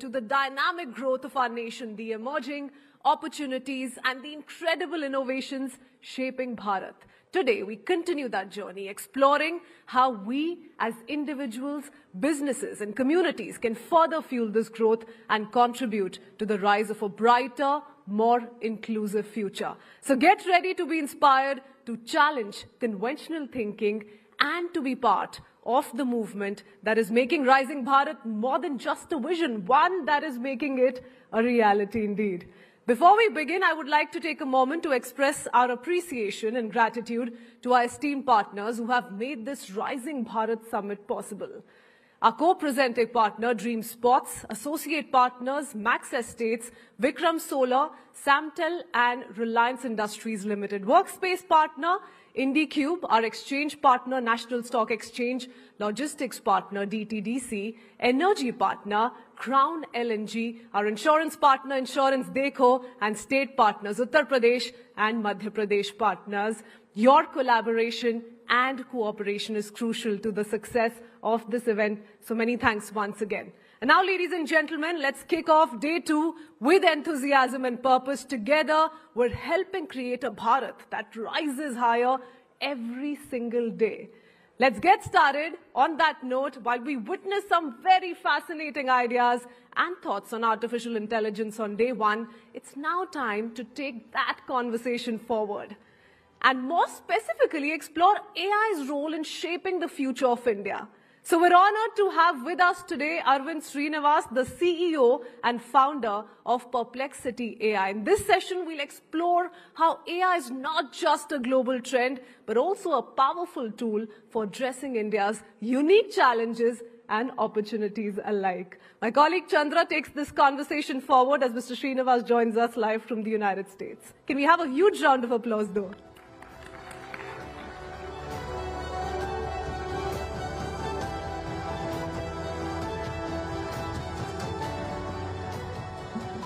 to the dynamic growth of our nation, the emerging opportunities and the incredible innovations shaping Bharat. Today, we continue that journey, exploring how we as individuals, businesses and communities can further fuel this growth and contribute to the rise of a brighter, more inclusive future. So get ready to be inspired, to challenge conventional thinking and to be part of the movement that is making Rising Bharat more than just a vision, one that is making it a reality indeed. Before we begin, I would like to take a moment to express our appreciation and gratitude to our esteemed partners who have made this Rising Bharat Summit possible. Our co-presenting partner, Dream Sports, associate partners, Max Estates, Vikram Solar, Samtel and Reliance Industries Limited. Workspace partner, IndyCube, our exchange partner, National Stock Exchange, logistics partner, DTDC, energy partner, Crown LNG, our insurance partner, Insurance Dekho, and state partners, Uttar Pradesh and Madhya Pradesh partners. Your collaboration and cooperation is crucial to the success of this event. So many thanks once again. And now, ladies and gentlemen, let's kick off day 2 with enthusiasm and purpose. Together, we're helping create a Bharat that rises higher every single day. Let's get started on that note while we witness some very fascinating ideas and thoughts on artificial intelligence on day 1. It's now time to take that conversation forward and more specifically explore AI's role in shaping the future of India. So we're honored to have with us today Arvind Srinivas, the CEO and founder of Perplexity AI. In this session, we'll explore how AI is not just a global trend, but also a powerful tool for addressing India's unique challenges and opportunities alike. My colleague Chandra takes this conversation forward as Mr. Srinivas joins us live from the United States. Can we have a huge round of applause, though?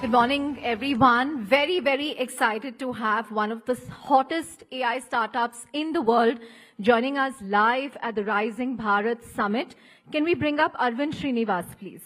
Good morning, everyone. Very, very excited to have one of the hottest AI startups in the world joining us live at the Rising Bharat Summit. Can we bring up Arvind Srinivas, please?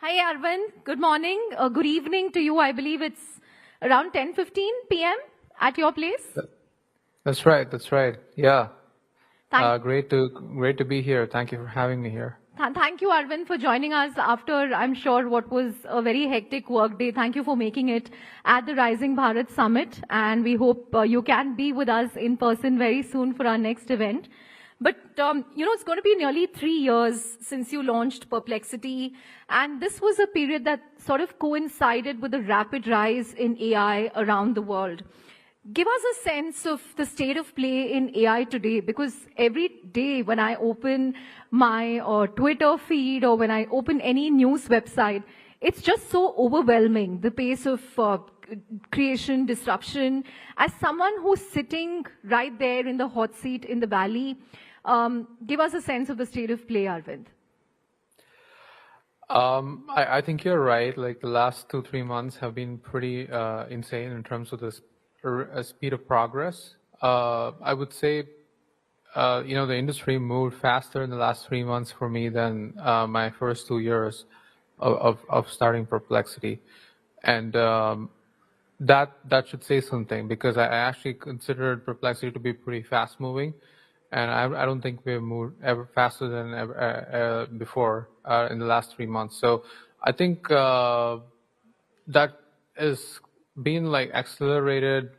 Hi, Arvind. Good morning. Good evening to you. I believe it's around 10:15 p.m. at your place. That's right. That's right. Yeah. Great to be here. Thank you for having me here. Thank you, Arvind, for joining us after, I'm sure, what was a very hectic work day. Thank you for making it at the Rising Bharat Summit. And we hope you can be with us in person very soon for our next event. But, it's going to be nearly 3 years since you launched Perplexity. And this was a period that sort of coincided with the rapid rise in AI around the world. Give us a sense of the state of play in AI today, because every day when I open my Twitter feed or when I open any news website, it's just so overwhelming, the pace of creation, disruption. As someone who's sitting right there in the hot seat in the valley, give us a sense of the state of play, Arvind. I think you're right. Like the last 2-3 months have been pretty insane in terms of the speed of progress. I would say, the industry moved faster in the last 3 months for me than my first 2 years of starting Perplexity. And that should say something, because I actually considered Perplexity to be pretty fast moving. And I don't think we've moved ever faster than ever before in the last 3 months. So I think that is being like accelerated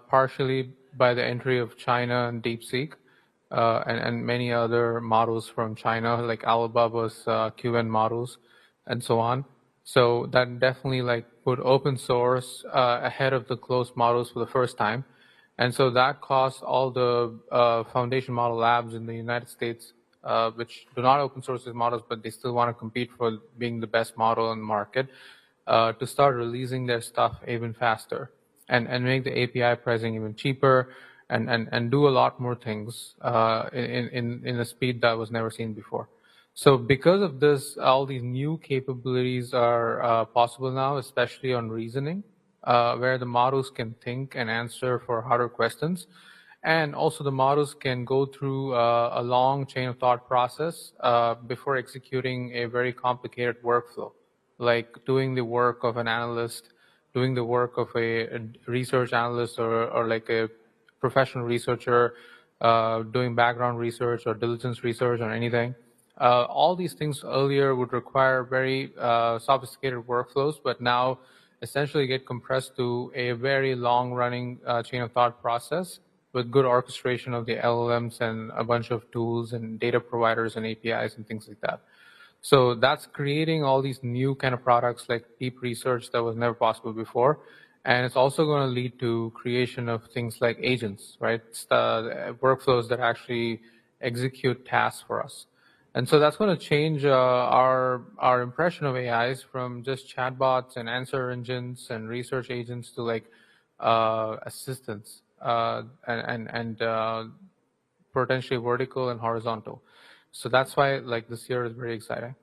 partially by the entry of China and DeepSeek and many other models from China, like Alibaba's QN models and so on. So that definitely like put open source ahead of the closed models for the first time. And so that caused all the foundation model labs in the United States, which do not open source these models, but they still want to compete for being the best model in the market, to start releasing their stuff even faster and make the API pricing even cheaper and do a lot more things in a speed that was never seen before. So because of this, all these new capabilities are possible now, especially on reasoning, where the models can think and answer for harder questions. And also the models can go through a long chain of thought process before executing a very complicated workflow, like doing the work of an analyst, doing the work of a research analyst or like a professional researcher, doing background research or diligence research on anything. All these things earlier would require very sophisticated workflows, but now essentially get compressed to a very long-running chain of thought process with good orchestration of the LLMs and a bunch of tools and data providers and APIs and things like that. So that's creating all these new kind of products like deep research that was never possible before. And it's also going to lead to creation of things like agents, right? It's the workflows that actually execute tasks for us. And so that's going to change our impression of AIs from just chatbots and answer engines and research agents to like assistants and potentially vertical and horizontal. So that's why like this year is very exciting.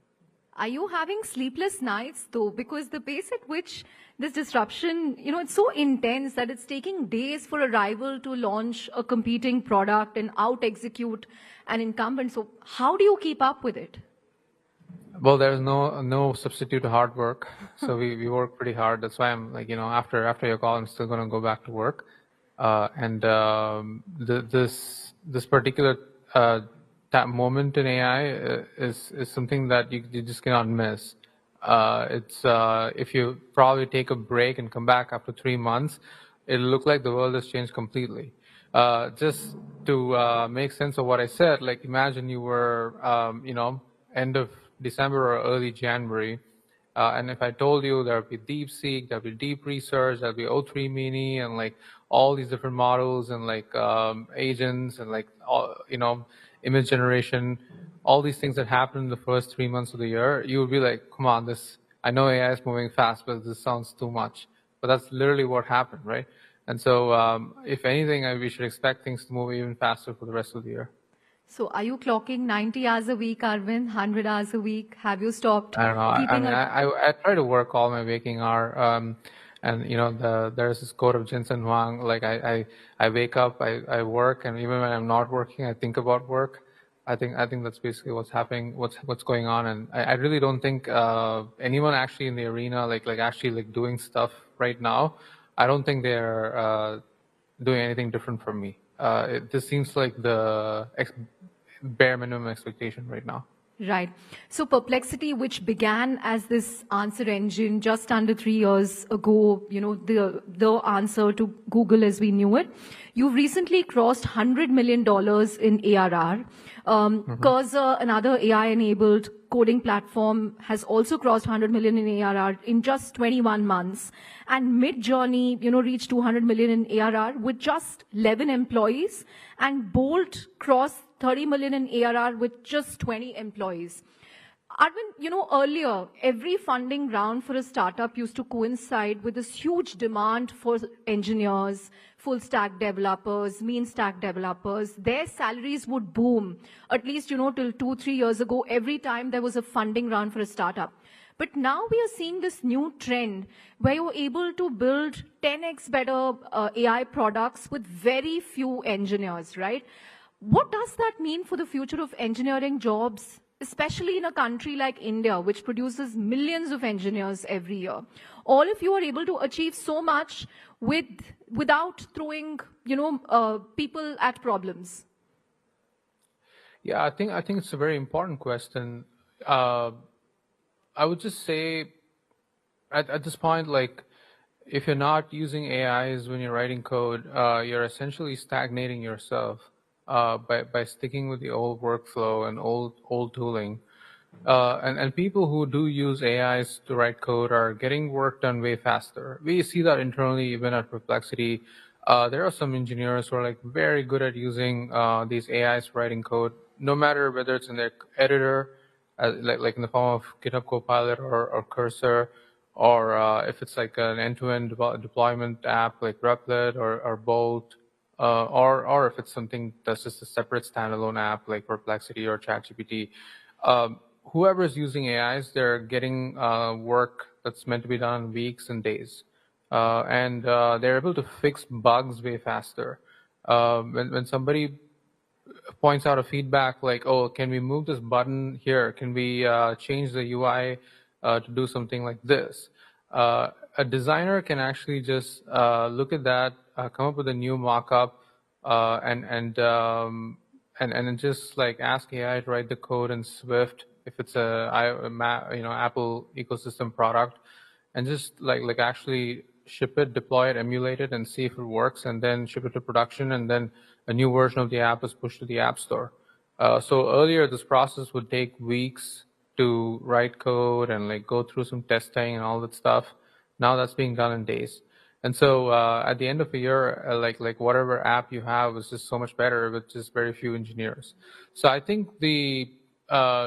Are you having sleepless nights though? Because the pace at which this disruption, it's so intense that it's taking days for a rival to launch a competing product and out-execute an incumbent. So how do you keep up with it? Well, there's no substitute to hard work. So we work pretty hard. That's why I'm like, after your call, I'm still going to go back to work. This particular that moment in AI is something that you just cannot miss. It's if you probably take a break and come back after 3 months, it'll look like the world has changed completely. Just to make sense of what I said, like imagine you were, end of December or early January, and if I told you there'll be DeepSeek, there'll be deep research, there'll be O3 Mini, and like all these different models and like agents and like all, image generation, all these things that happen in the first 3 months of the year, you would be like, come on, I know AI is moving fast, but this sounds too much. But that's literally what happened, right? And so if anything, we should expect things to move even faster for the rest of the year. So are you clocking 90 hours a week, Arvind, 100 hours a week? Have you stopped? I don't know. I try to work all my waking hour. And there's this quote of Jensen Huang, like I wake up, I work, and even when I'm not working, I think about work. I think that's basically what's happening, what's going on, and I really don't think anyone actually in the arena like actually like doing stuff right now. I don't think they're doing anything different from me. This seems like the bare minimum expectation right now. Right. So Perplexity, which began as this answer engine just under 3 years ago, the answer to Google as we knew it, you've recently crossed $100 million in ARR. Cursor, another AI-enabled coding platform, has also crossed 100 million in ARR in just 21 months. And Midjourney, reached 200 million in ARR with just 11 employees. And Bolt crossed 30 million in ARR with just 20 employees. Arvind, earlier, every funding round for a startup used to coincide with this huge demand for engineers, full stack developers, mean stack developers. Their salaries would boom, at least, till 2-3 years ago, every time there was a funding round for a startup. But now we are seeing this new trend where you're able to build 10x better AI products with very few engineers, right? What does that mean for the future of engineering jobs, especially in a country like India, which produces millions of engineers every year? All of you are able to achieve so much without throwing, people at problems. Yeah, I think it's a very important question. I would just say, at this point, like, if you're not using AIs when you're writing code, you're essentially stagnating yourself. By sticking with the old workflow and old tooling. And people who do use AIs to write code are getting work done way faster. We see that internally, even at Perplexity. There are some engineers who are like very good at using these AIs for writing code, no matter whether it's in their editor, like in the form of GitHub Copilot or Cursor, or if it's like an end-to-end deployment app like Replit or Bolt. Or if it's something that's just a separate standalone app like Perplexity or ChatGPT, whoever is using AIs, they're getting work that's meant to be done in weeks and days. And they're able to fix bugs way faster. When somebody points out a feedback like, oh, can we move this button here? Can we change the UI to do something like this? A designer can actually just look at that, come up with a new mock-up, and then just like ask AI to write the code in Swift if it's Apple ecosystem product, and just like actually ship it, deploy it, emulate it, and see if it works, and then ship it to production, and then a new version of the app is pushed to the App Store. So earlier, this process would take weeks to write code and like go through some testing and all that stuff. Now that's being done in days. And so at the end of a year, like whatever app you have is just so much better with just very few engineers. So I think the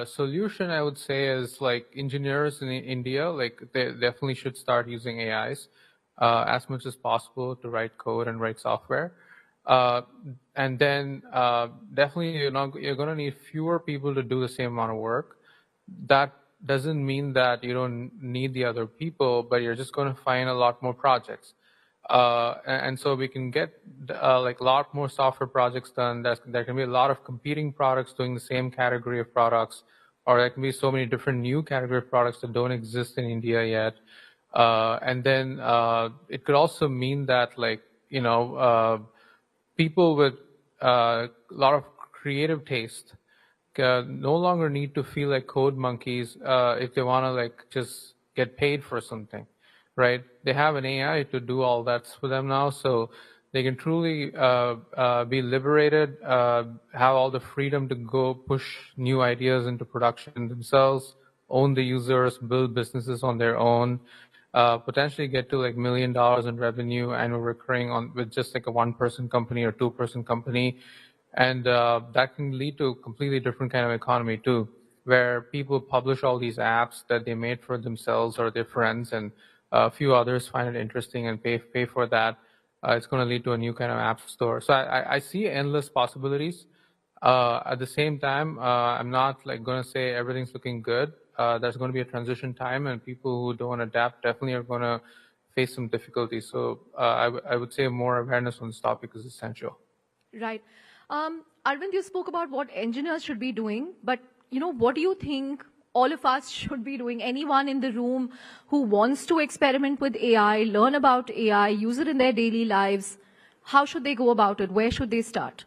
solution I would say is like engineers in India, like they definitely should start using AIs as much as possible to write code and write software. And then definitely you're going to need fewer people to do the same amount of work. That doesn't mean that you don't need the other people, but you're just going to find a lot more projects. And so we can get like a lot more software projects done. There can be a lot of competing products doing the same category of products, or there can be so many different new category of products that don't exist in India yet. And then it could also mean that like, people with a lot of creative taste no longer need to feel like code monkeys if they want to like just get paid for something, right? They have an AI to do all that for them now, so they can truly be liberated, have all the freedom to go push new ideas into production themselves, own the users, build businesses on their own, potentially get to like $1 million in revenue annual recurring with just like a 1-person company or 2-person company. And that can lead to a completely different kind of economy too, where people publish all these apps that they made for themselves or their friends, and a few others find it interesting and pay for that. It's going to lead to a new kind of app store. So I see endless possibilities. At the same time, I'm not like going to say everything's looking good. There's going to be a transition time, and people who don't adapt definitely are going to face some difficulties. So I would say more awareness on this topic is essential. Right. Arvind, you spoke about what engineers should be doing, but what do you think all of us should be doing? Anyone in the room who wants to experiment with AI, learn about AI, use it in their daily lives, how should they go about it? Where should they start?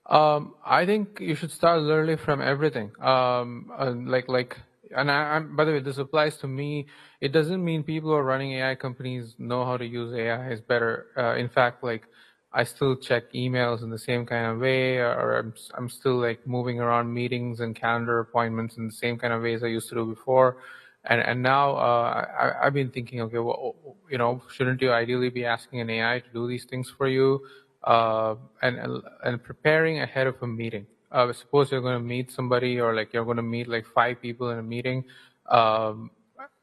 I think you should start literally from everything. And by the way, this applies to me. It doesn't mean people who are running AI companies know how to use AI is better. In fact, like I still check emails in the same kind of way, or I'm still like moving around meetings and calendar appointments in the same kind of ways I used to do before. And now I've been thinking, okay, well, shouldn't you ideally be asking an AI to do these things for you? And preparing ahead of a meeting. Suppose you're going to meet somebody, or like you're going to meet like 5 people in a meeting,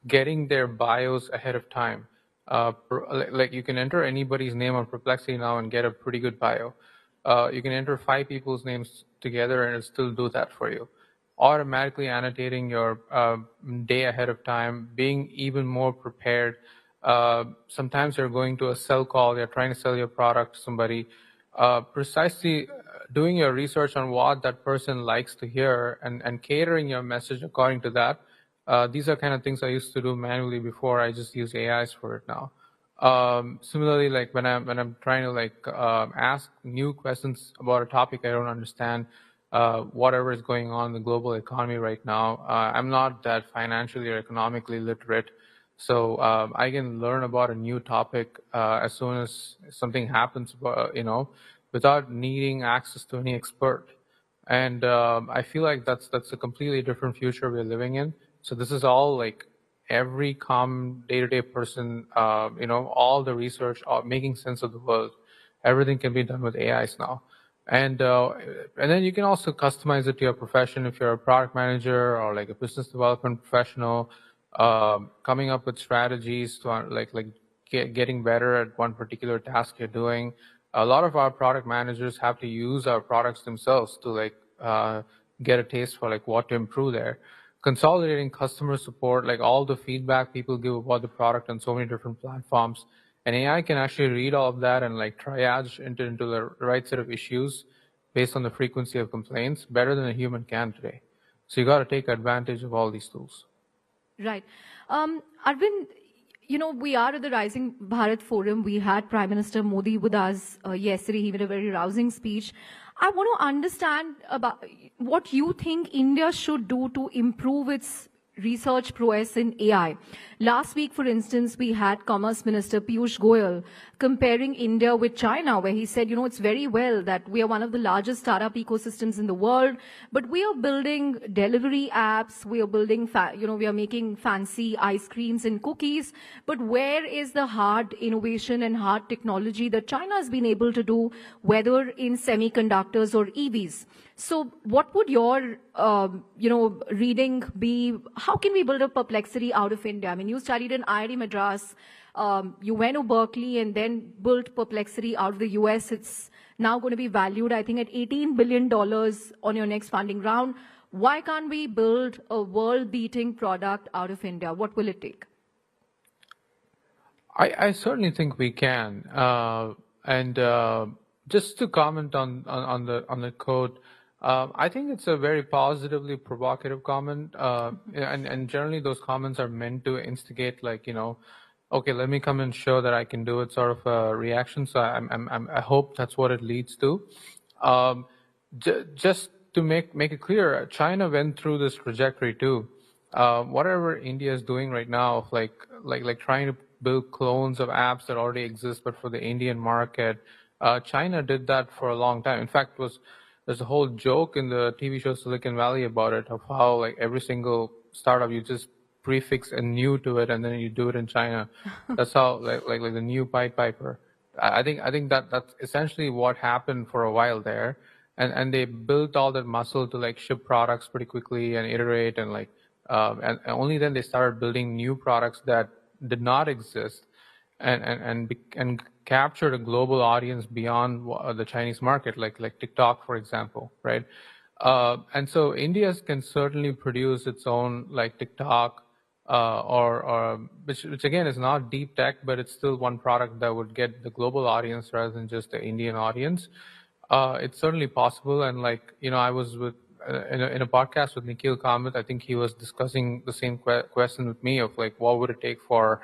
getting their bios ahead of time. Like you can enter anybody's name on Perplexity now and get a pretty good bio. You can enter 5 people's names together and it'll still do that for you. Automatically annotating your day ahead of time, being even more prepared. Sometimes you're going to a sell call, you're trying to sell your product to somebody. Precisely doing your research on what that person likes to hear and catering your message according to that. These are kind of things I used to do manually before. I just use AIs for it now. Similarly, like when I'm trying to like ask new questions about a topic I don't understand, whatever is going on in the global economy right now, I'm not that financially or economically literate. So I can learn about a new topic as soon as something happens, without needing access to any expert. And I feel like that's a completely different future we're living in. So this is all like every common day-to-day person, all the research, making sense of the world. Everything can be done with AIs now. And then you can also customize it to your profession if you're a product manager or like a business development professional, coming up with strategies to getting better at one particular task you're doing. A lot of our product managers have to use our products themselves to get a taste for like what to improve there. Consolidating customer support, like all the feedback people give about the product on so many different platforms, and AI can actually read all of that and like triage into the right set of issues based on the frequency of complaints better than a human can today. So you got to take advantage of all these tools. Right. Arvind, you know, we are at the Rising Bharat Forum. We had Prime Minister Modi with us yesterday. He made a very rousing speech. I want to understand about what you think India should do to improve its research prowess in AI. Last week, for instance, we had Commerce Minister Piyush Goyal comparing India with China, where he said, you know, it's very well that we are one of the largest startup ecosystems in the world, but we are building delivery apps, we are building, we are making fancy ice creams and cookies, but where is the hard innovation and hard technology that China has been able to do, whether in semiconductors or EVs? So what would your, reading be? How can we build a perplexity out of India? I mean, you studied in IIT Madras, you went to Berkeley and then built perplexity out of the US. It's now going to be valued, I think, at $18 billion on your next funding round. Why can't we build a world-beating product out of India? What will it take? I certainly think we can. Just to comment on the code, I think it's a very positively provocative comment, and generally those comments are meant to instigate, like, okay, let me come and show that I can do it, sort of a reaction. So I hope that's what it leads to. Just to make it clear, China went through this trajectory too. Whatever India is doing right now, of like trying to build clones of apps that already exist, but for the Indian market, China did that for a long time. In fact, there's a whole joke in the TV show Silicon Valley about it, of how like every single startup, you just prefix a new to it and then you do it in China. That's how like the new Pied Piper. I think that's essentially what happened for a while there, and they built all that muscle to like ship products pretty quickly and iterate and and only then they started building new products that did not exist and captured a global audience beyond the Chinese market, like TikTok, for example, right? And so India can certainly produce its own like TikTok, which again is not deep tech, but it's still one product that would get the global audience rather than just the Indian audience. It's certainly possible, and I was in a podcast with Nikhil Kamath. I think he was discussing the same question with me of like, what would it take for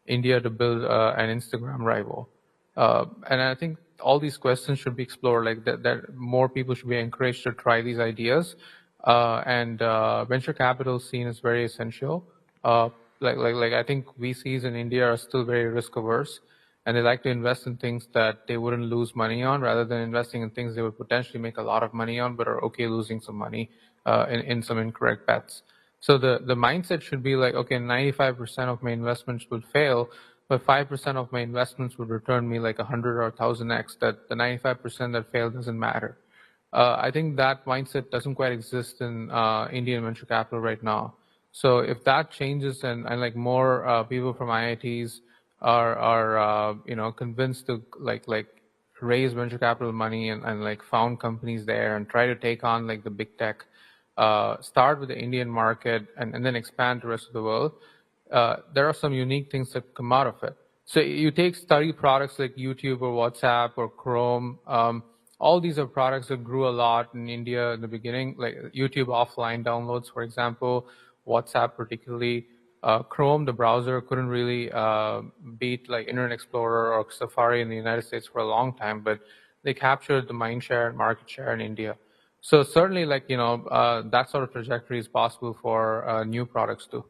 India to build an Instagram rival? And I think all these questions should be explored, like that more people should be encouraged to try these ideas. And venture capital scene is very essential. I think VCs in India are still very risk averse, and they like to invest in things that they wouldn't lose money on, rather than investing in things they would potentially make a lot of money on, but are okay losing some money in some incorrect bets. So the mindset should be like, okay, 95% of my investments would fail, but 5% of my investments would return me like 100 or 1000x, that the 95% that failed doesn't matter. I think that mindset doesn't quite exist in Indian venture capital right now. So if that changes and like more people from IITs are convinced to like raise venture capital money and like found companies there and try to take on like the big tech, start with the Indian market and then expand to the rest of the world, there are some unique things that come out of it. So you take study products like YouTube or WhatsApp or Chrome. All these are products that grew a lot in India in the beginning, like YouTube offline downloads, for example, WhatsApp particularly. Chrome, the browser, couldn't really beat like Internet Explorer or Safari in the United States for a long time, but they captured the mind share and market share in India. So certainly, that sort of trajectory is possible for new products too.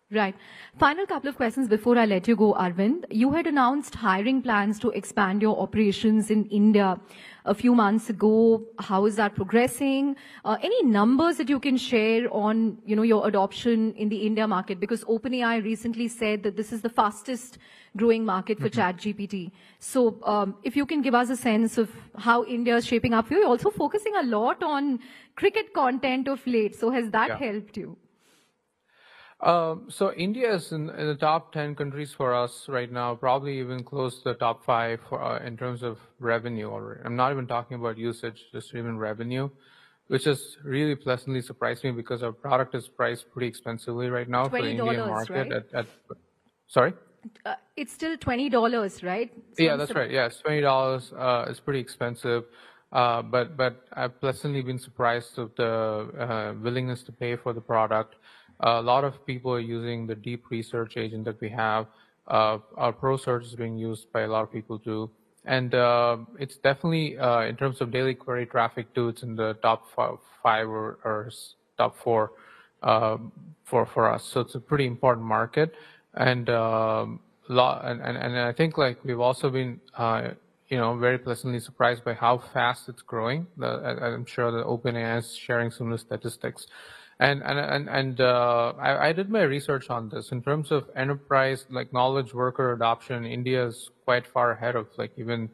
Right. Final couple of questions before I let you go, Arvind. You had announced hiring plans to expand your operations in India a few months ago. How is that progressing? Any numbers that you can share on, your adoption in the India market? Because OpenAI recently said that this is the fastest growing market for ChatGPT. So if you can give us a sense of how India is shaping up for you. You're also focusing a lot on cricket content of late. So has that helped you? So India is in the top 10 countries for us right now, probably even close to the top 5 in terms of revenue already. I'm not even talking about usage, just even revenue. which has really pleasantly surprised me because our product is priced pretty expensively right now for the Indian market. Right? Sorry? It's still $20, right? So Yeah, that's right. Yeah, it's $20. It's pretty expensive, but I've pleasantly been surprised of the willingness to pay for the product. A lot of people are using the deep research agent that we have. Our Pro Search is being used by a lot of people too, and it's definitely in terms of daily query traffic too. It's in the top five or top four for us. So it's a pretty important market, and and I think like we've also been very pleasantly surprised by how fast it's growing. I'm sure that OpenAI is sharing similar statistics, and I did my research on this in terms of enterprise like knowledge worker adoption. India is quite far ahead of like even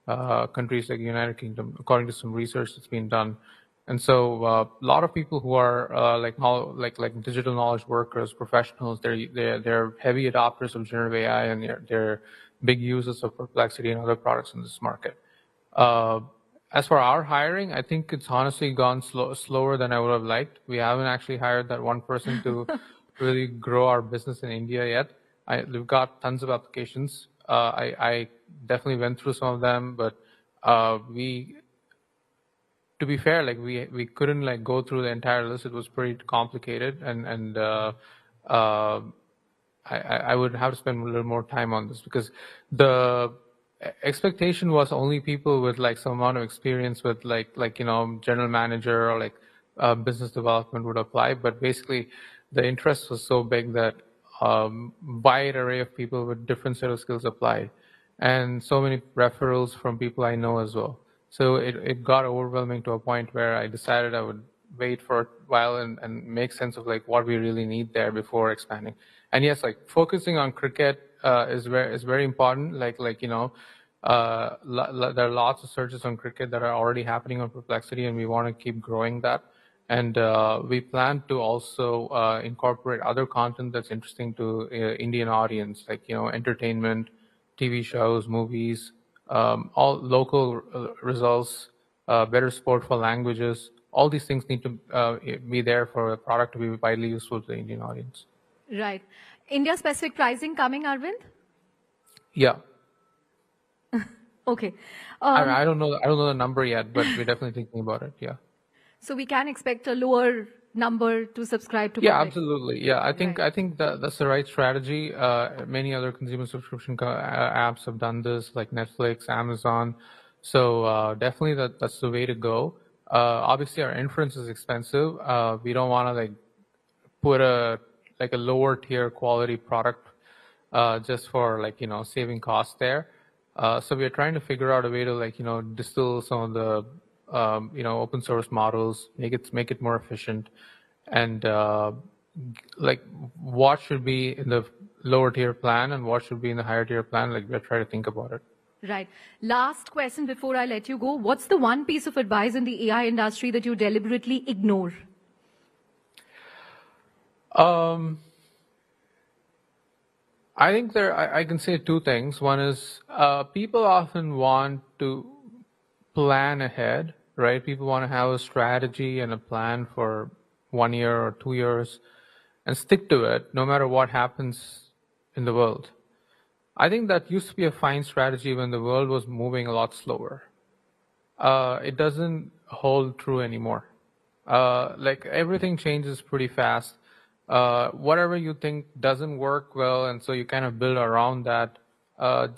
countries like the United Kingdom, according to some research that's been done. And so a lot of people who are like digital knowledge workers, professionals, they're heavy adopters of generative AI, and they're big users of Perplexity and other products in this market. As for our hiring, I think it's honestly gone slower than I would have liked. We haven't actually hired that one person to really grow our business in India yet. We've got tons of applications. I definitely went through some of them, but to be fair, like we couldn't like go through the entire list. It was pretty complicated, and I would have to spend a little more time on this because the expectation was only people with like some amount of experience with like general manager or like business development would apply. But basically, the interest was so big that wide array of people with different set of skills applied, and so many referrals from people I know as well. So it got overwhelming to a point where I decided I would wait for a while and make sense of like what we really need there before expanding. And yes, like focusing on cricket is very important. There are lots of searches on cricket that are already happening on Perplexity, and we want to keep growing that. And we plan to also incorporate other content that's interesting to Indian audience, like entertainment, TV shows, movies, all local results, better support for languages. All these things need to be there for a product to be widely useful to the Indian audience. Right. India-specific pricing coming, Arvind? Yeah. Okay. I don't know the number yet, but we're definitely thinking about it. Yeah. So we can expect a lower number to subscribe to. Yeah, absolutely. Yeah, I think that's the right strategy. Many other consumer subscription apps have done this, like Netflix, Amazon. So definitely that's the way to go. Obviously, our inference is expensive. We don't want to like put a lower tier quality product just for like saving costs there. So we are trying to figure out a way to distill some of the open source models, make it more efficient, and what should be in the lower tier plan and what should be in the higher tier plan. Like we're trying to think about it. Right. Last question before I let you go. What's the one piece of advice in the AI industry that you deliberately ignore? I think I can say two things. One is people often want to plan ahead, right? People want to have a strategy and a plan for 1 year or 2 years and stick to it no matter what happens in the world. I think that used to be a fine strategy when the world was moving a lot slower. It doesn't hold true anymore. Like everything changes pretty fast. Whatever you think doesn't work well, and so you kind of build around that.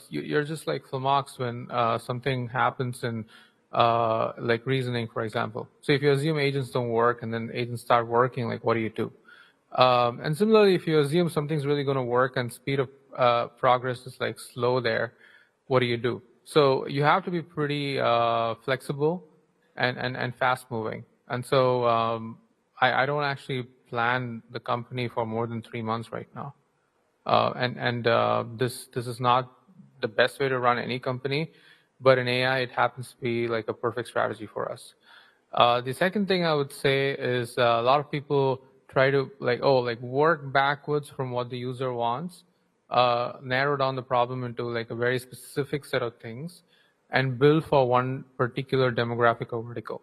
You're just like flummoxed when something happens in like reasoning, for example. So if you assume agents don't work and then agents start working, like what do you do? And similarly, if you assume something's really going to work and speed of progress is like slow there, what do you do? So you have to be pretty flexible and fast moving. And so I don't actually plan the company for more than 3 months right now. This is not the best way to run any company, but in AI, it happens to be like a perfect strategy for us. The second thing I would say is a lot of people try to work backwards from what the user wants, narrow down the problem into like a very specific set of things, and build for one particular demographic or vertical.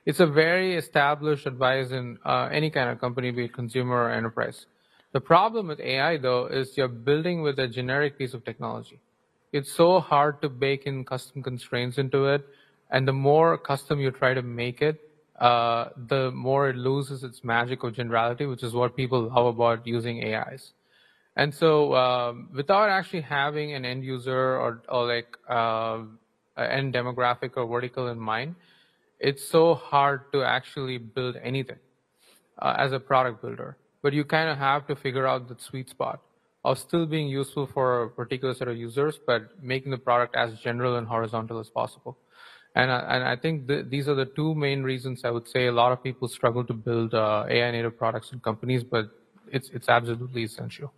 It's a very established advice in any kind of company, be it consumer or enterprise. The problem with AI, though, is you're building with a generic piece of technology. It's so hard to bake in custom constraints into it, and the more custom you try to make it, the more it loses its magic of generality, which is what people love about using AIs. And so without actually having an end user or like an end demographic or vertical in mind, it's so hard to actually build anything as a product builder. But you kind of have to figure out the sweet spot of still being useful for a particular set of users, but making the product as general and horizontal as possible. And I think these are the two main reasons I would say a lot of people struggle to build AI native products in companies, but it's absolutely essential.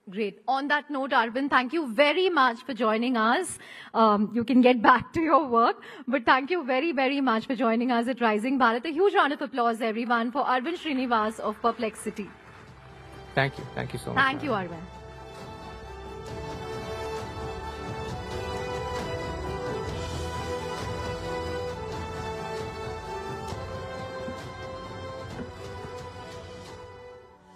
Great. On that note, Arvind, thank you very much for joining us. You can get back to your work, but thank you very, very much for joining us at Rising Bharat. A huge round of applause, everyone, for Arvind Srinivas of Perplexity. Thank you. Thank you so much. Thank you, Arvind.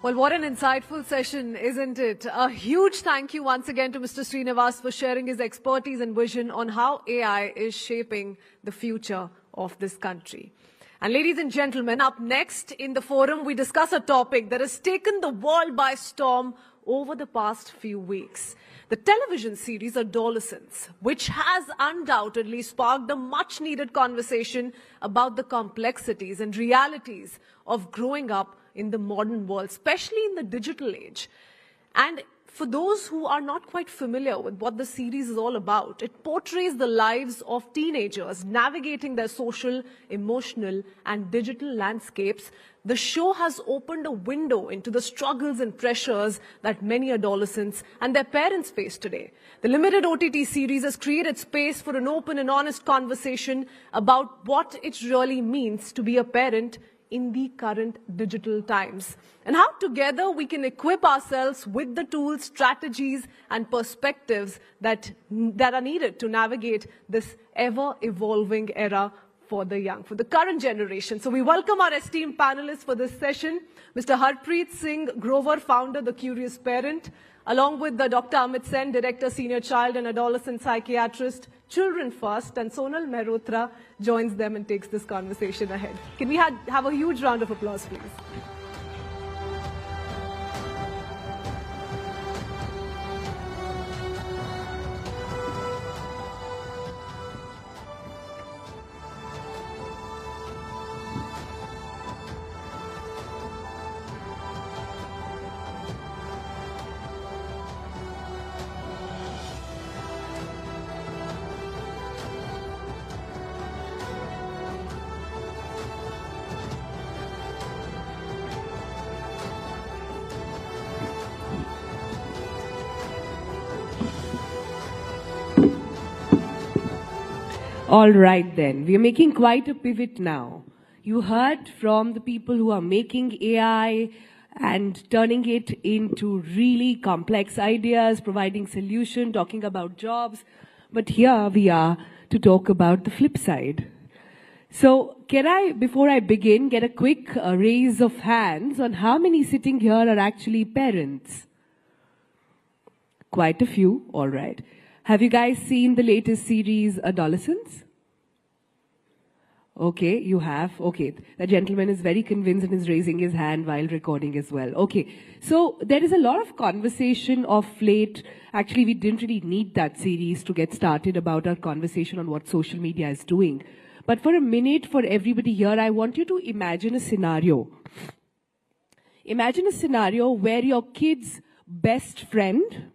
Well, what an insightful session, isn't it? A huge thank you once again to Mr. Srinivas for sharing his expertise and vision on how AI is shaping the future of this country. And ladies and gentlemen, up next in the forum, we discuss a topic that has taken the world by storm over the past few weeks. The television series Adolescence, which has undoubtedly sparked a much-needed conversation about the complexities and realities of growing up in the modern world, especially in the digital age. And for those who are not quite familiar with what the series is all about, it portrays the lives of teenagers navigating their social, emotional, and digital landscapes. The show has opened a window into the struggles and pressures that many adolescents and their parents face today. The limited OTT series has created space for an open and honest conversation about what it really means to be a parent in the current digital times, and how together we can equip ourselves with the tools, strategies, and perspectives that are needed to navigate this ever-evolving era for the young, for the current generation. So we welcome our esteemed panelists for this session, Mr. Harpreet Singh Grover, founder, The Curious Parent, along with the Dr. Amit Sen, Director, Senior Child and Adolescent Psychiatrist, Children First, and Sonal Mehrotra joins them and takes this conversation ahead. Can we have a huge round of applause, please? All right then, we are making quite a pivot now. You heard from the people who are making AI and turning it into really complex ideas, providing solution, talking about jobs. But here we are to talk about the flip side. So can I, before I begin, get a quick raise of hands on how many sitting here are actually parents? Quite a few, all right. Have you guys seen the latest series, Adolescence? Okay, you have. Okay, the gentleman is very convinced and is raising his hand while recording as well. Okay, so there is a lot of conversation of late. Actually, we didn't really need that series to get started about our conversation on what social media is doing. But for a minute, for everybody here, I want you to imagine a scenario. Imagine a scenario where your kid's best friend,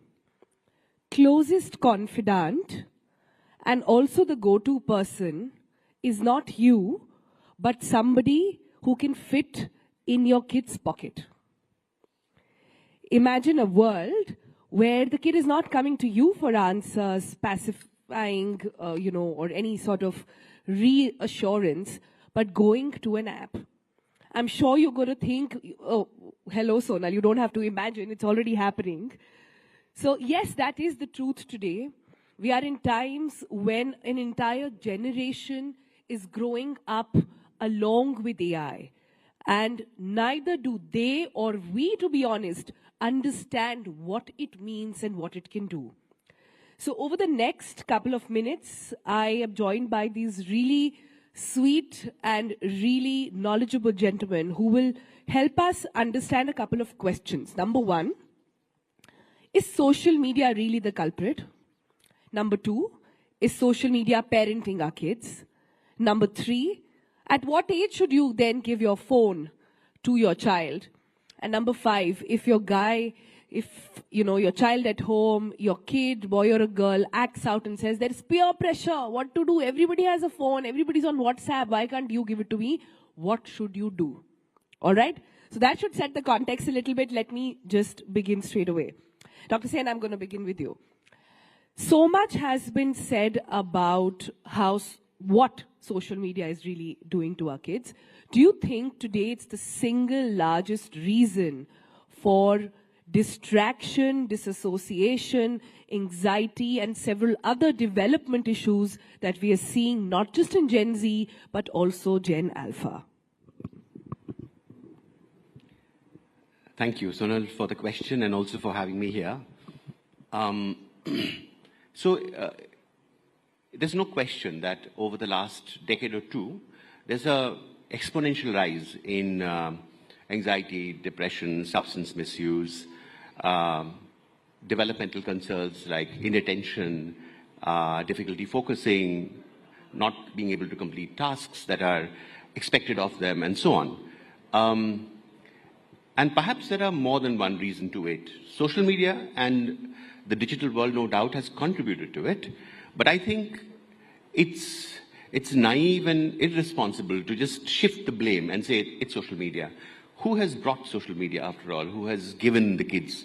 closest confidant, and also the go-to person is not you, but somebody who can fit in your kid's pocket. Imagine a world where the kid is not coming to you for answers, pacifying, or any sort of reassurance, but going to an app. I'm sure you're going to think, oh, hello, Sonal, you don't have to imagine, it's already happening. So yes, that is the truth today. We are in times when an entire generation is growing up along with AI. And neither do they or we, to be honest, understand what it means and what it can do. So over the next couple of minutes, I am joined by these really sweet and really knowledgeable gentlemen who will help us understand a couple of questions. Number one, is social media really the culprit? Number two, is social media parenting our kids? Number three, at what age should you then give your phone to your child? And number five, if your child at home, your kid, boy or a girl, acts out and says, there is peer pressure, what to do? Everybody has a phone, everybody's on WhatsApp, why can't you give it to me? What should you do? All right? So that should set the context a little bit. Let me just begin straight away. Dr. Sen, I'm going to begin with you. So much has been said about what social media is really doing to our kids. Do you think today it's the single largest reason for distraction, disassociation, anxiety, and several other development issues that we are seeing not just in Gen Z, but also Gen Alpha? Thank you, Sonal, for the question and also for having me here. There's no question that over the last decade or two, there's an exponential rise in anxiety, depression, substance misuse, developmental concerns like inattention, difficulty focusing, not being able to complete tasks that are expected of them, and so on. And perhaps there are more than one reason to it. Social media and the digital world, no doubt, has contributed to it. But I think it's naive and irresponsible to just shift the blame and say it's social media. Who has brought social media after all? Who has given the kids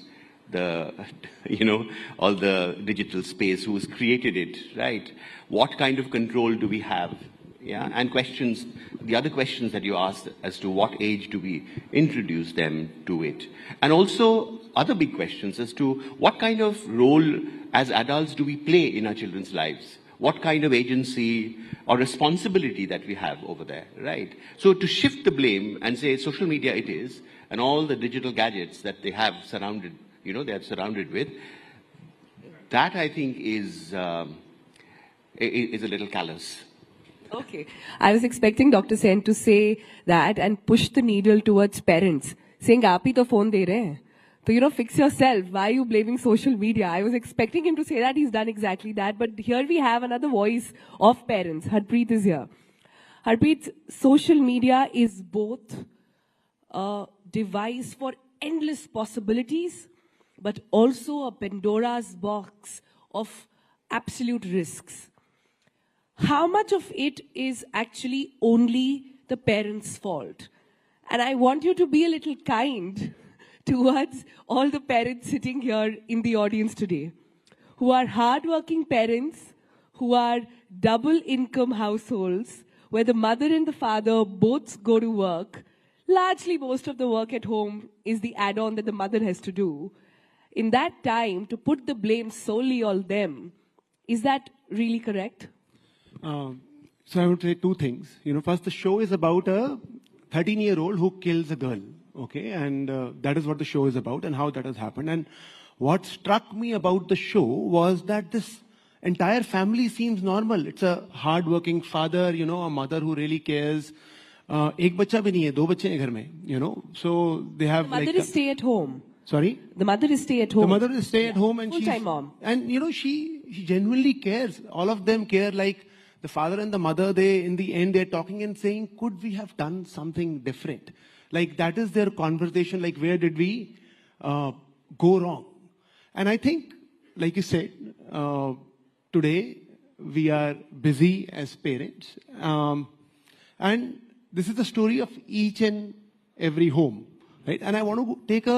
all the digital space? Who has created it, right? What kind of control do we have? Yeah, and the other questions that you asked as to what age do we introduce them to it? And also other big questions as to what kind of role as adults do we play in our children's lives? What kind of agency or responsibility that we have over there, right? So to shift the blame and say social media it is, and all the digital gadgets that they have surrounded, they are surrounded with, that I think is a little callous. Okay. I was expecting Dr. Sen to say that and push the needle towards parents, saying, "Aap hi to phone de rahe hain. So, fix yourself. Why are you blaming social media?" I was expecting him to say that. He's done exactly that. But here we have another voice of parents. Harpreet is here. Harpreet, social media is both a device for endless possibilities, but also a Pandora's box of absolute risks. How much of it is actually only the parents' fault? And I want you to be a little kind towards all the parents sitting here in the audience today, who are hardworking parents, who are double income households, where the mother and the father both go to work. Largely most of the work at home is the add-on that the mother has to do. In that time, to put the blame solely on them, is that really correct? So I would say two things. First, the show is about a 13-year-old who kills a girl, okay? And that is what the show is about and how that has happened. And what struck me about the show was that this entire family seems normal. It's a hard-working father, a mother who really cares. एक बच्चा भी नहीं है, दो बच्चे हैं घर में, so they have the mother is stay at home. Sorry? The mother is stay at home. The mother is stay at home and full-time mom. And she genuinely cares. All of them care. Like the father and the mother, in the end, they're talking and saying, could we have done something different? Like that is their conversation. Like where did we go wrong? And I think, like you said, today we are busy as parents. And this is the story of each and every home, right? And I want to take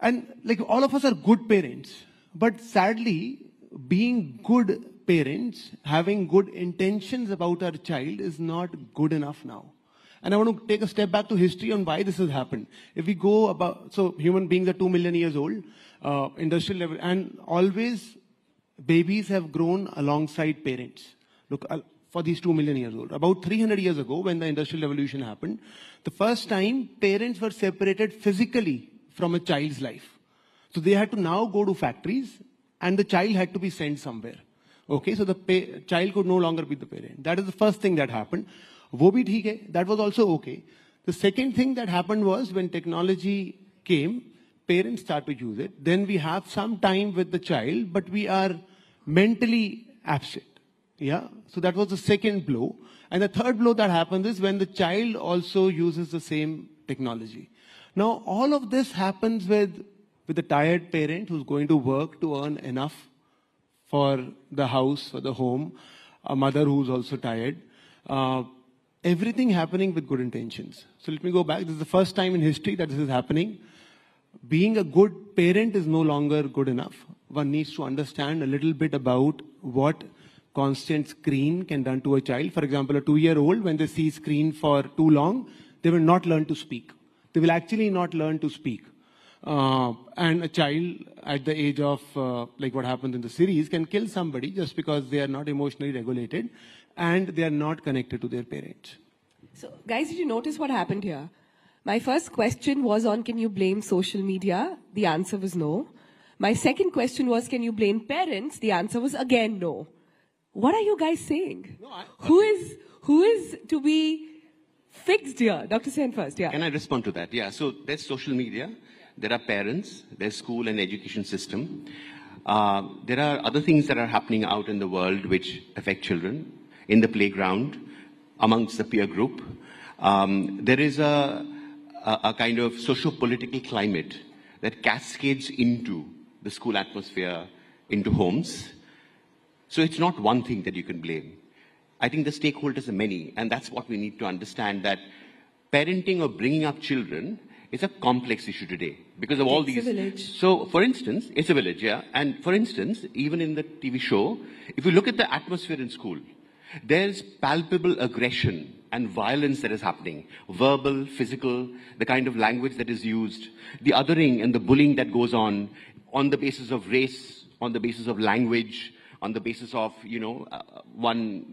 and like all of us are good parents, but sadly, being good parents, having good intentions about our child is not good enough now. And I want to take a step back to history on why this has happened. If we go about, so human beings are 2 million years old, industrial level, and always babies have grown alongside parents. Look, for these 2 million years old. About 300 years ago, when the Industrial Revolution happened, the first time parents were separated physically from a child's life. So they had to now go to factories and the child had to be sent somewhere. Okay, so the child could no longer be the parent. That is the first thing that happened. Wo bhi theek hai, that was also okay. The second thing that happened was when technology came, parents start to use it. Then we have some time with the child, but we are mentally absent. Yeah, so that was the second blow. And the third blow that happens is when the child also uses the same technology. Now, all of this happens with a tired parent who's going to work to earn enough for the house, for the home, a mother who's also tired. Everything happening with good intentions. So let me go back. This is the first time in history that this is happening. Being a good parent is no longer good enough. One needs to understand a little bit about what constant screen can done to a child. For example, a 2-year-old, when they see screen for too long, they will not learn to speak. They will actually not learn to speak. And a child at the age of, like what happens in the series, can kill somebody just because they are not emotionally regulated and they are not connected to their parents. So, guys, did you notice what happened here? My first question was on, can you blame social media? The answer was no. My second question was, can you blame parents? The answer was again no. What are you guys saying? No, who is to be fixed here? Dr. Sen first, yeah. Can I respond to that? Yeah, so there's social media, there are parents, there's school and education system. There are other things that are happening out in the world which affect children, in the playground, amongst the peer group. There is a kind of socio-political climate that cascades into the school atmosphere, into homes. So it's not one thing that you can blame. I think the stakeholders are many, and that's what we need to understand, that parenting or bringing up children is a complex issue today because of all these. It's a village. So, for instance, it's a village, yeah. And for instance, even in the TV show, if you look at the atmosphere in school, there's palpable aggression and violence that is happening. Verbal, physical, the kind of language that is used, the othering and the bullying that goes on the basis of race, on the basis of language, on the basis of, one,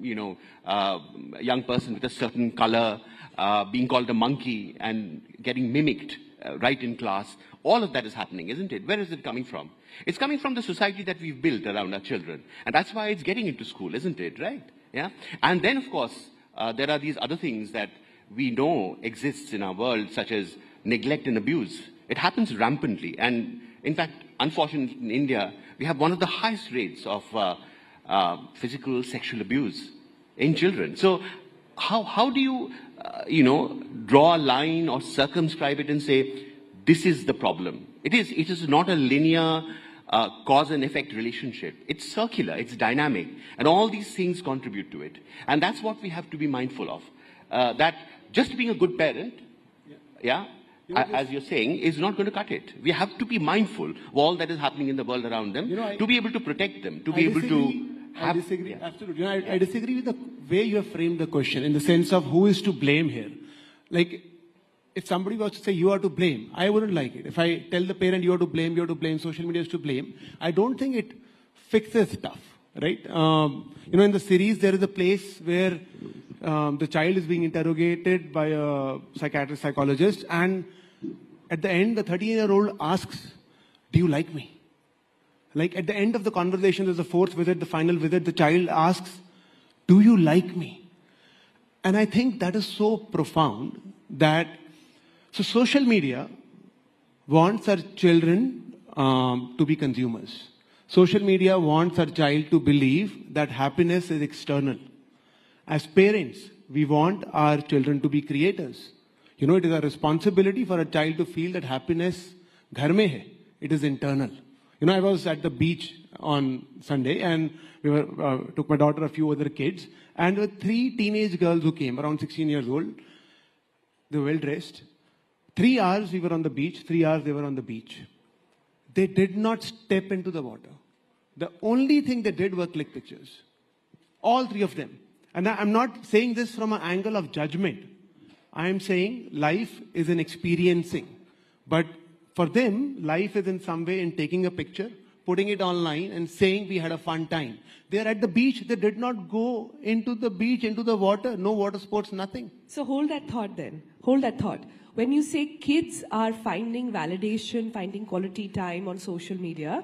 young person with a certain color being called a monkey and getting mimicked right in class. All of that is happening, isn't it? Where is it coming from? It's coming from the society that we've built around our children. And that's why it's getting into school, isn't it? Right? Yeah. And then, of course, there are these other things that we know exists in our world, such as neglect and abuse. It happens rampantly. And in fact, unfortunately, in India, we have one of the highest rates of physical sexual abuse in children. So how do you, draw a line or circumscribe it and say, this is the problem? It is not a linear cause and effect relationship. It's circular, it's dynamic, and all these things contribute to it. And that's what we have to be mindful of. That just being a good parent, as you're saying, is not going to cut it. We have to be mindful of all that is happening in the world around them, to be able to protect them, to be able to have... I disagree, absolutely. I disagree with the way you have framed the question, in the sense of who is to blame here. Like, if somebody was to say, you are to blame, I wouldn't like it. If I tell the parent, you are to blame, social media is to blame, I don't think it fixes stuff, right? In the series, there is a place where the child is being interrogated by a psychiatrist, psychologist, and at the end, the 13-year-old asks, do you like me? Like, at the end of the conversation, there's the fourth visit, the final visit, the child asks, do you like me? And I think that is so profound that, so social media wants our children to be consumers. Social media wants our child to believe that happiness is external. As parents, we want our children to be creators. It is a responsibility for a child to feel that happiness ghar mein hai. It is internal. I was at the beach on Sunday and we took my daughter, a few other kids, and there were 3 teenage girls who came, around 16 years old. They were well dressed. 3 hours we were on the beach, 3 hours they were on the beach. They did not step into the water. The only thing they did was click pictures. All 3 of them. And I'm not saying this from an angle of judgment. I am saying life is an experiencing. But for them, life is in some way in taking a picture, putting it online and saying we had a fun time. They are at the beach. They did not go into the beach, into the water. No water sports, nothing. So hold that thought then. Hold that thought. When you say kids are finding validation, finding quality time on social media,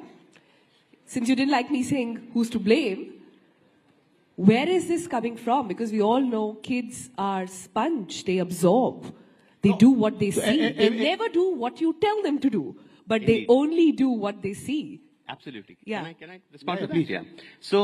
since you didn't like me saying who's to blame, where is this coming from? Because we all know kids are sponge. They absorb. They do what they see. They never do what you tell them to do. But Indeed. they only do what they see. Absolutely. Yeah. Can I respond to that? Yeah. So,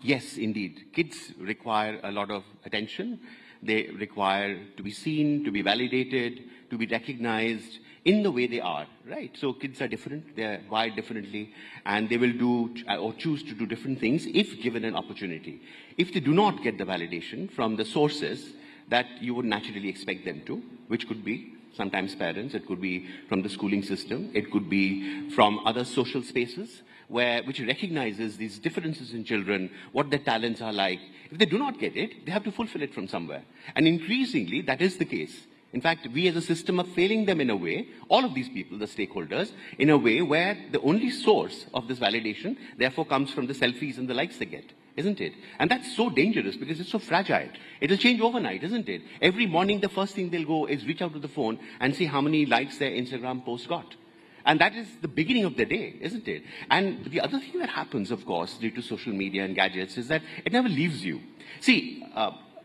yes, indeed. Kids require a lot of attention. They require to be seen, to be validated, to be recognized in the way they are, right? So kids are different. They're wired differently. And they will do or choose to do different things if given an opportunity. If they do not get the validation from the sources that you would naturally expect them to, which could be sometimes parents, it could be from the schooling system, it could be from other social spaces which recognizes these differences in children, what their talents are like. If they do not get it, they have to fulfill it from somewhere. And increasingly, that is the case. In fact, we as a system are failing them in a way, all of these people, the stakeholders, in a way where the only source of this validation, therefore, comes from the selfies and the likes they get. Isn't it? And that's so dangerous because it's so fragile. It'll change overnight, isn't it? Every morning, the first thing they'll go is reach out to the phone and see how many likes their Instagram post got. And that is the beginning of the day, isn't it? And the other thing that happens, of course, due to social media and gadgets is that it never leaves you. See,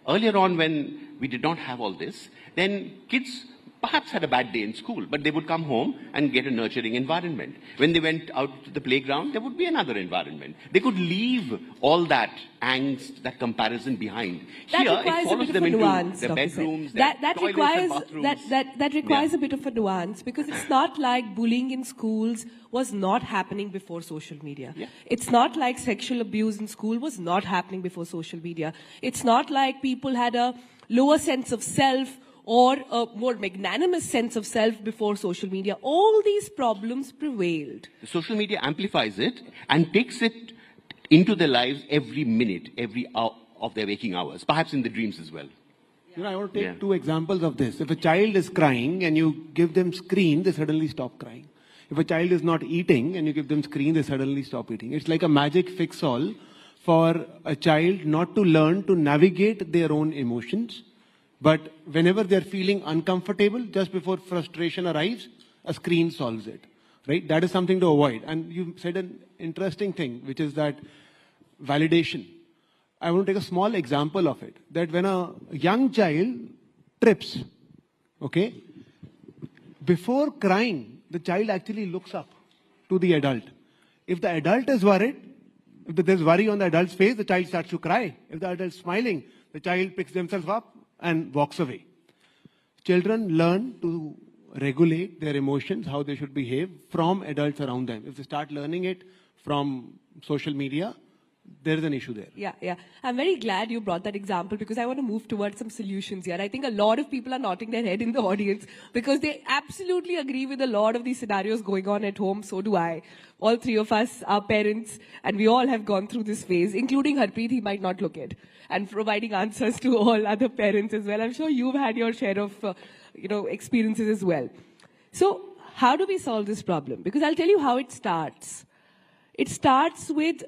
earlier on when we did not have all this, then kids perhaps had a bad day in school, but they would come home and get a nurturing environment. When they went out to the playground, there would be another environment. They could leave all that angst, that comparison behind. That Here, requires it follows a bit them of a into nuance, their Dr. bedrooms, Sen. their That toilets requires and bathrooms. that requires a bit of a nuance because it's not like bullying in schools was not happening before social media. Yeah. It's not like sexual abuse in school was not happening before social media. It's not like people had a lower sense of self or a more magnanimous sense of self before social media. All these problems prevailed. The social media amplifies it and takes it into their lives every minute, every hour of their waking hours, perhaps in the dreams as well. You know, I want to take two examples of this. If a child is crying and you give them screen, they suddenly stop crying. If a child is not eating and you give them screen, they suddenly stop eating. It's like a magic fix-all for a child not to learn to navigate their own emotions. But whenever they're feeling uncomfortable, just before frustration arrives, a screen solves it, right? That is something to avoid. And you said an interesting thing, which is that validation. I want to take a small example of it. That when a young child trips, okay, before crying, the child actually looks up to the adult. If the adult is worried, if there's worry on the adult's face, the child starts to cry. If the adult is smiling, the child picks themselves up and walks away. Children learn to regulate their emotions, how they should behave from adults around them. If they start learning it from social media, there is an issue there. Yeah. I'm very glad you brought that example because I want to move towards some solutions here. I think a lot of people are nodding their head in the audience because they absolutely agree with a lot of these scenarios going on at home. So do I. All three of us are parents and we all have gone through this phase, including Harpreet, he might not look it, and providing answers to all other parents as well. I'm sure you've had your share of experiences as well. So how do we solve this problem? Because I'll tell you how it starts. It starts with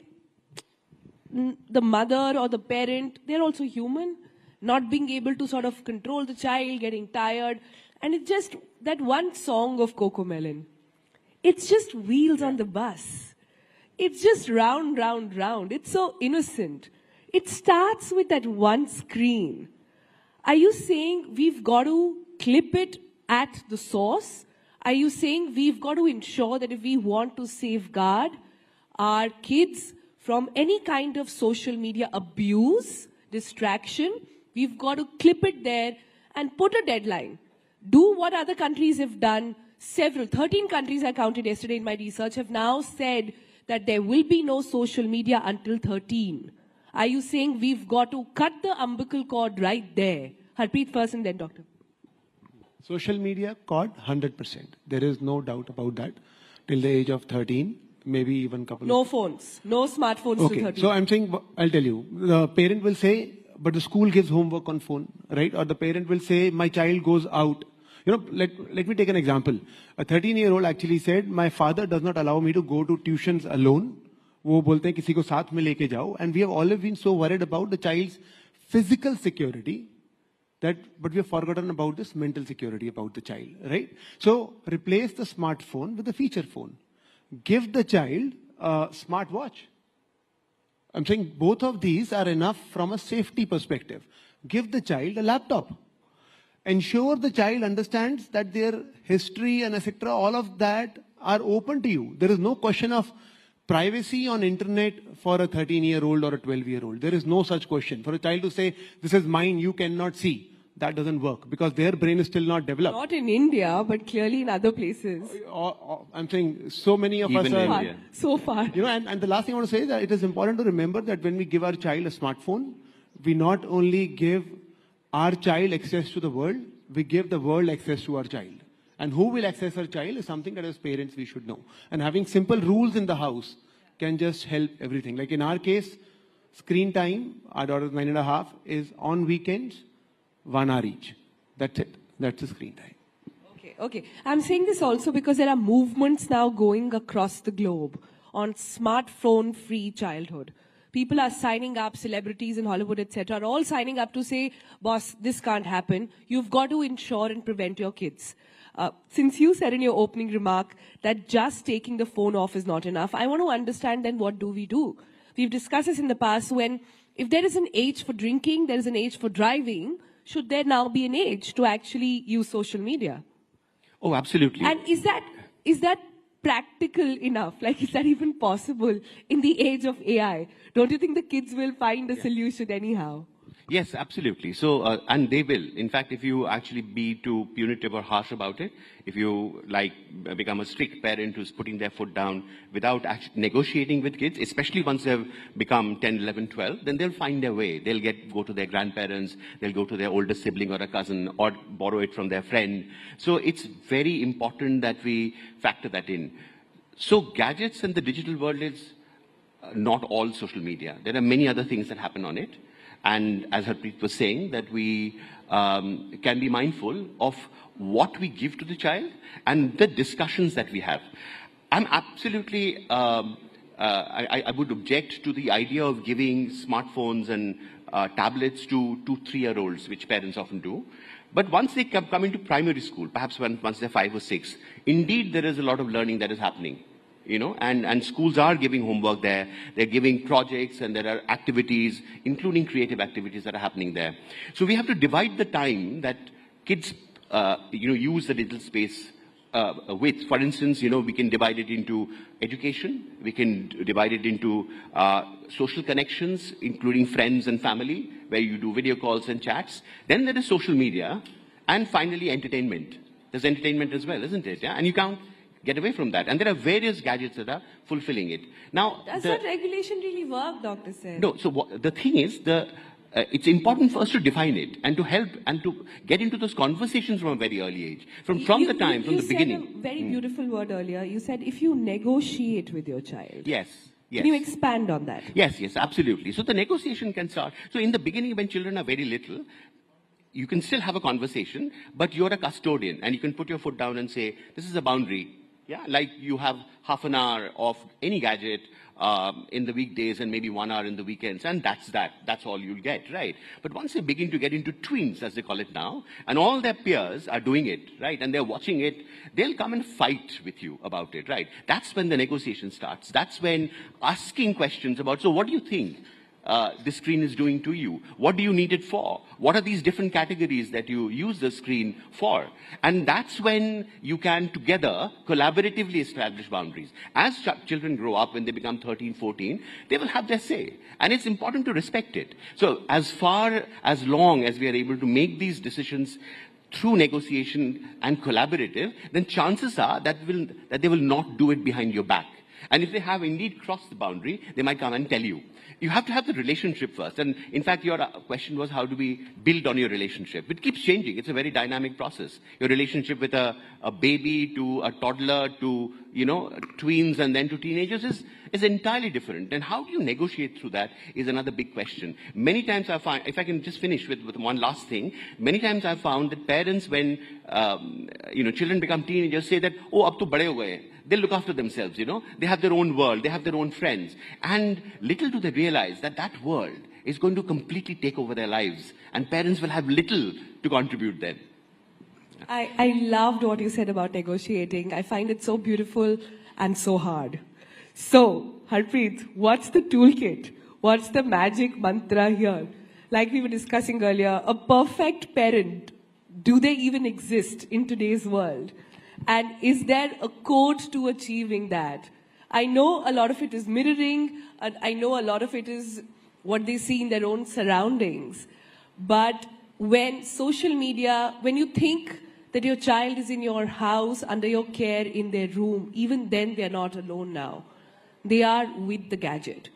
the mother or the parent, they're also human, not being able to sort of control the child, getting tired. And it's just that one song of Coco Melon. It's just wheels on the bus. It's just round, round, round. It's so innocent. It starts with that one screen. Are you saying we've got to clip it at the source? Are you saying we've got to ensure that if we want to safeguard our kids from any kind of social media abuse, distraction, we've got to clip it there and put a deadline. Do what other countries have done. 13 countries I counted yesterday in my research have now said that there will be no social media until 13. Are you saying we've got to cut the umbilical cord right there? Harpreet first and then Doctor. Social media cord, 100%. There is no doubt about that. Till the age of 13. Maybe even couple no of... phones, no smartphones okay. to 13. So I'm saying, I'll tell you, the parent will say, but the school gives homework on phone, right? Or the parent will say, my child goes out. let me take an example. A 13-year-old actually said, my father does not allow me to go to tuitions alone. वो बोलते हैं किसी को साथ में लेके जाओ. And we have always been so worried about the child's physical security but we have forgotten about this mental security about the child, right? So replace the smartphone with a feature phone. Give the child a smartwatch. I'm saying both of these are enough from a safety perspective. Give the child a laptop. Ensure the child understands that their history and etc., all of that are open to you. There is no question of privacy on internet for a 13-year-old or a 12-year-old. There is no such question. For a child to say, this is mine, you cannot see, that doesn't work because their brain is still not developed. Not in India, but clearly in other places. I'm saying so many of Even us are... India. So far. And the last thing I want to say is that it is important to remember that when we give our child a smartphone, we not only give our child access to the world, we give the world access to our child. And who will access our child is something that as parents we should know. And having simple rules in the house can just help everything. Like in our case, screen time, our daughter's 9.5, is on weekends, 1 hour each. That's it. That's the screen time. Okay. I'm saying this also because there are movements now going across the globe on smartphone-free childhood. People are signing up, celebrities in Hollywood, etc., are all signing up to say, boss, this can't happen. You've got to ensure and prevent your kids. Since you said in your opening remark that just taking the phone off is not enough, I want to understand then what do we do? We've discussed this in the past when if there is an age for drinking, there is an age for driving, should there now be an age to actually use social media? Oh, absolutely. And is that practical enough? Like, is that even possible in the age of AI? Don't you think the kids will find a solution anyhow? Yes, absolutely. So, and they will. In fact, if you actually be too punitive or harsh about it, if you become a strict parent who's putting their foot down without actually negotiating with kids, especially once they've become 10, 11, 12, then they'll find their way. They'll go to their grandparents, they'll go to their older sibling or a cousin or borrow it from their friend. So it's very important that we factor that in. So gadgets and the digital world is not all social media. There are many other things that happen on it. And as Harpreet was saying, that we can be mindful of what we give to the child and the discussions that we have. I'm absolutely, I would object to the idea of giving smartphones and tablets to 2-3-year-olds, which parents often do. But once they come into primary school, perhaps once they're 5 or 6, indeed there is a lot of learning that is happening. And schools are giving homework there. They're giving projects and there are activities, including creative activities that are happening there. So we have to divide the time that kids, use the digital space with. For instance, we can divide it into education. We can divide it into social connections, including friends and family, where you do video calls and chats. Then there is social media. And finally, entertainment. There's entertainment as well, isn't it? Yeah? And you can't get away from that. And there are various gadgets that are fulfilling it. Now, does that regulation really work, Dr. Sen? No. So the thing is, it's important for us to define it and to help and to get into those conversations from a very early age, from the beginning. You said a very beautiful word earlier. You said if you negotiate with your child. Yes. Can you expand on that? Yes, absolutely. So the negotiation can start. So in the beginning, when children are very little, you can still have a conversation, but you're a custodian and you can put your foot down and say, this is a boundary. Yeah, like you have half an hour of any gadget in the weekdays and maybe 1 hour in the weekends, and that's all you'll get, right? But once they begin to get into tweens, as they call it now, and all their peers are doing it, right, and they're watching it, they'll come and fight with you about it, right? That's when the negotiation starts. That's when asking questions about, so what do you think this screen is doing to you? What do you need it for? What are these different categories that you use the screen for? And that's when you can together collaboratively establish boundaries. As children grow up, when they become 13, 14, they will have their say. And it's important to respect it. So as long as we are able to make these decisions through negotiation and collaborative, then chances are that they will not do it behind your back. And if they have indeed crossed the boundary, they might come and tell you. You have to have the relationship first. And in fact, your question was, how do we build on your relationship? It keeps changing. It's a very dynamic process. Your relationship with a baby to a toddler to, tweens and then to teenagers is entirely different. And how do you negotiate through that is another big question. Many times I find, if I can just finish with one last thing, many times I've found that parents, when, children become teenagers, say that, oh, ab to bade ho gaye. They'll look after themselves, They have their own world. They have their own friends. And little do they realize that that world is going to completely take over their lives. And parents will have little to contribute then. I loved what you said about negotiating. I find it so beautiful and so hard. So, Harpreet, what's the toolkit? What's the magic mantra here? Like we were discussing earlier, a perfect parent, do they even exist in today's world? And is there a code to achieving that? I know a lot of it is mirroring, and I know a lot of it is what they see in their own surroundings. But when social media, when you think that your child is in your house, under your care, in their room, even then they're not alone now. They are with the gadget.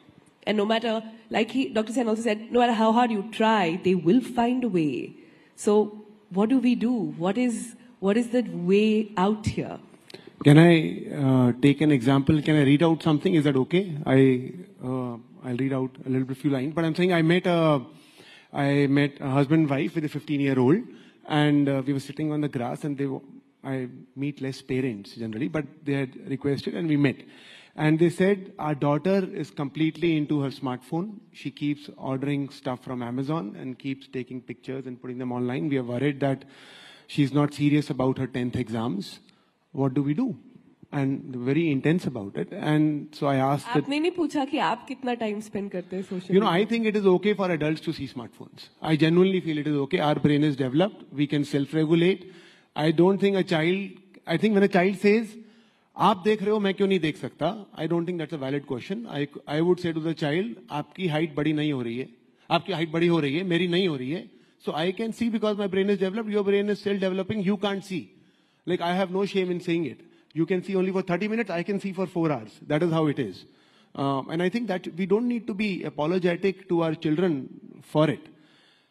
And no matter, like Dr. Sen also said, no matter how hard you try, they will find a way. So what do we do? What is the way out here? Can I take an example? Can I read out something? Is that okay? I'll read out a little bit few lines. But I'm saying I met a husband and wife with a 15-year-old, and we were sitting on the grass, and I meet less parents generally, but they had requested, and we met. And they said, our daughter is completely into her smartphone. She keeps ordering stuff from Amazon and keeps taking pictures and putting them online. We are worried that she's not serious about her 10th exams. What do we do? And very intense about it. And so I asked that, आपने नहीं पूछा कि आप कितना time spend करते हैं social media? I think it is okay for adults to see smartphones. I genuinely feel it is okay. Our brain is developed. We can self-regulate. I don't think I think when a child says, आप देख रहे हो मैं क्यों नहीं देख सकता, I don't think that's a valid question. I would say to the child, आपकी height बड़ी नहीं हो रही है, आपकी height बड़ी हो रही है, मेरी नहीं हो रही है. So I can see because my brain is developed, your brain is still developing, you can't see. Like I have no shame in saying it. You can see only for 30 minutes, I can see for 4 hours. That is how it is. And I think that we don't need to be apologetic to our children for it.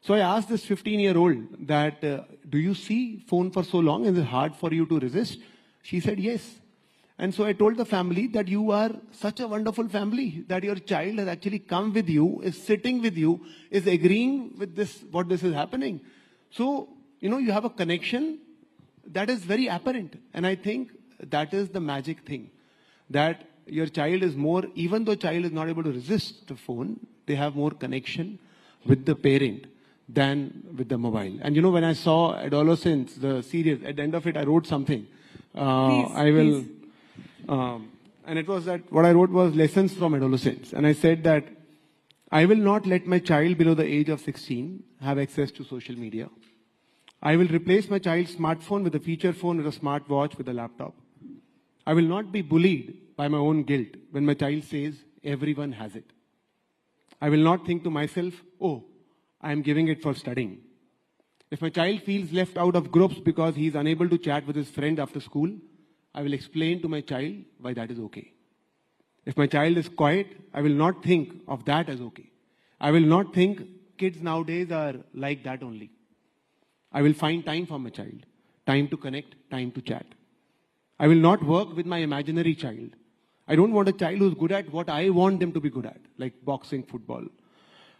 So I asked this 15-year-old that, do you see phone for so long? Is it hard for you to resist? She said, yes. And so I told the family that you are such a wonderful family, that your child has actually come with you, is sitting with you, is agreeing with this, what this is happening. So, you have a connection that is very apparent. And I think that is the magic thing, that your child is more, even though child is not able to resist the phone, they have more connection with the parent than with the mobile. And when I saw Adolescence, the series, at the end of it, I wrote something. Please. And it was that what I wrote was lessons from adolescence. And I said that I will not let my child below the age of 16 have access to social media. I will replace my child's smartphone with a feature phone, with a smartwatch, with a laptop. I will not be bullied by my own guilt when my child says everyone has it. I will not think to myself, oh, I am giving it for studying. If my child feels left out of groups because he is unable to chat with his friend after school, I will explain to my child why that is okay. If my child is quiet, I will not think of that as okay. I will not think kids nowadays are like that only. I will find time for my child, time to connect, time to chat. I will not work with my imaginary child. I don't want a child who's good at what I want them to be good at, like boxing, football.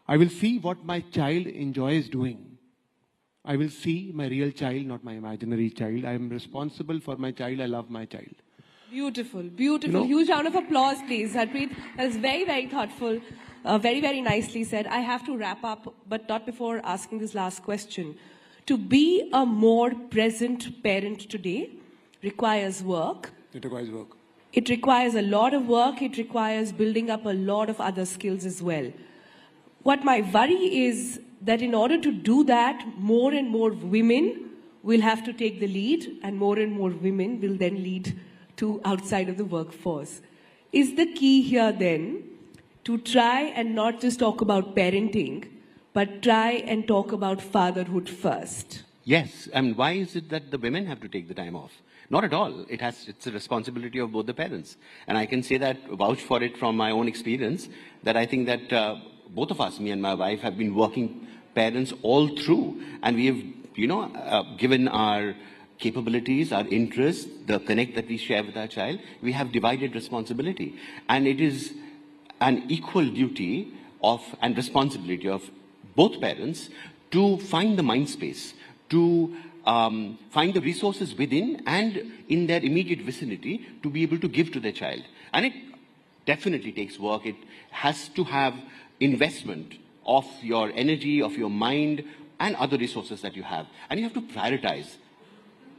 I will see what my child enjoys doing. I will see my real child, not my imaginary child. I am responsible for my child. I love my child. Beautiful, beautiful. Huge round of applause, please. Harpreet, that is very, very thoughtful. Very, very nicely said. I have to wrap up, but not before asking this last question. To be a more present parent today requires work. It requires work. It requires a lot of work. It requires building up a lot of other skills as well. What my worry is that in order to do that, more and more women will have to take the lead, and more women will then lead to outside of the workforce. Is the key here then to try and not just talk about parenting, but try and talk about fatherhood first? Yes, and why is it that the women have to take the time off? Not at all. It's a responsibility of both the parents. And I can say that, vouch for it from my own experience, that I think that both of us, me and my wife, have been working parents all through. And we have, given our capabilities, our interests, the connect that we share with our child, we have divided responsibility. And it is an equal duty and responsibility of both parents to find the mind space, to find the resources within and in their immediate vicinity to be able to give to their child. And it definitely takes work. It has to have investment of your energy, of your mind, and other resources that you have. And you have to prioritize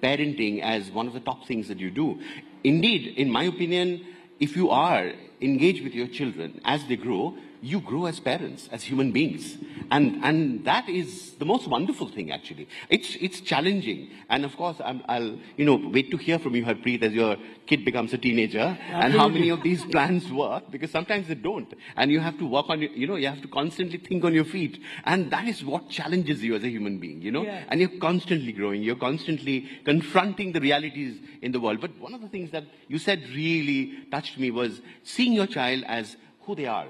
parenting as one of the top things that you do. Indeed, in my opinion, if you are engaged with your children as they grow, you grow as parents, as human beings. And that is the most wonderful thing, actually. It's challenging. And of course, I'll wait to hear from you, Harpreet, as your kid becomes a teenager, and how many of these plans work, because sometimes they don't. And you have to work on, you have to constantly think on your feet. And that is what challenges you as a human being, Yeah. And you're constantly growing. You're constantly confronting the realities in the world. But one of the things that you said really touched me was seeing your child as who they are.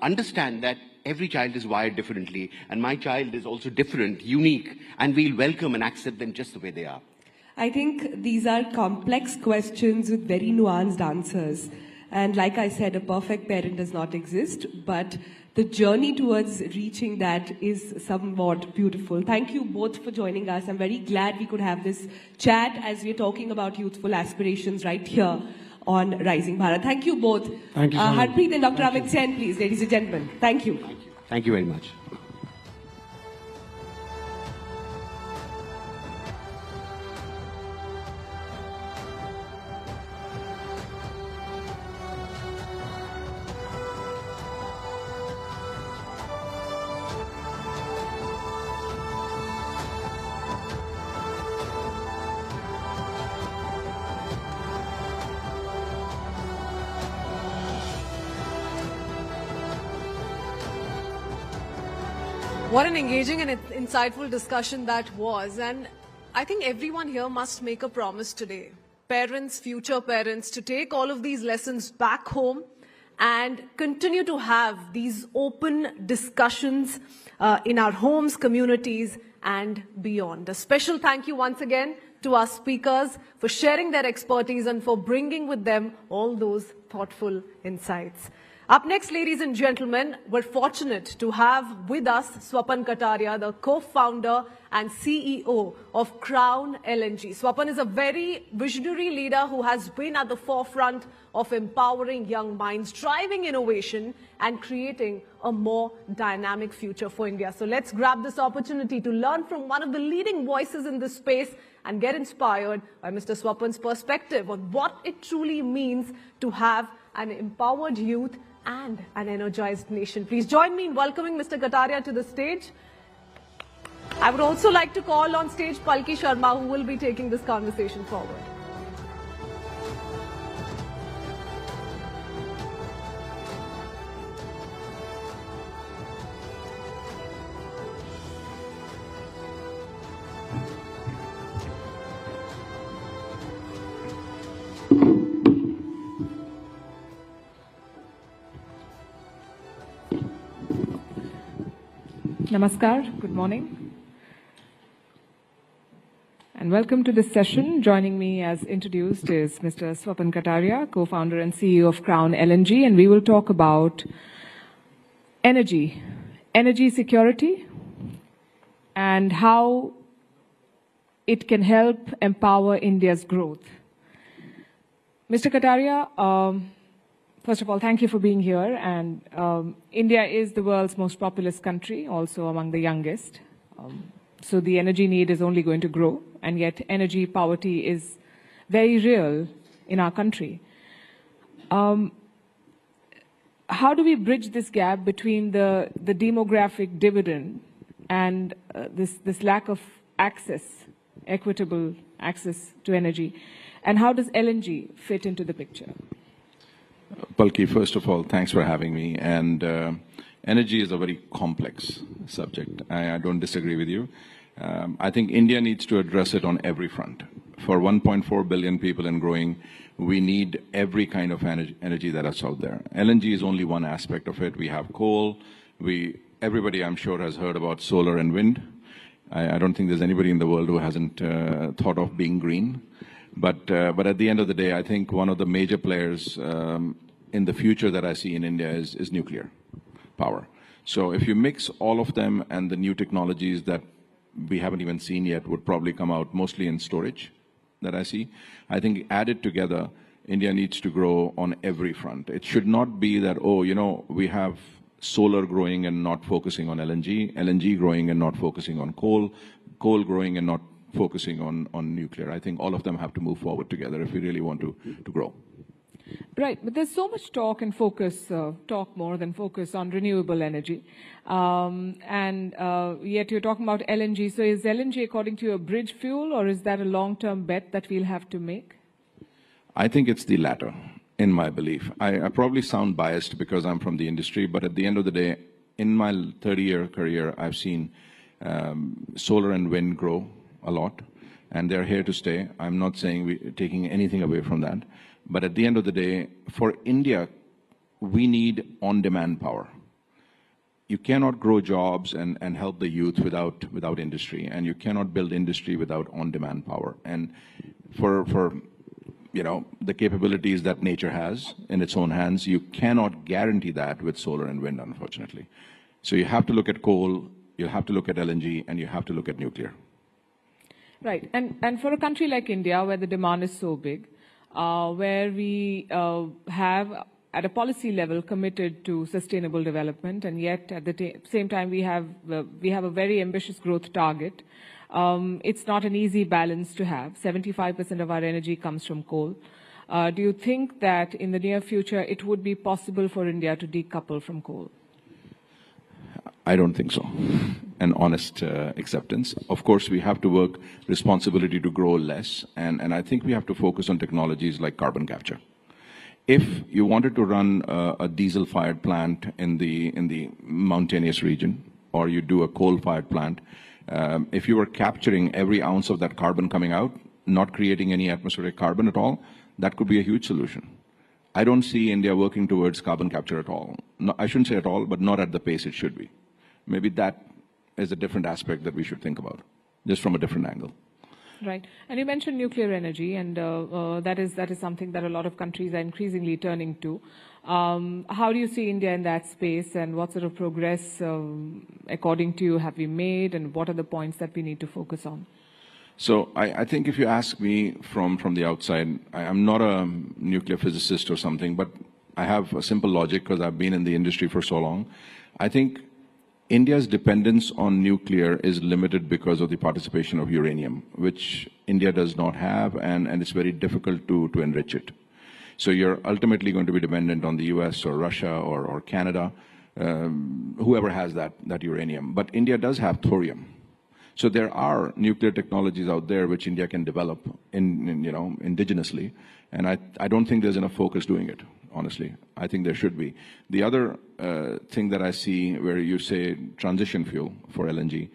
Understand that every child is wired differently, and my child is also different, unique, and we'll welcome and accept them just the way they are. I think these are complex questions with very nuanced answers. And like I said, a perfect parent does not exist, but the journey towards reaching that is somewhat beautiful. Thank you both for joining us. I'm very glad we could have this chat as we're talking about youthful aspirations right here on Rising Bharat. Thank you both. Thank you so much. Harpreet and Dr. Amit Sen, please, ladies and gentlemen. Thank you. Thank you very much. What an engaging and insightful discussion that was. And I think everyone here must make a promise today. Parents, future parents, to take all of these lessons back home and continue to have these open discussions in our homes, communities, and beyond. A special thank you once again to our speakers for sharing their expertise and for bringing with them all those thoughtful insights. Up next, ladies and gentlemen, we're fortunate to have with us Swapan Kataria, the co-founder and CEO of Crown LNG. Swapan is a very visionary leader who has been at the forefront of empowering young minds, driving innovation and creating a more dynamic future for India. So let's grab this opportunity to learn from one of the leading voices in this space and get inspired by Mr. Swapan's perspective on what it truly means to have an empowered youth and an energized nation. Please join me in welcoming Mr. Kataria to the stage. I would also like to call on stage Palki Sharma, who will be taking this conversation forward. Namaskar, good morning, and welcome to this session. Joining me as introduced is Mr. Swapan Kataria, co-founder and CEO of Crown LNG, and we will talk about energy security, and how it can help empower India's growth. Mr. Kataria, first of all, thank you for being here. And India is the world's most populous country, also among the youngest. So the energy need is only going to grow, and yet energy poverty is very real in our country. How do we bridge this gap between the demographic dividend and this lack of access, equitable access to energy? And how does LNG fit into the picture? Palki, first of all, thanks for having me. And energy is a very complex subject. I don't disagree with you. I think India needs to address it on every front. For 1.4 billion people and growing, we need every kind of energy that is out there. LNG is only one aspect of it. We have coal. Everybody, I'm sure, has heard about solar and wind. I don't think there's anybody in the world who hasn't thought of being green. But at the end of the day, I think one of the major players in the future that I see in India is nuclear power. So if you mix all of them, and the new technologies that we haven't even seen yet would probably come out mostly in storage that I see. I think added together, India needs to grow on every front. It should not be that, oh, we have solar growing and not focusing on LNG, LNG growing and not focusing on coal, coal growing and not focusing on nuclear. I think all of them have to move forward together if we really want to grow. Right, but there's so much talk and focus, talk more than focus on renewable energy. Yet you're talking about LNG. So is LNG, according to you, a bridge fuel, or is that a long-term bet that we'll have to make? I think it's the latter, in my belief. I probably sound biased because I'm from the industry, but at the end of the day, in my 30-year career, I've seen solar and wind grow a lot, and they're here to stay. I'm not saying we're taking anything away from that. But at the end of the day, for India, we need on-demand power. You cannot grow jobs and help the youth without industry, and you cannot build industry without on-demand power. And for the capabilities that nature has in its own hands, you cannot guarantee that with solar and wind, unfortunately. So you have to look at coal, you have to look at LNG, and you have to look at nuclear. Right, and for a country like India, where the demand is so big, where we have, at a policy level, committed to sustainable development, and yet at the same time we have a very ambitious growth target. It's not an easy balance to have. 75% of our energy comes from coal. Do you think that in the near future it would be possible for India to decouple from coal? I don't think so. An honest acceptance. Of course, we have to work responsibility to grow less, and I think we have to focus on technologies like carbon capture. If you wanted to run a diesel-fired plant in the mountainous region, or you do a coal-fired plant, if you were capturing every ounce of that carbon coming out, not creating any atmospheric carbon at all, that could be a huge solution. I don't see India working towards carbon capture at all. No, I shouldn't say at all, but not at the pace it should be. Maybe that is a different aspect that we should think about, just from a different angle. Right. And you mentioned nuclear energy, and that is something that a lot of countries are increasingly turning to. How do you see India in that space, and what sort of progress, according to you, have we made, and what are the points that we need to focus on? So I think if you ask me from the outside, I'm not a nuclear physicist or something, but I have a simple logic because I've been in the industry for so long. I think India's dependence on nuclear is limited because of the participation of uranium, which India does not have, and it's very difficult to enrich it. So you're ultimately going to be dependent on the US or Russia or Canada, whoever has that uranium. But India does have thorium. So there are nuclear technologies out there which India can develop indigenously, and I don't think there's enough focus doing it, honestly. I think there should be. The other thing that I see where you say transition fuel for LNG,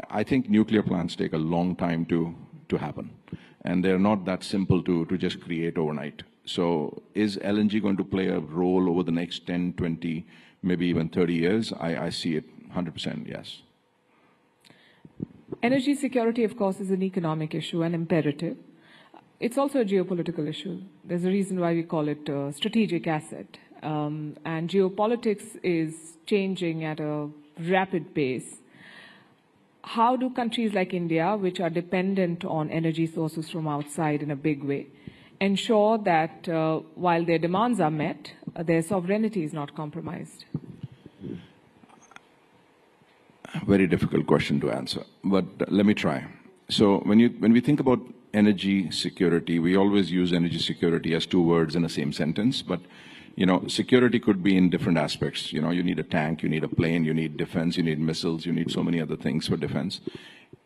I think nuclear plants take a long time to happen, and they're not that simple to just create overnight. So is LNG going to play a role over the next 10, 20, maybe even 30 years? I see it 100%, yes. Energy security, of course, is an economic issue, an imperative. It's also a geopolitical issue. There's a reason why we call it a strategic asset. And geopolitics is changing at a rapid pace. How do countries like India, which are dependent on energy sources from outside in a big way, ensure that while their demands are met, their sovereignty is not compromised? Very difficult question to answer, but let me try. So when we think about energy security, we always use energy security as two words in the same sentence, but security could be in different aspects. You need a tank, you need a plane, you need defense, you need missiles, you need so many other things for defense.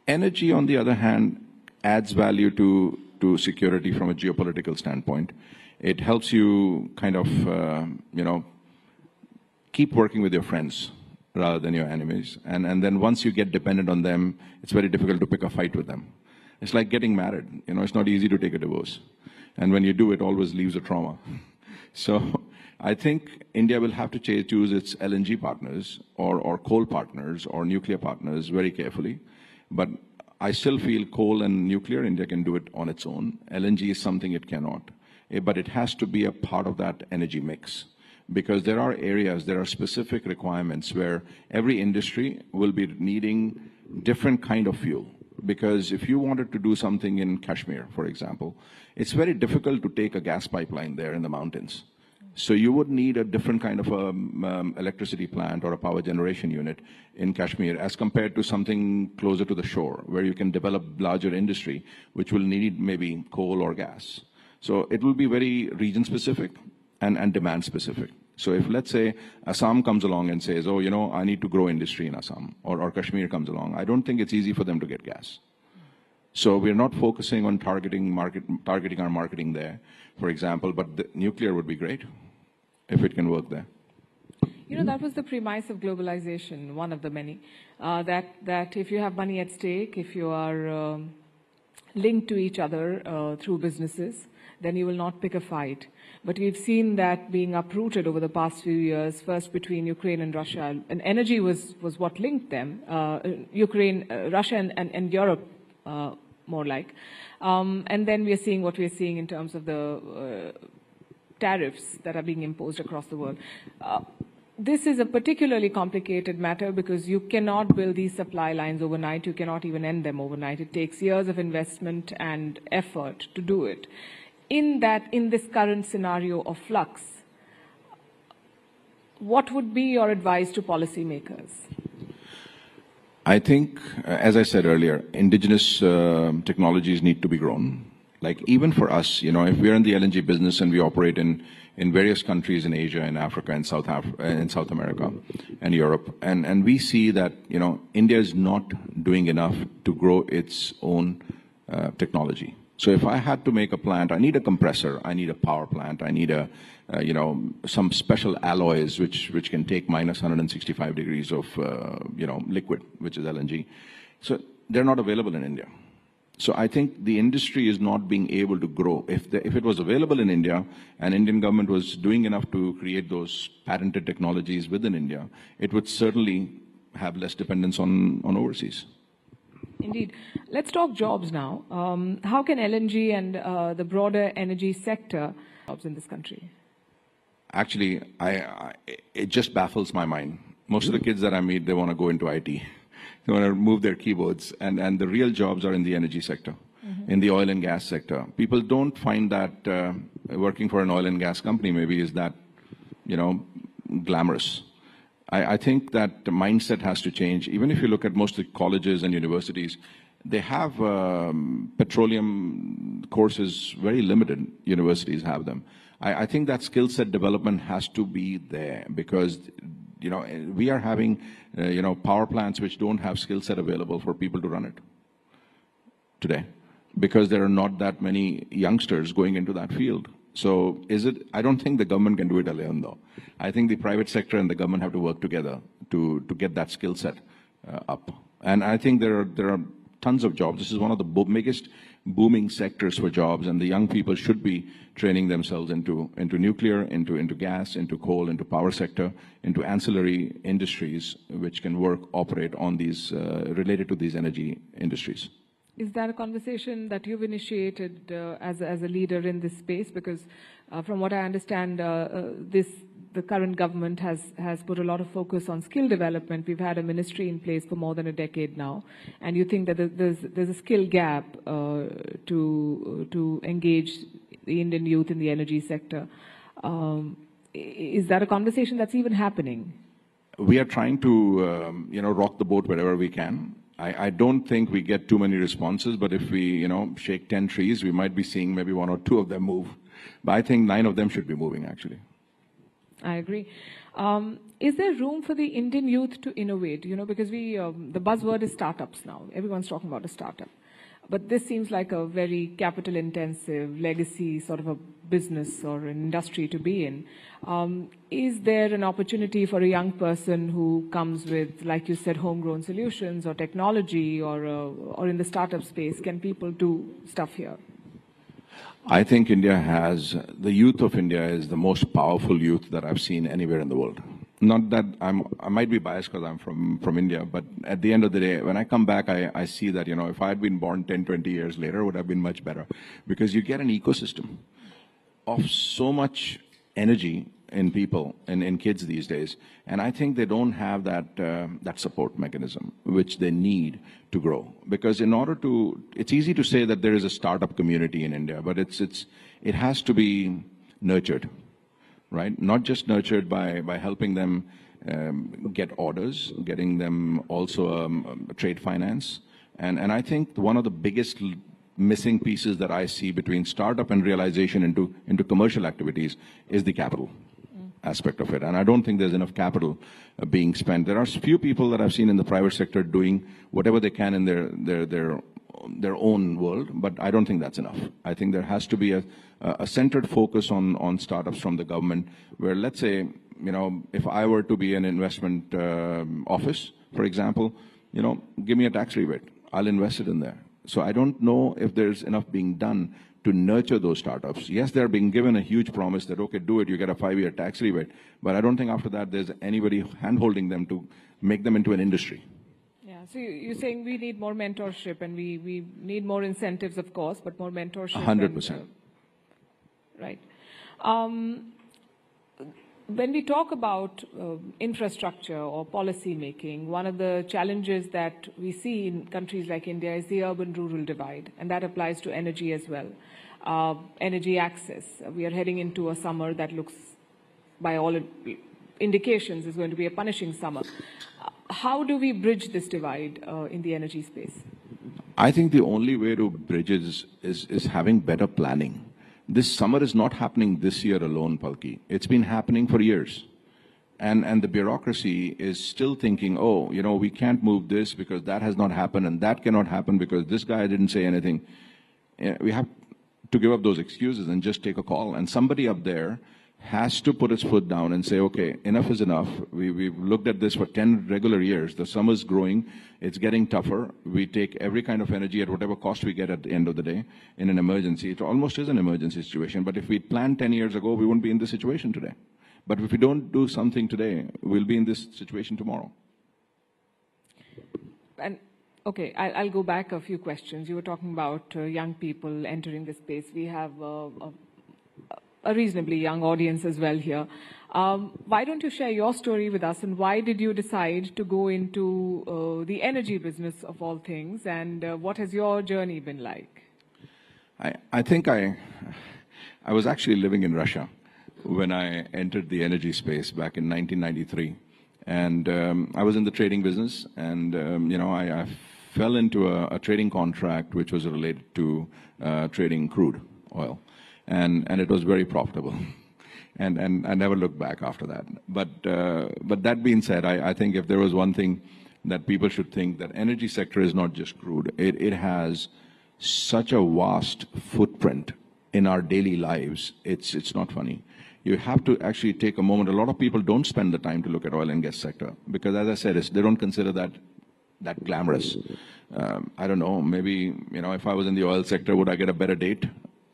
Energy, on the other hand, adds value to security from a geopolitical standpoint. It helps you kind of, keep working with your friends rather than your enemies. And then once you get dependent on them, it's very difficult to pick a fight with them. It's like getting married. You know, it's not easy to take a divorce. And when you do, it always leaves a trauma. So I think India will have to choose its LNG partners or coal partners or nuclear partners very carefully. But I still feel coal and nuclear, India can do it on its own. LNG is something it cannot. But it has to be a part of that energy mix. Because there are areas, there are specific requirements where every industry will be needing different kind of fuel. Because if you wanted to do something in Kashmir, for example, it's very difficult to take a gas pipeline there in the mountains. So you would need a different kind of electricity plant or a power generation unit in Kashmir as compared to something closer to the shore, where you can develop larger industry, which will need maybe coal or gas. So it will be very region-specific and demand-specific. So if, let's say, Assam comes along and says, oh, you know, I need to grow industry in Assam, or Kashmir comes along, I don't think it's easy for them to get gas. So we're not focusing on targeting our marketing there, for example, but the nuclear would be great if it can work there. You know, that was the premise of globalization, one of the many, that if you have money at stake, if you are linked to each other through businesses, then you will not pick a fight. But we've seen that being uprooted over the past few years, first between Ukraine and Russia, and energy was what linked them, Russia and Europe, more like. And then we are seeing what we are seeing in terms of the tariffs that are being imposed across the world. This is a particularly complicated matter because you cannot build these supply lines overnight. You cannot even end them overnight. It takes years of investment and effort to do it. In this current scenario of flux, what would be your advice to policymakers? I think, as I said earlier, indigenous technologies need to be grown. Like even for us, you know, if we're in the LNG business and we operate in various countries in Asia and Africa and South America and Europe, and we see that, you know, India is not doing enough to grow its own technology. So if I had to make a plant, I need a compressor, I need a power plant, I need you know, some special alloys which can take minus 165 degrees of, you know, liquid, which is LNG. So they're not available in India. So I think the industry is not being able to grow. If it was available in India and Indian government was doing enough to create those patented technologies within India, it would certainly have less dependence on overseas. Indeed. Let's talk jobs now. How can LNG and the broader energy sector jobs in this country? Actually, it just baffles my mind. Most of the kids that I meet, they want to go into IT. They want to move their keyboards. And the real jobs are in the energy sector, in the oil and gas sector. People don't find that working for an oil and gas company maybe is that, you know, glamorous. I think that the mindset has to change. Even if you look at most of the colleges and universities, they have petroleum courses, very limited universities have them. I think that skill set development has to be there because, you know, we are having, you know, power plants which don't have skill set available for people to run it today because there are not that many youngsters going into that field. So I don't think the government can do it alone though. I think the private sector and the government have to work together to get that skill set up. And I think there are tons of jobs. This is one of the biggest booming sectors for jobs, and the young people should be training themselves into nuclear, into gas, into coal, into power sector, into ancillary industries which can operate on these, related to these energy industries. Is that a conversation that you've initiated as a leader in this space? Because from what I understand, the current government has put a lot of focus on skill development. We've had a ministry in place for more than a decade now, and you think that there's a skill gap to engage the Indian youth in the energy sector. Is that a conversation that's even happening? We are trying to, you know, rock the boat wherever we can. I don't think we get too many responses, but if we, you know, shake 10 trees, we might be seeing maybe 1 or 2 of them move. But I think 9 of them should be moving, actually. I agree. Is there room for the Indian youth to innovate? You know, because the buzzword is startups now. Everyone's talking about a startup. But this seems like a very capital-intensive legacy sort of a business or an industry to be in. Is there an opportunity for a young person who comes with, like you said, homegrown solutions or technology or in the startup space? Can people do stuff here? I think the youth of India is the most powerful youth that I've seen anywhere in the world. Not that I might be biased because I'm from India, but at the end of the day, when I come back, I see that, if I had been born 10, 20 years later, it would have been much better. Because you get an ecosystem of so much energy in people and in kids these days. And I think they don't have that support mechanism, which they need to grow. Because it's easy to say that there is a startup community in India, but it has to be nurtured. Right? Not just nurtured by helping them get orders, getting them also trade finance. And I think one of the biggest missing pieces that I see between startup and realization into commercial activities is the capital aspect of it. And I don't think there's enough capital being spent. There are few people that I've seen in the private sector doing whatever they can in their own world, but I don't think that's enough. I think there has to be a centered focus on startups from the government, where, let's say, if I were to be an investment office, for example, give me a tax rebate. I'll invest it in there. So I don't know if there's enough being done to nurture those startups. Yes, they're being given a huge promise that, okay, do it, you get a 5-year tax rebate. But I don't think after that there's anybody hand-holding them to make them into an industry. So you're saying we need more mentorship, and we need more incentives, of course, but more mentorship. 100%. Right. When we talk about infrastructure or policy making, one of the challenges that we see in countries like India is the urban-rural divide, and that applies to energy as well. Energy access. We are heading into a summer that looks, by all indications, is going to be a punishing summer. How do we bridge this divide in the energy space? I think the only way to bridge it is having better planning. This summer is not happening this year alone, Palki. It's been happening for years. And the bureaucracy is still thinking, we can't move this because that has not happened, and that cannot happen because this guy didn't say anything. We have to give up those excuses and just take a call. And somebody up there has to put its foot down and say, okay, enough is enough. We've looked at this for 10 regular years. The summer's growing. It's getting tougher. We take every kind of energy at whatever cost we get at the end of the day in an emergency. It almost is an emergency situation. But if we'd planned 10 years ago, we wouldn't be in this situation today. But if we don't do something today, we'll be in this situation tomorrow. And okay, I'll go back a few questions. You were talking about young people entering the space. We have a reasonably young audience as well here. Why don't you share your story with us, and why did you decide to go into the energy business of all things, and what has your journey been like? I think I was actually living in Russia when I entered the energy space back in 1993. And I was in the trading business, and I fell into a trading contract which was related to trading crude oil. And it was very profitable. And I never looked back after that. But that being said, I think if there was one thing that people should think, that energy sector is not just crude. It has such a vast footprint in our daily lives. It's not funny. You have to actually take a moment. A lot of people don't spend the time to look at oil and gas sector because, as I said, they don't consider that glamorous. I don't know, maybe, if I was in the oil sector, would I get a better date?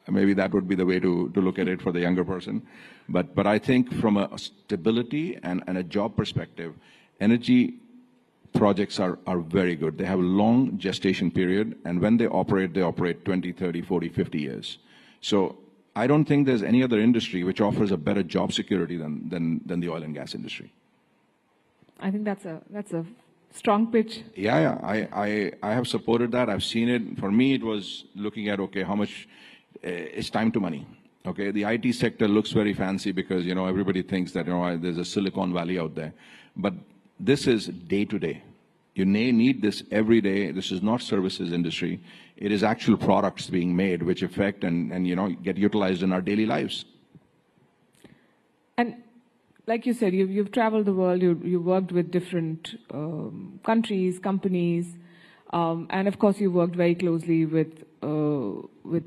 Maybe that would be the way to look at it for the younger person. But I think from a stability and a job perspective, energy projects are very good. They have a long gestation period, and when they operate 20, 30, 40, 50 years. So I don't think there's any other industry which offers a better job security than the oil and gas industry. I think that's a strong pitch. Yeah. I have supported that. I've seen it. For me, it was looking at, okay, how much is time to money. Okay, the IT sector looks very fancy because, everybody thinks that, there's a Silicon Valley out there. But this is day to day. You need this every day. This is not services industry. It is actual products being made which affect and get utilized in our daily lives. And like you said, you've traveled the world. You've worked with different countries, companies. And of course, you worked very closely with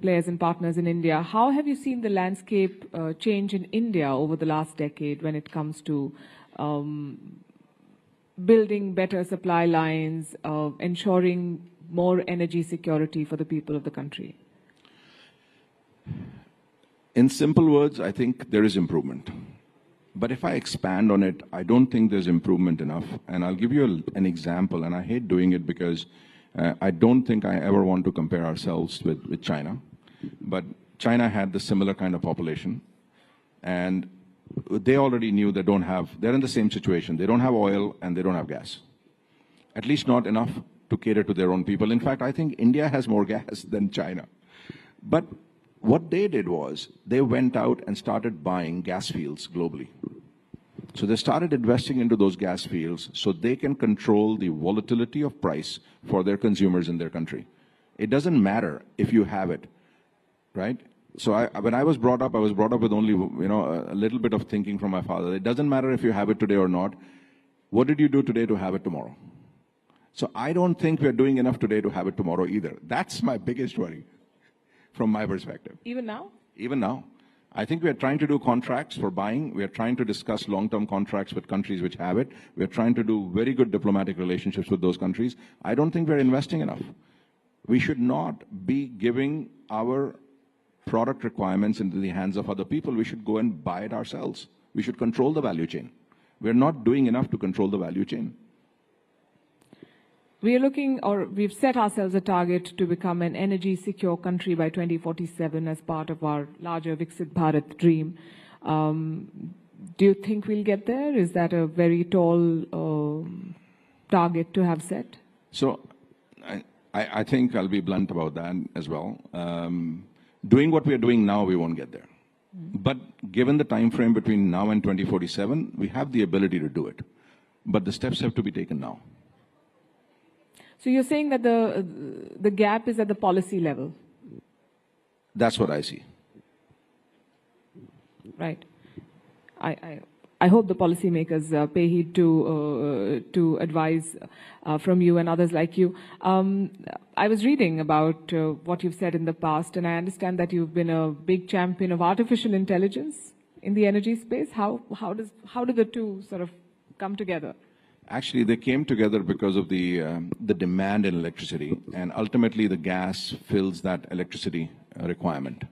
players and partners in India. How have you seen the landscape change in India over the last decade when it comes to building better supply lines, ensuring more energy security for the people of the country? In simple words, I think there is improvement. But if I expand on it, I don't think there's improvement enough. And I'll give you an example, and I hate doing it because I don't think I ever want to compare ourselves with China. But China had the similar kind of population, and they already knew they're in the same situation. They don't have oil and they don't have gas. At least not enough to cater to their own people. In fact, I think India has more gas than China. But what they did was they went out and started buying gas fields globally. So they started investing into those gas fields so they can control the volatility of price for their consumers in their country. It doesn't matter if you have it, right? So when I was brought up with only a little bit of thinking from my father. It doesn't matter if you have it today or not. What did you do today to have it tomorrow? So I don't think we're doing enough today to have it tomorrow either. That's my biggest worry from my perspective. Even now? Even now. I think we are trying to do contracts for buying. We are trying to discuss long-term contracts with countries which have it. We are trying to do very good diplomatic relationships with those countries. I don't think we're investing enough. We should not be giving our product requirements into the hands of other people. We should go and buy it ourselves. We should control the value chain. We're not doing enough to control the value chain. We've set ourselves a target to become an energy secure country by 2047 as part of our larger Viksit Bharat dream. Do you think we'll get there? Is that a very tall target to have set? So I think I'll be blunt about that as well. Doing what we are doing now, we won't get there. But given the time frame between now and 2047, we have the ability to do it. But the steps have to be taken now. So you're saying that the gap is at the policy level? That's what I see. Right. I hope the policymakers pay heed to advice from you and others like you. I was reading about what you've said in the past, and I understand that you've been a big champion of artificial intelligence in the energy space. How do the two sort of come together? Actually, they came together because of the demand in electricity, and ultimately the gas fills that electricity requirement.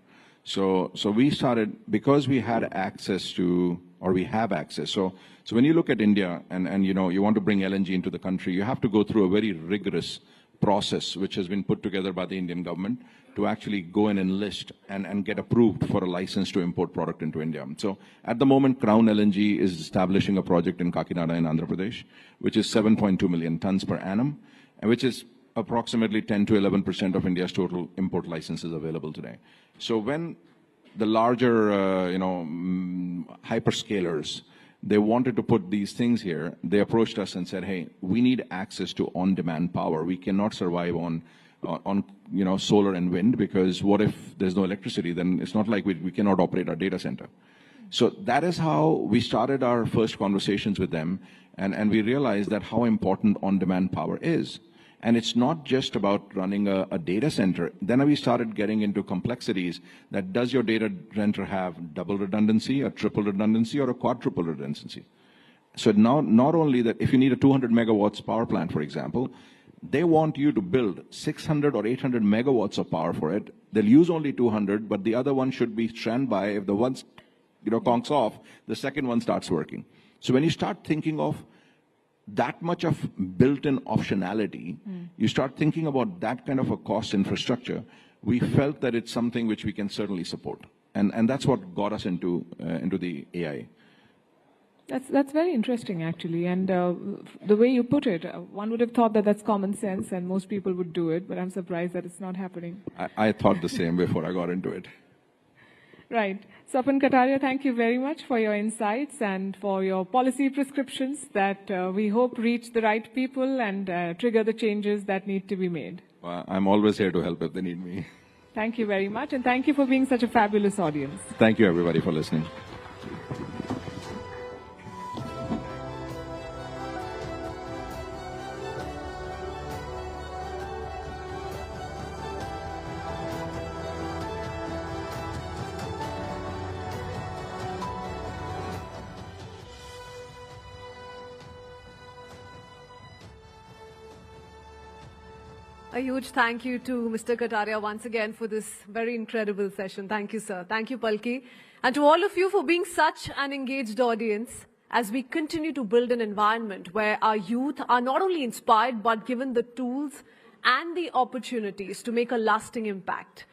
So we started, because we had access to, or we have access. So when you look at India and you want to bring LNG into the country, you have to go through a very rigorous process which has been put together by the Indian government to actually go and enlist and get approved for a license to import product into India. So at the moment, Crown LNG is establishing a project in Kakinada in Andhra Pradesh, which is 7.2 million tons per annum, and which is approximately 10 to 11% of India's total import licenses available today. So when the larger, hyperscalers, they wanted to put these things here, they approached us and said, hey, we need access to on-demand power. We cannot survive on solar and wind, because what if there's no electricity? Then it's not like we cannot operate our data center. So that is how we started our first conversations with them, and we realized that how important on-demand power is. And it's not just about running a data center. Then we started getting into complexities that does your data center have double redundancy, a triple redundancy, or a quadruple redundancy? So now, not only that, if you need a 200 megawatts power plant, for example, they want you to build 600 or 800 megawatts of power for it. They'll use only 200, but the other one should be standby. If the one conks off, the second one starts working. So when you start thinking of that much of built-in optionality, you start thinking about that kind of a cost infrastructure. We felt that it's something which we can certainly support. And that's what got us into the AI. That's very interesting, actually. And the way you put it, one would have thought that that's common sense and most people would do it, but I'm surprised that it's not happening. I thought the same before I got into it. Right. Swapan Kataria, thank you very much for your insights and for your policy prescriptions that we hope reach the right people and trigger the changes that need to be made. Well, I'm always here to help if they need me. Thank you very much, and thank you for being such a fabulous audience. Thank you, everybody, for listening. A huge thank you to Mr. Kataria once again for this very incredible session. Thank you, sir. Thank you, Palki. And to all of you for being such an engaged audience as we continue to build an environment where our youth are not only inspired but given the tools and the opportunities to make a lasting impact.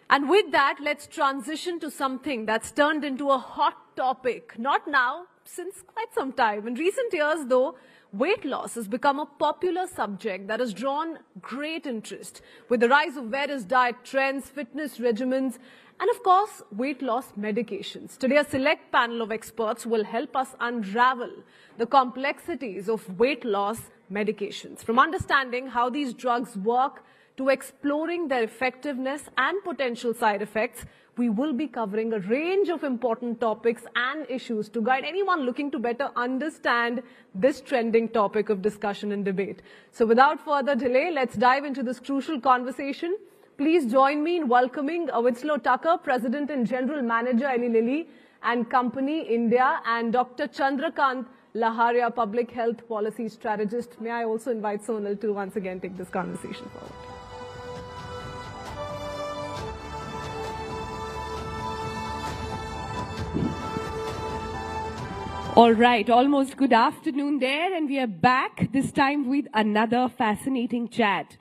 And with that, let's transition to something that's turned into a hot topic, not now, since quite some time. In recent years, though, weight loss has become a popular subject that has drawn great interest with the rise of various diet trends, fitness regimens, and of course, weight loss medications. Today, a select panel of experts will help us unravel the complexities of weight loss medications, from understanding how these drugs work to exploring their effectiveness and potential side effects. We will be covering a range of important topics and issues to guide anyone looking to better understand this trending topic of discussion and debate. So without further delay, let's dive into this crucial conversation. Please join me in welcoming Winslow Tucker, President and General Manager, Eli Lilly and Company, India, and Dr. Chandrakant Laharia, Public Health Policy Strategist. May I also invite Sonal to once again take this conversation forward. All right, almost good afternoon there, and we are back this time with another fascinating chat.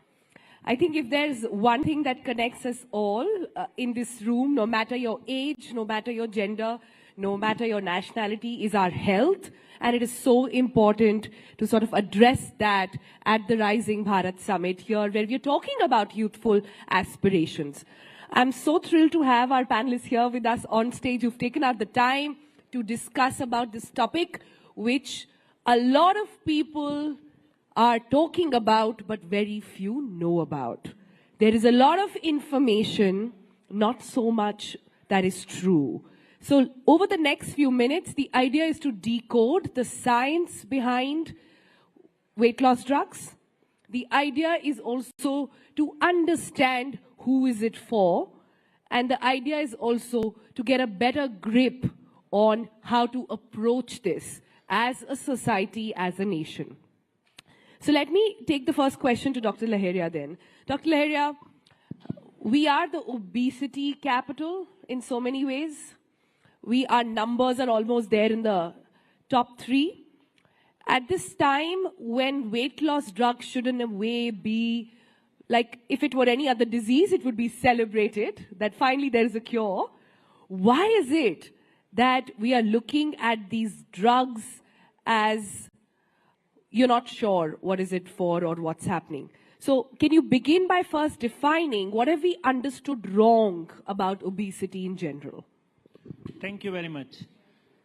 I think if there's one thing that connects us all in this room, no matter your age, no matter your gender, no matter your nationality, is our health. And it is so important to sort of address that at the Rising Bharat Summit here, where we're talking about youthful aspirations. I'm so thrilled to have our panelists here with us on stage who've taken out the time to discuss about this topic, which a lot of people are talking about, but very few know about. There is a lot of information, not so much that is true. So over the next few minutes, the idea is to decode the science behind weight loss drugs. The idea is also to understand who is it for. And the idea is also to get a better grip on how to approach this as a society, as a nation. So let me take the first question to Dr. Laharia then. Dr. Laharia, we are the obesity capital in so many ways. Our numbers are almost there in the top 3. At this time, when weight loss drugs should in a way be, like if it were any other disease, it would be celebrated, that finally there is a cure. Why is it that we are looking at these drugs as you're not sure what is it for or what's happening? So can you begin by first defining what have we understood wrong about obesity in general? Thank you very much.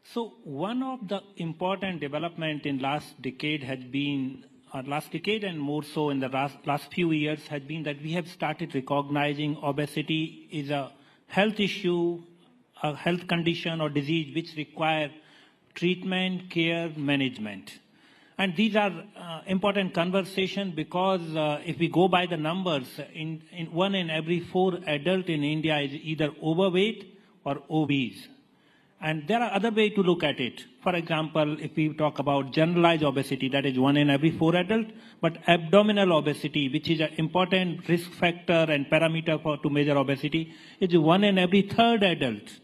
So one of the important development in last decade has been, last decade and more so in the last few years, has been that we have started recognizing obesity is a health issue, a health condition or disease which require treatment, care, management. And these are important conversations because if we go by the numbers, in 1 in every 4 adults in India is either overweight or obese. And there are other ways to look at it. For example, if we talk about generalized obesity, that is 1 in every 4 adults, but abdominal obesity, which is an important risk factor and parameter to measure obesity, is 1 in every 3rd adult.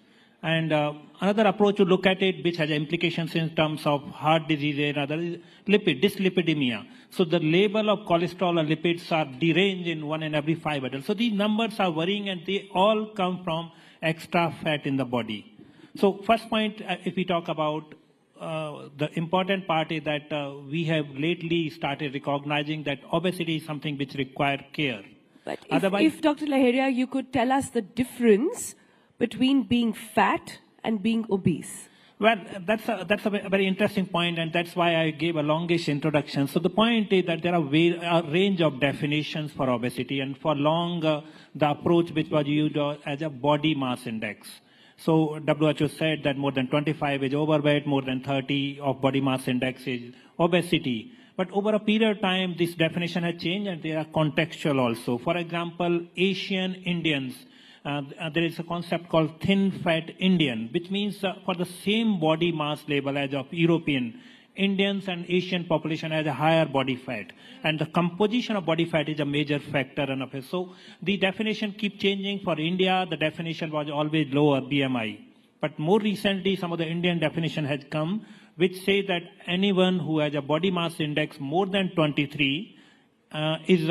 And another approach to look at it, which has implications in terms of heart disease and other, is dyslipidemia. So the level of cholesterol and lipids are deranged in 1 in every 5 adults. So these numbers are worrying, and they all come from extra fat in the body. So first point, if we talk about the important part is that we have lately started recognizing that obesity is something which requires care. But if Dr. Laharia, you could tell us the difference between being fat and being obese. Well, that's a very interesting point, and that's why I gave a longish introduction. So the point is that there are a range of definitions for obesity, and for long, the approach which was used as a body mass index. So WHO said that more than 25 is overweight, more than 30 of body mass index is obesity. But over a period of time, this definition has changed, and they are contextual also. For example, Asian Indians, there is a concept called thin fat Indian, which means for the same body mass level as of European Indians and Asian population has a higher body fat, and the composition of body fat is a major factor in it. So the definition keep changing. For India, the definition was always lower, BMI. But more recently, some of the Indian definition has come, which say that anyone who has a body mass index more than 23 is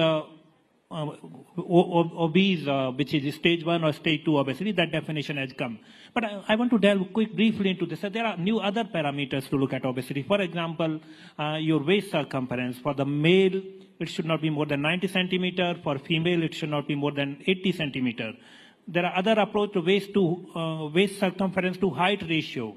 obese, which is stage 1 or stage 2 obesity. That definition has come. But I want to delve briefly into this. So there are new other parameters to look at obesity. For example, your waist circumference. For the male, it should not be more than 90 centimeter. For female, it should not be more than 80 centimeter. There are other approach to waist circumference to height ratio.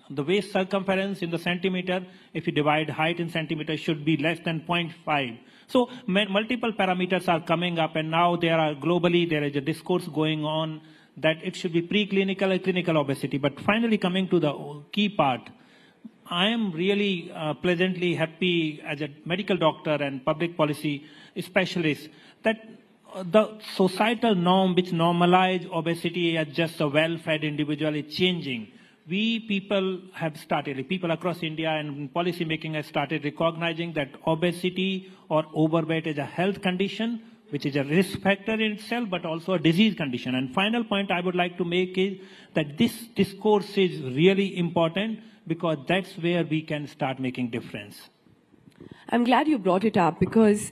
The waist circumference in the centimeter, if you divide height in centimeters, should be less than 0.5. So multiple parameters are coming up, and now globally there is a discourse going on that it should be preclinical and clinical obesity. But finally, coming to the key part, I am really pleasantly happy as a medical doctor and public policy specialist that the societal norm which normalize obesity as just a well-fed individual is changing. We people across India and policy making have started recognizing that obesity or overweight is a health condition, which is a risk factor in itself, but also a disease condition. And final point I would like to make is that this discourse is really important because that's where we can start making difference. I'm glad you brought it up because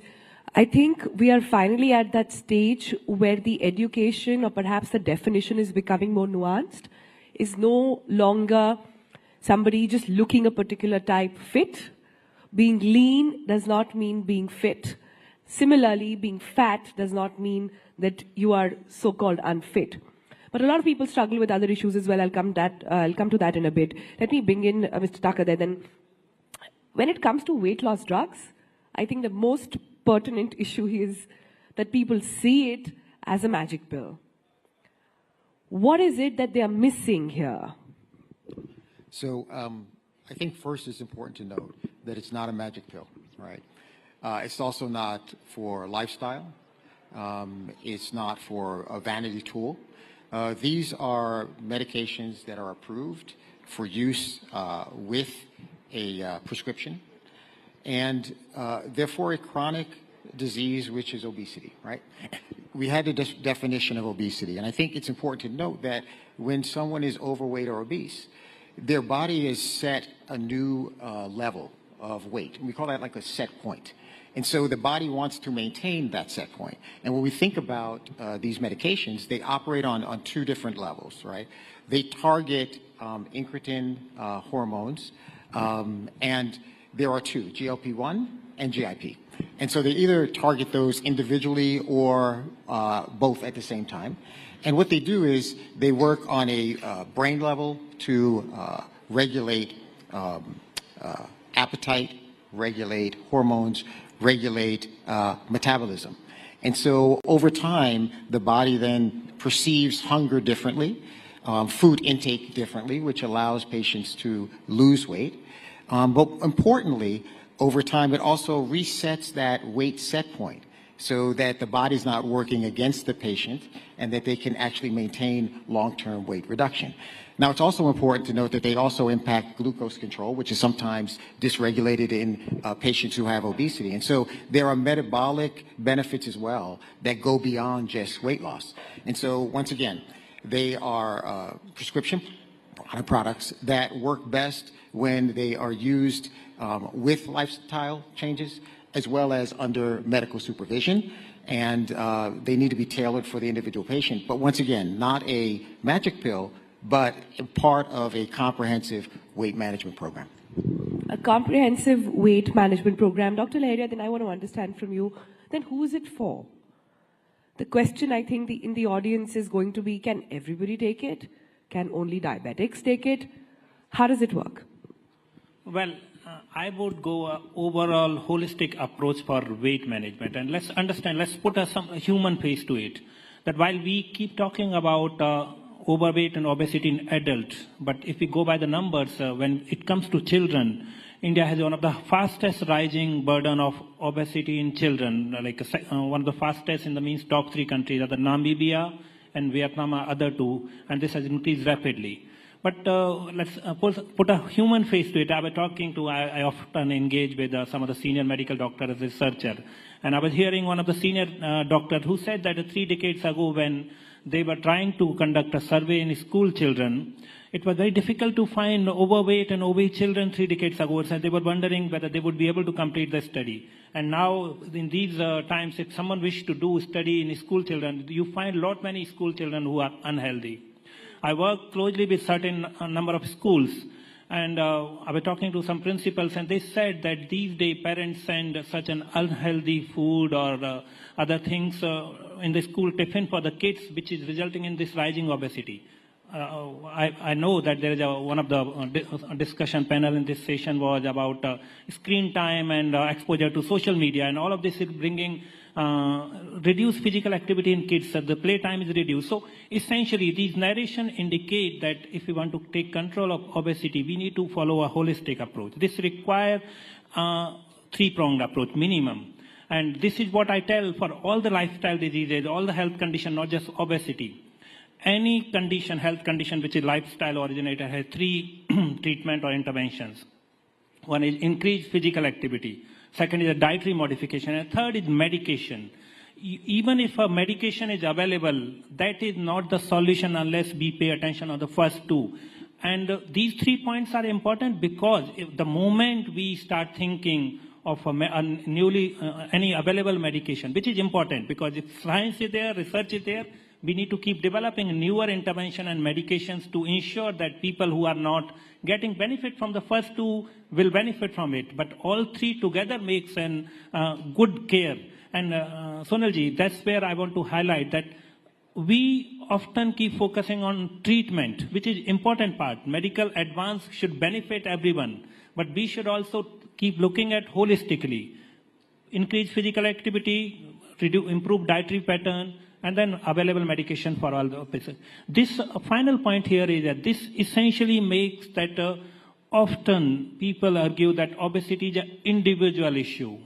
I think we are finally at that stage where the education or perhaps the definition is becoming more nuanced. Is no longer somebody just looking a particular type fit. Being lean does not mean being fit. Similarly, being fat does not mean that you are so-called unfit. But a lot of people struggle with other issues as well. I'll come to that in a bit. Let me bring in Mr. Thakur there. Then, when it comes to weight loss drugs, I think the most pertinent issue is that people see it as a magic pill. What is it that they are missing here? So I think first it's important to note that it's not a magic pill, right? It's also not for lifestyle. It's not for a vanity tool. These are medications that are approved for use with a prescription, and therefore a chronic disease, which is obesity, right? We had the definition of obesity, and I think it's important to note that when someone is overweight or obese, their body is set a new level of weight. We call that like a set point. And so the body wants to maintain that set point. And when we think about these medications, they operate on two different levels, right? They target incretin hormones, and there are two, GLP-1 and GIP. And so they either target those individually or both at the same time. And what they do is they work on a brain level to regulate appetite, regulate hormones, regulate metabolism. And so over time, the body then perceives hunger differently, food intake differently, which allows patients to lose weight. But importantly, over time, it also resets that weight set point so that the body's not working against the patient and that they can actually maintain long-term weight reduction. Now, it's also important to note that they also impact glucose control, which is sometimes dysregulated in patients who have obesity. And so there are metabolic benefits as well that go beyond just weight loss. And so, once again, they are prescription products that work best when they are used with lifestyle changes as well as under medical supervision, and they need to be tailored for the individual patient. But once again, not a magic pill, but part of a comprehensive weight management program. A comprehensive weight management program. Dr. Laharia, then I want to understand from you, then who is it for? The question I think in the audience is going to be, can everybody take it? Can only diabetics take it? How does it work? Well, I would go overall holistic approach for weight management. And let's understand, let's put a human face to it. That while we keep talking about overweight and obesity in adults, but if we go by the numbers, when it comes to children, India has one of the fastest rising burden of obesity in children. Like one of the fastest in the means top 3 countries are the Namibia and Vietnam are other two, and this has increased rapidly. But let's put a human face to it. I often engage with some of the senior medical doctors, researchers, and I was hearing one of the senior doctors who said that 3 decades ago, when they were trying to conduct a survey in school children, it was very difficult to find overweight and obese children 3 decades ago. So they were wondering whether they would be able to complete the study. And now, in these times, if someone wished to do study in school children, you find many school children who are unhealthy. I work closely with certain number of schools, and I was talking to some principals, and they said that these days parents send such an unhealthy food or other things in the school tiffin for the kids, which is resulting in this rising obesity. I know that there is one of the discussion panel in this session was about screen time and exposure to social media, and all of this is bringing reduced physical activity in kids. The play time is reduced. So essentially, these narrations indicate that if we want to take control of obesity, we need to follow a holistic approach. This requires a 3-pronged approach minimum. And this is what I tell for all the lifestyle diseases, all the health conditions, not just obesity. Any condition, health condition which is lifestyle originated has 3 treatment or interventions. One is increased physical activity. Second is a dietary modification. And third is medication. Even if a medication is available, that is not the solution unless we pay attention on the first 2. And these 3 points are important because if the moment we start thinking of any available medication, which is important because if science is there, research is there, we need to keep developing newer intervention and medications to ensure that people who are not getting benefit from the first 2 will benefit from it. But all 3 together makes an good care. And Sonalji, that's where I want to highlight that we often keep focusing on treatment, which is important part. Medical advance should benefit everyone, but we should also keep looking at holistically. Increase physical activity, improve dietary pattern, and then available medication for all the patients. This final point here is that this essentially makes that often people argue that obesity is an individual issue.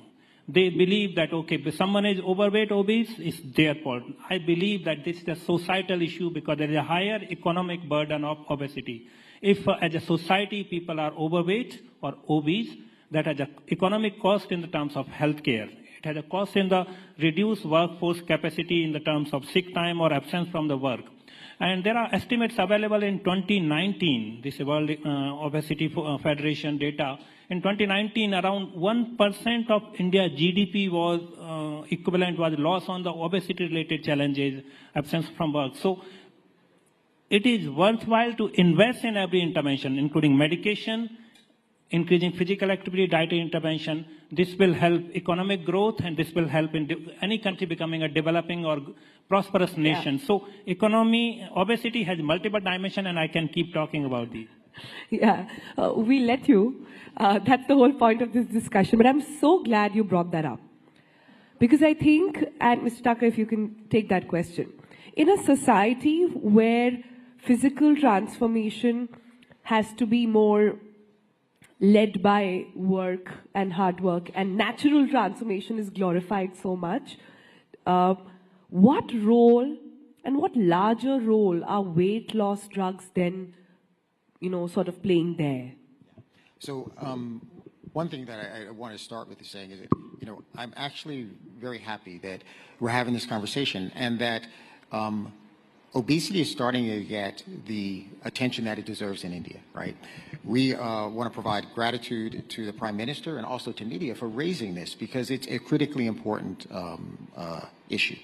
They believe that, okay, if someone is overweight, obese, it's their fault. I believe that this is a societal issue because there is a higher economic burden of obesity. If as a society people are overweight or obese, that has an economic cost in the terms of healthcare. It has a cost in the reduced workforce capacity in the terms of sick time or absence from the work. And there are estimates available in 2019, this is World Obesity Federation data. In 2019, around 1% of India's GDP was loss on the obesity-related challenges, absence from work. So it is worthwhile to invest in every intervention, including medication, increasing physical activity, dietary intervention. This will help economic growth, and this will help in any country becoming a developing or prosperous nation. Yeah. So obesity has multiple dimensions, and I can keep talking about these. Yeah, we let you. That's the whole point of this discussion. But I'm so glad you brought that up. Because I think, and Mr. Tucker, if you can take that question. In a society where physical transformation has to be more led by work and hard work, and natural transformation is glorified so much, what role and what larger role are weight loss drugs then, sort of playing there? So one thing that I want to start with is saying is that, I'm actually very happy that we're having this conversation and that obesity is starting to get the attention that it deserves in India, right? We want to provide gratitude to the Prime Minister and also to media for raising this because it's a critically important issue.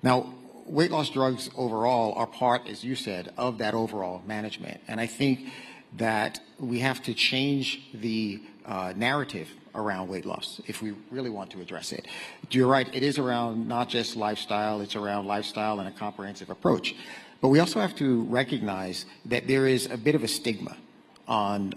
Now, weight loss drugs overall are part, as you said, of that overall management. And I think that we have to change the narrative around weight loss if we really want to address it. You're right, it is around not just lifestyle, it's around lifestyle and a comprehensive approach. But we also have to recognize that there is a bit of a stigma on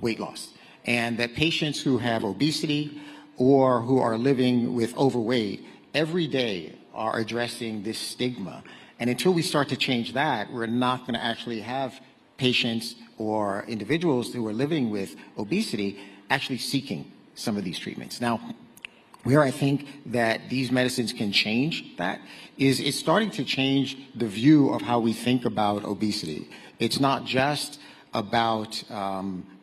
weight loss, and that patients who have obesity or who are living with overweight every day are addressing this stigma. And until we start to change that, we're not going to actually have patients or individuals who are living with obesity actually seeking some of these treatments. Now, Where I think that these medicines can change that is it's starting to change the view of how we think about obesity. It's not just about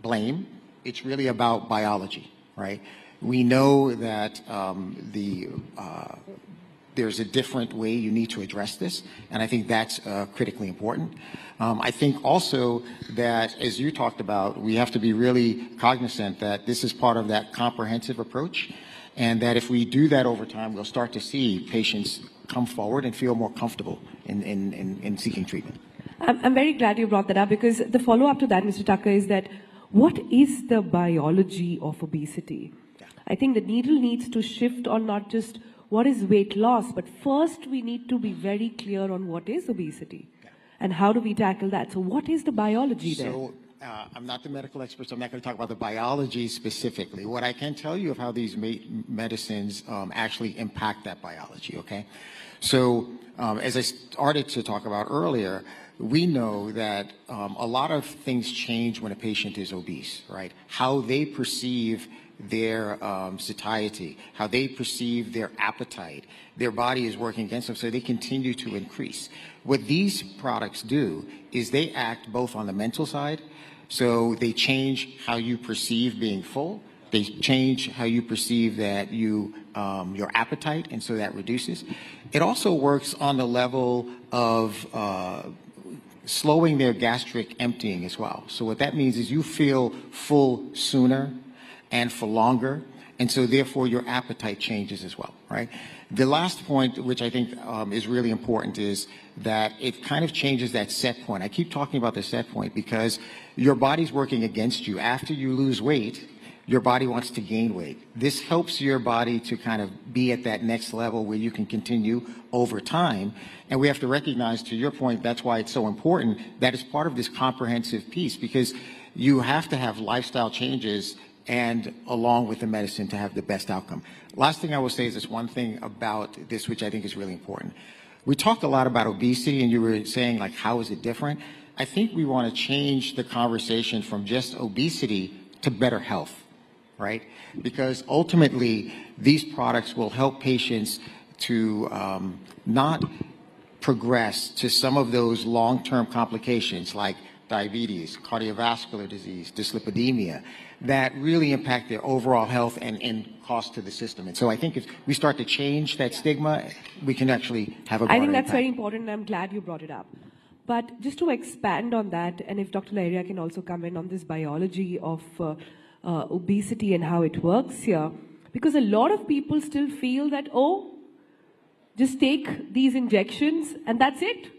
blame, it's really about biology, right? We know that there's a different way you need to address this, and I think that's critically important. I think also that, as you talked about, we have to be really cognizant that this is part of that comprehensive approach, and that if we do that over time, we'll start to see patients come forward and feel more comfortable in seeking treatment. I'm very glad you brought that up, because the follow-up to that, Mr. Tucker, is that what is the biology of obesity? I think the needle needs to shift on not just what is weight loss, but first we need to be very clear on what is obesity and how do we tackle that. So what is the biology there? So I'm not the medical expert, so I'm not going to talk about the biology specifically. What I can tell you of how these medicines actually impact that biology, okay? So as I started to talk about earlier, we know that a lot of things change when a patient is obese, right? How they perceive their satiety, how they perceive their appetite, their body is working against them, so they continue to increase. What these products do is they act both on the mental side, so they change how you perceive being full, they change how you perceive that you, your appetite, and so that reduces. It also works on the level of slowing their gastric emptying as well. So what that means is you feel full sooner and for longer, and so therefore your appetite changes as well, right? The last point, which I think is really important, is that it kind of changes that set point. I keep talking about the set point because your body's working against you. After you lose weight, your body wants to gain weight. This helps your body to kind of be at that next level where you can continue over time. And we have to recognize, to your point, that's why it's so important that it's part of this comprehensive piece, because you have to have lifestyle changes and along with the medicine to have the best outcome. Last thing I will say is this one thing about this, which I think is really important. We talked a lot about obesity, and you were saying, like, how is it different? I think we want to change the conversation from just obesity to better health, right? Because ultimately, these products will help patients to not progress to some of those long-term complications like diabetes, cardiovascular disease, dyslipidemia, that really impact their overall health and cost to the system. And so I think if we start to change that stigma, we can actually have a broader I think that's impact. very important, and I'm glad you brought it up. But just to expand on that, and if Dr. Lahiriya can also come in on this biology of obesity and how it works here, because a lot of people still feel that, oh, just take these injections and that's it.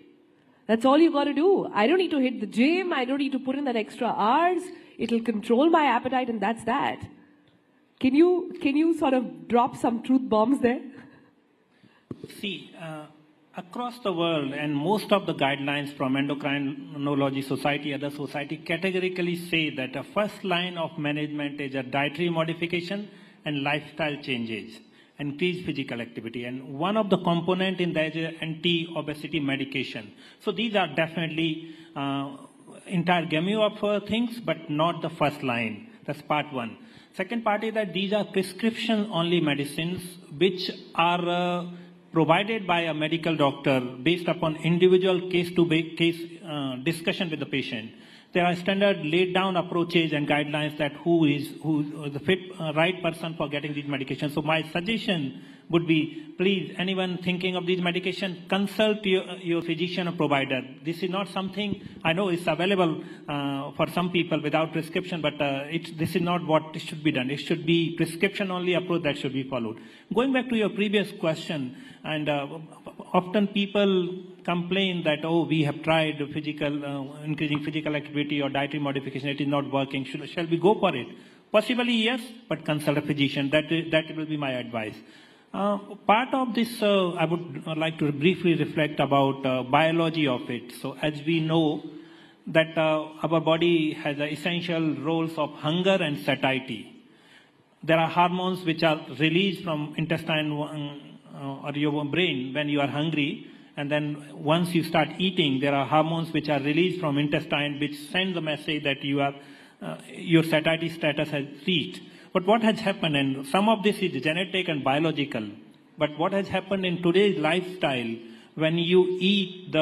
That's all you got to do. I don't need to hit the gym. I don't need to put in that extra hours. It'll control my appetite, and that's that. Can you sort of drop some truth bombs there? See, across the world, and most of the guidelines from Endocrinology Society, other society, categorically say that the first line of management is a dietary modification and lifestyle changes, increased physical activity. And one of the component in that is anti-obesity medication. So these are definitely entire gamut of things, but not the first line. That's part one. Second part is that these are prescription-only medicines which are provided by a medical doctor based upon individual case-to-case discussion with the patient. There are standard laid-down approaches and guidelines that who is the fit right person for getting these medications. So my suggestion would be, please, anyone thinking of these medications, consult your physician or provider. This is not something, I know it's available for some people without prescription, but this is not what should be done. It should be prescription-only approach that should be followed. Going back to your previous question, and often people complain that, oh, we have tried increasing physical activity or dietary modification, it is not working. Shall we go for it? Possibly yes, but consult a physician. That will be my advice. Part of this, I would like to briefly reflect about biology of it. So as we know that our body has essential roles of hunger and satiety. There are hormones which are released from intestine or your brain when you are hungry, and then once you start eating, there are hormones which are released from intestine which send the message that you are your satiety status has reached. But what has happened, and some of this is genetic and biological, but what has happened in today's lifestyle, when you eat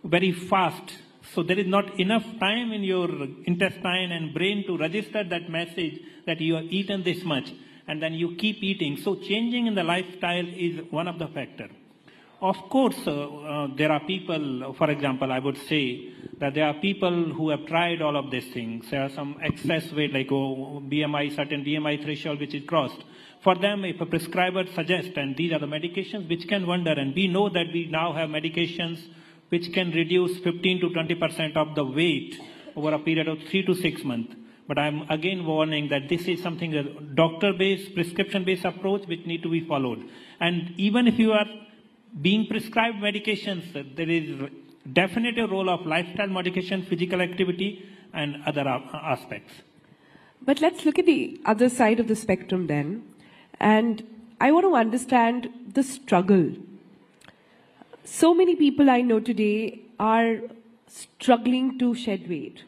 very fast, so there is not enough time in your intestine and brain to register that message that you have eaten this much, and then you keep eating. So changing in the lifestyle is one of the factors. Of course, there are people, for example, I would say that there are people who have tried all of these things. There are some excess weight, like BMI, certain BMI threshold which is crossed. For them, if a prescriber suggests, and these are the medications which can wonder, and we know that we now have medications which can reduce 15 to 20% of the weight over a period of 3 to 6 months. But I'm again warning that this is something, a doctor-based, prescription-based approach which need to be followed. And even if you are being prescribed medications, there is definitely a role of lifestyle modification, physical activity, and other aspects. But let's look at the other side of the spectrum then. And I want to understand the struggle. So many people I know today are struggling to shed weight.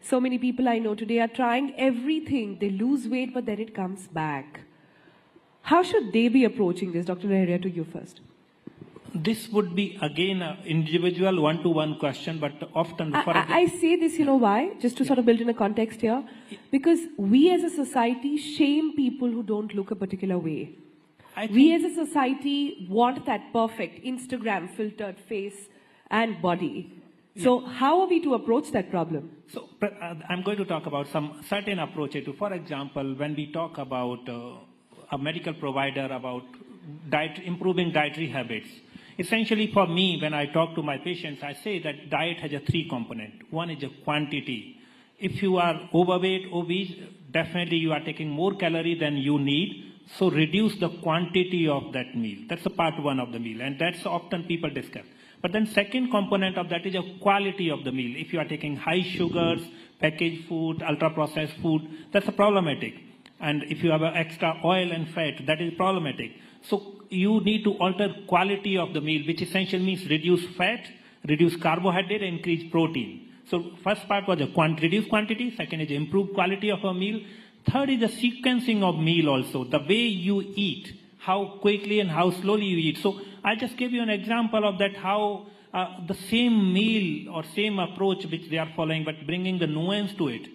So many people I know today are trying everything. They lose weight, but then it comes back. How should they be approaching this? Dr. Nehria, to you first. This would be, again, an individual one-to-one question, but often... I say this, you know why? Just to sort of build in a context here. Because we as a society shame people who don't look a particular way. We as a society want that perfect Instagram filtered face and body. So how are we to approach that problem? So I'm going to talk about some certain approaches. For example, when we talk about a medical provider about improving dietary habits, essentially for me, when I talk to my patients, I say that diet has a 3 component. One is a quantity. If you are overweight, obese, definitely you are taking more calorie than you need. So reduce the quantity of that meal. That's the part 1 of the meal, and that's often people discuss. But then second component of that is a quality of the meal. If you are taking high sugars, packaged food, ultra-processed food, that's a problematic. And if you have extra oil and fat, that is problematic. So you need to alter quality of the meal, which essentially means reduce fat, reduce carbohydrate, and increase protein. So first part was reduce quantity, second is improve quality of a meal. Third is the sequencing of meal also, the way you eat, how quickly and how slowly you eat. So I just give you an example of that, how the same meal or same approach which they are following, but bringing the nuance to it.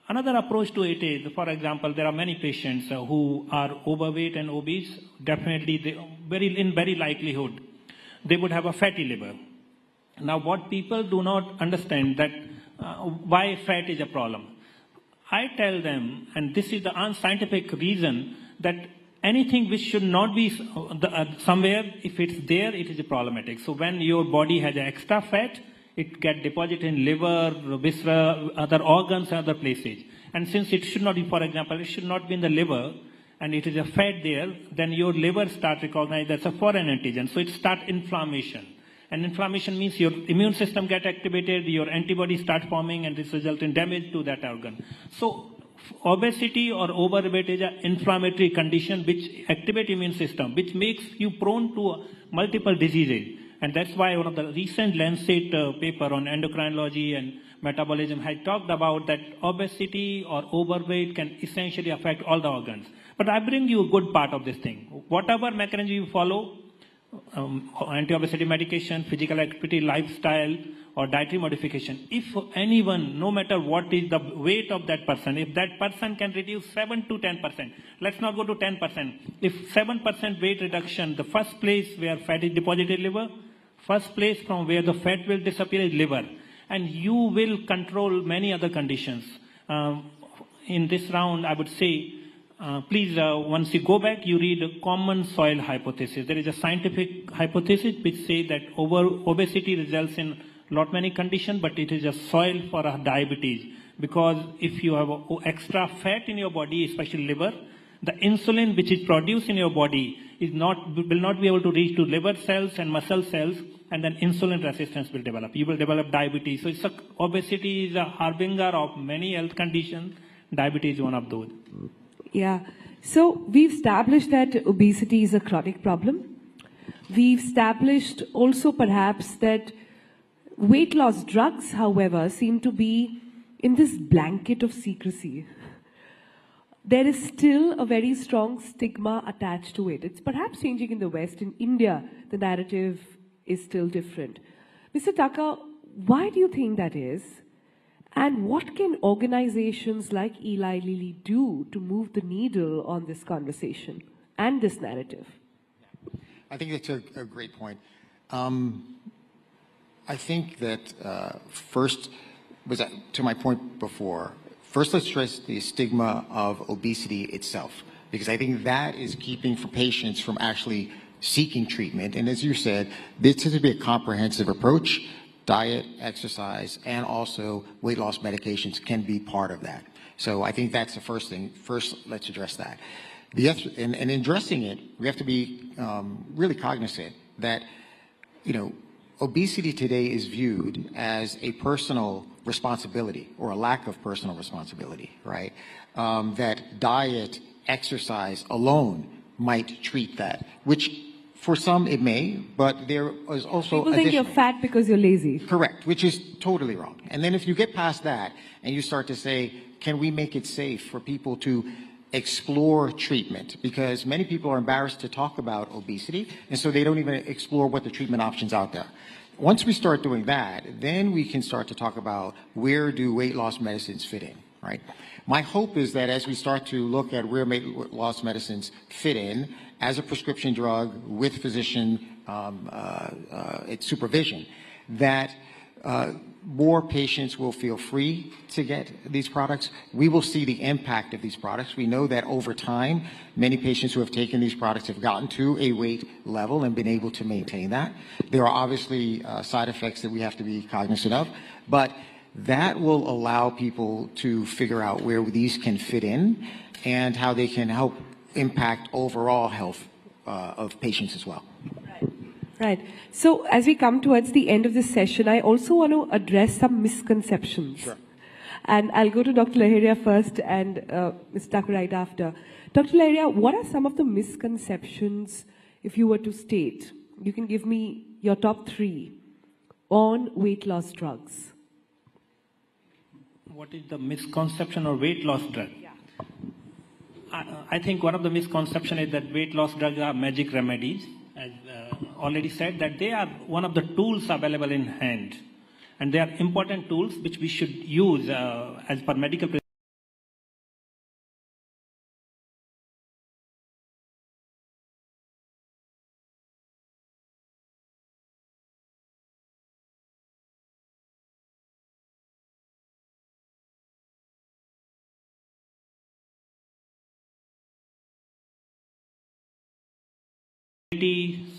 Another approach to it is, for example, there are many patients who are overweight and obese. Definitely, in very likelihood, they would have a fatty liver. Now, what people do not understand that why fat is a problem. I tell them, and this is the unscientific reason, that anything which should not be somewhere, if it's there, it is problematic. So when your body has extra fat, it gets deposited in liver, viscera, other organs, and other places. And since it should not be, for example, it should not be in the liver, and it is a fat there, then your liver starts recognizing that's a foreign antigen. So it starts inflammation. And inflammation means your immune system gets activated, your antibodies start forming, and this results in damage to that organ. So obesity or overweight is an inflammatory condition which activates immune system, which makes you prone to multiple diseases. And that's why one of the recent Lancet paper on endocrinology and metabolism had talked about that obesity or overweight can essentially affect all the organs. But I bring you a good part of this thing. Whatever mechanism you follow, anti-obesity medication, physical activity, lifestyle, or dietary modification, if anyone, no matter what is the weight of that person, if that person can reduce 7 to 10%, let's not go to 10%. If 7% weight reduction, the first place where fat is deposited liver, first place from where the fat will disappear is liver. And you will control many other conditions. In this round, I would say, please, once you go back, you read a common soil hypothesis. There is a scientific hypothesis which says that obesity results in lot many conditions, but it is a soil for a diabetes. Because if you have extra fat in your body, especially liver, the insulin which is produced in your body will not be able to reach to liver cells and muscle cells, and then insulin resistance will develop. You will develop diabetes. So obesity is a harbinger of many health conditions. Diabetes is one of those. Yeah. So we've established that obesity is a chronic problem. We've established also perhaps that weight loss drugs, however, seem to be in this blanket of secrecy. there is still a very strong stigma attached to it. It's perhaps changing in the West. In India, the narrative is still different. Mr. Tucker, why do you think that is? And what can organizations like Eli Lilly do to move the needle on this conversation and this narrative? I think that's a great point. I think that first, to my point before, first let's address the stigma of obesity itself, because I think that is keeping for patients from actually seeking treatment. And as you said, this has to be a comprehensive approach. Diet, exercise, and also weight loss medications can be part of that. So I think that's the first thing. First, let's address that. And in addressing it, we have to be really cognizant that, obesity today is viewed as a personal responsibility or a lack of personal responsibility, right? That diet, exercise alone might treat that, which for some it may, but there is also people think you're fat because you're lazy. Correct, which is totally wrong. And then if you get past that and you start to say, can we make it safe for people to explore treatment? Because many people are embarrassed to talk about obesity, and so they don't even explore what the treatment options out there. Once we start doing that, then we can start to talk about where do weight loss medicines fit in, right? My hope is that as we start to look at where weight loss medicines fit in as a prescription drug with physician supervision, that more patients will feel free to get these products. We will see the impact of these products. We know that over time, many patients who have taken these products have gotten to a weight level and been able to maintain that. There are obviously side effects that we have to be cognizant of, but that will allow people to figure out where these can fit in and how they can help impact overall health of patients as well. Right. So as we come towards the end of this session, I also want to address some misconceptions. Sure. And I'll go to Dr. Laheria first and Ms. Tucker right after. Dr. Laheria, what are some of the misconceptions, if you were to state? You can give me your top 3 on weight loss drugs. What is the misconception of weight loss drug? Yeah. I think one of the misconceptions is that weight loss drugs are magic remedies. As already said, that they are one of the tools available in hand, and they are important tools which we should use as per medical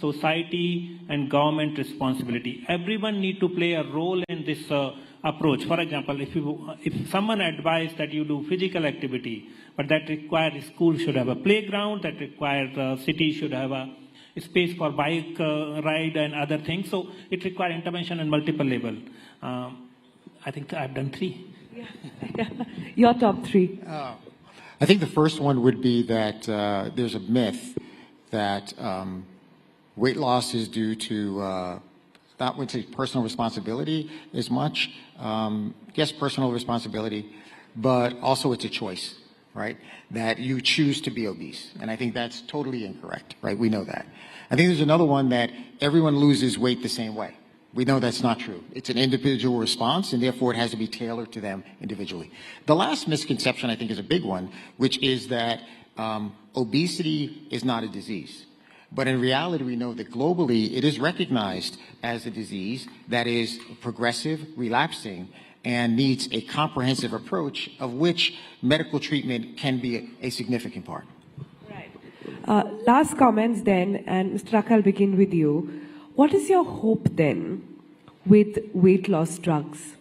society and government responsibility. Everyone need to play a role in this approach. For example, if someone advised that you do physical activity, but that requires school should have a playground, that requires city should have a space for bike ride and other things. So it requires intervention on multiple levels. I think I've done 3. Yeah. Your top 3. I think the first one would be that there's a myth that weight loss is due to not would say personal responsibility as much. Yes, personal responsibility, but also it's a choice, right? That you choose to be obese. And I think that's totally incorrect, right? We know that. I think there's another one that everyone loses weight the same way. We know that's not true. It's an individual response, and therefore it has to be tailored to them individually. The last misconception I think is a big one, which is that obesity is not a disease. But in reality, we know that globally it is recognized as a disease that is progressive, relapsing, and needs a comprehensive approach of which medical treatment can be a significant part. Right. Last comments then, and Mr. Tucker, I'll begin with you. What is your hope then with weight loss drugs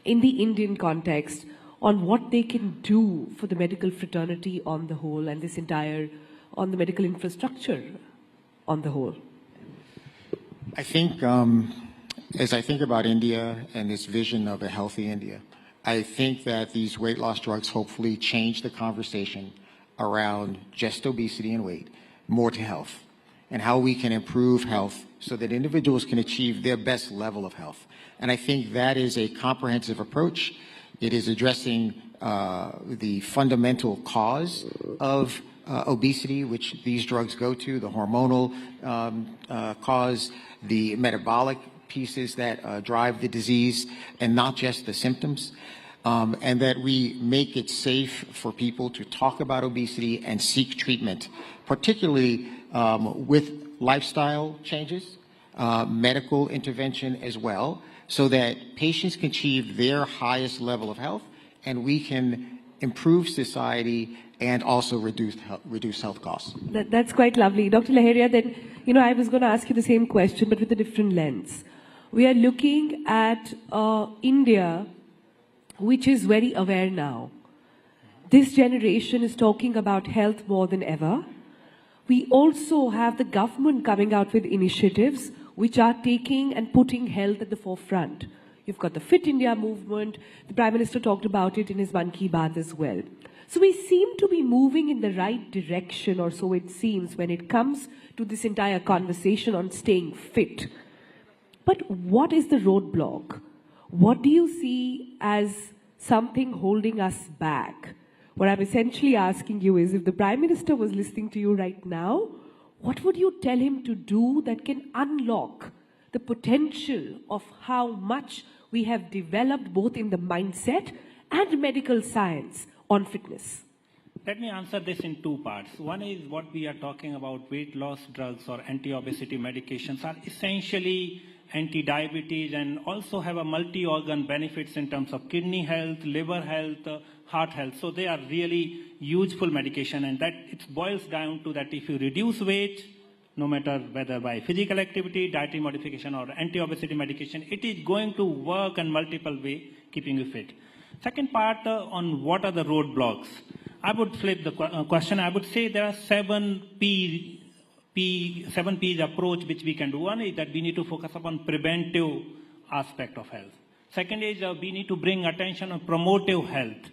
in the Indian context on what they can do for the medical fraternity on the whole and this entire, on the medical infrastructure on the whole? I think, as I think about India and this vision of a healthy India, I think that these weight loss drugs hopefully change the conversation around just obesity and weight more to health and how we can improve health so that individuals can achieve their best level of health. And I think that is a comprehensive approach. It is addressing the fundamental cause of obesity, which these drugs go to, the hormonal cause, the metabolic pieces that drive the disease, and not just the symptoms. And that we make it safe for people to talk about obesity and seek treatment, particularly with lifestyle changes, medical intervention as well, so that patients can achieve their highest level of health, and we can improve society and also reduce health costs. That's quite lovely. Dr. Laheria, then, I was going to ask you the same question, but with a different lens. We are looking at India, which is very aware now. This generation is talking about health more than ever. We also have the government coming out with initiatives which are taking and putting health at the forefront. You've got the Fit India movement. The Prime Minister talked about it in his Mann Ki Baat as well. So we seem to be moving in the right direction, or so it seems, when it comes to this entire conversation on staying fit. But what is the roadblock? What do you see as something holding us back? What I'm essentially asking you is, if the Prime Minister was listening to you right now, what would you tell him to do that can unlock the potential of how much we have developed both in the mindset and medical science on fitness? Let me answer this in two parts. One is what we are talking about, weight loss drugs or anti-obesity medications are essentially anti-diabetes and also have a multi-organ benefits in terms of kidney health, liver health, heart health. So they are really useful medication, and that it boils down to that if you reduce weight, no matter whether by physical activity, dietary modification or anti-obesity medication, it is going to work in multiple ways, keeping you fit. Second part on what are the roadblocks. I would flip the question. I would say there are 7 P's approach which we can do. One is that we need to focus upon preventive aspect of health. Second is we need to bring attention on promotive health.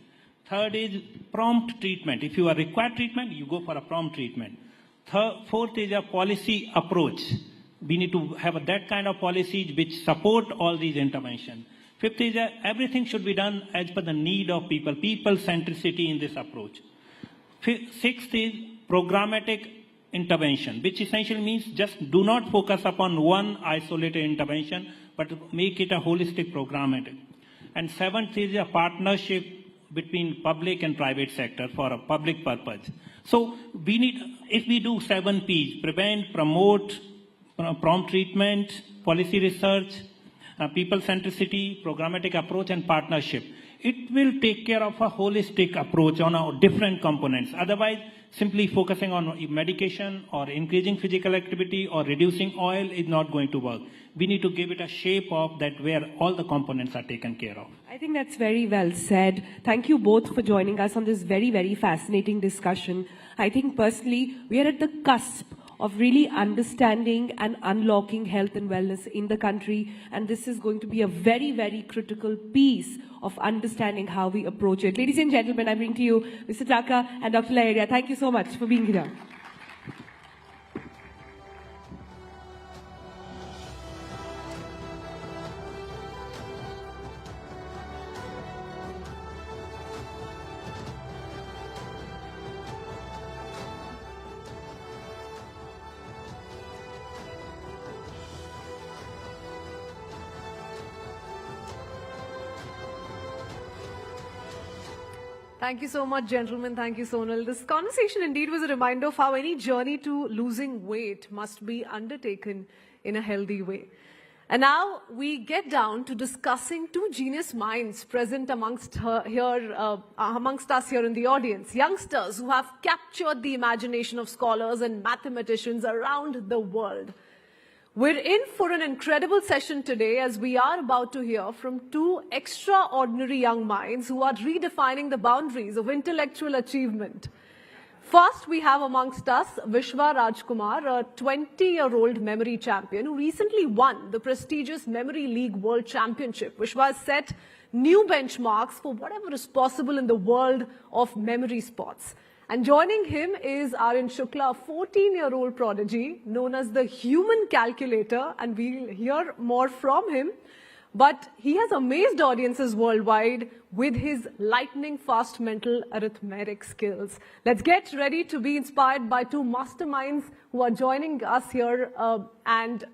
Third is prompt treatment. If you are required treatment, you go for a prompt treatment. Fourth is a policy approach. We need to have that kind of policies which support all these interventions. Fifth is everything should be done as per the need of people, people centricity in this approach. Sixth is programmatic intervention, which essentially means just do not focus upon one isolated intervention, but make it a holistic programmatic. And seventh is a partnership between public and private sector for a public purpose. So we need, if we do 7 P's, prevent, promote, prompt treatment, policy research, people centricity, programmatic approach, and partnership, it will take care of a holistic approach on our different components. Otherwise, simply focusing on medication or increasing physical activity or reducing oil is not going to work. We need to give it a shape of that where all the components are taken care of. I think that's very well said. Thank you both for joining us on this very, very fascinating discussion. I think personally, we are at the cusp of really understanding and unlocking health and wellness in the country. And this is going to be a very, very critical piece of understanding how we approach it. Ladies and gentlemen, I bring to you Mr. Taka and Dr. Laheria. Thank you so much for being here. Thank you so much, gentlemen. Thank you, Sonal. This conversation indeed was a reminder of how any journey to losing weight must be undertaken in a healthy way. And now we get down to discussing two genius minds present amongst us here in the audience. Youngsters who have captured the imagination of scholars and mathematicians around the world. We're in for an incredible session today as we are about to hear from two extraordinary young minds who are redefining the boundaries of intellectual achievement. First, we have amongst us Vishwa Rajkumar, a 20-year-old memory champion who recently won the prestigious Memory League World Championship. Vishwa has set new benchmarks for whatever is possible in the world of memory sports. And joining him is Aryan Shukla, a 14-year-old prodigy known as the human calculator, and we'll hear more from him. but he has amazed audiences worldwide with his lightning fast mental arithmetic skills. Let's get ready to be inspired by two masterminds who are joining us here and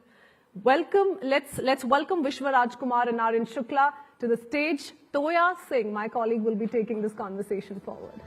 let's welcome Vishwa Rajkumar and Aryan Shukla to the stage. Toya Singh, my colleague, will be taking this conversation forward.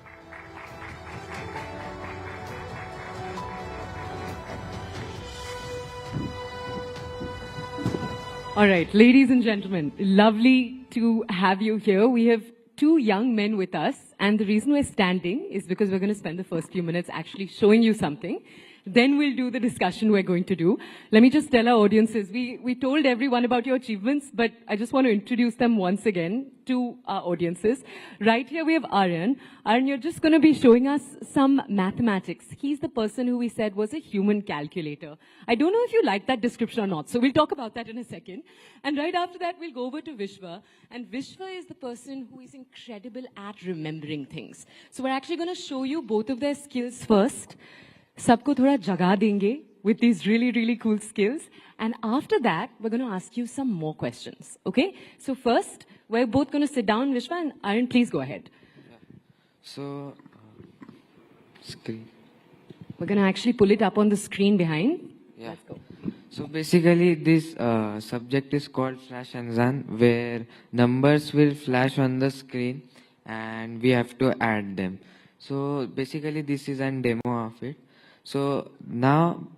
All right, ladies and gentlemen, lovely to have you here. We have two young men with us, and the reason we're standing is because we're going to spend the first few minutes actually showing you something. Then we'll do the discussion we're going to do. Let me just tell our audiences, we told everyone about your achievements, but I just want to introduce them once again to our audiences. Right here we have Aryan. Aryan, you're just going to be showing us some mathematics. He's the person who we said was a human calculator. I don't know if you like that description or not, so we'll talk about that in a second. And right after that, we'll go over to Vishwa. And Vishwa is the person who is incredible at remembering things. So we're actually going to show you both of their skills first. Sabko thoda jaga denge with these really cool skills. And after that, we're going to ask you some more questions. Okay? So first, we're both going to sit down, Vishwa, and Aryan, please go ahead. So, screen. We're going to actually pull it up on the screen behind. Yeah. Let's go. So basically this subject is called Flash and Zan, where numbers will flash on the screen and we have to add them. So basically this is a demo of it. So now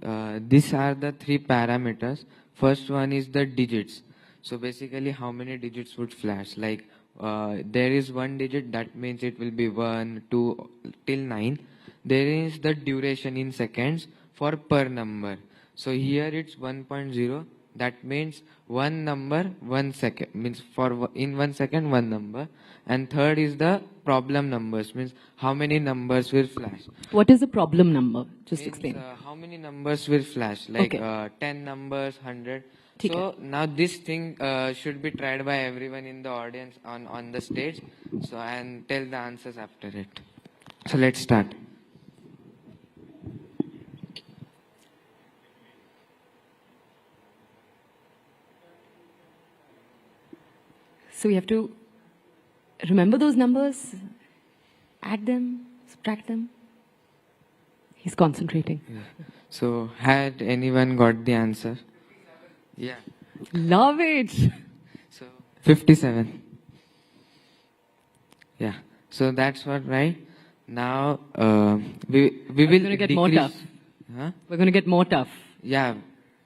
these are the three parameters. First one is the digits. So basically how many digits would flash? Like there is one digit, that means it will be 1, 2 till 9. There is the duration in seconds for per number. So here it's 1.0. That means one number, 1 second, means for in 1 second, one number. And third is the problem numbers, means how many numbers will flash. What is the problem number? Just Means, explain. how many numbers will flash, like Okay. 10 numbers, 100. Okay. So now this thing should be tried by everyone in the audience on the stage. So and tell the answers after it. So let's start. So we have to remember those numbers, add them, subtract them. He's concentrating. Yeah. So had anyone got the answer? Yeah. Love it. So 57. Yeah. So that's what, right? Now we will going to get more decrease- tough. Huh? We're going to get more tough. Yeah,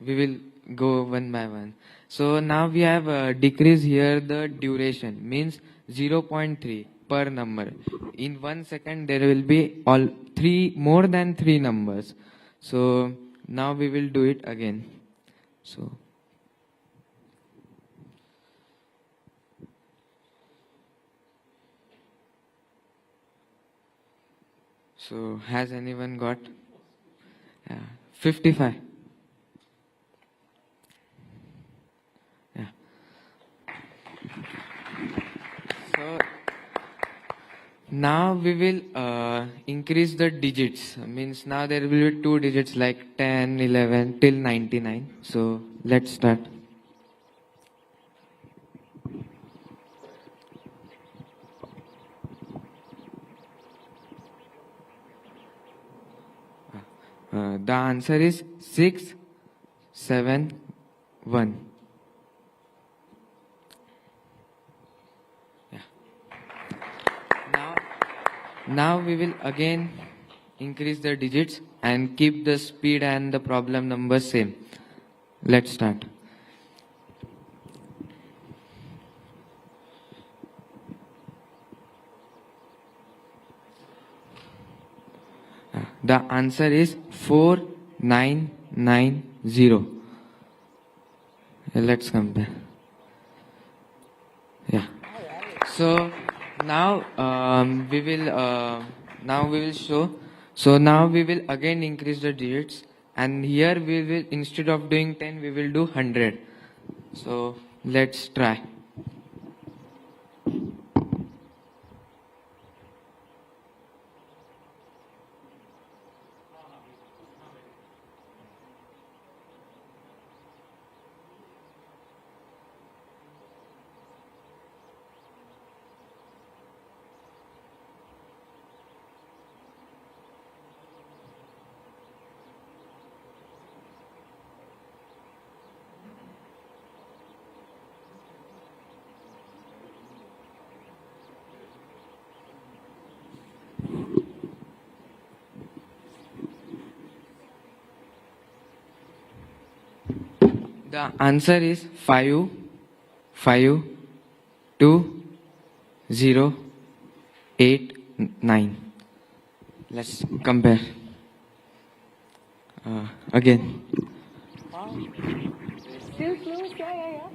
we will go one by one. So now we have decreased here the duration, means 0.3 per number. In 1 second there will be more than 3 numbers. So now we will do it again. So has anyone got? 55. Yeah. So now we will increase the digits. Means now there will be 2 digits like 10, 11 till 99. So let's start. The answer is 6, 7, 1. Yeah. Now we will again increase the digits and keep the speed and the problem number same. Let's start. The answer is 4990. Let's compare. Yeah. So now we will show. So now we will again increase the digits, and here we will, instead of doing 10, we will do 100. So let's try. The answer is 5, 5, 2, 0, 8, 9. Let's compare. Again. Still close, yeah.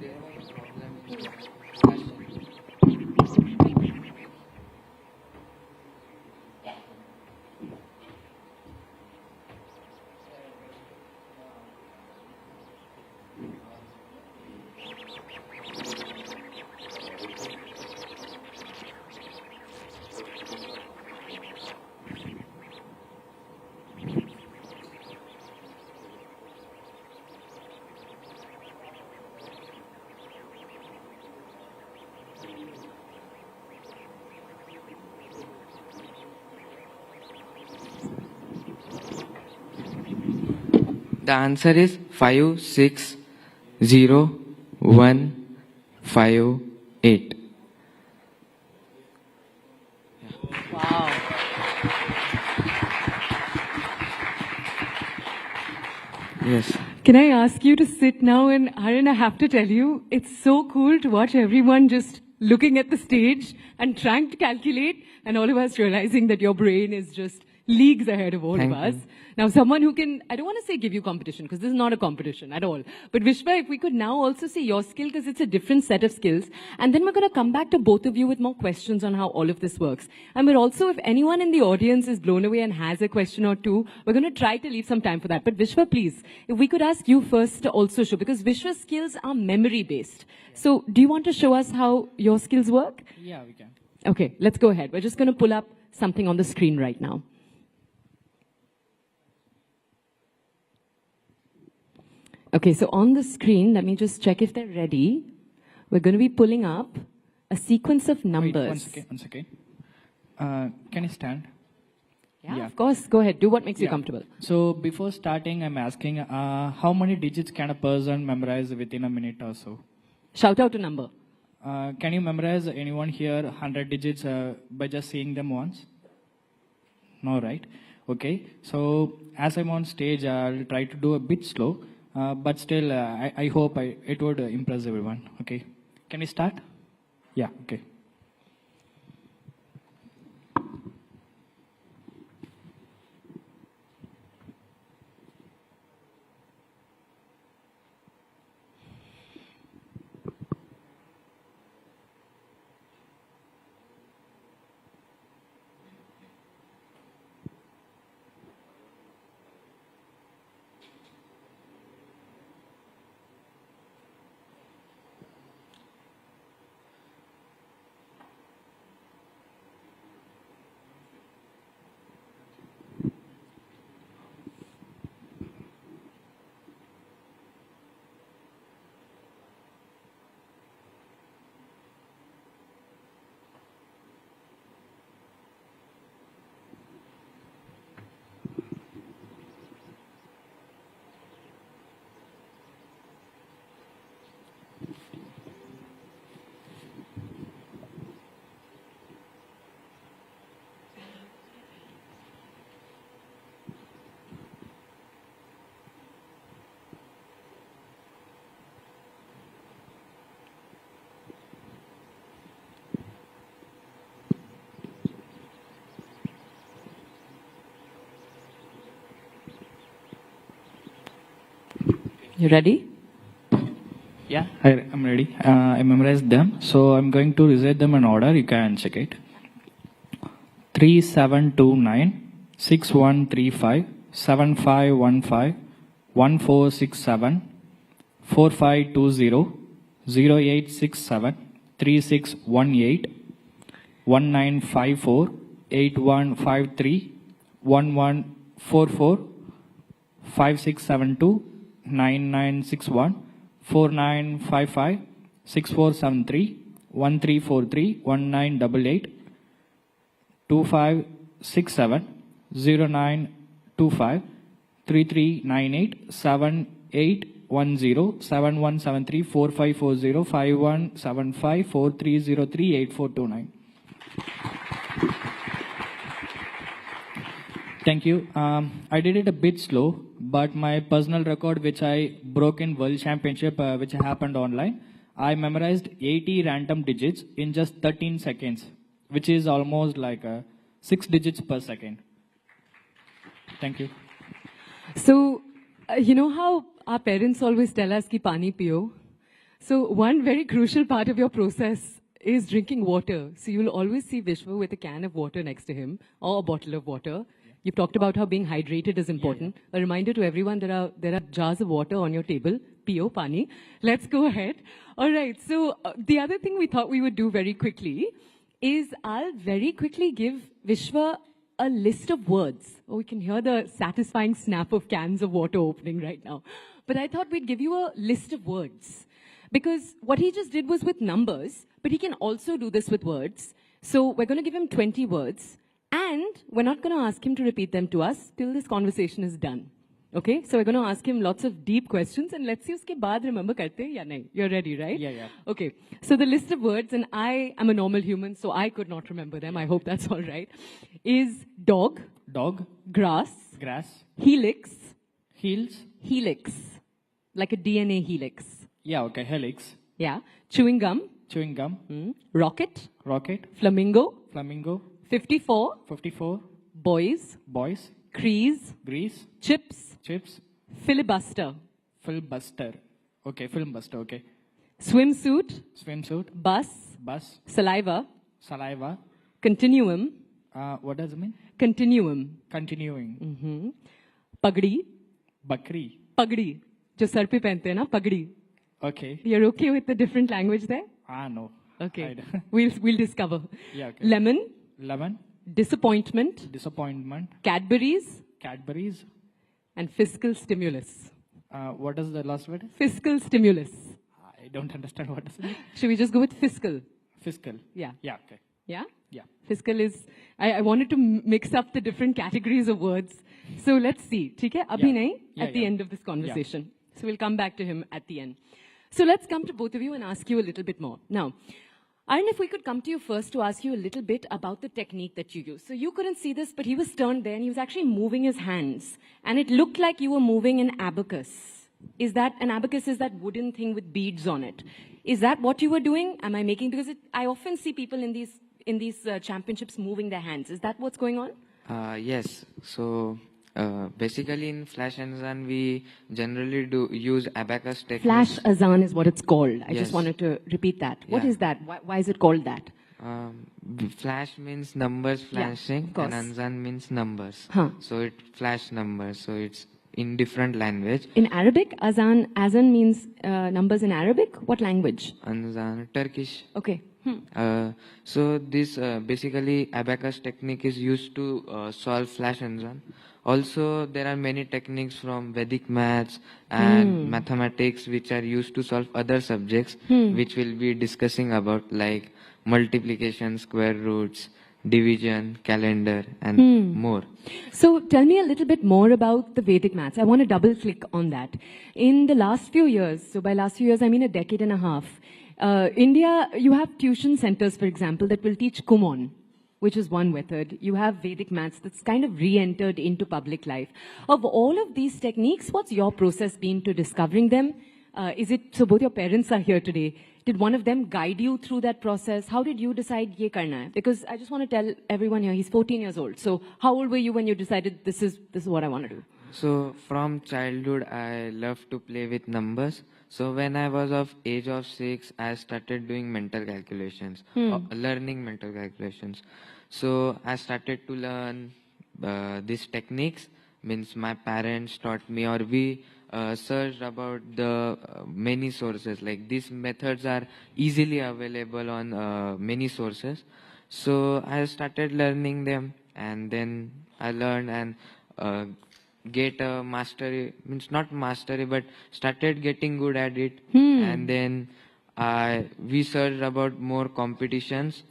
The answer is 5, 6, 0, 1, 5, 8. Wow. Yes. Can I ask you to sit now? And Haran, I have to tell you, it's so cool to watch everyone just looking at the stage and trying to calculate, and all of us realizing that your brain is just leagues ahead of all Thank of us. you. Now, someone who can, I don't want to say give you competition, because this is not a competition at all. But Vishwa, if we could now also see your skill, because it's a different set of skills. And then we're going to come back to both of you with more questions on how all of this works. And we're also, if anyone in the audience is blown away and has a question or two, we're going to try to leave some time for that. But Vishwa, please, if we could ask you first to also show, because Vishwa's skills are memory-based. So do you want to show us how your skills work? Yeah, we can. Okay, let's go ahead. We're just going to pull up something on the screen right now. Okay, so on the screen, let me just check if they're ready. We're going to be pulling up a sequence of numbers. Wait, one second. Can you stand? Yeah, of course. Go ahead. Do what makes you comfortable. So before starting, I'm asking, how many digits can a person memorize within a minute or so? Shout out a number. Can you memorize anyone here 100 digits by just seeing them once? No, right? Okay. So as I'm on stage, I'll try to do a bit slow. But still, I hope it would impress everyone. Okay. Can we start? Yeah, okay. You ready? Yeah, I'm ready. I memorized them. So I'm going to recite them in order. You can check it. 3729, 6135, 7515, 1467, 4520, 0867, 3618, 1954, 8153, 1144, 5672, 9961, 4955, 6473, 1343, 1988, 2567, 0925, 3398, 7810, 7173, 4540, 5175, 4303, 8429. Thank you. I did it a bit slow, but my personal record, which I broke in World Championship, which happened online, I memorized 80 random digits in just 13 seconds, which is almost like 6 digits per second. Thank you. So, you know how our parents always tell us ki pani piyo? So one very crucial part of your process is drinking water. So you'll always see Vishwa with a can of water next to him or a bottle of water. You've talked about how being hydrated is important. A reminder to everyone, there are jars of water on your table. Piyo, pani. Let's go ahead. All right. So the other thing we thought we would do very quickly is I'll very quickly give Vishwa a list of words. Oh, we can hear the satisfying snap of cans of water opening right now. But I thought we'd give you a list of words. Because what he just did was with numbers, but he can also do this with words. So we're going to give him 20 words. And we're not going to ask him to repeat them to us till this conversation is done. Okay? So we're going to ask him lots of deep questions and let's see uske baad remember karte hain ya nahi. You're ready, right? Yeah. Okay. So the list of words, and I am a normal human, so I could not remember them. I hope that's all right. Is dog. Dog. Grass. Grass. Helix. Heels. Helix. Like a DNA helix. Yeah, okay. Helix. Yeah. Chewing gum. Chewing gum. Rocket. Rocket. Flamingo. Flamingo. 54. 54. Boys. Boys. Crease. Grease. Chips. Chips. Filibuster. Filibuster. Okay, filibuster, okay. Swimsuit. Swimsuit. Bus. Bus. Saliva. Saliva. Continuum. What does it mean? Continuum. Continuing. Pagdi. Bakri. Pagdi. Jo sar pe pehante hain na, pagdi. Okay. You're okay with the different language there? No. Okay. We'll discover. Yeah, okay. Lemon. Lemon. Disappointment. Disappointment. Cadbury's. Cadbury's. And fiscal stimulus. What is the last word? Fiscal stimulus. I don't understand what is it. Should we just go with fiscal? Fiscal. Yeah. Yeah, okay. Yeah? Yeah. Fiscal is, I wanted to mix up the different categories of words. So let's see. Okay? Abhi nahi, at the end of this conversation. So we'll come back to him at the end. So let's come to both of you and ask you a little bit more. Now, Arun, if we could come to you first to ask you a little bit about the technique that you use. So you couldn't see this, but he was turned there and he was actually moving his hands. And it looked like you were moving an abacus. Is that, an abacus is that wooden thing with beads on it. Is that what you were doing? Am I making, because I often see people in these championships moving their hands. Is that what's going on? Yes. So basically in Flash and Zan, we generally do use abacus technique. Flash Azan is what it's called. I Yes. just wanted to repeat that. What Yeah. is that? Why is it called that? Flash means numbers flashing, of course. and Anzan means numbers. Huh. So it flash numbers. So it's in different language. In Arabic, Azan means numbers in Arabic. What language? Anzan, Turkish. Okay. So this basically abacus technique is used to solve Flash Anzan. Also, there are many techniques from Vedic maths and mathematics which are used to solve other subjects, which we'll be discussing about, like multiplication, square roots, division, calendar, and more. So tell me a little bit more about the Vedic maths. I want to double click on that. In the last few years, so by last few years, I mean a decade and a half, India, you have tuition centers, for example, that will teach Kumon, which is one method. You have Vedic maths that's kind of re-entered into public life. Of all of these techniques, what's your process been to discovering them? Is it, so both your parents are here today. Did one of them guide you through that process? How did you decide ye karna hai? Because I just want to tell everyone here, he's 14 years old. So how old were you when you decided this is what I want to do? So from childhood, I love to play with numbers. So when I was of age of 6, I started doing mental calculations, learning mental calculations. So I started to learn these techniques. Means my parents taught me, or we searched about the many sources. Like these methods are easily available on many sources. So I started learning them, and then I learned and get a mastery, means not mastery, but started getting good at it. And then we searched about more competitions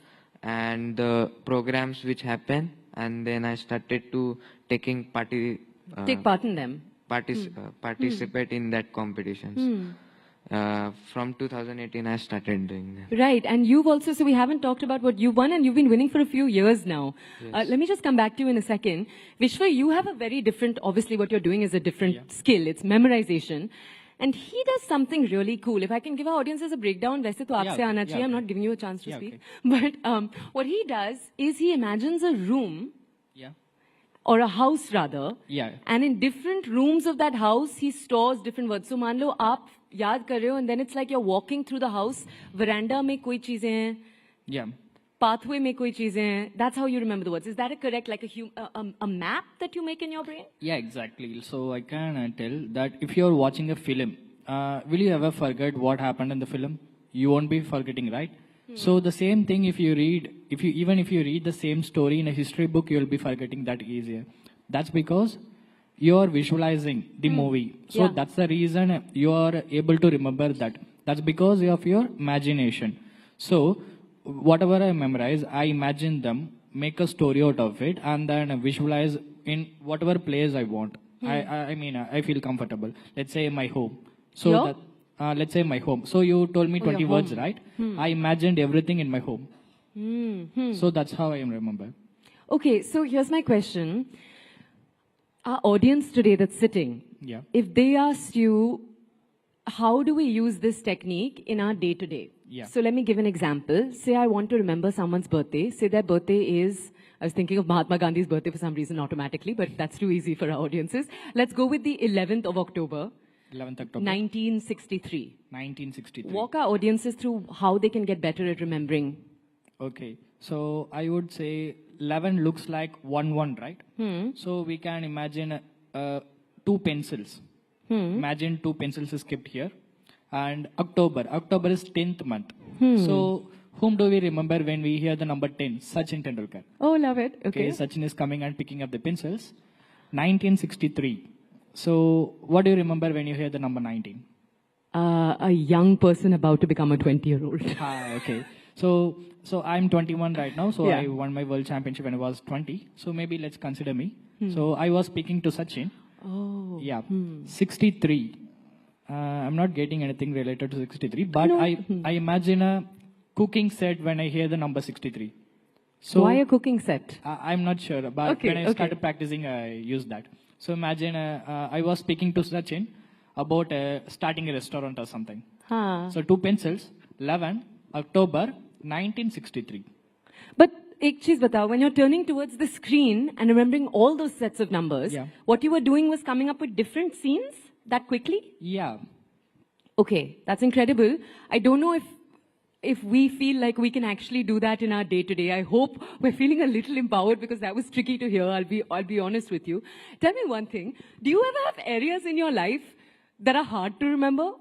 and the programs which happen, and then I started to take part in them, participate in that competitions. From 2018, I started doing that. Right, and you've also, so we haven't talked about what you've won, and you've been winning for a few years now. Yes. Let me just come back to you in a second. Vishwa, you have a very different, obviously what you're doing is a different skill, it's memorization. And he does something really cool. If I can give our audiences a breakdown, वैसे तो आपसे आना चाहिए, I'm not giving you a chance to speak. But what he does is he imagines a room, or a house rather, and in different rooms of that house, he stores different words. So मान लो आप याद कर रहे हो, and then it's like you're walking through the house, veranda में कोई चीजें हैं, pathway में कोई चीजें हैं. That's how you remember the words. Is that correct? Like a map that you make in your brain? Yeah, exactly. So I can tell that if you're watching a film, will you ever forget what happened in the film? You won't be forgetting, right? So the same thing if you read, even if you read the same story in a history book, you'll be forgetting that easier. That's because you're visualizing the movie. So that's the reason you are able to remember that. That's because of your imagination. So whatever I memorize, I imagine them, make a story out of it, and then visualize in whatever place I want. I mean, I feel comfortable. Let's say my home. So that, let's say my home. So you told me 20 words, right? I imagined everything in my home. So that's how I remember. Okay, so here's my question. Our audience today that's sitting, if they asked you, how do we use this technique in our day-to-day? So let me give an example. Say I want to remember someone's birthday. Say their birthday is, I was thinking of Mahatma Gandhi's birthday for some reason automatically, but that's too easy for our audiences. Let's go with the 11th of October. 11th October. 1963. 1963. Walk our audiences through how they can get better at remembering. Okay. So I would say 11 looks like 1-1, right? So we can imagine 2 pencils. Imagine 2 pencils is kept here. And October is 10th month. So whom do we remember when we hear the number 10? Sachin Tendulkar. Oh, love it. Okay. Sachin is coming and picking up the pencils. 1963. So what do you remember when you hear the number 19? A young person about to become a 20-year-old. Okay. So I'm 21 right now. So I won my world championship when I was 20. So maybe let's consider me. So I was speaking to Sachin. Oh. 63. I'm not getting anything related to 63, but I imagine a cooking set when I hear the number 63. So why a cooking set? I'm not sure, but when I started practicing, I used that. So imagine I was speaking to Sachin about starting a restaurant or something. So 2 pencils, 11 October 1963. But ek cheez batao, when you're turning towards the screen and remembering all those sets of numbers, what you were doing was coming up with different scenes that quickly? Yeah. Okay, that's incredible. I don't know if we feel like we can actually do that in our day-to-day. I hope we're feeling a little empowered because that was tricky to hear. I'll be honest with you. Tell me one thing. Do you ever have areas in your life that are hard to remember?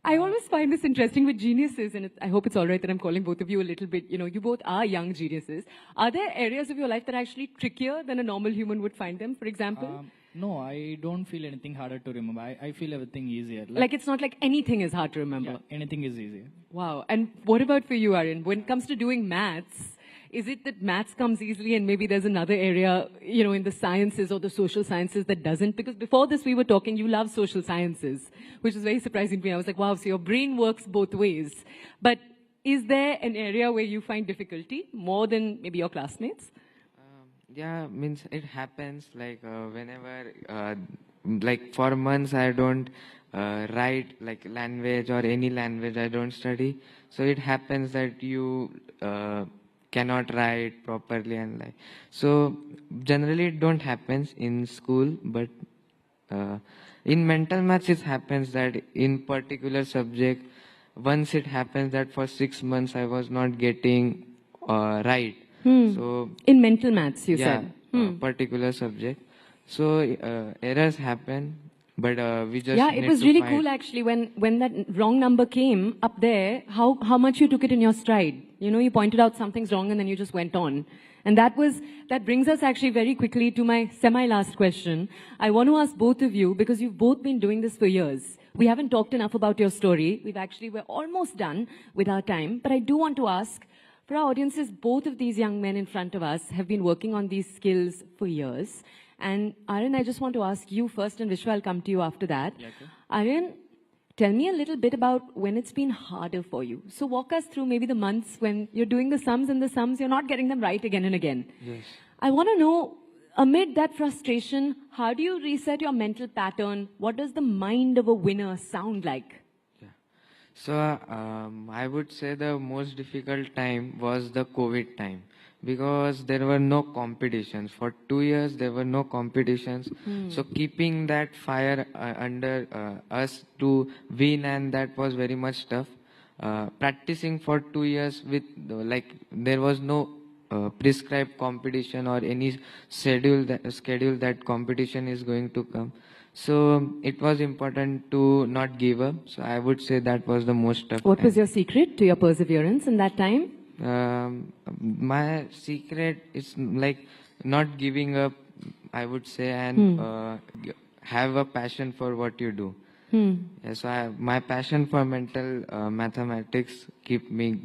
I always find this interesting with geniuses, and I hope it's all right that I'm calling both of you a little bit, you both are young geniuses. Are there areas of your life that are actually trickier than a normal human would find them, for example? No, I don't feel anything harder to remember. I feel everything easier. Like it's not like anything is hard to remember? Yeah, anything is easier. Wow. And what about for you, Aryan? When it comes to doing maths, is it that maths comes easily and maybe there's another area, in the sciences or the social sciences that doesn't? Because before this we were talking, you love social sciences, which is very surprising to me. I was like, wow, so your brain works both ways. But is there an area where you find difficulty more than maybe your classmates? Yeah, means it happens like whenever, like for months I don't write like language or any language I don't study. So it happens that you cannot write properly and like. So generally it don't happens in school, but in mental maths it happens that in particular subject, once it happens that for 6 months I was not getting right. So in mental maths, you said? Particular subject. So errors happen, but we just it was really cool actually when that wrong number came up there, how much you took it in your stride. You pointed out something's wrong and then you just went on. And that brings us actually very quickly to my semi-last question. I want to ask both of you, because you've both been doing this for years. We haven't talked enough about your story. We're almost done with our time, but I do want to ask, for our audiences, both of these young men in front of us have been working on these skills for years. And Aryan, I just want to ask you first, and Vishwa, I'll come to you after that. Aryan, tell me a little bit about when it's been harder for you. So walk us through maybe the months when you're doing the sums and the sums, you're not getting them right again and again. Yes. I want to know, amid that frustration, how do you reset your mental pattern? What does the mind of a winner sound like? So I would say the most difficult time was the COVID time, because there were no competitions. For 2 years, there were no competitions. So keeping that fire under us to win, and that was very much tough. Practicing for 2 years with, there was no prescribed competition or any schedule that competition is going to come. So it was important to not give up. So I would say that was the most tough What time. was your secret to your perseverance in that time? My secret is like not giving up, I would say, and have a passion for what you do. Yeah, so my passion for mental mathematics keep me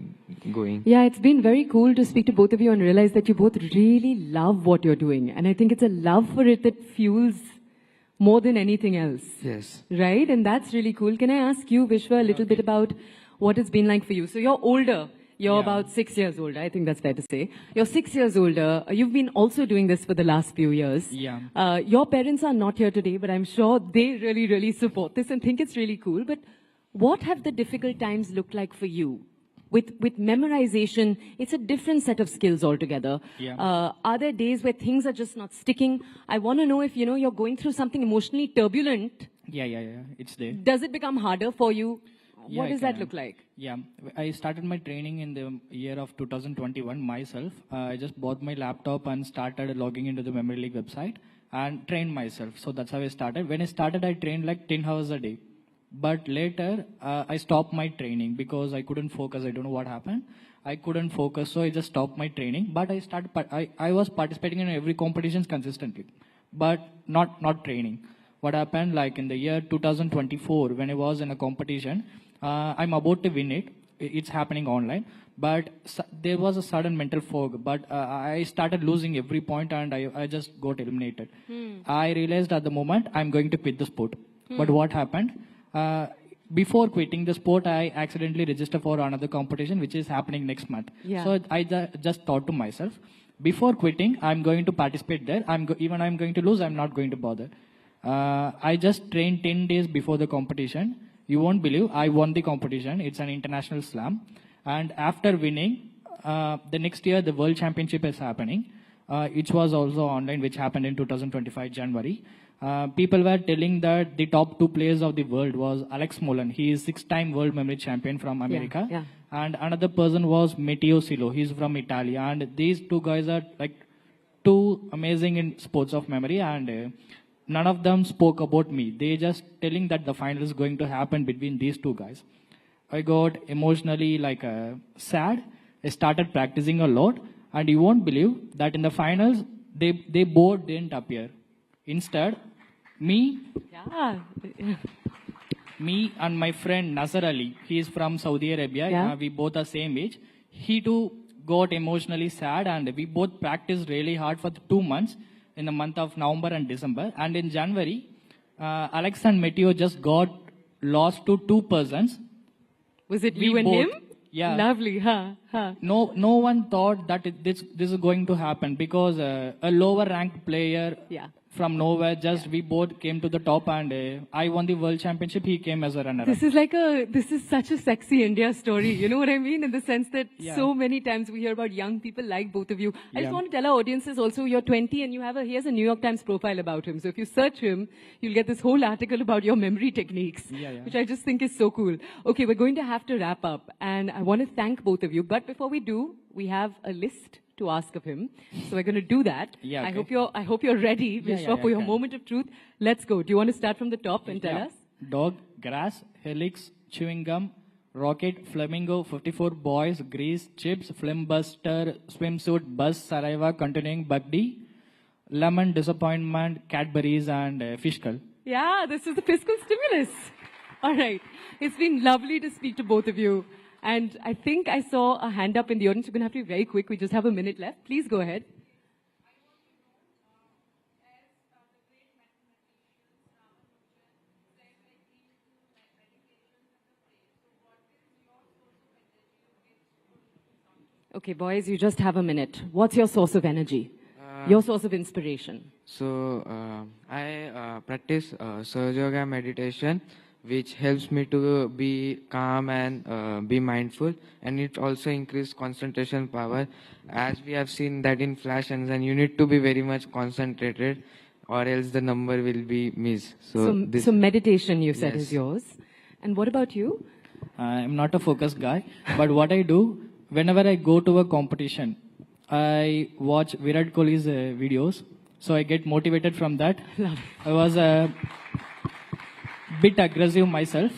going. Yeah, it's been very cool to speak to both of you and realize that you both really love what you're doing. And I think it's a love for it that fuels more than anything else. Yes. Right? And that's really cool. Can I ask you, Vishwa, a little bit about what it's been like for you? So you're older. You're about 6 years older. I think that's fair to say. You're 6 years older. You've been also doing this for the last few years. Yeah. Your parents are not here today, but I'm sure they really, really support this and think it's really cool. But what have the difficult times looked like for you? With memorization, it's a different set of skills altogether. Yeah. Are there days where things are just not sticking? I want to know if, you're going through something emotionally turbulent. Yeah. It's there. Does it become harder for you? Yeah, What does that look like? Yeah, I started my training in the year of 2021 myself. I just bought my laptop and started logging into the Memory League website and trained myself. So that's how I started. When I started, I trained like 10 hours a day. But later, I stopped my training because I couldn't focus. I don't know what happened. I couldn't focus, so I just stopped my training. But I was participating in every competitions consistently, but not training. What happened, like in the year 2024, when I was in a competition, I'm about to win it. It's happening online, but there was a sudden mental fog. But I started losing every point, and I just got eliminated. I realized at the moment I'm going to quit the sport. But what happened? Before quitting the sport, I accidentally registered for another competition, which is happening next month. Yeah. So I just thought to myself, before quitting, I'm going to participate there. Even I'm going to lose, I'm not going to bother. I just trained 10 days before the competition. You won't believe, I won the competition. It's an international slam. And after winning, the next year, the World Championship is happening. It was also online, which happened in 2025 January. People were telling that the top 2 players of the world was Alex Mullen. He is 6-time world memory champion from America. Yeah. And another person was Matteo Silo. He's from Italy. And these 2 guys are like too amazing in sports of memory. And none of them spoke about me. They just telling that the final is going to happen between these 2 guys. I got emotionally sad. I started practicing a lot. And you won't believe that in the finals, they both didn't appear. Instead, me and my friend Nasser Ali, he is from Saudi Arabia. Yeah. We both are same age. He too got emotionally sad, and we both practiced really hard for 2 months in the month of November and December. And in January, Alex and Matteo just got lost to 2 persons. Was it We you and both. him? Yeah. Lovely, huh? No one thought that this is going to happen, because a lower ranked player from nowhere, we both came to the top, and I won the world championship. He came as a runner-up. This is such a sexy India story. You know what I mean? In the sense that Yeah. so many times we hear about young people like both of you. I just Yeah. want to tell our audiences also, you're 20 and he has a New York Times profile about him. So if you search him, you'll get this whole article about your memory techniques, which I just think is so cool. Okay, we're going to have to wrap up, and I want to thank both of you. But before we do, we have a list to ask of him. So we're going to do that. Yeah, I okay. hope you're ready, Yeah, Vishwa, for your okay. moment of truth. Let's go. Do you want to start from the top and tell us? Dog, grass, helix, chewing gum, rocket, flamingo, 54 boys, grease, chips, flimbuster, swimsuit, bus, saliva, continuing, bugdy, lemon, disappointment, Cadbury's, and fishkull. Yeah, this is the fiscal stimulus. All right. It's been lovely to speak to both of you. And I think I saw a hand up in the audience. We're going to have to be very quick. We just have a minute left. Please go ahead. Okay, boys, you just have a minute. What's your source of energy? Your source of inspiration? So I practice Sahaja Yoga meditation, which helps me to be calm and be mindful, and it also increases concentration power. As we have seen that in flash and then you need to be very much concentrated, or else the number will be missed. So meditation, you said, Yes. is yours. And what about you? I'm not a focused guy, but what I do, whenever I go to a competition, I watch Virat Kohli's videos, so I get motivated from that. I was a bit aggressive myself.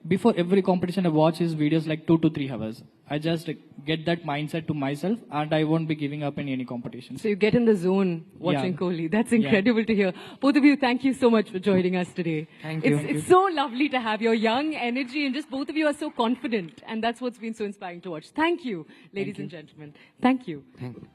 Before every competition, I watch his videos like 2 to 3 hours. I just get that mindset to myself, and I won't be giving up in any competition. So you get in the zone watching Kohli. That's incredible to hear. Both of you, thank you so much for joining us today. Thank you. It's so lovely to have your young energy, and just both of you are so confident, and that's what's been so inspiring to watch. Thank you, ladies and gentlemen. Thank you. Thank you.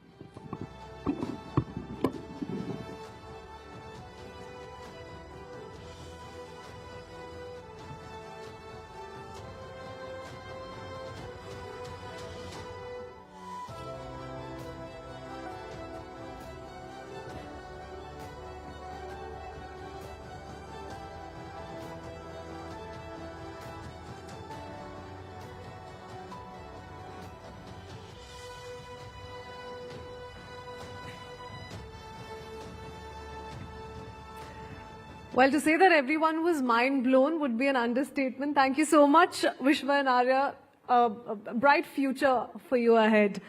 Well, to say that everyone was mind blown would be an understatement. Thank you so much, Vishwa and Arya. A bright future for you ahead.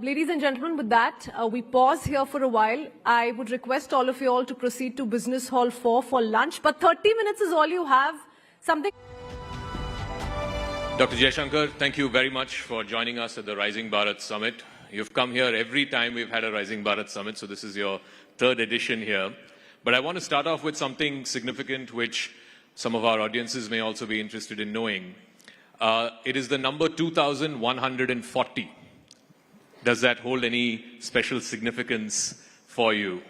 Ladies and gentlemen, with that, we pause here for a while. I would request all of you all to proceed to Business Hall 4 for lunch, but 30 minutes is all you have. Something. Dr. Jaishankar, thank you very much for joining us at the Rising Bharat Summit. You've come here every time we've had a Rising Bharat Summit, so this is your 3rd edition here. But I want to start off with something significant which some of our audiences may also be interested in knowing. It is the number 2,140. Does that hold any special significance for you?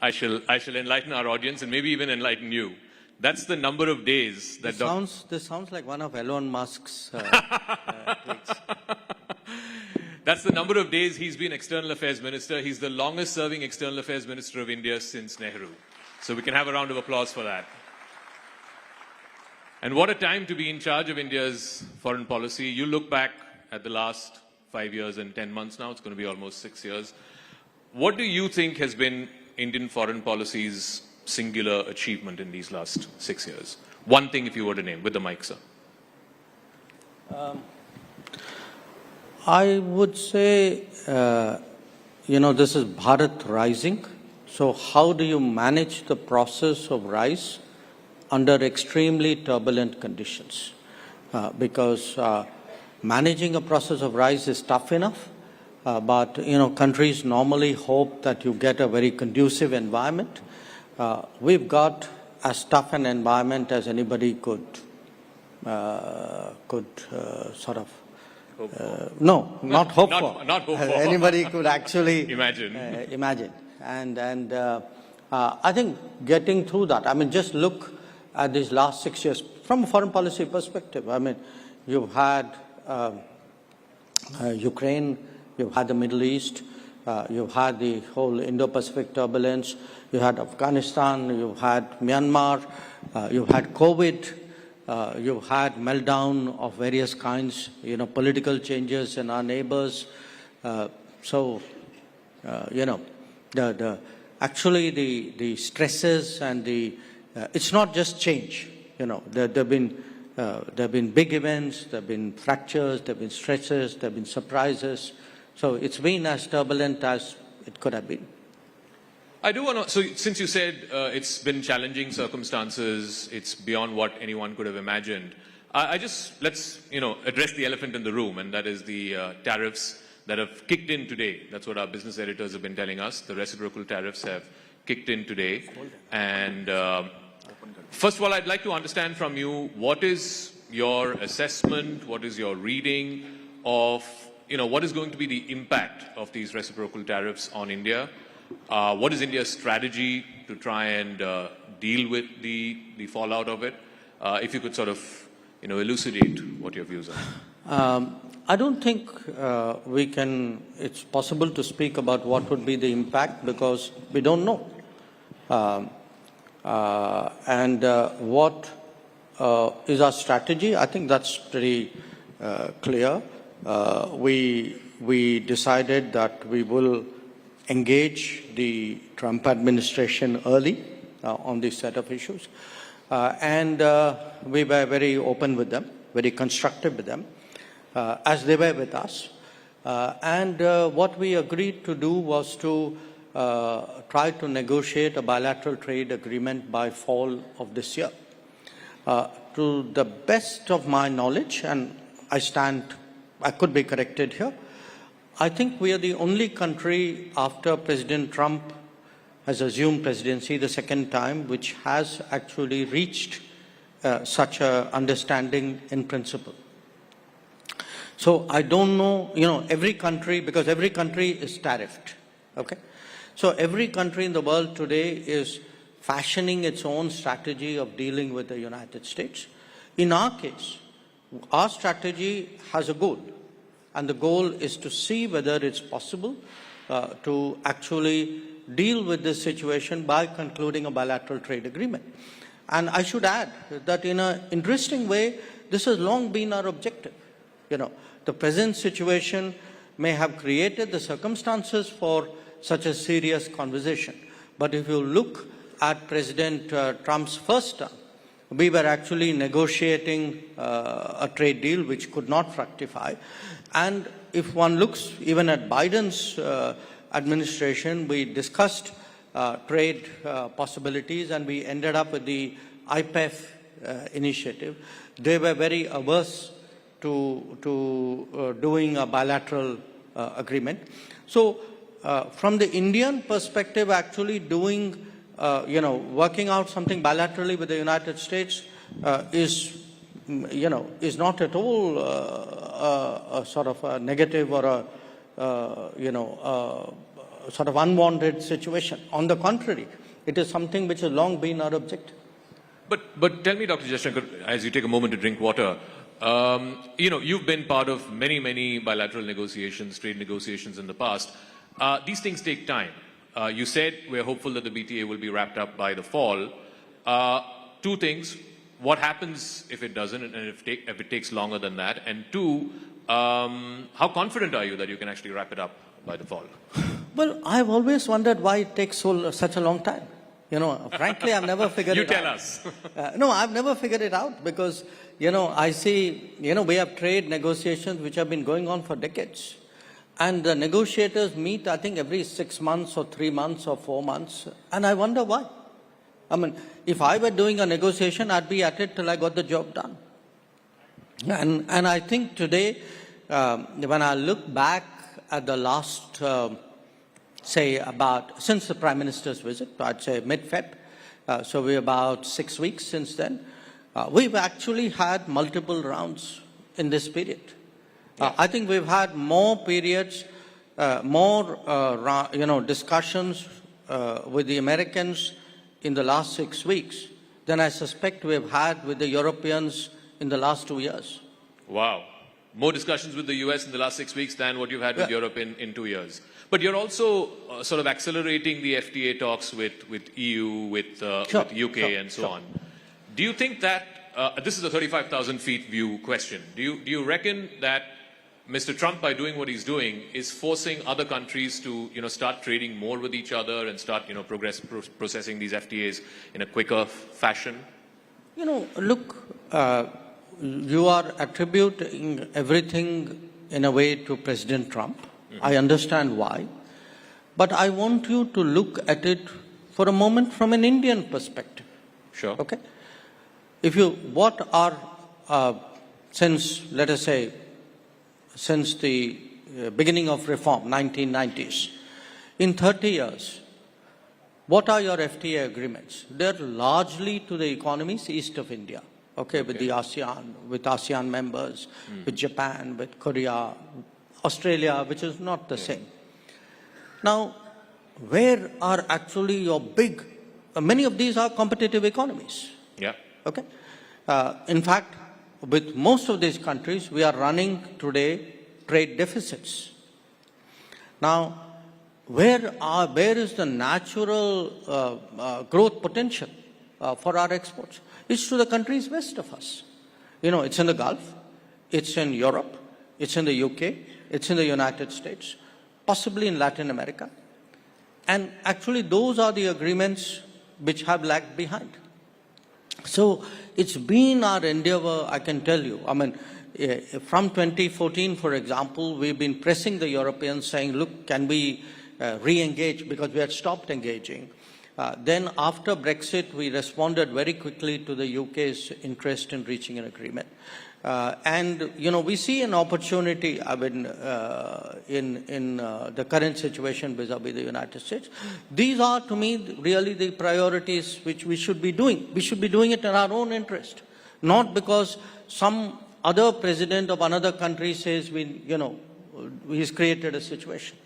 I shall enlighten our audience and maybe even enlighten you. That's the number of days that... This sounds like one of Elon Musk's tweets. That's the number of days he's been External Affairs Minister. He's the longest serving External Affairs Minister of India since Nehru. So we can have a round of applause for that. And what a time to be in charge of India's foreign policy. You look back at the last 5 years and 10 months now, it's going to be almost 6 years. What do you think has been Indian foreign policy's singular achievement in these last 6 years? One thing if you were to name, with the mic, sir. I would say, this is Bharat rising. So how do you manage the process of rise under extremely turbulent conditions? Because managing a process of rise is tough enough, but, countries normally hope that you get a very conducive environment. We've got as tough an environment as anybody could sort of no, not hope for. Not hope for. Anybody could actually imagine. And I think getting through that, just look at these last 6 years from a foreign policy perspective. You've had Ukraine, you've had the Middle East, you've had the whole Indo-Pacific turbulence, you had Afghanistan, you've had Myanmar, you've had COVID. You've had meltdown of various kinds, political changes in our neighbors. Actually the stresses and it's not just change. There have been big events, there have been fractures, there have been stresses, there have been surprises. So it's been as turbulent as it could have been. I do want to, so since you said it's been challenging circumstances, it's beyond what anyone could have imagined, let's address the elephant in the room, and that is the tariffs that have kicked in today. That's what our business editors have been telling us. The reciprocal tariffs have kicked in today. And first of all, I'd like to understand from you, what is your assessment, what is your reading of, what is going to be the impact of these reciprocal tariffs on India? What is India's strategy to try and deal with the fallout of it? If you could sort of, elucidate what your views are. I don't think it's possible to speak about what would be the impact because we don't know. What is our strategy? I think that's pretty clear. We decided that we will engage the Trump administration early on this set of issues. We were very open with them, very constructive with them, as they were with us. What we agreed to do was to try to negotiate a bilateral trade agreement by fall of this year. To the best of my knowledge, and I could be corrected here, I think we are the only country after President Trump has assumed presidency the second time, which has actually reached such an understanding in principle. So I don't know, every country, because every country is tariffed, okay? So every country in the world today is fashioning its own strategy of dealing with the United States. In our case, our strategy has a goal, and the goal is to see whether it's possible to actually deal with this situation by concluding a bilateral trade agreement. And I should add that in an interesting way, this has long been our objective. The present situation may have created the circumstances for such a serious conversation. But if you look at President Trump's first term, we were actually negotiating a trade deal which could not fructify. And if one looks even at Biden's administration, we discussed trade possibilities and we ended up with the IPEF initiative. They were very averse to doing a bilateral agreement. So from the Indian perspective, actually doing, working out something bilaterally with the United States is not at all a sort of a negative or a sort of unwanted situation. On the contrary, it is something which has long been our objective. But tell me, Dr. Jaishankar, as you take a moment to drink water, you've been part of many bilateral negotiations, trade negotiations in the past. These things take time. You said we're hopeful that the BTA will be wrapped up by the fall. Two things. What happens if it doesn't and if it takes longer than that? And two, how confident are you that you can actually wrap it up by the fall? Well, I've always wondered why it takes such a long time. Frankly, I've never figured it out. You tell us. No, I've never figured it out because, I see, we have trade negotiations which have been going on for decades. And the negotiators meet, I think, every 6 months or 3 months or 4 months. And I wonder why. I mean, if I were doing a negotiation, I'd be at it till I got the job done. And I think today, when I look back at the last, since the Prime Minister's visit, I'd say mid-Feb, so we're about 6 weeks since then, we've actually had multiple rounds in this period. I think we've had more periods, discussions with the Americans in the last 6 weeks than I suspect we've had with the Europeans in the last 2 years. Wow. More discussions with the US in the last 6 weeks than what you've had with Europe in 2 years. But you're also sort of accelerating the FTA talks with EU, with UK and so on. Do you think that, this is a 35,000 feet view question, do you reckon that Mr. Trump, by doing what he's doing, is forcing other countries to, start trading more with each other and start, processing these FTAs in a quicker fashion? Look, you are attributing everything in a way to President Trump. Mm-hmm. I understand why. But I want you to look at it for a moment from an Indian perspective. Sure. Okay? Since the beginning of reform, 1990s, in 30 years, what are your FTA agreements? They're largely to the economies east of India, with the ASEAN, with ASEAN members, with Japan, with Korea, Australia, which is not the same. Now, where are actually your many of these are competitive economies. Yeah. Okay? In fact, with most of these countries, we are running today trade deficits. Now, where is the natural growth potential for our exports? It's to the countries west of us. It's in the Gulf, it's in Europe, it's in the UK, it's in the United States, possibly in Latin America. And actually, those are the agreements which have lagged behind. So it's been our endeavor, I can tell you. From 2014, for example, we've been pressing the Europeans saying, look, can we re-engage, because we had stopped engaging. Then after Brexit, we responded very quickly to the UK's interest in reaching an agreement. We see an opportunity in the current situation vis-a-vis the United States. These are, to me, really the priorities which we should be doing. We should be doing it in our own interest, not because some other president of another country says he's created a situation.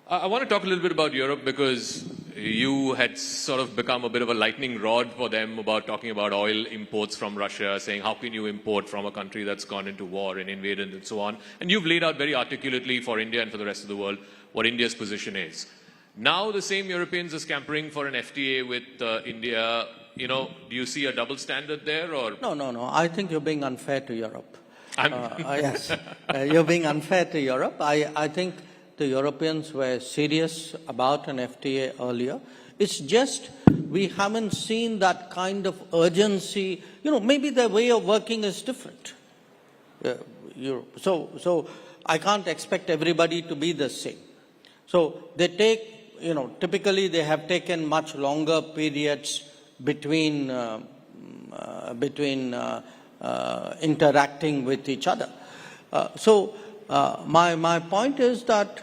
I want to talk a little bit about Europe, because you had sort of become a bit of a lightning rod for them about talking about oil imports from Russia, saying how can you import from a country that's gone into war and invaded and so on. And you've laid out very articulately for India and for the rest of the world what India's position is. Now the same Europeans are scampering for an FTA with India. Do you see a double standard there? Or? No. I think you're being unfair to Europe. Yes, you're being unfair to Europe. I think the Europeans were serious about an FTA earlier. It's just we haven't seen that kind of urgency. Maybe their way of working is different. So I can't expect everybody to be the same. So they take, typically they have taken much longer periods between interacting with each other. My point is that,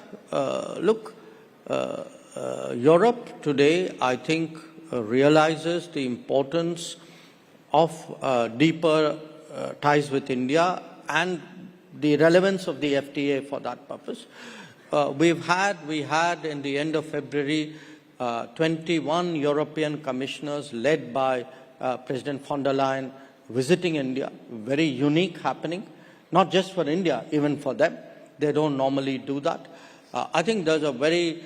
Europe today, I think, realizes the importance of deeper ties with India and the relevance of the FTA for that purpose. We had in the end of February 21 European commissioners led by President von der Leyen visiting India. Very unique happening. Not just for India, even for them. They don't normally do that. I think there's a very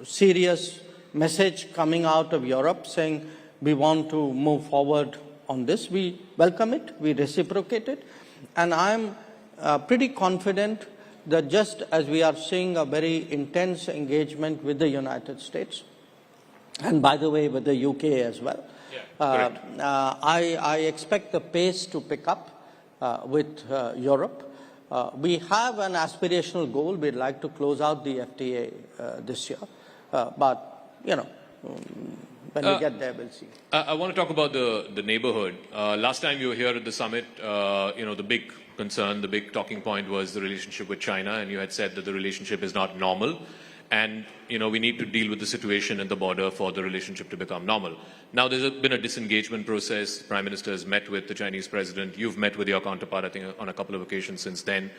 serious message coming out of Europe saying we want to move forward on this. We welcome it, we reciprocate it, and I'm pretty confident that just as we are seeing a very intense engagement with the United States, and by the way with the UK as well, I expect the pace to pick up with Europe. We have an aspirational goal. We'd like to close out the FTA this year. But, when we get there, we'll see. I want to talk about the neighborhood. Last time you were here at the summit, the big concern, the big talking point was the relationship with China, and you had said that the relationship is not normal. And, we need to deal with the situation at the border for the relationship to become normal. Now, there's been a disengagement process. The Prime Minister has met with the Chinese President. You've met with your counterpart, I think, on a couple of occasions since then.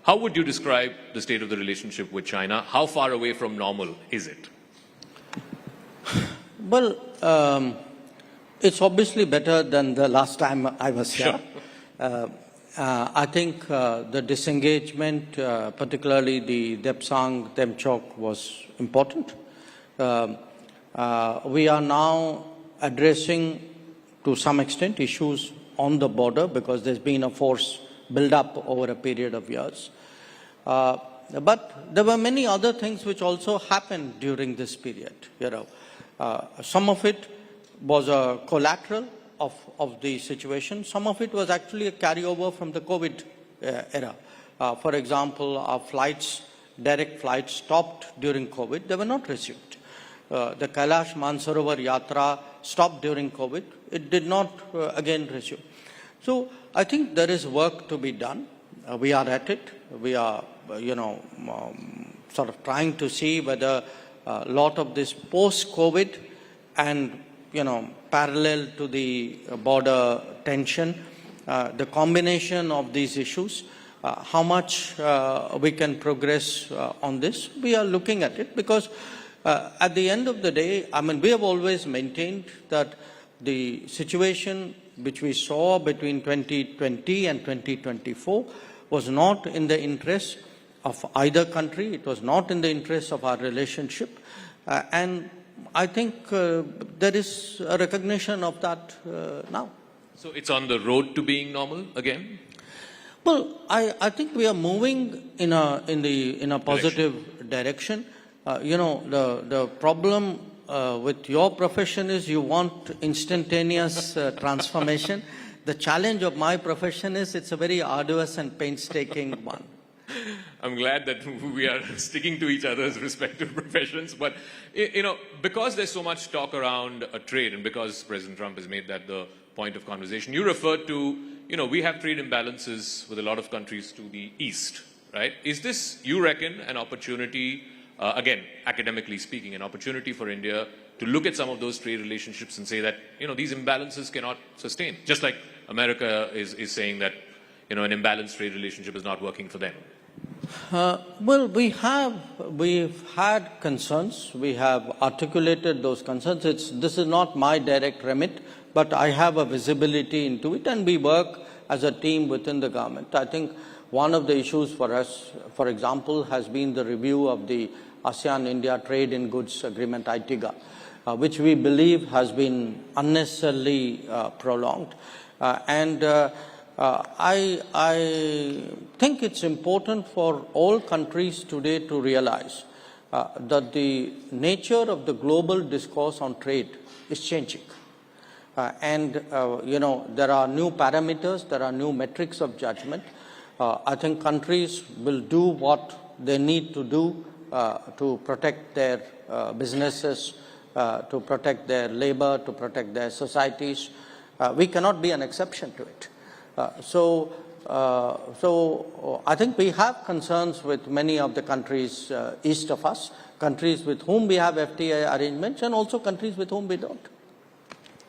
How would you describe the state of the relationship with China? How far away from normal is it? Well, it's obviously better than the last time I was here. Sure. I think the disengagement, particularly the Depsang-Demchok, was important. We are now addressing, to some extent, issues on the border because there's been a force build-up over a period of years. But there were many other things which also happened during this period. Some of it was a collateral of the situation. Some of it was actually a carryover from the COVID era. For example, our flights, direct flights, stopped during COVID. They were not resumed. The Kailash Mansarovar Yatra stopped during COVID. It did not again resume. So I think there is work to be done. We are at it. We are, sort of trying to see whether a lot of this post-COVID and parallel to the border tension, the combination of these issues, how much we can progress on this. We are looking at it because at the end of the day, we have always maintained that the situation which we saw between 2020 and 2024 was not in the interest of either country. It was not in the interest of our relationship. And I think there is a recognition of that now. So it's on the road to being normal again? Well, I think we are moving in a positive direction. The problem with your profession is you want instantaneous transformation. The challenge of my profession is it's a very arduous and painstaking one. I'm glad that we are sticking to each other's respective professions. But, because there's so much talk around trade and because President Trump has made that the point of conversation, you referred to, we have trade imbalances with a lot of countries to the east, right? Is this, you reckon, an opportunity, again, academically speaking, an opportunity for India to look at some of those trade relationships and say that, these imbalances cannot sustain, just like America is saying that, an imbalanced trade relationship is not working for them? Well, we've had concerns. We have articulated those concerns. This is not my direct remit, but I have a visibility into it, and we work as a team within the government. I think one of the issues for us, for example, has been the review of the ASEAN-India Trade in Goods Agreement, ITIGA, which we believe has been unnecessarily prolonged. I think it's important for all countries today to realize that the nature of the global discourse on trade is changing. There are new parameters, there are new metrics of judgment. I think countries will do what they need to do to protect their businesses, to protect their labor, to protect their societies. We cannot be an exception to it. So I think we have concerns with many of the countries east of us, countries with whom we have FTA arrangements, and also countries with whom we don't.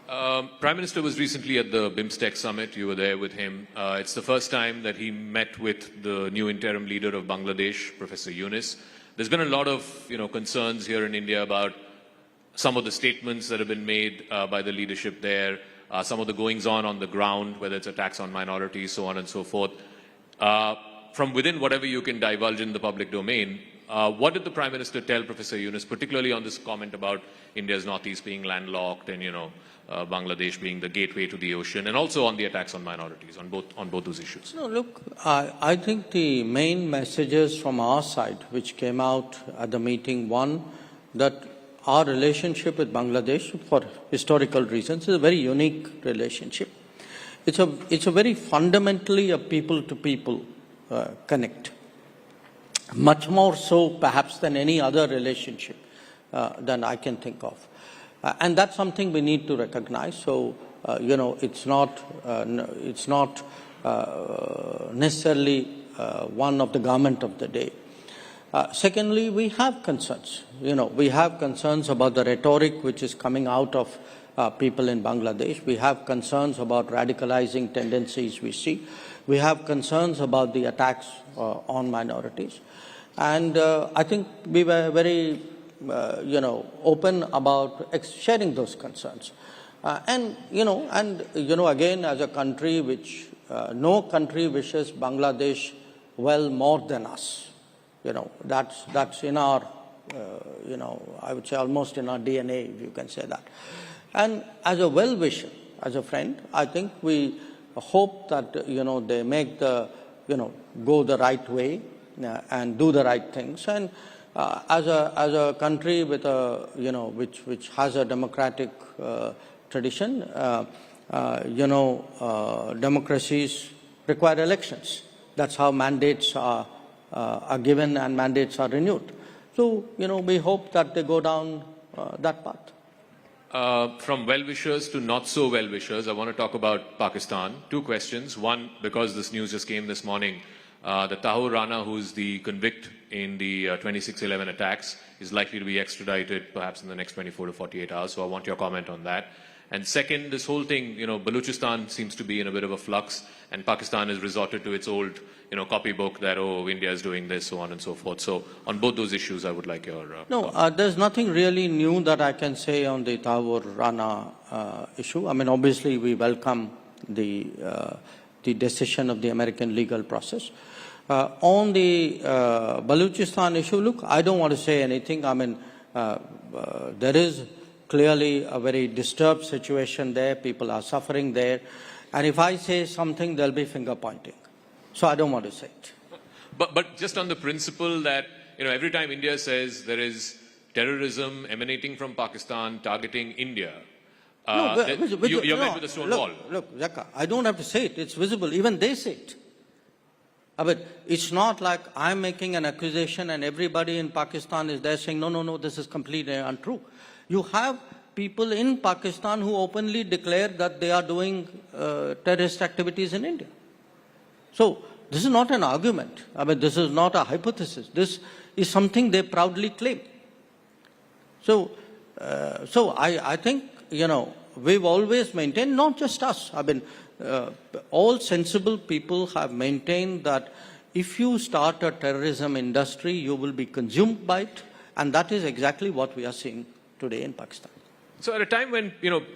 Prime Minister was recently at the BIMSTEC summit. You were there with him. It's the first time that he met with the new interim leader of Bangladesh, Professor Yunus. There's been a lot of concerns here in India about some of the statements that have been made by the leadership there. Some of the goings-on the ground, whether it's attacks on minorities, so on and so forth. From within whatever you can divulge in the public domain, what did the Prime Minister tell Professor Yunus, particularly on this comment about India's northeast being landlocked and, Bangladesh being the gateway to the ocean, and also on the attacks on minorities, on both those issues? No, look, I think the main messages from our side, which came out at the meeting, one, that our relationship with Bangladesh, for historical reasons, is a very unique relationship. It's a very fundamentally a people-to-people connect. Much more so, perhaps, than any other relationship than I can think of. And that's something we need to recognize. So, it's not necessarily one of the government of the day. Secondly, we have concerns. We have concerns about the rhetoric which is coming out of people in Bangladesh. We have concerns about radicalizing tendencies we see. We have concerns about the attacks on minorities. And I think we were very, open about sharing those concerns. Again, as a country which no country wishes Bangladesh well more than us. That's in our, I would say almost in our DNA, if you can say that. And as a well-wisher, as a friend, I think we hope that, they make go the right way and do the right things. And as a country with a, which has a democratic tradition, democracies require elections. That's how mandates are given and mandates are renewed. So, we hope that they go down that path. From well-wishers to not-so-well-wishers, I want to talk about Pakistan. Two questions. One, because this news just came this morning, the Tahir Rana, who's the convict in the 26/11 attacks, is likely to be extradited perhaps in the next 24 to 48 hours. So I want your comment on that. And second, this whole thing, Balochistan seems to be in a bit of a flux, and Pakistan has resorted to its old, copybook that, India is doing this, so on and so forth. So on both those issues, I would like your there's nothing really new that I can say on the Tawur Rana issue. I mean, obviously, we welcome the decision of the American legal process. On the Balochistan issue, look, I don't want to say anything. I mean, there is clearly a very disturbed situation there. People are suffering there. And if I say something, there'll be finger pointing. So I don't want to say it. But just on the principle that, every time India says there is terrorism emanating from Pakistan targeting India, you're met with a stone wall. Look, Zaka, I don't have to say it. It's visible. Even they say it. But it's not like I'm making an accusation and everybody in Pakistan is there saying, no, this is completely untrue. You have people in Pakistan who openly declare that they are doing terrorist activities in India. So this is not an argument. I mean, this is not a hypothesis. This is something they proudly claim. So I think, we've always maintained, not just us, I mean, all sensible people have maintained that if you start a terrorism industry, you will be consumed by it, and that is exactly what we are seeing today in Pakistan. So at a time when,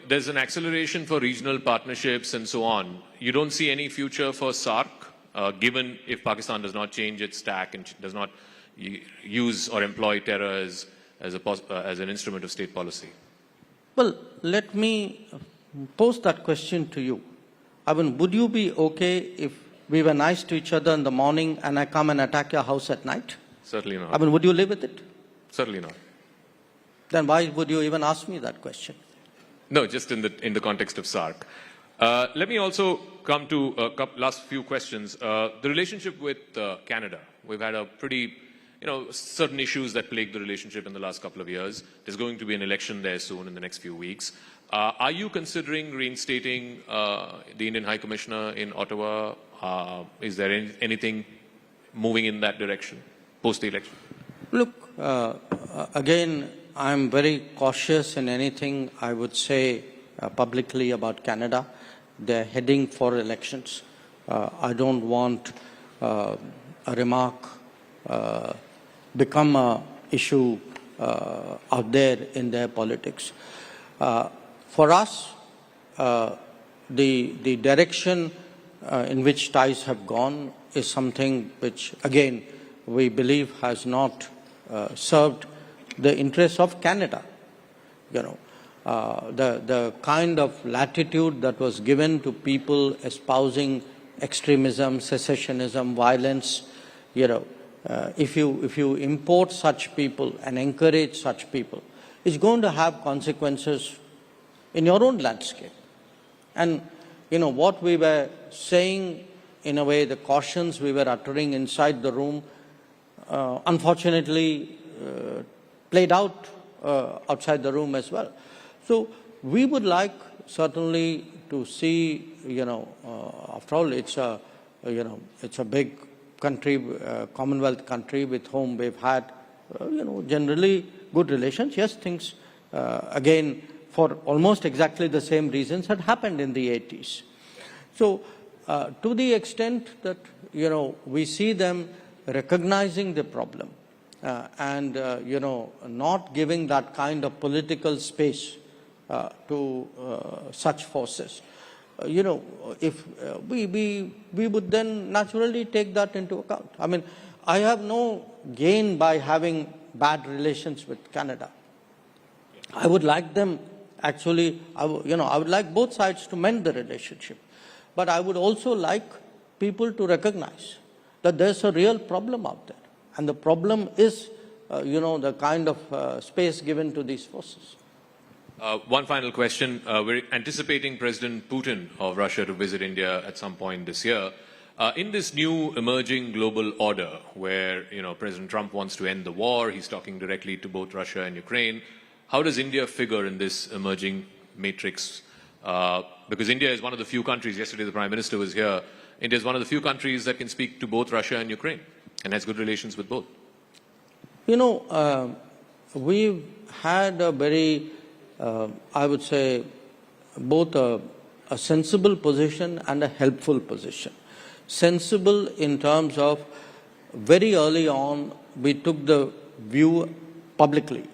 there's an acceleration for regional partnerships and so on, you don't see any future for SAARC, given if Pakistan does not change its tack and does not use or employ terror as an instrument of state policy? Well, let me pose that question to you. I mean, would you be okay if we were nice to each other in the morning and I come and attack your house at night? Certainly not. I mean, would you live with it? Certainly not. Then why would you even ask me that question? No, just in the context of SAARC. Let me also come to last few questions. The relationship with Canada. We've had a pretty, certain issues that plague the relationship in the last couple of years. There's going to be an election there soon in the next few weeks. Are you considering reinstating the Indian High Commissioner in Ottawa? Is there anything moving in that direction post the election? Look, again, I'm very cautious in anything I would say publicly about Canada. They're heading for elections. I don't want a remark become an issue out there in their politics. For us, the direction in which ties have gone is something which, again, we believe has not served the interests of Canada. The kind of latitude that was given to people espousing extremism, secessionism, violence, if you import such people and encourage such people, it's going to have consequences in your own landscape. And, what we were saying, in a way, the cautions we were uttering inside the room, unfortunately, played out outside the room as well. So we would like certainly to see, after all, it's a big country, Commonwealth country with whom we've had, generally good relations. Yes, things, again, for almost exactly the same reasons had happened in the 80s. So to the extent that, we see them recognizing the problem and, not giving that kind of political space to such forces, if we would then naturally take that into account. I mean, I have no gain by having bad relations with Canada. I would like them actually, I would like both sides to mend the relationship. But I would also like people to recognize that there's a real problem out there. And the problem is, the kind of space given to these forces. One final question. We're anticipating President Putin of Russia to visit India at some point this year. In this new emerging global order where, President Trump wants to end the war, he's talking directly to both Russia and Ukraine, how does India figure in this emerging matrix? Because India is one of the few countries, yesterday the Prime Minister was here, India is one of the few countries that can speak to both Russia and Ukraine and has good relations with both. We've had a very, I would say, both a sensible position and a helpful position. Sensible in terms of very early on we took the view publicly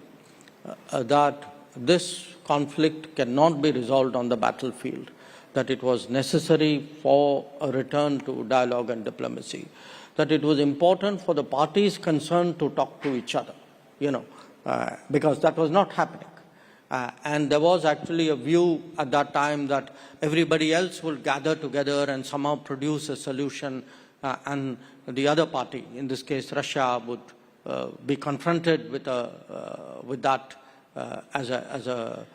that this conflict cannot be resolved on the battlefield, that it was necessary for a return to dialogue and diplomacy, that it was important for the parties concerned to talk to each other, because that was not happening. And there was actually a view at that time that everybody else will gather together and somehow produce a solution, and the other party, in this case Russia, would be confronted with that as a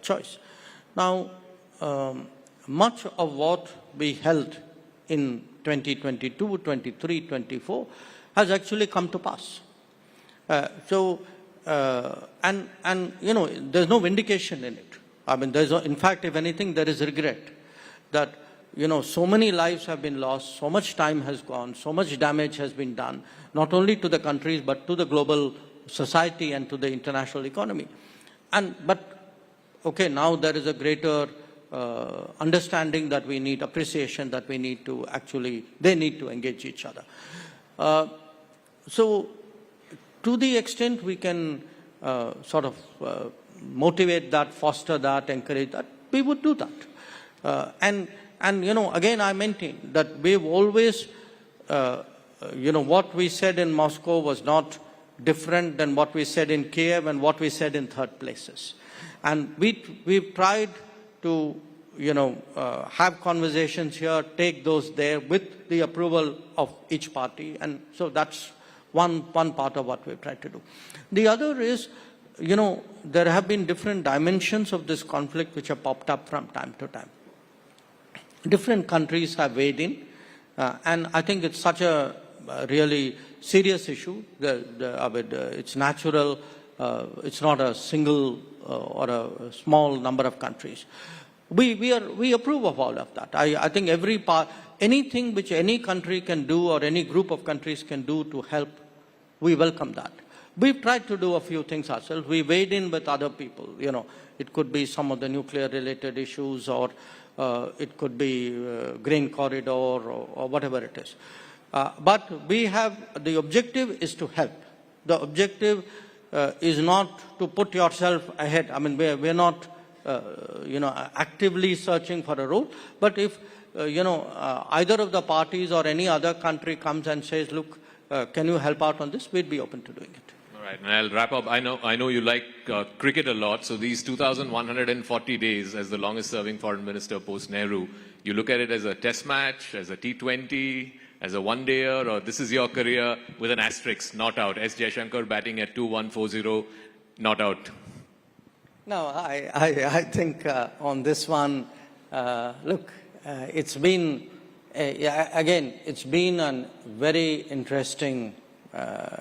choice. Now, much of what we held in 2022, 23, 24 has actually come to pass. And there's no vindication in it. I mean, in fact, if anything, there is regret that, so many lives have been lost, so much time has gone, so much damage has been done, not only to the countries, but to the global society and to the international economy. But, okay, now there is a greater understanding that we need appreciation, that we need to they need to engage each other. So, to the extent we can motivate that, foster that, encourage that, we would do that. And again, I maintain that we've always, what we said in Moscow was not different than what we said in Kiev and what we said in third places. And we've tried to, have conversations here, take those there with the approval of each party. And so that's one part of what we've tried to do. The other is, there have been different dimensions of this conflict which have popped up from time to time. Different countries have weighed in, and I think it's such a really serious issue. It's natural. It's not a single or a small number of countries. We approve of all of that. I think anything which any country can do or any group of countries can do to help, we welcome that. We've tried to do a few things ourselves. We weighed in with other people. It could be some of the nuclear-related issues, or it could be grain corridor, or whatever it is. But the objective is to help. The objective is not to put yourself ahead. I mean, we're not, actively searching for a role. But if, either of the parties or any other country comes and says, look, can you help out on this? We'd be open to doing it. All right, and I'll wrap up. I know you like cricket a lot, so these 2,140 days as the longest-serving foreign minister post-Nehru, you look at it as a test match, as a T20, as a one-dayer, or this is your career with an asterisk, not out. S. Jaishankar batting at 2-1-4-0, not out. No, I think on this one, look, it's been, again, it's been a very interesting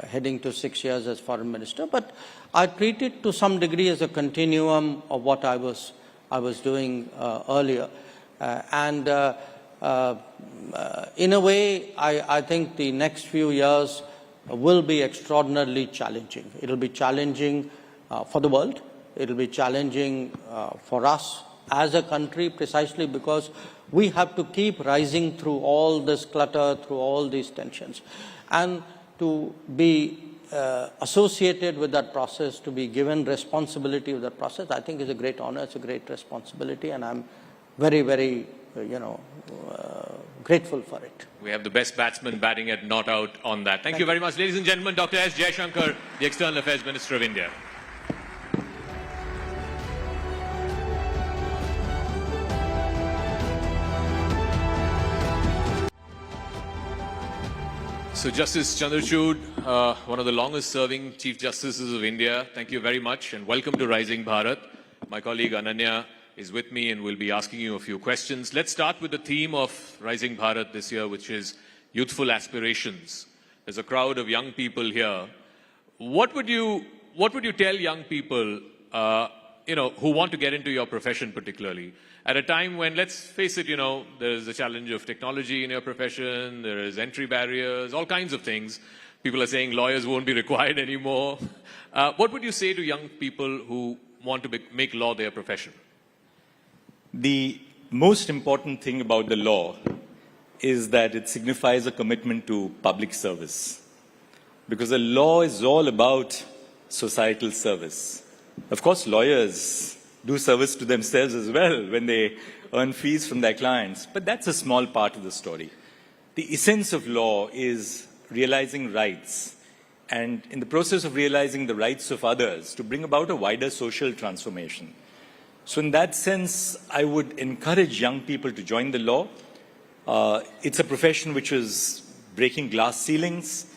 heading to 6 years as foreign minister, but I treat it to some degree as a continuum of what I was doing earlier. In a way, I think the next few years will be extraordinarily challenging. It'll be challenging for the world. It'll be challenging for us as a country, precisely because we have to keep rising through all this clutter, through all these tensions. And to be associated with that process, to be given responsibility of that process, I think is a great honor, it's a great responsibility, and I'm very, very, grateful for it. We have the best batsman batting at not out on that. Thank you very much. Ladies and gentlemen, Dr. S. Jaishankar, the External Affairs Minister of India. So Justice Chandrachud, one of the longest-serving Chief Justices of India, thank you very much and welcome to Rising Bharat. My colleague Ananya is with me and will be asking you a few questions. Let's start with the theme of Rising Bharat this year, which is Youthful Aspirations. There's a crowd of young people here. What would you tell young people, who want to get into your profession particularly? At a time when, let's face it, there's a challenge of technology in your profession, there is entry barriers, all kinds of things. People are saying lawyers won't be required anymore. What would you say to young people who want to make law their profession? The most important thing about the law is that it signifies a commitment to public service. Because the law is all about societal service. Of course, lawyers do service to themselves as well when they earn fees from their clients, but that's a small part of the story. The essence of law is realizing rights, and in the process of realizing the rights of others, to bring about a wider social transformation. So in that sense, I would encourage young people to join the law. It's a profession which is breaking glass ceilings,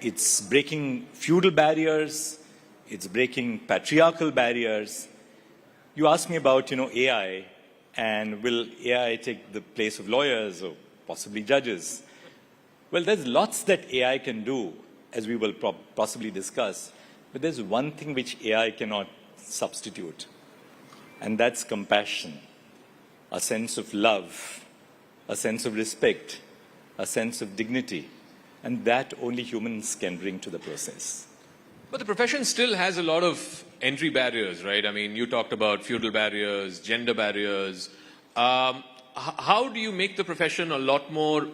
it's breaking feudal barriers, it's breaking patriarchal barriers. You asked me about, AI, and will AI take the place of lawyers or possibly judges? Well, there's lots that AI can do, as we will possibly discuss, but there's one thing which AI cannot substitute, and that's compassion, a sense of love, a sense of respect, a sense of dignity, and that only humans can bring to the process. But the profession still has a lot of entry barriers, right? I mean, you talked about feudal barriers, gender barriers. How do you make the profession a lot more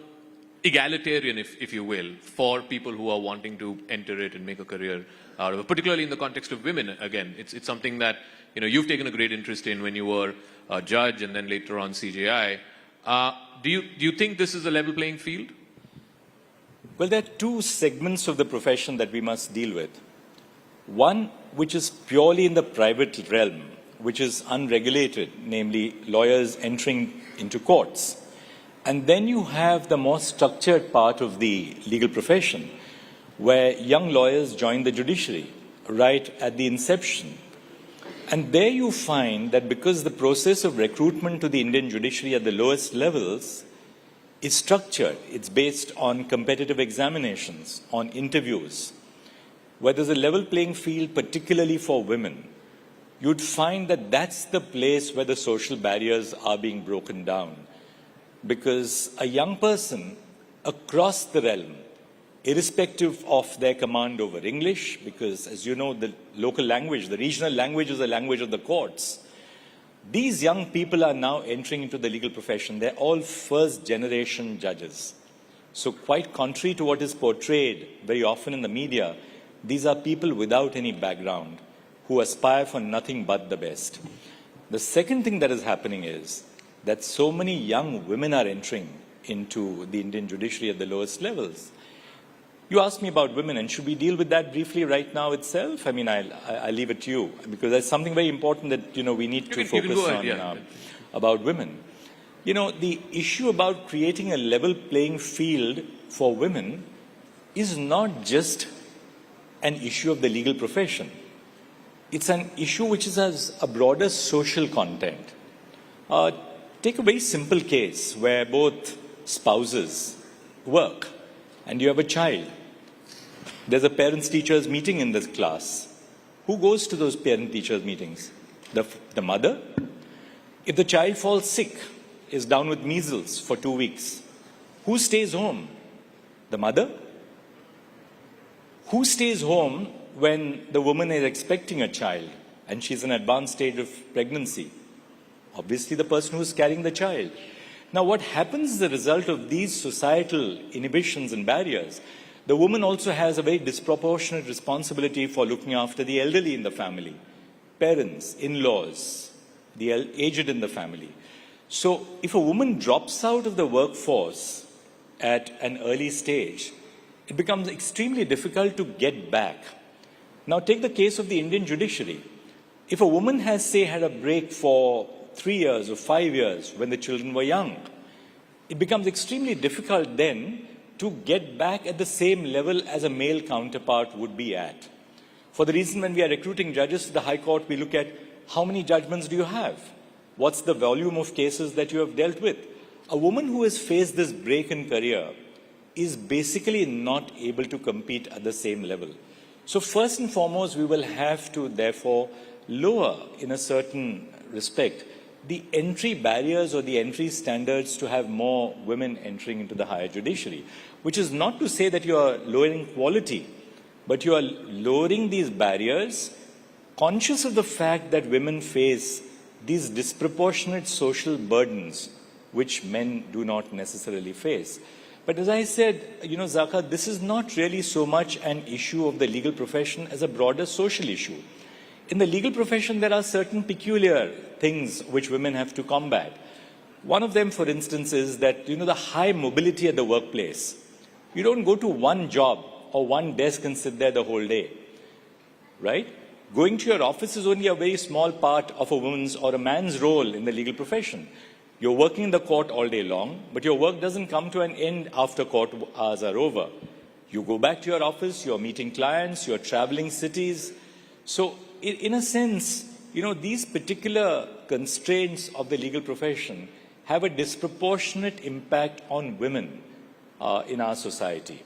egalitarian, if you will, for people who are wanting to enter it and make a career out of it, particularly in the context of women? Again, it's something that you've taken a great interest in when you were a judge and then later on CJI. Do you think this is a level playing field? Well, there are two segments of the profession that we must deal with. One, which is purely in the private realm, which is unregulated, namely lawyers entering into courts. And then you have the more structured part of the legal profession, where young lawyers join the judiciary right at the inception. And there you find that because the process of recruitment to the Indian judiciary at the lowest levels is structured, it's based on competitive examinations, on interviews, where there's a level playing field, particularly for women, you'd find that that's the place where the social barriers are being broken down. Because a young person across the realm, irrespective of their command over English, because as you know, the local language, the regional language is the language of the courts. These young people are now entering into the legal profession. They're all first-generation judges. So quite contrary to what is portrayed very often in the media, these are people without any background who aspire for nothing but the best. The second thing that is happening is that so many young women are entering into the Indian judiciary at the lowest levels. You asked me about women, and should we deal with that briefly right now itself? I mean, I'll leave it to you, because there's something very important that, we need to focus on about women. The issue about creating a level playing field for women is not just an issue of the legal profession. It's an issue which has a broader social content. Take a very simple case where both spouses work and you have a child. There's a parents-teachers meeting in this class. Who goes to those parent-teachers meetings? The mother? If the child falls sick, is down with measles for 2 weeks, who stays home? The mother? Who stays home when the woman is expecting a child and she's in an advanced stage of pregnancy? Obviously, the person who's carrying the child. Now, what happens as a result of these societal inhibitions and barriers? The woman also has a very disproportionate responsibility for looking after the elderly in the family, parents, in-laws, the aged in the family. So, if a woman drops out of the workforce at an early stage, it becomes extremely difficult to get back. Now, take the case of the Indian judiciary. If a woman has, say, had a break for 3 years or 5 years when the children were young, it becomes extremely difficult then to get back at the same level as a male counterpart would be at. For the reason when we are recruiting judges to the High Court, we look at how many judgments do you have? What's the volume of cases that you have dealt with? A woman who has faced this break in career is basically not able to compete at the same level. So first and foremost, we will have to therefore lower, in a certain respect, the entry barriers or the entry standards to have more women entering into the higher judiciary, which is not to say that you are lowering quality, but you are lowering these barriers, conscious of the fact that women face these disproportionate social burdens which men do not necessarily face. But as I said, Zaka, this is not really so much an issue of the legal profession as a broader social issue. In the legal profession, there are certain peculiar things which women have to combat. One of them, for instance, is that, the high mobility at the workplace. You don't go to one job or one desk and sit there the whole day, right? Going to your office is only a very small part of a woman's or a man's role in the legal profession. You're working in the court all day long, but your work doesn't come to an end after court hours are over. You go back to your office, you're meeting clients, you're traveling cities. So in a sense, these particular constraints of the legal profession have a disproportionate impact on women in our society.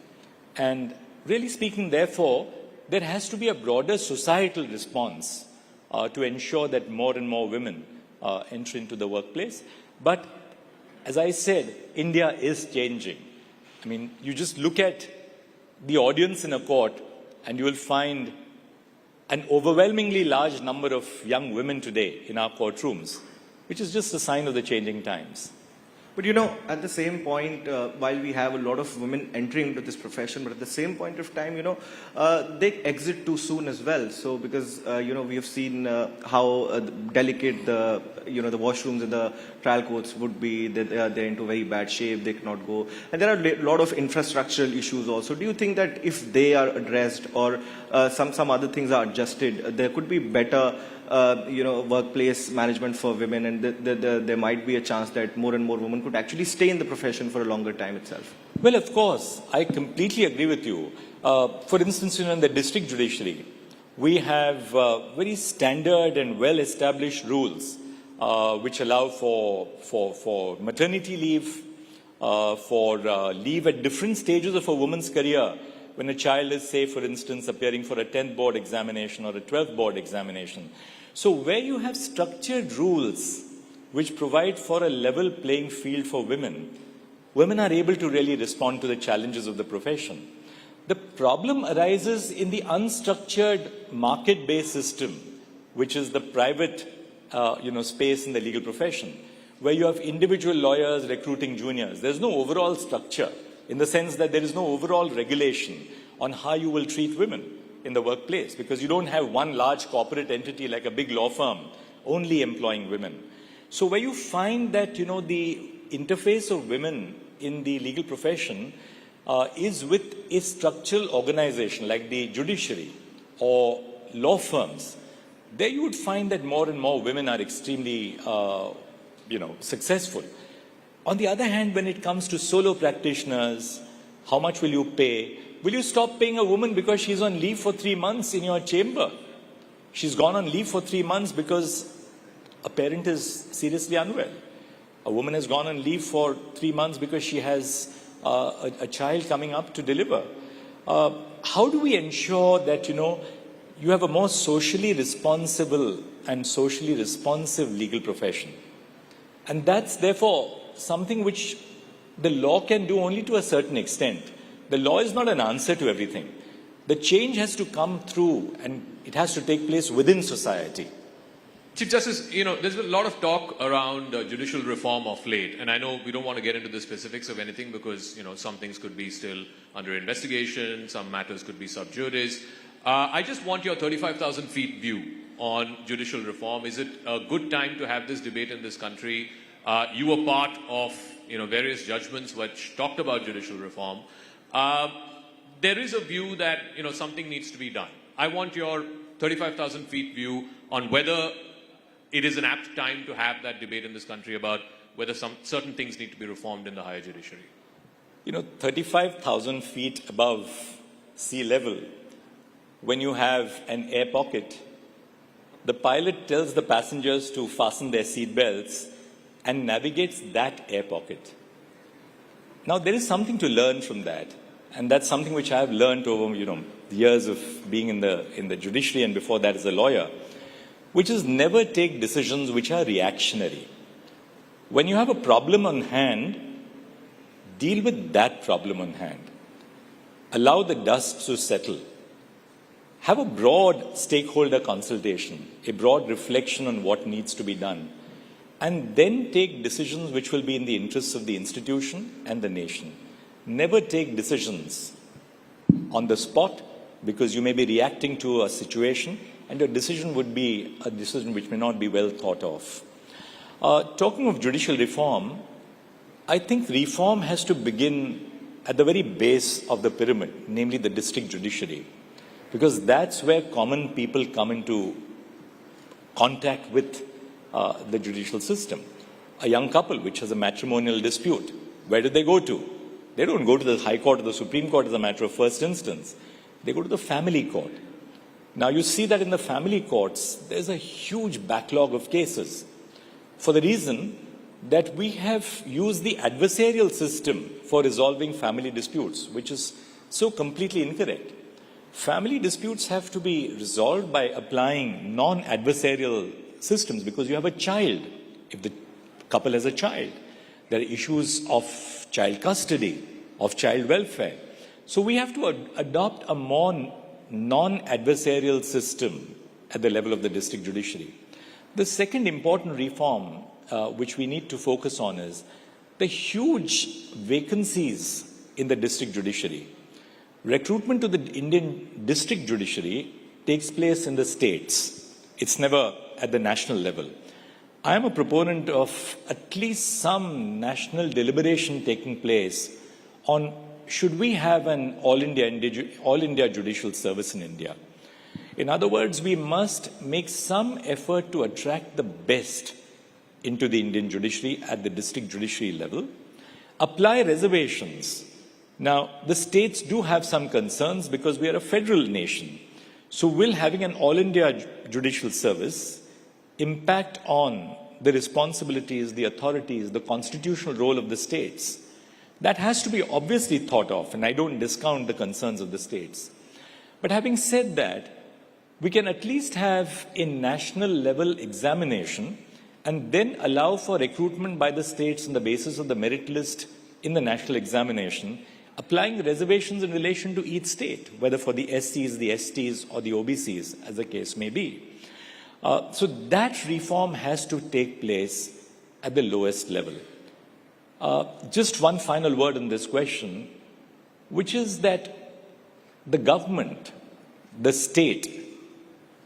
And really speaking, therefore, there has to be a broader societal response to ensure that more and more women enter into the workplace. But as I said, India is changing. I mean, you just look at the audience in a court and you will find an overwhelmingly large number of young women today in our courtrooms, which is just a sign of the changing times. But at the same point, while we have a lot of women entering into this profession, but at the same point of time, they exit too soon as well. So because, we have seen how delicate the washrooms in the trial courts would be, they're into very bad shape, they cannot go. And there are a lot of infrastructural issues also. Do you think that if they are addressed or some other things are adjusted, there could be better workplace management for women, and there might be a chance that more and more women could actually stay in the profession for a longer time itself? Well, of course, I completely agree with you. For instance, in the district judiciary, we have very standard and well-established rules which allow for maternity leave, for leave at different stages of a woman's career. When a child is, say, for instance, appearing for a 10th board examination or a 12th board examination. So where you have structured rules which provide for a level playing field for women, women are able to really respond to the challenges of the profession. The problem arises in the unstructured market-based system, which is the private space in the legal profession, where you have individual lawyers recruiting juniors. There's no overall structure, in the sense that there is no overall regulation on how you will treat women in the workplace, because you don't have one large corporate entity like a big law firm only employing women. So where you find that, the interface of women in the legal profession is with a structural organization like the judiciary or law firms, there you would find that more and more women are extremely, successful. On the other hand, when it comes to solo practitioners, how much will you pay? Will you stop paying a woman because she's on leave for 3 months in your chamber? She's gone on leave for 3 months because a parent is seriously unwell. A woman has gone on leave for 3 months because she has a child coming up to deliver. How do we ensure that, you have a more socially responsible and socially responsive legal profession? And that's therefore something which the law can do only to a certain extent. The law is not an answer to everything. The change has to come through, and it has to take place within society. Chief Justice, there's a lot of talk around judicial reform of late, and I know we don't want to get into the specifics of anything because, some things could be still under investigation, some matters could be sub judice. I just want your 35,000 feet view on judicial reform. Is it a good time to have this debate in this country? You were part of, various judgments which talked about judicial reform. There is a view that, something needs to be done. I want your 35,000 feet view on whether it is an apt time to have that debate in this country about whether some certain things need to be reformed in the higher judiciary. 35,000 feet above sea level, when you have an air pocket, the pilot tells the passengers to fasten their seat belts and navigates that air pocket. Now, there is something to learn from that. And that's something which I have learned over, years of being in the judiciary and before that as a lawyer, which is never take decisions which are reactionary. When you have a problem on hand, deal with that problem on hand. Allow the dust to settle. have a broad stakeholder consultation, a broad reflection on what needs to be done, and then take decisions which will be in the interests of the institution and the nation. Never take decisions on the spot, because you may be reacting to a situation and your decision would be a decision which may not be well thought of. Talking of judicial reform, I think reform has to begin at the very base of the pyramid, namely the district judiciary, because that's where common people come into contact with the judicial system. A young couple which has a matrimonial dispute, where do they go to? They don't go to the High Court or the Supreme Court as a matter of first instance. They go to the family court. Now you see that in the family courts, there's a huge backlog of cases for the reason that we have used the adversarial system for resolving family disputes, which is so completely incorrect. Family disputes have to be resolved by applying non-adversarial systems, because you have a child. If the couple has a child, there are issues of child custody, of child welfare. So we have to adopt a more non-adversarial system at the level of the district judiciary. The second important reform which we need to focus on is the huge vacancies in the district judiciary. Recruitment to the Indian district judiciary takes place in the states. It's never at the national level. I am a proponent of at least some national deliberation taking place on should we have an all-India judicial service in India. In other words, we must make some effort to attract the best into the Indian judiciary at the district judiciary level, apply reservations. Now, the states do have some concerns because we are a federal nation. So will having an all-India judicial service impact on the responsibilities, the authorities, the constitutional role of the states? That has to be obviously thought of, and I don't discount the concerns of the states. But having said that, we can at least have a national level examination and then allow for recruitment by the states on the basis of the merit list in the national examination, applying reservations in relation to each state, whether for the SCs, the STs, or the OBCs, as the case may be. So that reform has to take place at the lowest level. Just one final word on this question, which is that the government, the state,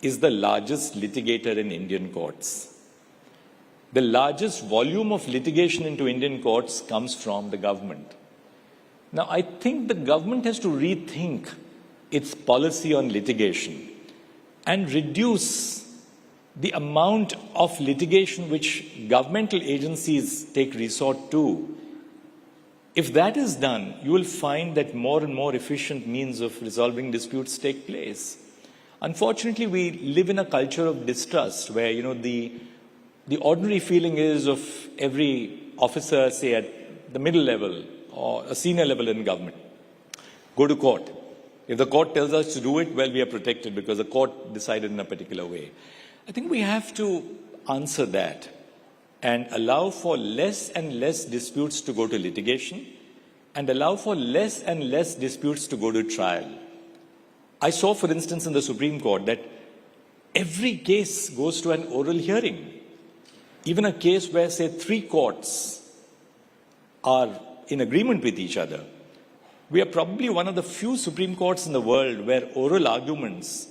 is the largest litigator in Indian courts. The largest volume of litigation into Indian courts comes from the government. Now, I think the government has to rethink its policy on litigation and reduce the amount of litigation which governmental agencies take resort to. If that is done, you will find that more and more efficient means of resolving disputes take place. Unfortunately, we live in a culture of distrust where, the ordinary feeling is of every officer, say at the middle level or a senior level in government, go to court. If the court tells us to do it, well, we are protected because the court decided in a particular way. I think we have to answer that and allow for less and less disputes to go to litigation and allow for less and less disputes to go to trial. I saw, for instance, in the Supreme Court that every case goes to an oral hearing. Even a case where, say, 3 courts are in agreement with each other. We are probably one of the few Supreme Courts in the world where oral arguments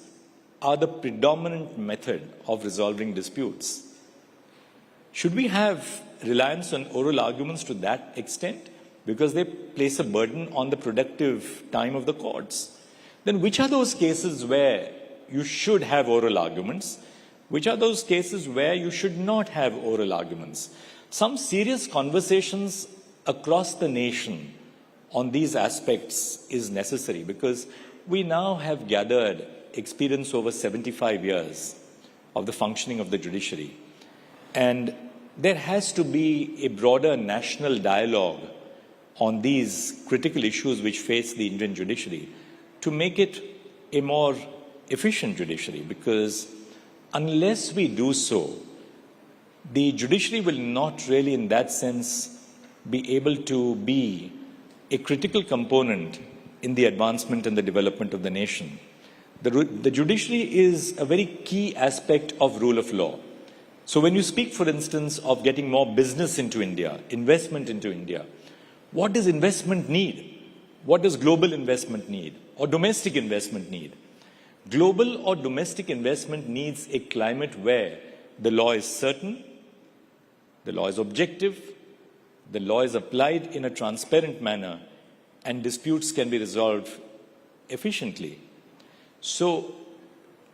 are the predominant method of resolving disputes. Should we have reliance on oral arguments to that extent? Because they place a burden on the productive time of the courts. Then which are those cases where you should have oral arguments? Which are those cases where you should not have oral arguments? Some serious conversations across the nation on these aspects is necessary because we now have gathered experience over 75 years of the functioning of the judiciary. And there has to be a broader national dialogue on these critical issues which face the Indian judiciary to make it a more efficient judiciary, because unless we do so, the judiciary will not really in that sense be able to be a critical component in the advancement and the development of the nation. The judiciary is a very key aspect of rule of law. So when you speak, for instance, of getting more business into India, investment into India, what does investment need? What does global investment need or domestic investment need? Global or domestic investment needs a climate where the law is certain, the law is objective, the law is applied in a transparent manner, and disputes can be resolved efficiently. So,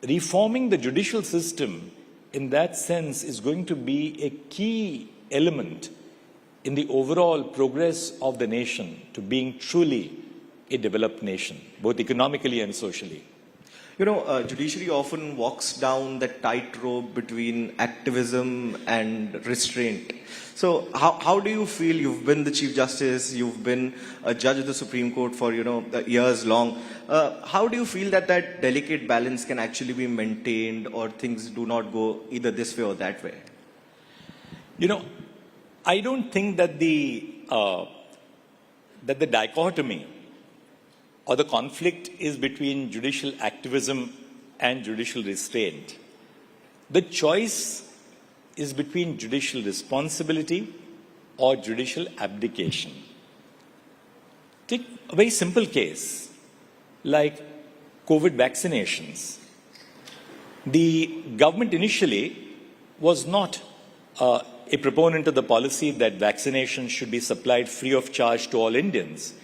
reforming the judicial system in that sense is going to be a key element in the overall progress of the nation to being truly a developed nation, both economically and socially. You know, judiciary often walks down the tightrope between activism and restraint. So how do you feel? You've been the Chief Justice, you've been a judge of the Supreme Court for, years long. How do you feel that that delicate balance can actually be maintained, or things do not go either this way or that way? I don't think that the dichotomy or the conflict is between judicial activism and judicial restraint. The choice is between judicial responsibility or judicial abdication. Take a very simple case like COVID vaccinations. The government initially was not a proponent of the policy that vaccinations should be supplied free of charge to all Indians.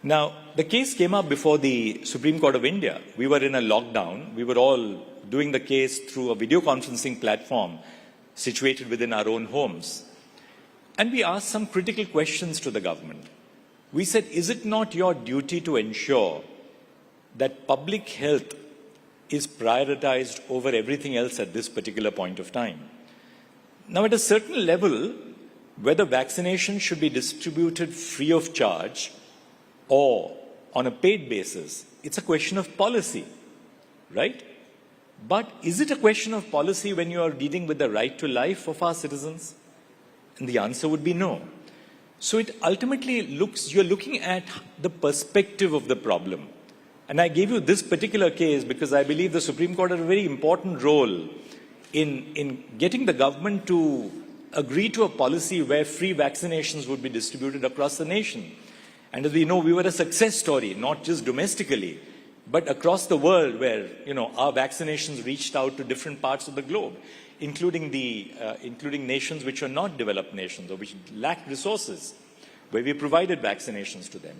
Now, the case came up before the Supreme Court of India. We were in a lockdown. We were all doing the case through a video conferencing platform situated within our own homes. And we asked some critical questions to the government. We said, is it not your duty to ensure that public health is prioritized over everything else at this particular point of time? Now, at a certain level, whether vaccination should be distributed free of charge or on a paid basis, it's a question of policy, right? But is it a question of policy when you are dealing with the right to life of our citizens? And the answer would be no. So it ultimately you're looking at the perspective of the problem. And I gave you this particular case because I believe the Supreme Court had a very important role in getting the government to agree to a policy where free vaccinations would be distributed across the nation. And as we know, we were a success story, not just domestically, but across the world where, our vaccinations reached out to different parts of the globe, including nations which are not developed nations or which lack resources, where we provided vaccinations to them.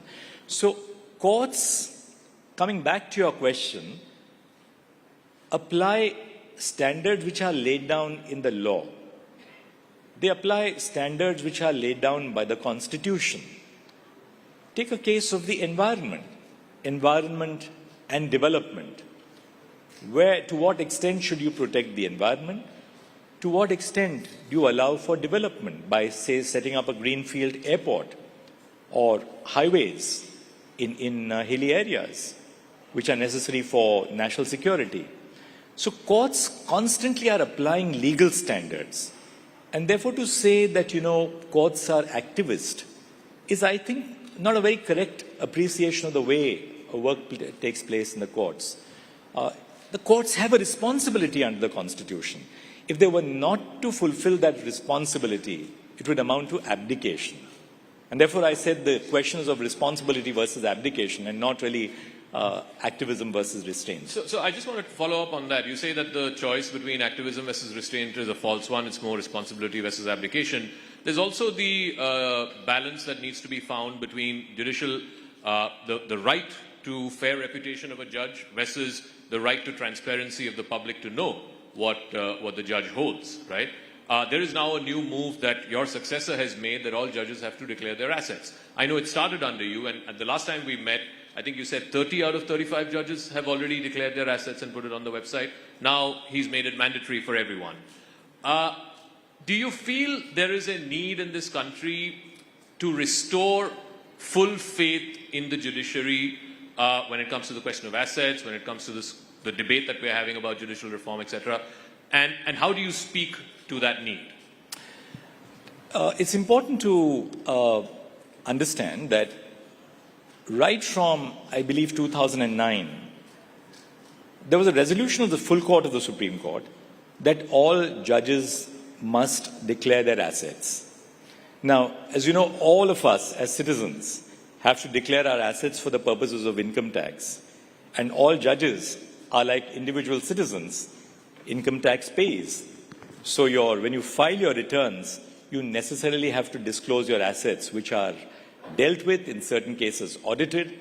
So courts, coming back to your question, apply standards which are laid down in the law. They apply standards which are laid down by the Constitution. Take a case of the environment and development. To what extent should you protect the environment? To what extent do you allow for development by, say, setting up a greenfield airport or highways in hilly areas, which are necessary for national security? So courts constantly are applying legal standards. And therefore to say that, courts are activist is, I think, not a very correct appreciation of the way work takes place in the courts. The courts have a responsibility under the Constitution. If they were not to fulfill that responsibility, it would amount to abdication. And therefore I said the questions of responsibility versus abdication and not really activism versus restraint. So I just wanted to follow up on that. You say that the choice between activism versus restraint is a false one. It's more responsibility versus abdication. There's also the balance that needs to be found between judicial, the right to fair reputation of a judge versus the right to transparency of the public to know what the judge holds, right? There is now a new move that your successor has made that all judges have to declare their assets. I know it started under you, and at the last time we met, I think you said 30 out of 35 judges have already declared their assets and put it on the website. Now he's made it mandatory for everyone. Do you feel there is a need in this country to restore full faith in the judiciary when it comes to the question of assets, when it comes to the debate that we're having about judicial reform, etc.? And how do you speak to that need? It's important to understand that right from, I believe, 2009, there was a resolution of the full court of the Supreme Court that all judges must declare their assets. Now, as you know, all of us as citizens have to declare our assets for the purposes of income tax. And all judges are like individual citizens, income tax pays. So when you file your returns, you necessarily have to disclose your assets, which are dealt with, in certain cases audited.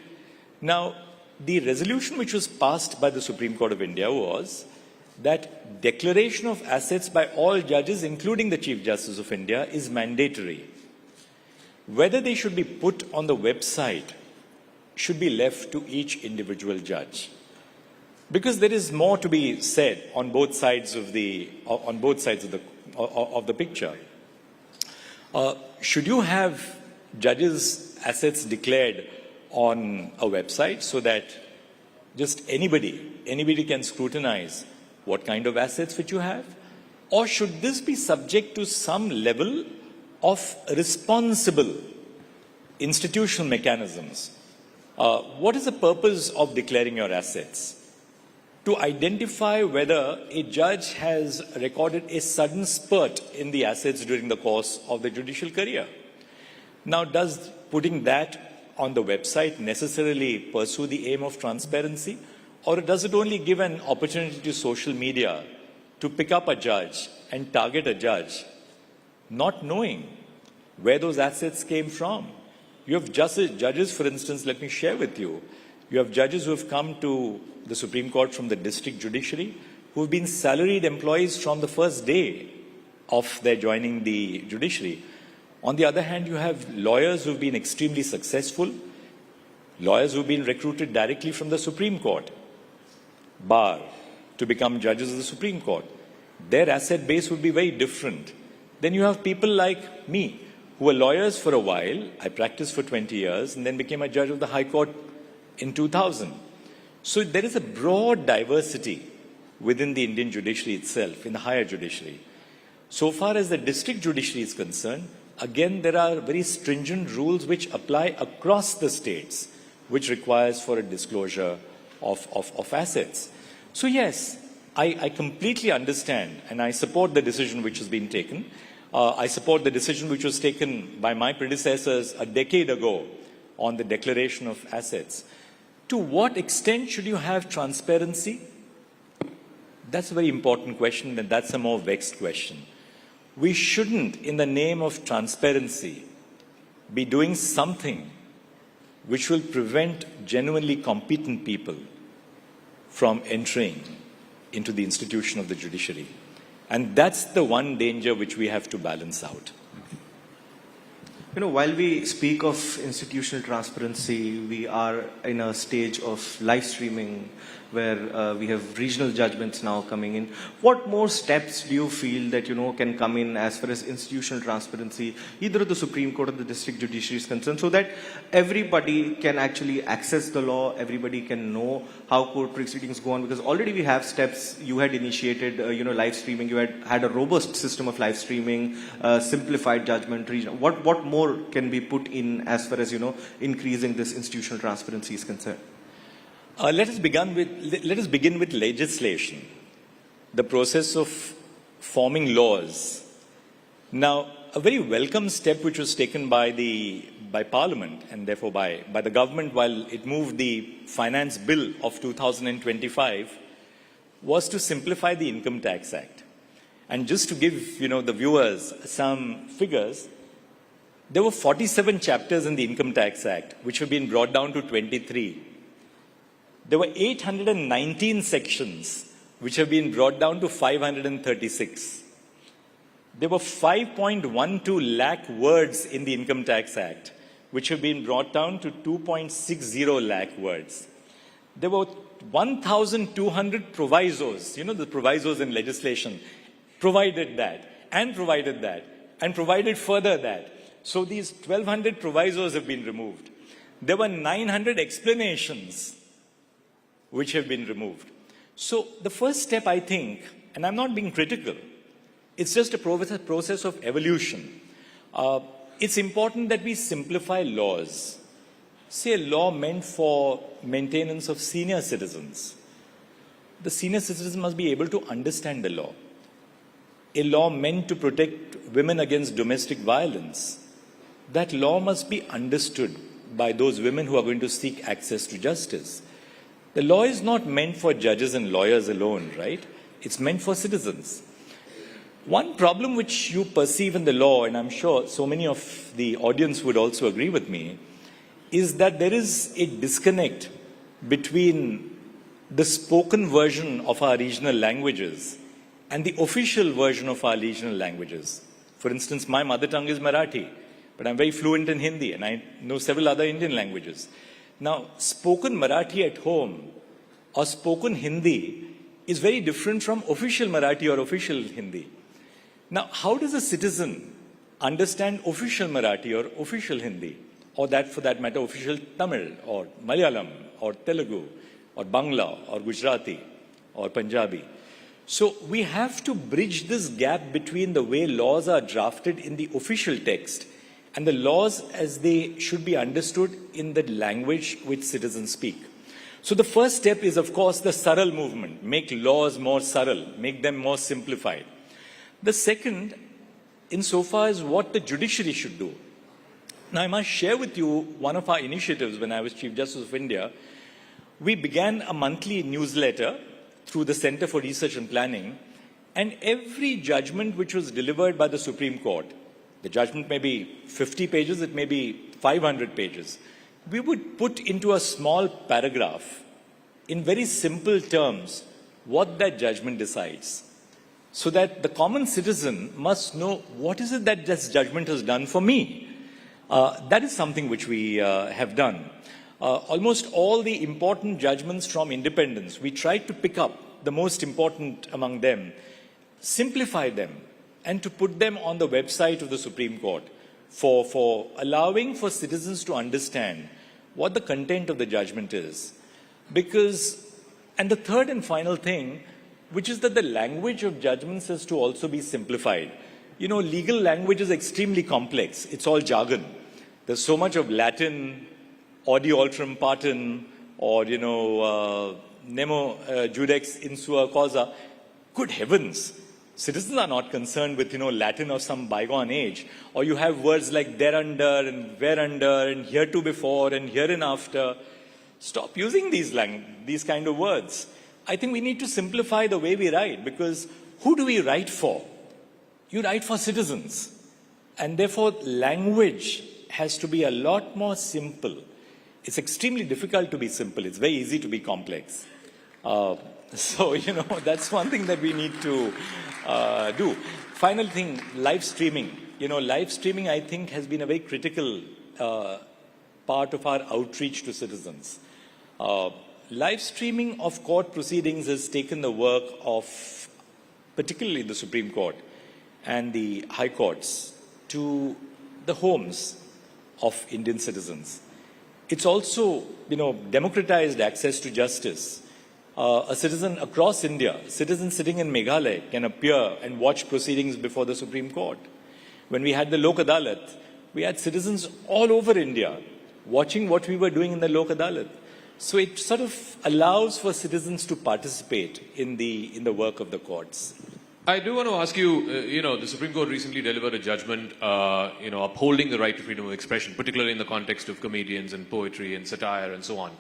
Now, the resolution which was passed by the Supreme Court of India was that declaration of assets by all judges, including the Chief Justice of India, is mandatory. Whether they should be put on the website should be left to each individual judge. Because there is more to be said on both sides of the picture. Should you have judges' assets declared on a website so that just anybody can scrutinize what kind of assets which you have? Or should this be subject to some level of responsible institutional mechanisms? What is the purpose of declaring your assets? To identify whether a judge has recorded a sudden spurt in the assets during the course of the judicial career. Now, does putting that on the website necessarily pursue the aim of transparency? Or does it only give an opportunity to social media to pick up a judge and target a judge, not knowing where those assets came from? You have judges, for instance, let me share with you. You have judges who have come to the Supreme Court from the district judiciary who have been salaried employees from the first day of their joining the judiciary. On the other hand, you have lawyers who have been extremely successful, lawyers who have been recruited directly from the Supreme Court, bar, to become judges of the Supreme Court. Their asset base would be very different. Then you have people like me, who were lawyers for a while. I practiced for 20 years and then became a judge of the High Court in 2000. So there is a broad diversity within the Indian judiciary itself, in the higher judiciary. So far as the district judiciary is concerned, again, there are very stringent rules which apply across the states, which requires for a disclosure of assets. So yes, I completely understand and I support the decision which has been taken. I support the decision which was taken by my predecessors a decade ago on the declaration of assets. To what extent should you have transparency? That's a very important question, and that's a more vexed question. We shouldn't, in the name of transparency, be doing something which will prevent genuinely competent people from entering into the institution of the judiciary. And that's the one danger which we have to balance out. You know, while we speak of institutional transparency, we are in a stage of live streaming where we have regional judgments now coming in. What more steps do you feel that, can come in as far as institutional transparency, either at the Supreme Court or the district judiciary is concerned, so that everybody can actually access the law, everybody can know how court proceedings go on? Because already we have steps. You had initiated, live streaming. You had a robust system of live streaming, simplified judgment, regional. What more can be put in as far as, increasing this institutional transparency is concerned? Let us begin with legislation, the process of forming laws. Now, a very welcome step which was taken by Parliament and therefore by the government while it moved the Finance Bill of 2025 was to simplify the Income Tax Act. And just to give the viewers some figures, there were 47 chapters in the Income Tax Act which have been brought down to 23. There were 819 sections which have been brought down to 536. There were 5.12 lakh words in the Income Tax Act which have been brought down to 2.60 lakh words. There were 1,200 provisos, the provisos in legislation, provided that, and provided that, and provided further that. So these 1,200 provisos have been removed. There were 900 explanations which have been removed. So the first step, I think, and I'm not being critical, it's just a process of evolution. It's important that we simplify laws. Say a law meant for maintenance of senior citizens. the senior citizen must be able to understand the law. A law meant to protect women against domestic violence, that law must be understood by those women who are going to seek access to justice. The law is not meant for judges and lawyers alone, right? It's meant for citizens. One problem which you perceive in the law, and I'm sure so many of the audience would also agree with me, is that there is a disconnect between the spoken version of our regional languages and the official version of our regional languages. For instance, my mother tongue is Marathi, but I'm very fluent in Hindi, and I know several other Indian languages. Now, spoken Marathi at home or spoken Hindi is very different from official Marathi or official Hindi. Now, how does a citizen understand official Marathi or official Hindi, or that, for that matter, official Tamil or Malayalam or Telugu or Bangla or Gujarati or Punjabi? So we have to bridge this gap between the way laws are drafted in the official text and the laws as they should be understood in the language which citizens speak. So the first step is, of course, the Saral movement. Make laws more Saral, make them more simplified. The second, insofar as what the judiciary should do. Now, I must share with you one of our initiatives when I was Chief Justice of India. We began a monthly newsletter through the Center for Research and Planning, and every judgment which was delivered by the Supreme Court, the judgment may be 50 pages, it may be 500 pages, we would put into a small paragraph, in very simple terms, what that judgment decides, so that the common citizen must know what is it that this judgment has done for me. That is something which we have done. Almost all the important judgments from independence, we tried to pick up the most important among them, simplify them, and to put them on the website of the Supreme Court for allowing for citizens to understand what the content of the judgment is. Because, and the third and final thing, which is that the language of judgments has to also be simplified. You know, legal language is extremely complex. It's all jargon. There's so much of Latin, audi alterum partem, or, you know, nemo judex in sua causa. Good heavens. Citizens are not concerned with, you know, Latin of some bygone age. Or you have words like thereunder and whereunder and heretofore and hereinafter. Stop using these kind of words. I think we need to simplify the way we write, because who do we write for? You write for citizens. And therefore, language has to be a lot more simple. It's extremely difficult to be simple. It's very easy to be complex. So, you know, that's one thing that we need to do. Final thing, live streaming. You know, live streaming, I think, has been a very critical part of our outreach to citizens. Live streaming of court proceedings has taken the work of particularly the Supreme Court and the High Courts to the homes of Indian citizens. It's also, you know, democratized access to justice. A citizen across India, a citizen sitting in Meghalaya, can appear and watch proceedings before the Supreme Court. When we had the Lok Adalat, we had citizens all over India watching what we were doing in the Lok Adalat. So it sort of allows for citizens to participate in the work of the courts. I do want to ask you, you know, the Supreme Court recently delivered a judgment, you know, upholding the right to freedom of expression, particularly in the context of comedians and poetry and satire and so on.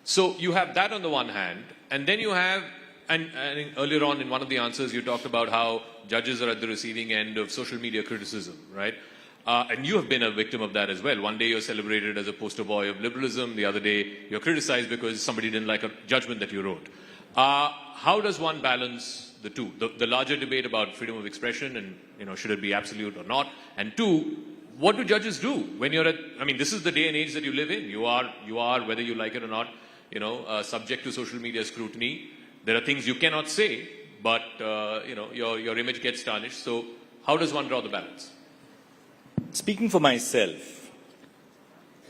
So you have that on the one hand, and then you have, and earlier on in one of the answers you talked about how judges are at the receiving end of social media criticism, right? And you have been a victim of that as well. One day you're celebrated as a poster boy of liberalism, the other day you're criticized because somebody didn't like a judgment that you wrote. How does one balance the two? The larger debate about freedom of expression and, you know, should it be absolute or not? And two, what do judges do when you're at, I mean, this is the day and age that you live in. You are, whether you like it or not, you know, subject to social media scrutiny. There are things you cannot say, but, you know, your image gets tarnished. So how does one draw the balance? Speaking for myself,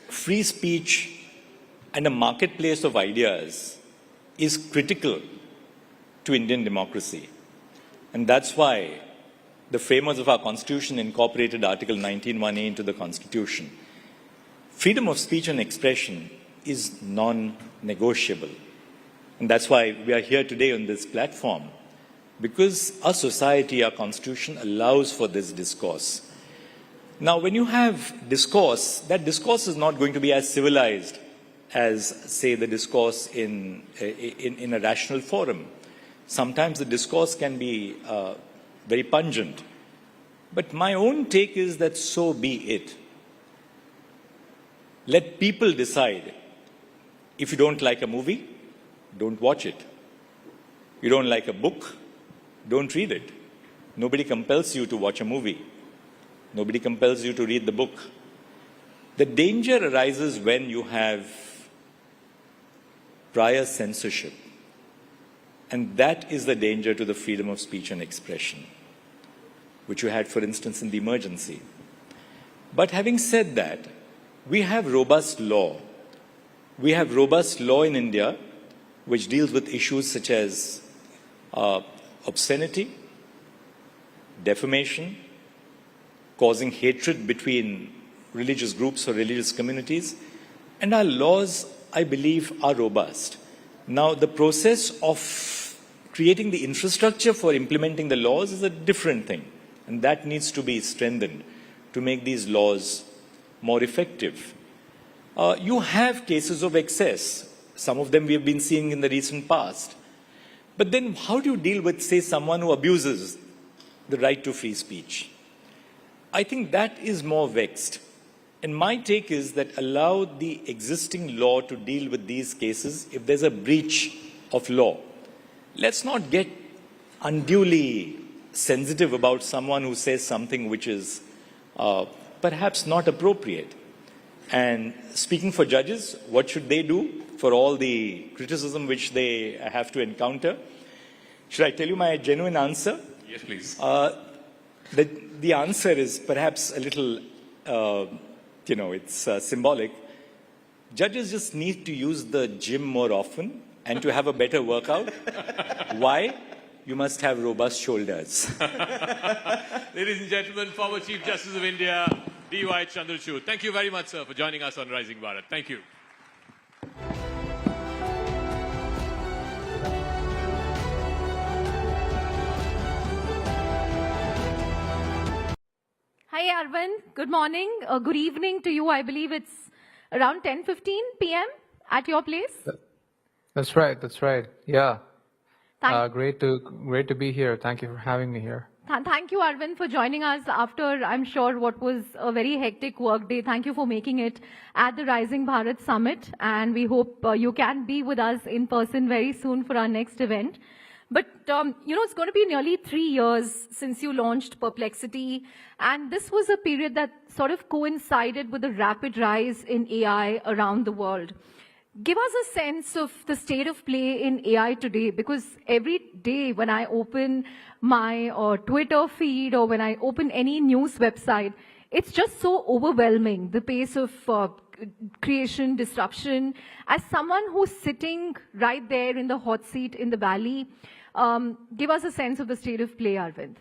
free speech and a marketplace of ideas is critical to Indian democracy. And that's why the framers of our Constitution incorporated Article 19(1)(a) into the Constitution. Freedom of speech and expression is non-negotiable. And that's why we are here today on this platform, because our society, our constitution allows for this discourse. Now, when you have discourse, that discourse is not going to be as civilized as, say, the discourse in a rational forum. Sometimes the discourse can be very pungent. But my own take is that so be it. Let people decide. If you don't like a movie, don't watch it. You don't like a book, don't read it. Nobody compels you to watch a movie. Nobody compels you to read the book. The danger arises when you have prior censorship. And that is the danger to the freedom of speech and expression, which you had, for instance, in the emergency. But having said that, we have robust law. We have robust law in India which deals with issues such as obscenity, defamation, causing hatred between religious groups or religious communities. And our laws, I believe, are robust. Now, the process of creating the infrastructure for implementing the laws is a different thing. And that needs to be strengthened to make these laws more effective. You have cases of excess. Some of them we have been seeing in the recent past. But then how do you deal with, say, someone who abuses the right to free speech? I think that is more vexed. And my take is that allow the existing law to deal with these cases if there's a breach of law. Let's not get unduly sensitive about someone who says something which is perhaps not appropriate. And speaking for judges, what should they do for all the criticism which they have to encounter? Should I tell you my genuine answer? Yes, please. The answer is perhaps a little, it's symbolic. Judges just need to use the gym more often and to have a better workout. Why? You must have robust shoulders. Ladies and gentlemen, former Chief Justice of India, D.Y. Chandrachud. Thank you very much, sir, for joining us on Rising Bharat. Thank you. Hi, Arvind. Good morning. Good evening to you. I believe it's around 10:15 p.m. at your place. That's right. That's right. Yeah. Great to be here. Thank you for having me here. Thank you, Arvind, for joining us after, I'm sure, what was a very hectic work day. Thank you for making it at the Rising Bharat Summit. And we hope you can be with us in person very soon for our next event. But, it's going to be nearly 3 years since you launched Perplexity. And this was a period that sort of coincided with the rapid rise in AI around the world. Give us a sense of the state of play in AI today, because every day when I open my Twitter feed or when I open any news website, it's just so overwhelming, the pace of creation, disruption. As someone who's sitting right there in the hot seat in the valley, give us a sense of the state of play, Arvind.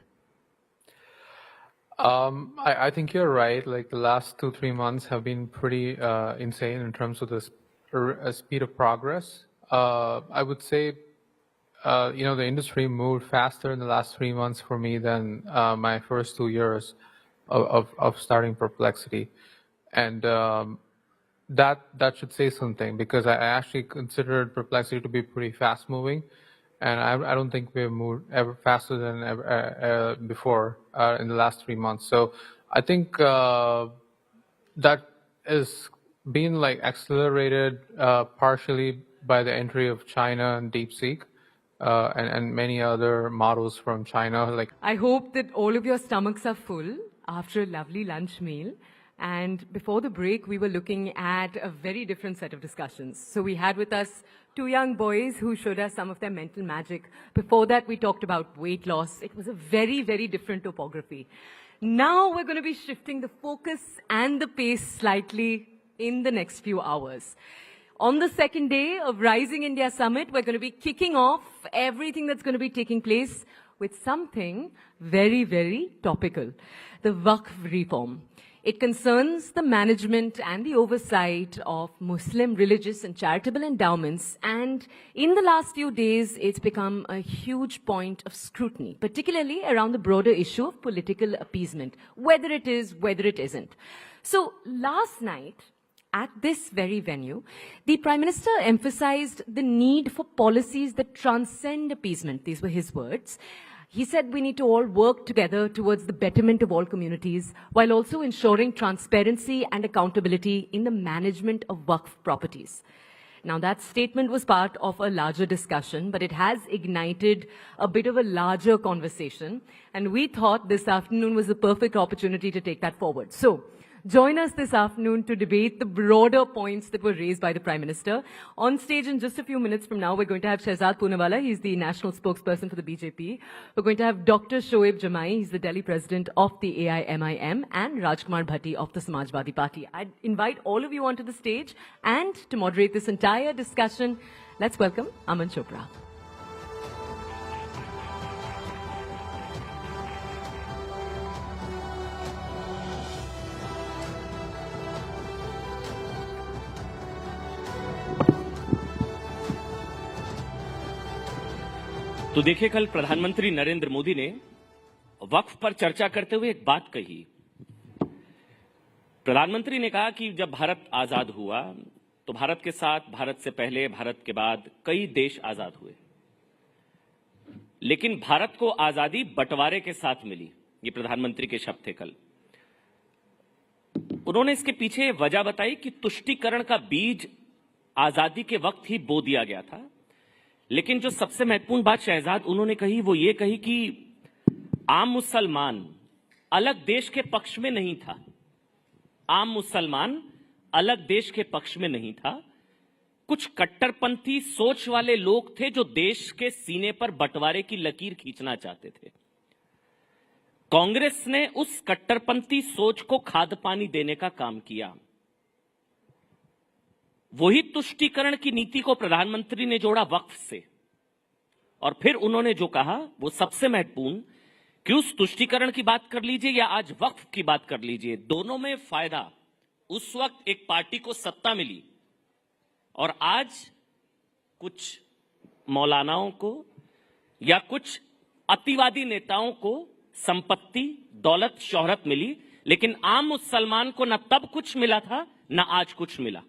I think you're right. Like the last 2-3 months have been pretty insane in terms of the speed of progress. I would say, the industry moved faster in the last 3 months for me than my first 2 years of starting Perplexity. And that should say something, because I actually considered Perplexity to be pretty fast moving. And I don't think we've moved ever faster than ever before in the last 3 months. So I think that is being accelerated partially by the entry of China and DeepSeek and many other models from China. I hope that all of your stomachs are full after a lovely lunch meal. And before the break, we were looking at a very different set of discussions. So we had with us 2 young boys who showed us some of their mental magic. Before that, we talked about weight loss. It was a very, very different topography. Now we're going to be shifting the focus and the pace slightly in the next few hours. On the second day of Rising India Summit, we're going to be kicking off everything that's going to be taking place with something very, very topical, the Wakaf reform. It concerns the management and the oversight of Muslim religious and charitable endowments, and in the last few days, it's become a huge point of scrutiny, particularly around the broader issue of political appeasement, whether it is, whether it isn't. So last night, at this very venue, the Prime Minister emphasized the need for policies that transcend appeasement. These were his words. He said we need to all work together towards the betterment of all communities, while also ensuring transparency and accountability in the management of Waqf properties. Now, that statement was part of a larger discussion, but it has ignited a bit of a larger conversation, and we thought this afternoon was the perfect opportunity to take that forward. So, join us this afternoon to debate the broader points that were raised by the Prime Minister. On stage in just a few minutes from now, we're going to have Shehzad Poonawala. He's the national spokesperson for the BJP. We're going to have Dr. Shoaib Jamai. He's the Delhi president of the AIMIM, and Rajkumar Bhatti of the Samajwadi Party. I'd invite all of you onto the stage, and to moderate this entire discussion, let's welcome Aman Chopra. तो देखिए, कल प्रधानमंत्री नरेंद्र मोदी ने वक्फ पर चर्चा करते हुए एक बात कही। प्रधानमंत्री ने कहा कि जब भारत आजाद हुआ तो भारत के साथ, भारत से पहले, भारत के बाद कई देश आजाद हुए, लेकिन भारत को आजादी बंटवारे के साथ मिली। ये प्रधानमंत्री के शब्द थे कल। उन्होंने इसके पीछे वजह बताई कि तुष्टीकरण का बीज आजादी के वक्त ही बो दिया गया था। लेकिन जो सबसे महत्वपूर्ण बात शहजाद उन्होंने कही, वो ये कही कि आम मुसलमान अलग देश के पक्ष में नहीं था। आम मुसलमान अलग देश के पक्ष में नहीं था। कुछ कट्टरपंथी सोच वाले लोग थे जो देश के सीने पर बंटवारे की लकीर खींचना चाहते थे। कांग्रेस ने उस कट्टरपंथी सोच को खाद पानी देने का काम किया। वही तुष्टीकरण की नीति को प्रधानमंत्री ने जोड़ा वक्फ से, और फिर उन्होंने जो कहा वो सबसे महत्वपूर्ण, कि उस तुष्टीकरण की बात कर लीजिए या आज वक्फ की बात कर लीजिए, दोनों में फायदा उस वक्त एक पार्टी को सत्ता मिली, और आज कुछ मौलानाओं को या कुछ अतिवादी नेताओं को संपत्ति, दौलत, शोहरत मिली, लेकिन आम मुसलमान को न तब कुछ मिला था न आज कुछ मिला।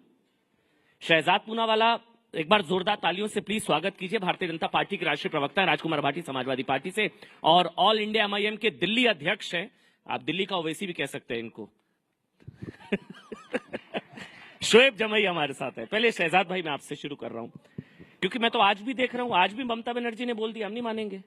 शहजाद पूनावाला, एक बार जोरदार तालियों से प्लीज स्वागत कीजिए। भारतीय जनता पार्टी के राष्ट्रीय प्रवक्ता है, राजकुमार भाटी समाजवादी पार्टी से, और ऑल इंडिया एमआईएम के दिल्ली अध्यक्ष हैं। आप दिल्ली का ओवैसी भी कह सकते हैं इनको। शोएब जमई हमारे साथ है। पहले शहजाद भाई, मैं आपसे शुरू कर रहा हूं, क्योंकि मैं तो आज भी देख रहा हूं, आज भी ममता बनर्जी ने बोल दिया, हम नहीं मानेंगे।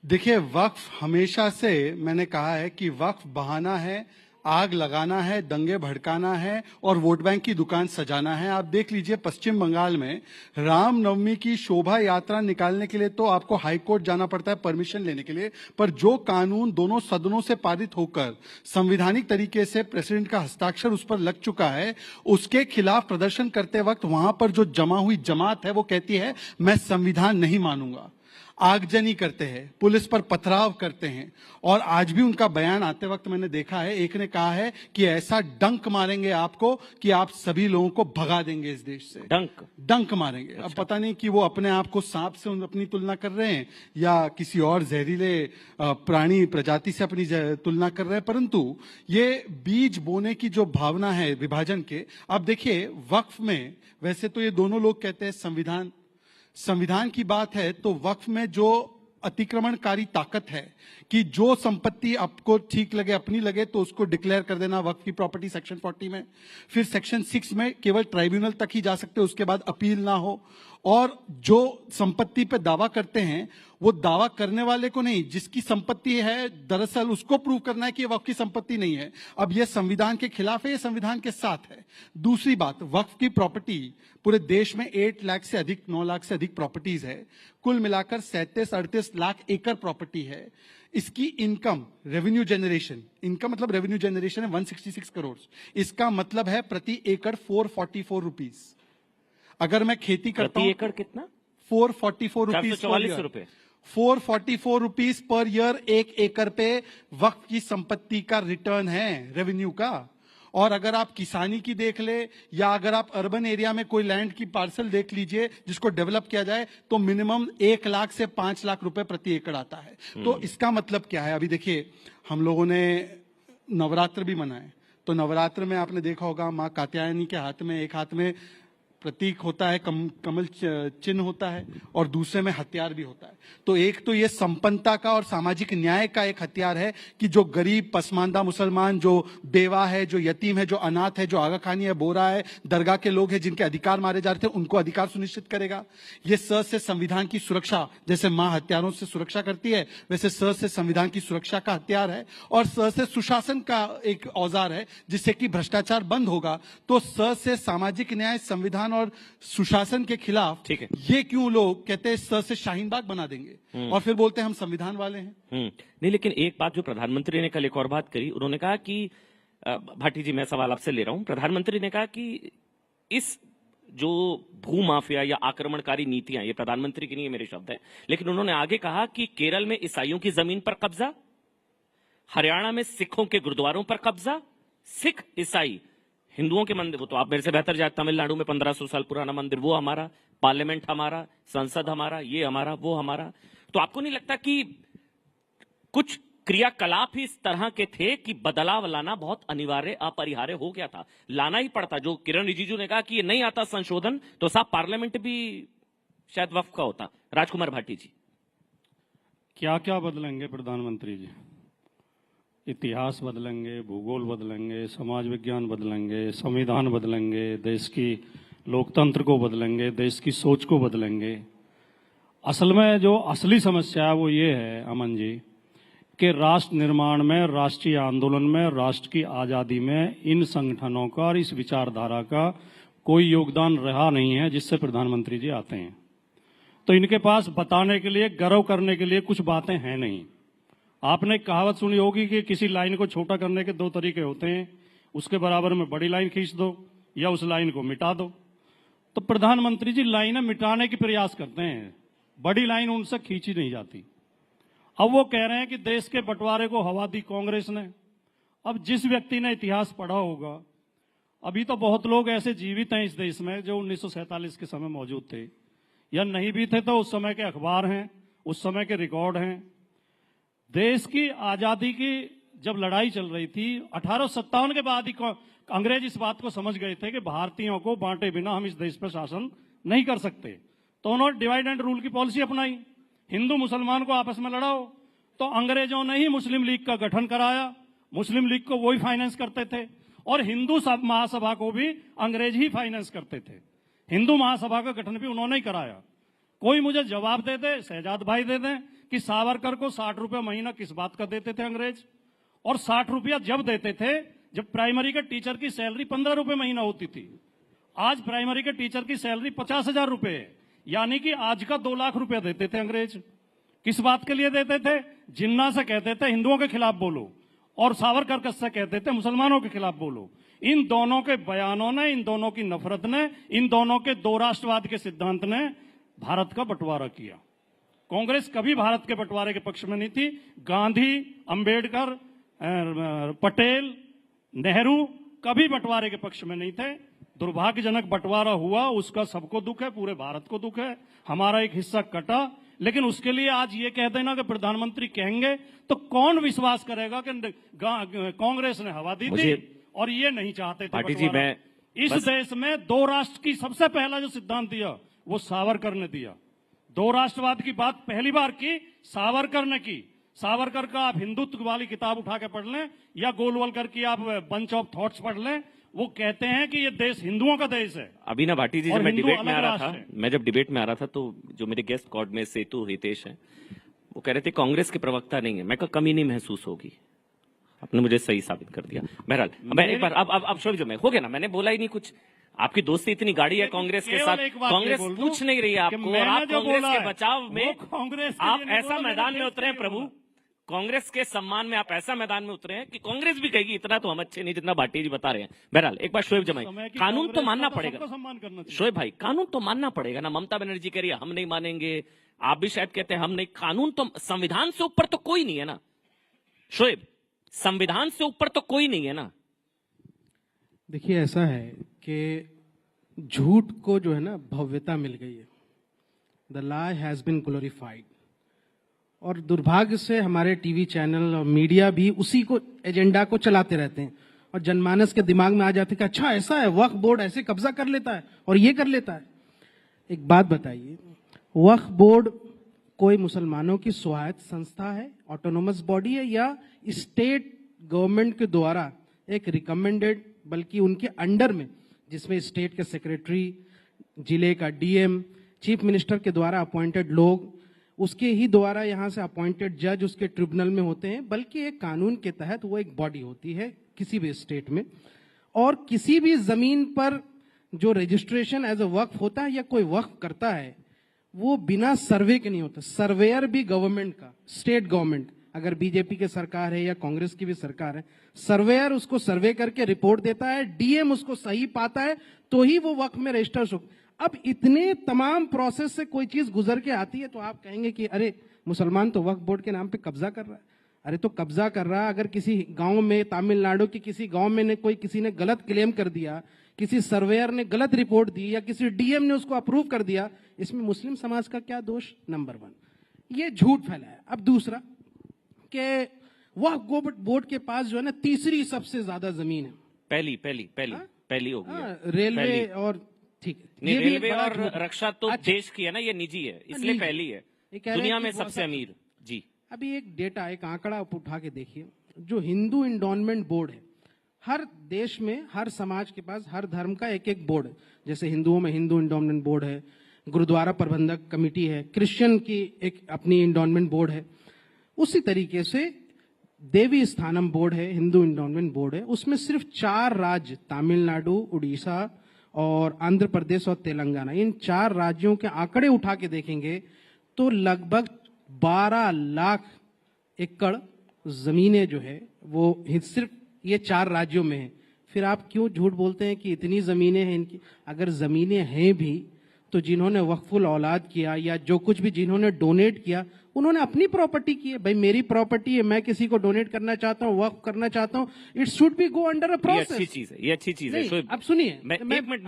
देखिए, वक्फ हमेशा से मैंने कहा है कि वक्फ बहाना है, आग लगाना है, दंगे भड़काना है और वोट बैंक की दुकान सजाना है। आप देख लीजिए, पश्चिम बंगाल में रामनवमी की शोभा यात्रा निकालने के लिए तो आपको हाई कोर्ट जाना पड़ता है परमिशन लेने के लिए, पर जो कानून दोनों सदनों से पारित होकर संवैधानिक तरीके से प्रेसिडेंट का हस्ताक्षर उस पर लग चुका है, उसके खिलाफ प्रदर्शन करते वक्त वहां पर जो जमा हुई जमात है वो कहती है मैं संविधान नहीं मानूंगा। आगजनी करते हैं, पुलिस पर पथराव करते हैं, और आज भी उनका बयान आते वक्त मैंने देखा है, एक ने कहा है कि ऐसा डंक मारेंगे आपको कि आप सभी लोगों को भगा देंगे इस देश से। डंक मारेंगे। अच्छा। अब पता नहीं कि वो अपने आप को सांप से अपनी तुलना कर रहे हैं या किसी और जहरीले प्राणी प्रजाति से अपनी तुलना कर रहे हैं, परंतु ये बीज बोने की जो भावना है विभाजन के। अब देखिए, वक्फ में वैसे तो ये दोनों लोग कहते हैं संविधान की बात है, तो वक्फ में जो अतिक्रमणकारी ताकत है कि जो संपत्ति आपको ठीक लगे, अपनी लगे, तो उसको डिक्लेयर कर देना वक्फ की प्रॉपर्टी सेक्शन 40 में। फिर सेक्शन 6 में केवल ट्राइब्यूनल तक ही जा सकते, उसके बाद अपील ना हो। और जो संपत्ति पे दावा करते हैं वो दावा करने वाले को नहीं, जिसकी संपत्ति है दरअसल उसको प्रूव करना है कि ये वक्फ की संपत्ति नहीं है। अब ये संविधान के खिलाफ है, ये संविधान के साथ है। दूसरी बात, वक्फ की प्रॉपर्टी पूरे देश में 8 लाख से अधिक, 9 लाख से अधिक प्रॉपर्टीज है। कुल मिलाकर 37-38 लाख एकड़ प्रॉपर्टी है। इसकी इनकम, रेवेन्यू जनरेशन, इनकम मतलब रेवेन्यू जनरेशन है 166 करोड़। इसका मतलब है प्रति एकड़ 444 रुपीज। अगर मैं खेती करता हूं, एकड़ कितना? 444 रुपीज, 444 रुपए, 444 रुपीज पर ईयर एक एकड़ पे वक्फ की संपत्ति का रिटर्न है रेवेन्यू का। और अगर आप किसानी की देख ले या अगर आप अर्बन एरिया में कोई लैंड की पार्सल देख लीजिए जिसको डेवलप किया जाए तो मिनिमम 1 लाख से 5 लाख रुपए प्रति एकड़ आता है। तो इसका मतलब क्या है? अभी देखिए, हम लोगों ने नवरात्र भी मनाए, तो नवरात्र में आपने देखा होगा माँ कात्यायनी के हाथ में एक हाथ में प्रतीक होता है, कमल चिन्ह होता है, और दूसरे में हथियार भी होता है। तो एक तो ये संपन्नता का और सामाजिक न्याय का एक हथियार है कि जो गरीब, पसमानदा मुसलमान, जो बेवा है, जो यतीम है, जो अनाथ है, जो आगाखानी है, बोरा है, दरगाह के लोग हैं जिनके अधिकार मारे जा रहे थे, उनको अधिकार सुनिश्चित करेगा। ये स से संविधान की सुरक्षा, जैसे माँ हथियारों से सुरक्षा करती है वैसे स से संविधान की सुरक्षा का हथियार है, और स से सुशासन का एक औजार है जिससे कि भ्रष्टाचार बंद होगा। तो स से सामाजिक न्याय, संविधान और सुशासन के खिलाफ, ठीक है, ये क्यों लोग कहते हैं स से शाहीन बाग बना देंगे और फिर बोलते हैं हम संविधान वाले हैं। नहीं, लेकिन एक बात जो प्रधानमंत्री ने कल एक और बात करी, उन्होंने कहा कि भाटी जी, मैं सवाल आपसे ले रहा हूं, प्रधानमंत्री ने कहा कि इस जो भू माफिया या आक्रमणकारी नीतियां, ये प्रधानमंत्री की नहीं है, मेरे शब्द है, लेकिन उन्होंने आगे कहा कि केरल में ईसाइयों की जमीन पर कब्जा, हरियाणा में सिखों के गुरुद्वारों पर कब्जा, सिख ईसाई हिंदुओं के मंदिर, वो तो आप मेरे से बेहतर जानते, तमिलनाडु में 1500 साल पुराना मंदिर, वो हमारा, पार्लियामेंट हमारा, संसद हमारा, ये हमारा, वो हमारा। तो आपको नहीं लगता कि कुछ क्रियाकलाप ही इस तरह के थे कि बदलाव लाना बहुत अनिवार्य, अपरिहार्य हो गया था, लाना ही पड़ता? जो किरण रिजिजू ने कहा कि ये नहीं आता संशोधन, तो साहब पार्लियामेंट भी शायद वक्फ का होता। राजकुमार भाटी जी, क्या क्या बदलेंगे प्रधानमंत्री जी? इतिहास बदलेंगे, भूगोल बदलेंगे, समाज विज्ञान बदलेंगे, संविधान बदलेंगे, देश की लोकतंत्र को बदलेंगे, देश की सोच को बदलेंगे। असल में जो असली समस्या है वो ये है अमन जी कि राष्ट्र निर्माण में, राष्ट्रीय आंदोलन में, राष्ट्र की आज़ादी में इन संगठनों का और इस विचारधारा का कोई योगदान रहा नहीं है जिससे प्रधानमंत्री जी आते हैं। तो इनके पास बताने के लिए, गर्व करने के लिए कुछ बातें हैं नहीं। आपने कहावत सुनी होगी कि किसी लाइन को छोटा करने के 2 तरीके होते हैं, उसके बराबर में बड़ी लाइन खींच दो या उस लाइन को मिटा दो। तो प्रधानमंत्री जी लाइनें मिटाने की प्रयास करते हैं, बड़ी लाइन उनसे खींची नहीं जाती। अब वो कह रहे हैं कि देश के बंटवारे को हवा दी कांग्रेस ने। अब जिस व्यक्ति ने इतिहास पढ़ा होगा, अभी तो बहुत लोग ऐसे जीवित हैं इस देश में जो 1947 के समय मौजूद थे, या नहीं भी थे तो उस समय के अखबार हैं, उस समय के रिकॉर्ड हैं। देश की आजादी की जब लड़ाई चल रही थी 1857 के बाद ही अंग्रेज इस बात को समझ गए थे कि भारतीयों को बांटे बिना हम इस देश पर शासन नहीं कर सकते, तो उन्होंने डिवाइड एंड रूल की पॉलिसी अपनाई। हिंदू मुसलमान को आपस में लड़ाओ, तो अंग्रेजों ने ही मुस्लिम लीग का गठन कराया। मुस्लिम लीग को वही फाइनेंस करते थे और हिंदू महासभा को भी अंग्रेज ही फाइनेंस करते थे। हिंदू महासभा का गठन भी उन्होंने ही कराया। कोई मुझे जवाब दे दे, शहजाद भाई दे दें कि सावरकर को 60 रुपये महीना किस बात का देते थे अंग्रेज, और 60 रुपया जब देते थे जब प्राइमरी के टीचर की सैलरी 15 रुपये महीना होती थी। आज प्राइमरी के टीचर की सैलरी 50,000 रुपये है, यानी कि आज का 2 लाख रुपया देते थे अंग्रेज। किस बात के लिए देते थे? जिन्ना से कहते थे हिंदुओं के खिलाफ बोलो, और सावरकर से कहते थे मुसलमानों के खिलाफ बोलो। इन दोनों के बयानों ने, इन दोनों की नफरत ने, इन दोनों के 2 राष्ट्रवाद के सिद्धांत ने भारत का बंटवारा किया। कांग्रेस कभी भारत के बंटवारे के पक्ष में नहीं थी। गांधी, अंबेडकर, पटेल, नेहरू कभी बंटवारे के पक्ष में नहीं थे। दुर्भाग्यजनक बंटवारा हुआ, उसका सबको दुख है, पूरे भारत को दुख है। हमारा एक हिस्सा कटा, लेकिन उसके लिए आज ये कह देना कि प्रधानमंत्री कहेंगे तो कौन विश्वास करेगा कि कांग्रेस ने हवा दी थी और ये नहीं चाहते थे बंटवारा। इस देश में 2 राष्ट्र की सबसे पहला जो सिद्धांत दिया वो सावरकर ने दिया। 2 राष्ट्रवाद की बात पहली बार की सावरकर ने की। सावरकर का आप हिंदुत्व वाली किताब उठा के पढ़ लें या गोलवलकर की आप बंच ऑफ थॉट्स पढ़ लें, वो कहते हैं कि ये देश हिंदुओं का देश है। अभी ना भाटी जी, जब मैं डिबेट में आ रहा था, तो जो मेरे गेस्ट कॉर्ड में सेतु हितेश हैं, वो कह रहे थे कांग्रेस के प्रवक्ता नहीं है। मैं कहा कमी नहीं महसूस होगी, आपने मुझे सही साबित कर दिया। बहरहाल मैं एक बार अब शोर जो मैं हो गया ना, मैंने बोला ही नहीं कुछ। आपकी दोस्ती इतनी गाड़ी है कांग्रेस के साथ, कांग्रेस पूछ नहीं रही है आपको, और आप कांग्रेस के बचाव में आप ऐसा मैदान में उतरे हैं प्रभु, कांग्रेस के सम्मान में आप ऐसा मैदान में उतरे हैं कि कांग्रेस भी कहेगी इतना तो हम अच्छे नहीं जितना भाटी जी बता रहे हैं। बहरहाल एक बार शोएब जमाई, कानून तो मानना पड़ेगा शोएब भाई, कानून तो मानना पड़ेगा ना। ममता बनर्जी कह रही है हम नहीं मानेंगे, आप भी शायद कहते हैं हम नहीं। कानून तो, संविधान से ऊपर तो कोई नहीं है ना शोएब, संविधान से ऊपर तो कोई नहीं है ना। देखिए ऐसा है कि झूठ को जो है ना भव्यता मिल गई है. The lie has been glorified. और दुर्भाग्य से हमारे टीवी चैनल और मीडिया भी उसी को एजेंडा को चलाते रहते हैं और जनमानस के दिमाग में आ जाते हैं कि अच्छा ऐसा है, वक्फ बोर्ड ऐसे कब्जा कर लेता है और ये कर लेता है. एक बात बताइए, वक्फ बोर्ड कोई मुसलमानों की स्वायत्त संस्था है, ऑटोनोमस बॉडी है, या स्टेट गवर्नमेंट के द्वारा एक रिकमेंडेड, बल्कि उनके अंडर में, जिसमें स्टेट के सेक्रेटरी, जिले का डीएम, चीफ मिनिस्टर के द्वारा अपॉइंटेड लोग, उसके ही द्वारा यहाँ से अपॉइंटेड जज उसके ट्रिब्यूनल में होते हैं, बल्कि एक कानून के तहत वो एक बॉडी होती है किसी भी स्टेट में. और किसी भी जमीन पर जो रजिस्ट्रेशन एज अ वक्फ होता है या कोई वक्फ करता है, वो बिना सर्वे के नहीं होता. सर्वेयर भी गवर्नमेंट का, स्टेट गवर्नमेंट, अगर बीजेपी की सरकार है या कांग्रेस की भी सरकार है, सर्वेयर उसको सर्वे करके रिपोर्ट देता है, डीएम उसको सही पाता है, तो ही वो वक्फ में रजिस्टर हो. अब इतने तमाम प्रोसेस से कोई चीज गुजर के आती है तो आप कहेंगे कि अरे मुसलमान तो वक्फ बोर्ड के नाम पे कब्जा कर रहा है. अरे तो कब्जा कर रहा है, अगर किसी गांव में, तमिलनाडु की किसी गांव में किसी ने गलत क्लेम कर दिया, किसी सर्वेयर ने गलत रिपोर्ट दी या किसी डीएम ने उसको अप्रूव कर दिया, इसमें मुस्लिम समाज का क्या दोष? नंबर 1, ये झूठ फैला है. अब दूसरा कि वक्फ बोर्ड के पास जो है ना तीसरी सबसे ज्यादा जमीन है. पहली होगी रेलवे और ठीक है, नहीं, रेलवे और रक्षा तो देश की है ना, ये निजी है, इसलिए पहली है दुनिया में सबसे अमीर. जी, अभी एक डेटा, एक आंकड़ा आप उठा के देखिए, जो हिंदू इंडोनमेंट बोर्ड है, हर देश में, हर समाज के पास, हर धर्म का एक एक बोर्ड है. जैसे हिंदुओं में हिंदू इंडोनमेंट बोर्ड है, गुरुद्वारा प्रबंधक कमेटी है, क्रिश्चियन की एक अपनी इंडोनमेंट बोर्ड है. उसी तरीके से देवी स्थानम बोर्ड है, हिंदू इंडोनमेंट बोर्ड है. उसमें सिर्फ 4 राज्य, तमिलनाडु, उड़ीसा और आंध्र प्रदेश और तेलंगाना, इन 4 राज्यों के आंकड़े उठा के देखेंगे तो लगभग 12 लाख एकड़ जमीनें जो है वो सिर्फ ये 4 राज्यों में है. फिर आप क्यों झूठ बोलते हैं कि इतनी जमीनें हैं इनकी? अगर जमीनें हैं भी तो जिन्होंने वक्फुल औलाद किया या जो कुछ भी जिन्होंने डोनेट किया, उन्होंने अपनी प्रॉपर्टी की है. भाई मेरी प्रॉपर्टी है, मैं किसी को डोनेट करना चाहता हूँ, वक्फ करना चाहता हूँ, it should be go under a process. ये अच्छी चीज है, ये अच्छी चीज है. अब सुनिए, एक मिनट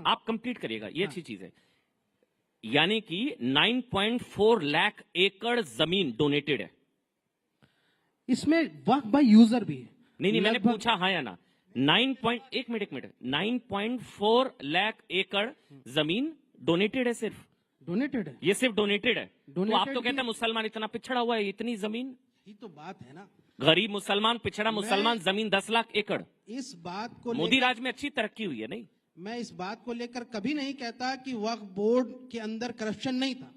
आप कंप्लीट करिएगा. ये अच्छी चीज है. यानी कि 9.4 लाख एकड़ जमीन डोनेटेड है. इसमें वक्फ बाय यूजर भी है. नहीं, मैंने पूछा हाँ या ना. 9.4 लाख एकड़ जमीन डोनेटेड है. सिर्फ डोनेटेड है, ये सिर्फ डोनेटेड है. तो आप तो कहते हैं मुसलमान इतना पिछड़ा हुआ है, इतनी जमीन. ये तो बात है ना, गरीब मुसलमान, पिछड़ा मुसलमान, जमीन 10 लाख एकड़. इस बात को मोदी राज में अच्छी तरक्की हुई है. नहीं, मैं इस बात को लेकर कभी नहीं कहता कि वक्फ बोर्ड के अंदर करप्शन नहीं था.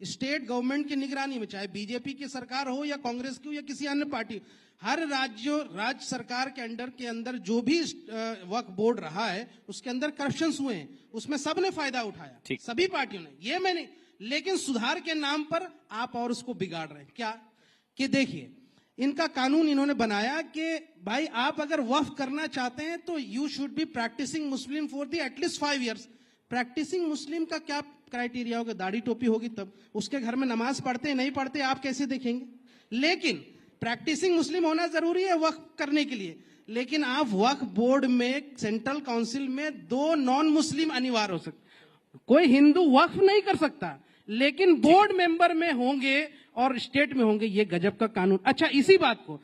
स्टेट गवर्नमेंट की निगरानी में, चाहे बीजेपी की सरकार हो या कांग्रेस की हो या किसी अन्य पार्टी, हर राज्य सरकार के अंदर जो भी वक्फ बोर्ड रहा है उसके अंदर करप्शन हुए हैं. उसमें सबने फायदा उठाया, सभी पार्टियों ने, ये मैं नहीं. लेकिन सुधार के नाम पर आप और उसको बिगाड़ रहे हैं. क्या कि देखिए, इनका कानून इन्होंने बनाया कि भाई आप अगर वक्फ करना चाहते हैं तो you should be practising Muslim for the at least 5 years. Practising Muslim का क्या क्राइटेरिया होगा? दाढ़ी टोपी होगी तब. उसके घर में नमाज पढ़ते हैं नहीं पढ़ते आप कैसे देखेंगे? लेकिन प्रैक्टिसिंग मुस्लिम होना जरूरी है वक्फ करने के लिए. लेकिन आप वक्फ बोर्ड में, सेंट्रल काउंसिल में 2 नॉन मुस्लिम अनिवार्य हो सकते. कोई हिंदू वक्फ नहीं कर सकता, लेकिन बोर्ड मेंबर में होंगे और स्टेट में होंगे. ये गजब का कानून. अच्छा, इसी बात को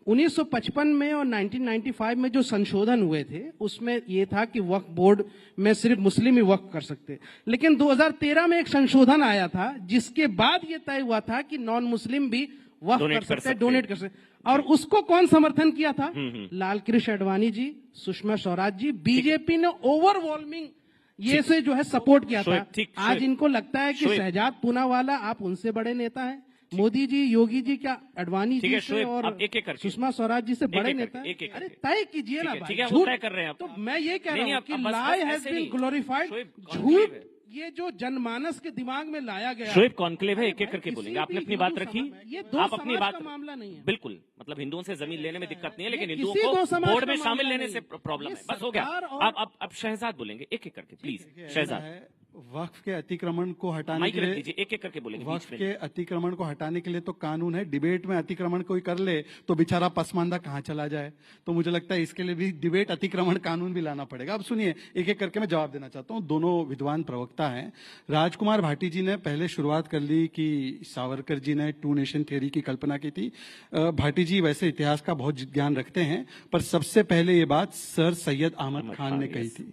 1955 में और 1995 में जो संशोधन हुए थे उसमें ये था कि वक्फ बोर्ड में सिर्फ मुस्लिम ही वक्फ कर सकते. लेकिन 2013 में एक संशोधन आया था जिसके बाद ये तय हुआ था कि नॉन मुस्लिम भी वक्फ कर सकते हैं, डोनेट कर सकते. और उसको कौन समर्थन किया था? लाल कृष्ण आडवाणी जी, सुषमा स्वराज जी. बीजेपी ने ओवरवेलमिंग ये से जो है सपोर्ट किया था. आज इनको लगता है कि शहजाद पूनावाला आप उनसे बड़े नेता हैं. मोदी जी, योगी जी, क्या आडवाणी जी से और सुषमा स्वराज जी से बड़े नेता हैं? अरे तय कीजिए ना भाई. झूठ कर रहे हैं. तो मैं ये कह रहा हूँ कि लाई हैज बीन ग्लोरिफाइड. झूठ ये जो जनमानस के दिमाग में लाया गया. शोएब कॉन्क्लेव है, एक करके बोलेंगे. आपने अपनी बात रखी, ये आप अपनी बात. मामला नहीं है. बिल्कुल, मतलब हिंदुओं से जमीन लेने में दिक्कत नहीं है, लेकिन हिंदुओं को बोर्ड में शामिल लेने से प्रॉब्लम है. बस हो गया. अब शहजाद बोलेंगे, एक करके प्लीज. शहजाद, वक्फ के अतिक्रमण को हटाने के लिए एक एक करके बोलेंगे, वक्फ के अतिक्रमण को हटाने के लिए तो कानून है। डिबेट में अतिक्रमण कोई कर ले तो बेचारा पसमानदा कहाँ चला जाए। तो मुझे लगता है इसके लिए भी डिबेट अतिक्रमण कानून भी लाना पड़ेगा। अब सुनिए, एक एक करके मैं जवाब देना चाहता हूँ। दोनों विद्वान प्रवक्ता हैं। राजकुमार भाटी जी ने पहले शुरुआत कर ली कि सावरकर जी ने 2 नेशन थ्योरी की कल्पना की थी। भाटी जी वैसे इतिहास का बहुत ज्ञान रखते हैं, पर सबसे पहले ये बात सर सैयद अहमद खान ने कही थी।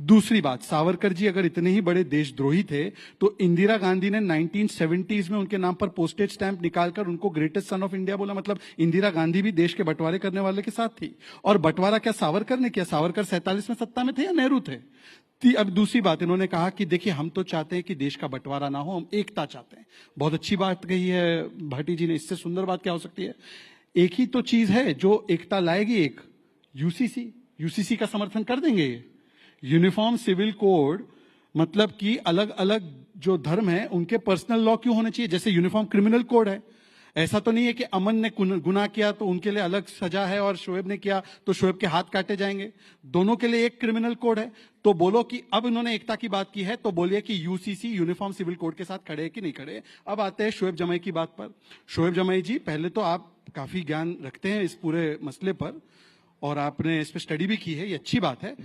दूसरी बात, सावरकर जी अगर इतने ही बड़े देशद्रोही थे तो इंदिरा गांधी ने 1970s में उनके नाम पर पोस्टेज स्टैंप निकालकर उनको ग्रेटेस्ट सन ऑफ इंडिया बोला। मतलब इंदिरा गांधी भी देश के बंटवारे करने वाले के साथ थी। और बंटवारा क्या सावरकर ने किया? सावरकर 47 में सत्ता में थे या नेहरू थे? अब दूसरी बात, इन्होंने कहा कि देखिए हम तो चाहते हैं कि देश का बंटवारा ना हो, हम एकता चाहते हैं। बहुत अच्छी बात कही है भाटी जी ने। इससे सुंदर बात क्या हो सकती है? एक ही तो चीज है जो एकता लाएगी, एक यूसीसी का समर्थन कर देंगे। यूनिफॉर्म सिविल कोड, मतलब कि अलग अलग जो धर्म है उनके पर्सनल लॉ क्यों होने चाहिए? जैसे यूनिफॉर्म क्रिमिनल कोड है। ऐसा तो नहीं है कि अमन ने गुनाह किया तो उनके लिए अलग सजा है और शोएब ने किया तो शोएब के हाथ काटे जाएंगे। दोनों के लिए एक क्रिमिनल कोड है। तो बोलो कि अब इन्होंने एकता की बात की है तो बोलिए कि यूसीसी यूनिफॉर्म सिविल कोड के साथ खड़े है कि नहीं खड़े। अब आते हैं शोएब जमाई की बात पर। शोएब जमाई जी, पहले तो आप काफी ज्ञान रखते हैं इस पूरे मसले पर और आपने इस पर स्टडी भी की है, ये अच्छी बात है।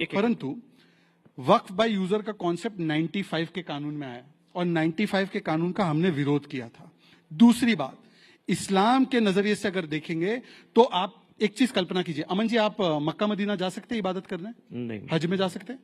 परंतु वक्फ बाय यूजर का कॉन्सेप्ट 95 के कानून में आया और 95 के कानून का हमने विरोध किया था। दूसरी बात, इस्लाम के नजरिए से अगर देखेंगे तो आप एक चीज कल्पना कीजिए। अमन जी, आप मक्का मदीना जा सकते हैं इबादत करने? नहीं। हज में जा सकते हैं?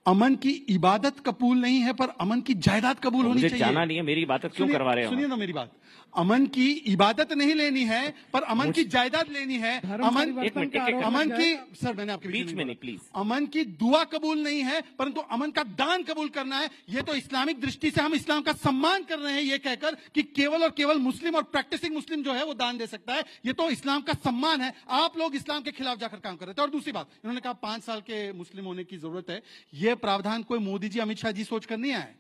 अमन की इबादत कबूल नहीं है पर अमन की जायदाद कबूल होनी चाहिए। जाना नहीं है, मेरी इबादत क्यों करवा रहे हो? सुनिए ना मेरी बात। अमन की इबादत नहीं लेनी है पर अमन की जायदाद लेनी है। अमन की, सर मैंने आपके बीच में नहीं प्लीज। अमन की दुआ कबूल नहीं है परंतु अमन का दान कबूल करना है। ये तो इस्लामिक दृष्टि से हम इस्लाम का सम्मान कर रहे हैं ये कहकर कि केवल और केवल मुस्लिम और प्रैक्टिसिंग मुस्लिम जो है वो दान दे सकता है। ये तो इस्लाम का सम्मान है। आप लोग इस्लाम के खिलाफ जाकर काम कर रहे थे। और दूसरी बात, इन्होंने कहा 5 साल के मुस्लिम होने की जरूरत है। यह प्रावधान कोई मोदी जी अमित शाह जी सोच कर नहीं आए।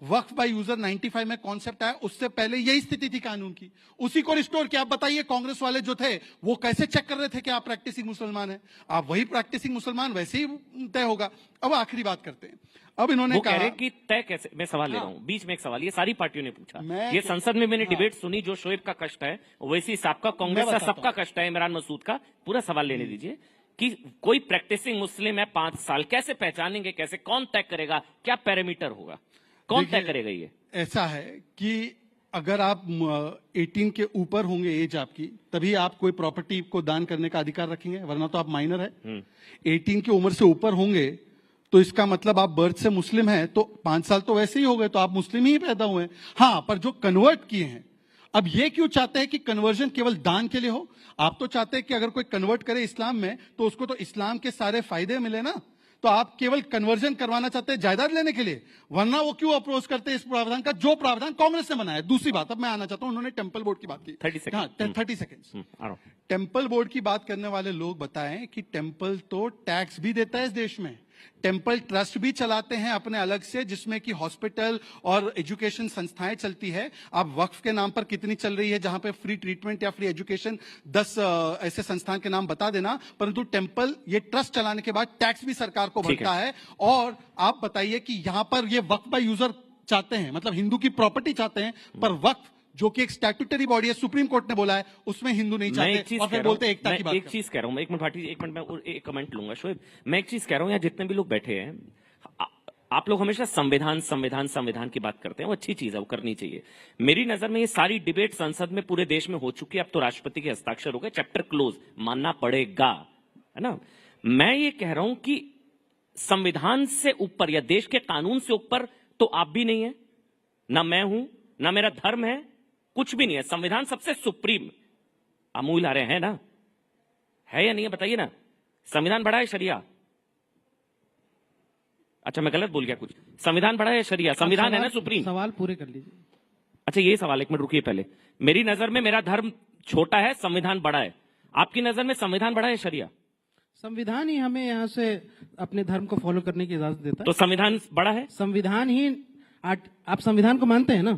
वक्फ बाय यूजर 95 में कॉन्सेप्ट आया, उससे पहले यही स्थिति थी कानून की, उसी को रिस्टोर किया। आप बताइए कांग्रेस वाले जो थे वो कैसे चेक कर रहे थे कि आप प्रैक्टिसिंग मुसलमान हैं? आप वही प्रैक्टिसिंग मुसलमान, वैसे ही तय होगा। अब आखिरी बात करते हैं। अब इन्होंने कहा, कह रहे कि तय कैसे? मैं सवाल ले रहा हूं, बीच में एक सवाल, ये सारी पार्टियों ने पूछा। ये संसद में मैंने डिबेट सुनी, जो शोएब का कष्ट है वैसी सबका, कांग्रेस का सबका कष्ट है, इमरान मसूद का। पूरा सवाल लेने दीजिए कि कोई प्रैक्टिसिंग मुस्लिम है 5 साल, कैसे पहचानेंगे? कैसे? कौन तय करेगा? क्या पैरामीटर होगा? कौन तय करेगा? ये ऐसा है कि अगर आप 18 के ऊपर होंगे एज आपकी, तभी आप कोई प्रॉपर्टी को दान करने का अधिकार रखेंगे, वरना तो आप माइनर है। 18 की उम्र से ऊपर होंगे तो इसका मतलब आप बर्थ से मुस्लिम हैं, तो 5 साल तो वैसे ही हो गए, तो आप मुस्लिम ही पैदा हुए। हाँ, पर जो कन्वर्ट किए हैं, अब ये क्यों चाहते हैं कि कन्वर्जन केवल दान के लिए हो? आप तो चाहते हैं कि अगर कोई कन्वर्ट करे इस्लाम में तो उसको तो इस्लाम के सारे फायदे मिले ना। तो आप केवल कन्वर्जन करवाना चाहते हैं जायदाद लेने के लिए, वरना वो क्यों अप्रोच करते हैं इस प्रावधान का जो प्रावधान कांग्रेस ने बनाया? दूसरी बात, अब मैं आना चाहता हूं, उन्होंने टेम्पल बोर्ड की बात की। 30 सेकेंड। टेम्पल बोर्ड की बात करने वाले लोग बताएं कि टेम्पल तो टैक्स भी देता है इस देश में। टेम्पल ट्रस्ट भी चलाते हैं अपने अलग से, जिसमें कि हॉस्पिटल और एजुकेशन संस्थाएं चलती है। आप वक्फ के नाम पर कितनी चल रही है जहां पे फ्री ट्रीटमेंट या फ्री एजुकेशन, 10 ऐसे संस्थान के नाम बता देना। परंतु टेम्पल ये ट्रस्ट चलाने के बाद टैक्स भी सरकार को भरता है। और आप बताइए कि यहां पर ये वक्फ बाय यूजर चाहते हैं, मतलब हिंदू की प्रॉपर्टी चाहते हैं, पर वक्फ जो कि एक स्टैट्यूटरी बॉडी है, सुप्रीम कोर्ट ने बोला है, उसमें हिंदू नहीं चाहते और फिर बोलते एकता की बात। एक चीज कह रहा हूं मैं, एक मिनट भाटी, एक मिनट में एक कमेंट लूंगा। शोएब, मैं एक चीज कह रहा हूं, यहाँ जितने भी लोग बैठे हैं, आप लोग हमेशा संविधान संविधान संविधान की बात करते हैं, वो अच्छी चीज है, वो करनी चाहिए। मेरी नजर में ये सारी डिबेट संसद में पूरे देश में हो चुकी है। अब तो राष्ट्रपति के हस्ताक्षर हो गए, चैप्टर क्लोज, मानना पड़ेगा, है ना। मैं ये कह रहा हूं कि संविधान से ऊपर या देश के कानून से ऊपर तो आप भी नहीं है, ना मैं हूं, ना मेरा धर्म है, कुछ भी नहीं है। संविधान सबसे सुप्रीम। अमूल आ रहे हैं ना, है या नहीं है? बताइए ना। संविधान बड़ा है शरिया? अच्छा, मैं गलत बोल गया कुछ। संविधान बड़ा है शरिया? संविधान है ना सुप्रीम? सवाल पूरे कर लीजिए। अच्छा, ये सवाल, एक मिनट रुकिए पहले। मेरी नजर में मेरा धर्म छोटा है, संविधान बड़ा है। आपकी नजर में संविधान बड़ा है शरिया? संविधान ही हमें यहाँ से अपने धर्म को फॉलो करने की इजाजत देता है। तो संविधान बड़ा है? संविधान ही, आप संविधान को मानते हैं ना?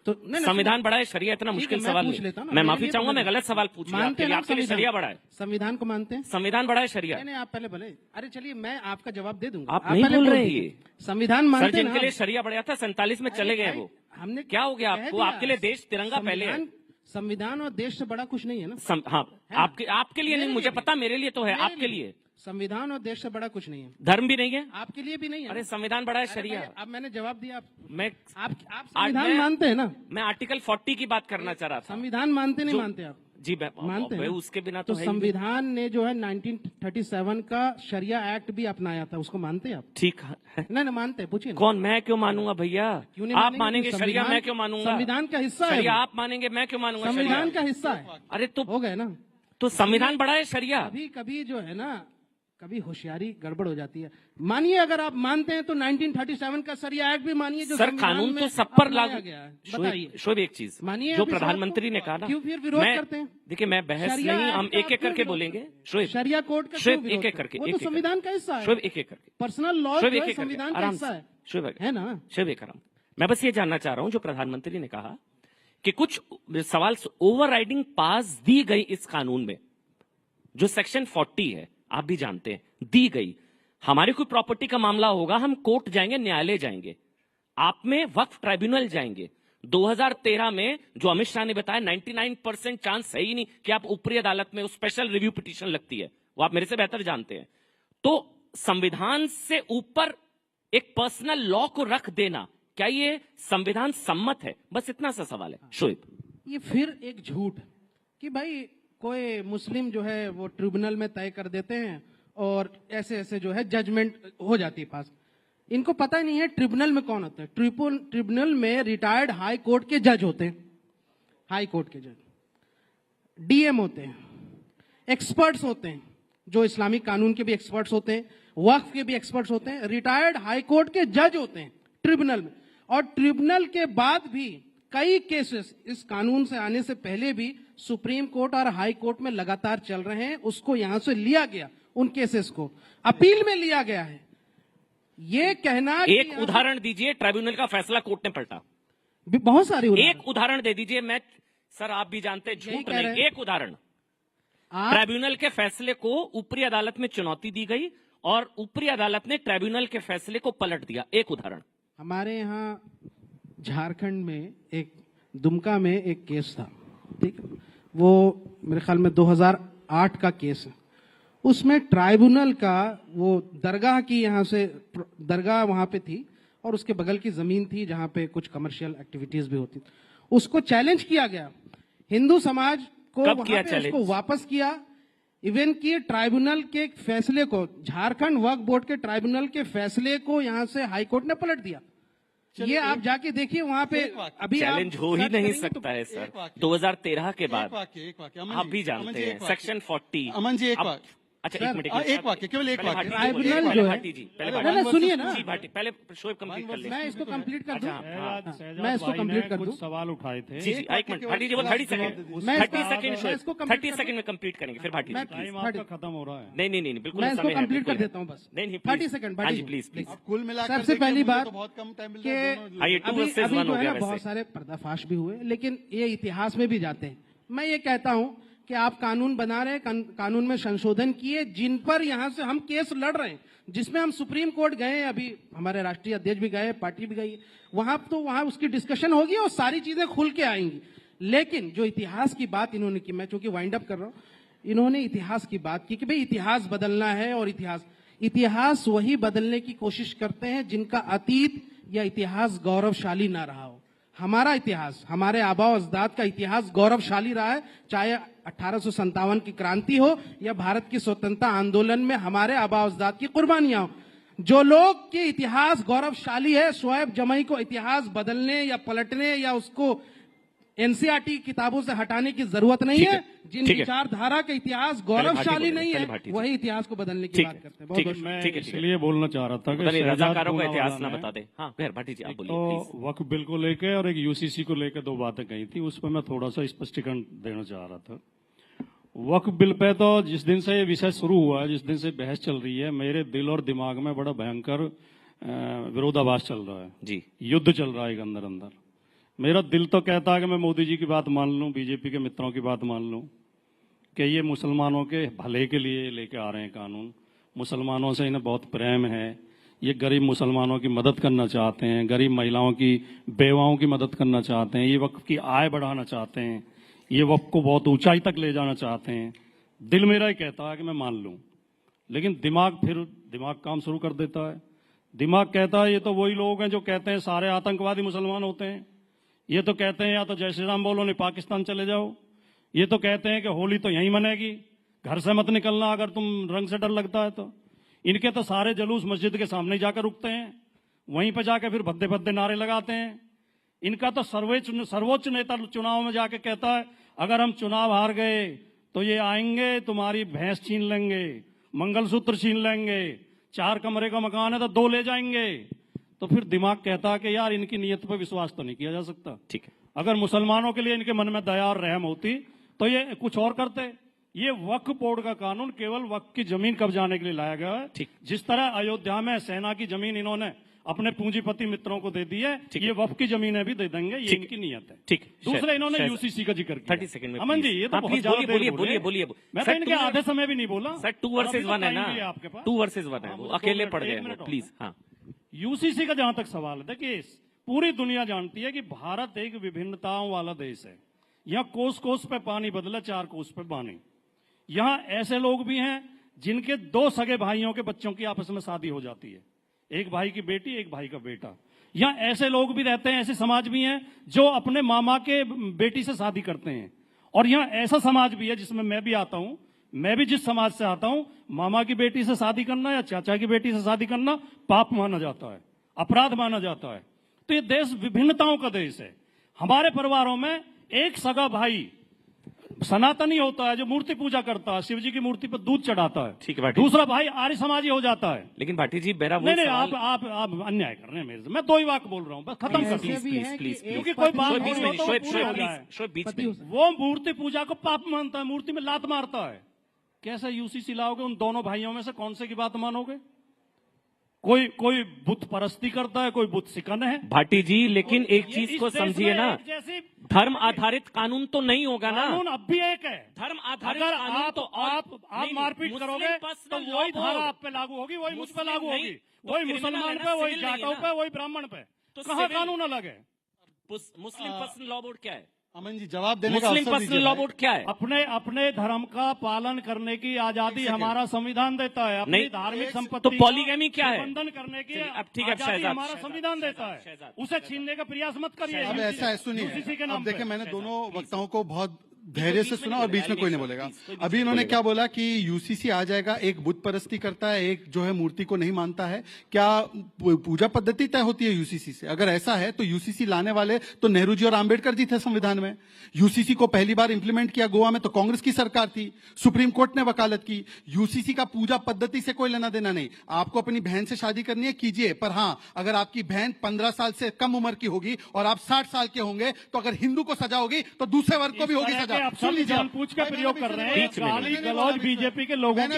तो संविधान बड़ा है, शरिया इतना मुश्किल सवाल नहीं। मैं माफी चाहूंगा, मैं गलत सवाल पूछ लिया आपके लिए शरिया बड़ा है। संविधान को मानते हैं? संविधान बड़ा है, शरिया नहीं, आप पहले बोले। अरे चलिए मैं आपका जवाब दे दूंगा। आप नहीं बोल रहे ये संविधान मानते हैं? जिनके लिए शरिया बढ़िया था 47 में चले गए वो, हमने क्या हो गया आपको? आपके लिए देश तिरंगा पहले है। संविधान और देश से बड़ा कुछ नहीं है ना। हाँ, आपके लिए नहीं, मुझे पता, मेरे लिए तो है, आपके लिए संविधान और देश से बड़ा कुछ नहीं है। धर्म भी नहीं है आपके लिए भी नहीं है। अरे संविधान बड़ा है, शरिया। अब मैंने जवाब दिया। आप संविधान मानते हैं ना? मैं आर्टिकल 40 की बात करना चाह रहा था। संविधान मानते नहीं मानते आप? जी मानते हैं। उसके बिना तो संविधान ने जो है 1937 का शरिया एक्ट भी अपनाया था, उसको मानते हैं आप? ठीक है। नहीं मानते, पूछिए। कौन? मैं क्यों मानूंगा भैया? आप मानेंगे शरिया, मैं क्यों मानूंगा? संविधान का हिस्सा है। शरिया आप मानेंगे, मैं क्यों मानूंगा? संविधान का हिस्सा है। अरे तो हो गए ना। तो संविधान बड़ा है, शरिया। कभी कभी जो है ना, कभी होशियारी गड़बड़ हो जाती है। मानिए अगर आप मानते हैं तो 1937 का शरिया एक्ट भी मानिए, जो सर कानून तो सब पर लागू गया है। बताइए। शोएब एक चीज मानिए, जो प्रधानमंत्री ने कहा ना, क्यों फिर विरोध करते हैं? देखिए मैं बहस नहीं, हम एक एक करके बोलेंगे। शोएब शरिया कोर्ट का शोएब एक एक करके, वो तो संविधान का हिस्सा है। शोएब एक एक करके, पर्सनल लॉ संविधान का हिस्सा है। शोएब है ना? शोएब एक आराम। मैं बस ये जानना चाह रहा हूं, जो प्रधानमंत्री ने कहा कि कुछ सवाल ओवरराइडिंग पास दी गई इस कानून में, जो सेक्शन 40 है, आप भी जानते हैं, दी गई। हमारी कोई प्रॉपर्टी का मामला होगा, हम कोर्ट जाएंगे, न्यायालय जाएंगे, आप में वक्फ ट्राइब्यूनल जाएंगे। 2013 में जो अमित शाह ने बताया 99% चांस है ही नहीं कि आप ऊपरी अदालत में स्पेशल रिव्यू पिटीशन लगती है, वो आप मेरे से बेहतर जानते हैं। तो संविधान से ऊपर एक पर्सनल लॉ को रख देना, क्या ये संविधान सम्मत है? बस इतना सा सवाल है। शोएब, ये फिर एक झूठ कि भाई कोई मुस्लिम जो है वो ट्रिब्यूनल में तय कर देते हैं और ऐसे ऐसे जो है जजमेंट हो जाती है पास। इनको पता ही नहीं है ट्रिब्यूनल में कौन होता है। ट्रिब्यूनल में रिटायर्ड हाई कोर्ट के जज होते हैं, हाई कोर्ट के जज, डीएम होते हैं, एक्सपर्ट्स होते हैं, जो इस्लामिक कानून के भी एक्सपर्ट्स होते हैं, वक्फ के भी एक्सपर्ट्स होते हैं, रिटायर्ड हाई कोर्ट के जज होते हैं ट्रिब्यूनल में। और ट्रिब्यूनल के बाद भी कई केसेस इस कानून से आने से पहले भी सुप्रीम कोर्ट और हाई कोर्ट में लगातार चल रहे हैं। उसको यहां से लिया गया, उन केसेस को अपील में लिया गया है। ये कहना एक उदाहरण दीजिए, ट्राइब्यूनल का फैसला कोर्ट ने पलटा। बहुत सारे एक उदाहरण दे दीजिए। मैं सर आप भी जानते हैं झूठ नहीं, एक उदाहरण। ट्राइब्यूनल के फैसले को ऊपरी अदालत में चुनौती दी गई और ऊपरी अदालत ने ट्राइब्यूनल के फैसले को पलट दिया। एक उदाहरण। हमारे यहाँ झारखंड में एक दुमका में एक केस था, ठीक, वो मेरे ख्याल में 2008 का केस है। उसमें ट्राइब्यूनल का वो दरगाह की, यहाँ से दरगाह वहां पे थी और उसके बगल की जमीन थी जहां पे कुछ कमर्शियल एक्टिविटीज भी होती, उसको चैलेंज किया गया। हिंदू समाज को वहां पे उसको वापस किया। इवन कि ट्राइब्यूनल के फैसले को, झारखंड वक्फ बोर्ड के ट्राइब्यूनल के फैसले को यहां से हाईकोर्ट ने पलट दिया। ये आप जाके देखिए वहां पे। अभी चैलेंज हो ही नहीं सकता है सर। 2013 के बाद आप भी जानते हैं सेक्शन 40। अमन जी एक वाक्य। अच्छा एक मिनट, एक वाक्य, केवल एक वाक्य। ट्राइब्यूनल जो है, पहले सुनिए ना, पहले शोएब कंप्लीट कर ले। मैं इसको कंप्लीट कर दूं, मैं इसको कंप्लीट कर दूं। सवाल उठाए थे। जी एक मिनट भाटी जी, वो 30 सेकंड, 30 सेकंड में कंप्लीट करेंगे, फिर भाटी जी खत्म हो रहा है। नहीं बिल्कुल, मैं इसको कंप्लीट कर देता हूं बस। नहीं 30 सेकंड भाटी, प्लीज प्लीज। कुल मिलाकर सबसे पहली बात बहुत कम टाइम मिल कि अभी जो है ना बहुत सारे पर्दाफाश भी हुए, लेकिन ये इतिहास में भी जाते हैं। मैं ये कहता हूं कि आप कानून बना रहे हैं, कानून में संशोधन किए, जिन पर यहां से हम केस लड़ रहे हैं, जिसमें हम सुप्रीम कोर्ट गए, अभी हमारे राष्ट्रीय अध्यक्ष भी गए, पार्टी भी गई, वहां उसकी डिस्कशन होगी और सारी चीजें खुल के आएंगी। लेकिन जो इतिहास की बात इन्होंने की, मैं चूंकि वाइंड अप कर रहा हूं, इन्होंने इतिहास की बात की कि भाई इतिहास बदलना है, और इतिहास वही बदलने की कोशिश करते हैं जिनका अतीत या इतिहास गौरवशाली ना रहा हो। हमारा इतिहास, हमारे आबा अजदाद का इतिहास गौरवशाली रहा है, चाहे 1857 की क्रांति हो या भारत की स्वतंत्रता आंदोलन में हमारे आबा अजदाद की कुर्बानियां हो। जो लोग के इतिहास गौरवशाली है, शोएब जमई को इतिहास बदलने या पलटने या उसको एनसीईआरटी किताबों से हटाने की जरूरत नहीं है। जिन विचारधारा का इतिहास गौरवशाली नहीं है, वही इतिहास को बदलने की बात करते हैं। मैं इसलिए बोलना चाह रहा था कि रजाकारों का इतिहास ना बता दे। हाँ भाटी जी आप बोलिए। तो वक्फ बिल को लेकर और एक यूसीसी को लेकर दो बातें कही थी, उस पर मैं थोड़ा सा स्पष्टीकरण देना चाह रहा था। वक्फ बिल पे तो जिस दिन से ये विषय शुरू हुआ है, जिस दिन से बहस चल रही है, मेरे दिल और दिमाग में बड़ा भयंकर विरोधाभास चल रहा है जी। युद्ध चल रहा है अंदर अंदर। मेरा दिल तो कहता है कि मैं मोदी जी की बात मान लूं, बीजेपी के मित्रों की बात मान लूं कि ये मुसलमानों के भले के लिए लेके आ रहे हैं कानून। मुसलमानों से इन्हें बहुत प्रेम है, ये गरीब मुसलमानों की मदद करना चाहते हैं, गरीब महिलाओं की, बेवाओं की मदद करना चाहते हैं, ये वक्फ की आय बढ़ाना चाहते हैं, ये वक्फ को बहुत ऊंचाई तक ले जाना चाहते हैं। दिल मेरा ही कहता है कि मैं मान लूं, लेकिन दिमाग काम शुरू कर देता है। दिमाग कहता है ये तो वही लोग हैं जो कहते हैं सारे आतंकवादी मुसलमान होते हैं, ये तो कहते हैं या तो जय श्री राम बोलो नहीं पाकिस्तान चले जाओ, ये तो कहते हैं कि होली तो यहीं मनेगी, घर से मत निकलना अगर तुम रंग से डर लगता है तो। इनके तो सारे जलूस मस्जिद के सामने जाकर रुकते हैं, वहीं पे जाके फिर भद्दे भद्दे नारे लगाते हैं। इनका तो सर्वोच्च नेता चुनाव में जाके कहता है अगर हम चुनाव हार गए तो ये आएंगे तुम्हारी भैंस छीन लेंगे, मंगलसूत्र छीन लेंगे, 4 कमरे का मकान है तो 2 ले जाएंगे। तो फिर दिमाग कहता है कि यार इनकी नीयत पर विश्वास तो नहीं किया जा सकता। ठीक है, अगर मुसलमानों के लिए इनके मन में दया और रहम होती तो ये कुछ और करते। ये वक्फ बोर्ड का कानून केवल वक्फ की जमीन कब्जाने के लिए लाया गया है। जिस तरह अयोध्या में सेना की जमीन इन्होंने अपने पूंजीपति मित्रों को दे दी है, ये वक्फ की जमीनें भी दे देंगे, ये इनकी नीयत है। ठीक, दूसरे इन्होंने यूसीसी का जिक्र किया। 30 सेकंड में अमन जी ये तो बहुत ज्यादा बोलिए। मैं तो इनके आधे समय भी नहीं बोला सर। 2 वर्सेस 1 है ना, 2 वर्सेस 1 है, वो अकेले पड़ गए प्लीज। हाँ, यूसीसी का जहां तक सवाल है, देखिए पूरी दुनिया जानती है कि भारत एक विभिन्नताओं वाला देश है। यहाँ कोस कोस पे पानी बदला, 4 कोस पे पानी। यहाँ ऐसे लोग भी हैं जिनके 2 सगे भाइयों के बच्चों की आपस में शादी हो जाती है, एक भाई की बेटी एक भाई का बेटा। यहाँ ऐसे लोग भी रहते हैं, ऐसे समाज भी हैं जो अपने मामा के बेटी से शादी करते हैं। और यहाँ ऐसा समाज भी है जिसमें मैं भी आता हूं, मैं भी जिस समाज से आता हूं, मामा की बेटी से शादी करना या चाचा की बेटी से शादी करना पाप माना जाता है, अपराध माना जाता है। तो ये देश विभिन्नताओं का देश है। हमारे परिवारों में एक सगा भाई सनातनी होता है जो मूर्ति पूजा करता है, शिव जी की मूर्ति पर दूध चढ़ाता है। ठीक है भाटी, दूसरा भाई आर्य समाजी हो जाता है। लेकिन भाटी जी मेरा नहीं, आप अन्याय कर रहे हैं मेरे से। मैं 2 ही वाक्य बोल रहा हूँ, बस खत्म कर प्लीज। क्योंकि कोई बात वो मूर्ति पूजा को पाप मानता है, मूर्ति में लात मारता है। कैसे यूसीसी लाओगे? उन दोनों भाइयों में से कौन से की बात मानोगे? कोई बुत परस्ती करता है, कोई बुत सिकन है। भाटी जी लेकिन एक चीज को समझिए ना, धर्म आधारित कानून तो नहीं होगा ना। कानून अब भी एक है, धर्म आधारित अगर कानून तो आप मारपीट करोगे तो वही धारा आप पे लागू होगी, वही मुझ पे लागू होगी, वही मुसलमान पे, वही जाटों पे, वही ब्राह्मण पे। तो कहाँ कानून अलग है? मुस्लिम पर्सनल लॉ बोर्ड क्या है? अमन जी जवाब देने का मुस्लिम पर्सनल लॉ बोर्ड क्या है? अपने धर्म का पालन करने की आजादी हमारा संविधान देता है। अपनी धार्मिक संपत्ति तो पॉलीगैमी क्या है? प्रबंधन करने की अब ठीक है, आजादी हमारा संविधान देता है, उसे छीनने का प्रयास मत करिए। अब ऐसा है, सुनिए, अब देखिए मैंने दोनों वक्ताओं को बहुत धैर्य से सुना और बीच में कोई नहीं बोलेगा। अभी इन्होंने क्या बोला कि यूसीसी आ जाएगा, एक बुत परस्ती करता है, एक जो है मूर्ति को नहीं मानता है। क्या पूजा पद्धति तय होती है यूसीसी से? अगर ऐसा है तो यूसीसी लाने वाले तो नेहरू जी और आंबेडकर जी थे संविधान में। यूसीसी को पहली बार इंप्लीमेंट किया गोवा में तो कांग्रेस की सरकार थी, सुप्रीम कोर्ट ने वकालत की। यूसीसी का पूजा पद्धति से कोई लेना देना नहीं। आपको अपनी बहन से शादी करनी है, कीजिए, पर हाँ अगर आपकी बहन 15 साल से कम उम्र की होगी और आप 60 साल के होंगे तो अगर हिंदू को सजा होगी तो दूसरे वर्ग को भी होगी सजा। आप सब जानबूझ के प्रयोग कर रहे हैं, गाली गलौज बीजेपी के लोगों के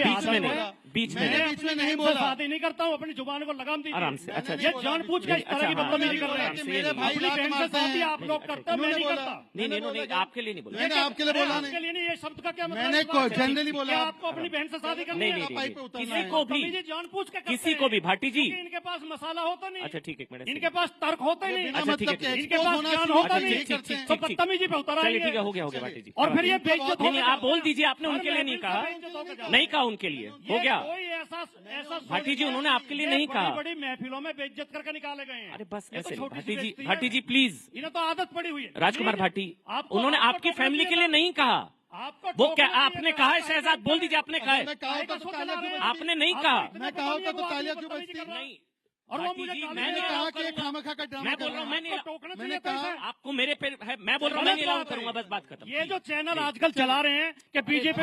बीच में नहीं बोला। शादी नहीं करता हूँ, अपनी जुबान को लगाम दीजिए आराम से। अच्छा, ये जानबूझ के इस तरह की बदतमीजी कर रहे हैं। मेरे भाई बहन से शादी आप लोग करते हैं, मैं नहीं करता। नहीं, आपके लिए नहीं बोला, मैंने आपके लिए बोला नहीं। आपके लिए नहीं, ये शब्द का क्या मतलब? मैंने जनरली बोला आपको अपनी बहन से शादी करनी है? नहीं, किसी को भी, जानबूझ के, किसी को भी। भाटी जी इनके पास मसाला होता नहीं। अच्छा ठीक है, इनके पास तर्क होता ही नहीं। अच्छा ठीक है, इनके पास ज्ञान होता नहीं, तो बदतमीजी पे उतर आएंगे। ठीक है, हो गया भाटी जी। और फिर ये बेइज्जत नहीं, आप बोल दीजिए, आपने उनके लिए नहीं कहा, नहीं कहा उनके लिए, हो गया। ऐसा भाटी जी उन्होंने आपके लिए नहीं कहा। बड़ी महफिलों में बेइज्जत करके निकाले गए हैं। अरे बस ऐसे भाटी जी प्लीज, इन्हें तो आदत पड़ी हुई है। राजकुमार भाटी, उन्होंने आपकी फैमिली के लिए नहीं कहा। वो क्या आपने कहा है? शहजाद बोल दीजिए, आपने कहा है? आपने नहीं कहा। मैं कहा होता तो तालियां क्यों बजती? नहीं, और वो मुझे मैंने कहा कि खामखा का ड्रामा मैं बोल रहा हूँ, मैंने कहा आपको मेरे पे है, मैं बोल रहा हूँ मैं नहीं अलाउ करूंगा, बस बात खत्म। ये जो चैनल आजकल चला रहे हैं कि बीजेपी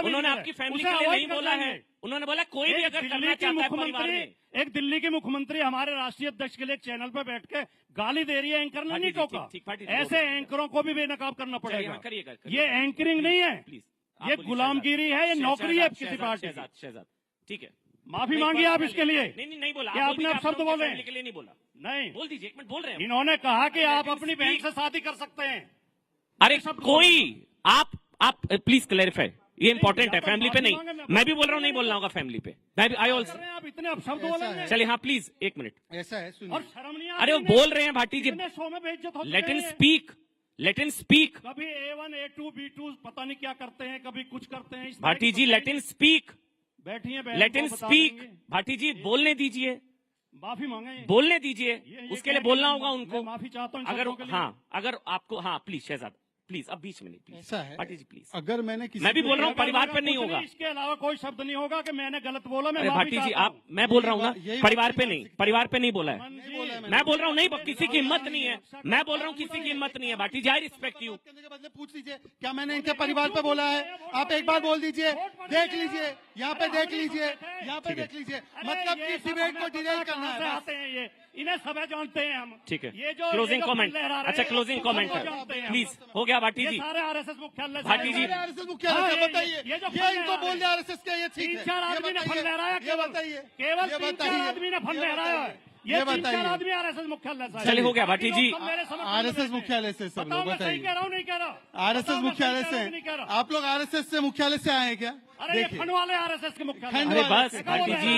उन्होंने आपकी फैमिली के लिए नहीं बोला है, उन्होंने बोला कोई भी अगर करना चाहता है परिवार में। एक दिल्ली की मुख्यमंत्री हमारे राष्ट्रीय अध्यक्ष के लिए एक चैनल पर बैठ के गाली दे रही है, एंकर ने नहीं टोका। ऐसे एंकरों को भी बेनकाब करना पड़ेगा। ये एंकरिंग नहीं है, ये गुलामगिरी है, ये नौकरी है किसी पार्टी की। ठीक है, माफी मांगी आप इसके लिए? नहीं बोला, क्या आपने आप शब्द बोले? के लिए नहीं बोला। नहीं बोल दीजिए, 1 मिनट बोल रहे हैं। इन्होंने कहा कि आप अपनी बहन से शादी कर सकते हैं। अरे कोई आप प्लीज क्लैरिफाई, ये इंपॉर्टेंट है, फैमिली पे नहीं। मैं भी बोल रहा हूँ नहीं बोलना होगा फैमिली पे। मैं भी आई ऑल्सो। आप इतने अपशब्द बोलेंगे। चलिए हाँ प्लीज 1 मिनट। ऐसा है, सुनिए। और शर्म नहीं अरे वो बोल रहे हैं भाटी जी, शो में बेइज्जत हो लेट इन चुके हैं। स्पीक, लेट इन स्पीक। कभी A1 A2 B2 पता नहीं क्या करते हैं, कभी कुछ करते हैं। भाटी जी लेट इन स्पीक, बैठिए, लेट इन स्पीक। भाटी जी बोलने दीजिए, माफी मांगे, बोलने दीजिए, उसके लिए बोलना होगा उनको। माफी चाहता हूँ अगर हाँ, अगर आपको हाँ प्लीज शहजाद प्लीज, अब बीच में नहीं प्लीज। ऐसा है, भाटी जी प्लीज। अगर मैंने किसी मैं भी बोल रहा हूँ परिवार पे नहीं कुछ होगा। इसके अलावा कोई शब्द नहीं होगा कि मैंने गलत बोला। मैं अरे माफी भाटी जी चाहता आप, मैं बोल रहा हूँ ना परिवार पे नहीं, परिवार पे नहीं बोला है। मैं बोल रहा हूँ नहीं, किसी की हिम्मत नहीं है। मैं बोल रहा हूँ किसी की हिम्मत नहीं है। भाटी जी आई रिस्पेक्ट यू। पूछ लीजिए क्या मैंने इनके परिवार पे बोला है। आप एक बार बोल दीजिए, देख लीजिए, यहाँ पे देख लीजिए, यहाँ पे देख लीजिए। मतलब कि डिबेट को डिले करना है। आते हैं ये, इन्हें सब जानते हैं हम। ठीक है, ये जो क्लोजिंग कमेंट। लहरा रहे हैं, अच्छा क्लोजिंग कमेंट प्लीज, हो गया भाटी ये जी। सारे RSS मुख्यालय से भाटी जी RSS मुख्यालय से बताइए, ये इनको बोल दिया RSS क्या, ये ठीक है। 3-4 आदमी ने फंड लहराया, ये बताइए, केवल 3-4 आदमी ने फंड लहराया है। ये 3-4 आदमी RSS मुख्यालय से। चलिए हो गया भाटी जी। RSS मुख्यालय से सब लोग बताइए। सही कह रहा हूँ नहीं कह रहा। RSS मुख्यालय से आप लोग RSS से मुख्यालय से आए हैं क्या? अरे ये फंड वाले RSS के मुख्यालय। अरे बस भाटी जी,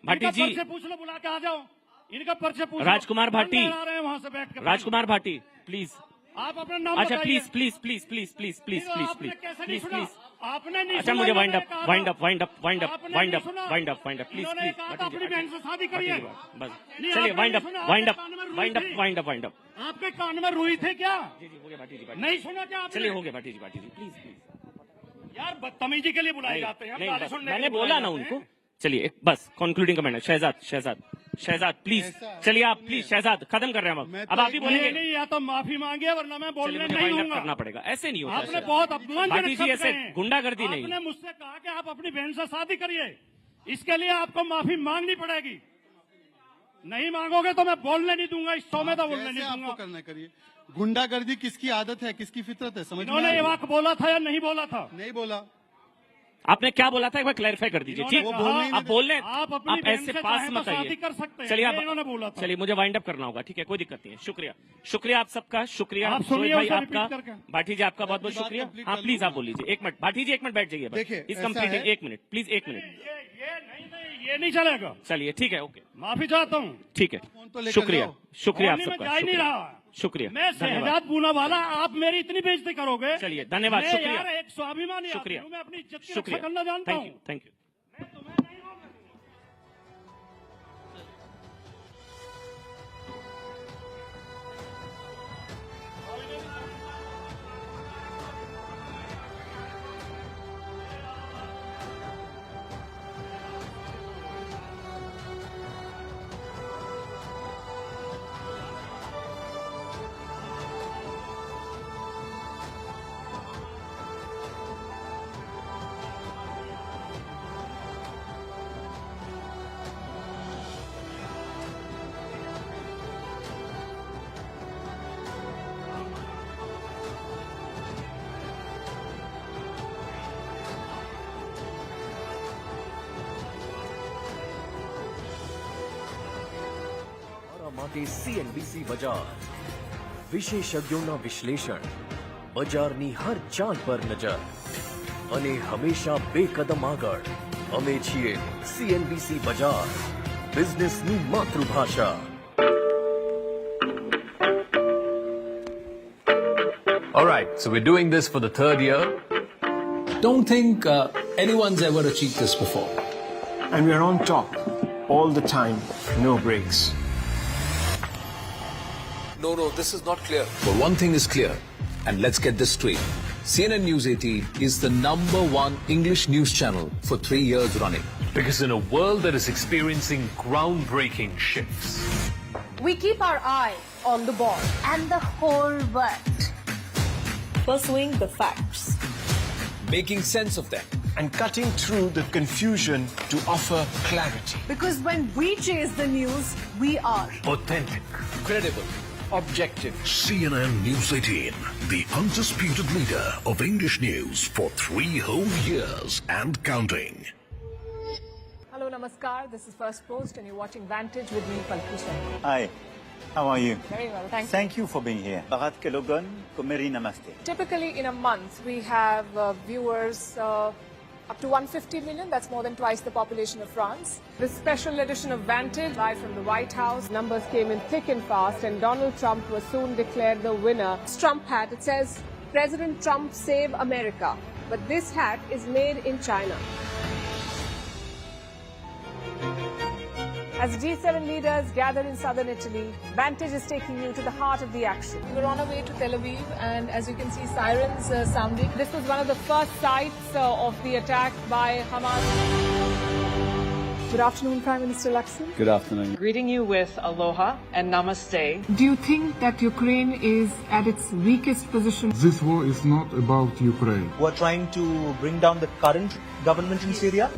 भाटी जी पूछ लो, बुला के आ जाओ, इनका पर्चे पूछ लो। राजकुमार भाटी, वहाँ से बैठ कर। राजकुमार भाटी प्लीज। आप अपना नाम अच्छा बताइए। Please please please please please please please please please please. आपने नहीं अच्छा सुना, मुझे वाइंड इन्होंने अप कहा वाइंड था। Up wind up wind up आपने वाइंड नहीं अप सुना। Wind up wind up please इन्होंने प्लीज। कहा था अपनी बहन से शादी करिए। बस नहीं, चलिए आपने वाइंड अप नहीं सुना, वाइंड अप आपके कान में वाइंड अप रुई थी। Wind up wind up. आपके कान में रुई थे क्या? जी जी हो गया भाटी जी। नहीं सुना क्या आपने? चलिए हो गया भाटी जी, भाटी जी प्लीज प्लीज। यार बदतमीजी के लिए बुलाए जाते हैं, हम गाली सुनने के मैंने लिए बोला बुलाए ना जाते हैं। उनको। चलिए बस कंक्लूडिंग कमेंट है। शहजाद प्लीज चलिए आप प्लीज। शहजाद खत्म कर रहे हैं हम। अब आप ही बोलेंगे। नहीं, या तो माफी मांगे वरना मैं बोलने मुझे नहीं वाइंड अप दूंगा। करना पड़ेगा, ऐसे नहीं होता। आपने बहुत अपमानजनक भाटी जी शब्द ऐसे कहे हैं। गुंडागर्दी नहीं। आपने मुझसे कहा कि आप अपनी बहन से शादी करिए, इसके लिए आपको माफी मांगनी पड़ेगी। नहीं मांगोगे तो मैं बोलने नहीं दूंगा, इस शो में तो बोलने नहीं दूंगा। करना करिए। गुंडागर्दी किसकी आदत है, किसकी फितरत है, समझ में इन्होंने ये वाक्य बोला था या नहीं बोला था? नहीं बोला। आपने क्या बोला था एक बार क्लैरिफाई कर दीजिए। ठीक, आप बोल रहे आप अपनी आप बहन ऐसे से पास चाहे मत तो शादी आइए। कर सकते हैं, चलिए ये इन्होंने बोला आप था। चलिए मुझे वाइंड अप करना होगा। ठीक है कोई दिक्कत नहीं है। शुक्रिया आप सबका। शुक्रिया आप शोएब सुनिए भाई उसे आपका, repeat करके। भाटी जी आपका बहुत बहुत शुक्रिया। हाँ प्लीज आप बोल लीजिए। 1 मिनट भाटी जी, 1 मिनट बैठ जाइए। देखिए, इस ऐसा कंप्लीटिंग है। 1 मिनट प्लीज, 1 मिनट। ये नहीं चलेगा। चलिए ठीक है, ओके माफी चाहता हूँ। ठीक है। लेकर शुक्रिया जाओ। आप में सबका। जा ही नहीं रहा। शुक्रिया मैं शहजाद पूना वाला, आप मेरी इतनी बेइज्जती करोगे। चलिए धन्यवाद, मैं शुक्रिया। यार एक स्वाभिमानी आदमी शुक्रिया। हूं, मैं अपनी इज्जत की रक्षा शुक्रिया, करना जानता हूँ। Thank you. માટે CNBC બજાર વિશેષજ્ઞોના વિશ્લેષણ બજારની હર ચાલ પર નજર અને હંમેશા બે કદમ આગળ અમે છીએ CNBC બજાર બિઝનેસની માતૃભાષા. All right, so we're doing this for the 3rd year. Don't think anyone's ever achieved this before. And we're on top all the time, no breaks. No, this is not clear. But one thing is clear, and let's get this straight. CNN News 18 is the #1 English news channel for 3 years running. Because in a world that is experiencing groundbreaking shifts, we keep our eye on the ball and the whole world, pursuing the facts, making sense of them, and cutting through the confusion to offer clarity. because when we chase the news, we are authentic, credible, objective. CNN News 18, the undisputed leader of English news for 3 whole years and counting. Hello, namaskar. This is First Post, and you're watching Vantage with me, Palki Sharma. Hi, How are you? Very well, thank you. Thank you for being here. Bharat ke logon ko meri namaste. Typically, in a month, we have viewers up to 150 million. That's more than twice the population of France. This special edition of Vantage, live from the White House. Numbers came in thick and fast, and Donald Trump was soon declared the winner. This Trump hat, it says, President Trump save America. But this hat is made in China. As G7 leaders gather in southern Italy, Vantage is taking you to the heart of the action. We're on our way to Tel Aviv, and as you can see, sirens sounding. This was one of the first sites of the attack by Hamas. Good afternoon, Prime Minister Lakshman. Good afternoon. Greeting you with aloha and namaste. Do you think that Ukraine is at its weakest position? This war is not about Ukraine. We're trying to bring down the current government in Syria.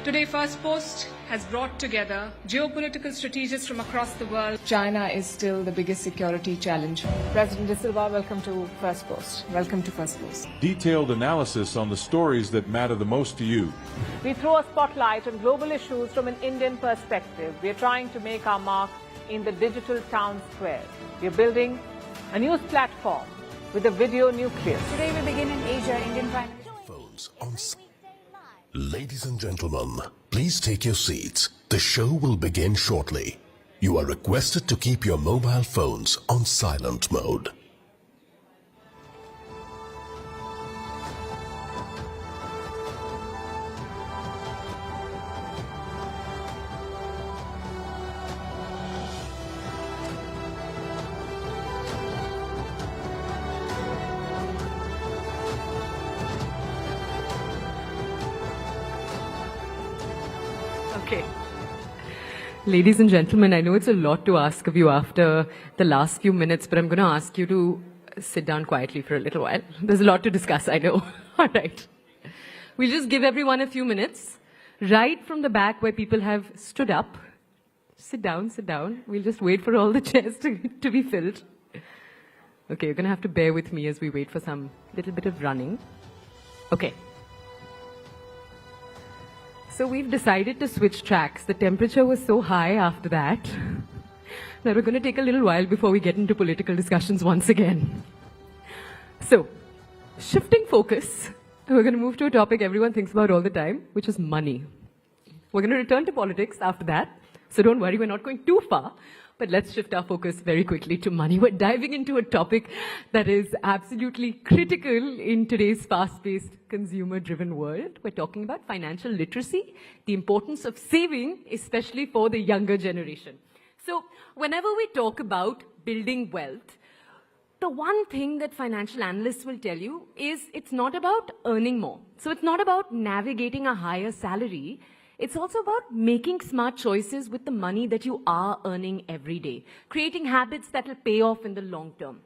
Today, First Post has brought together geopolitical strategists from across the world. China is still the biggest security challenge. President De Silva, welcome to First Post. Welcome to First Post. Detailed analysis on the stories that matter the most to you. We throw a spotlight on global issues from an Indian perspective. We are trying to make our mark in the digital town square. We are building a news platform with a video nucleus. Today we begin in Asia. Indian Prime Minister. Phones on. Ladies and gentlemen, please take your seats. The show will begin shortly. You are requested to keep your mobile phones on silent mode. Okay. Ladies and gentlemen, I know it's a lot to ask of you after the last few minutes, but I'm going to ask you to sit down quietly for a little while. There's a lot to discuss, I know. All right. We'll just give everyone a few minutes. Right from the back where people have stood up. Sit down, sit down. We'll just wait for all the chairs to be filled. Okay, you're going to have to bear with me as we wait for some little bit of running. Okay. So we've decided to switch tracks. The temperature was so high after that that we're going to take a little while before we get into political discussions once again. So, shifting focus, we're going to move to a topic everyone thinks about all the time, which is money. We're going to return to politics after that. So don't worry, we're not going too far. But let's shift our focus very quickly to money. We're diving into a topic that is absolutely critical in today's fast-paced, consumer-driven world. We're talking about financial literacy, the importance of saving, especially for the younger generation. So whenever we talk about building wealth, the one thing that financial analysts will tell you is it's not about earning more. So it's not about navigating a higher salary. It's also about making smart choices with the money that you are earning every day, creating habits that will pay off in the long term.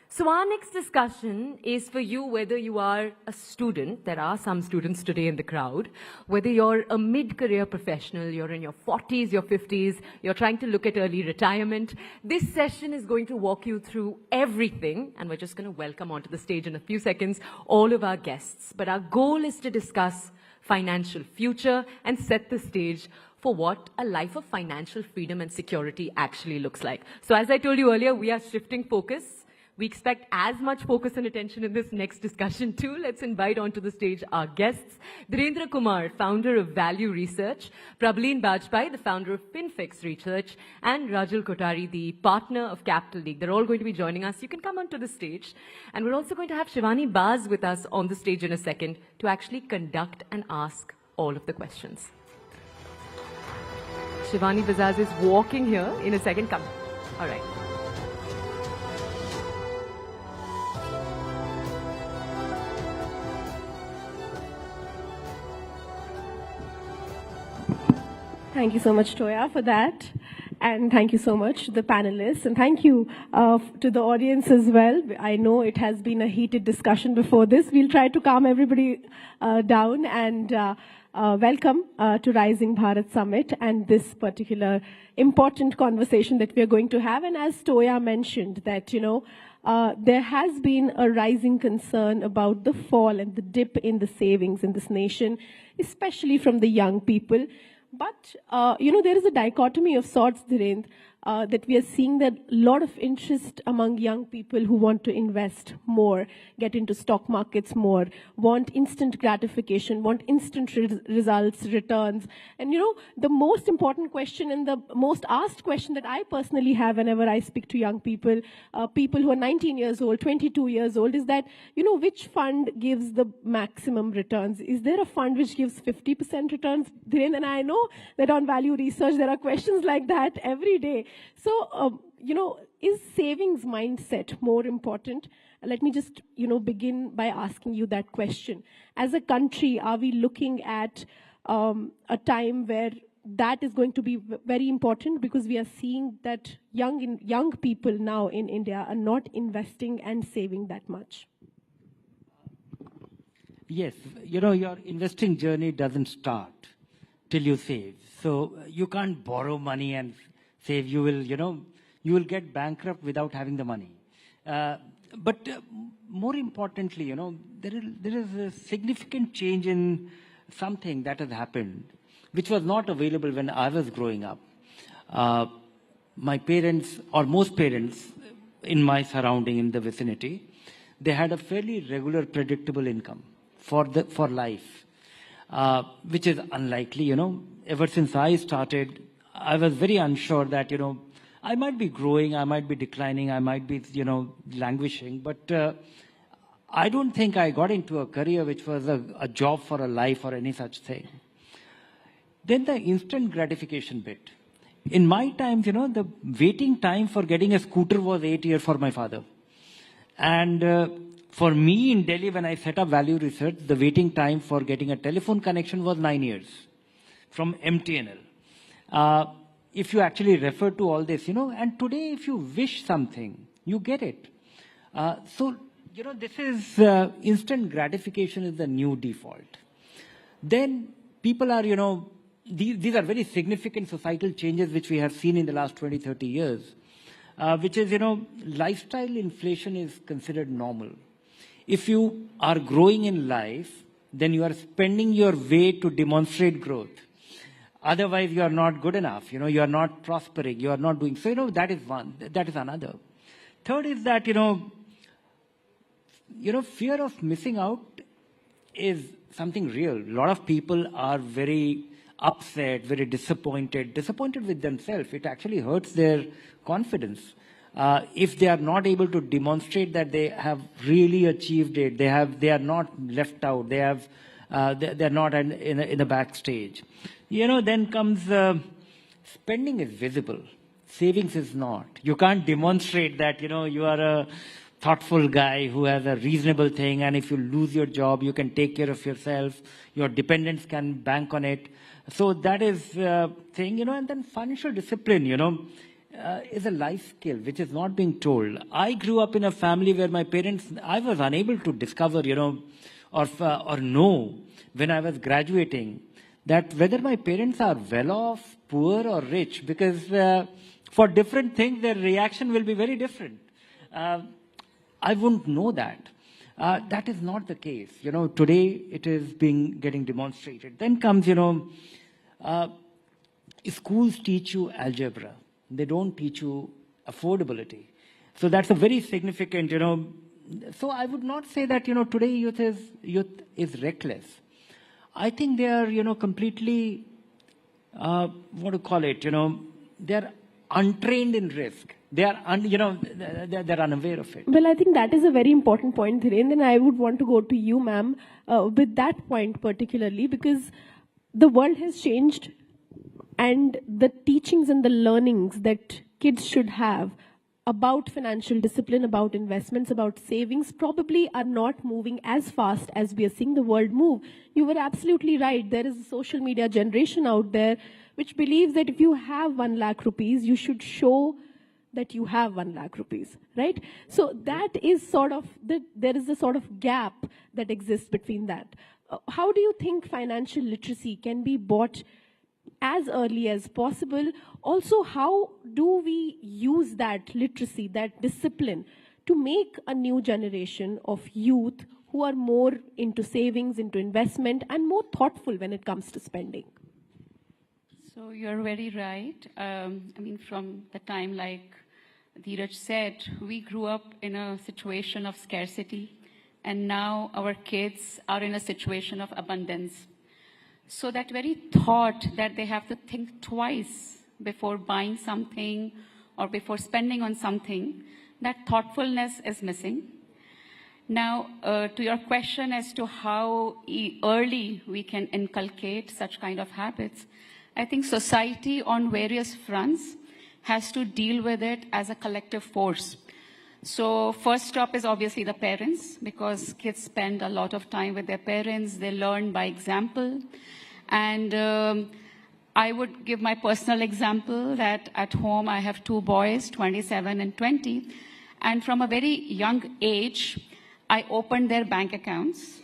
So our next discussion is for you, whether you are a student, there are some students today in the crowd, whether you're a mid-career professional, you're in your 40s, your 50s, you're trying to look at early retirement. This session is going to walk you through everything, and we're just going to welcome onto the stage in a few seconds all of our guests. But our goal is to discuss financial future and set the stage for what a life of financial freedom and security actually looks like. So as I told you earlier, we are shifting focus. We expect as much focus and attention in this next discussion too. Let's invite onto the stage our guests. Dhirendra Kumar, founder of Value Research, Prableen Bajpai, the founder of FinFix Research, and Rajul Kotari, the partner of Capital League. They're all going to be joining us. You can come onto the stage. And we're also going to have Shivani Baz with us on the stage in a second to actually conduct and ask all of the questions. Shivani Baz is walking here in a second. Come. All right. Thank you so much, Toya, for that. And thank you so much to the panelists. And thank you to the audience as well. I know it has been a heated discussion before this. We'll try to calm everybody down and welcome to Rising Bharat Summit and this particular important conversation that we're going to have. And as Toya mentioned that, there has been a rising concern about the fall and the dip in the savings in this nation, especially from the young people. But, there is a dichotomy of sorts, Dhirendra. that we are seeing that a lot of interest among young people who want to invest more, get into stock markets more, want instant gratification, want instant results, returns. And the most important question and the most asked question that I personally have whenever I speak to young people, people who are 19 years old, 22 years old, is that, which fund gives the maximum returns? Is there a fund which gives 50% returns? And I know that on value research, there are questions like that every day. So, is savings mindset more important? Let me just, begin by asking you that question. As a country, are we looking at a time where that is going to be very important, because we are seeing that young people now in India are not investing and saving that much? Yes, your investing journey doesn't start till you save. So you can't borrow money and save. You will get bankrupt without having the money. But more importantly, there is a significant change in something that has happened, which was not available when I was growing up. My parents, or most parents in my surrounding, in the vicinity, they had a fairly regular, predictable income for life, which is unlikely. Ever since I started, I was very unsure that, I might be growing, I might be declining, I might be, languishing, but I don't think I got into a career which was a job for a life or any such thing. Then the instant gratification bit. In my times, the waiting time for getting a scooter was 8 years for my father. And for me in Delhi, when I set up value research, the waiting time for getting a telephone connection was 9 years from MTNL. If you actually refer to all this, and today if you wish something, you get it. So, this is instant gratification is the new default. Then people are, these are very significant societal changes which we have seen in the last 20, 30 years, which is, lifestyle inflation is considered normal. If you are growing in life, then you are spending your way to demonstrate growth. Otherwise, you are not good enough. You are not prospering. You are not doing. So, that is one. That is another. Third is that, fear of missing out is something real. A lot of people are very upset, very disappointed with themselves. It actually hurts their confidence. If they are not able to demonstrate that they have really achieved it, they are not left out, they're not in the backstage. Then comes spending is visible, savings is not. You can't demonstrate that, you are a thoughtful guy who has a reasonable thing, and if you lose your job, you can take care of yourself. Your dependents can bank on it. So that is thing, and then financial discipline, is a life skill which is not being told. I grew up in a family where my parents, I was unable to discover, or know when I was graduating that whether my parents are well off, poor or rich, because for different things their reaction will be very different. I wouldn't know that. That is not the case. Today it is getting demonstrated. Then comes, schools teach you algebra. They don't teach you affordability. So that's a very significant, so I would not say that, today youth is reckless. I think they are, completely, what to call it, they're untrained in risk. They are, they're unaware of it. Well, I think that is a very important point, Dhiren. Then I would want to go to you, ma'am, with that point particularly, because the world has changed and the teachings and the learnings that kids should have about financial discipline, about investments, about savings probably are not moving as fast as we are seeing the world move. You were absolutely right. There is a social media generation out there which believes that if you have 1 lakh rupees, you should show that you have 1 lakh rupees, right? So that is sort of, there is a sort of gap that exists between that. How do you think financial literacy can be brought as early as possible? Also, how do we use that literacy, that discipline, to make a new generation of youth who are more into savings, into investment, and more thoughtful when it comes to spending? So you're very right. I mean, from the time, like Dheeraj said, we grew up in a situation of scarcity, and now our kids are in a situation of abundance. So that very thought that they have to think twice before buying something or before spending on something, that thoughtfulness is missing. Now, to your question as to how early we can inculcate such kind of habits, I think society on various fronts has to deal with it as a collective force. So first stop is obviously the parents, because kids spend a lot of time with their parents. They learn by example. And I would give my personal example that at home I have two boys, 27 and 20. And from a very young age, I opened their bank accounts.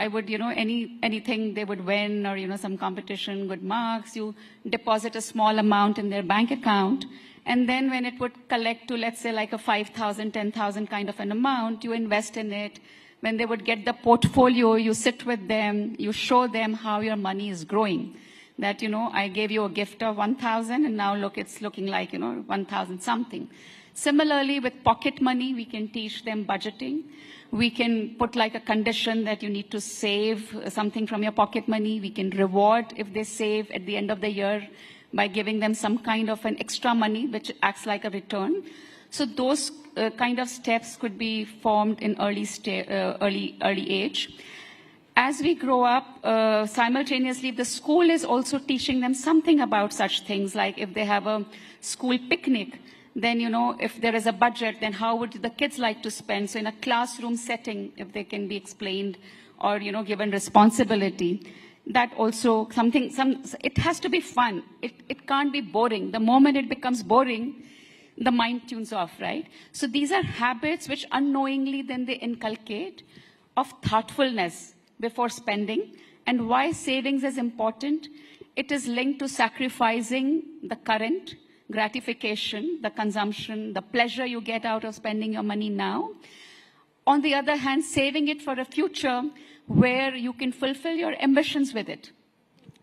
I would, anything they would win or, some competition, good marks, you deposit a small amount in their bank account. And then when it would collect to, let's say, like a 5,000, 10,000 kind of an amount, you invest in it. When they would get the portfolio, you sit with them, you show them how your money is growing. That, I gave you a gift of 1,000 and now look, it's looking like, 1,000 something. Similarly, with pocket money, we can teach them budgeting. We can put like a condition that you need to save something from your pocket money. We can reward if they save at the end of the year by giving them some kind of an extra money, which acts like a return. So those kind of steps could be formed in early age. As we grow up, simultaneously, the school is also teaching them something about such things, like if they have a school picnic, then, if there is a budget, then how would the kids like to spend? So in a classroom setting, if they can be explained or, given responsibility, that also it has to be fun. It can't be boring. The moment it becomes boring, the mind tunes off, right? So these are habits which unknowingly then they inculcate of thoughtfulness before spending. And why savings is important? It is linked to sacrificing the current gratification, the consumption, the pleasure you get out of spending your money now. On the other hand, saving it for a future where you can fulfill your ambitions with it.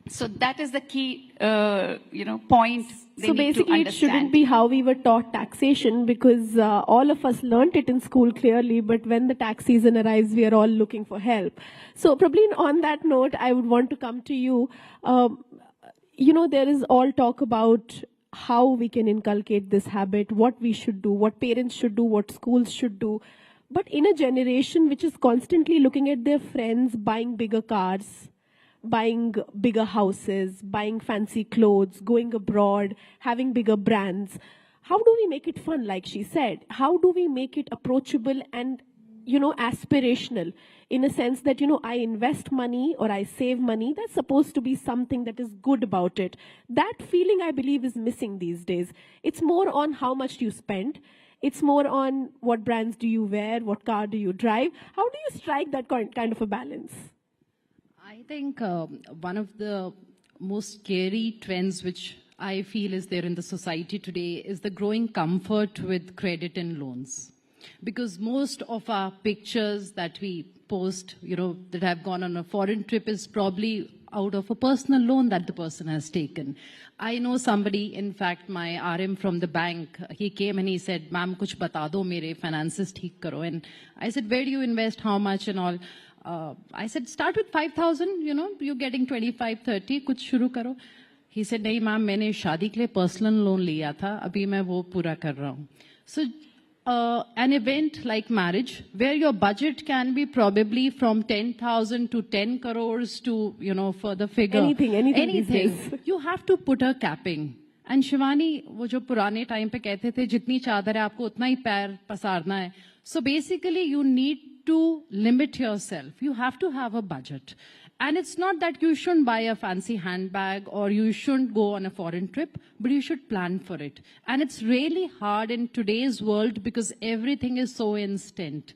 So that is the key, point they so need to basically, it shouldn't be how we were taught taxation, because all of us learnt it in school clearly, but when the tax season arrives, we are all looking for help. So probably on that note, I would want to come to you. There is all talk about how we can inculcate this habit, what we should do, what parents should do, what schools should do. But in a generation which is constantly looking at their friends buying bigger cars, buying bigger houses, buying fancy clothes, going abroad, having bigger brands, how do we make it fun, like she said? How do we make it approachable and, aspirational, in a sense that, I invest money or I save money, that's supposed to be something that is good about it. That feeling, I believe, is missing these days. It's more on how much you spend. It's more on what brands do you wear, what car do you drive. How do you strike that kind of a balance? I think one of the most scary trends which I feel is there in the society today is the growing comfort with credit and loans. Because most of our pictures that we post, that have gone on a foreign trip is probably out of a personal loan that the person has taken. I know somebody, in fact, my RM from the bank, he came and he said, "Ma'am, kuch bata do, mere finances theek karo." And I said, "Where do you invest? How much and all?" I said, "Start with 5,000, you're getting 25, 30, kuch shuru karo." He said, "Nahi ma'am, मैंने शादी के लिए personal loan लिया था, अभी मैं वो पूरा कर रहा हूँ." So an event like marriage, where your budget can be probably from 10,000 to 10 crores to, further figure. Anything. You have to put a capping. And Shivani, वो जो पुराने time पे कहते थे, जितनी चादर है आपको उतना ही पैर पसारना है. So basically, you need to limit yourself. You have to have a budget. And it's not that you shouldn't buy a fancy handbag or you shouldn't go on a foreign trip, but you should plan for it. And it's really hard in today's world because everything is so instant.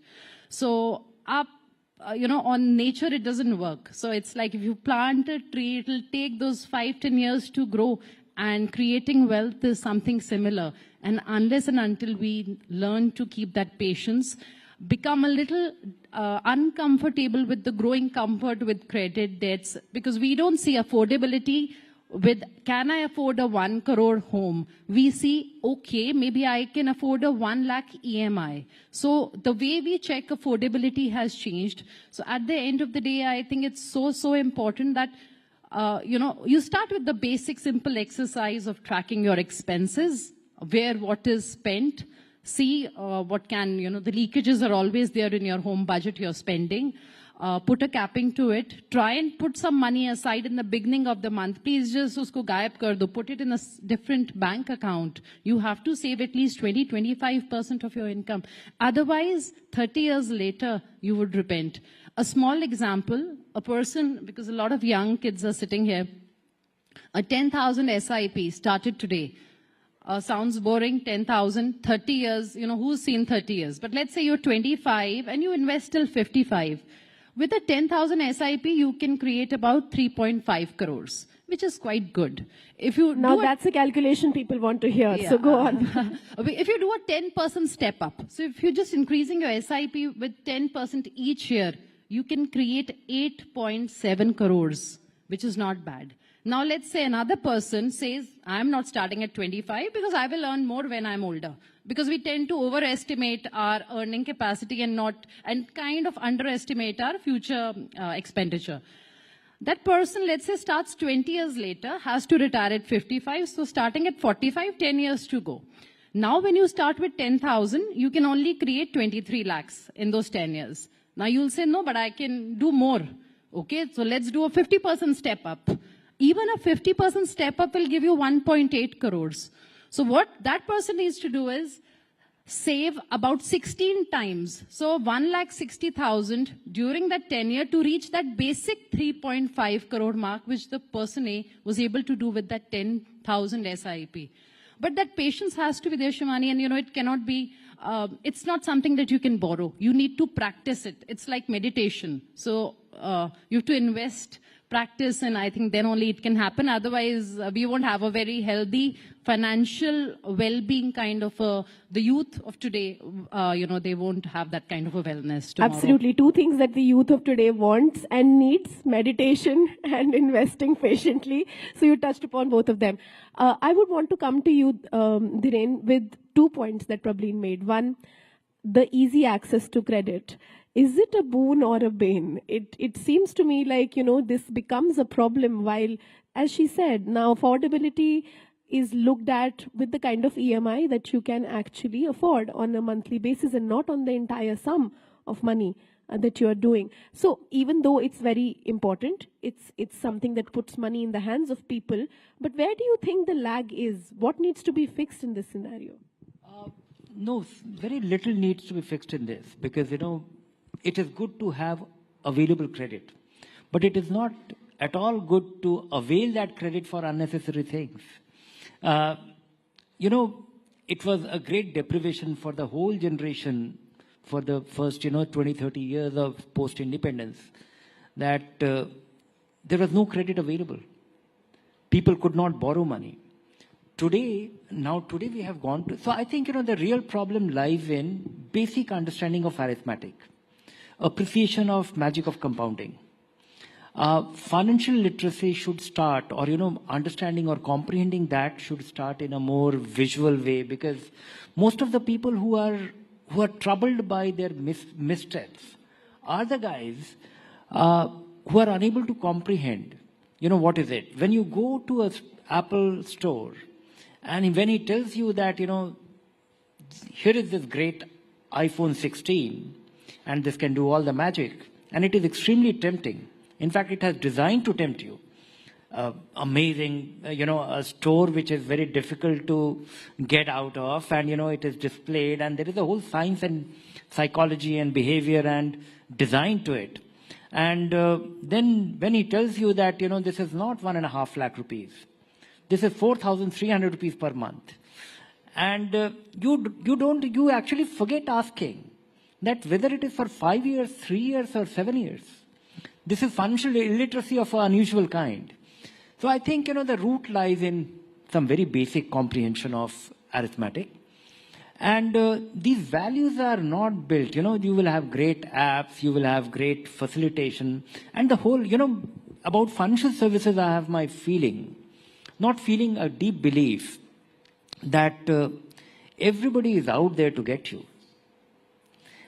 So on nature, it doesn't work. So it's like if you plant a tree, it'll take those 5-10 years to grow. And creating wealth is something similar. And unless and until we learn to keep that patience, become a little uncomfortable with the growing comfort with credit debts, because we don't see affordability with can I afford a 1 crore home, we see, okay, maybe I can afford a 1 lakh EMI. So the way we check affordability has changed. So at the end of the day, I think it's so important that, you start with the basic simple exercise of tracking your expenses, where what is spent, see what can, the leakages are always there in your home budget, you're spending. Put a capping to it. Try and put some money aside in the beginning of the month. Please just usko gayab kar do. Put it in a different bank account. You have to save at least 20-25% of your income. Otherwise, 30 years later, you would repent. A small example, a person, because a lot of young kids are sitting here, a 10,000 SIP started today. Sounds boring, 10,000, 30 years, who's seen 30 years? But let's say you're 25 and you invest till 55. With a 10,000 SIP, you can create about 3.5 crores, which is quite good. If you now that's a calculation people want to hear, yeah. So go on. If you do a 10% step up, so if you're just increasing your SIP with 10% each year, you can create 8.7 crores, which is not bad. Now let's say another person says, I'm not starting at 25 because I will earn more when I'm older. Because we tend to overestimate our earning capacity and kind of underestimate our future expenditure. That person, let's say, starts 20 years later, has to retire at 55. So starting at 45, 10 years to go. Now when you start with 10,000, you can only create 23 lakhs in those 10 years. Now you'll say, no, but I can do more. Okay, so let's do a 50% step up. Even a 50% step up will give you 1.8 crores. So what that person needs to do is save about 16 times. So 1,60,000 during that tenure to reach that basic 3.5 crore mark, which the person A was able to do with that 10,000 SIP. But that patience has to be there, Shivani, and it cannot be, it's not something that you can borrow. You need to practice it. It's like meditation. So you have to invest, practice, and I think then only it can happen. Otherwise, we won't have a very healthy financial well-being kind of the youth of today, they won't have that kind of a wellness tomorrow. Absolutely. Two things that the youth of today wants and needs: meditation and investing patiently. So you touched upon both of them. I would want to come to you, Dhiren, with 2 points that Prableen made. One, the easy access to credit. Is it a boon or a bane? It seems to me like, this becomes a problem while, as she said, now affordability is looked at with the kind of EMI that you can actually afford on a monthly basis and not on the entire sum of money that you are doing. So even though it's very important, it's something that puts money in the hands of people. But where do you think the lag is? What needs to be fixed in this scenario? No, very little needs to be fixed in this because, it is good to have available credit, but it is not at all good to avail that credit for unnecessary things. It was a great deprivation for the whole generation for the first, 20, 30 years of post-independence that there was no credit available. People could not borrow money. Today we have gone to, so I think, the real problem lies in basic understanding of arithmetic. Appreciation of magic of compounding. Financial literacy should start, or understanding or comprehending that should start in a more visual way, because most of the people who are troubled by their missteps are the guys who are unable to comprehend. What is it? When you go to a Apple store, and when he tells you that here is this great iPhone 16. And this can do all the magic. And it is extremely tempting. In fact, it has designed to tempt you. Amazing, a store which is very difficult to get out of. And, it is displayed. And there is a whole science and psychology and behavior and design to it. And then when he tells you that, this is not 1.5 lakh rupees. This is 4,300 rupees per month. And you actually forget asking that whether it is for 5 years, 3 years, or 7 years. This is financial illiteracy of an unusual kind. So I think, the root lies in some very basic comprehension of arithmetic. And these values are not built. You will have great apps, you will have great facilitation. And the whole, about financial services, I have my feeling not feeling a deep belief that everybody is out there to get you.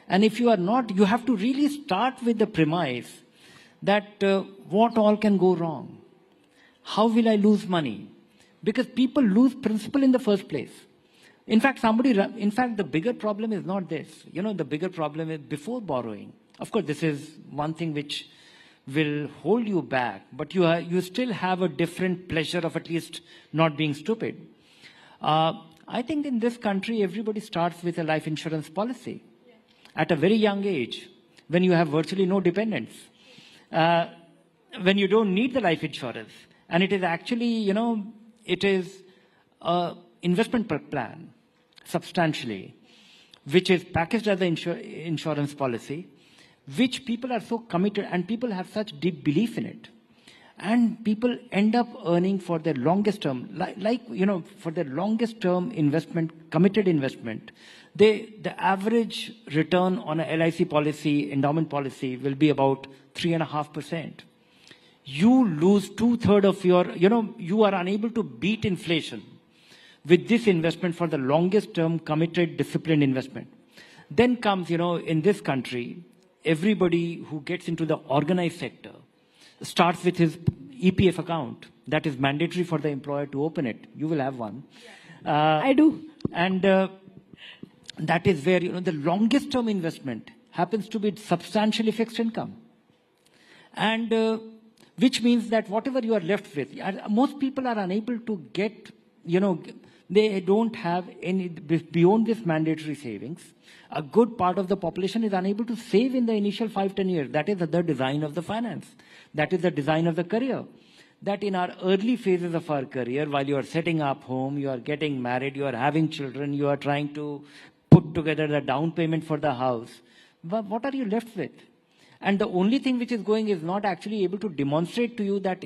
And if you are not, you have to really start with the premise that what all can go wrong? How will I lose money? Because people lose principle in the first place. In fact, the bigger problem is not this. The bigger problem is before borrowing. Of course, this is one thing which will hold you back, but you still have a different pleasure of at least not being stupid. I think in this country, everybody starts with a life insurance policy at a very young age, when you have virtually no dependents, when you don't need the life insurance. And it is actually, it is an investment plan, substantially, which is packaged as an insurance policy, which people are so committed, and people have such deep belief in it. And people end up earning for their longest term, for their longest term investment, committed investment. The average return on a LIC policy, endowment policy, will be about 3.5%. You lose 2/3 of your, you are unable to beat inflation with this investment for the longest term committed disciplined investment. Then comes, in this country, everybody who gets into the organized sector starts with his EPF account. That is mandatory for the employer to open it. You will have one. I do. And that is where, the longest term investment happens to be substantially fixed income. And which means that whatever you are left with, most people are unable to get, they don't have any, beyond this mandatory savings. A good part of the population is unable to save in the initial 5-10 years. That is the design of the finance. That is the design of the career. That in our early phases of our career, while you are setting up home, you are getting married, you are having children, you are trying to put together the down payment for the house, what are you left with? And the only thing which is going is not actually able to demonstrate to you that,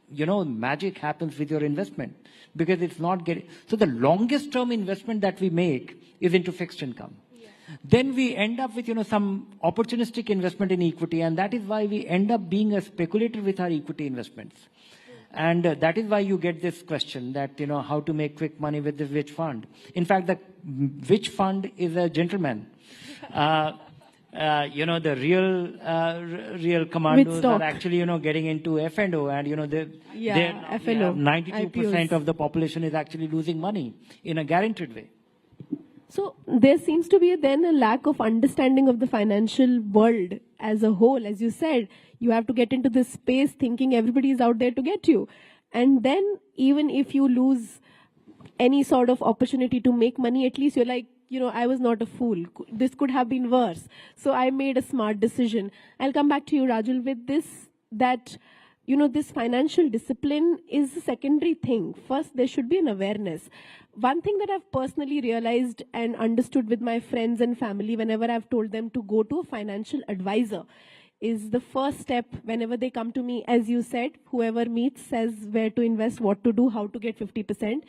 magic happens with your investment, because it's not getting. So the longest term investment that we make is into fixed income. Yeah. Then we end up with, some opportunistic investment in equity, and that is why we end up being a speculator with our equity investments. And that is why you get this question that, how to make quick money with the which fund. In fact, the which fund is a gentleman. The real commandos are actually, getting into F&O, and, F&O. 92% of the population is actually losing money in a guaranteed way. So there seems to be then a lack of understanding of the financial world as a whole. As you said, you have to get into this space thinking everybody is out there to get you. And then even if you lose any sort of opportunity to make money, at least you're like, I was not a fool. This could have been worse. So I made a smart decision. I'll come back to you, Rajul, with this, that, this financial discipline is a secondary thing. First, there should be an awareness. One thing that I've personally realized and understood with my friends and family whenever I've told them to go to a financial advisor is the first step whenever they come to me. As you said, whoever meets says where to invest, what to do, how to get 50%.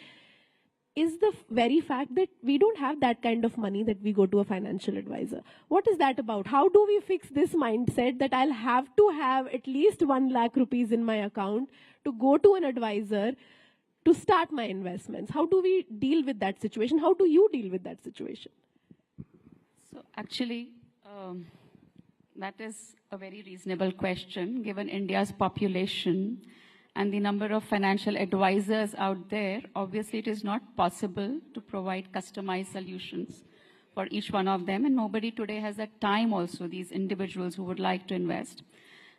Is the very fact that we don't have that kind of money that we go to a financial advisor. What is that about? How do we fix this mindset that I'll have to have at least 1 lakh rupees in my account to go to an advisor to start my investments? How do we deal with that situation? How do you deal with that situation? So actually, that is a very reasonable question given India's population and the number of financial advisors out there. Obviously, it is not possible to provide customized solutions for each one of them, and nobody today has that time also, these individuals who would like to invest.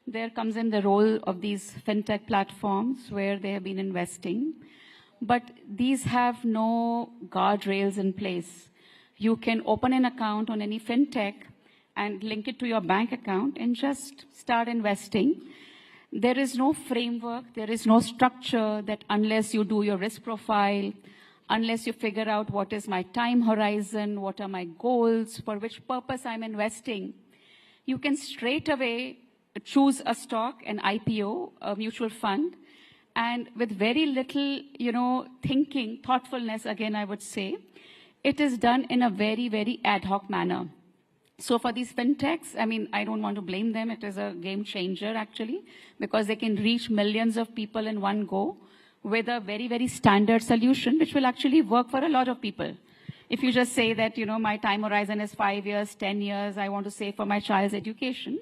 There comes in the role of these fintech platforms where they have been investing, but these have no guardrails in place. You can open an account on any fintech and link it to your bank account and just start investing. There is no framework, there is no structure that unless you do your risk profile, unless you figure out what is my time horizon, what are my goals, for which purpose I'm investing, you can straight away choose a stock, an IPO, a mutual fund, and with very little, thinking, thoughtfulness, again, I would say, it is done in a very, very ad hoc manner. So for these fintechs, I don't want to blame them. It is a game changer, actually, because they can reach millions of people in one go with a very, very standard solution, which will actually work for a lot of people. If you just say that, my time horizon is 5 years, 10 years, I want to save for my child's education,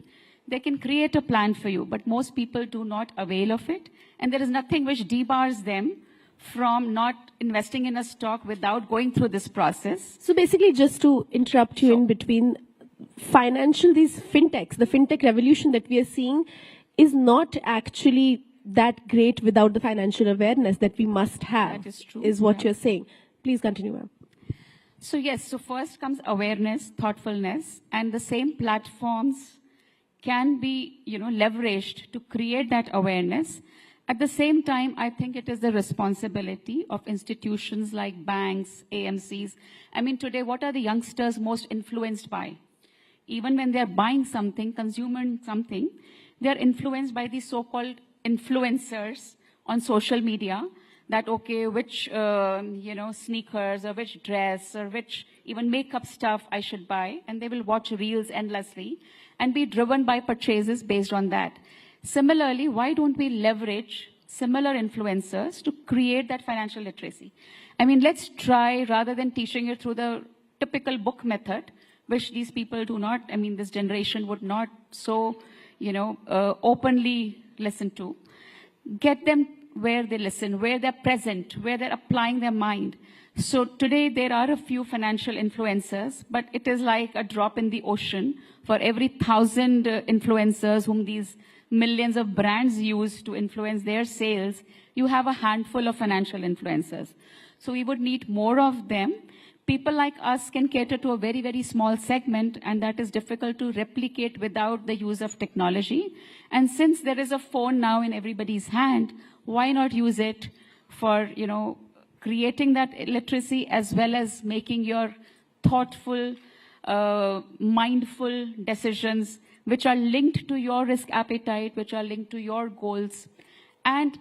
they can create a plan for you. But most people do not avail of it. And there is nothing which debars them from not investing in a stock without going through this process. So basically, just to interrupt you in between, these fintechs, the fintech revolution that we are seeing is not actually that great without the financial awareness that we must have, That is true. is what you're saying. Please continue, ma'am. So yes, so first comes awareness, thoughtfulness, and the same platforms can be, leveraged to create that awareness. At the same time, I think it is the responsibility of institutions like banks, AMCs. I mean, today, what are the youngsters most influenced by? Even when they're buying something, consuming something, they're influenced by these so-called influencers on social media that, okay, which, sneakers or which dress or which even makeup stuff I should buy. And they will watch reels endlessly and be driven by purchases based on that. Similarly, why don't we leverage similar influencers to create that financial literacy? I mean, let's try, rather than teaching it through the typical book method, which these people do not, this generation would not so, openly listen to. Get them where they listen, where they're present, where they're applying their mind. So today there are a few financial influencers, but it is like a drop in the ocean. For every 1,000 influencers whom these millions of brands use to influence their sales, you have a handful of financial influencers. So we would need more of them. People like us can cater to a very, very small segment, and that is difficult to replicate without the use of technology. And since there is a phone now in everybody's hand, why not use it for, creating that literacy as well as making your thoughtful, mindful decisions which are linked to your risk appetite, which are linked to your goals, and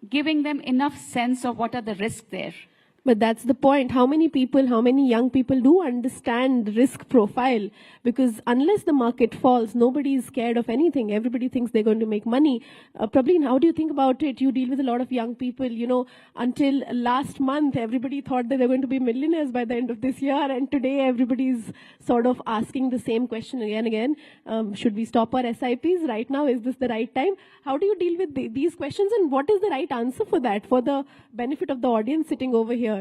giving them enough sense of what are the risks there. But that's the point. How many young people do understand risk profile? Because unless the market falls, nobody is scared of anything. Everybody thinks they're going to make money. Prableen, how do you think about it? You deal with a lot of young people. Until last month, everybody thought that they're going to be millionaires by the end of this year. And today, everybody's sort of asking the same question again and again. Should we stop our SIPs right now? Is this the right time? How do you deal with these questions? And what is the right answer for that, for the benefit of the audience sitting over here?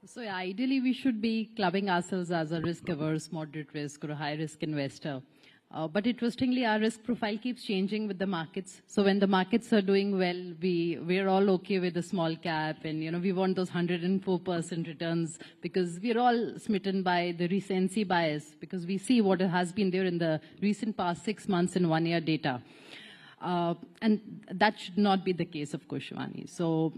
So ideally, we should be clubbing ourselves as a risk-averse, moderate risk, or a high-risk investor. But interestingly, our risk profile keeps changing with the markets. So when the markets are doing well, we're all okay with a small cap, and we want those 104% returns because we're all smitten by the recency bias because we see what has been there in the recent past 6 months and 1 year data. And that should not be the case, of course, Shivani. So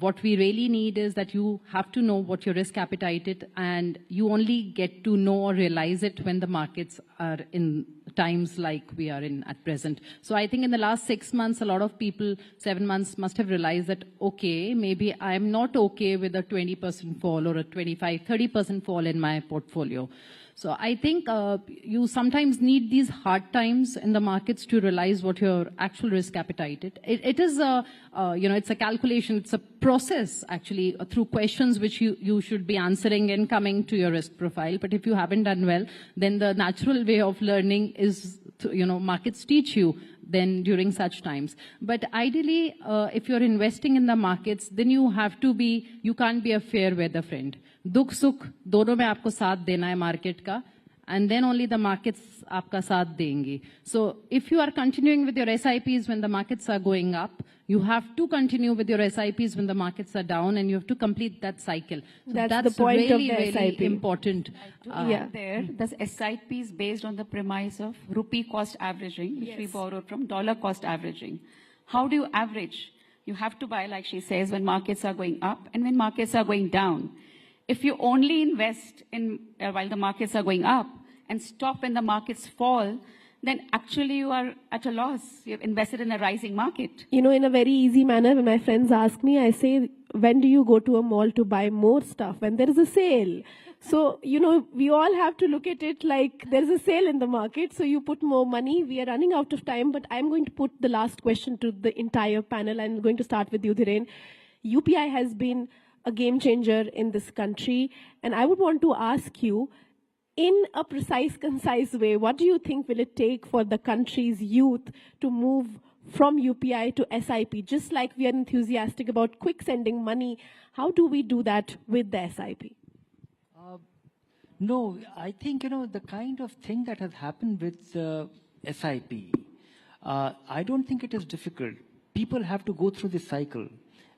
what we really need is that you have to know what your risk appetite is, and you only get to know or realize it when the markets are in times like we are in at present. So I think in the last 6 months, a lot of people, 7 months, must have realized that, okay, maybe I'm not okay with a 20% fall or a 25, 30% fall in my portfolio. So I think you sometimes need these hard times in the markets to realize what your actual risk appetite is. It is it's a calculation, it's a process actually through questions which you should be answering and coming to your risk profile. But if you haven't done well, then the natural way of learning is, markets teach you then during such times. But ideally, if you're investing in the markets, then you can't be a fair weather friend. दुख सुख दोनों में आपको साथ देना है market का, and then only the markets आपका साथ देंगी. So if you are continuing with your SIPs when the markets are going up, you have to continue with your SIPs when the markets are down, and you have to complete that cycle. So that's the point really, of the really SIP. important. The SIP is based on the premise of rupee cost averaging, which we borrowed from dollar cost averaging. How do you average? You have to buy, like she says, when markets are going up and when markets are going down. If you only invest in while the markets are going up and stop when the markets fall, then actually you are at a loss. You've invested in a rising market. In a very easy manner, when my friends ask me, I say, when do you go to a mall to buy more stuff? When there is a sale. So, we all have to look at it like there's a sale in the market, so you put more money. We are running out of time, but I'm going to put the last question to the entire panel. I'm going to start with you, Dhiren. UPI has been a game changer in this country, and I would want to ask you, in a precise, concise way, what do you think will it take for the country's youth to move from UPI to SIP? Just like we are enthusiastic about quick sending money, how do we do that with the SIP? No, I think, the kind of thing that has happened with SIP, I don't think it is difficult. People have to go through this cycle,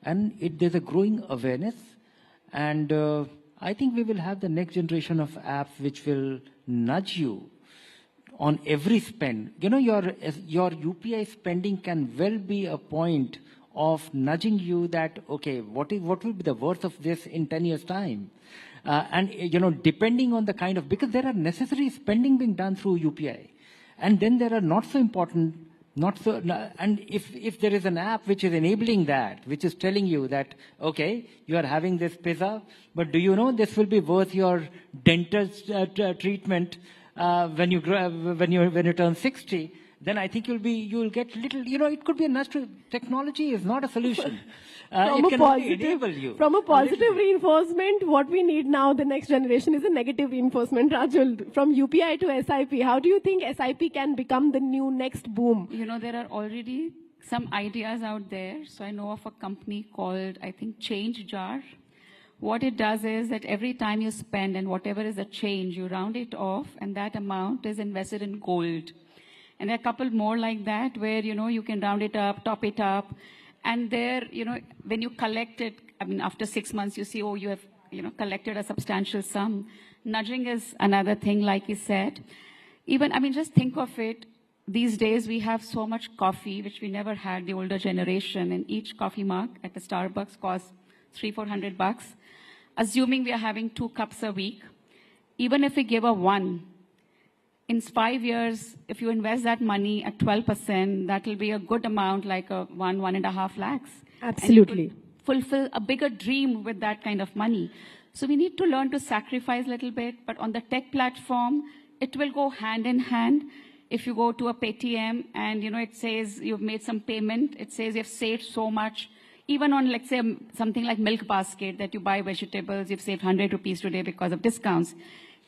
and there's a growing awareness, and I think we will have the next generation of apps which will nudge you on every spend. Your UPI spending can well be a point of nudging you that, okay, what will be the worth of this in 10 years' time? And, depending on the kind of, because there are necessary spending being done through UPI. And then there are not so important, and if there is an app which is enabling that, which is telling you that, okay, you are having this pizza, but do you know this will be worth your dental treatment when you turn 60? Then I think you'll get little, it could be a natural, technology is not a solution. It can only enable you. From a positive reinforcement, what we need now, the next generation, is a negative reinforcement. Rajul, from UPI to SIP, how do you think SIP can become the new next boom? There are already some ideas out there. So I know of a company called, I think, Change Jar. What it does is that every time you spend and whatever is the change, you round it off, and that amount is invested in gold. And there are a couple more like that where, you can round it up, top it up. And there, when you collect it, after 6 months, you see, oh, you have, collected a substantial sum. Nudging is another thing, like you said. Even, just think of it. These days, we have so much coffee, which we never had, the older generation. And each coffee mug at the Starbucks costs $300-400. Assuming we are having 2 cups a week, even if we give a 1, in 5 years, if you invest that money at 12%, that will be a good amount, like 1.5 lakhs. Absolutely. And you could fulfill a bigger dream with that kind of money. So we need to learn to sacrifice a little bit, but on the tech platform, it will go hand in hand. If you go to a Paytm and, it says you've made some payment, it says you've saved so much. Even on, let's say, something like Milk Basket, that you buy vegetables, you've saved 100 rupees today because of discounts.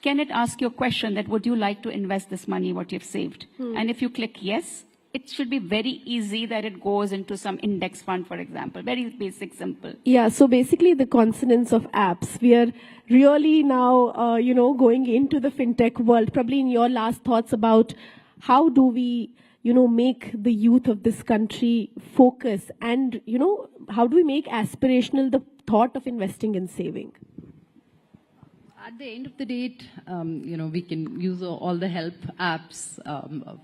Can it ask you a question that, would you like to invest this money, what you've saved? And if you click yes, it should be very easy that it goes into some index fund, for example. Very basic, simple. Yeah, so basically the consonants of apps. We are really now, going into the fintech world. Probably in your last thoughts about how do we, make the youth of this country focus and, how do we make aspirational the thought of investing and saving? At the end of the day, we can use all the help apps,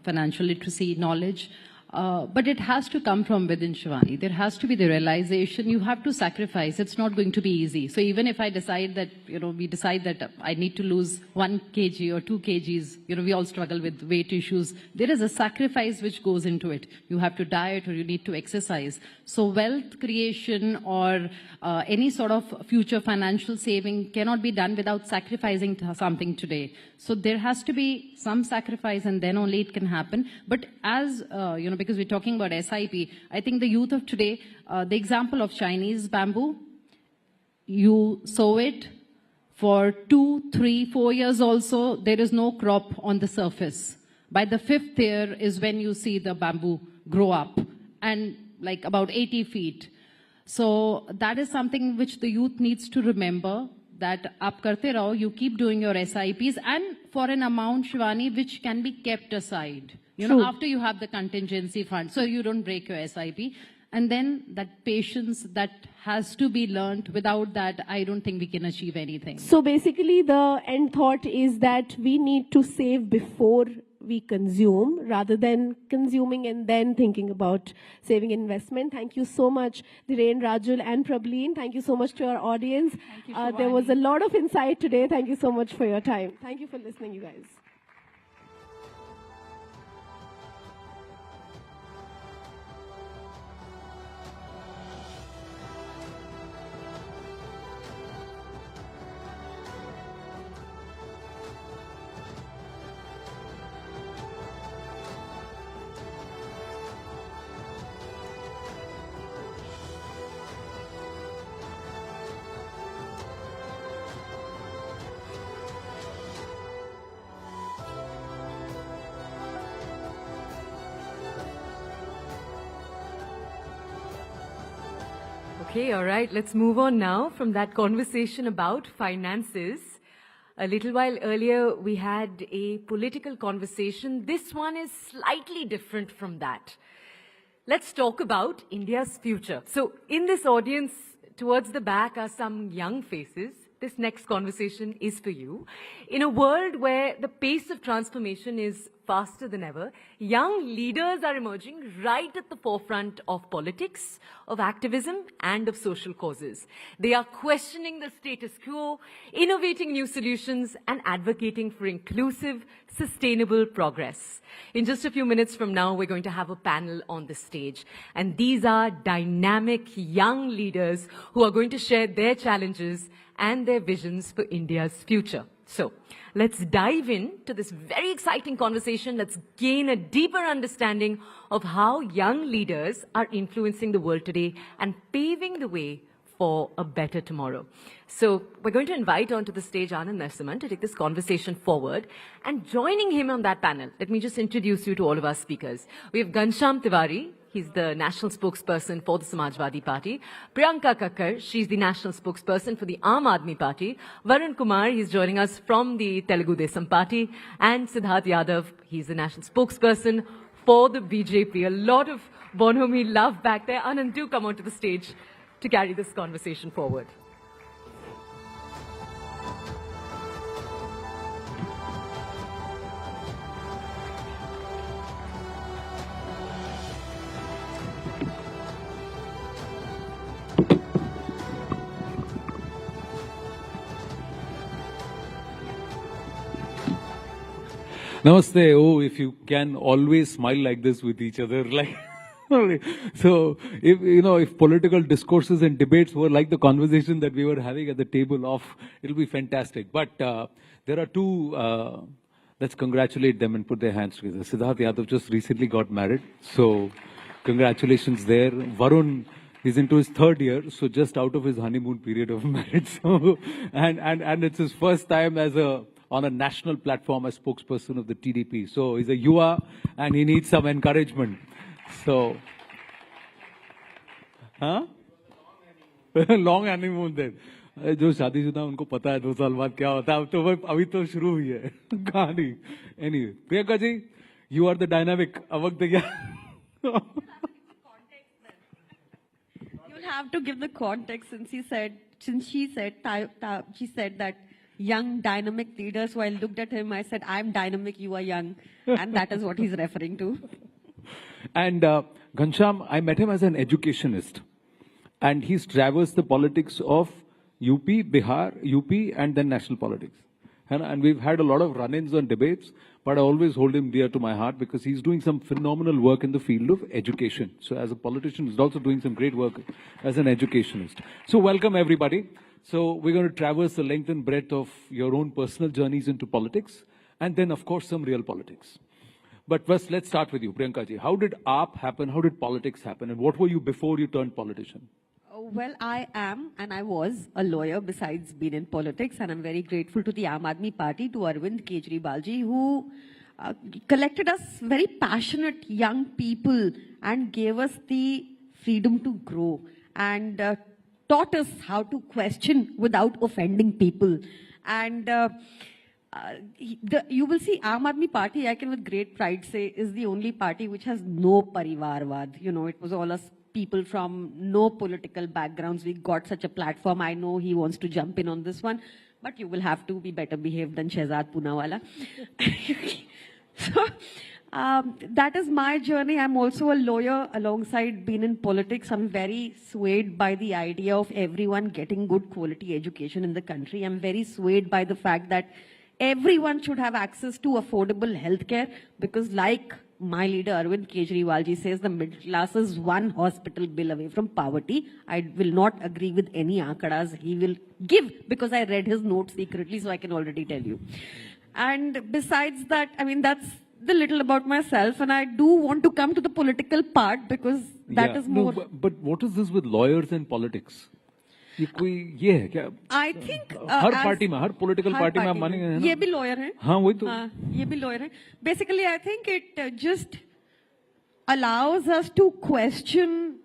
financial literacy, knowledge, but it has to come from within, Shivani. There has to be the realization you have to sacrifice. It's not going to be easy. So even if I decide that, we decide that I need to lose 1 kg or 2 kgs, we all struggle with weight issues. There is a sacrifice which goes into it. You have to diet or you need to exercise. So wealth creation or any sort of future financial saving cannot be done without sacrificing something today. So there has to be some sacrifice and then only it can happen. But as, because we're talking about SIP, I think the youth of today, the example of Chinese bamboo, you sow it for 2, 3, 4 years also, there is no crop on the surface. By the 5th year is when you see the bamboo grow up and like about 80 feet. So that is something which the youth needs to remember, that aap karte raho, you keep doing your SIPs and for an amount, Shivani, which can be kept aside. After you have the contingency fund, so you don't break your SIP. And then that patience that has to be learned. Without that, I don't think we can achieve anything. So basically the end thought is that we need to save before we consume rather than consuming and then thinking about saving investment. Thank you so much, Dhiren, Rajul and Prableen. Thank you so much to our audience. There was a lot of insight today. Thank you so much for your time. Thank you for listening, you guys. Okay, all right. Let's move on now from that conversation about finances. A little while earlier, we had a political conversation. This one is slightly different from that. Let's talk about India's future. So in this audience, towards the back are some young faces. This next conversation is for you. In a world where the pace of transformation is faster than ever, young leaders are emerging right at the forefront of politics, of activism, and of social causes. They are questioning the status quo, innovating new solutions, and advocating for inclusive, sustainable progress. In just a few minutes from now, we're going to have a panel on the stage. And these are dynamic young leaders who are going to share their challenges and their visions for India's future. So let's dive into this very exciting conversation. Let's gain a deeper understanding of how young leaders are influencing the world today and paving the way for a better tomorrow. So we're going to invite onto the stage Anand Narasimhan to take this conversation forward. And joining him on that panel, let me just introduce you to all of our speakers. We have Ghanshyam Tiwari. He's the national spokesperson for the Samajwadi Party. Priyanka Kakkar, she's the national spokesperson for the Aam Aadmi Party. Varun Kumar, he's joining us from the Telugu Desam Party. And Siddharth Yadav, he's the national spokesperson for the BJP. A lot of Bonhomie love back there. Anand, do come onto the stage to carry this conversation forward. Namaste. Oh, if you can always smile like this with each other, like so. If political discourses and debates were like the conversation that we were having at the table off, it'll be fantastic. But there are two. Let's congratulate them and put their hands together. Siddharth Yadav just recently got married, so congratulations there. Varun is into his third year, so just out of his honeymoon period of marriage. So, and it's his first time on a national platform as spokesperson of the TDP. So he's a Yuva and he needs some encouragement. So, long honeymoon then. जो शादीशुदा उनको पता है 2 साल बाद क्या होता है, अब तो अभी तो शुरू हुई है कहानी. Anyway, Priyanka ji, you are the dynamic. अब वक्त क्या? You'll have to give the context since she said that young dynamic leaders. So I looked at him, I said, I'm dynamic, you are young. And that is what he's referring to. And Ghanshyam, I met him as an educationist. And he's traversed the politics of UP, Bihar, UP, and then national politics. And we've had a lot of run-ins on debates, but I always hold him dear to my heart because he's doing some phenomenal work in the field of education. So as a politician, he's also doing some great work as an educationist. So welcome everybody. So we're going to traverse the length and breadth of your own personal journeys into politics, and then of course some real politics. But first, let's start with you, Priyanka ji. How did AAP happen? How did politics happen? And what were you before you turned politician? Well, I am and I was a lawyer besides being in politics, and I'm very grateful to the Aam Aadmi Party, to Arvind Kejriwal ji, who collected us very passionate young people and gave us the freedom to grow and taught us how to question without offending people. And you will see Aam Aadmi Party, I can with great pride say, is the only party which has no parivarvad. You know, it was all us people from no political backgrounds. We got such a platform. I know he wants to jump in on this one, but you will have to be better behaved than Shehzad Poonawala. So, that is my journey. I'm also a lawyer alongside being in politics. I'm very swayed by the idea of everyone getting good quality education in the country. I'm very swayed by the fact that everyone should have access to affordable healthcare, because like my leader Arvind Kejriwal ji says, the middle class is one hospital bill away from poverty. I will not agree with any aankadas he will give, because I read his notes secretly, so I can already tell you. And besides that, I mean, that's the little about myself, and I do want to come to the political part because that is more. No, but what is this with lawyers and politics? I think her party में, हर political party में आप मानेंगे ना? ये भी lawyer हैं. हाँ वही तो. हाँ ये भी lawyer हैं. Basically, I think it just allows us to question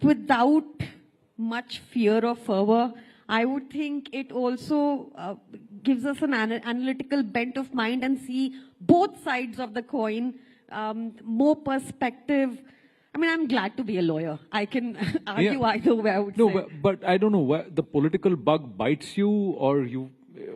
without much fear or fervor. I would think it also gives us an analytical bent of mind and see both sides of the coin, more perspective. I mean, I'm glad to be a lawyer. I can argue either way, I would say. No, but I don't know, the political bug bites you or you...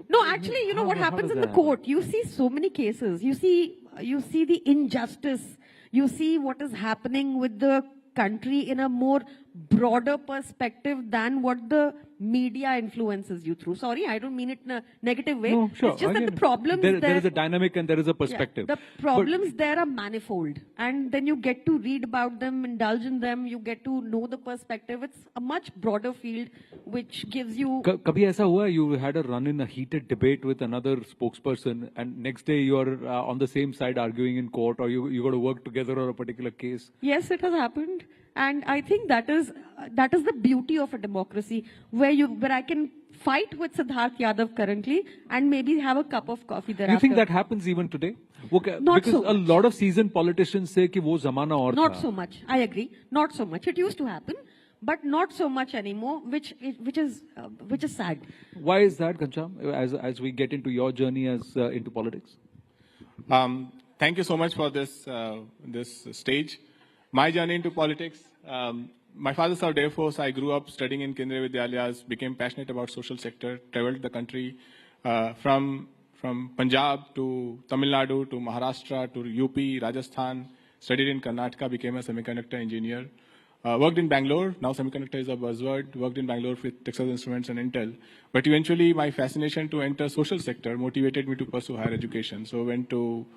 No, actually, you know what happens in the court? You see so many cases. You see the injustice. You see what is happening with the country in a more broader perspective than what the media influences you through. Sorry, I don't mean it in a negative way. No, sure. It's just that the problems there is a dynamic and there is a perspective. Yeah, the problems there are manifold. And then you get to read about them, indulge in them, you get to know the perspective. It's a much broader field which gives you... Kabhi aisa hua, you had a run in a heated debate with another spokesperson and next day you are on the same side arguing in court, or you got to work together on a particular case? Yes, it has happened. And I think that is the beauty of a democracy, where I can fight with Siddharth Yadav currently and maybe have a cup of coffee thereafter. You think that happens even today? Okay, Not because so a lot of seasoned politicians say ki wo zamana aur Not tha. so much. I agree. Not so much. It used to happen, but not so much anymore, which is sad. Why is that, Ghanshyam, as we get into your journey into politics? Thank you so much for this stage. My journey into politics, my father served Air Force. I grew up studying in Kendriya Vidyalayas, became passionate about social sector, traveled the country from Punjab to Tamil Nadu to Maharashtra to UP, Rajasthan, studied in Karnataka, became a semiconductor engineer. Worked in Bangalore, now semiconductor is a buzzword, worked in Bangalore with Texas Instruments and Intel. But eventually my fascination to enter social sector motivated me to pursue higher education. So went to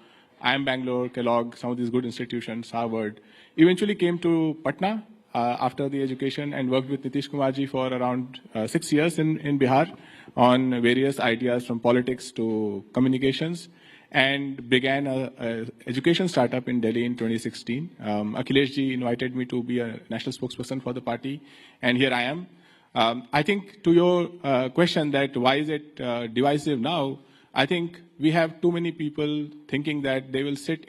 IIM Bangalore, Kellogg, some of these good institutions, Harvard. Eventually came to Patna after the education and worked with Nitish Kumarji for around 6 years in Bihar on various ideas from politics to communications, and began an education startup in Delhi in 2016. Akhileshji invited me to be a national spokesperson for the party, and here I am. I think to your question that why is it divisive now, I think we have too many people thinking that they will sit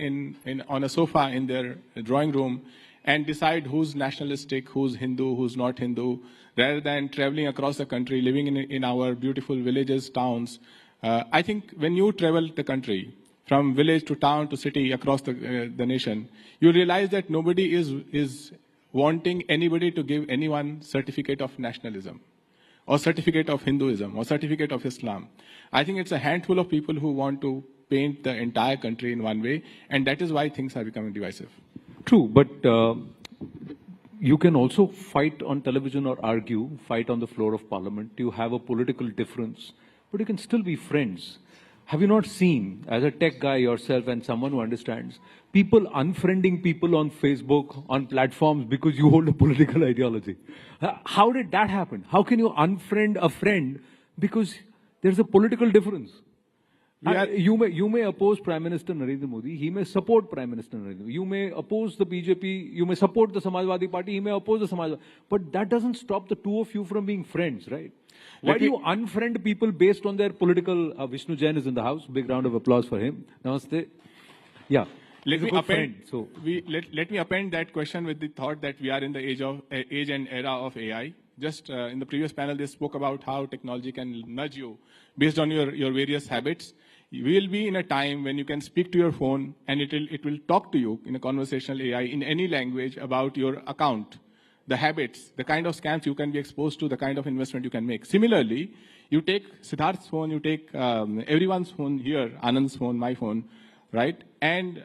on a sofa in their drawing room and decide who's nationalistic, who's Hindu, who's not Hindu, rather than traveling across the country, living in our beautiful villages, towns. I think when you travel the country, from village to town to city, across the nation, you realize that nobody is wanting anybody to give anyone certificate of nationalism, or certificate of Hinduism, or certificate of Islam. I think it's a handful of people who want to paint the entire country in one way, and that is why things are becoming divisive. True, but you can also fight on television or argue, fight on the floor of parliament. You have a political difference, but you can still be friends. Have you not seen, as a tech guy yourself and someone who understands, people unfriending people on Facebook, on platforms because you hold a political ideology? How did that happen? How can you unfriend a friend because there's a political difference? You may oppose Prime Minister Narendra Modi, he may support Prime Minister Narendra Modi. You may oppose the BJP, you may support the Samajwadi Party, he may oppose the Samajwadi. But that doesn't stop the two of you from being friends, right? Why do you unfriend people based on their political... Vishnu Jain is in the house. Big round of applause for him. Namaste. Yeah. Let me append that question with the thought that we are in the age and era of AI. Just in the previous panel, they spoke about how technology can nudge you based on your various habits. You will be in a time when you can speak to your phone and it will talk to you in a conversational AI in any language about your account, the habits, the kind of scams you can be exposed to, the kind of investment you can make. Similarly, you take Siddharth's phone, you take everyone's phone here, Anand's phone, my phone, right? And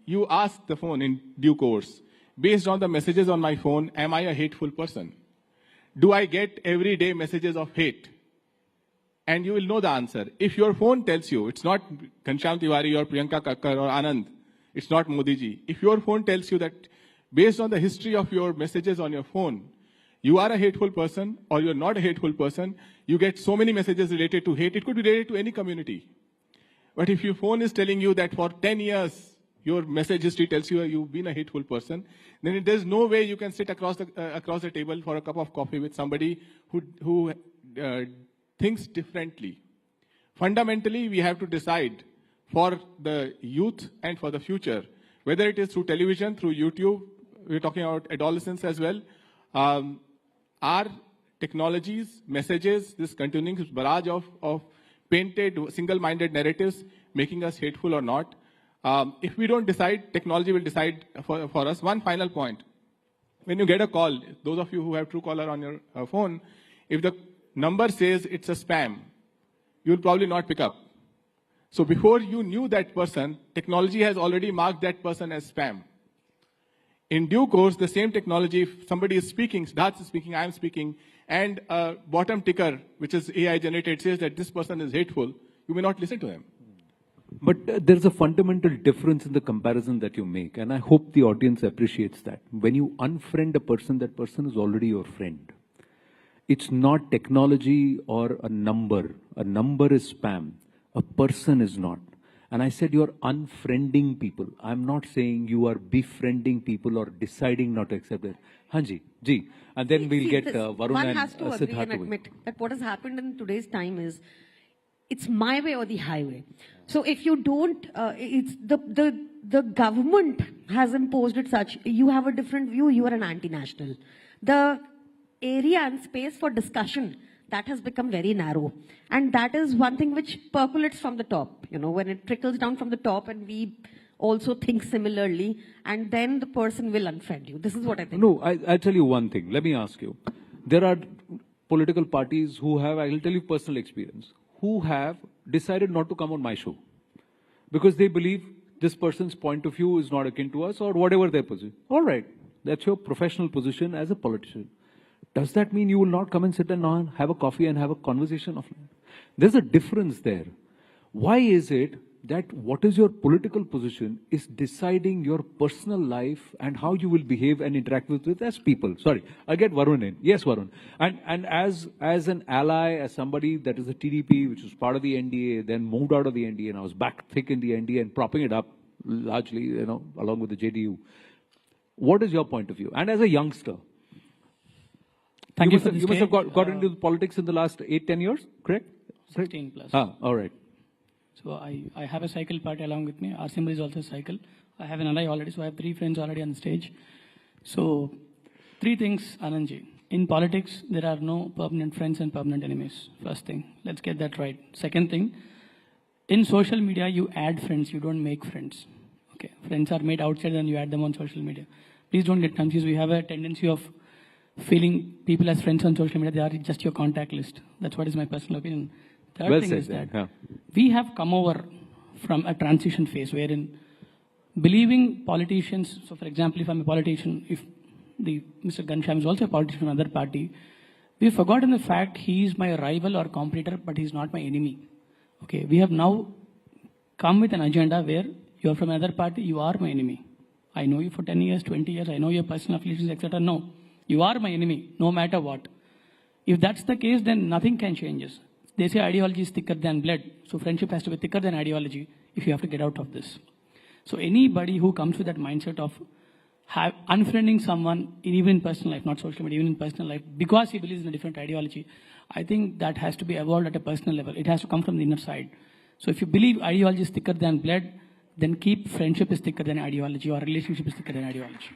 you ask the phone in due course, based on the messages on my phone, am I a hateful person? Do I get everyday messages of hate? And you will know the answer. If your phone tells you, it's not Ghanshyam Tiwari or Priyanka Kakkar or Anand, it's not Modi ji. If your phone tells you that based on the history of your messages on your phone, you are a hateful person or you're not a hateful person, you get so many messages related to hate. It could be related to any community. But if your phone is telling you that for 10 years, your message history tells you you've been a hateful person, then there's no way you can sit across the table for a cup of coffee with somebody who thinks differently. Fundamentally, we have to decide for the youth and for the future, whether it is through television, through YouTube, we're talking about adolescence as well. Are technologies, messages, this continuing barrage of painted, single-minded narratives making us hateful or not? If we don't decide, technology will decide for us. One final point. When you get a call, those of you who have Truecaller on your phone, if the number says it's a spam, you'll probably not pick up. So before you knew that person, technology has already marked that person as spam. In due course, the same technology, if somebody is speaking, Siddharth is speaking, I am speaking, and a bottom ticker, which is AI generated, says that this person is hateful, you may not listen to him. But there's a fundamental difference in the comparison that you make, and I hope the audience appreciates that. When you unfriend a person, that person is already your friend. It's not technology or a number. A number is spam. A person is not. And I said you're unfriending people. I'm not saying you are befriending people or deciding not to accept it. Hanji, ji. And then we'll get Varun one and has to agree and Siddharth away. admit that what has happened in today's time is it's my way or the highway. So if you don't, it's the government has imposed it such. You have a different view. You are an anti-national. The area and space for discussion, that has become very narrow. And that is one thing which percolates from the top, you know, when it trickles down from the top and we also think similarly, and then the person will unfriend you. This is what I think. No, I'll tell you one thing. Let me ask you. There are political parties who have, I will tell you personal experience, who have decided not to come on my show because they believe this person's point of view is not akin to us or whatever their position. All right, that's your professional position as a politician. Does that mean you will not come and sit and have a coffee and have a conversation offline? There's a difference there. Why is it that what is your political position is deciding your personal life and how you will behave and interact with it as people? Sorry, I'll get Varun in. Yes, Varun. And as an ally, as somebody that is a TDP, which was part of the NDA, then moved out of the NDA, and I was back thick in the NDA and propping it up largely, you know, along with the JDU. What is your point of view? And as a youngster, you must have got into politics in the last 8-10 years, correct? 16 plus. All right. So I have a cycle party along with me. Our symbol is also a cycle. I have an ally already, so I have 3 friends already on the stage. So 3 things, Anandji. In politics, there are no permanent friends and permanent enemies. First thing, let's get that right. Second thing, in social media, you add friends, you don't make friends. Okay, friends are made outside and you add them on social media. Please don't get confused. We have a tendency of feeling people as friends on social media, they are just your contact list. That's what is my personal opinion. Third thing is that we have come over from a transition phase wherein believing politicians, so for example, if I'm a politician, if Mr. Ghanshyam is also a politician from another party, we've forgotten the fact he is my rival or competitor, but he's not my enemy. Okay, we have now come with an agenda where you are from another party, you are my enemy. I know you for 10 years, 20 years, I know your personal affiliations, etc. No. You are my enemy, no matter what. If that's the case, then nothing can change us. They say ideology is thicker than blood. So friendship has to be thicker than ideology if you have to get out of this. So anybody who comes with that mindset of unfriending someone, even in personal life, not social media, even in personal life, because he believes in a different ideology, I think that has to be evolved at a personal level. It has to come from the inner side. So if you believe ideology is thicker than blood, then keep friendship is thicker than ideology or relationship is thicker than ideology.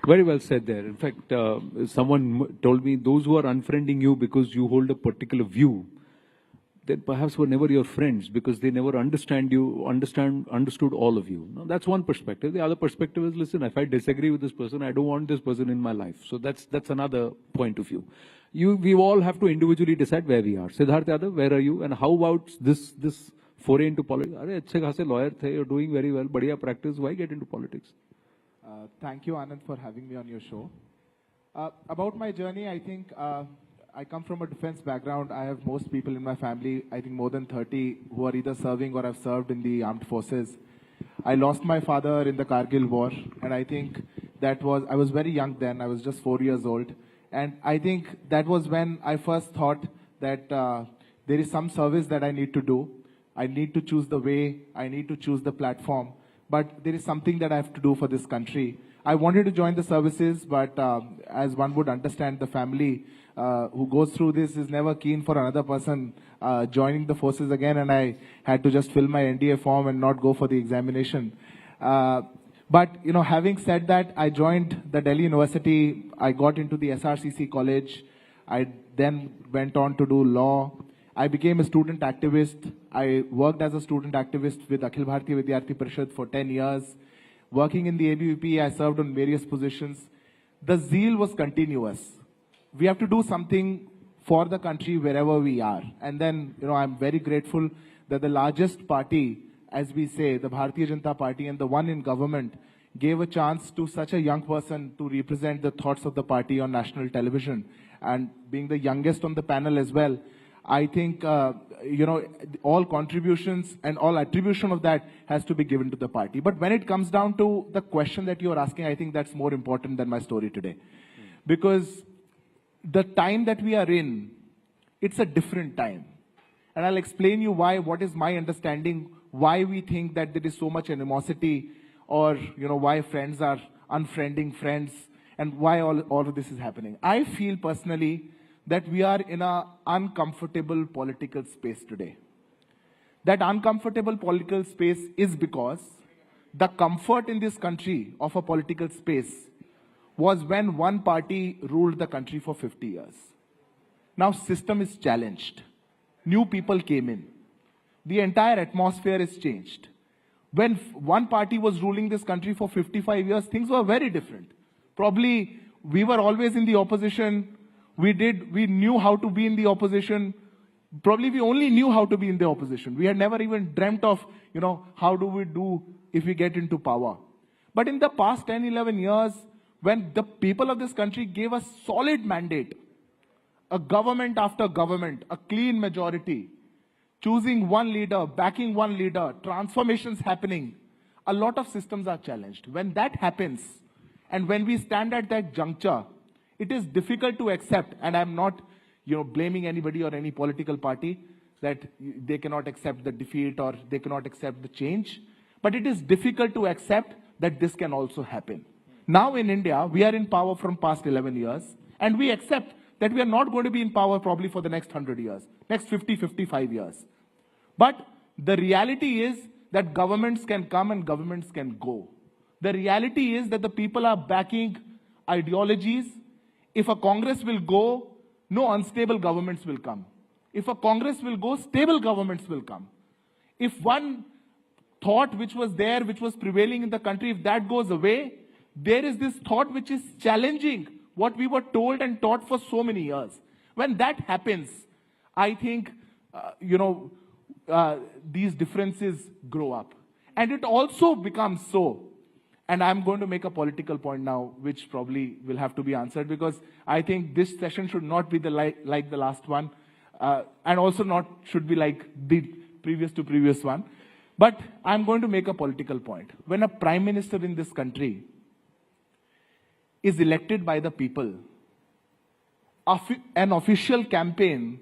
Very well said there. In fact, someone told me those who are unfriending you because you hold a particular view, then perhaps were never your friends because they never understood all of you. Now, that's one perspective. The other perspective is, listen, if I disagree with this person, I don't want this person in my life. So that's another point of view. We all have to individually decide where we are. Siddharth Yadav, where are you? And how about this foray into politics? Lawyer, you're doing very well. Badhiya practice. Why get into politics? Thank you, Anand, for having me on your show. About my journey, I think I come from a defense background. I have most people in my family, I think more than 30, who are either serving or have served in the armed forces. I lost my father in the Kargil war, and I think I was very young then. I was just 4 years old. And I think that was when I first thought that there is some service that I need to do. I need to choose the way, I need to choose the platform. But there is something that I have to do for this country. I wanted to join the services, but as one would understand, the family who goes through this is never keen for another person joining the forces again, and I had to just fill my NDA form and not go for the examination. But, having said that, I joined the Delhi University. I got into the SRCC college. I then went on to do law. I became a student activist. I worked as a student activist with Akhil Bharatiya Vidyarthi Parishad for 10 years. Working in the ABVP, I served on various positions. The zeal was continuous. We have to do something for the country wherever we are. And then, I'm very grateful that the largest party, as we say, the Bharatiya Janata Party and the one in government, gave a chance to such a young person to represent the thoughts of the party on national television. And being the youngest on the panel as well, I think, all contributions and all attribution of that has to be given to the party. But when it comes down to the question that you are asking, I think that's more important than my story today. Because the time that we are in, it's a different time. And I'll explain you why, what is my understanding, why we think that there is so much animosity, or, why friends are unfriending friends, and why all of this is happening. I feel personally that we are in an uncomfortable political space today. That uncomfortable political space is because the comfort in this country of a political space was when one party ruled the country for 50 years. Now system is challenged. New people came in. The entire atmosphere is changed. When one party was ruling this country for 55 years, things were very different. Probably we were always in the opposition. We knew how to be in the opposition. Probably we only knew how to be in the opposition. We had never even dreamt of, how do we do if we get into power. But in the past 10, 11 years, when the people of this country gave us solid mandate, a government after government, a clean majority, choosing one leader, backing one leader, transformations happening, a lot of systems are challenged. When that happens, and when we stand at that juncture, it is difficult to accept, and I'm not, blaming anybody or any political party that they cannot accept the defeat or they cannot accept the change. But it is difficult to accept that this can also happen. Now in India, we are in power from past 11 years, and we accept that we are not going to be in power probably for the next 100 years, next 50, 55 years. But the reality is that governments can come and governments can go. The reality is that the people are backing ideologies. If a Congress will go, no unstable governments will come. If a Congress will go, stable governments will come. If one thought which was there, which was prevailing in the country, if that goes away, there is this thought which is challenging what we were told and taught for so many years. When that happens, I think, these differences grow up. And it also becomes so. And I'm going to make a political point now, which probably will have to be answered, because I think this session should not be like the last one, and also not should be like the previous one. But I'm going to make a political point. When a prime minister in this country is elected by the people, an official campaign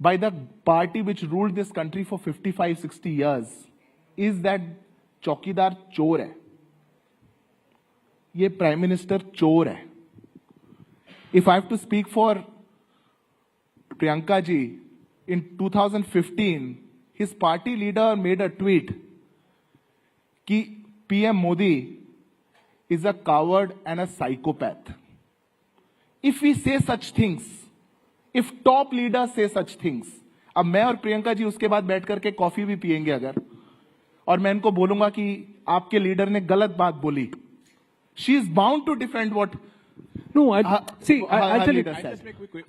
by the party which ruled this country for 55, 60 years is that Chaukidar chor hai. Ye Prime Minister chor hai. If I have to speak for Priyanka ji, in 2015, his party leader made a tweet ki PM Modi is a coward and a psychopath. If we say such things, if top leaders say such things, अब मैं और प्रियंका जी उसके बाद बैठ करके coffee भी पिएंगे अगर, और मैं इनको बोलूंगा कि आपके लीडर ने गलत बात बोली, she is bound to defend what. No, I'll tell you.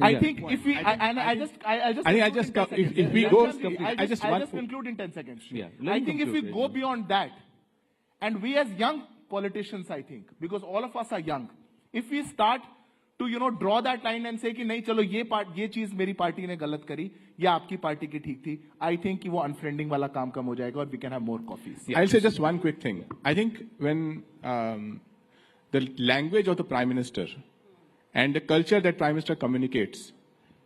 I think if we, I just conclude in 10 seconds. Yeah, I think if we go beyond that, and we as young politicians, I think, because all of us are young, if we start to draw that line and say कि नहीं चलो ये चीज मेरी party ने गलत करी या आपकी पार्टी की ठीक थी, I think कि वो unfriending वाला काम कम हो जाएगा और we can have more coffees. I'll say just one quick thing. I think when the language of the Prime Minister and the culture that Prime Minister communicates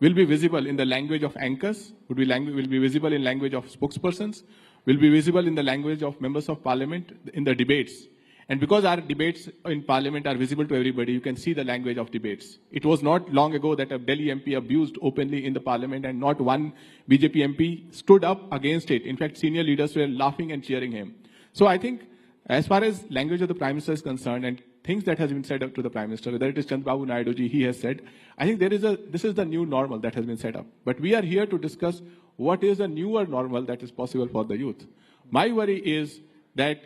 will be visible in the language of anchors, will be visible in language of spokespersons, will be visible in the language of members of parliament in the debates. And because our debates in parliament are visible to everybody, you can see the language of debates. It was not long ago that a Delhi MP abused openly in the parliament and not one BJP MP stood up against it. In fact, senior leaders were laughing and cheering him. So I think As far as language of the Prime Minister is concerned and things that has been said up to the Prime Minister, whether it is Chandrababu Naidu ji, he has said, I think this is the new normal that has been set up. But we are here to discuss what is a newer normal that is possible for the youth. My worry is that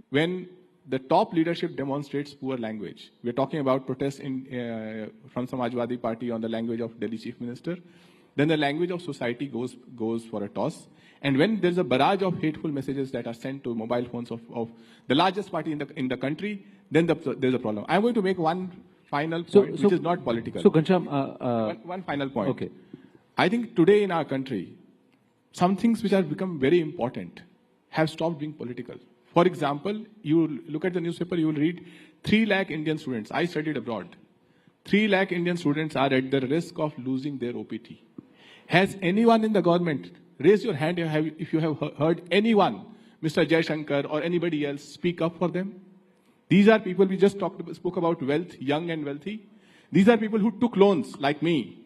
when the top leadership demonstrates poor language, we're talking about protests from Samajwadi Party on the language of Delhi Chief Minister, then the language of society goes for a toss. And when there's a barrage of hateful messages that are sent to mobile phones of the largest party in the country, then there's a problem. I'm going to make one final point, which is not political. So, Ghanshyam, one final point. Okay. I think today in our country, some things which have become very important have stopped being political. For example, you look at the newspaper, you will read 3 lakh Indian students. I studied abroad. 3 lakh Indian students are at the risk of losing their OPT. Has anyone in the government, raise your hand if you have heard anyone, Mr. Jaishankar or anybody else, speak up for them? These are people, we just spoke about wealth, young and wealthy. These are people who took loans like me,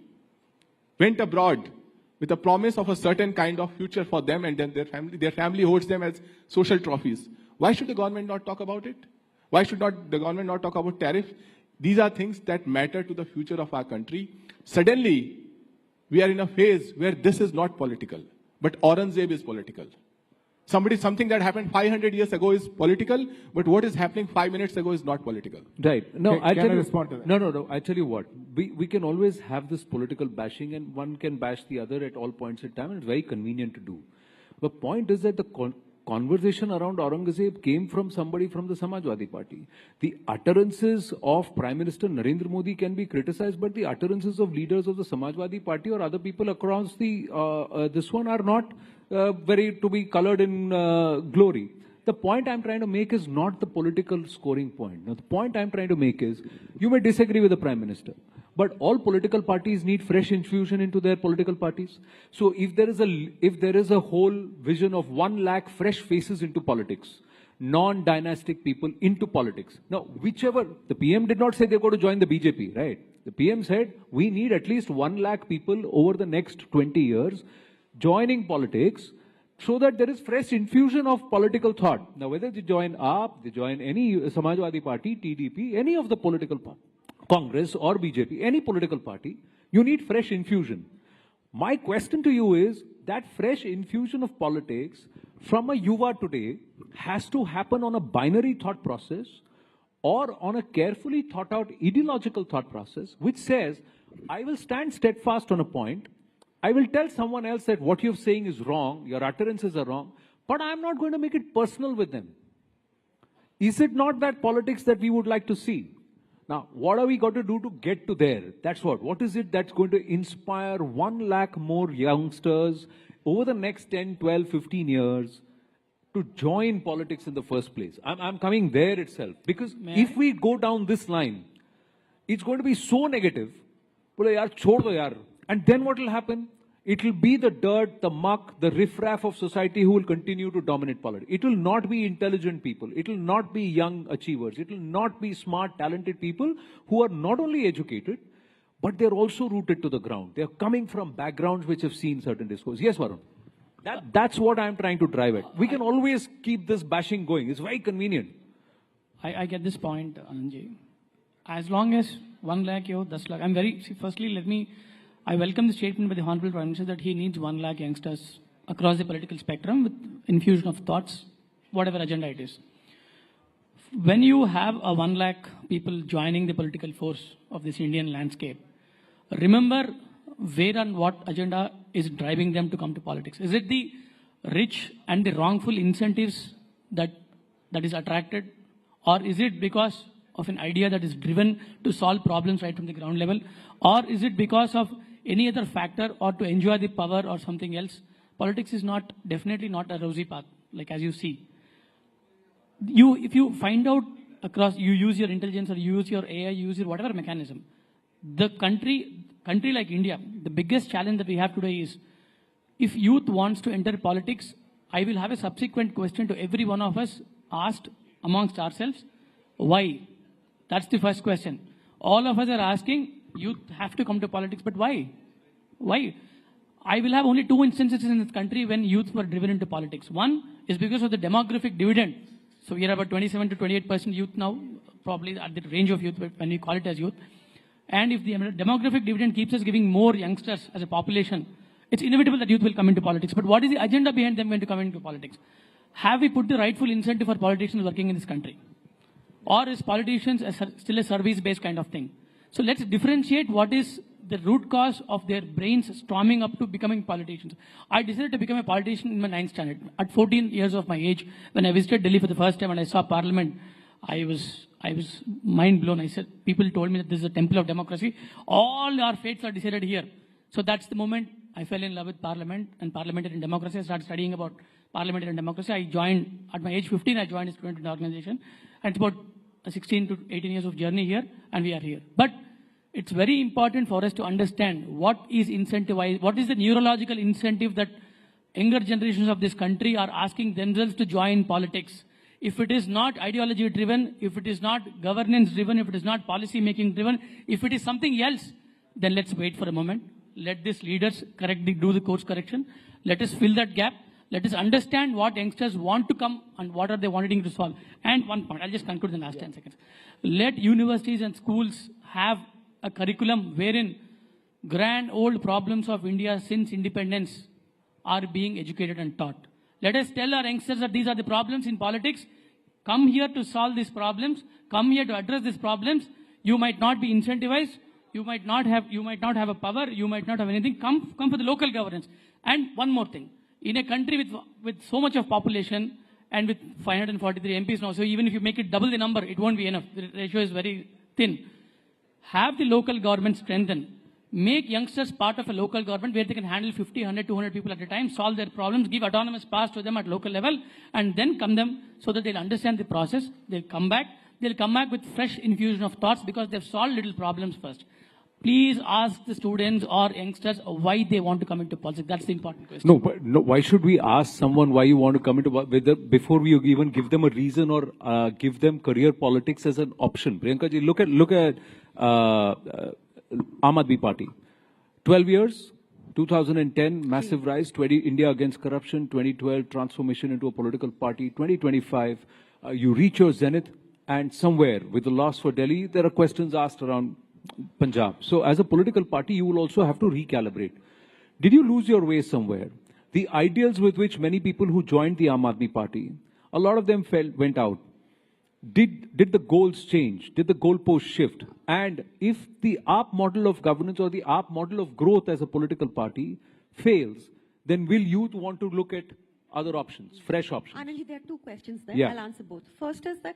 went abroad with a promise of a certain kind of future for them, and then their family holds them as social trophies. Why should the government not talk about it? Why should the government not talk about tariff? These are things that matter to the future of our country. Suddenly, we are in a phase where this is not political, but Aurangzeb is political. Something that happened 500 years ago is political, but what is happening 5 minutes ago is not political. Right. No, can I respond to that? No. I tell you what. We can always have this political bashing, and one can bash the other at all points in time, and it's very convenient to do. The point is that the conversation around Aurangzeb came from somebody from the Samajwadi Party. The utterances of Prime Minister Narendra Modi can be criticized, but the utterances of leaders of the Samajwadi Party or other people across this one are not very to be colored in glory. The point I'm trying to make is not the political scoring point. Now, the point I'm trying to make is, you may disagree with the Prime Minister, but all political parties need fresh infusion into their political parties. So if there is a whole vision of 1 lakh fresh faces into politics, non-dynastic people into politics. Now, the PM did not say they're going to join the BJP, right? The PM said, we need at least 1 lakh people over the next 20 years joining politics, so that there is fresh infusion of political thought. Now, whether they join AAP, they join any Samajwadi Party, TDP, any of the political party, Congress or BJP, any political party, you need fresh infusion. My question to you is, that fresh infusion of politics from a Yuva today has to happen on a binary thought process or on a carefully thought out ideological thought process, which says, I will stand steadfast on a point, I will tell someone else that what you're saying is wrong, your utterances are wrong, but I'm not going to make it personal with them. Is it not that politics that we would like to see? Now, what are we going to do to get to there? That's what. What is it that's going to inspire 1 lakh more youngsters over the next 10, 12, 15 years to join politics in the first place? I'm coming there itself. Because if we go down this line, it's going to be so negative. And then what will happen? It will be the dirt, the muck, the riffraff of society who will continue to dominate politics. It will not be intelligent people. It will not be young achievers. It will not be smart, talented people who are not only educated, but they're also rooted to the ground. They're coming from backgrounds which have seen certain discourse. Yes, Varun. That's what I'm trying to drive at. We can always keep this bashing going. It's very convenient. I get this point, Anandji. As long as 1 lakh, 10 lakh, firstly, I welcome the statement by the Honorable Prime Minister that he needs 1 lakh youngsters across the political spectrum with infusion of thoughts, whatever agenda it is. When you have a 1 lakh people joining the political force of this Indian landscape, remember where and what agenda is driving them to come to politics. Is it the rich and the wrongful incentives that is attracted, or is it because of an idea that is driven to solve problems right from the ground level, or is it because of any other factor or to enjoy the power or something else? Politics is definitely not a rosy path, like as you see. If you find out across, you use your intelligence or you use your AI, you use your whatever mechanism, the country like India, the biggest challenge that we have today is, if youth wants to enter politics, I will have a subsequent question to every one of us asked amongst ourselves, why? That's the first question. All of us are asking, youth have to come to politics, but why? Why? I will have only 2 instances in this country when youth were driven into politics. One is because of the demographic dividend. So we are about 27 to 28% youth now, probably at the range of youth when we call it as youth. And if the demographic dividend keeps us giving more youngsters as a population, it's inevitable that youth will come into politics. But what is the agenda behind them going to come into politics? Have we put the rightful incentive for politicians working in this country? Or is politicians still a service-based kind of thing? So let's differentiate what is the root cause of their brains storming up to becoming politicians. I decided to become a politician in my 9th standard. At 14 years of my age, when I visited Delhi for the first time and I saw Parliament, I was mind blown. I said, people told me that this is a temple of democracy. All our fates are decided here. So that's the moment I fell in love with Parliament and parliamentary democracy. I started studying about parliamentary democracy. I joined, at my age 15, I joined a student organization. And it's about a 16 to 18 years of journey here, and we are here. But it's very important for us to understand what is incentivized, what is the neurological incentive that younger generations of this country are asking themselves to join politics. If it is not ideology driven, if it is not governance driven, if it is not policy making driven, if it is something else, then let's wait for a moment. Let these leaders do the course correction. Let us fill that gap. Let us understand what youngsters want to come and what are they wanting to solve. And one point, I'll just conclude in the last 10 seconds. Let universities and schools have a curriculum wherein grand old problems of India since independence are being educated and taught. Let us tell our youngsters that these are the problems in politics. Come here to solve these problems. Come here to address these problems. You might not be incentivized. You might not have a power. You might not have anything. Come for the local governance. And one more thing. In a country with so much of population and with 543 MPs now, so even if you make it double the number, it won't be enough. The ratio is very thin. Have the local government strengthen. Make youngsters part of a local government where they can handle 50, 100, 200 people at a time, solve their problems, give autonomous powers to them at local level, and then come them so that they'll understand the process. They'll come back with fresh infusion of thoughts because they've solved little problems first. Please ask the students or youngsters why they want to come into politics. That's the important question. No, why should we ask someone why you want to come into politics before we even give them a reason or give them career politics as an option? Priyanka ji, look at Aam Aadmi Party. 12 years, 2010, massive rise, India against corruption, 2012, transformation into a political party, 2025, you reach your zenith, and somewhere with the loss for Delhi, there are questions asked around Punjab. So as a political party, you will also have to recalibrate. Did you lose your way somewhere? The ideals with which many people who joined the Aam Aadmi Party, a lot of them went out. Did the goals change? Did the goalposts shift? And if the AAP model of governance or the AAP model of growth as a political party fails, then will youth want to look at other options, fresh options? Anandji, there are two questions there. Yeah. I'll answer both. First is that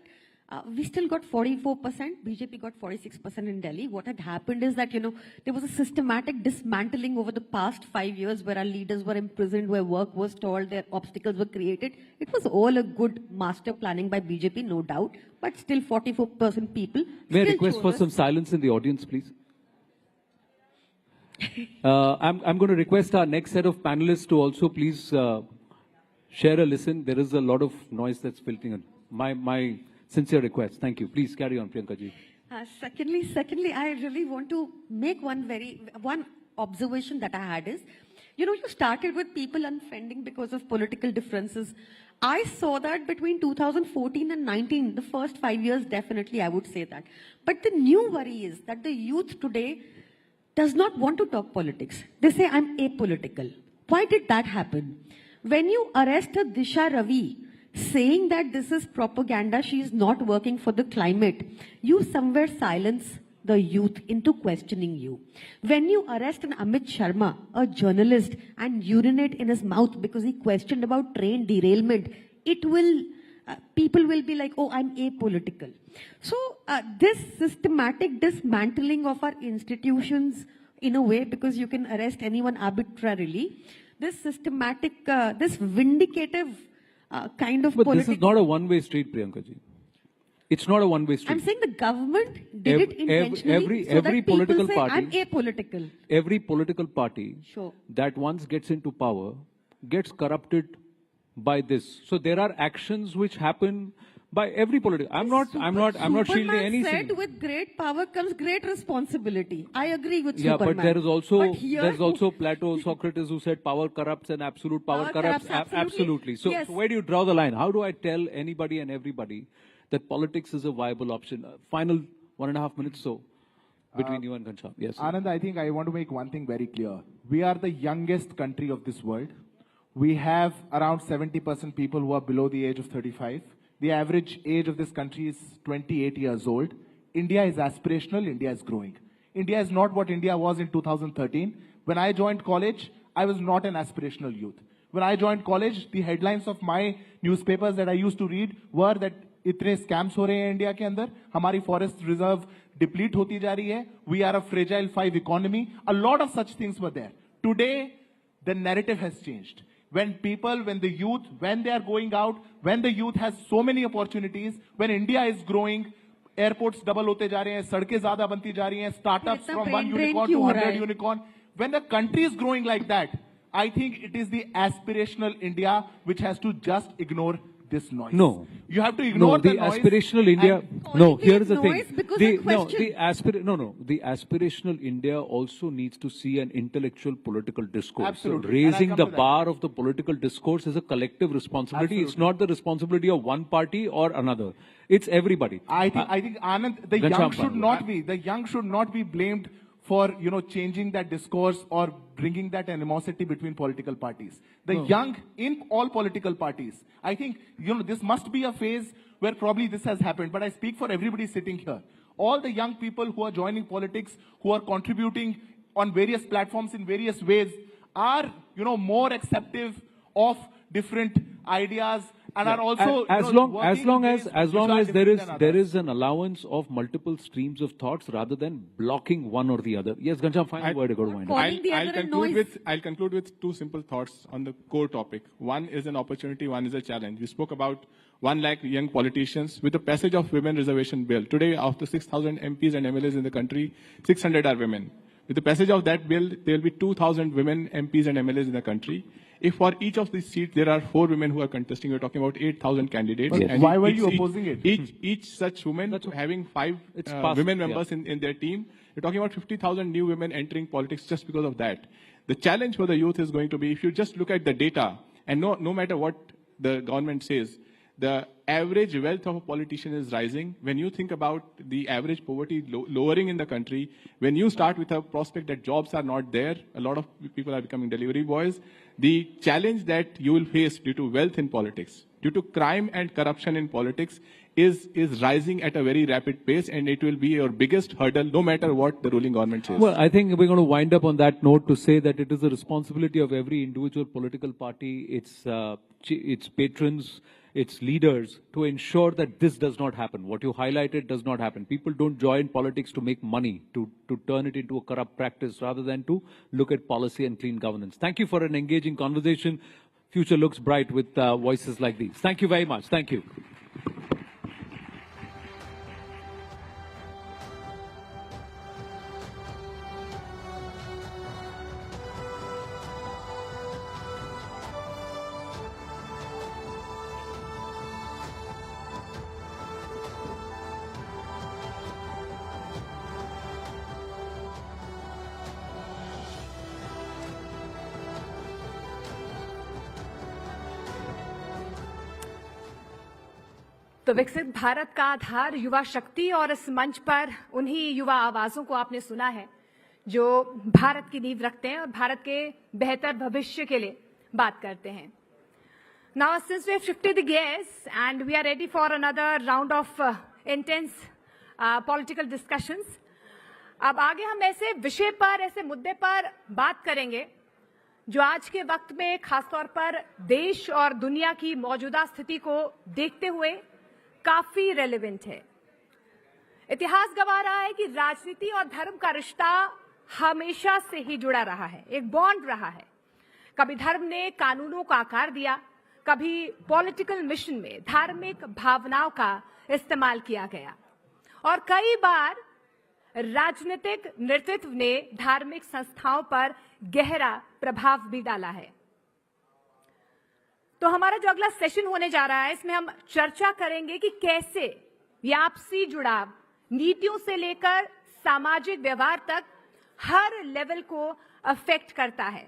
we still got 44%, BJP got 46% in Delhi. What had happened is that, there was a systematic dismantling over the past 5 years where our leaders were imprisoned, where work was stalled, their obstacles were created. It was all a good master planning by BJP, no doubt, but still 44% people. May I request for some silence in the audience, please? I'm going to request our next set of panelists to also please share a listen. There is a lot of noise that's filtering in. My sincere request. Thank you. Please carry on, Priyanka ji. Secondly, I really want to make one observation that I had is, you started with people unfriending because of political differences. I saw that between 2014 and 19, the first 5 years, definitely I would say that. But the new worry is that the youth today does not want to talk politics. They say, I'm apolitical. Why did that happen? When you arrest a Disha Ravi, saying that this is propaganda, she is not working for the climate, you somewhere silence the youth into questioning you. When you arrest an Amit Sharma, a journalist, and urinate in his mouth because he questioned about train derailment, people will be like, oh, I'm apolitical. So this systematic dismantling of our institutions in a way, because you can arrest anyone arbitrarily, this systematic, this vindicative kind of But this is not a one-way street, Priyanka ji. It's not a one-way street. I'm saying the government did it intentionally every so that political say, party, I'm apolitical. Every political party that once gets into power gets corrupted by this. So there are actions which happen by every political. I'm not shielding any Superman single. said with great power comes great responsibility. I agree with Yeah, Superman. but there is also But here- there's also Plato, Socrates who said power corrupts and absolute power corrupts. Absolutely. So, Yes. so where do you draw the line? How do I tell anybody and everybody that politics is a viable option? Final 1.5 minutes so between you and Ghanshyam. Yes. Anand, I think I want to make one thing very clear. We are the youngest country of this world. We have around 70% people who are below the age of 35. The average age of this country is 28 years old. India is aspirational. India is growing. India is not what India was in 2013. When I joined college, I was not an aspirational youth. When I joined college, the headlines of my newspapers that I used to read were that इतने scams हो रहे हैं India के अंदर, हमारी forest reserve deplete होती जा रही है, we are a fragile 5 economy. A lot of such things were there. Today, the narrative has changed. When the youth, when they are going out, when the youth has so many opportunities, when India is growing, airports double होते जा रहे हैं, सड़कें ज़्यादा बनती जा रही हैं, startups from 1 unicorn to 100 unicorn. When the country is growing like that, I think it is the aspirational India which has to just ignore this noise. No. You have to ignore the noise. aspirational India. No, here is the thing. The aspirational India also needs to see an intellectual political discourse. Absolutely. So raising the bar of the political discourse is a collective responsibility. Absolutely. It's not the responsibility of one party or another. It's everybody. I think Anand, the young should not be blamed for changing that discourse or bringing that animosity between political parties. The young in all political parties. I think this must be a phase where probably this has happened. But I speak for everybody sitting here. All the young people who are joining politics, who are contributing on various platforms in various ways, are more accepting of different ideas. And are also as long as there is an allowance of multiple streams of thoughts rather than blocking one or the other. Yes, Ghanshyam, final word to go to wind up. I'll conclude with two simple thoughts on the core topic. One is an opportunity, one is a challenge. We spoke about 1 lakh young politicians. With the passage of Women Reservation Bill, today of the 6,000 MPs and MLAs in the country, 600 are women. With the passage of that bill, there will be 2,000 women MPs and MLAs in the country. If for each of these seats there are 4 women who are contesting, we're talking about 8,000 candidates. And why were you opposing it? Each such woman having 5 women members in their team, we're talking about 50,000 new women entering politics just because of that. The challenge for the youth is going to be, if you just look at the data, and no matter what the government says, the average wealth of a politician is rising. When you think about the average poverty lowering in the country, when you start with a prospect that jobs are not there, a lot of people are becoming delivery boys. The challenge that you will face due to wealth in politics, due to crime and corruption in politics, is rising at a very rapid pace, and it will be your biggest hurdle no matter what the ruling government says. Well, I think we're going to wind up on that note to say that it is the responsibility of every individual political party, its patrons, its leaders, to ensure that this does not happen. What you highlighted does not happen. People don't join politics to make money, to turn it into a corrupt practice, rather than to look at policy and clean governance. Thank you for an engaging conversation. Future looks bright with voices like these. Thank you very much. Thank you. तो विकसित भारत का आधार युवा शक्ति, और इस मंच पर उन्हीं युवा आवाजों को आपने सुना है जो भारत की नींव रखते हैं और भारत के बेहतर भविष्य के लिए बात करते हैं. Now, since we have shifted the gears and we are ready for another round of intense political discussions, अब आगे हम ऐसे विषय पर, ऐसे मुद्दे पर बात करेंगे जो आज के वक्त में खासतौर पर देश और दुनिया की मौजूदा स्थिति को देखते हुए काफी रेलेवेंट है. इतिहास गवाह रहा है कि राजनीति और धर्म का रिश्ता हमेशा से ही जुड़ा रहा है, एक बॉन्ड रहा है. कभी धर्म ने कानूनों का आकार दिया, कभी पॉलिटिकल मिशन में धार्मिक भावनाओं का इस्तेमाल किया गया, और कई बार राजनीतिक नेतृत्व ने धार्मिक संस्थाओं पर गहरा प्रभाव भी डाला है. तो हमारा जो अगला सेशन होने जा रहा है, इसमें हम चर्चा करेंगे कि कैसे ये आपसी जुड़ाव नीतियों से लेकर सामाजिक व्यवहार तक हर लेवल को अफेक्ट करता है।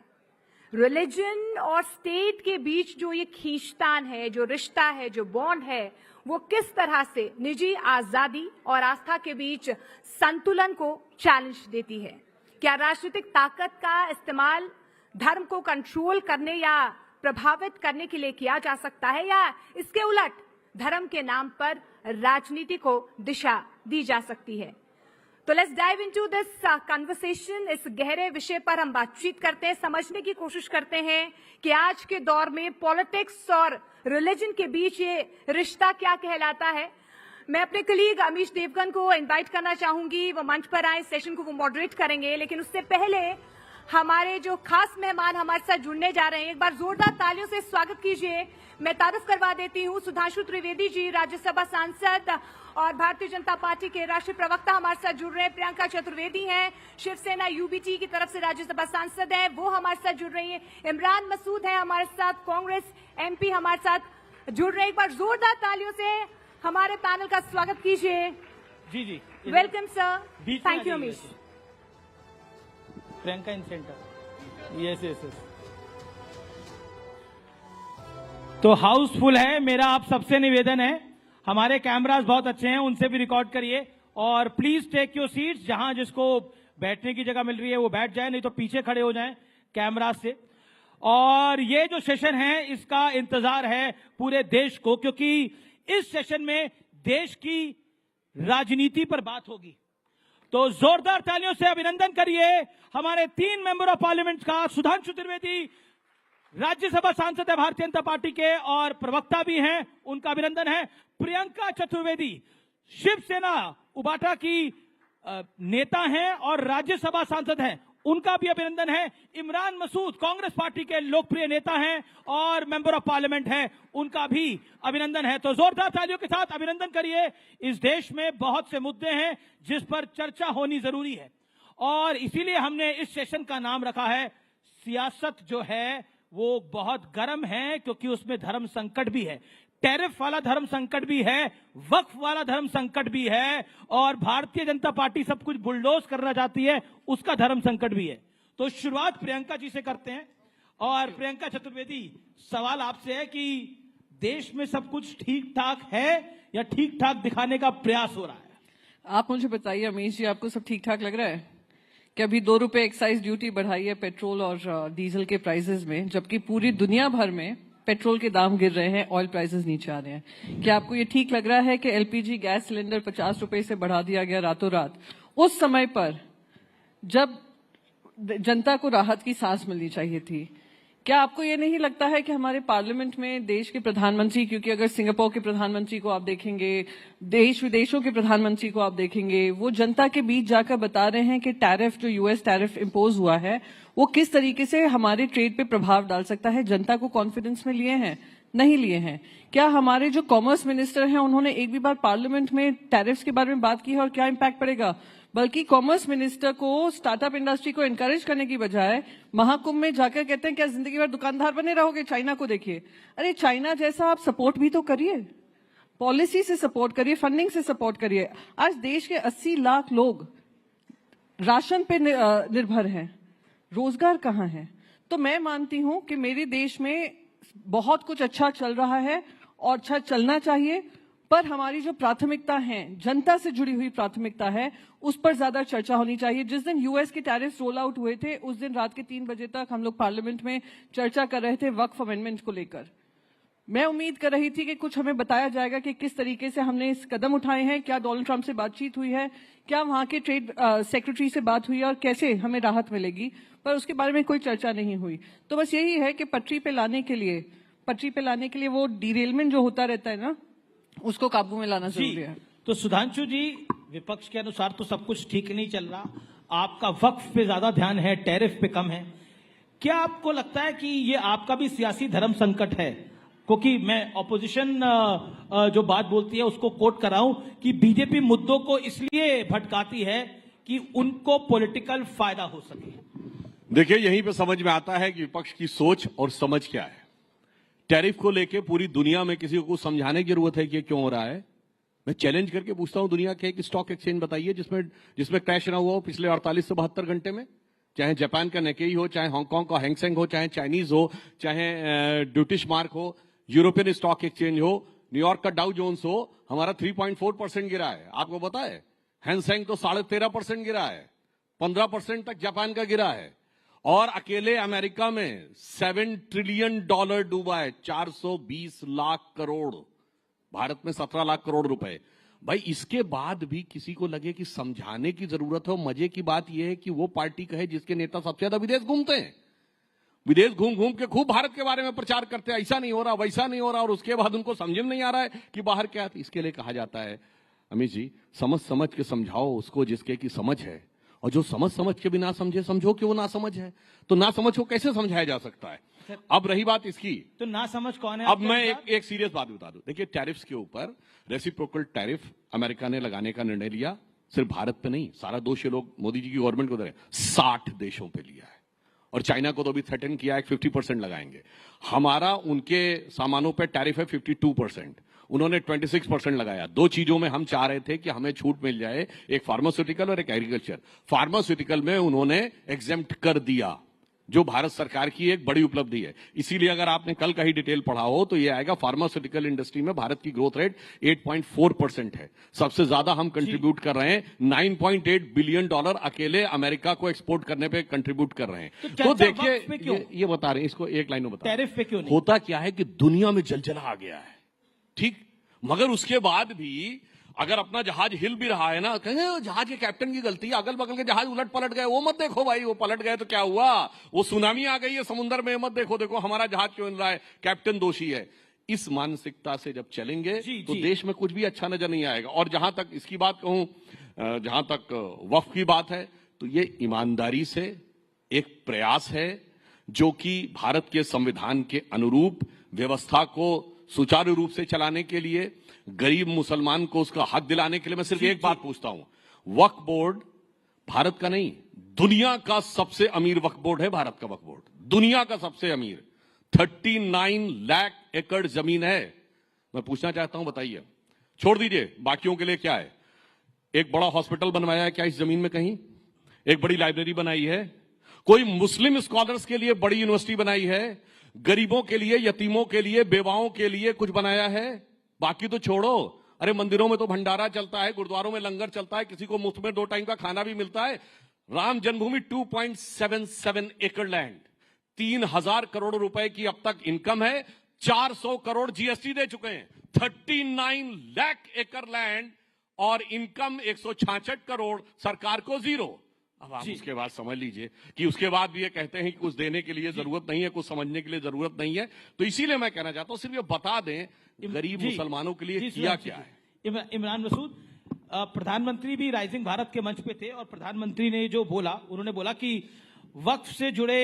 रिलीजन और स्टेट के बीच जो ये खींचतान है, जो रिश्ता है, जो बॉन्ड है, वो किस तरह से निजी आजादी और आस्था के बीच संतुलन को चैलेंज देती है। क्या राजनीतिक ताकत का इस्तेमाल धर्म को कंट्रोल करने या प्रभावित करने के लिए किया जा सकता है, या इसके उलट धर्म के नाम पर राजनीति को दिशा दी जा सकती है। तो let's dive into this conversation. इस गहरे विषय पर हम बातचीत करते हैं, समझने की कोशिश करते हैं कि आज के दौर में पॉलिटिक्स और रिलीजन के बीच ये रिश्ता क्या कहलाता है। मैं अपने कलीग अमीश देवगन को इनवाइट करना चाहूंगी, वो मंच पर आए, सेशन को वो मॉडरेट करेंगे। लेकिन उससे पहले हमारे जो खास मेहमान हमारे साथ जुड़ने जा रहे हैं, एक बार जोरदार तालियों से स्वागत कीजिए। मैं तारुफ करवा देती हूँ, सुधांशु त्रिवेदी जी, राज्यसभा सांसद और भारतीय जनता पार्टी के राष्ट्रीय प्रवक्ता हमारे साथ जुड़ रहे हैं। प्रियंका चतुर्वेदी हैं, शिवसेना यूबीटी की तरफ से राज्यसभा सांसद है, वो हमारे साथ जुड़ रही है। इमरान मसूद है हमारे साथ, कांग्रेस एमपी हमारे साथ जुड़ रहे हैं। एक बार जोरदार तालियों से हमारे पैनल का स्वागत कीजिए। जी जी, welcome sir, thank you Amish. Priyanka in centre, yes yes yes. तो हाउसफुल है। मेरा आप सबसे निवेदन है, हमारे कैमरास बहुत अच्छे हैं, उनसे भी रिकॉर्ड करिए और प्लीज टेक योर सीट्स। जहां जिसको बैठने की जगह मिल रही है वो बैठ जाए, नहीं तो पीछे खड़े हो जाएं कैमरा से। और ये जो सेशन है इसका इंतजार है पूरे देश को, क्योंकि इस सेशन में देश की राजनीति पर बात होगी। तो जोरदार तालियों से अभिनंदन करिए हमारे 3 मेंबर ऑफ पार्लियामेंट का। सुधांशु त्रिवेदी राज्यसभा सांसद है भारतीय जनता पार्टी के और प्रवक्ता भी हैं, उनका अभिनंदन है। प्रियंका चतुर्वेदी शिवसेना उबाटा की नेता हैं और राज्यसभा सांसद हैं, उनका भी अभिनंदन है। इमरान मसूद कांग्रेस पार्टी के लोकप्रिय नेता हैं और मेंबर ऑफ पार्लियामेंट हैं, उनका भी अभिनंदन है। तो जोरदार तालियों के साथ अभिनंदन करिए। इस देश में बहुत से मुद्दे हैं जिस पर चर्चा होनी जरूरी है और इसीलिए हमने इस सेशन का नाम रखा है सियासत जो है वो बहुत गर्म है, क्योंकि उसमें धर्म संकट भी है, टैरिफ वाला धर्म संकट भी है, वक्फ वाला धर्म संकट भी है और भारतीय जनता पार्टी सब कुछ बुलडोज करना चाहती है, उसका धर्म संकट भी है। तो शुरुआत प्रियंका जी से करते हैं। और प्रियंका चतुर्वेदी, सवाल आपसे है कि देश में सब कुछ ठीक ठाक है या ठीक ठाक दिखाने का प्रयास हो रहा है? आप मुझे बताइए अमीश जी, आपको सब ठीक ठाक लग रहा है कि अभी 2 रुपए एक्साइज ड्यूटी बढ़ाई है पेट्रोल और डीजल के प्राइसेस में, जबकि पूरी दुनिया भर में पेट्रोल के दाम गिर रहे हैं, ऑयल प्राइसेस नीचे आ रहे हैं। क्या आपको ये ठीक लग रहा है कि एलपीजी गैस सिलेंडर 50 रुपए से बढ़ा दिया गया रातों रात, उस समय पर जब जनता को राहत की सांस मिलनी चाहिए थी? क्या आपको ये नहीं लगता है कि हमारे पार्लियामेंट में देश के प्रधानमंत्री, क्योंकि अगर सिंगापुर के प्रधानमंत्री को आप देखेंगे, देश विदेशों के प्रधानमंत्री को आप देखेंगे, वो जनता के बीच जाकर बता रहे हैं कि टैरिफ जो यूएस टैरिफ इंपोज हुआ है वो किस तरीके से हमारे ट्रेड पे प्रभाव डाल सकता है। जनता को कॉन्फिडेंस में लिए हैं, नहीं लिए हैं? क्या हमारे जो कॉमर्स मिनिस्टर हैं उन्होंने एक भी बार पार्लियामेंट में टैरिफ्स के बारे में बात की है और क्या इम्पैक्ट पड़ेगा? बल्कि कॉमर्स मिनिस्टर को स्टार्टअप इंडस्ट्री को एनकरेज करने की बजाय महाकुंभ में जाकर कहते हैं क्या जिंदगी भर दुकानदार बने रहोगे, चाइना को देखिए। अरे चाइना जैसा आप सपोर्ट भी तो करिए, पॉलिसी से सपोर्ट करिए, फंडिंग से सपोर्ट करिए। आज देश के 80 लाख लोग राशन पे निर्भर हैं, रोजगार कहाँ है? तो मैं मानती हूं कि मेरे देश में बहुत कुछ अच्छा चल रहा है और अच्छा चलना चाहिए, पर हमारी जो प्राथमिकता है, जनता से जुड़ी हुई प्राथमिकता है, उस पर ज्यादा चर्चा होनी चाहिए। जिस दिन यूएस के टैरिफ रोल आउट हुए थे उस दिन रात के 3 बजे तक हम लोग पार्लियामेंट में चर्चा कर रहे थे वक्फ अमेंडमेंट को लेकर। मैं उम्मीद कर रही थी कि कुछ हमें बताया जाएगा कि किस तरीके से हमने इस कदम उठाए हैं, क्या डोनाल्ड ट्रंप से बातचीत हुई है, क्या वहां के ट्रेड सेक्रेटरी से बात हुई है और कैसे हमें राहत मिलेगी, पर उसके बारे में कोई चर्चा नहीं हुई। तो बस यही है कि पटरी पे लाने के लिए वो डिरेलमेंट जो होता रहता है ना, उसको काबू में लाना जरूरी है। तो सुधांशु जी, विपक्ष के अनुसार तो सब कुछ ठीक नहीं चल रहा, आपका वक्फ पे ज्यादा ध्यान है, टैरिफ पे कम है। क्या आपको लगता है कि ये आपका भी सियासी धर्म संकट है? क्योंकि मैं ऑपोजिशन जो बात बोलती है उसको कोट कर रहा हूं कि बीजेपी मुद्दों को इसलिए भटकाती है कि उनको पॉलिटिकल फायदा हो सके। देखिए, यहीं पे समझ में आता है कि विपक्ष की सोच और समझ क्या है। टैरिफ को लेके पूरी दुनिया में किसी को कुछ समझाने की जरूरत है कि क्यों हो रहा है? मैं चैलेंज करके पूछता हूं, दुनिया के एक स्टॉक एक्सचेंज बताइए जिसमें क्रैश ना हुआ हो पिछले 48 से 72 घंटे में। चाहे जापान का नेकेई हो, चाहे हांगकांग का हैंगसेंग हो, चाहे चाइनीज हो, चाहे ड्यूटिश मार्क हो, यूरोपियन स्टॉक एक्सचेंज हो, न्यूयॉर्क का डाउ जोन्स हो, हमारा 3.4% गिरा है। आपको पता है हैंगसेंग तो 13.5% गिरा है, 15% तक जापान का गिरा है। और अकेले अमेरिका में $7 ट्रिलियन डूबा है, 420 लाख करोड़। भारत में 17 लाख करोड़ रुपए। भाई इसके बाद भी किसी को लगे कि समझाने की जरूरत है। मजे की बात यह है कि वो पार्टी कहे जिसके नेता सबसे ज्यादा विदेश घूमते हैं, विदेश घूम घूम के खूब भारत के बारे में प्रचार करते हैं, ऐसा नहीं हो रहा, वैसा नहीं हो रहा, और उसके बाद उनको समझ में नहीं आ रहा है कि बाहर क्या है। इसके लिए कहा जाता है अमित जी, समझ समझ के समझाओ उसको जिसके की समझ है, और जो समझ के भी ना समझे समझो कि वो ना समझ है। तो ना समझ को कैसे समझाया जा सकता है? अब रही बात इसकी, तो ना समझ कौन है? अब मैं एक सीरियस बात बता दूं। देखिए, टैरिफ्स के ऊपर रेसिप्रोकल टैरिफ अमेरिका ने लगाने का निर्णय लिया। सिर्फ भारत पे नहीं, सारा दोष ये लोग मोदी जी की गवर्नमेंट को दे रहे हैं, 60 देशों पे लिया है। और चाइना को तो अभी थ्रेटन किया है 50% लगाएंगे। हमारा उनके सामानों पे टैरिफ है 52%, उन्होंने 26% लगाया। दो चीजों में हम चाह रहे थे कि हमें छूट मिल जाए, एक फार्मास्यूटिकल और एक एग्रीकल्चर। फार्मास्यूटिकल में उन्होंने एग्जेम्प्ट कर दिया, जो भारत सरकार की एक बड़ी उपलब्धि है। इसीलिए अगर आपने कल का ही डिटेल पढ़ा हो तो ये आएगा, फार्मास्यूटिकल इंडस्ट्री में भारत की ग्रोथ रेट 8.4% है। सबसे ज्यादा हम कंट्रीब्यूट कर रहे हैं, $9.8 बिलियन अकेले अमेरिका को एक्सपोर्ट करने पे कंट्रीब्यूट कर रहे हैं। तो देखिए, ये बता रहे हैं, इसको एक लाइन में बता, टैरिफ पे क्यों नहीं? होता क्या है कि दुनिया में जलजला आ गया है, ठीक, मगर उसके बाद भी अगर अपना जहाज हिल भी रहा है ना, कहेंगे जहाज के कैप्टन की गलती है, अगल बगल के जहाज उलट पलट गए, वो मत देखो भाई, वो पलट गए तो क्या हुआ, वो सुनामी आ गई है समुद्र में, मत देखो, देखो हमारा जहाज क्यों हिल रहा है, कैप्टन दोषी है। इस मानसिकता से जब चलेंगे तो देश में कुछ भी अच्छा नजर नहीं आएगा। और जहां तक इसकी बात कहूं, जहां तक वक्फ की बात है, तो ये ईमानदारी से एक प्रयास है जो कि भारत के संविधान के अनुरूप व्यवस्था को सुचारू रूप से चलाने के लिए, गरीब मुसलमान को उसका हक दिलाने के लिए। मैं सिर्फ एक बात पूछता हूं, वक्फ बोर्ड भारत का नहीं, दुनिया का सबसे अमीर वक्फ बोर्ड है। भारत का वक्फ बोर्ड दुनिया का सबसे अमीर, 39 लाख एकड़ जमीन है। मैं पूछना चाहता हूं, बताइए, छोड़ दीजिए बाकियों के लिए क्या है, एक बड़ा हॉस्पिटल बनवाया है क्या इस जमीन में? कहीं एक बड़ी लाइब्रेरी बनाई है? कोई मुस्लिम स्कॉलर्स के लिए बड़ी यूनिवर्सिटी बनाई है? गरीबों के लिए, यतीमों के लिए, बेवाओं के लिए कुछ बनाया है? बाकी तो छोड़ो, अरे मंदिरों में तो भंडारा चलता है, गुरुद्वारों में लंगर चलता है, किसी को मुफ्त में 2 टाइम का खाना भी मिलता है। राम जन्मभूमि 2.77 एकड़ लैंड, 3000 करोड़ रुपए की अब तक इनकम है, 400 करोड़ जीएसटी दे चुके हैं। 39 लाख एकड़ लैंड और इनकम 166 करोड़, सरकार को 0। अब आप उसके बाद समझ लीजिए कि उसके बाद भी ये कहते हैं कि कुछ देने के लिए जरूरत नहीं है, कुछ समझने के लिए जरूरत नहीं है। तो इसीलिए मैं कहना चाहता हूं, सिर्फ ये बता दें गरीब मुसलमानों के लिए किया क्या है। इमरान मसूद, प्रधानमंत्री भी राइजिंग भारत के मंच पे थे और प्रधानमंत्री ने जो बोला, उन्होंने बोला कि वक्फ से जुड़े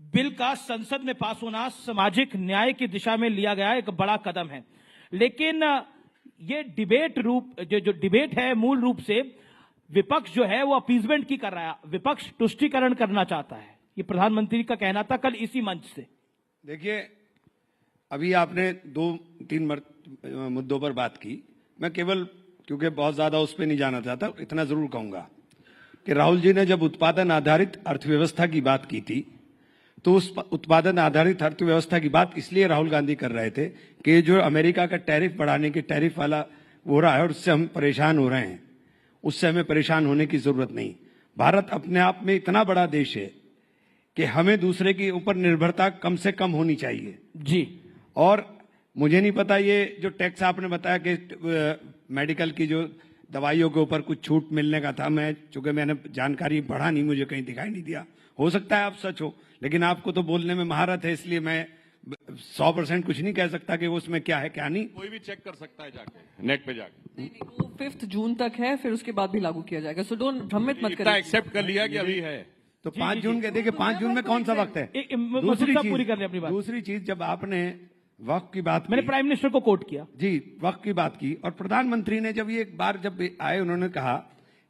बिल का संसद में पास होना सामाजिक न्याय की दिशा में लिया गया एक बड़ा कदम है। लेकिन ये जो डिबेट है, मूल रूप से विपक्ष जो है वो अपीजमेंट की कर रहा है, विपक्ष तुष्टीकरण करना चाहता है। ये प्रधानमंत्री का कहना था कल इसी मंच से। देखिए, अभी आपने 2-3 मुद्दों पर बात की, मैं केवल क्योंकि बहुत ज्यादा उस पर नहीं जाना चाहता, इतना जरूर कहूंगा कि राहुल जी ने जब उत्पादन आधारित अर्थव्यवस्था की बात की थी, तो उस उत्पादन आधारित अर्थव्यवस्था की बात इसलिए राहुल गांधी कर रहे थे कि जो अमेरिका का टैरिफ बढ़ाने के टैरिफ वाला हो रहा है और उससे हम परेशान हो रहे हैं, उससे हमें परेशान होने की जरूरत नहीं। भारत अपने आप में इतना बड़ा देश है कि हमें दूसरे के ऊपर निर्भरता कम से कम होनी चाहिए जी। और मुझे नहीं पता, ये जो टैक्स आपने बताया कि मेडिकल की जो दवाइयों के ऊपर कुछ छूट मिलने का था, चूंकि मैंने जानकारी बढ़ा नहीं, मुझे कहीं दिखाई नहीं दिया, हो सकता है आप सच हो, लेकिन आपको तो बोलने में महारत है, इसलिए मैं 100% कुछ नहीं कह सकता कि उसमें क्या है क्या नहीं। कोई भी चेक कर सकता है जाके, नेट पे जाके। नहीं, वो 5 जून तक है, फिर उसके बाद भी लागू किया जाएगा। सो डोंट भ्रमित मत करिए। एक्सेप्ट कर लिया कि अभी है, तो 5 जून के, देखिए 5 जून में कौन सा वक्त है? दूसरी चीज, जब आपने वक्फ की बात, मैंने प्राइम मिनिस्टर को कोट किया जी, वक्फ की बात की, और प्रधानमंत्री ने जब ये एक बार जब आए, उन्होंने कहा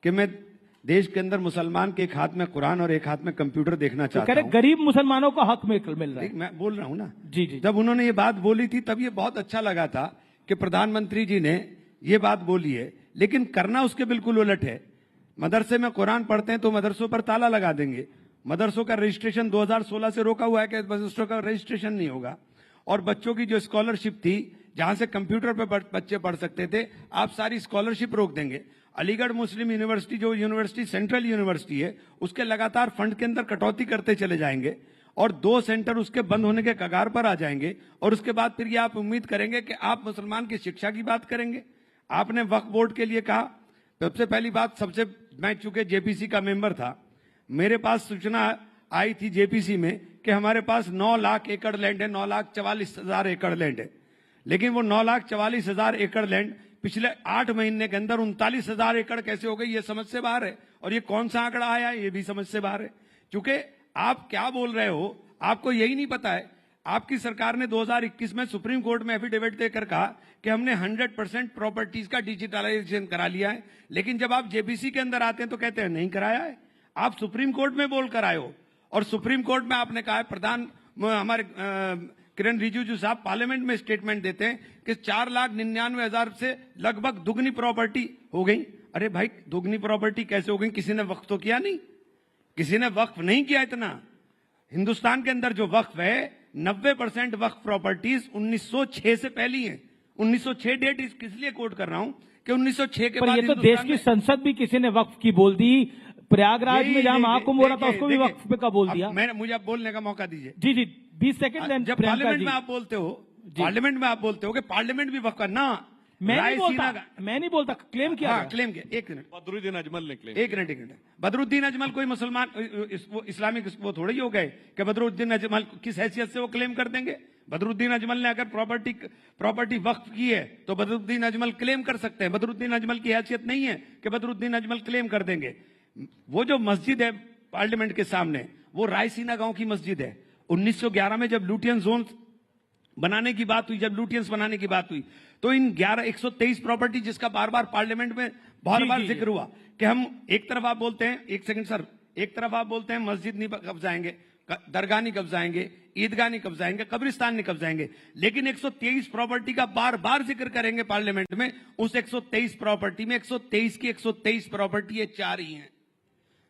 कि मैं देश के अंदर मुसलमान के एक हाथ में कुरान और एक हाथ में कंप्यूटर देखना चाहता हूं। गरीब मुसलमानों को हक मिल रहा है। मैं बोल रहा हूं ना जी जी। जब उन्होंने ये बात बोली थी तब ये बहुत अच्छा लगा था कि प्रधानमंत्री जी ने ये बात बोली है, लेकिन करना उसके बिल्कुल उलट है। मदरसे में कुरान पढ़ते हैं तो मदरसों पर ताला लगा देंगे। मदरसों का रजिस्ट्रेशन 2016 से रोका हुआ है कि मदरसों का रजिस्ट्रेशन नहीं होगा। और बच्चों की जो स्कॉलरशिप थी, जहां से कंप्यूटर पर बच्चे पढ़ सकते थे, आप सारी स्कॉलरशिप रोक देंगे। अलीगढ़ मुस्लिम यूनिवर्सिटी, जो यूनिवर्सिटी सेंट्रल यूनिवर्सिटी है, उसके लगातार फंड के अंदर कटौती करते चले जाएंगे और 2 सेंटर उसके बंद होने के कगार पर आ जाएंगे। और उसके बाद फिर ये आप उम्मीद करेंगे कि आप मुसलमान की शिक्षा की बात करेंगे। आपने वक्फ बोर्ड के लिए कहा, सबसे पहली बात, मैं चूंकि जेपीसी का मेंबर था, मेरे पास सूचना आई थी जेपीसी में कि हमारे पास 9 लाख एकड़ लैंड है, 9,44,000 एकड़ लैंड है। लेकिन वो 9,44,000 एकड़ लैंड पिछले 8 महीने के अंदर 39,000 एकड़ कैसे हो गई, ये समझ से बाहर है। और ये कौन सा आंकड़ा आया है, ये भी समझ से बाहर है। क्योंकि आप क्या बोल रहे हो, आपको यही नहीं पता है। आपकी सरकार ने 2021 में सुप्रीम कोर्ट में एफिडेविट देकर कहा कि हमने 100% प्रॉपर्टीज का डिजिटलाइजेशन करा लिया है, लेकिन जब आप जेपीसी के अंदर आते हैं तो कहते हैं नहीं कराया है। आप सुप्रीम कोर्ट में बोल कर आए हो और सुप्रीम कोर्ट में आपने कहा है, हमारे किरण रिजिजू साहब पार्लियामेंट में स्टेटमेंट देते हैं कि 4,99,000 से लगभग दुगनी प्रॉपर्टी हो गई। अरे भाई, दुगनी प्रॉपर्टी कैसे हो गई? किसी ने वक्फ तो किया नहीं, किसी ने वक्फ नहीं किया। इतना हिंदुस्तान के अंदर जो वक्फ है, 90% वक्फ प्रॉपर्टीज 1906 से पहली है। 1906 डेट किस लिए कोट कर रहा हूं कि 1906 के बाद ये तो देश की संसद भी किसी ने वक्फ की बोल दी। प्रयागराज में जहां महाकुंभ हो रहा था उसको भी वक्फ पे का बोल दिया। मुझे अब बोलने का मौका दीजिए। जी जी, 20 सेकंड। जब पार्लियामेंट में आप बोलते हो, पार्लियामेंट में आप बोलते हो कि पार्लियामेंट भी वक्फ का ना, मैं नहीं बोलता, क्लेम किया। हाँ, क्लेम किया। एक मिनट, बदरुद्दीन अजमल ने क्लेम। एक मिनट। बदरुद्दीन अजमल कोई मुसलमान इस्लामिक वो थोड़े ही हो गए कि बदरुद्दीन अजमल किस हैसियत से वो क्लेम कर देंगे। बदरुद्दीन अजमल ने अगर प्रॉपर्टी वक्फ की है तो बदरुद्दीन अजमल क्लेम कर सकते हैं। बदरुद्दीन अजमल की हैसियत नहीं है कि बदरुद्दीन अजमल क्लेम कर देंगे। वो जो मस्जिद है पार्लियामेंट के सामने, वो रायसीना गांव की मस्जिद है। 1911 में जब लुटियन जोन बनाने की बात हुई, जब लुटियंस बनाने की बात हुई, तो इन 123 प्रॉपर्टी, जिसका बार बार पार्लियामेंट में बहुत बार जिक्र हुआ कि हम एक तरफ आप बोलते हैं, एक सेकंड सर, एक तरफ आप बोलते हैं मस्जिद नहीं कब्जाएंगे, दरगाह नहीं कब्जाएंगे, ईदगाह नहीं कब्जाएंगे, कब्रिस्तान नहीं कब्जाएंगे, लेकिन 123 प्रॉपर्टी का बार बार जिक्र करेंगे पार्लियामेंट में। उस 123 प्रॉपर्टी में 123 की 123 प्रॉपर्टी ये 4 ही हैं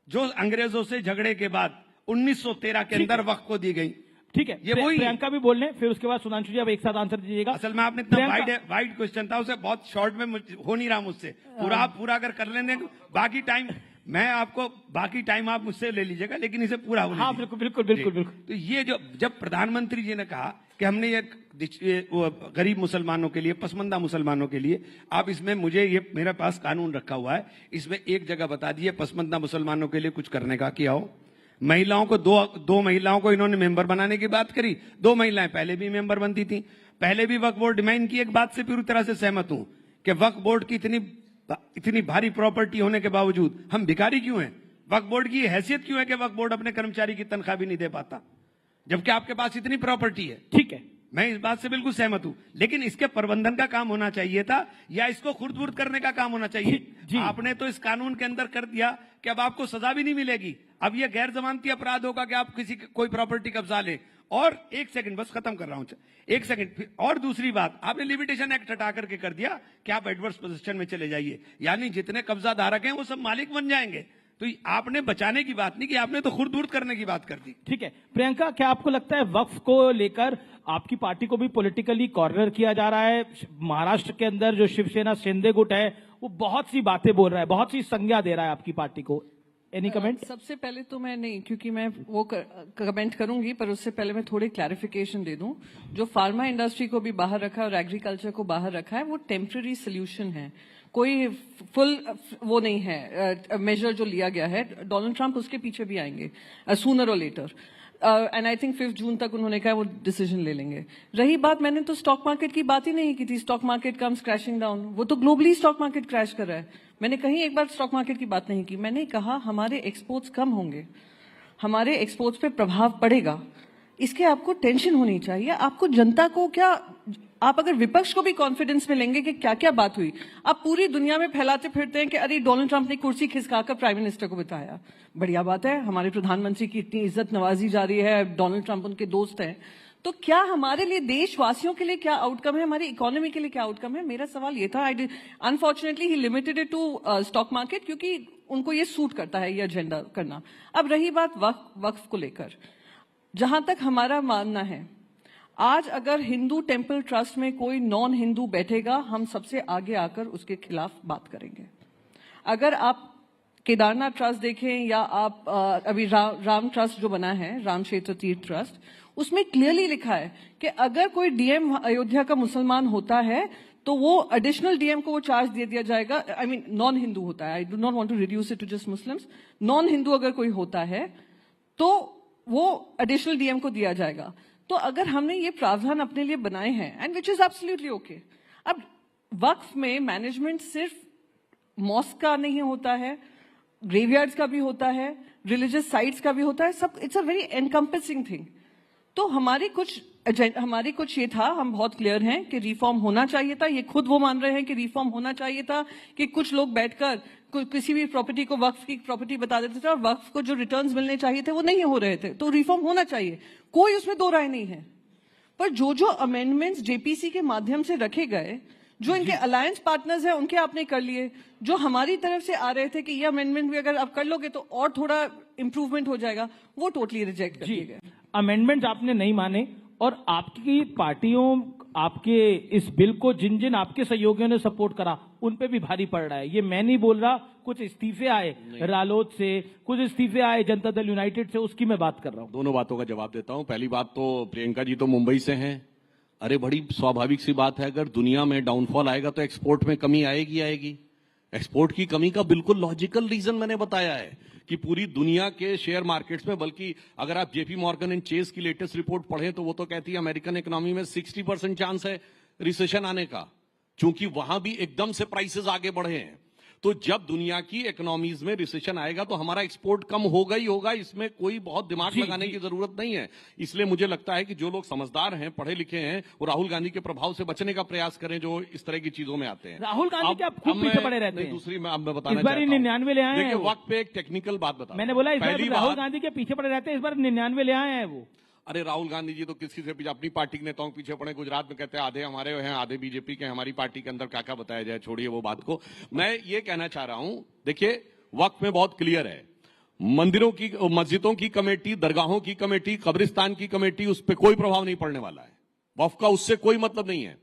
जो अंग्रेजों से झगड़े के बाद 1913 के अंदर वक्फ को दी गई। ठीक है, ये वही प्रियंका भी बोलने, फिर उसके बाद सुधांशु जी आप एक साथ आंसर दीजिएगा। असल में आपने इतना वाइड क्वेश्चन था, उसे बहुत शॉर्ट में हो नहीं रहा मुझसे। पूरा अगर कर लेने, बाकी टाइम मैं आपको, बाकी टाइम आप मुझसे ले लीजिएगा, लेकिन इसे पूरा होने। हाँ, बिल्कुल। तो ये जब प्रधानमंत्री जी ने कहा कि हमने ये गरीब मुसलमानों के लिए, पसमंदा मुसलमानों के लिए, आप इसमें मुझे ये मेरे पास कानून रखा हुआ है, इसमें एक जगह बता दिए पसमंदा मुसलमानों के लिए कुछ करने का किया हो। महिलाओं को दो महिलाओं को इन्होंने मेंबर बनाने की बात करी। 2 महिलाएं पहले भी मेंबर बनती थी, पहले भी वक्फ बोर्ड डिमांड की। एक बात से पूरी तरह से सहमत हूं कि वक्फ बोर्ड की इतनी भारी प्रॉपर्टी होने के बावजूद हम भिखारी क्यों हैं? वक्फ बोर्ड की हैसियत क्यों है कि वक्फ बोर्ड अपने कर्मचारी की तनख्वाह भी नहीं दे पाता, जबकि आपके पास इतनी प्रॉपर्टी है? ठीक है, मैं इस बात से बिल्कुल सहमत हूं, लेकिन इसके प्रबंधन का काम होना चाहिए था, या इसको खुर्द-बुर्द करने का काम होना चाहिए। आपने तो इस कानून के अंदर कर दिया कि अब आपको सजा भी नहीं मिलेगी। अब यह गैर जमानती अपराध होगा कि आप कोई प्रॉपर्टी कब्जा ले। और एक सेकंड, बस खत्म कर रहा हूं, एक सेकंड। और दूसरी बात, आपने लिमिटेशन एक्ट हटा करके कर दिया कि आप एडवर्स पोजीशन में चले जाइए, यानी जितने कब्जा धारक हैं वो सब मालिक बन जाएंगे। तो आपने बचाने की बात नहीं की, आपने तो खुर्द-बुर्द करने की बात कर दी। ठीक है, प्रियंका, क्या आपको लगता है वक्फ को लेकर आपकी पार्टी को भी पॉलिटिकली कॉर्नर किया जा रहा है? महाराष्ट्र के अंदर जो शिवसेना शिंदे गुट है वो बहुत सी बातें बोल रहा है, बहुत सी संज्ञा दे रहा है आपकी पार्टी को। Any comment? सबसे पहले तो मैं नहीं, क्योंकि मैं वो कमेंट करूंगी, पर उससे पहले मैं थोड़ी क्लैरिफिकेशन दे दूं। जो फार्मा इंडस्ट्री को भी बाहर रखा है और एग्रीकल्चर को बाहर रखा है, वो टेम्पररी सोल्यूशन है, कोई फुल वो नहीं है मेजर जो लिया गया है। डोनाल्ड ट्रंप उसके पीछे भी आएंगे सूनर और लेटर, एंड आई थिंक 5 जून तक उन्होंने कहा वो डिसीजन ले लेंगे। रही बात, मैंने तो स्टॉक मार्केट की बात ही नहीं की थी। Stock market comes crashing down, वो तो ग्लोबली स्टॉक मार्केट क्रैश कर रहा है। मैंने कहीं एक बार स्टॉक मार्केट की बात नहीं की। मैंने कहा हमारे एक्सपोर्ट्स कम होंगे, हमारे एक्सपोर्ट्स पे प्रभाव पड़ेगा। इसके आपको टेंशन होनी चाहिए। आपको जनता को क्या, आप अगर विपक्ष को भी कॉन्फिडेंस में लेंगे कि क्या क्या बात हुई, आप पूरी दुनिया में फैलाते फिरते हैं कि अरे डोनाल्ड ट्रंप ने कुर्सी खिसकाकर प्राइम मिनिस्टर को बिठाया। बढ़िया बात है, हमारे प्रधानमंत्री की इतनी इज्जत नवाजी जा रही है, डोनाल्ड ट्रंप उनके दोस्त हैं, तो क्या हमारे लिए, देशवासियों के लिए क्या आउटकम है, हमारी इकोनॉमी के लिए क्या आउटकम है? मेरा सवाल ये था। अनफॉर्चुनेटली ही limited it to stock market, क्योंकि उनको ये सूट करता है ये एजेंडा करना। अब रही बात वक्फ को लेकर, जहां तक हमारा मानना है, आज अगर हिंदू टेंपल ट्रस्ट में कोई नॉन हिंदू बैठेगा, हम सबसे आगे आकर उसके खिलाफ बात करेंगे। अगर आप केदारनाथ ट्रस्ट देखें या आप अभी राम ट्रस्ट जो बना है, राम क्षेत्र तीर्थ ट्रस्ट, उसमें क्लियरली लिखा है कि अगर कोई डीएम अयोध्या का मुसलमान होता है तो वो एडिशनल डीएम को वो चार्ज दे दिया जाएगा। आई मीन नॉन हिंदू होता है, I do not want to reduce it to just Muslims. Non Hindu अगर कोई होता है तो वो एडिशनल डीएम को दिया जाएगा। तो अगर हमने ये प्रावधान अपने लिए बनाए हैं, and which is absolutely okay. अब वक्फ में मैनेजमेंट सिर्फ मॉस्क का नहीं होता है, ग्रेवयार्ड्स का भी होता है, रिलीजियस साइट्स का भी होता है, सब इट्स अ वेरी एनकम्पेसिंग थिंग। तो हमारी कुछ ये था, हम बहुत क्लियर हैं कि रिफॉर्म होना चाहिए था। ये खुद वो मान रहे हैं कि रिफॉर्म होना चाहिए था, कि कुछ लोग बैठकर किसी भी प्रॉपर्टी को वक्फ की प्रॉपर्टी बता देते थे और वक्फ को जो रिटर्न्स मिलने चाहिए थे वो नहीं हो रहे थे। तो रिफॉर्म होना चाहिए, कोई उसमें दो राय नहीं है। पर जो अमेंडमेंट्स जेपीसी के माध्यम से रखे गए, जो इनके अलायंस पार्टनर्स हैं उनके आपने कर लिए, जो हमारी तरफ से आ रहे थे कि ये अमेंडमेंट भी अगर आप कर लोगे तो और थोड़ा इंप्रूवमेंट हो जाएगा, वो टोटली रिजेक्ट कर दिए गए। अमेंडमेंट्स आपने नहीं माने, और आपकी पार्टियों आपके इस बिल को जिन जिन आपके सहयोगियों ने सपोर्ट करा उन पे भी भारी पड़ रहा है। ये मैं नहीं बोल रहा, कुछ इस्तीफे आए रालोद से, कुछ इस्तीफे आए जनता दल यूनाइटेड से, उसकी मैं बात कर रहा हूं। दोनों बातों का जवाब देता हूं। पहली बात तो प्रियंका जी तो मुंबई से हैं। अरे बड़ी स्वाभाविक सी बात है, अगर दुनिया में डाउनफॉल आएगा तो एक्सपोर्ट में कमी आएगी। एक्सपोर्ट की कमी का बिल्कुल लॉजिकल रीजन मैंने बताया है कि पूरी दुनिया के शेयर मार्केट्स में, बल्कि अगर आप जेपी मॉर्गन एंड चेस की लेटेस्ट रिपोर्ट पढ़ें तो वो तो कहती है अमेरिकन इकोनॉमी में 60% चांस है रिसेशन आने का, क्योंकि वहां भी एकदम से प्राइसेस आगे बढ़े हैं। तो जब दुनिया की इकोनॉमीज में रिसेशन आएगा तो हमारा एक्सपोर्ट कम होगा ही होगा, इसमें कोई बहुत दिमाग लगाने की जरूरत नहीं है। इसलिए मुझे लगता है कि जो लोग समझदार हैं, पढ़े लिखे हैं, वो राहुल गांधी के प्रभाव से बचने का प्रयास करें जो इस तरह की चीजों में आते हैं। राहुल गांधी के आप खूब पीछे पड़े रहते हैं। दूसरी मैं बताना चाहता हूं, इस बार 99 ले आए हैं। वक्त पे एक टेक्निकल बात बता, मैंने बोला इस बार राहुल गांधी के पीछे पड़े रहते हैं, इस बार 99 ले आए हैं वो। अरे राहुल गांधी जी तो किसी से पीछे, अपनी पार्टी के नेताओं के पीछे पड़े। गुजरात में कहते हैं आधे हमारे हैं आधे बीजेपी के, हमारी पार्टी के अंदर क्या क्या बताया जाए, छोड़िए वो बात को। मैं ये कहना चाह रहा हूं, देखिए वक्त में बहुत क्लियर है, मंदिरों की, मस्जिदों की कमेटी, दरगाहों की कमेटी, कब्रिस्तान की कमेटी, उस पर कोई प्रभाव नहीं पड़ने वाला है। वक्फ का उससे कोई मतलब नहीं है।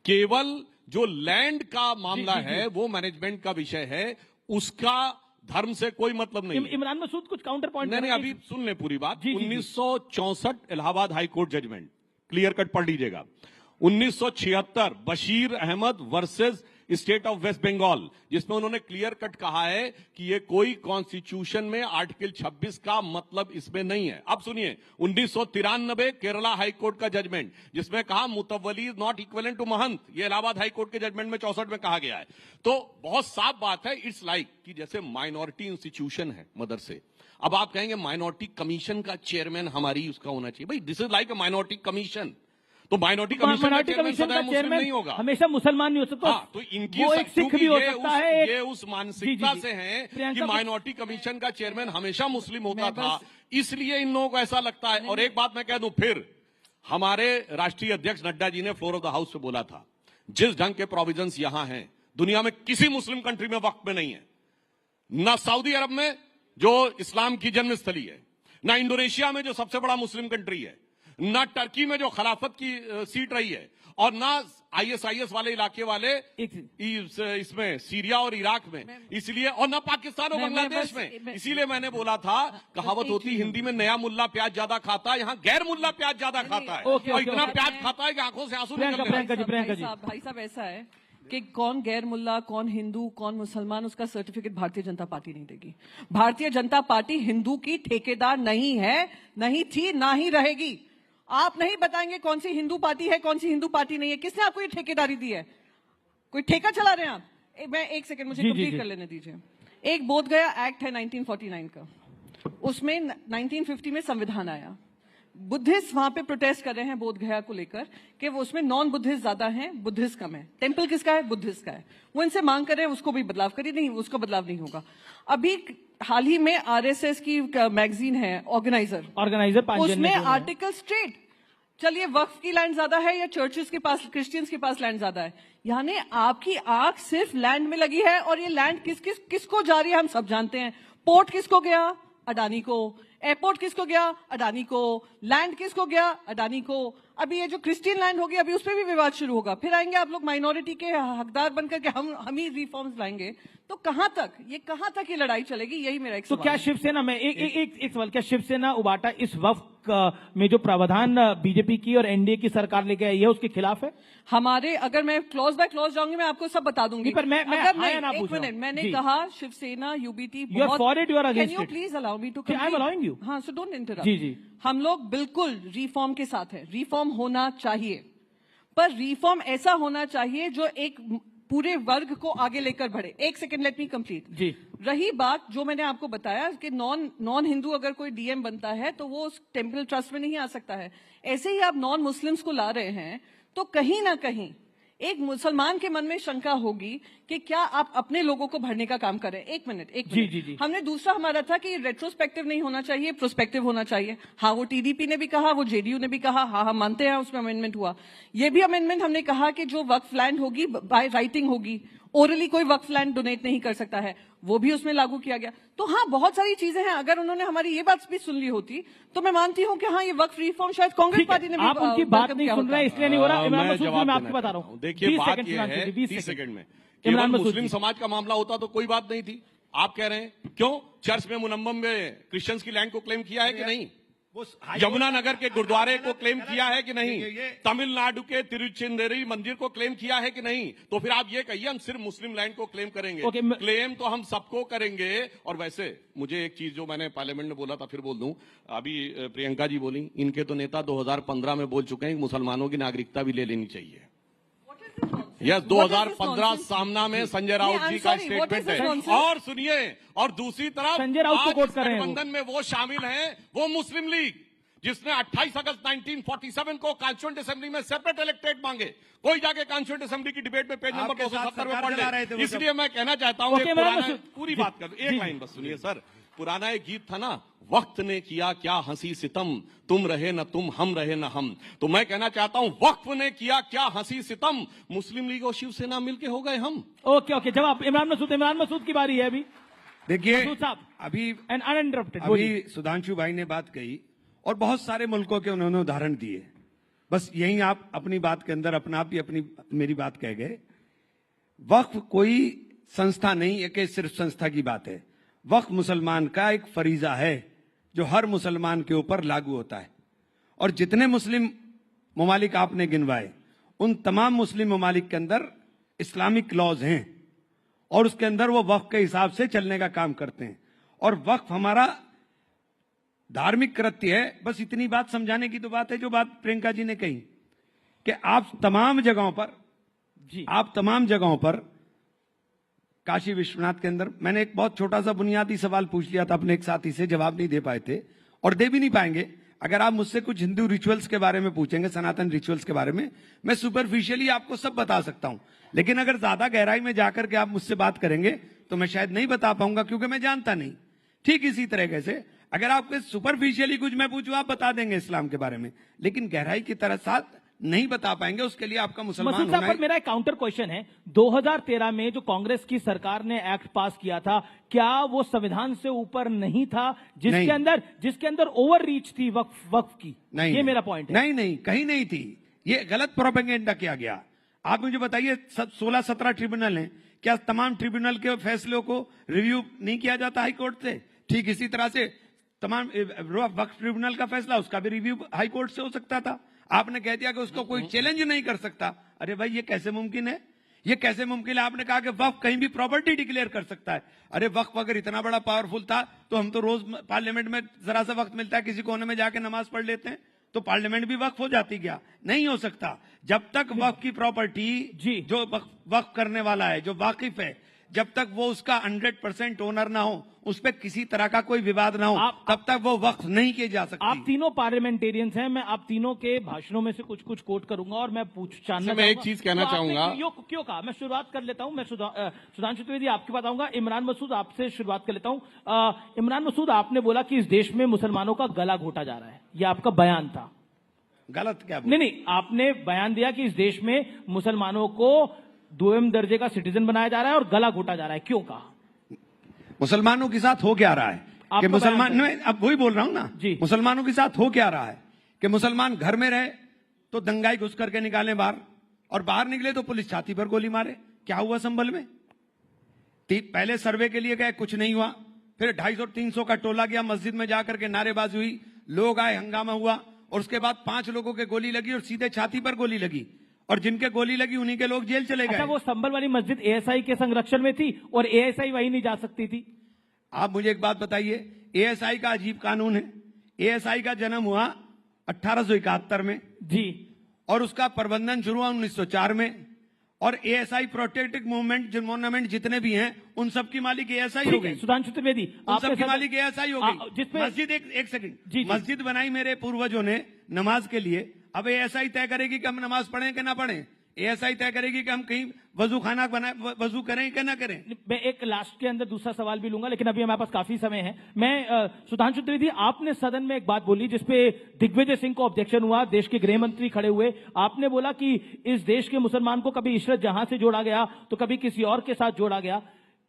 केवल जो लैंड का मामला है वो मैनेजमेंट का विषय है, उसका धर्म से कोई मतलब नहीं। इमरान मसूद कुछ काउंटर पॉइंट नहीं, अभी सुन ले पूरी बात। 1964 Allahabad high court judgment, clear cut पढ़ लीजिएगा। 1976 Bashir Ahmad versus state of West Bengal, जिसमें उन्होंने क्लियर कट कहा है कि ये कोई कॉन्स्टिट्यूशन में आर्टिकल 26 का मतलब इसमें नहीं है। अब सुनिए 1993 केरला हाई कोर्ट का जजमेंट, जिसमें कहा मुतव्वली इज नॉट इक्विवेलेंट टू महंत, ये इलाहाबाद हाई कोर्ट के जजमेंट में 64 में कहा गया है। तो बहुत साफ बात है, इट्स लाइक कि जैसे माइनॉरिटी इंस्टीट्यूशन है मदरसे, अब आप कहेंगे माइनॉरिटी कमीशन का चेयरमैन हमारी उसका होना चाहिए। भाई this is like a minority commission, तो माइनॉरिटी कमीशन का चेयरमैन नहीं होगा, हमेशा मुसलमान नहीं हो सकता। तो इनकी वो एक सिख भी हो सकता है। ये उस मानसिकता से हैं कि माइनॉरिटी कमीशन का चेयरमैन हमेशा मुस्लिम होता था, इसलिए इन लोगों को ऐसा लगता है। और एक बात मैं कह दूं, फिर हमारे राष्ट्रीय अध्यक्ष नड्डा जी ने फ्लोर ऑफ द हाउस पे बोला था, जिस ढंग के प्रोविजंस यहां हैं दुनिया में किसी मुस्लिम कंट्री में वक्त में नहीं है, ना सऊदी अरब में जो इस्लाम की जन्मस्थली है, ना इंडोनेशिया में जो सबसे बड़ा मुस्लिम कंट्री है, ना टर्की में जो खिलाफत की सीट रही है, और ना आईएसआईएस वाले इलाके वाले इसमें सीरिया और इराक में, इसलिए, और ना पाकिस्तान और बांग्लादेश में। इसीलिए मैंने बोला था, कहावत होती हिंदी में, नया मुल्ला प्याज ज्यादा खाता है, यहाँ गैर मुल्ला प्याज ज्यादा खाता है, और इतना प्याज खाता है कि आंखों से आंसू निकल रहे हैं। भाई साहब ऐसा है कि कौन गैर मुल्ला, कौन हिंदू, कौन मुसलमान, उसका सर्टिफिकेट भारतीय जनता पार्टी नहीं देगी। भारतीय जनता पार्टी हिंदू की ठेकेदार नहीं है, नहीं थी, ना ही रहेगी। आप नहीं बताएंगे कौन सी हिंदू पार्टी है, कौन सी हिंदू पार्टी नहीं है। किसने आपको ये ठेकेदारी दी है? कोई ठेका चला रहे हैं आप? मैं एक सेकंड मुझे कंप्लीट कर लेने दीजिए। एक बोध गया एक्ट है 1949 का, उसमें 1950 में संविधान आया, बुद्धिस्ट वहां पे प्रोटेस्ट कर रहे हैं बोध गया को लेकर कि वो उसमें नॉन बुद्धिस्ट ज्यादा हैं, बुद्धिस्ट कम है। टेम्पल किसका है? बुद्धिस्ट का है। वो इनसे मांग कर रहे हैं उसको भी बदलाव करिए, नहीं उसको बदलाव नहीं होगा। अभी हाल ही में आरएसएस की मैगजीन है ऑर्गेनाइजर, उसमें आर्टिकल स्ट्रेट, चलिए वक्फ की लैंड ज्यादा है या चर्चेस के पास, क्रिश्चियंस के पास लैंड ज्यादा है, यानी आपकी आंख सिर्फ लैंड में लगी है और ये लैंड किसको जा रही है हम सब जानते हैं। पोर्ट किसको गया? अडानी को। एयरपोर्ट किसको गया? अडानी को। लैंड किसको गया? अडानी को। अभी ये जो क्रिश्चियन लैंड होगी अभी उस पर भी विवाद शुरू होगा, फिर आएंगे आप लोग माइनॉरिटी के हकदार बनकर के हम ही रिफॉर्म्स लाएंगे। तो कहां तक ये लड़ाई चलेगी? यही मेरा एक सवाल तो क्या शिवसेना में एक सवाल, क्या शिवसेना उबाटा इस वक्त में जो प्रावधान बीजेपी की और एनडीए की सरकार लेके आई है उसके खिलाफ है? हमारे, अगर मैं क्लॉज बाय क्लॉज जाऊंगी मैं आपको सब बता दूंगी, पर मैं एक मिनट, मैंने कहा Shiv Sena UBT please allow me to complete. हाँ, सो डोंट इंटरप्ट। हम लोग बिल्कुल रिफॉर्म के साथ है, रिफॉर्म होना चाहिए, पर रिफॉर्म ऐसा होना चाहिए जो एक पूरे वर्ग को आगे लेकर बढ़े। एक सेकंड, लेट मी कंप्लीट जी। रही बात जो मैंने आपको बताया कि नॉन हिंदू अगर कोई डीएम बनता है तो वो उस टेम्पल ट्रस्ट में नहीं आ सकता है, ऐसे ही आप नॉन मुस्लिम्स को ला रहे हैं तो कहीं ना कहीं एक मुसलमान के मन में शंका होगी कि क्या आप अपने लोगों को भरने का काम करें। एक मिनट जी। हमने दूसरा हमारा था कि रेट्रोस्पेक्टिव नहीं होना चाहिए, प्रोस्पेक्टिव होना चाहिए। हाँ, वो टीडीपी ने भी कहा, वो जेडीयू ने भी कहा, हाँ हम मानते हैं उसमें अमेंडमेंट हुआ। ये भी अमेंडमेंट हमने कहा कि जो वक्फ लैंड होगी बाय राइटिंग होगी, ओरली कोई वक्फ लैंड डोनेट नहीं कर सकता है, वो भी उसमें लागू किया गया। तो हाँ, बहुत सारी चीजें हैं, अगर उन्होंने हमारी ये बात भी सुन ली होती तो मैं मानती हूँ कि हाँ ये वक्फ रिफॉर्म शायद कांग्रेस पार्टी ने भी आप उनकी बात नहीं सुन रहे इसलिए नहीं हो रहा। इमरान मसूद, मैं आपको बता रहा हूँ, देखिए बात ये है 20 सेकंड में, केवल मुस्लिम समाज का मामला होता तो कोई बात नहीं थी। आप कह रहे हैं क्यों चर्च में मुनम्मम में क्रिश्चियंस की लैंड को क्लेम किया है कि नहीं? यमुनानगर के गुरुद्वारे को क्लेम किया है कि नहीं? तमिलनाडु के तिरुचिंदरी मंदिर को क्लेम किया है कि नहीं? तो फिर आप ये कहिए हम सिर्फ मुस्लिम लैंड को क्लेम करेंगे। क्लेम तो हम सबको करेंगे। और वैसे मुझे एक चीज जो मैंने पार्लियामेंट में बोला था फिर बोल दूं, अभी प्रियंका जी बोली, इनके तो नेता 2015 में बोल चुके हैं मुसलमानों की नागरिकता भी ले लेनी चाहिए। यस, 2015 सामना में संजय राउत जी का स्टेटमेंट है। और सुनिए, और दूसरी तरफ संजय राउत को कोट कर रहे हैं, गठबंधन में वो शामिल हैं, वो मुस्लिम लीग जिसने 28 अगस्त 1947 को कॉन्स्टिट्यूएंट असेंबली में सेपरेट इलेक्टेड मांगे। कोई जाके कॉन्स्टिट्यूएंट असेंबली की डिबेट में पेज नंबर 270 में पढ़ ले। इसलिए मैं कहना चाहता हूं, पूरी बात कर, एक लाइन बस सुनिए सर। पुराना एक गीत था ना, वक्त ने किया क्या हंसी सितम, तुम रहे न तुम, हम रहे न हम। तो मैं कहना चाहता हूं वक्फ ने किया क्या हंसी सितम, मुस्लिम लीग और शिवसेना मिलके हो गए हम। ओके, जवाब इमरान मसूद की बारी है अभी। देखिए अभी सुधांशु भाई ने बात कही और बहुत सारे मुल्कों के उन्होंने उदाहरण दिए, बस यही आप अपनी बात के अंदर अपना आप ही अपनी मेरी बात कह गए। वक्फ कोई संस्था नहीं है कि सिर्फ संस्था की बात है। वक्फ मुसलमान का एक फरीजा है जो हर मुसलमान के ऊपर लागू होता है। और जितने मुस्लिम ममालिक आपने गिनवाए, उन तमाम मुस्लिम ममालिक के अंदर इस्लामिक लॉज हैं और उसके अंदर वो वक्फ के हिसाब से चलने का काम करते हैं। और वक्फ हमारा धार्मिक कृत्य है। बस इतनी बात समझाने की तो बात है जो बात प्रियंका जी ने कही कि आप तमाम जगहों पर काशी विश्वनाथ के अंदर, मैंने एक बहुत छोटा सा बुनियादी सवाल पूछ लिया था अपने एक साथी से, जवाब नहीं दे पाए थे और दे भी नहीं पाएंगे। अगर आप मुझसे कुछ हिंदू रिचुअल्स के बारे में पूछेंगे, सनातन रिचुअल्स के बारे में, मैं सुपरफिशियली आपको सब बता सकता हूं, लेकिन अगर ज्यादा गहराई में जाकर के आप मुझसे बात करेंगे तो मैं शायद नहीं बता पाऊंगा क्योंकि मैं जानता नहीं। ठीक इसी तरीके से अगर आपके सुपरफिशियली कुछ मैं पूछूं, आप बता देंगे इस्लाम के बारे में, लेकिन गहराई की तरह साथ नहीं बता पाएंगे। उसके लिए आपका मुसलमान होना है। मेरा एक काउंटर क्वेश्चन है, 2013 में जो कांग्रेस की सरकार ने एक्ट पास किया था, क्या वो संविधान से ऊपर नहीं था जिसके अंदर ओवर रीच थी वक्फ की? नहीं, ये मेरा पॉइंट है। नहीं, कहीं नहीं थी। ये गलत प्रोपेगेंडा किया गया। आप मुझे बताइए, 16-17 ट्रिब्यूनल हैं, क्या तमाम ट्रिब्यूनल के फैसलों को रिव्यू नहीं किया जाता हाई कोर्ट से? ठीक इसी तरह से तमाम वक्फ ट्रिब्यूनल का फैसला, उसका भी रिव्यू हाई कोर्ट से हो सकता था। आपने कह दिया कि उसको कोई चैलेंज नहीं कर सकता। अरे भाई, ये कैसे मुमकिन है? ये कैसे मुमकिन है? आपने कहा कि वक्फ कहीं भी प्रॉपर्टी डिक्लेयर कर सकता है। अरे वक्फ अगर इतना बड़ा पावरफुल था तो हम तो रोज पार्लियामेंट में जरा सा वक्त मिलता है, किसी कोने में जाके नमाज पढ़ लेते हैं, तो पार्लियामेंट भी वक्फ हो जाती। क्या नहीं हो सकता? जब तक वक्फ की प्रॉपर्टी जो वक्फ करने वाला है, जो वाकिफ है, जब तक वो उसका 100% ओनर ना हो, उस पर किसी तरह का कोई विवाद ना हो, तब तक वो वक्फ नहीं की जा सकती। आप तीनों पार्लियामेंटेरियंस हैं, मैं आप तीनों के भाषणों में से कुछ कोट करूंगा और मैं जानना मैं एक चीज कहना चाहूंगा। क्यों कहा, मैं शुरुआत कर लेता हूं। मैं सुधांशु त्रिवेदी आपके पास आऊंगा। इमरान मसूद आपसे शुरुआत कर लेता हूं। इमरान मसूद, आपने बोला कि इस देश में मुसलमानों का गला घोटा जा रहा है, यह आपका बयान था। गलत क्या? नहीं, आपने बयान दिया कि इस देश में मुसलमानों को 2वे दर्जे का सिटीजन बनाया जा रहा है और गला घोटा जा रहा है, क्यों कहा? मुसलमानों के साथ हो क्या रहा है कि मुसलमान, मैं अब वही बोल रहा हूं ना जी, मुसलमानों के साथ हो क्या रहा है कि मुसलमान घर में रहे तो दंगाई घुस करके निकाले बाहर, और बाहर निकले तो पुलिस छाती पर गोली मारे। क्या हुआ संभल में? पहले सर्वे के लिए गए, कुछ नहीं हुआ, फिर 250-300 का टोला गया, मस्जिद में जाकर के नारेबाजी हुई, लोग आए, हंगामा हुआ, और उसके बाद 5 लोगों के गोली लगी और सीधे छाती पर गोली लगी, और जिनके गोली लगी उन्हीं के लोग जेल चले गए। अच्छा, वो संभल वाली मस्जिद एएसआई के संरक्षण में थी और एएसआई वहीं नहीं जा सकती थी? आप मुझे एक बात बताइए, एएसआई का अजीब कानून है। एएसआई का जन्म हुआ 1871 में जी, और उसका प्रबंधन शुरू हुआ 1904 में, और एएसआई प्रोटेक्टिव मूवमेंट जितने भी हैं उन सब की मालिक एएसआई हो गई। सुधांशु त्रिवेदी, उन सब की मालिक एएसआई हो गई। मस्जिद, एक सेकंड, मस्जिद बनाई मेरे पूर्वजों ने नमाज के लिए, अब एएसआई तय करेगी कि हम नमाज पढ़ें कि ना पढ़ें? एएसआई तय करेगी कि हम कहीं वजू खाना वजू करें कि ना करें? मैं एक लास्ट के अंदर दूसरा सवाल भी लूंगा, लेकिन अभी हमारे पास काफी समय है। मैं सुधांशु त्रिवेदी, आपने सदन में एक बात बोली जिसपे दिग्विजय सिंह को ऑब्जेक्शन हुआ, देश के गृह मंत्री खड़े हुए। आपने बोला कि इस देश के मुसलमान को कभी इशरत जहां से जोड़ा गया तो कभी किसी और के साथ जोड़ा गया।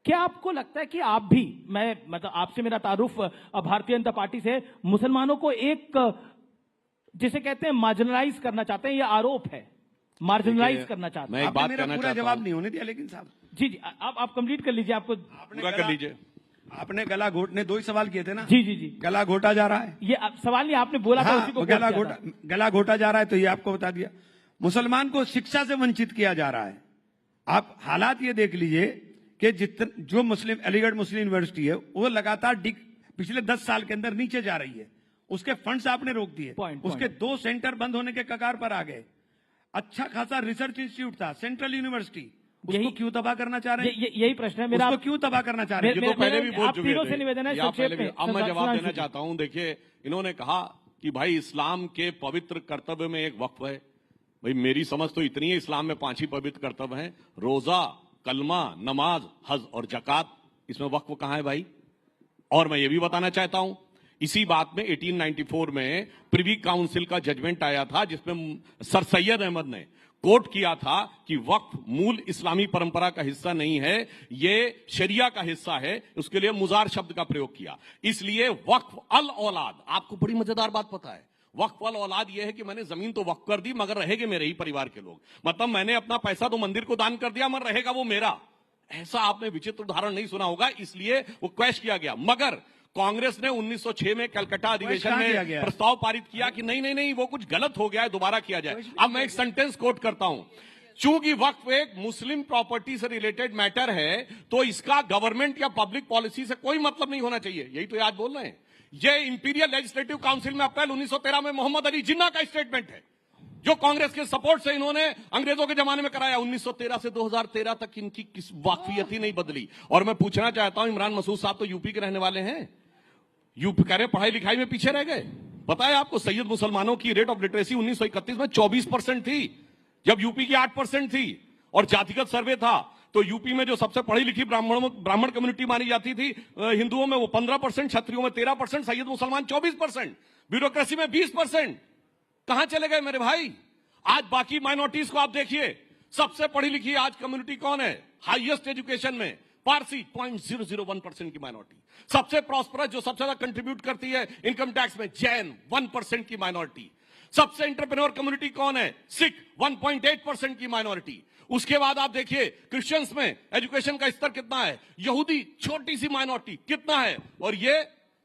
क्या आपको लगता है कि आप भी, मैं मतलब आपसे मेरा तारुफ भारतीय जनता पार्टी से, मुसलमानों को एक जिसे कहते हैं मार्जिनलाइज करना चाहते हैं? यह आरोप है, मार्जिनलाइज करना चाहते हैं। आपने मेरा पूरा जवाब नहीं होने दिया, लेकिन साहब जी आप कंप्लीट कर लीजिए। आपको पूरा कर लीजिए। आपने गला घोटने 2 ही सवाल किए थे ना? जी। गला घोटा जा रहा है, ये सवाल नहीं, आपने बोला था उसी को गला घोटा जा रहा है, तो ये आपको बता दिया। मुसलमान को शिक्षा से वंचित किया जा रहा है। आप हालात ये देख लीजिए कि जो अलीगढ़ मुस्लिम यूनिवर्सिटी है वो लगातार पिछले 10 साल के अंदर नीचे जा रही है। उसके फंड्स आपने रोक दिए, उसके 2 सेंटर बंद होने के कगार पर आ गए। अच्छा खासा रिसर्च इंस्टीट्यूट था, सेंट्रल यूनिवर्सिटी, उसको क्यों तबाह करना चाह रहे हैं? यही प्रश्न है मेरा। उसको क्यों तबाह करना चाह रहे हैं? ये तो पहले भी बोल चुके थे। अब मैं जवाब देना चाहता हूं। देखिए, इन्होंने कहा कि भाई इस्लाम के पवित्र कर्तव्य में एक वक्फ है। भाई मेरी समझ तो इतनी है, इस्लाम में 5 ही पवित्र कर्तव्य हैं, रोजा, कलमा, नमाज, हज और जकात। इसमें वक्फ कहां है भाई? और मैं ये भी बताना चाहता हूं, इसी बात में 1894 में प्रिवी काउंसिल का जजमेंट आया था, जिसमें सर सैयद अहमद ने कोट किया था कि वक्फ मूल इस्लामी परंपरा का हिस्सा नहीं है, ये शरिया का हिस्सा है। उसके लिए मुजार शब्द का प्रयोग किया। इसलिए वक्फ अल औलाद, आपको बड़ी मजेदार बात पता है, वक्फ अल औलाद यह है कि मैंने जमीन तो वक्फ कर दी, मगर रहेंगे मेरे ही परिवार के लोग। मतलब मैंने अपना पैसा तो मंदिर को दान कर दिया, मगर रहेगा वो मेरा। ऐसा आपने विचित्र उदाहरण नहीं सुना होगा, इसलिए वो क्वैश किया गया। मगर कांग्रेस ने 1906 में कलकत्ता अधिवेशन में प्रस्ताव पारित किया कि नहीं, वो कुछ गलत हो गया है, दोबारा किया जाए। अब मैं एक सेंटेंस कोट करता हूं, चूंकि वक्फ एक मुस्लिम प्रॉपर्टी से रिलेटेड मैटर है, तो इसका गवर्नमेंट या पब्लिक पॉलिसी से कोई मतलब नहीं होना चाहिए। यही तो आज बोल रहे हैं। ये इंपीरियल लेजिस्लेटिव काउंसिल में अप्रैल 1913 में मोहम्मद अली जिन्ना का स्टेटमेंट है, जो कांग्रेस के सपोर्ट से इन्होंने अंग्रेजों के जमाने में कराया। 1913 से 2013 तक इनकी किस वाकफियत ही नहीं बदली। और मैं पूछना चाहता हूं, इमरान मसूद साहब तो यूपी के रहने वाले हैं, यूपी कह रहे पढ़ाई लिखाई में पीछे रह गए। पता है आपको, सैयद मुसलमानों की रेट ऑफ लिटरेसी 1931 में 24% थी, जब यूपी की 8% थी। और जातिगत सर्वे था तो यूपी में जो सबसे पढ़ी लिखी ब्राह्मण कम्युनिटी मानी जाती थी हिंदुओं में, वो 15%, क्षत्रियों में 13%, सैयद मुसलमान 24%, ब्यूरोक्रेसी में 20%। कहां चले गए मेरे भाई? आज बाकी माइनॉरिटीज को आप देखिए, सबसे पढ़ी लिखी आज कम्युनिटी कौन है? हाईएस्ट एजुकेशन में पारसी 0.001% की माइनॉरिटी। सबसे प्रॉस्परस, जो सबसे ज्यादा कंट्रीब्यूट करती है इनकम टैक्स में, जैन 1% की माइनॉरिटी। सबसे एंटरप्रेन्योर कम्युनिटी कौन है? सिख 1.8% की माइनॉरिटी। उसके बाद आप देखिए क्रिश्चियंस में एजुकेशन का स्तर कितना है, यहूदी छोटी सी माइनॉरिटी कितना है, और ये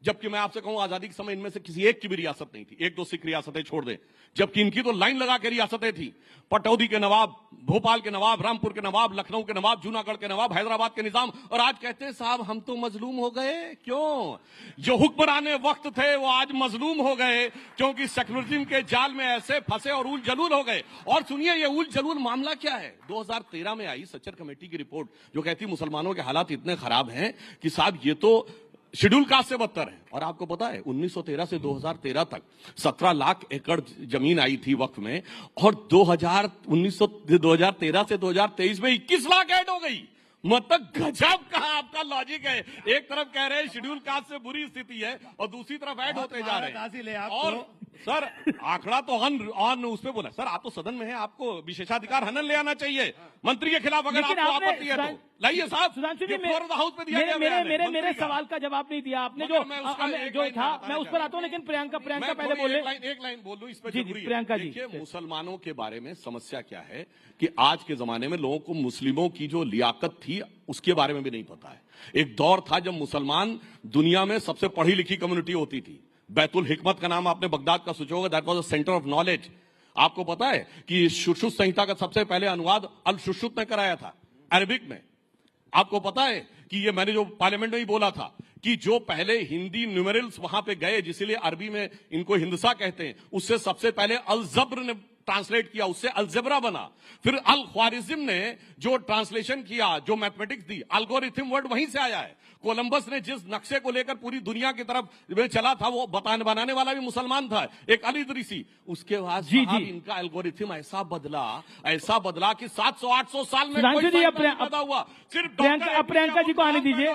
जबकि मैं आपसे कहूं आजादी के समय इनमें से किसी एक की भी रियासत नहीं थी, 1-2 सिख रियासतें छोड़ दें, जबकि इनकी तो लाइन लगा के रियासतें थी। पटौदी के नवाब, भोपाल के नवाब, रामपुर के नवाब, लखनऊ के नवाब, जूनागढ़ के नवाब, हैदराबाद के निजाम, और आज कहते हैं साहब हम तो मजलूम हो गए। क्यों? जो हुक्मराने वक्त थे वो आज मजलूम हो गए, क्योंकि सेक्युलरिज्म के जाल में ऐसे फंसे और उल जलूल हो गए। और सुनिए ये उल जलूल मामला क्या है। 2013 में आई सच्चर कमेटी की रिपोर्ट जो कहती मुसलमानों के हालात इतने खराब हैं कि साहब ये तो शेड्यूल कास्ट से बदतर है। और आपको पता है 1913 से 2013 तक 17 लाख एकड़ जमीन आई थी वक्फ में, और 2013 से 2023 में 21 लाख ऐड हो गई। मतलब गजब का आपका लॉजिक है। एक तरफ कह रहे हैं शेड्यूल कास्ट से बुरी स्थिति है और दूसरी तरफ ऐड होते जा रहे हैं। और सर आंकड़ा तो ऑन उस पे बोला। सर आप तो सदन में हैं, आपको विशेषाधिकार हनन ले आना चाहिए मंत्री के खिलाफ अगर आपको आपत्ति है तो। लाइए साहब, सुधांशु जी हाउस पे दिया गया मेरे सवाल का जवाब नहीं दिया आपने। जो था मैं उस पर आता हूँ, लेकिन प्रियंका पहले बोले। एक लाइन बोल दूं इस पे। प्रियंका जी, देखिए मुसलमानों के बारे में समस्या क्या है कि आज के जमाने में लोगों को मुस्लिमों की जो लियाकत थी उसके बारे में भी नहीं पता है। एक दौर था जब मुसलमान दुनिया में सबसे पढ़ी लिखी कम्युनिटी होती थी। बैतुल हिकमत का नाम आपने बगदाद का सोचा होगा, that was a centre of knowledge. आपको पता है कि शुश्रुत संहिता का सबसे पहले अनुवाद अल शुश्रुत ने कराया था अरबिक में। आपको पता है कि ये मैंने जो पार्लियामेंट में ही बोला था कि जो पहले हिंदी न्यूमेरल्स वहां पे गए, जिसलिए अरबी में इनको हिंदसा कहते हैं, उससे सबसे पहले अल जब्र ने ट्रांसलेट किया, उससे अलजेब्रा बना। फिर अल ख्वारिज्म ने जो ट्रांसलेशन किया, जो मैथमेटिक्स दी, एल्गोरिथम वर्ड वहीं से आया है। कोलंबस ने जिस नक्शे को लेकर पूरी दुनिया की तरफ चला था वो बनाने वाला भी मुसलमान था, एक अली इदरीसी। उसके बाद इनका एल्गोरिथम ऐसा बदला कि 700-800 साल में कोई पैदा हुआ। सिर्फ प्रियंका जी को आने दीजिए।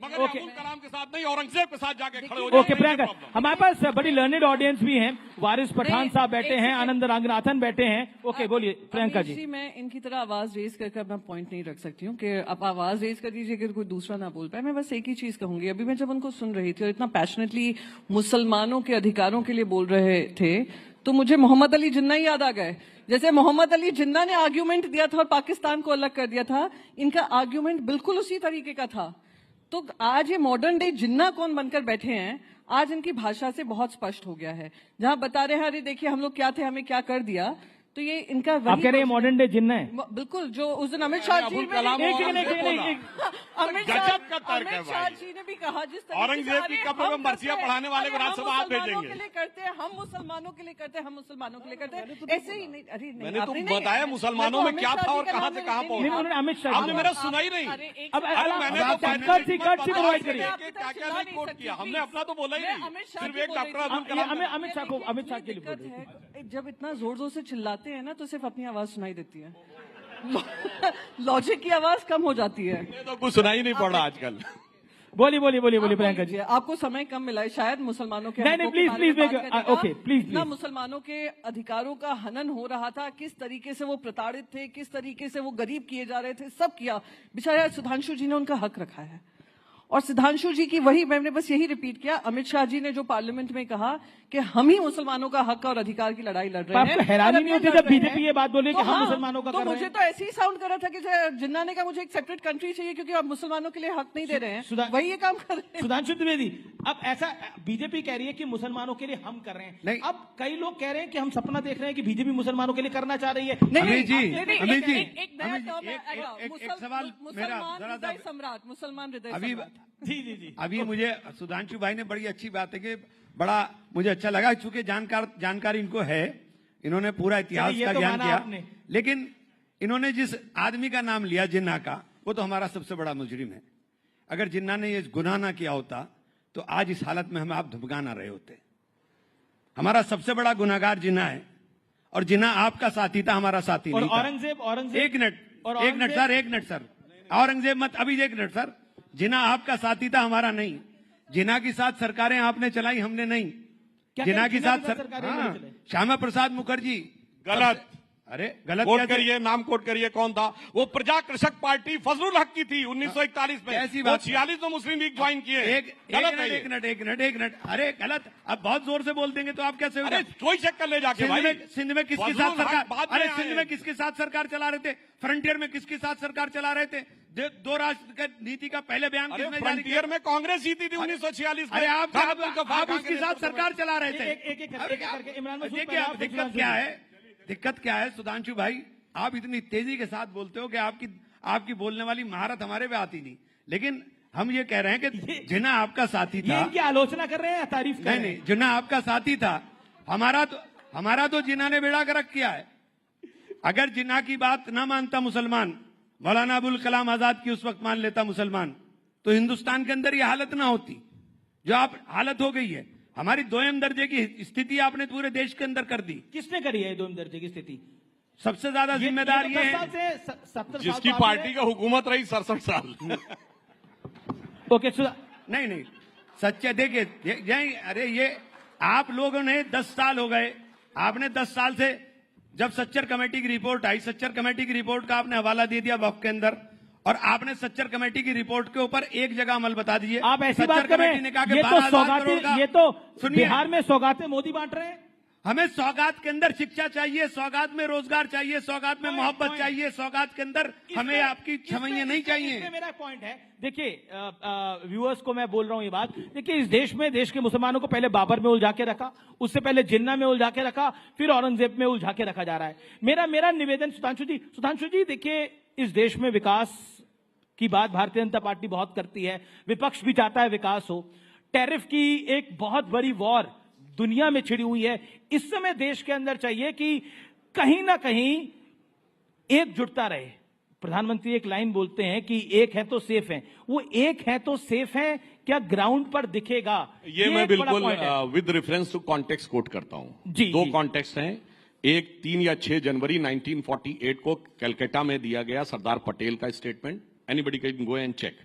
मगर अब्दुल कलाम के साथ नहीं, औरंगजेब के साथ जाके खड़े हो जाए। ओके प्रियंका, हमारे पास बड़ी लर्नेड ऑडियंस भी हैं। वारिस पठान साहब बैठे हैं, आनंद रंगनाथन बैठे हैं। ओके बोलिए प्रियंका जी। मैं इनकी तरह आवाज रेज करके अपना पॉइंट नहीं रख सकती हूँ कि आप आवाज रेज कर दीजिए कि कोई दूसरा ना बोल पाए। मैं बस एक ही चीज कहूंगी, अभी मैं जब उनको सुन रही थी और इतना पैशनेटली मुसलमानों के अधिकारों के लिए बोल रहे थे तो मुझे मोहम्मद अली जिन्ना ही याद आ गए। जैसे मोहम्मद अली जिन्ना ने आर्ग्यूमेंट दिया था और पाकिस्तान को अलग कर दिया था, इनका आर्ग्यूमेंट बिल्कुल उसी तरीके का था। तो आज ये मॉडर्न डे जिन्ना कौन बनकर बैठे हैं, आज इनकी भाषा से बहुत स्पष्ट हो गया है। जहां बता रहे हैं अरे देखिए हम लोग क्या थे, हमें क्या कर दिया, तो ये इनका आप कह रहे हैं मॉडर्न डे जिन्ना है। बिल्कुल, जो उस दिन अमित शाह जी ने भी कहा जिस औरंगजेब की कब्र में मरसिया पढ़ाने वाले को राज्यसभा आप भेजेंगे। के लिए करते हैं हम, मुसलमानों के लिए करते हैं हम, मुसलमानों के लिए करते हैं, ऐसे ही नहीं। अरे मैंने तो बताया मुसलमानों में क्या था और कहां से कहां पहुंचा। अमित शाह आपने मेरा सुना ही नहीं। अब मैंने कोट किया, हमने अपना तो बोला ही नहीं। सिर्फ एक डॉक्टर अमित शाह के लिए। जब इतना जोर जोर से चिल्लाते हैं ना तो सिर्फ अपनी आवाज सुनाई देती है, लॉजिक की आवाज कम हो जाती है। तो कुछ सुनाई नहीं पड़ रहा आजकल। बोलिए प्रियंका जी। आपको समय कम मिला है शायद मुसलमानों के प्लीज ना, मुसलमानों के अधिकारों का हनन हो रहा था, किस तरीके से वो प्रताड़ित थे, किस तरीके से वो गरीब किए जा रहे थे, सब किया। बेचारे सुधांशु जी ने उनका हक रखा है और सुधांशु जी की वही मैंने बस यही रिपीट किया। अमित शाह जी ने जो पार्लियामेंट में कहा कि हम ही मुसलमानों का हक और अधिकार की लड़ाई लड़ रहे हैं। हैरानी नहीं होती जब बीजेपी ये बात बोले कि हम मुसलमानों का तो मुझे तो ऐसे ही साउंड कर रहा था कि जिन्ना ने कहा मुझे एक सेपरेट कंट्री चाहिए क्योंकि आप मुसलमानों के लिए हक नहीं दे रहे हैं, वही ये काम कर रहे हैं। सुधांशु द्विवेदी, अब ऐसा बीजेपी कह रही है कि मुसलमानों के लिए हम कर रहे हैं, अब कई लोग कह रहे हैं कि हम सपना देख रहे हैं कि बीजेपी मुसलमानों के लिए करना चाह रही है। मुसलमान हृदय जी अभी मुझे सुधांशु भाई ने बड़ी अच्छी बात है कि बड़ा मुझे अच्छा लगा, चूंकि जानकारी इनको है, इन्होंने पूरा इतिहास का ज्ञान किया, लेकिन इन्होंने जिस आदमी का नाम लिया जिन्ना का, वो तो हमारा सबसे बड़ा मुजरिम है। अगर जिन्ना ने ये गुनाह ना किया होता तो आज इस हालत में हम आप धमका ना रहे होते। हमारा सबसे बड़ा गुनाहगार जिन्ना है और जिन्ना आपका साथी था, हमारा साथी नहीं था। औरंगजेब एक मिनट सर, औरंगजेब मत, अभी एक मिनट सर, जिन्ना आपका साथी था, हमारा नहीं। जिन्ना के साथ सरकारें आपने चलाई, हमने नहीं। जिन्ना के साथ श्यामा प्रसाद मुखर्जी। गलत, अरे गलत कोट करिए, नाम कोट करिए, कौन था वो? प्रजा कृषक पार्टी फजलुल हक की थी 1941 में। ऐसी बात, 46 में मुस्लिम लीग ज्वाइन किए। एक मिनट, अरे गलत, अब बहुत जोर से बोल देंगे तो आप कैसे? अरे कोई चेक कर ले जाके भाई। सिंध में किसके साथ सरकार, अरे सिंध में किसके साथ सरकार चला रहे थे? फ्रंटियर में किसके साथ सरकार चला रहे थे? दो राष्ट्र नीति का पहले बयान किसने जारी किया? फ्रंटियर में कांग्रेस जीती थी 1946 में। अरे आप उसके साथ सरकार चला रहे थे। दिक्कत क्या है सुधांशु भाई, आप इतनी तेजी के साथ बोलते हो कि आपकी बोलने वाली महारत हमारे पे आती नहीं, लेकिन हम ये कह रहे हैं कि जिन्ना आपका साथी था, इनकी आलोचना कर रहे हैं, तारीफ कर रहे हैं? नहीं, जिन्ना आपका साथी था, हमारा तो जिन्ना ने बेड़ा गर्क किया है। अगर जिन्ना की बात ना मानता मुसलमान, मौलाना अबुल कलाम आजाद की उस वक्त मान लेता मुसलमान, तो हिंदुस्तान के अंदर ये हालत ना होती जो आप हालत हो गई है। हमारी दोयम दर्जे की स्थिति आपने पूरे देश के अंदर कर दी। किसने करी है दोयम दर्जे की स्थिति? सबसे ज्यादा जिम्मेदार ये है जिसकी पार्टी का हुकूमत रही 67 साल। ओके, नहीं सच्चे देखिए, अरे ये आप लोगों ने 10 साल हो गए, आपने 10 साल से जब सच्चर कमेटी की रिपोर्ट आई, सच्चर कमेटी की रिपोर्ट का आपने हवाला दे दिया वक्फ के अंदर, और आपने सच्चर कमेटी की रिपोर्ट के ऊपर एक जगह अमल बता दीजिए। आप ऐसी बात कर रहे हैं, ये तो बिहार में सौगातें मोदी बांट रहे हैं। हमें सौगात के अंदर शिक्षा चाहिए, सौगात में रोजगार चाहिए, सौगात में मोहब्बत चाहिए, सौगात के अंदर हमें आपकी छवैया नहीं चाहिए। मेरा पॉइंट है, देखिए व्यूअर्स को मैं बोल रहा हूं ये बात, देखिए इस देश में देश के मुसलमानों को पहले बाबर में उलझा के रखा, उससे पहले जिन्ना में उलझा के रखा, फिर औरंगजेब में उलझा के रखा जा रहा है। मेरा निवेदन सुधांशु जी देखिए, इस देश में विकास की बात भारतीय जनता पार्टी बहुत करती है, विपक्ष भी चाहता है विकास हो। टैरिफ की एक बहुत बड़ी वॉर दुनिया में छिड़ी हुई है। इस समय देश के अंदर चाहिए कि कहीं ना कहीं एकजुटता रहे। प्रधानमंत्री एक लाइन बोलते हैं कि एक है तो सेफ है, वो एक है तो सेफ है, क्या ग्राउंड पर दिखेगा? ये मैं बिल्कुल with reference to context quote करता हूं। दो कॉन्टेक्स्ट हैं, एक 3 या 6 जनवरी 1948 को कलकत्ता में दिया गया सरदार पटेल का statement, anybody can go and check.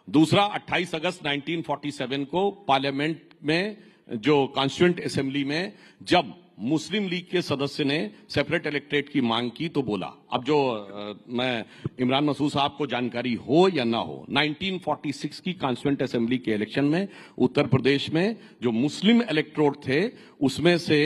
दूसरा 28 अगस्त 1947 को पार्लियामेंट में जो कॉन्स्टिट्यूएंट असेंबली में जब मुस्लिम लीग के सदस्य ने सेपरेट इलेक्टोरेट की मांग की तो बोला, अब जो मैं इमरान मसूद साहब को जानकारी हो या ना हो, 1946 की कॉन्स्टिट्यूएंट असेंबली के इलेक्शन में उत्तर प्रदेश में जो मुस्लिम इलेक्टोरेट थे उसमें से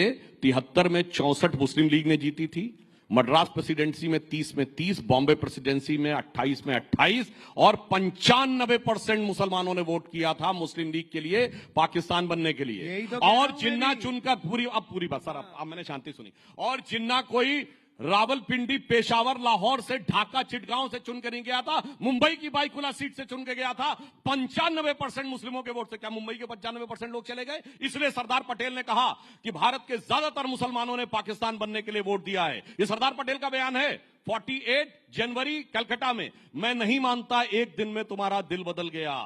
73 में 64 मुस्लिम लीग ने जीती थी, मद्रास प्रेसिडेंसी में 30 में 30, बॉम्बे प्रेसिडेंसी में 28 में 28, और 95% मुसलमानों ने वोट किया था मुस्लिम लीग के लिए, पाकिस्तान बनने के लिए। और जिन्ना चुनकर पूरी बात सर, अब मैंने शांति सुनी, और जिन्ना कोई रावलपिंडी, पेशावर, लाहौर से, ढाका, चिटगांव से चुन के नहीं गया था, मुंबई की बाईकुला सीट से चुन के गया था। 95% मुस्लिमों के वोट से क्या मुंबई के 95% लोग चले गए? इसलिए सरदार पटेल ने कहा कि भारत के ज्यादातर मुसलमानों ने पाकिस्तान बनने के लिए वोट दिया है। ये सरदार पटेल का बयान है 48 जनवरी कलकत्ता में। मैं नहीं मानता एक दिन में तुम्हारा दिल बदल गया,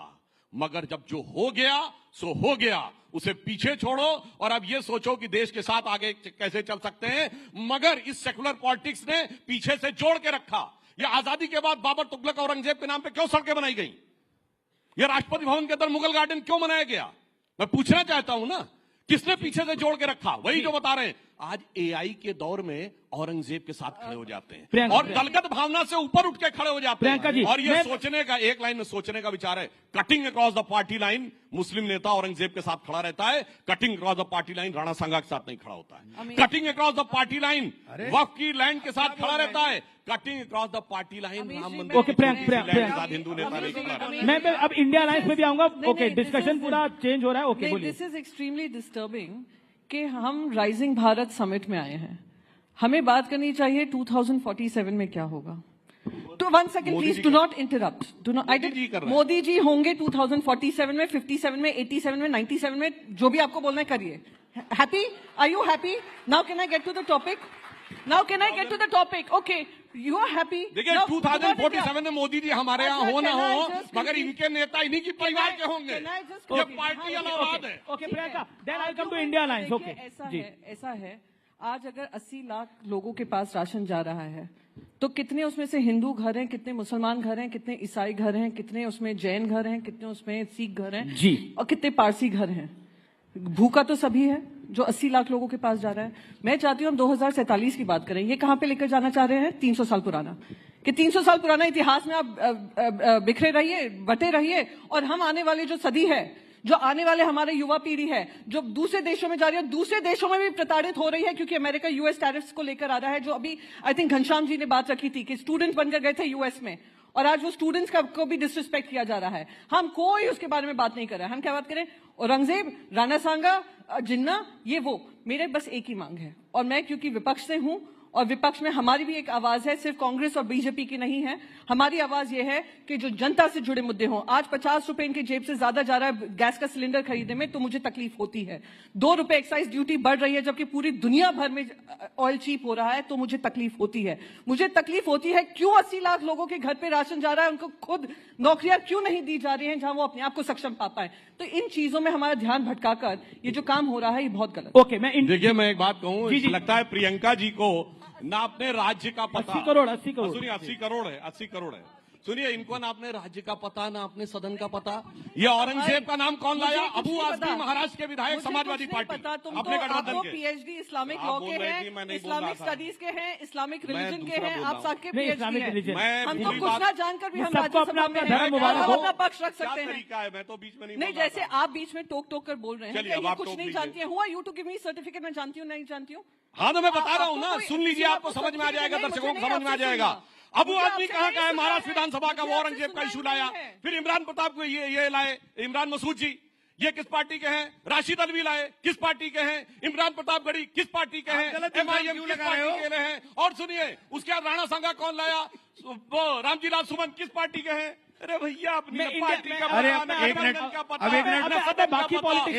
मगर जब जो हो गया सो हो गया, उसे पीछे छोड़ो और अब ये सोचो कि देश के साथ आगे कैसे चल सकते हैं। मगर इस सेकुलर पॉलिटिक्स ने पीछे से जोड़ के रखा। ये आजादी के बाद बाबर, तुगलक, औरंगजेब के नाम पे क्यों सड़कें बनाई गई? ये राष्ट्रपति भवन के अंदर मुगल गार्डन क्यों बनाया गया? मैं पूछना चाहता हूं ना, किसने पीछे से जोड़ के रखा? वही जो बता रहे हैं, आज एआई के दौर में औरंगजेब के साथ खड़े हो जाते हैं और दलगत भावना से ऊपर उठ के खड़े हो जाते हैं। और ये सोचने का, एक लाइन में सोचने का विचार है, cutting across the party line Muslim नेता औरंगजेब के साथ खड़ा रहता है, cutting across the party line Rana Sanga के साथ नहीं खड़ा होता है। Cutting across the party line Waqf की लैंड के साथ खड़ा रहता है, cutting across the party line Ram Mandir Hindu नेता नहीं खड़ा। मैं अब इंडिया अलायंस में भी आऊंगा। ओके, डिस्कशन पूरा चेंज हो रहा है। Okay, this is extremely disturbing कि हम राइजिंग भारत समिट में आए हैं। हमें बात करनी चाहिए 2047 में क्या होगा। तो 1 second please, do not interrupt, do not. Modi ji होंगे 2047 में, 57 में, 87 में, 97 में, जो भी आपको बोलना है करिए। Happy? Are you happy? Now can I get to the topic? Now can I get to the topic? Okay, you are happy? देखिए 2047 में मोदी जी हमारे यहाँ हो ना हो, मगर इनके नेता इन्हीं की परिवार के होंगे। ये पार्टी अलग है। Okay Priyanka, then I come to India alliance. Okay, ऐसा है, आज अगर 80 लाख लोगों के पास राशन जा रहा है तो कितने उसमें से हिंदू घर हैं, कितने मुसलमान घर हैं, कितने ईसाई घर हैं, कितने उसमें जैन घर हैं, कितने उसमें सिख घर हैं जी, और कितने पारसी घर हैं? भूखा तो सभी है जो 80 लाख लोगों के पास जा रहा है। मैं चाहती हूँ हम 2047 की बात करें। ये कहाँ पे लेकर जाना चाह रहे हैं? 300 साल पुराना, कि 300 साल पुराना इतिहास में आप बिखरे रहिए, बटे रहिए, और हम आने वाले जो सदी है, जो आने वाले हमारे युवा पीढ़ी है, जो दूसरे देशों में जा रही है, दूसरे देशों में भी प्रताड़ित हो रही है क्योंकि अमेरिका यूएस टैरिफ्स को लेकर आ रहा है, जो अभी आई थिंक घनश्याम जी ने बात रखी थी कि स्टूडेंट बनकर गए थे यूएस में और आज वो स्टूडेंट्स को भी डिसरिस्पेक्ट किया जा रहा है। हम कोई उसके बारे में बात नहीं कर रहे हैं। हम क्या बात करें? औरंगजेब, राणा सांगा, जिन्ना, ये वो। मेरे बस एक ही मांग है, और मैं क्योंकि विपक्ष से हूं और विपक्ष में हमारी भी एक आवाज है, सिर्फ कांग्रेस और बीजेपी की नहीं है। हमारी आवाज यह है कि जो जनता से जुड़े मुद्दे हों। आज 50 रुपए इनकी जेब से ज्यादा जा रहा है गैस का सिलेंडर खरीदने में, तो मुझे तकलीफ होती है। 2 रुपए एक्साइज ड्यूटी बढ़ रही है जबकि पूरी दुनिया भर में ऑयल चीप हो रहा है, तो मुझे तकलीफ होती है। मुझे तकलीफ होती है क्यों 80 लाख लोगों के घर पे राशन जा रहा है, उनको खुद नौकरियां क्यों नहीं दी जा रही हैं जहां वो अपने आप को सक्षम पा पाए। तो इन चीजों में हमारा ध्यान भटकाकर ये जो काम हो रहा है ये बहुत गलत। ओके, देखिए मैं एक बात कहूं, लगता है प्रियंका जी को ना अपने राज्य का पता। 80 करोड़ सुनिए, 80 करोड़ है, 80 करोड़ है। सुनिए, इनको ना अपने राज्य का पता, ना अपने सदन का पता। ये औरंगजेब का नाम कौन लाया? अबू आजमी, महाराष्ट्र के विधायक, समाजवादी पार्टी, अपने गठबंधन के। पीएचडी इस्लामिक लॉ के हैं, इस्लामिक स्टडीज के हैं, इस्लामिक रिलीजन के हैं, आप सबके पीएचडी हैं। हम तो कुछ ना जानकर भी हम राज्यसभा में अपना पक्ष रख सकते हैं। मैं तो बीच में नहीं, जैसे आप बीच में टोक टोक कर बोल रहे हैं, ये कुछ नहीं जानती है। Who are you to give me certificate, मैं जानती हूँ नहीं जानती हूँ। हाँ, तो मैं बता रहा हूँ ना, सुन लीजिए, आपको समझ में आ जाएगा, दर्शकों को समझ में आ जाएगा। अबू आदमी कहाँ का है? महाराष्ट्र विधानसभा का, वो औरंगजेब का इशू लाया। फिर इमरान प्रताप को ये लाए, इमरान मसूद जी, ये किस पार्टी के हैं? राशिद अलवी लाए, किस पार्टी के हैं? इमरान प्रताप गढ़ी किस पार्टी के हैं? MIM किस पार्टी के हैं? और सुनिए, उसके बाद राणा सांगा कौन लाया? वो रामजी लाल सुमन किस पार्टी के हैं? अरे भैया, अपनी पार्टी का अरे एक मिनट, अब एक मिनट, बाकी पॉलिटिक्स,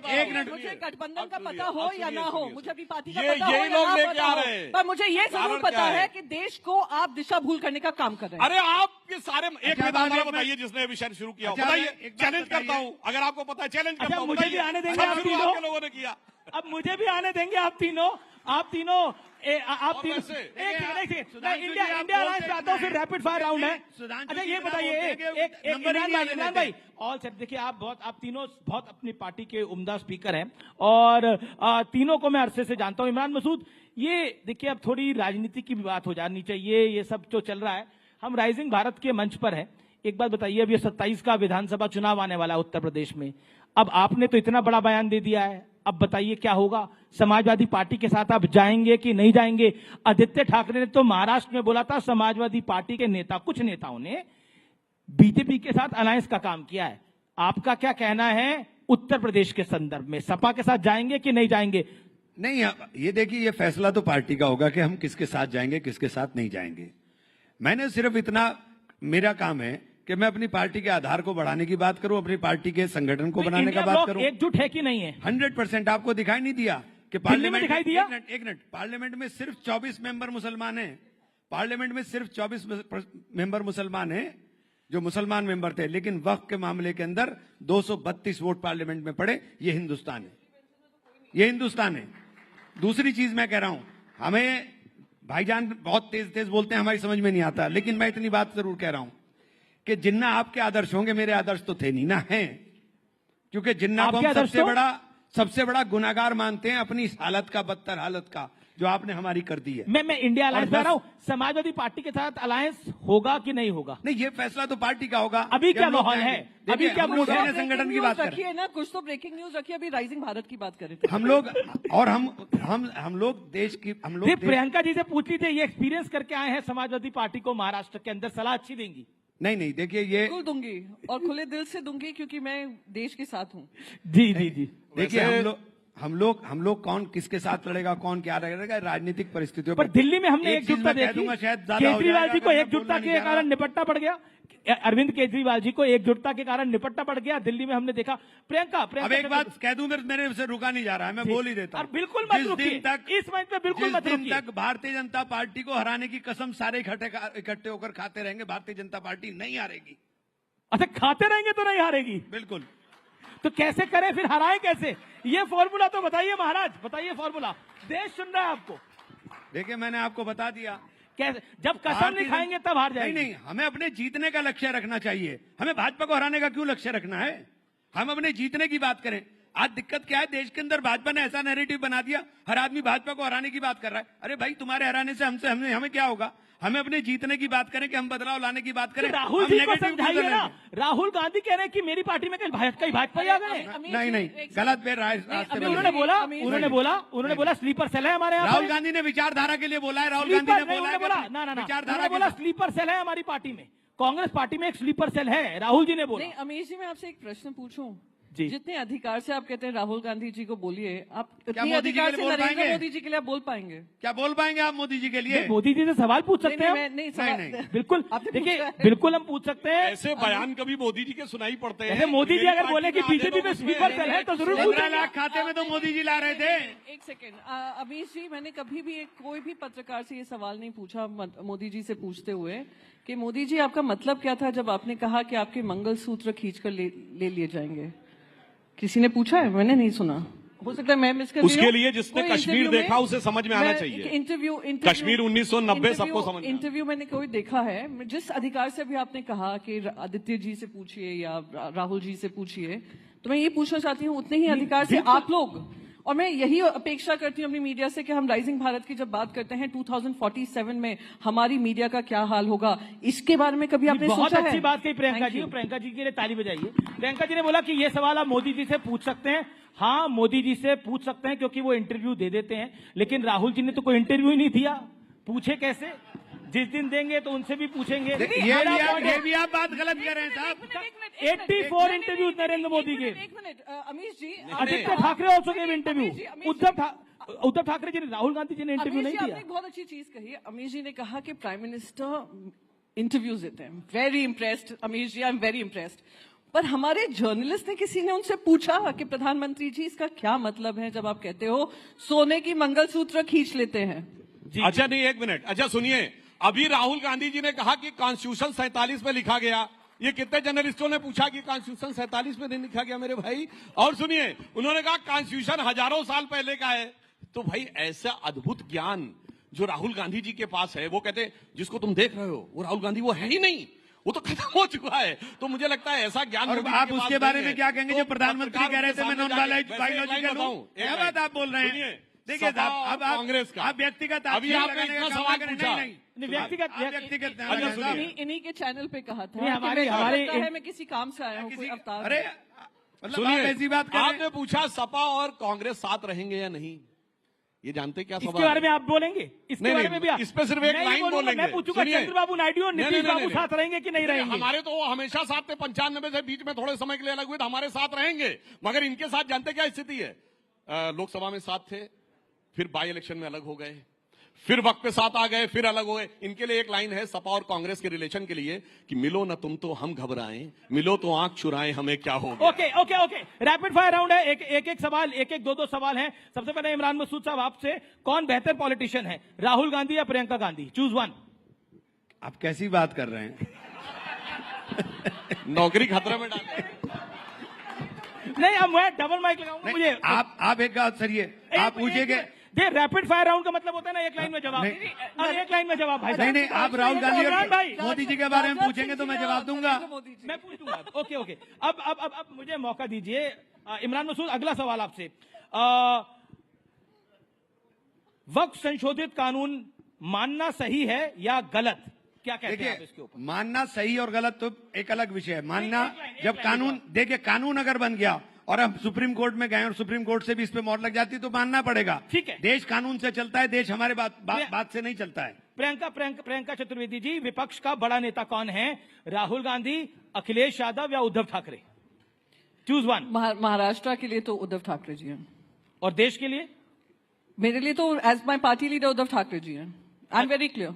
एक मिनट, मुझे गठबंधन का पता हो या ना हो, मुझे अपनी पार्टी का ये पता हो या लोग ना लेके पता आ हो, रहे हैं। पर मुझे ये जरूर पता है कि देश को आप दिशा भूल करने का काम कर रहे हैं। अरे आप ये सारे एक मैदान बताइए जिसने विषय शुरू किया, बताइए। चैलेंज करता हूँ, अगर आपको पता है चैलेंज करता हूँ। मुझे भी आने देंगे आप तीनों लोगों ने किया। अब मुझे भी आने देंगे आप तीनों। इंडिया अलायंस पे आता हूँ, फिर रैपिड फायर राउंड है। अच्छा ये बताइए, इमरान भाई, ऑल सेट। देखिए आप तीनों बहुत अपनी पार्टी के उम्दा स्पीकर हैं और तीनों को मैं अरसे से जानता हूँ। इमरान मसूद, ये देखिए अब थोड़ी राजनीति की भी बात हो जानी चाहिए। ये सब जो चल रहा है, हम राइजिंग भारत के मंच पर है। एक बात बताइए, अब ये 27 का विधानसभा चुनाव आने वाला है उत्तर प्रदेश में। अब आपने तो इतना बड़ा बयान दे दिया है, अब बताइए क्या होगा? समाजवादी पार्टी के साथ आप जाएंगे कि नहीं जाएंगे? आदित्य ठाकरे ने तो महाराष्ट्र में बोला था, समाजवादी पार्टी के नेता, कुछ नेताओं ने बीजेपी के साथ अलायंस का काम किया है। आपका क्या कहना है उत्तर प्रदेश के संदर्भ में? सपा के साथ जाएंगे कि नहीं जाएंगे? नहीं, ये देखिए, ये फैसला तो पार्टी का होगा कि हम किसके साथ जाएंगे, किसके साथ नहीं जाएंगे। मैंने सिर्फ इतना, मेरा काम है कि मैं अपनी पार्टी के आधार को बढ़ाने की बात करूं, अपनी पार्टी के संगठन को बनाने का बात करूं। एकजुट है कि नहीं है? 100%। आपको दिखाई नहीं दिया कि पार्लियामेंट दिखाई दिया? एक मिनट, पार्लियामेंट में सिर्फ 24 मेंबर मुसलमान हैं। पार्लियामेंट में सिर्फ 24 मेंबर मुसलमान हैं जो मुसलमान मेंबर थे, लेकिन वक्फ के मामले के अंदर 232 वोट पार्लियामेंट में पड़े। ये हिंदुस्तान है, ये हिंदुस्तान है। दूसरी चीज मैं कह रहा हूं, हमें भाईजान बहुत तेज तेज बोलते हैं, हमारी समझ में नहीं आता, लेकिन मैं इतनी बात जरूर कह रहा हूं कि जिन्ना आपके आदर्श होंगे, मेरे आदर्श तो थे नहीं ना, हैं। क्योंकि जिन्ना को हम सबसे बड़ा गुनाहगार मानते हैं अपनी इस हालत का, बदतर हालत का, जो आपने हमारी कर दी है। मैं इंडिया अलायंस में रहा हूं। समाजवादी पार्टी के साथ अलायंस होगा कि नहीं होगा? नहीं, ये फैसला तो पार्टी का होगा। अभी क्या माहौल है? अभी क्या मूड है? संगठन की बात रखिए ना, कुछ तो ब्रेकिंग न्यूज रखिए। अभी राइजिंग भारत की बात कर रहे थे हम लोग, और हम लोग देश की, हम लोग प्रियंका जी से पूछ लीजिए, ये एक्सपीरियंस करके आए हैं समाजवादी पार्टी को महाराष्ट्र के अंदर, सलाह अच्छी देंगी? नहीं, देखिए, ये बिल्कुल दूंगी और खुले दिल से दूंगी, क्योंकि मैं देश के साथ हूँ। जी। देखिए, हम लोग कौन किसके साथ लड़ेगा, कौन क्या लड़ेगा, राजनीतिक परिस्थितियों पर दिल्ली में हमने एकजुटता देखी। केजरीवाल जी को एकजुटता के कारण निपटना पड़ गया। अरविंद केजरीवाल जी को एकजुटता के कारण निपटना पड़ गया। दिल्ली में हमने देखा। प्रियंका अब एक बात कह दूं, मेरे से रुका नहीं जा रहा है, मैं बोल ही देता हूं। बिल्कुल मत रुकिए, इस मंच पे बिल्कुल मत रुकिए। तक भारतीय जनता पार्टी को हराने की कसम सारे इकट्ठे होकर खाते रहेंगे, भारतीय जनता पार्टी नहीं हारेगी। अच्छा, खाते रहेंगे तो नहीं हारेगी? बिल्कुल। तो कैसे करें फिर, हराएं कैसे? ये फॉर्मूला तो बताइए महाराज, बताइए फॉर्मूला। देश सुन रहा है आपको। देखिए, मैंने आपको बता दिया, कैसे? जब कसम नहीं खाएंगे तब हार जाएंगे। नहीं, हमें अपने जीतने का लक्ष्य रखना चाहिए। हमें भाजपा को हराने का क्यों लक्ष्य रखना है? हम अपने जीतने की बात करें। आज दिक्कत क्या है, देश के अंदर भाजपा ने ऐसा नैरेटिव बना दिया, हर आदमी भाजपा को हराने की बात कर रहा है। अरे भाई, तुम्हारे हराने से हमें क्या होगा? हमें अपने जीतने की बात करें कि हम बदलाव लाने की बात करें। राहुल जी को समझाइए ना। राहुल गांधी कह रहे हैं कि मेरी पार्टी में कहीं भाजपा आ गए। नहीं, गलत पे उन्होंने बोला स्लीपर सेल है हमारे यहाँ। राहुल गांधी ने विचारधारा के लिए बोला है। राहुल गांधी ने बोला विचारधारा बोला, स्लीपर सेल है हमारी पार्टी में। कांग्रेस पार्टी में एक स्लीपर सेल है, राहुल जी ने बोला। नहीं, अमीश जी, मैं आपसे एक प्रश्न पूछूं। जी। जितने अधिकार से आप कहते हैं राहुल गांधी जी को बोलिए, आप क्या उतने मोदी जी अधिकार के से लिए बोल नरेंद्र पाएंगे? मोदी जी के लिए आप बोल पाएंगे? क्या बोल पाएंगे आप मोदी जी के लिए? मोदी जी से सवाल पूछ सकते हैं? नहीं। बिल्कुल, देखिए बिल्कुल हम पूछ सकते हैं। ऐसे बयान कभी मोदी जी के सुनाई पड़ते हैं? ऐसे मोदी जी अगर बोले कि बीजेपी में स्लीपर सेल है तो जरूर 15 लाख खाते में तो मोदी जी ला रहे थे। एक सेकेंड, अमीश जी, मैंने कभी भी कोई भी पत्रकार से ये सवाल नहीं पूछा मोदी जी से पूछते हुए कि मोदी जी आपका मतलब क्या था जब आपने कहा कि आपके मंगलसूत्र खींचकर ले लिए जाएंगे? किसी ने पूछा है? मैंने नहीं सुना, हो सकता है मैं मिस कर रही हूं। उसके लिए जिसने कश्मीर देखा उसे समझ में आना चाहिए। इंटरव्यू कश्मीर 1990 सबको समझ में। इंटरव्यू मैंने कोई देखा है, जिस अधिकार से भी आपने कहा कि आदित्य जी से पूछिए या राहुल जी से पूछिए, तो मैं ये पूछना चाहती हूँ उतने ही अधिकार से आप लोग, और मैं यही अपेक्षा करती हूँ अपनी मीडिया से कि हम राइजिंग भारत की जब बात करते हैं 2047 में हमारी मीडिया का क्या हाल होगा, इसके बारे में कभी आपने बहुत सोचा है? अच्छी बात कही प्रियंका जी, प्रियंका जी के लिए ताली बजाइए। प्रियंका जी ने बोला कि ये सवाल आप मोदी जी से पूछ सकते हैं। हाँ, मोदी जी से पूछ सकते हैं क्योंकि वो इंटरव्यू दे देते हैं, लेकिन राहुल जी ने तो कोई इंटरव्यू ही नहीं दिया, पूछे कैसे? जिस दिन देंगे तो उनसे भी पूछेंगे। ये भी आप बात गलत कर रहे हैं साहब। 84 इंटरव्यू नरेंद्र मोदी के। एक मिनट Amish ji, Aditya Thackeray also gave interview. Uddhav Thackeray ji ने, राहुल गांधी जी ने इंटरव्यू नहीं दिया। आपने बहुत अच्छी चीज कही है। अमीश जी ने कहा कि प्राइम मिनिस्टर इंटरव्यूज देते हैं। Very impressed Amish ji, I am very impressed. पर हमारे जर्नलिस्ट ने, किसी ने उनसे पूछा कि प्रधानमंत्री जी इसका क्या मतलब है जब आप कहते हो सोने की मंगलसूत्र खींच लेते हैं? अच्छा नहीं, एक मिनट, अच्छा सुनिए, अभी राहुल गांधी जी ने कहा कि कॉन्स्टिट्यूशन 47 में लिखा गया। ये कितने जर्नलिस्टों ने पूछा कि कॉन्स्टिट्यूशन 47 में नहीं लिखा गया मेरे भाई? और सुनिए, उन्होंने कहा कॉन्स्टिट्यूशन हजारों साल पहले का है। तो भाई ऐसा अद्भुत ज्ञान जो राहुल गांधी जी के पास है, वो कहते जिसको तुम देख रहे हो वो राहुल गांधी वो है ही नहीं, वो तो खत्म हो चुका है। तो मुझे लगता है ऐसा ज्ञान और आप उसके बारे में क्या कहेंगे जो प्रधानमंत्री कह रहे थे मैं नॉन बायोलॉजिकल हूं? क्या बात आप बोल रहे हैं? देखिए अब कांग्रेस का आप व्यक्तिगत अभी आपने इतना सवाल पूछा, व्यक्तिगत इन्हीं के चैनल पे कहा था हमारे मैं किसी काम से आया हूँ, कोई अवतार। अरे सुनिए, ऐसी बात कर रहे हैं। आपने पूछा सपा और कांग्रेस साथ रहेंगे या नहीं, ये जानते क्या सवाल? इसके बारे में आप बोलेंगे? इसके बारे में भी इस पे सिर्फ एक लाइन बोलेंगे। मैं पूछूंगा चंद्रबाबू नायडू और नीतीश बाबू साथ रहेंगे कि नहीं रहेंगे? हमारे तो वो हमेशा साथ थे, 95 से बीच में थोड़े समय के लिए अलग हुए, तो हमारे साथ रहेंगे। मगर इनके साथ जानते क्या स्थिति है? लोकसभा में साथ थे, फिर बाई इलेक्शन में अलग हो गए, फिर वक्त पे साथ आ गए, फिर अलग हो गए। इनके लिए एक लाइन है सपा और कांग्रेस के रिलेशन के लिए कि मिलो ना तुम तो हम घबराएं, मिलो तो आंख चुराएं हमें क्या हो गया। ओके रैपिड फायर राउंड है, एक सवाल, दो सवाल हैं। सबसे पहले इमरान मसूद साहब आपसे, कौन बेहतर पॉलिटिशियन है, राहुल गांधी या प्रियंका गांधी? Choose one. आप कैसी बात कर रहे हैं? नौकरी खतरे में डाल नहीं, अब मैं डबल माइक लगाऊंगा। मुझे आप एक बात सरिए, आप पूछेंगे रैपिड फायर राउंड का मतलब होता है ना एक लाइन में जवाब। एक लाइन में जवाब भाई साहब। नहीं, आप राहुल गांधी और मोदी जी के बारे में पूछेंगे तो मैं जवाब दूंगा। मैं पूछ दूंगा। ओके अब मुझे मौका दीजिए। इमरान मसूद, अगला सवाल आपसे। वक्फ संशोधित कानून मानना सही है या गलत, क्या कहते हैं आप इसके ऊपर? मानना सही और गलत तो एक अलग विषय है। मानना जब कानून, देखिए कानून अगर बन गया और हम सुप्रीम कोर्ट में गए और सुप्रीम कोर्ट से भी इस पे मोहर लग जाती तो मानना पड़ेगा। ठीक है, देश कानून से चलता है, देश हमारे बात से नहीं चलता है। प्रियंका चतुर्वेदी जी, विपक्ष का बड़ा नेता कौन है, राहुल गांधी, अखिलेश यादव या उद्धव ठाकरे? Choose one. महाराष्ट्र के लिए तो उद्धव ठाकरे जी हैं, और देश के लिए? मेरे लिए तो as my party leader Uddhav Thackeray ji हैं। I am very clear.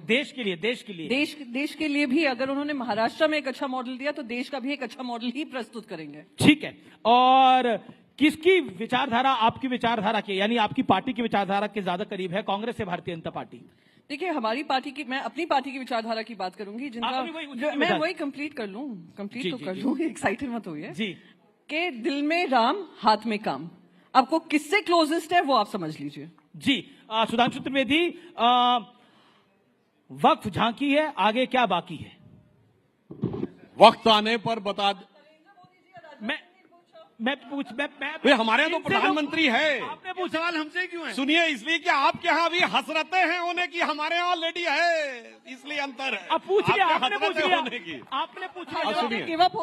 देश के लिए भी अगर उन्होंने महाराष्ट्र में एक अच्छा मॉडल दिया तो देश का भी एक अच्छा मॉडल ही प्रस्तुत करेंगे। ठीक है, और किसकी विचारधारा आपकी विचारधारा के, यानी आपकी पार्टी की विचारधारा के ज्यादा करीब है, कांग्रेस से भारतीय जनता पार्टी? देखिए, हमारी पार्टी की, मैं अपनी पार्टी की विचारधारा की बात करूंगी, जिनका मैं वही कंप्लीट कर लूं, एक्साइटेड मत होइए जी। के दिल में राम, हाथ में काम, आपको किससे क्लोजेस्ट है वो आप समझ लीजिए जी। सुधांशु त्रिवेदी, वक्त झांकी है, आगे क्या बाकी है? वक्त आने पर बता। मैं हमारे यहाँ तो प्रधानमंत्री है। आपने पूछा, सवाल हमसे क्यों है? सुनिए, इसलिए कि आपके यहाँ अभी हसरतें हैं होने की, हमारे यहाँ ऑलरेडी है, इसलिए अंतर है। अब पूछ लिया, आपने पूछ लिया,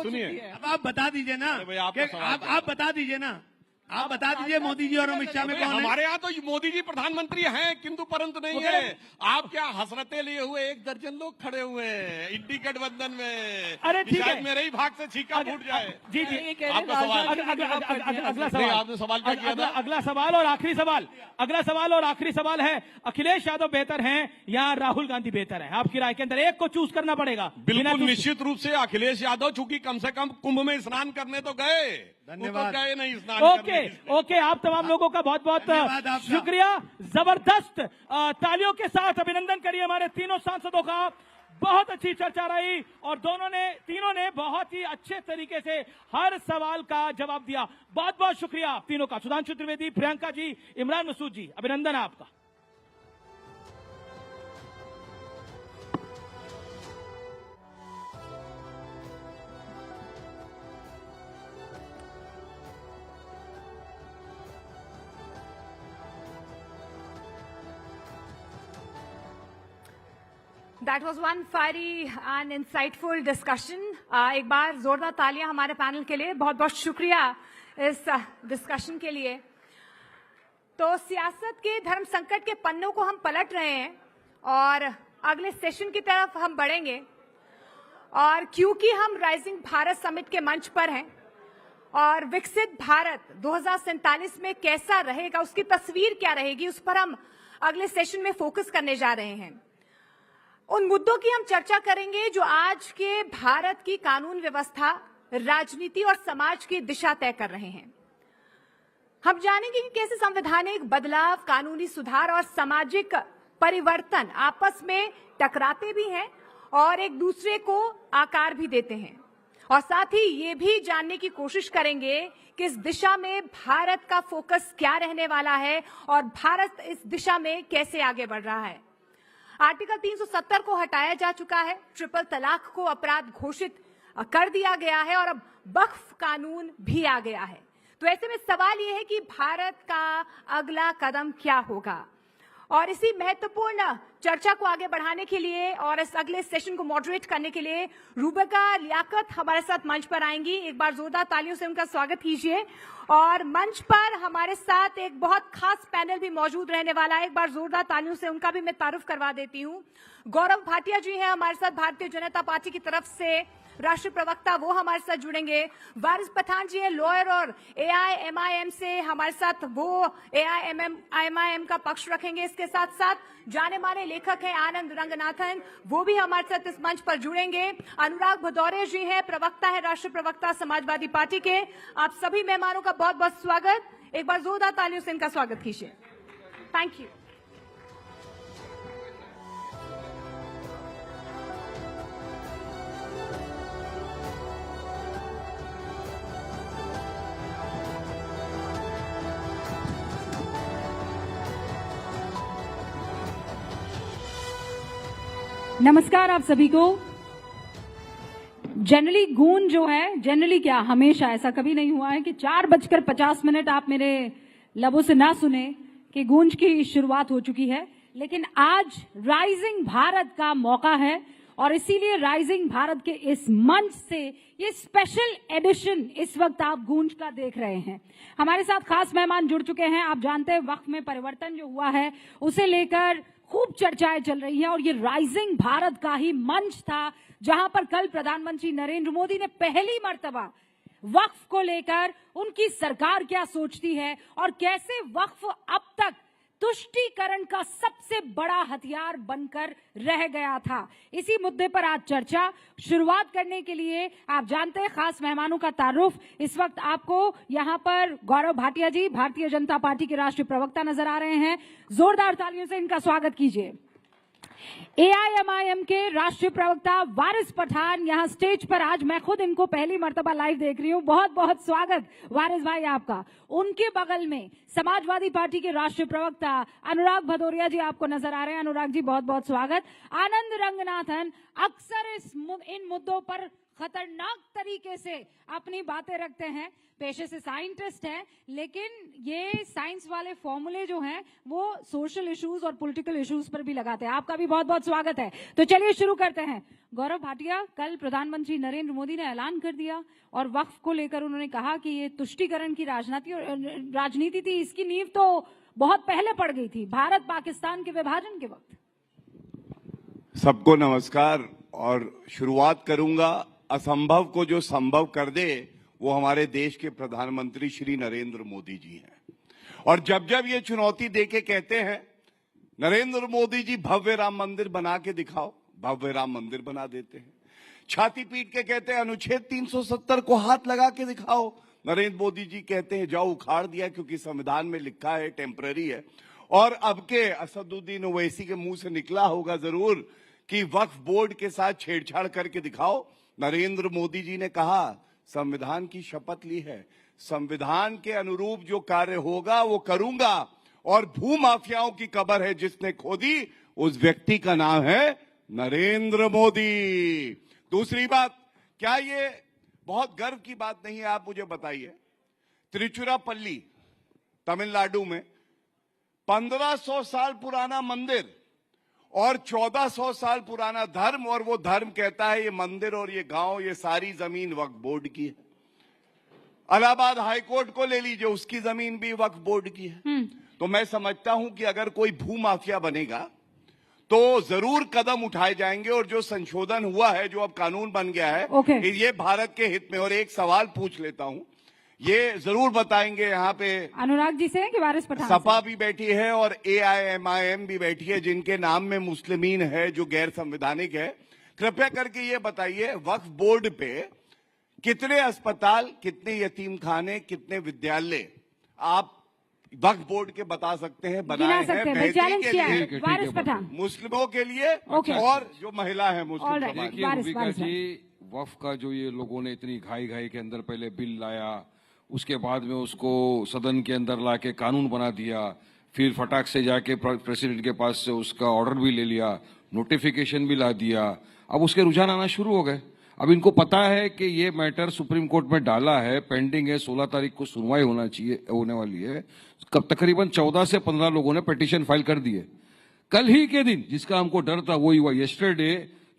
सुनिए, अब आप बता दीजिए ना, आप बता दीजिए ना आप बता दीजिए मोदी जी और अमित शाह में कौन है? हमारे यहाँ तो मोदी जी प्रधानमंत्री हैं, किंतु परंतु नहीं है। आप क्या हसरतें लिए हुए 1 दर्जन लोग खड़े हुए हैं इंडी गठबंधन में। अरे ठीक है, मेरे ही भाग से छीका फूट जाए। जी आपका सवाल, अगला सवाल, आपने सवाल क्या किया था? अगला सवाल और आखिरी सवाल, अगला सवाल और आखिरी सवाल है, अखिलेश यादव बेहतर हैं या राहुल गांधी बेहतर है? आपकी राय के अंदर एक को चूज करना पड़ेगा। बिल्कुल निश्चित रूप से अखिलेश यादव, चूंकि कम से कम कुंभ में स्नान करने तो गए, धन्यवाद। गए नहीं स्नान ओके, आप तमाम लोगों का बहुत बहुत शुक्रिया। जबरदस्त तालियों के साथ अभिनंदन करिए हमारे तीनों सांसदों का। बहुत अच्छी चर्चा रही और तीनों ने बहुत ही अच्छे तरीके से हर सवाल का जवाब दिया। बहुत बहुत शुक्रिया आप तीनों का। सुधांशु त्रिवेदी, प्रियंका जी, इमरान मसूद जी, अभिनंदन है आपका। That was one fiery and insightful discussion. एक बार जोरदार तालियां हमारे पैनल के लिए। बहुत बहुत शुक्रिया इस डिस्कशन के लिए। तो सियासत के धर्म संकट के पन्नों को हम पलट रहे हैं और अगले सेशन की तरफ हम बढ़ेंगे। और क्योंकि हम राइजिंग भारत समिट के मंच पर हैं और विकसित भारत 2047 में कैसा रहेगा, उसकी तस्वीर क्या रहेगी, उस पर हम अगले सेशन में फोकस करने जा रहे हैं। उन मुद्दों की हम चर्चा करेंगे जो आज के भारत की कानून व्यवस्था, राजनीति और समाज की दिशा तय कर रहे हैं। हम जानेंगे कि कैसे संवैधानिक बदलाव, कानूनी सुधार और सामाजिक परिवर्तन आपस में टकराते भी हैं और एक दूसरे को आकार भी देते हैं। और साथ ही ये भी जानने की कोशिश करेंगे कि इस दिशा में भारत का फोकस क्या रहने वाला है और भारत इस दिशा में कैसे आगे बढ़ रहा है। आर्टिकल 370 को हटाया जा चुका है, ट्रिपल तलाक को अपराध घोषित कर दिया गया है और अब वक्फ कानून भी आ गया है। तो ऐसे में सवाल ये है कि भारत का अगला कदम क्या होगा। और इसी महत्वपूर्ण चर्चा को आगे बढ़ाने के लिए और इस अगले सेशन को मॉडरेट करने के लिए रूबिका लियाकत हमारे साथ मंच पर आएंगी। एक बार जोरदार तालियों से उनका स्वागत कीजिए। और मंच पर हमारे साथ एक बहुत खास पैनल भी मौजूद रहने वाला है। एक बार जोरदार तालियों से उनका भी मैं तारुफ करवा देती हूँ। गौरव भाटिया जी हैं हमारे साथ, भारतीय जनता पार्टी की तरफ से राष्ट्रीय प्रवक्ता, वो हमारे साथ जुड़ेंगे। वारिस पठान जी हैं लॉयर और AIMIM से हमारे साथ, वो AIMIM का पक्ष रखेंगे। इसके साथ साथ जाने माने लेखक हैं आनंद रंगनाथन, वो भी हमारे साथ इस मंच पर जुड़ेंगे। अनुराग भदौरे जी हैं, प्रवक्ता है, राष्ट्रीय प्रवक्ता समाजवादी पार्टी के। आप सभी मेहमानों का बहुत बहुत स्वागत। एक बार जोरदार तालियों से इनका स्वागत कीजिए। Thank you. नमस्कार आप सभी को। जनरली गूंज जो है, जनरली क्या, हमेशा ऐसा कभी नहीं हुआ है कि 4:50 आप मेरे लबों से ना सुने कि गूंज की शुरुआत हो चुकी है। लेकिन आज राइजिंग भारत का मौका है और इसीलिए राइजिंग भारत के इस मंच से ये स्पेशल एडिशन इस वक्त आप गूंज का देख रहे हैं। हमारे साथ खास मेहमान जुड़ चुके हैं। आप जानते हैं वक्फ में परिवर्तन जो हुआ है उसे लेकर खूब चर्चाएं चल रही हैं और ये राइजिंग भारत का ही मंच था जहां पर कल प्रधानमंत्री नरेंद्र मोदी ने पहली मर्तबा वक्फ को लेकर उनकी सरकार क्या सोचती है और कैसे वक्फ अब तक तुष्टीकरण का सबसे बड़ा हथियार बनकर रह गया था। इसी मुद्दे पर आज चर्चा शुरुआत करने के लिए आप जानते हैं खास मेहमानों का तारुफ इस वक्त आपको यहाँ पर गौरव भाटिया जी, भारतीय जनता पार्टी के राष्ट्रीय प्रवक्ता नजर आ रहे हैं। जोरदार तालियों से इनका स्वागत कीजिए। AIMIM के राष्ट्रीय प्रवक्ता वारिस पठान यहाँ स्टेज पर, आज मैं खुद इनको पहली मर्तबा लाइव देख रही हूँ। बहुत बहुत स्वागत वारिस भाई आपका। उनके बगल में समाजवादी पार्टी के राष्ट्रीय प्रवक्ता अनुराग भदौरिया जी आपको नजर आ रहे हैं। अनुराग जी बहुत बहुत स्वागत। आनंद रंगनाथन अक्सर इन मुद्दों पर खतरनाक तरीके से अपनी बातें रखते हैं, पेशे से साइंटिस्ट हैं, लेकिन ये साइंस वाले फॉर्मूले जो हैं वो सोशल इश्यूज और पॉलिटिकल इश्यूज पर भी लगाते हैं। आपका भी बहुत बहुत स्वागत है। तो चलिए शुरू करते हैं। गौरव भाटिया, कल प्रधानमंत्री नरेंद्र मोदी ने ऐलान कर दिया और वक्फ को लेकर उन्होंने कहा कि ये तुष्टीकरण की राजनीति थी, इसकी नींव तो बहुत पहले पड़ गई थी, भारत पाकिस्तान के विभाजन के वक्त। सबको नमस्कार। और शुरुआत करूंगा, असंभव को जो संभव कर दे वो हमारे देश के प्रधानमंत्री श्री नरेंद्र मोदी जी हैं। और जब जब ये चुनौती देके कहते हैं नरेंद्र मोदी जी भव्य राम मंदिर बना के दिखाओ, भव्य राम मंदिर बना देते हैं। छाती पीट के कहते हैं अनुच्छेद 370 को हाथ लगा के दिखाओ, नरेंद्र मोदी जी कहते हैं जाओ उखाड़ दिया क्योंकि संविधान में लिखा है टेम्पररी है। और अब के असदुद्दीन ओवैसी के मुंह से निकला होगा जरूर कि वक्फ बोर्ड के साथ छेड़छाड़ करके दिखाओ। नरेंद्र मोदी जी ने कहा संविधान की शपथ ली है, संविधान के अनुरूप जो कार्य होगा वो करूंगा, और भू माफियाओं की कब्र है जिसने खोदी, उस व्यक्ति का नाम है नरेंद्र मोदी। दूसरी बात, क्या ये बहुत गर्व की बात नहीं है? आप मुझे बताइए, तिरुचिरापल्ली तमिलनाडु में 1500 साल पुराना मंदिर और 1400 साल पुराना धर्म, और वो धर्म कहता है ये मंदिर और ये गांव, ये सारी जमीन वक्फ बोर्ड की है। इलाहाबाद हाईकोर्ट को ले लीजिए, उसकी जमीन भी वक्फ बोर्ड की है। तो मैं समझता हूं कि अगर कोई भू माफिया बनेगा तो जरूर कदम उठाए जाएंगे, और जो संशोधन हुआ है, जो अब कानून बन गया है, ये भारत के हित में। और एक सवाल पूछ लेता हूं, ये जरूर बताएंगे यहाँ पे अनुराग जी से कि वारिस पठान सपा भी बैठी है और AIMIM भी बैठी है, जिनके नाम में मुस्लिमीन है जो गैर संवैधानिक है। कृपया करके ये बताइए, वक्फ बोर्ड पे कितने अस्पताल, कितने यतीम खाने, कितने विद्यालय आप वक्फ बोर्ड के बता सकते हैं बनाए हैं बेहतरी के लिए, मुस्लिमों के लिए और जो महिला है मुस्लिम समाज। देखिए रूबिका जी, वक्फ का जो ये लोगों ने इतनी घाई के अंदर पहले बिल लाया, उसके बाद में उसको सदन के अंदर लाके कानून बना दिया, फिर फटाक से जाके प्रेसिडेंट के पास से उसका ऑर्डर भी ले लिया, नोटिफिकेशन भी ला दिया। अब उसके रुझान आना शुरू हो गए। अब इनको पता है कि ये मैटर सुप्रीम कोर्ट में डाला है, पेंडिंग है, 16 तारीख को सुनवाई होने वाली है। कब तकरीबन 14 से 15 लोगों ने पिटीशन फाइल कर दिए। कल ही के दिन जिसका हमको डर था वही हुआ। यस्टरडे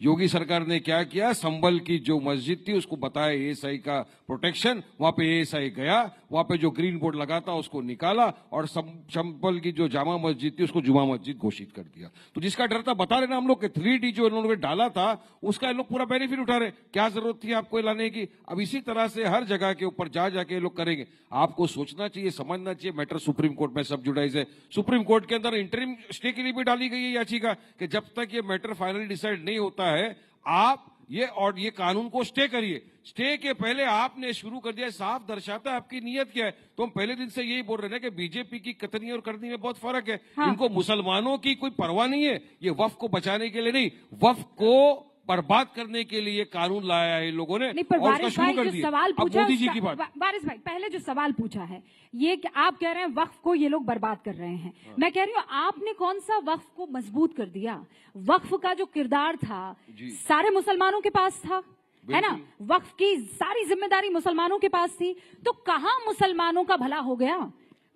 योगी सरकार ने क्या किया, संभल की जो मस्जिद थी उसको बताया ASI का प्रोटेक्शन, वहां पे ASI गया, वहां पे जो ग्रीन बोर्ड लगा था उसको निकाला, और संभल की जो जामा मस्जिद थी उसको जुमा मस्जिद घोषित कर दिया। तो जिसका डर था, बता रहे ना हम लोग, 3D जो इन्होंने डाला था उसका ये लोग पूरा बेनिफिट उठा रहे। क्या जरूरत थी आपको लाने की? अब इसी तरह से हर जगह के ऊपर जा जाके लोग करेंगे। आपको सोचना चाहिए, समझना चाहिए, मैटर सुप्रीम कोर्ट में सब जुड़ाइज है। सुप्रीम कोर्ट के अंदर इंटरिम स्टे के लिए भी डाली गई है याचिका कि जब तक ये मैटर फाइनली डिसाइड नहीं होता है आप ये कानून को स्टे करिए। स्टे के पहले आपने शुरू कर दिया, साफ दर्शाता है आपकी नीयत क्या है। तो हम पहले दिन से यही बोल रहे हैं कि बीजेपी की कथनी और करनी में बहुत फर्क है। इनको मुसलमानों की कोई परवाह नहीं है, ये वक्फ को बचाने के लिए नहीं, वक्फ को बर्बाद करने के लिए कानून लाया है इन लोगों ने। नहीं, पर और उसका शुरू कर दिया। सवाल अब पूछा, मोदी जी की बात, वारिस भाई पहले जो सवाल पूछा है ये कि आप कह रहे हैं वक्फ को ये लोग बर्बाद कर रहे हैं। मैं कह रही हूँ आपने कौन सा वक्फ को मजबूत कर दिया? वक्फ का जो किरदार था सारे मुसलमानों के पास था, है ना? वक्फ की सारी जिम्मेदारी मुसलमानों के पास थी, तो कहाँ मुसलमानों का भला हो गया?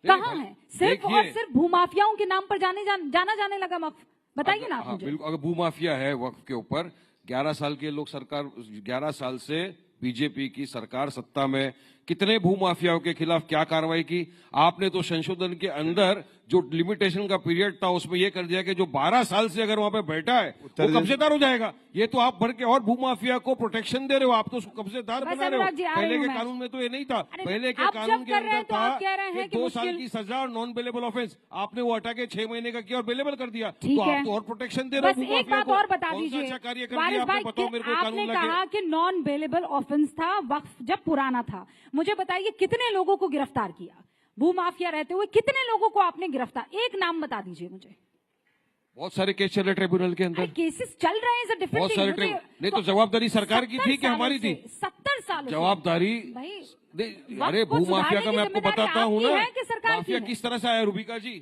कहाँ है? सिर्फ और सिर्फ भूमाफियाओं के नाम पर जाना जाने लगा वक्फ। बताइए ना आप मुझे। बिल्कुल, अगर भूमाफिया है वक्फ के ऊपर, 11 साल के लोग सरकार, 11 साल से बीजेपी की सरकार सत्ता में, कितने भूमाफियाओं के खिलाफ क्या कार्रवाई की? आपने तो संशोधन के अंदर जो लिमिटेशन का पीरियड था उसमें यह कर दिया कि जो 12 साल से अगर वहां पे बैठा है वो कब्जेदार हो जाएगा। ये तो आप भर के और भूमाफिया को प्रोटेक्शन दे रहे हो, आप तो उसको कब्जेदार बना रहे हो। पहले के कानून में तो ये नहीं था। पहले के कानून के अंदर था कि 2 साल की सजा और नॉन बेलेबल ऑफेंस, आपने वो हटा के 6 महीने का किया और बेलेबल कर दिया। तो आप तो और प्रोटेक्शन दे रहे हो। एक बात और बता दीजिए, आपने कहा कि नॉन बेलेबल ऑफेंस था वक्फ जब पुराना था। मुझे बताइए कितने लोगों को गिरफ्तार किया? भूमाफिया रहते हुए कितने लोगों को आपने गिरफ्तार, एक नाम बता दीजिए मुझे। बहुत सारे केस चल रहे ट्रिब्यूनल के अंदर, केसेस चल रहे हैं, बहुत सारे नहीं तो जवाबदरी सरकार की थी कि हमारी थी? 70 साल जवाबदारी। अरे भूमाफिया का मैं आपको बताता हूँ ना, माफिया किस तरह से आया रूबिका जी।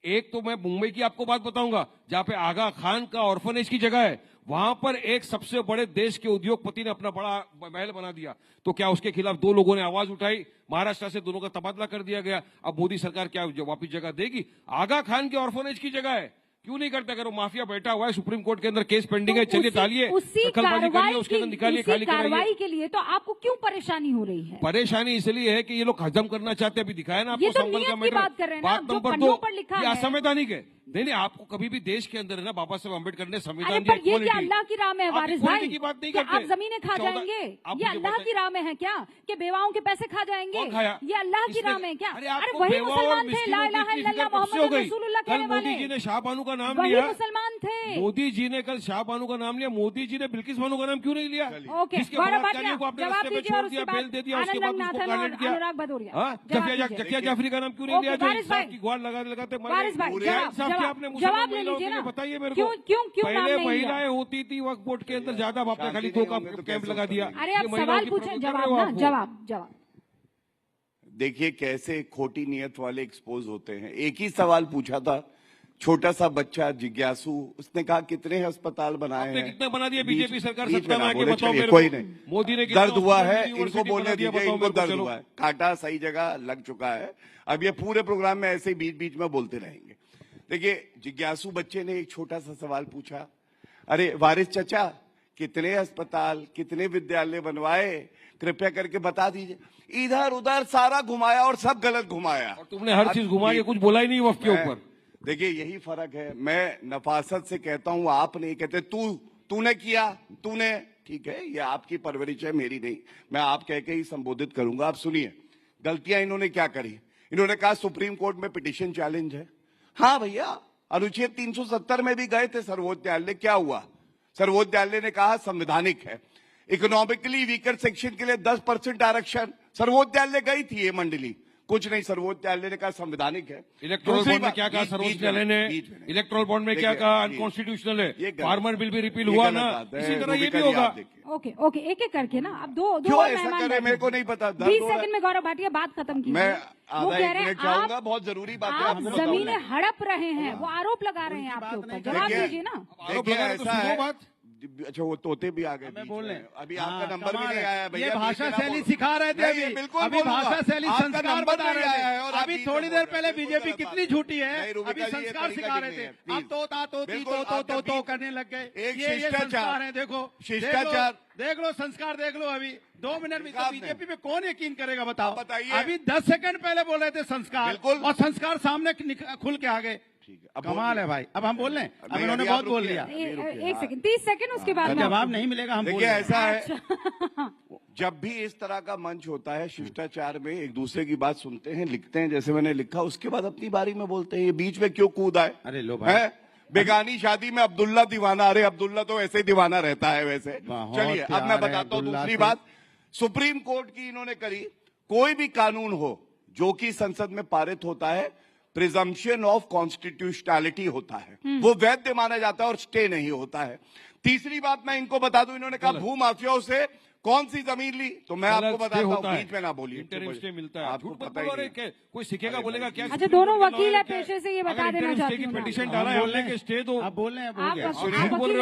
एक तो मैं मुंबई की आपको बात बताऊंगा, जहाँ पे आगा खान का ऑर्फनेज की जगह है, वहां पर एक सबसे बड़े देश के उद्योगपति ने अपना बड़ा महल बना दिया, तो क्या उसके खिलाफ दो लोगों ने आवाज उठाई? महाराष्ट्र से दोनों का तबादला कर दिया गया। अब मोदी सरकार क्या वापिस जगह देगी? आगा खान के ऑर्फनेज की जगह है, क्यों नहीं करता? अगर वो माफिया बैठा हुआ है, सुप्रीम कोर्ट के अंदर केस पेंडिंग है, चलिए डालिए, दखलबाजी करिए, उसके अंदर निकालिए, खाली कार्रवाई के लिए तो आपको क्यों परेशानी हो रही है? परेशानी इसलिए है कि ये लोग हजम करना चाहते हैं। अभी दिखाया ना आपको संबल का मैटर। बात कर रहे हैं ना, जो नंबर पन्नों 2, पर लिखा ये है। असंवैधानिक है। नहीं, आपको कभी भी देश के अंदर है ना, बाबा साहब अम्बेडकर ने संविधान पर ये क्या अल्लाह की राह में है वारिस भाई? की बात नहीं क्या करते। आप जमीनें खा जाएंगे? ये अल्लाह की राह में है क्या कि बेवाओं के पैसे खा जाएंगे? ये अल्लाह की राह में है क्या? अरे वही मुसलमान थे, ला इलाहा इल्लल्लाह मुहम्मद रसूलुल्लाह कहने वाले। मोदी जी ने शाह बानू का नाम वही लिया, मुसलमान थे। मोदी जी ने कल शाह बानू का नाम लिया, मोदी जी ने बिल्किस बानू का नाम क्यों नहीं लिया? ओके, जिसके बलात्कारियों को आपने रास्ते में छोड़ दिया, बेल दे दिया, उसके बाद उसको टारगेट किया। जकिया जाफरी का नाम क्यों नहीं लिया? जो इंसाफ की गुहार लगाते बताइए मेरे को। पहले महिलाएं होती थी वक्फ बोर्ड के अंदर ज्यादा, आपने खाली 2 का कैंप लगा दिया। अरे आप सवाल पूछें, जवाब। देखिए कैसे खोटी नियत वाले एक्सपोज होते हैं। एक ही सवाल पूछा था, छोटा सा बच्चा जिज्ञासु, उसने कहा कितने अस्पताल बनाए हैं? कितने बना दिए बीजेपी सरकार? सत्ता में आके बताओ मेरे कोई को। नहीं, मोदी ने दर्द हुआ है, इनको बोलने दीजिए, इनको दर्द हुआ है, कांटा सही जगह लग चुका है। अब ये पूरे प्रोग्राम में ऐसे ही बीच बीच में बोलते रहेंगे। देखिए, जिज्ञासु बच्चे ने एक छोटा सा सवाल पूछा, अरे वारिस चचा, कितने अस्पताल, कितने विद्यालय बनवाए, कृपया करके बता दीजिए। इधर उधर सारा घुमाया और सब गलत घुमाया। और तुमने हर चीज घुमा के कुछ बोला ही नहीं वक्फ के ऊपर। देखिए, यही फर्क है। मैं नफासत से कहता हूं, आप नहीं कहते। तूने किया, तूने, ठीक है, ये आपकी परवरिश है, मेरी नहीं। मैं आप कह के ही संबोधित करूंगा। आप सुनिए, गलतियां इन्होंने क्या करी। इन्होंने कहा सुप्रीम कोर्ट में पिटीशन चैलेंज है। हाँ भैया, अनुच्छेद 370 में भी गए थे सर्वोच्च न्यायालय, क्या हुआ? सर्वोच्च न्यायालय ने कहा संवैधानिक है। इकोनॉमिकली वीकर सेक्शन के लिए 10% आरक्षण, सर्वोच्च न्यायालय गई थी ये मंडली, कुछ नहीं, सर्वोच्च न्यायालय ने कहा संवैधानिक है। इलेक्ट्रोल बॉन्ड में क्या कहा सर्वोच्च न्यायालय ने? इलेक्ट्रोल बॉन्ड में क्या कहा? अनकॉन्स्टिट्यूशनल है। फार्मर बिल भी रिपील हुआ ना, इसी तरह ये भी होगा। ओके, एक एक करके ना, अब दो ऐसा करे, मेरे को नहीं पता। 20 सेकंड में गौरव भाटिया बात खत्म की। मैं आधा 1 मिनट चाहूंगा, बहुत जरूरी बात है। आप जमीनें हड़प रहे हैं, वो आरोप लगा रहे हैं आपके ऊपर, जवाब दीजिए ना। देखिए ऐसा है, अच्छा वो तोते भी आ गए, बोल रहे अभी आपका नंबर भी नहीं आया भैया। ये भाषा शैली सिखा रहे थे अभी, बिल्कुल अभी भाषा शैली संस्कार बता रहे थे। और अभी थोड़ी देर पहले बीजेपी कितनी झूठी है, अभी संस्कार सिखा रहे थे। अब तो करने लग गए। ये संस्कार है, देखो शिष्टाचार, देख लो संस्कार, देख लो। अभी 2 मिनट में बीजेपी पे कौन यकीन करेगा बताओ? बताइए। अभी 10 सेकंड पहले बोल रहे थे संस्कार, और संस्कार सामने खुल के आ गए। कमाल है भाई। अब हम बोल रहे हैं, अब इन्होंने बहुत बोल लिया। 1 सेकंड, 30 सेकंड, उसके बाद जवाब नहीं मिलेगा। हम देखिए ऐसा है, जब भी इस तरह का मंच होता है, शिष्टाचार में एक दूसरे की बात सुनते हैं, लिखते हैं, जैसे मैंने लिखा, उसके बाद अपनी बारी में बोलते हैं। ये बीच में क्यों कूद आए? अरे लो भाई, बेगानी शादी में अब्दुल्ला दीवाना। अरे अब्दुल्ला तो ऐसे ही दीवाना रहता है वैसे। चलिए अब मैं बताता हूँ दूसरी बात। सुप्रीम कोर्ट की इन्होंने करी, कोई भी कानून हो जो कि संसद में पारित होता है, प्रिजम्पशन ऑफ कॉन्स्टिट्यूशनैलिटी होता है, वो वैध माना जाता है और स्टे नहीं होता है। तीसरी बात मैं इनको बता दूं, इन्होंने कहा भू माफियाओं से कौन सी जमीन ली, तो मैं आपको बताता हूँ, बीच में ना बोलिए। इंटरिम स्टे मिलता है, आपको पता ही नहीं। कोई सीखेगा बोलेगा क्या? अच्छा, दोनों वकील है पेशे से, ये बता देना चाहती हूँ। पिटीशन डाला है हमने के स्टे दो। आप बोल रहे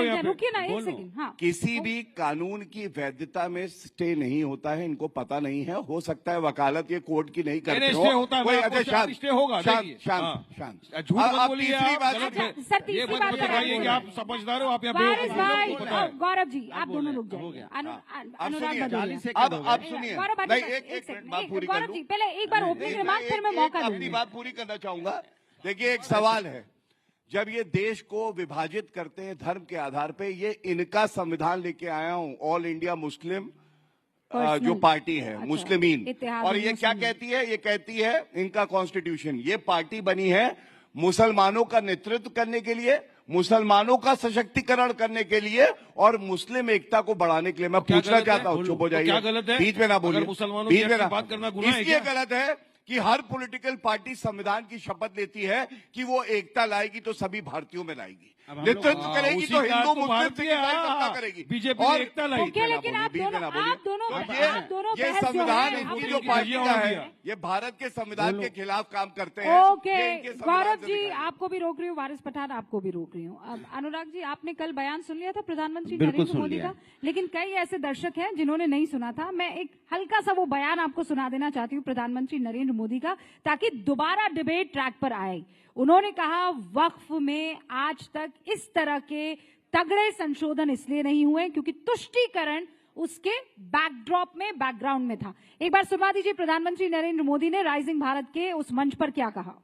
हैं, रुकिए ना 1 सेकंड। हाँ, किसी भी कानून की वैधता में स्टे नहीं होता है, इनको पता नहीं है। हो सकता है वकालत ये कोर्ट की नहीं करते हो। स्टे होगा, शांत। झूठ मत बोलिए आप। ये मत बताइए कि आप समझदार हो, आप यहाँ गौरव जी आप दोनों लोग जाइए। अब सुनिए, नहीं एक मिनट बात पूरी कर लूं। पहले एक बार ओपनिंग रिमार्क, फिर मैं मौका दूंगा। अपनी बात पूरी करना चाहूंगा। देखिए एक सवाल है, जब ये देश को विभाजित करते हैं धर्म के आधार पे, ये इनका संविधान लेके आया हूं, ऑल इंडिया मुस्लिम जो पार्टी है, मुस्लिमीन, और ये क्या कहती है? ये कहती है इनका कॉन्स्टिट्यूशन, ये पार्टी बनी है मुसलमानों का नेतृत्व करने के लिए, मुसलमानों का सशक्तिकरण करने के लिए और मुस्लिम एकता को बढ़ाने के लिए। मैं पूछना चाहता हूँ, चुप हो जाइए, बीच में ना बोलिए, बीच में ना बात करना गुनाह है। इसलिए गलत है कि हर पॉलिटिकल पार्टी संविधान की शपथ लेती है कि वो एकता लाएगी तो सभी भारतीयों में लाएगी। नेतृत्व करेगी तो हिंदू मुस्लिम से सत्ता करेगी। बीजेपी और एकता लाई। लेकिन आप दोनों ये संविधान इनकी जो पार्टियां है ये भारत के संविधान के खिलाफ काम करते हैं। ओके गौरव जी, आपको भी रोक रही हूँ, वारिस पठान आपको भी रोक रही हूँ। अब अनुराग जी, आपने कल बयान सुन लिया था प्रधानमंत्री नरेंद्र मोदी का, लेकिन कई ऐसे दर्शक हैं जिन्होंने नहीं सुना था। मैं एक हल्का सा वो बयान आपको सुना देना चाहती हूँ प्रधानमंत्री नरेंद्र मोदी का, ताकि दोबारा डिबेट ट्रैक पर आए। उन्होंने कहा वक्फ में आज तक इस तरह के तगड़े संशोधन इसलिए नहीं हुए क्योंकि तुष्टीकरण उसके बैकड्रॉप में, बैकग्राउंड में था। एक बार सुनवा दीजिए प्रधानमंत्री नरेंद्र मोदी ने राइजिंग भारत के उस मंच पर क्या कहा।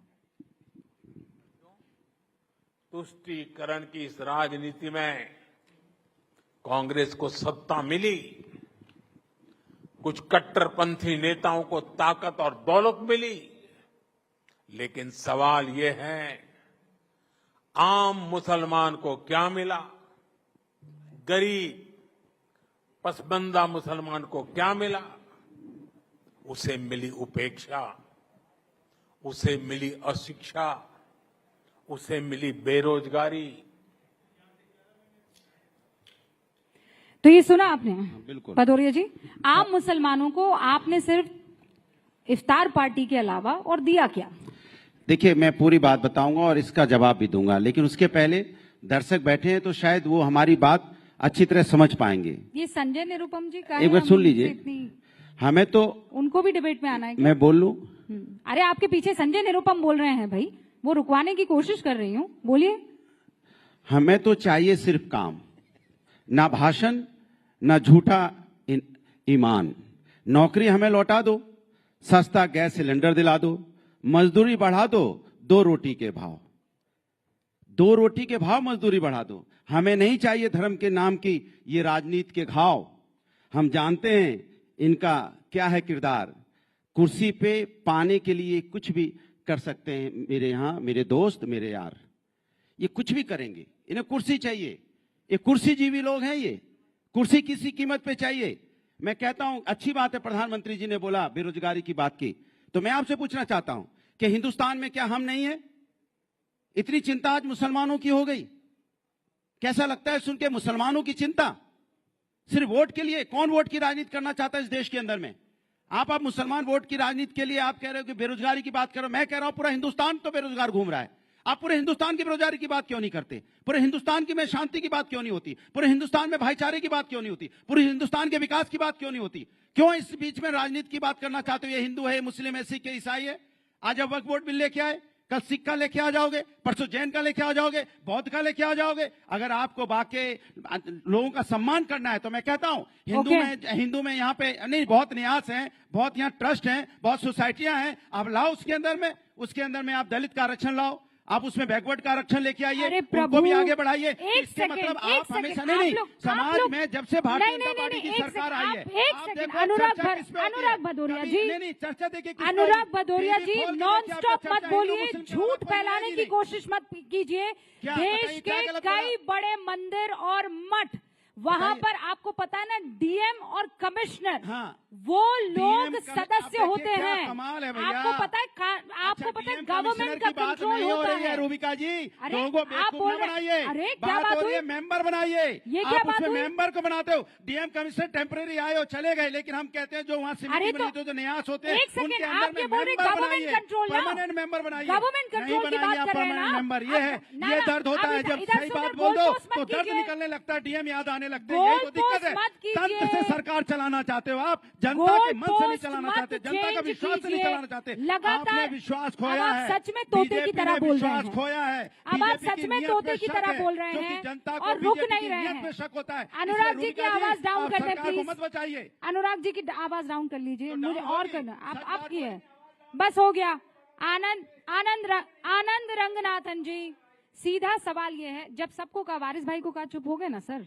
तुष्टीकरण की इस राजनीति में कांग्रेस को सत्ता मिली, कुछ कट्टरपंथी नेताओं को ताकत और दौलत मिली, लेकिन सवाल ये है आम मुसलमान को क्या मिला, गरीब पसबंदा मुसलमान को क्या मिला? उसे मिली उपेक्षा, उसे मिली अशिक्षा, उसे मिली बेरोजगारी। तो ये सुना आपने? बिल्कुल भदौरिया जी, आम मुसलमानों को आपने सिर्फ इफ्तार पार्टी के अलावा और दिया क्या? देखिए, मैं पूरी बात बताऊंगा और इसका जवाब भी दूंगा, लेकिन उसके पहले दर्शक बैठे हैं तो शायद वो हमारी बात अच्छी तरह समझ पाएंगे। ये संजय निरुपम जी का एक बार सुन लीजिए, हमें तो उनको भी डिबेट में आना है क्या? मैं बोल लूं? अरे आपके पीछे संजय निरुपम बोल रहे हैं भाई, वो रुकवाने की कोशिश कर रही हूँ, बोलिए। हमें तो चाहिए सिर्फ काम, ना भाषण, ना झूठा ईमान। नौकरी हमें लौटा दो, सस्ता गैस सिलेंडर दिला दो, मजदूरी बढ़ा दो, 2 रोटी के भाव, 2 रोटी के भाव मजदूरी बढ़ा दो। हमें नहीं चाहिए धर्म के नाम की ये राजनीति के घाव। हम जानते हैं इनका क्या है किरदार, कुर्सी पे पाने के लिए कुछ भी कर सकते हैं। मेरे यहाँ मेरे दोस्त, मेरे यार, ये कुछ भी करेंगे, इन्हें कुर्सी चाहिए। ये कुर्सी जीवी लोग हैं, ये कुर्सी किसी कीमत पे चाहिए। मैं कहता हूं अच्छी बात है प्रधानमंत्री जी ने बोला, बेरोजगारी की बात की, तो मैं आपसे पूछना चाहता हूं कि हिंदुस्तान में क्या हम नहीं है? इतनी चिंता आज मुसलमानों की हो गई। कैसा लगता है सुन के मुसलमानों की चिंता? सिर्फ वोट के लिए? कौन वोट की राजनीति करना चाहता है इस देश के अंदर में? आप मुसलमान वोट की राजनीति के लिए आप कह रहे हो कि बेरोजगारी की बात करो। मैं कह रहा हूं पूरा हिंदुस्तान तो बेरोजगार घूम रहा है। आप पूरे हिंदुस्तान की बेरोजगारी की बात क्यों नहीं करते? पूरे हिंदुस्तान की में शांति की बात क्यों नहीं होती? पूरे हिंदुस्तान में भाईचारे की बात क्यों नहीं होती? पूरे हिंदुस्तान के विकास की बात क्यों नहीं होती? क्यों इस बीच में राजनीति की बात करना चाहते हो? ये हिंदू है, मुस्लिम है, सिख है, ईसाई है। आज अब वक्फ बोर्ड बिल लेके आए, कल सिख का लेके आ जाओगे, परसों जैन का लेके आ जाओगे, बौद्ध का लेके आ जाओगे। अगर आपको बाकी लोगों का सम्मान करना है तो मैं कहता हूं हिंदू में यहाँ पे नहीं, बहुत न्यास हैं, बहुत यहाँ ट्रस्ट हैं, बहुत सोसाइटियां हैं। आप लाओ उसके अंदर में आप दलित का आरक्षण लाओ, आप उसमें बैकवर्ड का आरक्षण लेके आइए, उनको भी आगे बढ़ाइए। इसके मतलब आप हमेशा नहीं, समाज में जब से भारतीय जनता पार्टी की सरकार आई है, अनुराग भदौरिया जी, चर्चा देखिए, अनुराग भदौरिया जी नॉन स्टॉप मत बोलिए, झूठ फैलाने की कोशिश मत कीजिए। देश के कई बड़े मंदिर और मठ, वहां पर आपको पता है ना, डीएम और कमिश्नर, वो लोग सदस्य होते हैं। आपको पता है गवर्नमेंट का कंट्रोल होता है। रूबिका जी, अरे लोगों को आप बोल बनाइए, अरे क्या बात हुई? मेंबर बनाइए। ये क्या बात हुई? मेंबर को बनाते हो, डीएम कमिश्नर टेम्परेरी आए हो, चले गए, लेकिन हम कहते हैं जो वहाँ समिति बनी तो जो न्यास होते हैं, एक सेकंड, आप ये बोल रहे गवर्नमेंट कंट्रोल, परमानेंट मेंबर बनाइए। गवर्नमेंट कंट्रोल की बात कर रहे हैं ना मेंबर। ये है, ये दर्द होता है जब सही बात बोल दो तो दर्द निकलने लगता है, डीएम याद आने लगते हैं। यही तो दिक्कत है, तंत्र से सरकार चलाना चाहते हो आप, जनता के मन से नहीं चलाना चाहते, जनता का विश्वास से नहीं चलाना चाहते। आपने विश्वास खोया है, सच में तोते की तरह बोल रहे हैं, खोया है। अब आप सच में तोते की तरह बोल रहे हैं जनता और रुक नहीं रहे हैं। शक होता है। अनुराग जी की आवाज डाउन कर दे प्लीज, मत बचाइए। अनुराग जी की आवाज डाउन कर लीजिए, मुझे और करना आपकी है, बस हो गया। आनंद रंगनाथन जी, सीधा सवाल ये है, जब सबको कहा, वारिस भाई को कहा चुप हो गए ना सर,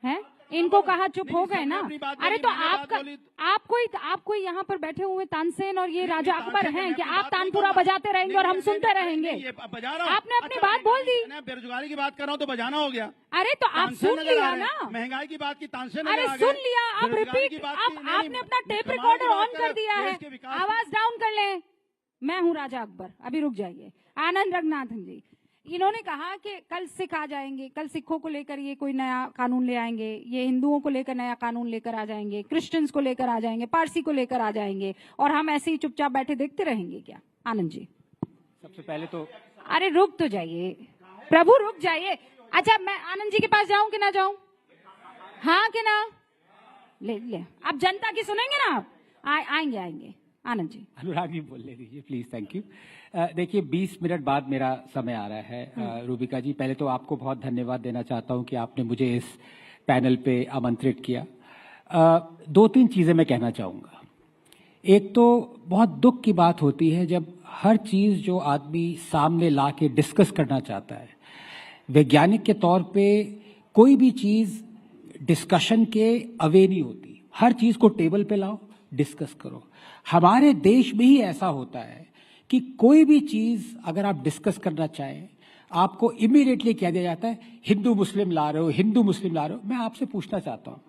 हैं इनको कहा चुप हो गए ना। अरे तो आपको यहाँ पर बैठे हुए तानसेन और ये राजा अकबर हैं कि आप तानपुरा बजाते रहेंगे और हम सुनते रहेंगे? आपने अपनी बात बोल दी। बेरोजगारी की बात कर रहा हूँ तो बजाना हो गया। अरे तो आप सुन लिया ना, महंगाई की बात की तानसेन। अरे सुन लिया, आप रिपीट, आपने अपना टेप रिकॉर्डर ऑन कर दिया है, आवाज डाउन कर लें। मैं हूँ राजा अकबर, अभी रुक जाइए। आनंद रंगनाथन जी, इन्होंने कहा कि कल सिख आ जाएंगे, कल सिखों को लेकर ये कोई नया कानून ले आएंगे, ये हिंदुओं को लेकर नया कानून लेकर आ जाएंगे, क्रिश्चियंस को लेकर आ जाएंगे, पारसी को लेकर आ जाएंगे, और हम ऐसे ही चुपचाप बैठे देखते रहेंगे क्या? आनंद जी, सबसे पहले तो अरे रुक तो जाइए प्रभु, रुक जाइए। अच्छा, मैं आनंद जी के पास जाऊं कि ना जाऊं? हाँ कि ना? ले आप जनता की सुनेंगे ना? आप आएंगे आनंद जी। अनुराग जी बोलने दीजिए प्लीज, थैंक यू। देखिए 20 मिनट बाद मेरा समय आ रहा है। रूबिका जी, पहले तो आपको बहुत धन्यवाद देना चाहता हूं कि आपने मुझे इस पैनल पे आमंत्रित किया। 2-3 चीजें मैं कहना चाहूंगा। एक तो बहुत दुख की बात होती है जब हर चीज जो आदमी सामने ला के डिस्कस करना चाहता है, वैज्ञानिक के तौर पे कोई भी चीज डिस्कशन के अवे नहीं होती। हर चीज को टेबल पे लाओ, डिस्कस करो। हमारे देश में ही ऐसा होता है कि कोई भी चीज अगर आप डिस्कस करना चाहें, आपको इमीडिएटली कह दिया जाता है हिंदू मुस्लिम ला रहे हो, हिंदू मुस्लिम ला रहे हो। मैं आपसे पूछना चाहता हूँ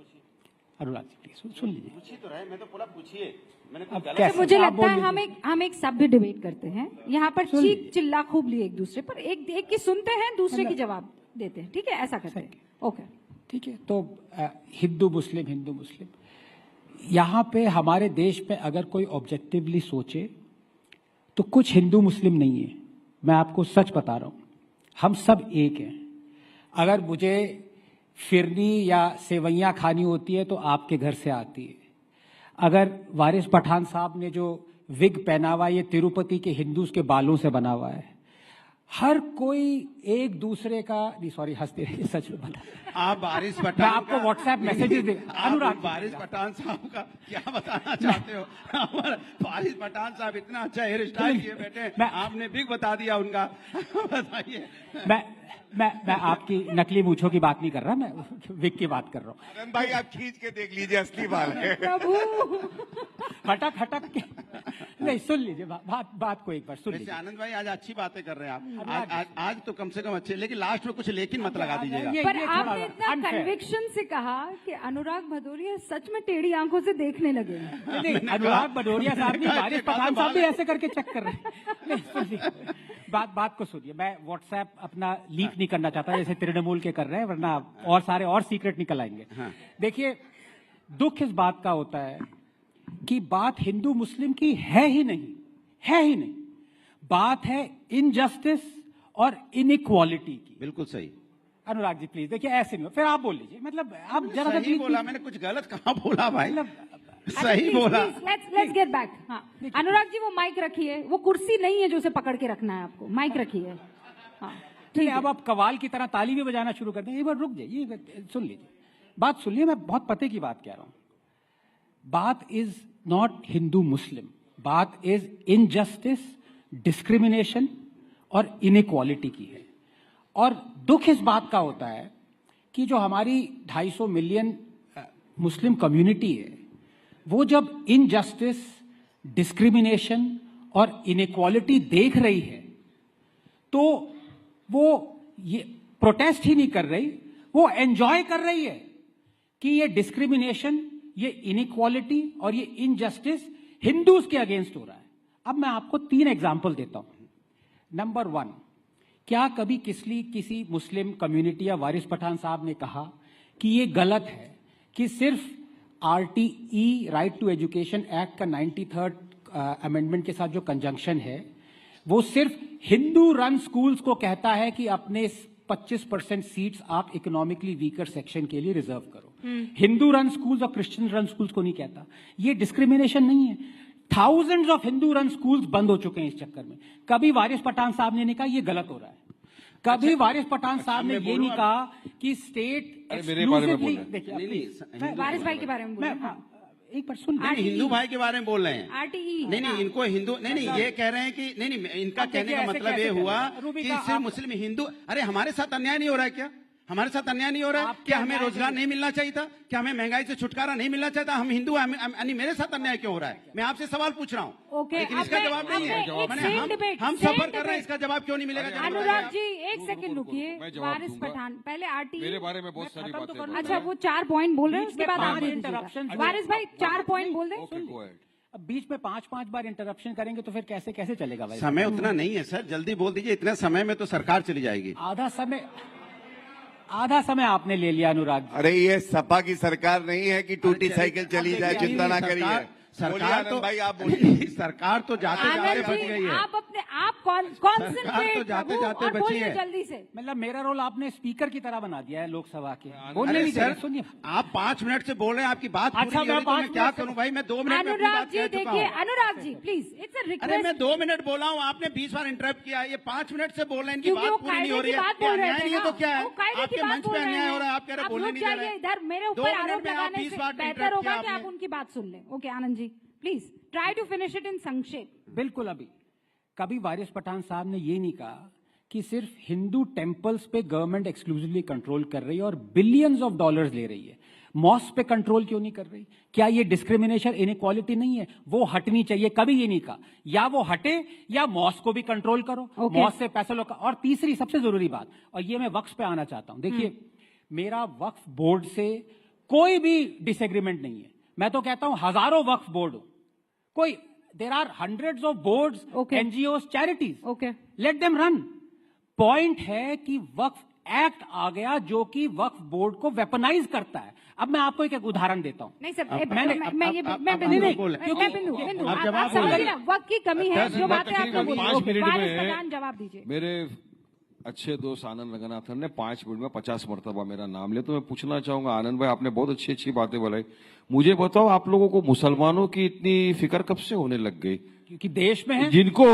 अनुराग जी, प्लीज सुन लीजिए। पूछिए तो रहे, मैं तो पूरा पूछिए। मुझे लगता है हम एक सभ्य डिबेट करते हैं यहाँ पर, चीख चिल्ला खूब लिए एक दूसरे पर, एक की सुनते हैं, दूसरे की जवाब देते हैं। ठीक है, ऐसा करते हैं। ओके, ठीक है। तो हिंदू मुस्लिम यहाँ पे हमारे देश में अगर कोई ऑब्जेक्टिवली सोचे तो कुछ हिंदू मुस्लिम नहीं है। मैं आपको सच बता रहा हूँ, हम सब एक हैं। अगर मुझे फिरनी या सेवैयाँ खानी होती है तो आपके घर से आती है। अगर वारिस पठान साहब ने जो विग पहना हुआ, ये तिरुपति के हिंदूज के बालों से बना हुआ है। हर कोई एक दूसरे का, नहीं सॉरी हंसते रहिए, सच में बता। आप वारिस पठान, मैं आपको व्हाट्सएप मैसेजेस दे। अनुराग, वारिस पठान साहब का क्या बताना चाहते हो? वारिस पठान साहब इतना अच्छा हेयर स्टाइल किए बैठे, आपने बिग बता दिया उनका। बताइए। मैं आपकी नकली मूछों की बात नहीं कर रहा, मैं विग की बात कर रहा हूँ। आनंद भाई आप खींच के देख लीजिए, असली बाल है। हटक के नहीं, सुन लीजिए बात को एक बार सुन लीजिए। आनंद भाई आज अच्छी बातें कर रहे हैं आप, आज तो कम से कम अच्छे, लेकिन लास्ट में कुछ लेकिन मत लगा दीजिएगा। पर आपने इतना कन्विक्शन से कहा कि अनुराग भदौरिया सच में टेढ़ी आंखों से देखने लगे। नहीं, अनुराग भदौरिया साहब नहीं, वारिस पठान साहब भी ऐसे करके चेक कर रहे हैं। बात को सुनिए। मैं व्हाट्सएप अपना लीक नहीं करना चाहता जैसे तृणमूल के कर रहे हैं, वरना और सारे और सीक्रेट निकल आएंगे। देखिए, दुख इस बात का होता है कि बात हिंदू मुस्लिम की है ही नहीं। बात है इनजस्टिस और इनइक्वालिटी की। बिल्कुल सही। अनुराग जी प्लीज, देखिए ऐसे नहीं हो, फिर आप बोल लीजिए। मतलब आप जरा सही बोला, मैंने कुछ गलत कहाँ बोला भाई? सही बोला। Let's get back. हाँ, अनुराग जी वो माइक रखिए, वो कुर्सी नहीं है जो उसे पकड़ के रखना है आपको, माइक रखिए। हाँ, ठीक है। अब आप कवाल की तरह ताली भी बजाना शुरू कर दें। एक बार रुक जाइए, सुन लीजिए, बात सुन लीजिए। मैं बहुत पते की बात कह रहा हूं। बात इज नॉट हिंदू मुस्लिम, बात इज इनजस्टिस, डिस्क्रिमिनेशन और इनइक्वालिटी की है। और दुख इस बात का होता है कि जो हमारी 250 मिलियन मुस्लिम कम्युनिटी है, वो जब इनजस्टिस, डिस्क्रिमिनेशन और इनइक्वालिटी देख रही है तो वो ये प्रोटेस्ट ही नहीं कर रही, वो एंजॉय कर रही है कि ये डिस्क्रिमिनेशन, ये इनइक्वालिटी और ये इनजस्टिस हिंदूज के अगेंस्ट हो रहा है। अब मैं आपको 3 एग्जाम्पल देता हूं। नंबर 1, क्या कभी किसी मुस्लिम कम्युनिटी या वारिस पठान साहब ने कहा कि ये गलत है कि सिर्फ RTE, right to education act का 93rd अमेंडमेंट के साथ जो कंजंक्शन है, वो सिर्फ हिंदू रन स्कूल्स को कहता है कि अपने 25% सीट्स आप इकोनॉमिकली वीकर सेक्शन के लिए रिजर्व करो। हिंदू रन स्कूल्स और क्रिश्चियन रन स्कूल्स को नहीं कहता। ये डिस्क्रिमिनेशन नहीं है। Thousands of Hindu run schools बंद हो चुके हैं इस चक्कर में। कभी वारिस पठान साहब ने नहीं कहा ये गलत हो रहा है। कभी वारिस पठान साहब ने ये नहीं कहा कि स्टेट एक्सक्लूसिवली, वारिस भाई के बारे में एक बार सुन, हिंदू भाई के बारे में बोल रहे हैं। RTE नहीं, इनको हिंदू नहीं, ये कह रहे हैं कि नहीं, इनका कहने का मतलब ये हुआ कि सिर्फ मुस्लिम हिंदू, अरे हमारे साथ अन्याय नहीं हो रहा है क्या? हमारे साथ अन्याय नहीं हो रहा है क्या? हमें रोजगार नहीं मिलना चाहिए था क्या? हमें महंगाई से छुटकारा नहीं मिलना चाहिए था? हम हिंदू, मेरे साथ अन्याय क्यों हो रहा है? मैं आपसे सवाल पूछ रहा हूँ, लेकिन इसका जवाब नहीं है। हम सफर कर रहे हैं, इसका जवाब क्यों नहीं मिलेगा? अनुराग जी एक सेकंड रुकिए। वारिस पठान, पहले RTE मेरे बारे में बहुत सारी बातें। अच्छा, वो 4 पॉइंट बोल रहे हैं, उसके बाद आप इंटरप्शन। वारिस भाई 4 पॉइंट बोल दें। अब बीच में 5-5 बार इंटरप्शन करेंगे तो फिर कैसे कैसे चलेगा भाई? समय उतना नहीं है सर, जल्दी बोल दीजिए, इतने समय में तो सरकार चली जाएगी। आधा समय आपने ले लिया अनुराग। अरे ये सपा की सरकार नहीं है कि टूटी साइकिल चली जाए, चिंता ना करिए। सरकार तो भाई आप बोलिए। सरकार तो जाते जाते बच गई है। आप अपने आप कॉन्सेंट्रेट तो जाते जाते बची है। जल्दी से। मतलब मेरा रोल आपने स्पीकर की तरह बना दिया है लोकसभा के। बोलने नहीं सर, सुनिए आप 5 मिनट से बोल रहे हैं, आपकी बात अच्छा, पूरी नहीं हो रही, तो मैं क्या करूं भाई? मैं 2 मिनट में अपनी बात कह चुका हूं। Anurag ji please, it's a request. अरे मैं 2 मिनट बोला हूं, आपने 20 बार इंटरप्ट किया। ये 5 मिनट से बोल रहे हैं, इनकी बात पूरी नहीं हो रही है। अन्याय नहीं है तो क्या है? आपके मंच पे अन्याय हो रहा है, आप कह रहे बोलने नहीं दे रहे। इधर मेरे ऊपर आरोप लगाने से बेहतर होगा कि आप उनकी बात सुन लें। Okay Anand ji please try to finish it in संक्षेप। बिल्कुल। अभी कभी वारिस पठान साहब ने ये नहीं कहा कि सिर्फ हिंदू टेम्पल्स पे गवर्नमेंट एक्सक्लूसिवली कंट्रोल कर रही है और बिलियंस ऑफ डॉलर्स ले रही है, मॉस्क पे कंट्रोल क्यों नहीं कर रही? क्या ये डिस्क्रिमिनेशन, इनइक्वालिटी नहीं है? वो हटनी चाहिए। कभी ये नहीं कहा या वो हटे या मॉस्क को भी कंट्रोल करो। मॉस्क से पैसा लो। और तीसरी सबसे जरूरी बात, और ये मैं वक्फ पे आना चाहता हूं। देखिए मेरा वक्फ बोर्ड से कोई भी डिसएग्रीमेंट नहीं है। मैं तो कहता हूं हजारों वक्फ बोर्ड हो, कोई there are hundreds of boards, NGOs, charities, let them run. Point है कि वक्फ एक्ट आ गया जो कि वक्फ बोर्ड को वेपनाइज करता है। अब मैं आपको एक उदाहरण देता हूं। नहीं सर, वक्त की कमी है, जो बातें आपने बोली जवाब दीजिए। मेरे अच्छे दोस्त आनंद रंगनाथन ने 5 मिनट में 50 मरतबा मेरा नाम लिया, तो मैं पूछना चाहूंगा आनंद भाई, आपने बहुत अच्छी अच्छी बातें बोलाई। मुझे बताओ आप लोगों को मुसलमानों की इतनी फिक्र कब से होने लग गई? क्योंकि देश में है। जिनको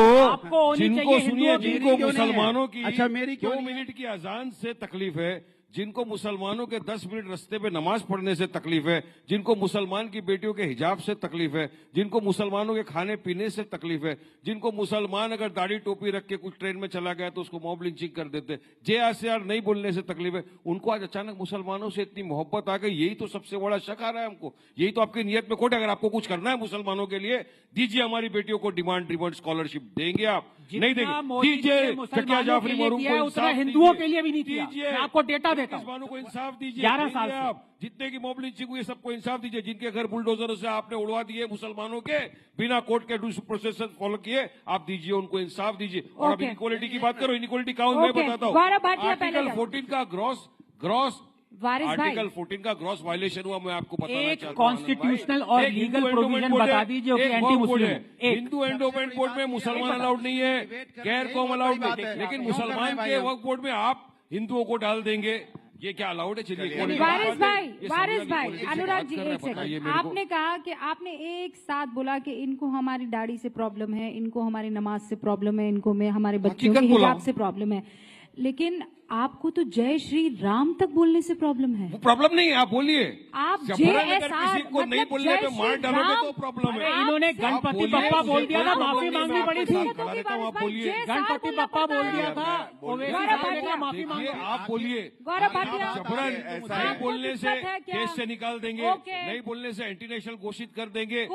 सुनिए, जिनको मुसलमानों की अच्छा मेरी 2 मिनट की अजान से तकलीफ है, जिनको मुसलमानों के 10 मिनट रास्ते पे नमाज पढ़ने से तकलीफ है, जिनको मुसलमान की बेटियों के हिजाब से तकलीफ है, जिनको मुसलमानों के खाने पीने से तकलीफ है, जिनको मुसलमान अगर दाढ़ी टोपी रख के कुछ ट्रेन में चला गया तो उसको मॉब लिंचिंग कर देते, JRCR नहीं बोलने से तकलीफ है, उनको आज अचानक मुसलमानों से इतनी मोहब्बत आ गई। यही तो सबसे बड़ा शक आ रहा है हमको। यही तो आपकी नियत में खोट है। अगर आपको कुछ करना है मुसलमानों के लिए, दीजिए हमारी बेटियों को डिमांड ड्रिवन स्कॉलरशिप। देंगे आप? नहीं देंगे? दीजिए। चकिया जाफरी मरूम को इंसाफ हिंदुओं के लिए भी नहीं दीजिए। मैं आपको डेटा देता हूं। मुसलमानों को इंसाफ दीजिए। 11 साल आप जितने की मॉब लिंचिंग हुई सबको इंसाफ दीजिए। जिनके घर बुलडोजरों से आपने उड़वा दिए मुसलमानों के, बिना कोर्ट के ड्यू प्रोसेस फॉलो किए, आप दीजिए, उनको इंसाफ दीजिए। और अब इनइक्वालिटी की बात करो। इनइक्वालिटी काउंट मैं बताता हूँ। आर्टिकल 14 का ग्रॉस आर्टिकल 14 का ग्रॉस वायलेशन हुआ। मैं आपको बताना चाहता हूँ, कॉन्स्टिट्यूशनल और लीगल प्रोविजन बता दीजिए कि एंटी मुस्लिम है। हिंदू एंडोमेंट बोर्ड में मुसलमान अलाउड नहीं है, गैर कौम अलाउड नहीं, लेकिन मुसलमान के वक्फ बोर्ड में आप हिंदुओं को डाल देंगे, ये क्या अलाउड है? चलिए वारिस भाई, अनुराग जी एक सेकंड। आपने कहा कि आपने एक साथ बोला कि इनको हमारी दाढ़ी से प्रॉब्लम है, इनको हमारी नमाज से प्रॉब्लम है, इनको में हमारे बच्चों के हिजाब से प्रॉब्लम है, लेकिन आपको तो जय श्री राम तक बोलने से प्रॉब्लम है। वो प्रॉब्लम नहीं है, आप बोलिए। आप किसी को नहीं बोलने पे मार डालोगे तो प्रॉब्लम है। इन्होंने गणपति बप्पा बोल दिया था, माफी मांगनी पड़ी थी। आप बोलिए। गणपति बप्पा बोल दिया था, माफी मांगिए। आप बोलिए। जबरन नहीं बोलने से केस से निकाल देंगे, नहीं बोलने से एंटी नेशनल घोषित कर देंगे।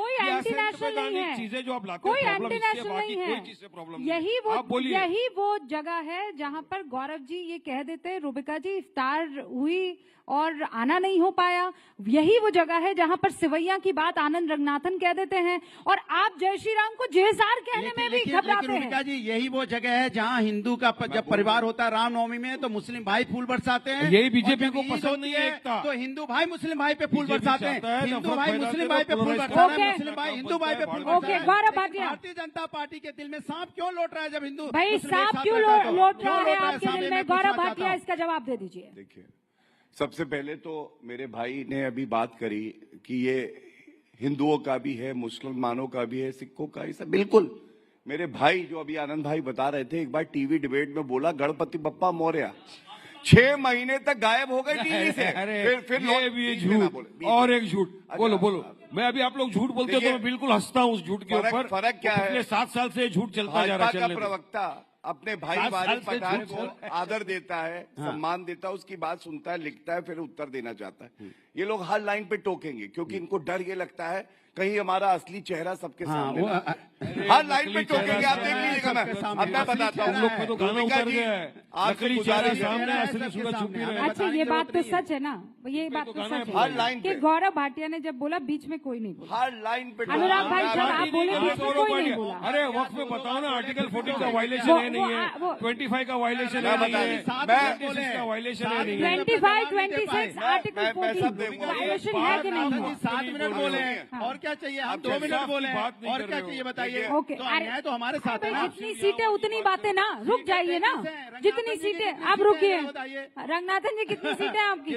चीजें जो आप लाते हैं, कोई चीज से प्रॉब्लम। यही वो जगह है जहाँ पर गौरव जी ये कह देते हैं, रुबिका जी इफ्तार हुई और आना नहीं हो पाया। यही वो जगह है जहां पर सिवैया की बात आनंद रंगनाथन कह देते हैं और आप जय श्री राम को जेसार कहने में भी घबराते हैं। रुबिका जी यही वो जगह है जहां हिंदू का जब परिवार होता है रामनवमी में तो मुस्लिम भाई फूल बरसाते हैं। यही बीजेपी को पसंद नहीं है एकता। तो हिंदू भाई मुस्लिम भाई पे फूल बरसाते हैं, हिंदू भाई मुस्लिम भाई पे फूल बरसाते हैं, मुस्लिम भाई हिंदू भाई पे फूल बरसाते हैं। भारतीय जनता पार्टी के दिल में सांप क्यों लौट रहा है जब हिंदू भाई सांप क्यों लौट रहा है आपके दिल में? गौरव भाटिया इसका जवाब दे दीजिए। देखिए, सबसे पहले तो मेरे भाई ने अभी बात करी कि ये हिंदुओं का भी है, मुसलमानों का भी है, सिखों का, सब बिल्कुल। मेरे भाई जो अभी आनंद भाई बता रहे थे, एक बार टीवी डिबेट में बोला गणपति बप्पा मौर्य, 6 महीने तक गायब हो गए टीवी से। फिर ये भी झूठ और एक झूठ। बोलो। मैं अभी आप लोग झूठ बोलते हो तो मैं बिल्कुल हंसता हूँ उस झूठ के ऊपर। फर्क क्या है? 7 साल से झूठ चलता जा रहा है। प्रवक्ता अपने भाई वारिस पठान को आदर देता है, सम्मान देता है, उसकी बात सुनता है, लिखता है, फिर उत्तर देना चाहता है। ये लोग हर लाइन पे टोकेंगे क्योंकि इनको डर ये लगता है कहीं हमारा असली चेहरा सबके सामने ना आए। हर लाइन पे टोकेंगे, आप देख लीजिएगा। अब मैं बताता हूँ, लोग तो गाना उतर गया है, नकली चेहरा सामने, असली सूरत छुपी रहे। अच्छा, ये बात तो सच है ना, ये बात तो सच हर है लाइन कि गौरव भाटिया ने जब बोला बीच में कोई नहीं बोला। हर लाइन पे अनुराग भाई जब आप बोले बीच में कोई नहीं बोला। अरे वक्त में बताओ ना, आर्टिकल 14 का वायलेशन है नहीं है, 25 का वायलेशन है नहीं है, 26 का वायलेशन है नहीं है, 25, 26 आर्टिकल 14 वायलेशन है कि नहीं है? 7 मिनट बोले हैं, और क्या चाहिए? हम 2 मिनट बोले हैं, और क्या चाहिए बताइए? ओके, तो अन्याय तो हमारे साथ है ना। जितनी सीटें उतनी बातें ना, रुक जाइए ना, जितनी सीटें आप रुकिए। रंगनाथन जी कितनी सीटें हैं आपकी?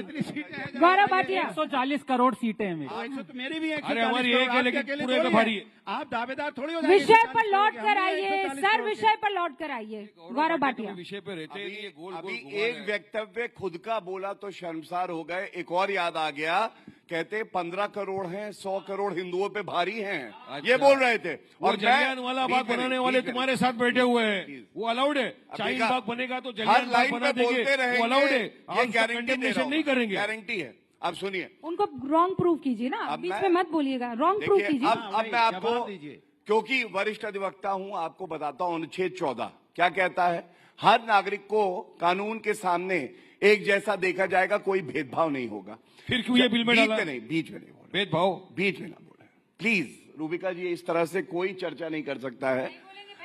गौरव भाटिया 140 करोड़ सीटें हैं मेरी। मेरी भी अरे हमारी एक है लेकिन पूरे का भारी है। आप दावेदार थोड़ी हो जाएंगे। विषय पर लौट कर आइए सर, विषय पर लौट कर आइए गौरव भाटिया। विषय पे रहते हैं, ये गोल अभी एक वक्तव्य खुद का बोला तो शर्मसार हो गए। एक और याद आ गया, कहते 15 करोड़ हैं, 100 करोड़ हिंदुओं पे भारी हैं, ये बोल रहे थे। और जलियांवाला बाग बनाने वाले तुम्हारे साथ बैठे हुए हैं, वो अलाउड है? शाहीन बाग बनेगा तो जलियान बाग बना देंगे, वो अलाउड है? ये गारंटी नहीं करेंगे, गारंटी है। अब सुनिए, उनको रॉन्ग प्रूफ कीजिए ना, बीच में मत बोलिएगा, रॉन्ग प्रूफ कीजिए। अब मैं आपको, क्योंकि वरिष्ठ अधिवक्ता हूं, आपको बताता हूं अनुच्छेद 14 क्या कहता है। हर नागरिक को कानून के सामने एक जैसा देखा जाएगा, कोई भेदभाव नहीं होगा। फिर क्यों ये बिल में डाला? बीच में नहीं बोला, भेदभाव बीच में ना बोला प्लीज। रूबिका जी, इस तरह से कोई चर्चा नहीं कर सकता है।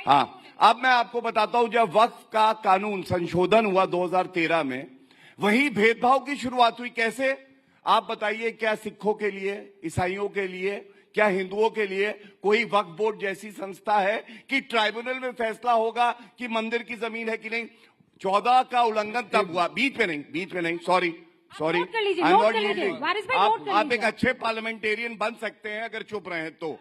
हाँ, अब मैं आपको बताता हूं, जब वक्फ का कानून संशोधन हुआ 2013 में, वही भेदभाव की शुरुआत हुई। कैसे? आप बताइए, क्या सिखों के लिए, ईसाइयों के लिए, क्या हिंदुओं के लिए कोई वक्फ बोर्ड जैसी संस्था है कि ट्राइब्यूनल में फैसला होगा कि मंदिर की जमीन है कि नहीं? 14 का उल्लंघन तब हुआ, बीच में नहीं, सॉरी, आप एक अच्छे पार्लियामेंटेरियन बन सकते हैं अगर चुप रहे तो,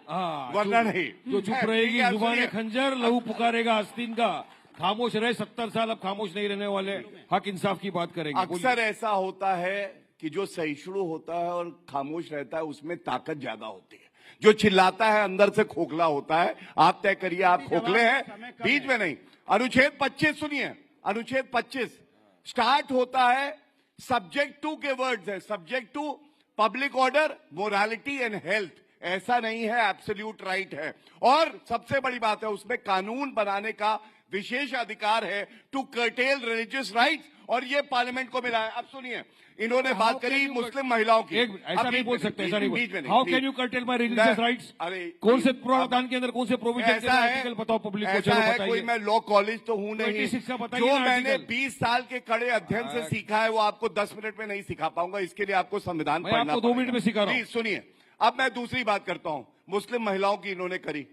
वरना नहीं। जो चुप रहेगी जुबान खंजर, लहू पुकारेगा आस्तीन का। खामोश रहे 70 साल, अब खामोश नहीं रहने वाले, हक इंसाफ की बात करेंगे। अक्सर ऐसा होता है कि जो सहिष्णु होता है और खामोश रहता है, उसमें ताकत ज्यादा होती है। जो चिल्लाता है अंदर से खोखला होता है। आप तय करिए, आप खोखले हैं? बीच में नहीं। अनुच्छेद 25 सुनिए, अनुच्छेद 25 स्टार्ट होता है, सब्जेक्ट टू के वर्ड्स है, subject to public order, morality and health. ऐसा नहीं है, एब्सोल्यूट राइट है। और सबसे बड़ी बात है, उसमें कानून बनाने का विशेष अधिकार है टू कर्टेल रिलीजियस राइट्स, और ये पार्लियामेंट को मिला है। अब सुनिए, इन्होंने बात करी मुस्लिम महिलाओं की। ऐसा नहीं बोल सकते, ऐसा नहीं बोल। How can you cartel my religious rights? अरे कौन से प्रावधान के अंदर कौन से प्रोविजन के आर्टिकल बताओ पब्लिक को, चलो बताइए। कोई मैं लॉ कॉलेज तो हूं नहीं, जो मैंने 20 साल के कड़े अध्ययन से सीखा है वो आपको 10 मिनट में नहीं सिखा पाऊंगा। इसके लिए आपको संविधान पढ़ना पड़ेगा। 2 मिनट में सिखा रहा हूं। सुनिए, अब मैं दूसरी बात करता हूं, मुस्लिम महिलाओं की इन्होंने करी।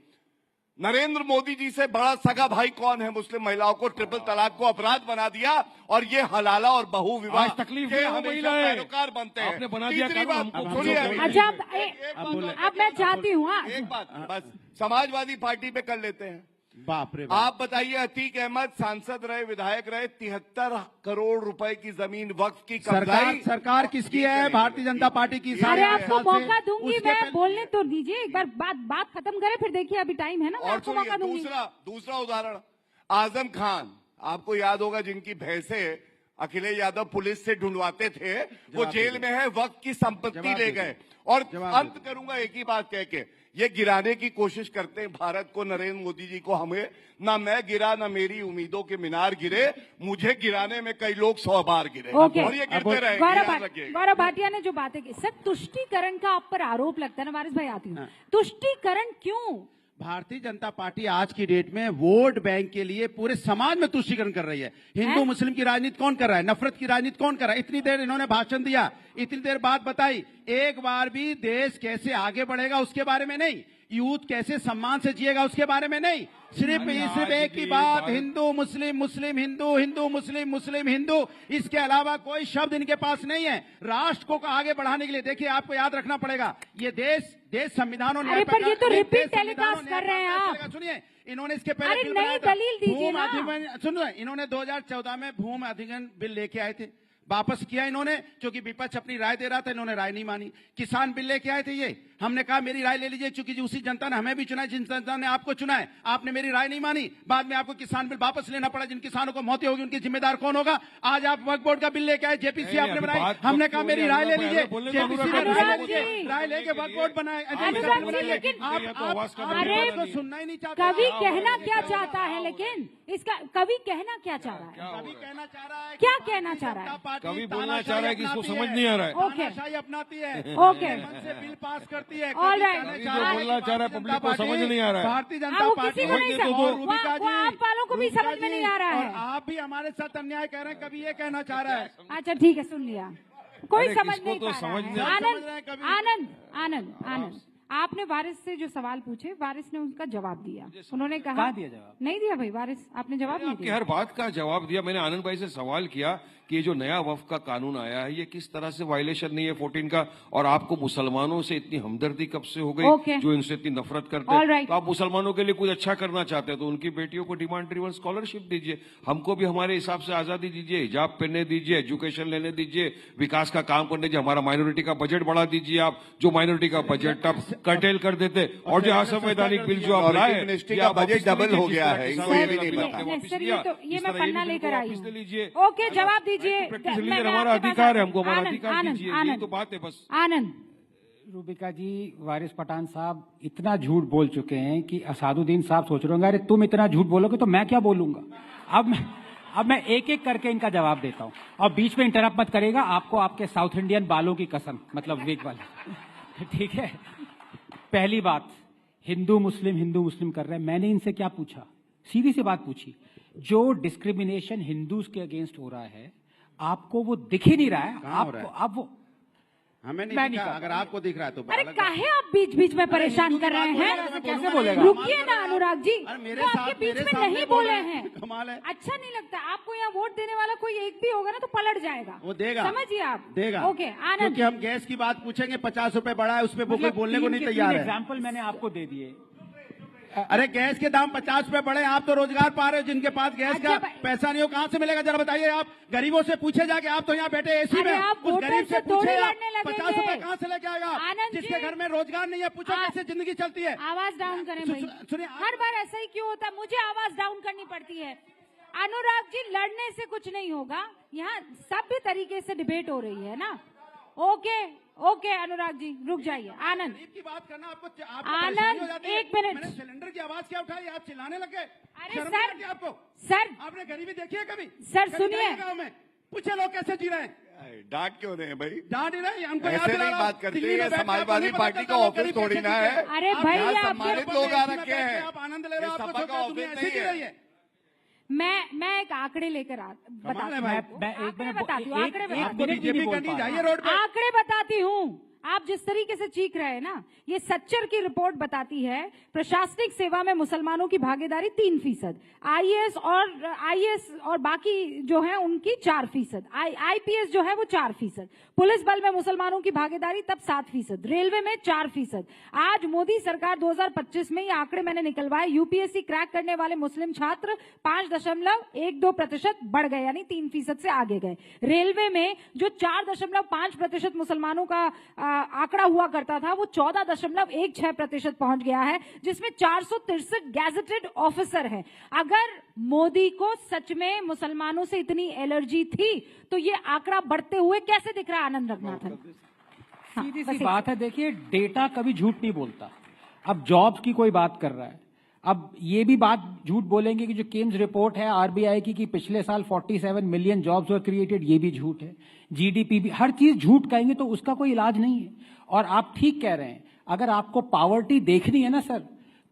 नरेंद्र मोदी जी से बड़ा सगा भाई कौन है? मुस्लिम महिलाओं को ट्रिपल तलाक को अपराध बना दिया, और ये हलाला और बहु विवाह तकलीफ के हमेशा पैरोकार बनते हैं। आपने बना दिया। अच्छा, अब मैं चाहती हूँ एक बात, बस समाजवादी पार्टी पे कर लेते हैं। बाप रे, आप बताइए, अतीक अहमद सांसद रहे, विधायक रहे, 73 करोड़ रुपए की जमीन वक्फ की सरकार किसकी है? भारतीय जनता पार्टी की। अरे आपको मौका दूंगी, मैं बोलने तो दीजिए, एक बार बात खत्म करें, फिर देखिए अभी टाइम है ना, मैं आपको मौका दूंगी। दूसरा उदाहरण, आजम खान, आपको याद होगा, जिनकी भैंसे अखिलेश यादव पुलिस से ढूंढवाते थे, वो जेल में है, वक्त की संपत्ति ले गए। और अंत करूंगा एक ही बात कह के, ये गिराने की कोशिश करते हैं भारत को, नरेंद्र मोदी जी को, हमें। ना मैं गिरा, ना मेरी उम्मीदों के मीनार गिरे, मुझे गिराने में कई लोग 100 बार गिरे, और ये गिरते रहे। गौरव भाटिया ने जो बातें की, सर तुष्टीकरण का आप पर आरोप लगता है ना, वारिस भाई आती हूँ, तुष्टीकरण क्यों? भारतीय जनता पार्टी आज की डेट में वोट बैंक के लिए पूरे समाज में तुष्टीकरण कर रही है। हिंदू मुस्लिम की राजनीति कौन कर रहा है? नफरत की राजनीति कौन कर रहा है? इतनी देर इन्होंने भाषण दिया, इतनी देर बात बताई, एक बार भी देश कैसे आगे बढ़ेगा उसके बारे में नहीं, यूथ कैसे सम्मान से जिएगा उसके बारे में नहीं, सिर्फ एक ही बात, हिंदू मुस्लिम, मुस्लिम हिंदू, हिंदू मुस्लिम, मुस्लिम हिंदू। इसके अलावा कोई शब्द इनके पास नहीं है राष्ट्र को आगे बढ़ाने के लिए। देखिए, आपको याद रखना पड़ेगा, ये देश संविधानों ने, पर ये तो रिपीट टेलीकास्ट कर रहे हैं आप। सुनिए, इन्होंने इसके पहले नई दलील दीजिए ना। सुनो, इन्होंने 2014 में भूमि अधिग्रहण बिल लेके आए थे। वापस किया इन्होंने, क्योंकि विपक्ष अपनी राय दे रहा था, इन्होंने राय नहीं मानी। किसान बिल लेके आए थे ये, हमने कहा मेरी राय ले लीजिए, क्योंकि उसी जनता ने हमें भी चुना है, जिन जनता ने आपको चुना है, आपने मेरी राय नहीं मानी, बाद में आपको किसान बिल वापस लेना पड़ा। जिन किसानों को मौतें होगी उनकी जिम्मेदार कौन होगा? आज आप वक्फ बोर्ड का बिल लेके आए, जेपीसी आपने बनाई, हमने कहा मेरी राय ले लीजिए, जेपीसी ने राय लेके वक्फ बोर्ड बनाए। आपको सुनना ही नहीं चाहता। कवि कहना क्या चाहता है, लेकिन इसका कवि कहना क्या चाह रहा है? कवि कहना चाह रहा है, क्या कहना चाह रहा है? कवि बोलना चाह रहा है कि इसको समझ नहीं आ रहा है। तानाशाही अपनाती है, ओके, से बिल पास करती है। ऑलराइट, बोलना चाह रहा है, पब्लिक को समझ नहीं आ रहा है। भारतीय जनता पार्टी आप वालों को भी समझ में नहीं आ रहा है। आप भी हमारे साथ अन्याय कर रहे हैं, कभी ये कहना चाह रहा है। अच्छा ठीक है, सुन लिया, कोई समझ नहीं तो पा रहा है। आनंद, आपने वारिस से जो सवाल पूछे, वारिस ने उनका जवाब दिया। उन्होंने कहा दिया जवाब? नहीं दिया भाई, वारिस आपने जवाब नहीं दिया। हर बात का जवाब दिया मैंने। आनंद भाई से सवाल किया कि ये जो नया वक्फ का कानून आया है, ये किस तरह से वायलेशन नहीं है 14 का, और आपको मुसलमानों से इतनी हमदर्दी कब से हो गई, जो इनसे इतनी नफरत करते हैं। तो आप मुसलमानों के लिए कुछ अच्छा करना चाहते हैं तो उनकी बेटियों को डिमांड ड्रिवन स्कॉलरशिप दीजिए, हमको भी हमारे हिसाब से आजादी दीजिए, हिजाब पहनने दीजिए, एजुकेशन लेने दीजिए, विकास का काम करने दीजिए, हमारा माइनॉरिटी का बजट बढ़ा दीजिए। आप जो माइनॉरिटी का बजट आप कर्टेल कर देते, और जो असंवैधानिक बिल जो आप लाए, मिनिस्ट्री का बजट डबल हो गया है, इनको ये भी नहीं पता। ये मैं पन्ना लेकर आई हूँ। ओके, जवाब दीजिए। हमारा अधिकार है, हमको हमारा अधिकार दीजिए, यही तो बात है बस। आनंद, रूबिका जी, वारिस पठान साहब इतना झूठ बोल चुके हैं कि असादुद्दीन साहब सोच रहे होंगे अरे तुम इतना झूठ बोलोगे तो मैं क्या बोलूंगा। अब मैं एक एक करके इनका जवाब देता हूं, और बीच में इंटरप्ट मत करेगा, आपको आपके साउथ इंडियन बालों की कसम, मतलब विग वाले। ठीक है, पहली बात, हिंदू मुस्लिम कर रहे हैं। मैंने इनसे क्या पूछा? सीधी सी बात पूछी, जो डिस्क्रिमिनेशन हिंदूज के अगेंस्ट हो रहा है आपको वो दिख ही नहीं रहा है? आपको अब वो हमें नहीं दिखा, अगर आपको दिख रहा है तो अरे काहे आप बीच बीच में परेशान कर रहे हैं? कैसे बोलेगा? रुकिए ना अनुराग जी, मेरे वो आपके बीच में नहीं बोले हैं। कमाल है। अच्छा नहीं लगता आपको? यहाँ वोट देने वाला कोई एक भी होगा ना तो पलट जाएगा, वो देगा, समझिए आप देगा। ओके आनंद, क्योंकि हम गैस की बात पूछेंगे, 50 रुपए बढ़ा है, उस पर कोई बोलने को नहीं तैयार है। एग्जाम्पल मैंने आपको दे दिए। अरे गैस के दाम 50 रुपए बढ़े, आप तो रोजगार पा रहे हो, जिनके पास गैस का पैसा नहीं हो कहां से मिलेगा? जरा बताइए। आप गरीबों से पूछे जाके, आप तो यहाँ बैठे एसी में, उस गरीब से पूछे 50 रुपए कहां से लेके आएगा? जिसके घर में रोजगार नहीं है, पूछो कैसे जिंदगी चलती है। आवाज डाउन करें भाई, सुनिए, हर बार ऐसा ही क्यों होता है? मुझे आवाज डाउन करनी पड़ती है। अनुराग जी, लड़ने से कुछ नहीं होगा, यहाँ सभ्य तरीके से डिबेट हो रही है ना। ओके अनुराग जी, रुक जाइए। आनंद की बात करना आपको आनंद, एक मिनट। सिलेंडर की आवाज क्या उठाई? आप चिल्लाने लगे। अरे सर, आपको सर, आपने गरीबी देखी है कभी? सर सुनिए, गाँव में पूछे लोग कैसे जी रहे हैं। डांट क्यों रहे हैं भाई? डांट ही नहीं, हमको ऐसे नहीं बात करते हैं, समाजवादी पार्टी का ऑफिस थोड़ी ना है। अरे भाई सम्मानित लोग आ रखे हैं, आप आनंद ले रहे हो, आपको का ऑफिस नहीं है। मैं एक आंकड़े लेकर बताती हूँ, आंकड़े बताती हूँ। आप जिस तरीके से चीख रहे हैं ना, ये सच्चर की रिपोर्ट बताती है प्रशासनिक सेवा में मुसलमानों की भागीदारी 3%, आईएएस और बाकी जो है उनकी 4%, आईपीएस जो है वो 4%, पुलिस बल में मुसलमानों की भागीदारी तब 7%, रेलवे में 4%। आज मोदी सरकार 2025 में ये आंकड़े मैंने निकलवाए, यूपीएससी क्रैक करने वाले मुस्लिम छात्र 5.12% बढ़ गए, यानी 3% से आगे गए। रेलवे में जो 4.5% मुसलमानों का आंकड़ा हुआ करता था, वो 14.16% पहुंच गया है, जिसमें 463 गैजेटेड ऑफिसर हैं। अगर मोदी को सच में मुसलमानों से इतनी एलर्जी थी तो ये आंकड़ा बढ़ते हुए कैसे दिख रहा है? आनंद रघुनाथन, सीधी सी बात है, देखिए डेटा कभी झूठ नहीं बोलता। अब जॉब्स की कोई बात कर रहा है, अब ये भी बात झूठ बोलेंगे कि जो केम्स रिपोर्ट है आरबीआई की कि पिछले साल 47 मिलियन जॉब्स वर क्रिएटेड, ये भी झूठ है। जीडीपी भी, हर चीज झूठ कहेंगे तो उसका कोई इलाज नहीं है। और आप ठीक कह रहे हैं, अगर आपको पावर्टी देखनी है ना सर,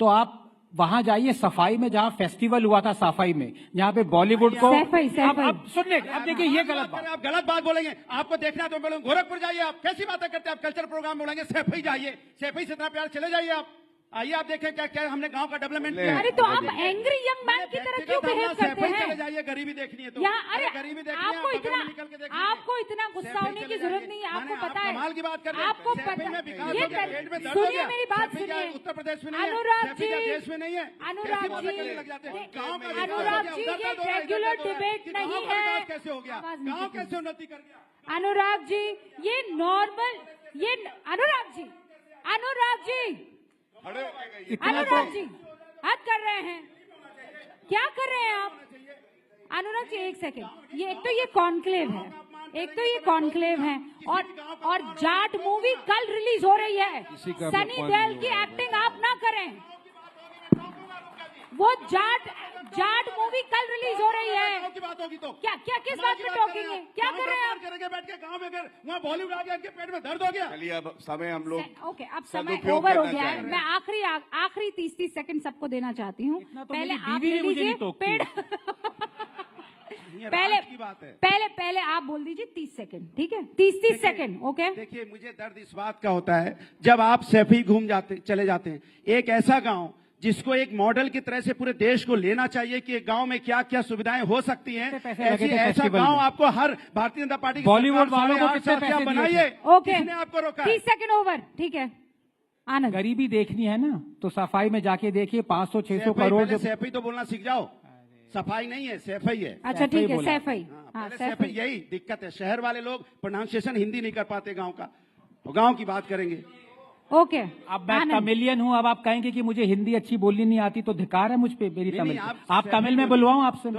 तो आप वहां जाइए सफाई में, जहां फेस्टिवल हुआ था सफाई में, जहां पे बॉलीवुड को अब सुनने, अब देखिए ये गलत बात, आप गलत बात बोलेंगे। आपको देखना है तो बोलेंगे गोरखपुर जाइए। आप कैसी बातें करते हैं? आप कल्चर प्रोग्राम बोलेंगे सैफई जाइए, सैफई से इतना प्यार, चले जाइए आप। आइए आप देखें क्या क्या हमने गांव का डेवलपमेंट किया। अरे तो आप एंग्री यंग मैन की तरह क्यों बिहेव करते हैं? चले जाइए, गरीबी देखनी है तो अरे गरीबी देखनी है, आपको बगल में निकल के देखनी है। आपको इतना गुस्सा होने की जरूरत नहीं है, आपको पता है। कमाल की बात कर रहे हैं, आपको सैफई पता में विकास ये हो गया, पेट में दर्द हो सुनिए गया। मेरी बात सैफई क्या सुनिए। उत्तर प्रदेश में नहीं है, अनुराग सैफई जी, क्या देश में नहीं है। अनुराग कैसी बातें जी, करने लग जाते हैं? गांव का अनुराग जी, ये रेगुलर डिबेट नहीं है। कैसे हो गया, गांव कैसे उन्नति कर गया? अनुराग जी, ये नॉर्मल, ये अनुराग जी, अनुराग जी, अनुराग जी हद कर रहे हैं, क्या कर रहे हैं आप? अनुराग जी एक सेकंड, ये एक तो ये कॉन्क्लेव है, एक तो ये कॉन्क्लेव है, और जाट मूवी कल रिलीज हो रही है। सनी देओल की एक्टिंग आप ना करें, वो जाट मूवी कल रिलीज हो रही है। की बात होगी तो क्या क्या किस बात पे टॉकिंग है? क्या कर रहे हैं आप? करेंगे बैठ के गांव में, अगर वहाँ बॉलीवुड आ गया, इनके पेट में दर्द हो गया। चलिए अब समय हम लोग ओके, अब समय ओवर हो गया है। मैं आखिरी 30 सेकंड सबको देना चाहती हूँ। पहले आप ले लीजिए पेड़ पहले आप बोल दीजिए 30 सेकंड, ठीक है? 30 सेकंड, ओके? देखिए, मुझे दर्द इस बात का होता है जब आप सैफई चले जाते हैं, एक ऐसा गांव जिसको एक मॉडल की तरह से पूरे देश को लेना चाहिए कि एक गांव में क्या क्या सुविधाएं हो सकती हैं, ऐसा गांव आपको हर भारतीय जनता पार्टी बॉलीवुड वालों को कितने पैसे बनाइए। ओके, किसने आपको रोका? 30 सेकंड ओवर, ठीक है? आनंद, गरीबी देखनी है ना तो सफाई में जाके देखिए, 500-600 करोड़। सैफई तो बोलना सीख जाओ, सफाई नहीं है, सैफई है। अच्छा ठीक है, सैफई। सैफई, यही दिक्कत है। शहर वाले लोग प्रोनाउंसिएशन हिंदी नहीं कर पाते गांव का, तो गांव की बात करेंगे। ओके, अब मैं तमिलियन हूँ, अब आप कहेंगे कि मुझे हिंदी अच्छी बोलनी नहीं आती, तो धिक्कार है मुझ पे मेरी तमिल। आप तमिल में बुलवाऊं आपसे?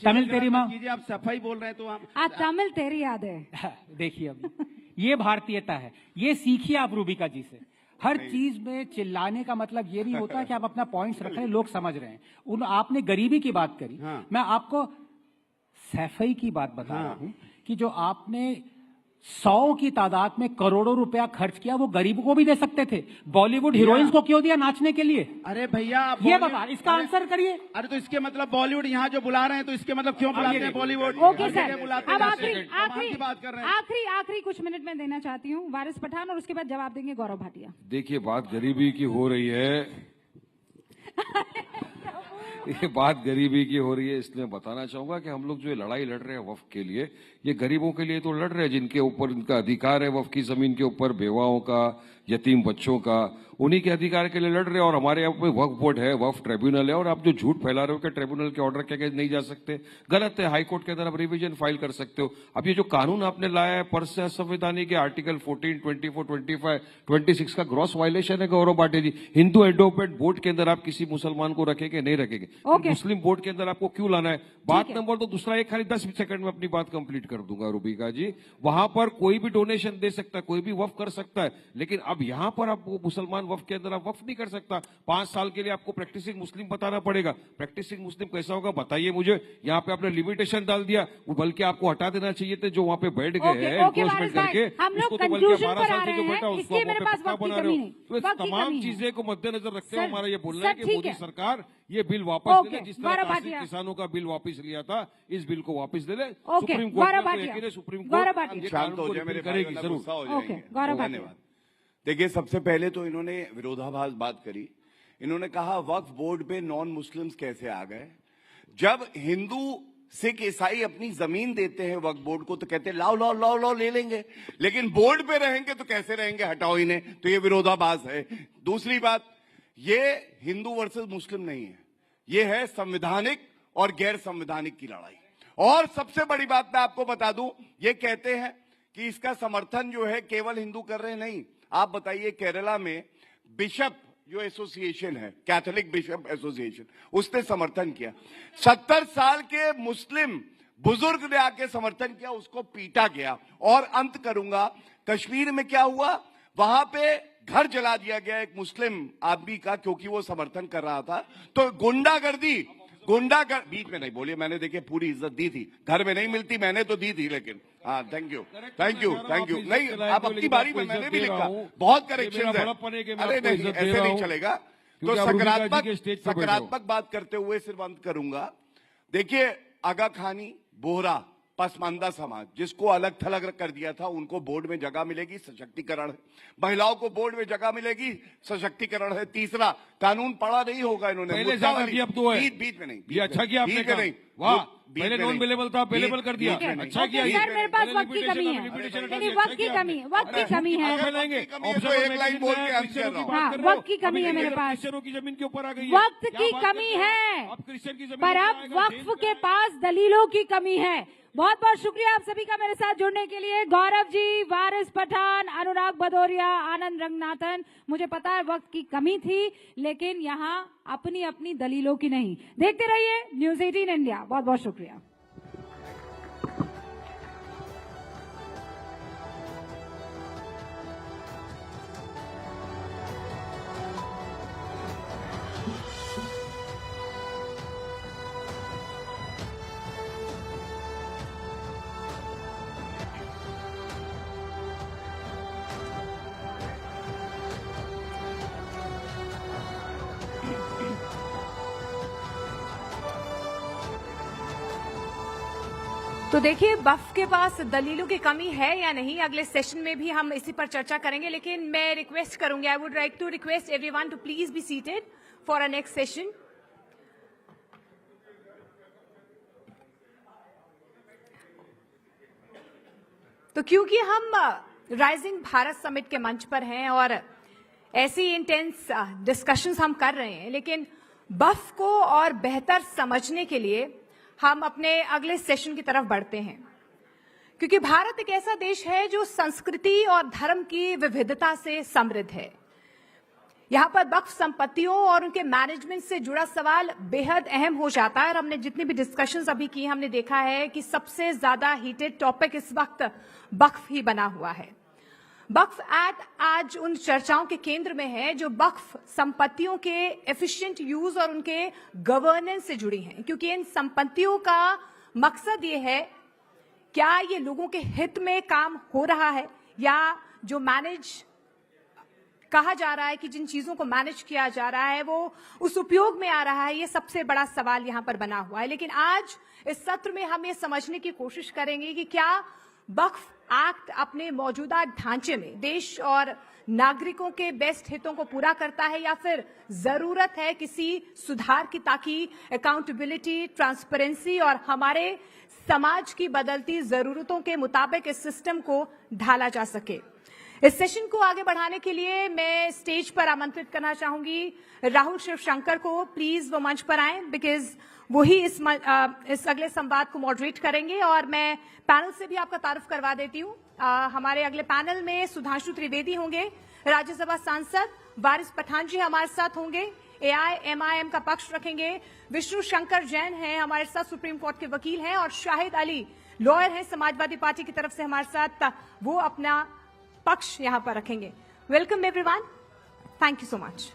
तमिल तेरी माँ, आप सफाई बोल रहे हैं तो आप तमिल तेरी याद है। देखिए अब ये भारतीयता है, ये सीखिए आप रूबिका जी से। हर चीज में चिल्लाने का मतलब ये नहीं होता कि आप अपना पॉइंट्स रख रहे हैं, लोग समझ रहे हैं। आपने गरीबी की बात करी, मैं आपको सैफई की बात बता रहा हूं कि जो आपने 100 की तादाद में करोड़ों रुपया खर्च किया, वो गरीबों को भी दे सकते थे। बॉलीवुड हीरोइंस को क्यों दिया नाचने के लिए? अरे भैया, ये बता, इसका आंसर करिए। अरे तो इसके मतलब बॉलीवुड यहाँ जो बुला रहे हैं, तो इसके मतलब क्यों बुलाते हैं बॉलीवुड? ओके सर, अब आखिरी कुछ मिनट में देना चाहती हूँ वारिस पठान, और उसके बाद जवाब देंगे गौरव भाटिया। देखिए, बात गरीबी की हो रही है ये बात गरीबी की हो रही है, इसलिए बताना चाहूंगा कि हम लोग जो लड़ाई लड़ रहे हैं वक्फ के लिए, ये गरीबों के लिए तो लड़ रहे हैं जिनके ऊपर इनका अधिकार है वक्फ की जमीन के ऊपर, बेवाओं का, यतीम बच्चों का, उन्हीं के अधिकार के लिए लड़ रहे हैं। और हमारे यहाँ पे वक्फ बोर्ड है, वक्फ ट्रिब्यूनल है, और आप जो झूठ फैला रहे हो कि ट्रिब्यूनल के ऑर्डर के नहीं जा सकते, गलत है। हाईकोर्ट के अंदर आप रिवीजन फाइल कर सकते हो। अब ये जो कानून आपने लाया है पर से असंवैधानिक है, आर्टिकल 14, 24, 25, 26 का ग्रॉस वायलेशन है गौरव भाटिया जी। हिंदू एडवोकेट बोर्ड के अंदर आप किसी मुसलमान को रखेंगे, नहीं रखेंगे? मुस्लिम बोर्ड के अंदर आपको क्यों लाना है? बात नंबर तो दूसरा, एक खाली 10 सेकंड में अपनी बात कंप्लीट कर दूंगा रूबिका जी। वहां पर कोई भी डोनेशन दे सकता है, कोई भी वक्फ कर सकता है, लेकिन अब यहां पर आप मुसलमान वक्फ के अंदर आप वक्फ नहीं कर सकता। 5 साल के लिए आपको प्रैक्टिसिंग मुस्लिम बताना पड़ेगा। प्रैक्टिसिंग मुस्लिम कैसा होगा बताइए मुझे? यहाँ पे आपने लिमिटेशन डाल दिया, बल्कि आपको हटा देना चाहिए थे जो वहाँ पे बैठ गए हैं एनक्रोचमेंट करके, उसको तो बल्कि 12 साल से जो बैठा उसको आप वहाँ पे पक्का बना रहे हो। तो इस तमाम चीजें को मद्देनजर रखते हुए हमारा ये बोलना है कि मोदी सरकार ये बिल वापस ले ले, जिस तरह किसानों का बिल वापस लिया था, इस बिल को वापस ले ले। सुप्रीम कोर्ट सुप्रीम कोर्ट शांत हो जाए, मेरे करेगी जरूर। धन्यवाद। देखिए, सबसे पहले तो इन्होंने विरोधाभास बात करी। इन्होंने कहा वक्फ बोर्ड पे नॉन मुस्लिम्स कैसे आ गए? जब हिंदू सिख ईसाई अपनी जमीन देते हैं वक्फ बोर्ड को तो कहते हैं लाओ लाओ लाओ लाओ ले लेंगे, लेकिन बोर्ड पे रहेंगे तो कैसे रहेंगे? हटाओ इन्हें। तो ये विरोधाभास है। दूसरी बात, ये हिंदू वर्सेस मुस्लिम नहीं है, ये है संवैधानिक और गैर संवैधानिक की लड़ाई। और सबसे बड़ी बात मैं आपको बता दूं, ये कहते हैं कि इसका समर्थन जो है केवल हिंदू कर रहे हैं। नहीं, आप बताइए, केरला में बिशप जो एसोसिएशन है, कैथोलिक बिशप एसोसिएशन, उसने समर्थन किया। 70 साल के मुस्लिम बुजुर्ग ने आके समर्थन किया, उसको पीटा गया। और अंत करूंगा, कश्मीर में क्या हुआ, वहां पे घर जला दिया गया एक मुस्लिम आदमी का, क्योंकि वो समर्थन कर रहा था। तो गुंडागर्दी बीच में नहीं बोलिए, मैंने देखिए पूरी इज्जत दी थी, घर में नहीं मिलती, मैंने तो दी थी, लेकिन हाँ थैंक यू नहीं, आप अपनी बारी में, मैंने भी लिखा, बहुत करेक्शन है। अरे नहीं, ऐसे नहीं चलेगा। तो सकारात्मक बात करते हुए सिर्फ अंत करूंगा। देखिए, आगा खानी, बोहरा पसमानदा समाज, जिसको अलग थलग कर दिया था, उनको बोर्ड में जगह मिलेगी, सशक्तिकरण है। महिलाओं को बोर्ड में जगह मिलेगी, सशक्तिकरण है। तीसरा, कानून पढ़ा नहीं होगा इन्होंने, पहले ज्यादा किया, अब तो है। बीच में नहीं, ये अच्छा किया आपने कहा। नहीं, वाह, पहले नॉन अवेलेबल था, अवेलेबल कर दिया, अच्छा किया। सर मेरे पास वक्त की कमी है, नहीं वक्त की कमी है, वक्त की कमी है, एक लाइन बोल के हम चल रहा हूं। हाँ वक्त की कमी है मेरे पास, क्रिश्चियनों की जमीन के ऊपर आ गई, वक्त की कमी है, पर अब वक्फ के पास दलीलों की कमी है। बहुत बहुत शुक्रिया आप सभी का मेरे साथ जुड़ने के लिए। गौरव जी, वारिस पठान, अनुराग भदौरिया, आनंद रंगनाथन। मुझे पता है वक्त की कमी थी, लेकिन यहाँ अपनी अपनी दलीलों की नहीं। देखते रहिए न्यूज़ 18 इंडिया। बहुत बहुत शुक्रिया। तो देखिए, वक्फ के पास दलीलों की कमी है या नहीं, अगले सेशन में भी हम इसी पर चर्चा करेंगे। लेकिन मैं रिक्वेस्ट करूंगी, I would like to request everyone to please be seated for a next session. तो क्योंकि हम राइजिंग भारत समिट के मंच पर हैं और ऐसी इंटेंस डिस्कशंस हम कर रहे हैं, लेकिन वक्फ को और बेहतर समझने के लिए हम अपने अगले सेशन की तरफ बढ़ते हैं। क्योंकि भारत एक ऐसा देश है जो संस्कृति और धर्म की विविधता से समृद्ध है। यहाँ पर वक्फ संपत्तियों और उनके मैनेजमेंट से जुड़ा सवाल बेहद अहम हो जाता है। और हमने जितनी भी डिस्कशंस अभी की, हमने देखा है कि सबसे ज्यादा हीटेड टॉपिक इस वक्त वक्फ ही बना हुआ है। वक्फ एक्ट आज उन चर्चाओं के केंद्र में है जो वक्फ संपत्तियों के एफिशिएंट यूज और उनके गवर्नेंस से जुड़ी हैं। क्योंकि इन संपत्तियों का मकसद ये है, क्या ये लोगों के हित में काम हो रहा है, या जो मैनेज कहा जा रहा है कि जिन चीजों को मैनेज किया जा रहा है वो उस उपयोग में आ रहा है। ये सबसे बड़ा सवाल यहाँ पर बना हुआ है। लेकिन आज इस सत्र में हम ये समझने की कोशिश करेंगे कि क्या वक्फ एक्ट अपने मौजूदा ढांचे में देश और नागरिकों के बेस्ट हितों को पूरा करता है, या फिर जरूरत है किसी सुधार की, ताकि अकाउंटेबिलिटी, ट्रांसपेरेंसी और हमारे समाज की बदलती जरूरतों के मुताबिक इस सिस्टम को ढाला जा सके। इस सेशन को आगे बढ़ाने के लिए मैं स्टेज पर आमंत्रित करना चाहूंगी राहुल शिवशंकर को। प्लीज वो मंच पर आए, बिकॉज वही इस अगले संवाद को मॉडरेट करेंगे। और मैं पैनल से भी आपका तारुफ करवा देती हूँ। हमारे अगले पैनल में सुधांशु त्रिवेदी होंगे, राज्यसभा सांसद। वारिस पठान जी हमारे साथ होंगे, AIMIM का पक्ष रखेंगे। विष्णु शंकर जैन हैं हमारे साथ, सुप्रीम कोर्ट के वकील हैं। और शाहिद अली लॉयर हैं, समाजवादी पार्टी की तरफ से हमारे साथ, वो अपना पक्ष यहां पर रखेंगे। Welcome everyone, thank you so much.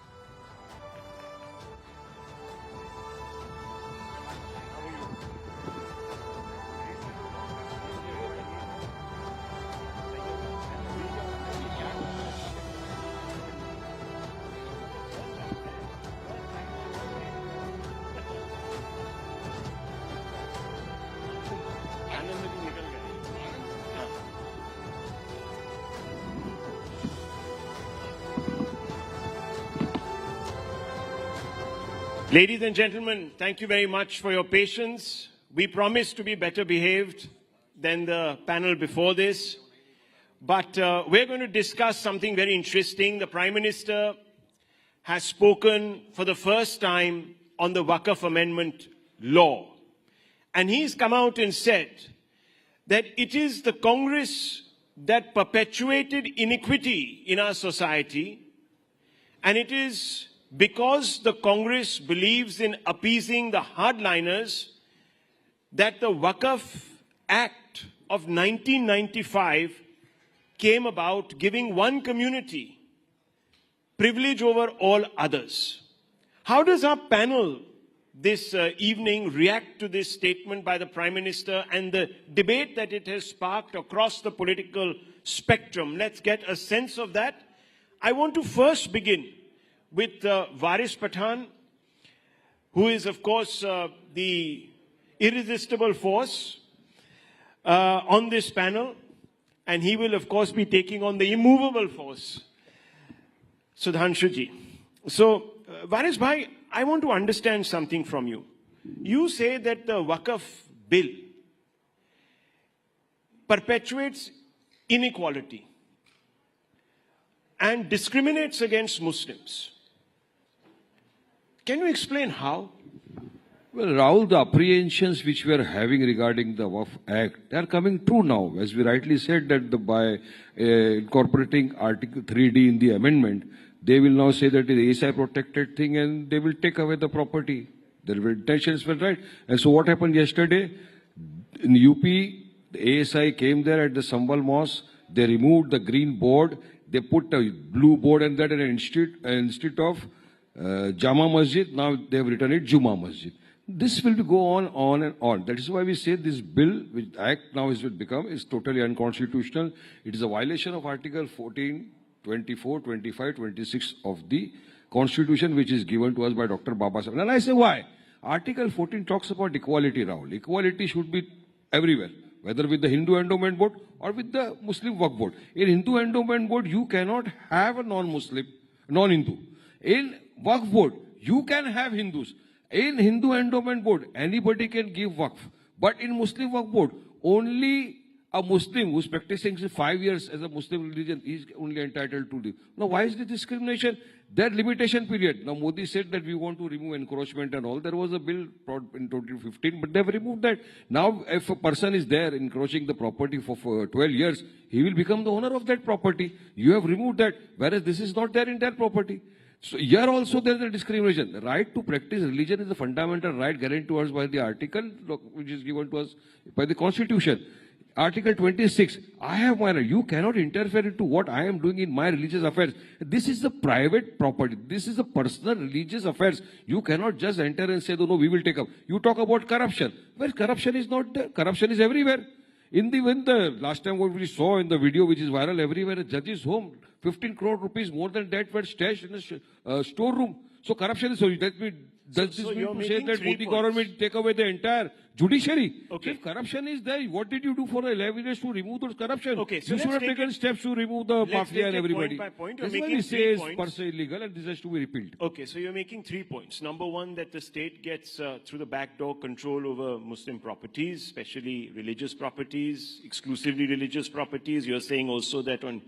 Ladies and gentlemen, thank you very much for your patience. We promise to be better behaved than the panel before this. But we're going to discuss something very interesting. The Prime Minister has spoken for the first time on the Wakaf Amendment law. And he's come out and said that it is the Congress that perpetuated iniquity in our society, and it is because the Congress believes in appeasing the hardliners that the Wakaf Act of 1995 came about, giving one community privilege over all others. How does our panel this evening react to this statement by the Prime Minister and the debate that it has sparked across the political spectrum? Let's get a sense of that. I want to first begin with Waris Pathan, who is, of course, the irresistible force. on this panel, and he will, of course, be taking on the immovable force, Sudhanshu ji. So, Varis Bhai, I want to understand something from you. You say that the Wakaf bill perpetuates inequality and discriminates against Muslims. Can you explain how? Well, Rahul, the apprehensions which we are having regarding the Wakaf Act, they are coming true now. As we rightly said that by incorporating Article 3D in the amendment, they will now say that it is ASI protected thing and they will take away the property. Their intentions were right. And so what happened yesterday? In UP, the ASI came there at the Sambal Mosque. They removed the green board. They put a blue board and that instead of Jama Masjid, now they have written it Juma Masjid. This will go on and on. That is why we say this bill, which Act now is totally unconstitutional. It is a violation of Article 14, 24, 25, 26 of the Constitution, which is given to us by Dr. Babasaheb. And I say why? Article 14 talks about equality, Rahul. Equality should be everywhere, whether with the Hindu Endowment Board or with the Muslim Waqf Board. In Hindu Endowment Board, you cannot have a non-Muslim, non-Hindu. In Waqf Board, you can have Hindus. In Hindu Endowment Board, anybody can give Waqf. But in Muslim Waqf Board, only a Muslim who is practicing 5 years as a Muslim religion is only entitled to live. Now, why is the discrimination? That limitation period. Now, Modi said that we want to remove encroachment and all. There was a bill brought in 2015, but they have removed that. Now, if a person is there encroaching the property for 12 years, he will become the owner of that property. You have removed that, whereas this is not there in that property. So here also there is a discrimination. The right to practice religion is a fundamental right guaranteed to us by the article which is given to us by the Constitution. Article 26, I have my right. You cannot interfere into what I am doing in my religious affairs. This is the private property. This is the personal religious affairs. You cannot just enter and say, no, we will take up. You talk about corruption. Well, corruption is not there. Corruption is everywhere. When the last time what we saw in the video, which is viral everywhere, a judge's home, 15 crore rupees, more than that were stashed in a storeroom. So corruption is, does this mean to say that Modi government take away the entire judiciary? Okay. If corruption is there, what did you do for 11 years to remove those corruption? Okay, so you should have taken steps to remove the mafia and everybody. Point by point. That's why we say it's per se illegal and this has to be repealed. Okay, so you're making 3 points. Number one, that the state gets through the back door control over Muslim properties, especially religious properties, exclusively religious properties. You're saying also that on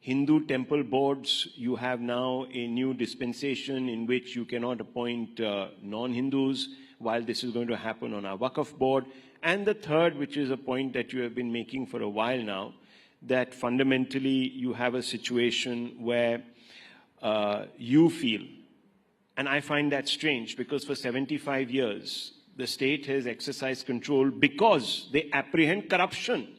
Hindu temple boards, you have now a new dispensation in which you cannot appoint non-Hindus, while this is going to happen on our Wakaf board. And the third, which is a point that you have been making for a while now, that fundamentally you have a situation where you feel, and I find that strange, because for 75 years, the state has exercised control because they apprehend corruption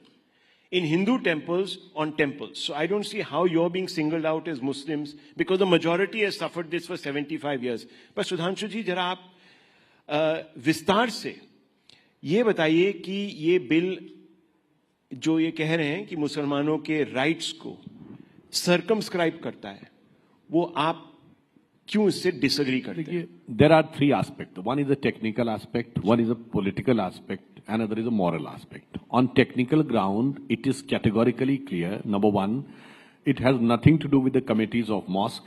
in Hindu temples on temples. So I don't see how you're being singled out as Muslims, because the majority has suffered this for 75 years. But Sudhanshu ji, जरा आप विस्तार से ये बताइए कि ये bill जो ये कह रहे हैं कि मुसलमानों के राइट्स को सर्कमस्क्राइब करता है, वो आप क्यों इससे डिसएग्री करते हैं? There are three aspects. One is a technical aspect, one is a political aspect, another is a moral aspect. On technical ground, it is categorically clear. Number one, it has nothing to do with the committees of mosque,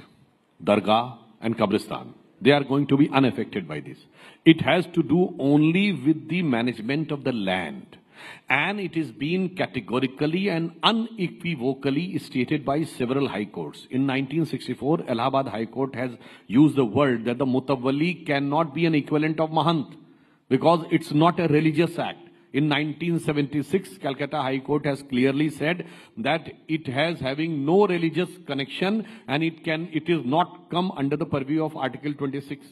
dargah, and qabristan. They are going to be unaffected by this. It has to do only with the management of the land. And it is being categorically and unequivocally stated by several high courts. In 1964, Allahabad High Court has used the word that the Mutawalli cannot be an equivalent of Mahant, because it's not a religious act. In 1976, Calcutta High Court has clearly said that it has having no religious connection and it is not come under the purview of Article 26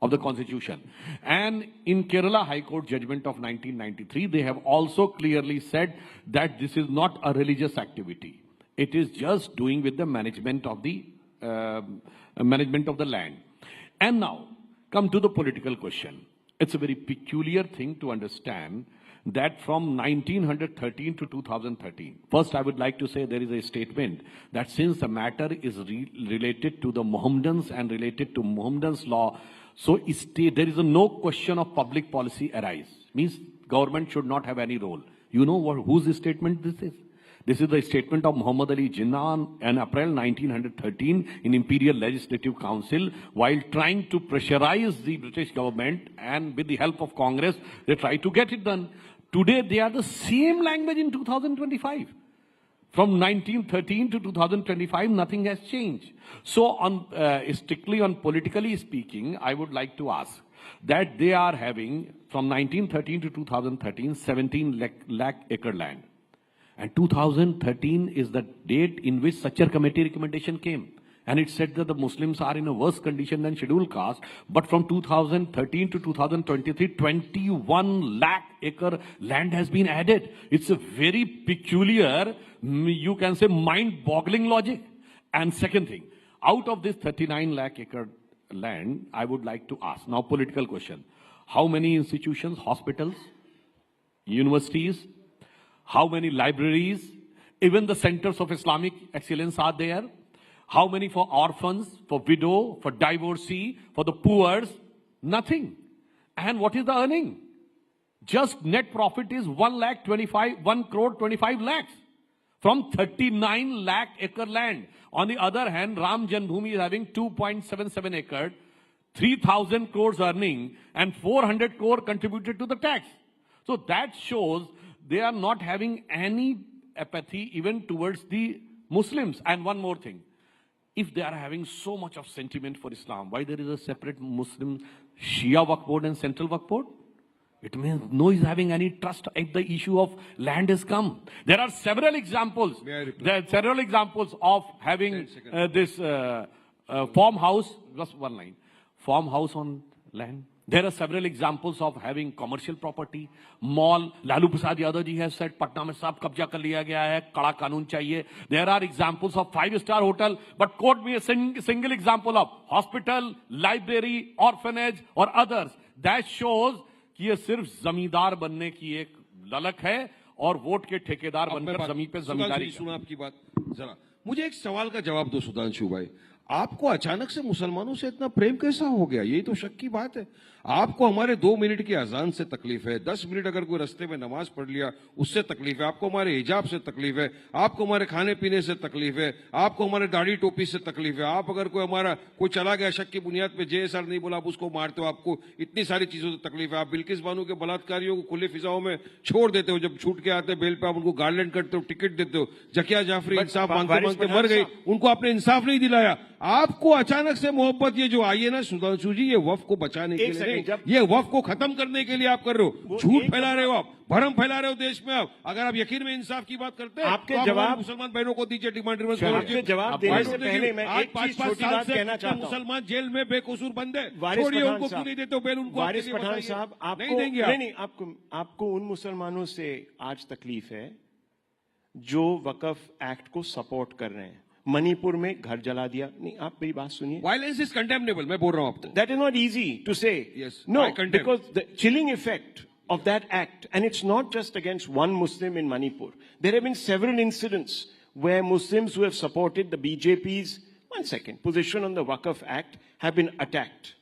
of the Constitution. And in Kerala High Court judgment of 1993, they have also clearly said that this is not a religious activity. It is just doing with the management of the land. And now, come to the political question. It's a very peculiar thing to understand that from 1913 to 2013, first I would like to say there is a statement that since the matter is related to the Mohammedans and related to Mohammedans law, so there is no question of public policy arise. Means government should not have any role. You know whose statement this is? This is the statement of Muhammad Ali Jinnah in April 1913 in Imperial Legislative Council while trying to pressurize the British government, and with the help of Congress, they tried to get it done. Today, they are the same language in 2025. From 1913 to 2025, nothing has changed. So, strictly on politically speaking, I would like to ask that they are having, from 1913 to 2013, 17 lakh acre land. And 2013 is the date in which Sachar Committee recommendation came. And it said that the Muslims are in a worse condition than scheduled caste. But from 2013 to 2023, 21 lakh acre land has been added. It's a very peculiar, you can say, mind-boggling logic. And second thing, out of this 39 lakh acre land, I would like to ask, now political question, how many institutions, hospitals, universities, how many libraries, even the centers of Islamic excellence are there? How many for orphans, for widow, for divorcee, for the poor? Nothing. And what is the earning? Just net profit is 1 crore 25 lakhs from 39 lakh acre land. On the other hand, Ram Janmabhoomi is having 2.77 acre, 3,000 crores earning, and 400 crore contributed to the tax. So that shows they are not having any apathy even towards the Muslims. And one more thing, if they are having so much of sentiment for Islam, why there is a separate Muslim Shia Waqf Board and Central Waqf Board? It means no is having any trust if the issue of land has come. There are several examples. There are several examples of having this farmhouse, just one line, farmhouse on land. There are several examples of having commercial property, mall. Lalu Prasad Yadav ji has said, Patna mein sab kabja kar liya gaya hai, kada kanun chahiye. There are examples of 5-star hotel, but quote me a single example of hospital, library, orphanage or others. That shows कि ये सिर्फ जमींदार बनने की एक ललक है और वोट के ठेकेदार बनकर जमीन पे जमींदारी। सुना आपकी बात जरा, मुझे एक सवाल का जवाब दो सुधांशु भाई, आपको अचानक से मुसलमानों से इतना प्रेम कैसा हो गया? यही तो शक की बात है। आपको हमारे 2 मिनट की अजान से तकलीफ है, 10 मिनट अगर कोई रास्ते में नमाज पढ़ लिया उससे तकलीफ है, आपको हमारे हिजाब से तकलीफ है, आपको हमारे खाने पीने से तकलीफ है, आपको हमारे दाढ़ी टोपी से तकलीफ है, आप अगर कोई चला गया शक की बुनियाद पे JSR नहीं बोला आप उसको मारते हो, आपको इतनी सारी चीजों से तकलीफ है, आप बिल्किस बानो के बलात्कारियों को खुले फिजाओं में छोड़ देते हो, जब छूट के आते बेल पे आप उनको गार्लैंड करते हो, टिकट देते हो, जकिया जाफरी इंसाफ मांगते मांगते मर गई, उनको आपने इंसाफ नहीं दिलाया। आपको अचानक से मोहब्बत ये जो आई है ना सुधांशु जी, ये वफ को बचाने के लिए, ये वफ को खत्म करने के लिए आप कर रहे हो, झूठ फैला रहे हो, आप भरम फैला रहे हो देश में। आप अगर आप यकीन में इंसाफ की बात करते हैं आपके तो जवाब मुसलमान बहनों को दीजिए, डिमांड रिवर्स आपके जवाब देने से पहले मैं एक चीज छोटी बात कहना चाहता हूं। मुसलमान जेल में बेकसूर बंद है, छोड़िए उनको, क्यों नहीं देते हो बेल उनको? वारिस पठान साहब, आपको उन मुसलमानों से आज तकलीफ है जो वकफ एक्ट को सपोर्ट कर रहे हैं। मणिपुर में घर जला दिया, नहीं आप मेरी बात सुनिए। वायलेंस इज कंडेमनेबल, मैं बोल रहा हूं आपको। That is not easy to say, no, because the chilling effect of that act, and it's not just against one Muslim in Manipur. There have been several incidents where Muslims who have supported the BJP's position on the Wakaf Act have been attacked.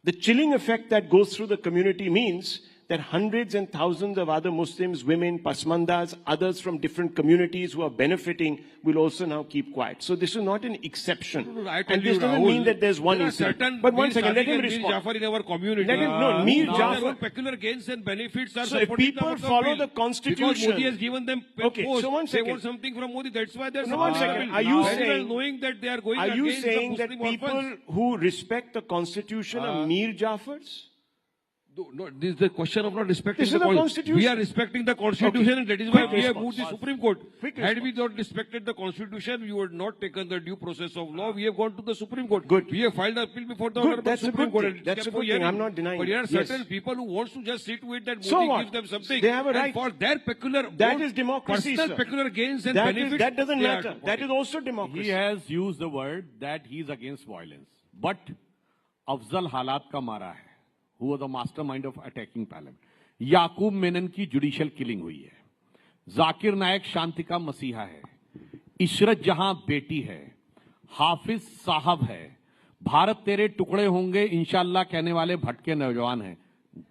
The chilling effect that goes through the community means that hundreds and thousands of other Muslims, women, pasmandas, others from different communities who are benefiting will also now keep quiet. So this is not an exception. And this doesn't mean that there's one incident. But one second, let him respond. Jafar in our community. Let him, no, Mir Jafar. Peculiar gains and benefits are so if people follow the constitution. Because Modi has given them okay, post, so one second. They want something from Modi. That's why they're one second. Are you saying, knowing that they are going are you saying that people who respect the constitution are Mir Jafars? No, this is the question of not respecting the Constitution. We are respecting the Constitution, and that is why we have moved the Supreme Court. Had we not respected the Constitution, we would not taken the due process of law. We have gone to the Supreme Court. Good. We have filed an appeal before the Supreme Court. That's a good thing. I'm not denying. But there are certain people who want to just sit with that so Modi gives them something. They have a And right. for their peculiar that is democracy, personal sir. peculiar gains and that benefits. That doesn't matter. That is also democracy. He has used the word that he is against violence. But Afzal Halat ka mara hai. Who was the mastermind of attacking parliament. याकूब मेनन की judicial killing हुई है, जाकिर नायक शांति का मसीहा है, इशरत जहां बेटी है, हाफिज साहब है, भारत तेरे टुकड़े होंगे इंशाल्लाह कहने वाले भटके नौजवान हैं।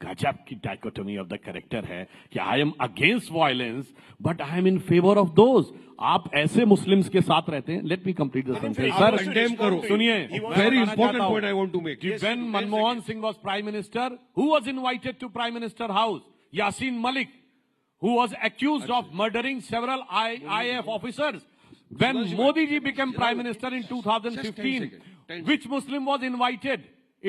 गजब की डाइकोटोमी ऑफ द कैरेक्टर है कि I am against violence but I am in favour of those. आप ऐसे मुस्लिम्स के साथ रहते हैं. Let me complete the sentence sir. Condemn करो. सुनिए, very important point I want to make. When Manmohan Singh was prime minister, who was invited to prime minister house? Yasin Malik, who was accused of murdering several IAF officers. When Modi ji became prime minister in 2015, which Muslim was invited?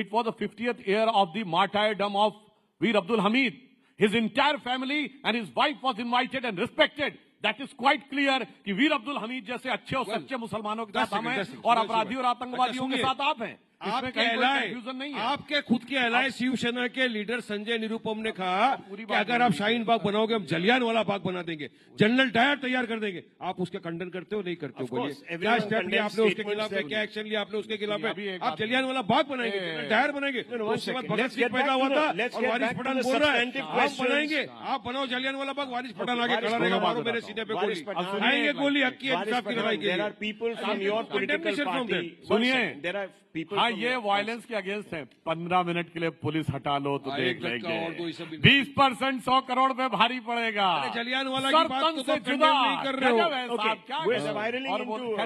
It was the 50th year of the martyrdom of Veer Abdul Hamid. His entire family and his wife was invited and respected. That is quite clear कि वीर अब्दुल हमीद जैसे अच्छे और सच्चे मुसलमानों के साथ हम हैं और अपराधी और आतंकवादियों के साथ आप हैं. आपके खुद के एलाय शिवसेना के लीडर संजय निरुपम ने कहा कि अगर आप शाहीन बाग बनाओगे हम जलियांवाला बाग बना देंगे, जनरल डायर तैयार कर देंगे. आप उसका खंडन करते हो नहीं करते हो? बोलिए क्या स्टेप लिया आपने उसके खिलाफ, क्या एक्शन लिया आपने उसके खिलाफ? आप जलियांवाला बाग बनाएंगे, जनरल डायर बनाएंगे. उसके बाद भगत सिंह पैदा हुआ था और वारिस पठान बोल रहा है आप बनाएंगे, आप बनाओ जलियांवाला बाग, वारिस पठान आगे खड़ा रहेगा, मारो मेरे सीने पे गोली, आएंगे गोली हक की इंसाफ की लड़ाई के लिए. सुनिए, हाँ ये वायलेंस के अगेंस्ट है. 15 मिनट के लिए पुलिस हटा लो तो देख लेंगे. 20% 100 करोड़ पे भारी पड़ेगा. जलियांवाला की बात तो जुदा नहीं कर रहे हो.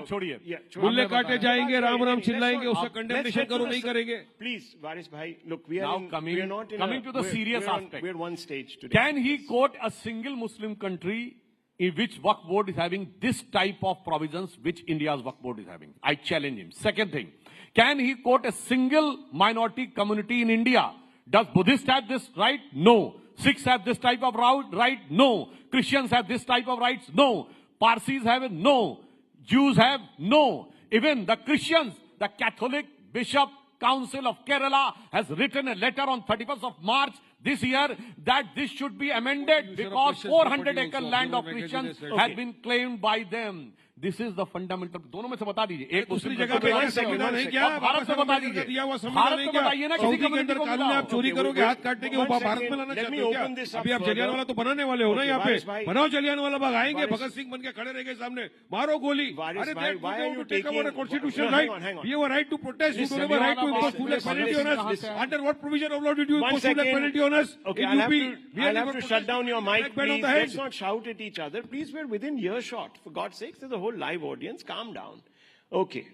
छोड़िए, गुल्ले काटे जाएंगे, राम राम चिल्लाएंगे, उसका कंडेमनेशन करो नहीं करेंगे. प्लीज वारिस भाई, look, we are coming to the serious aspect. We're one stage today. Can he quote a single Muslim country in which Waqf board is having this type of provisions which India's Waqf board is having? I challenge him. Second thing, can he quote a single minority community in India? Does Buddhists have this right? No. Sikhs have this type of right? No. Christians have this type of rights? No. Parsis have it? No. Jews have? No. Even the Christians, the Catholic Bishop Council of Kerala has written a letter on 31st of March this year that this should be amended because 400-acre land of Christians has been claimed by them. This is the fundamental. दोनों में से बता दीजिए. एक दूसरी जगह पे संविधान नहीं क्या? भारत से बता दीजिए. दिया हुआ संविधान नहीं क्या? बताइए ना किसी के अंदर कानून आप चोरी करोगे, हाथ काटने के वो भारत में लाना चाहते हो क्या? अभी आप जलियांवाला तो बनाने वाले हो ना यहाँ पे. बनाओ जलियांवाला बाग, आएंगे भगत सिंह बन के खड़े रहेंगे सामने, मारो गोली. अरे constitutional right. We have a right to protest. You don't have a right to impose full penalty on us. Under what provision of law did you impose full penalty on us? Okay, I'll have to shut down your mic, please. Let's not shout at each other. Please, we're within earshot. For God's sakes, there's a whole live audience. Calm down. Okay,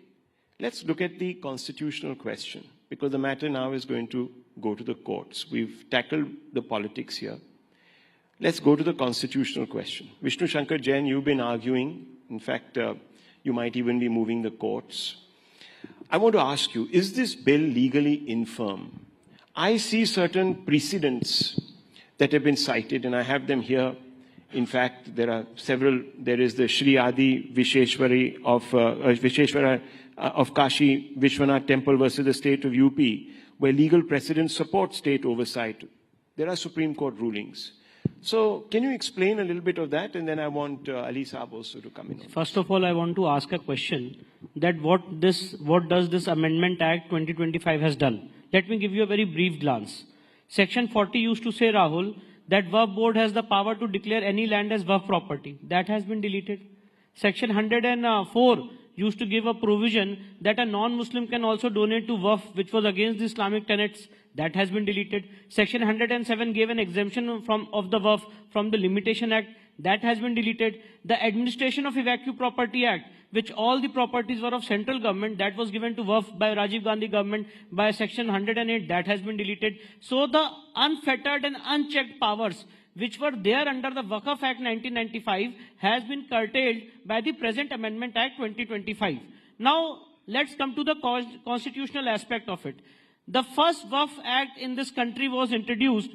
let's look at the constitutional question, because the matter now is going to go to the courts. We've tackled the politics here. Let's go to the constitutional question. Vishnu Shankar Jain, you've been arguing. In fact, you might even be moving the courts. I want to ask you, is this bill legally infirm? I see certain precedents that have been cited, and I have them here. In fact, there are several. There is the Shri Adi Visheshwari of Kashi Vishwanath Temple versus the state of UP, where legal precedents support state oversight. There are Supreme Court rulings. So, can you explain a little bit of that, and then I want Ali Saab also to come in. First of all, I want to ask a question: that what does this Amendment Act 2025 has done? Let me give you a very brief glance. Section 40 used to say, Rahul, that Waqf board has the power to declare any land as Waqf property. That has been deleted. Section 104 used to give a provision that a non-Muslim can also donate to Waqf, which was against the Islamic tenets. That has been deleted. Section 107 gave an exemption of the Waqf from the Limitation Act. That has been deleted. The Administration of Evacuee Property Act, which all the properties were of central government, that was given to Waqf by Rajiv Gandhi government by Section 108, that has been deleted. So the unfettered and unchecked powers which were there under the Wakaf Act 1995 has been curtailed by the present Amendment Act 2025. Now, let's come to the constitutional aspect of it. The first Waqf Act in this country was introduced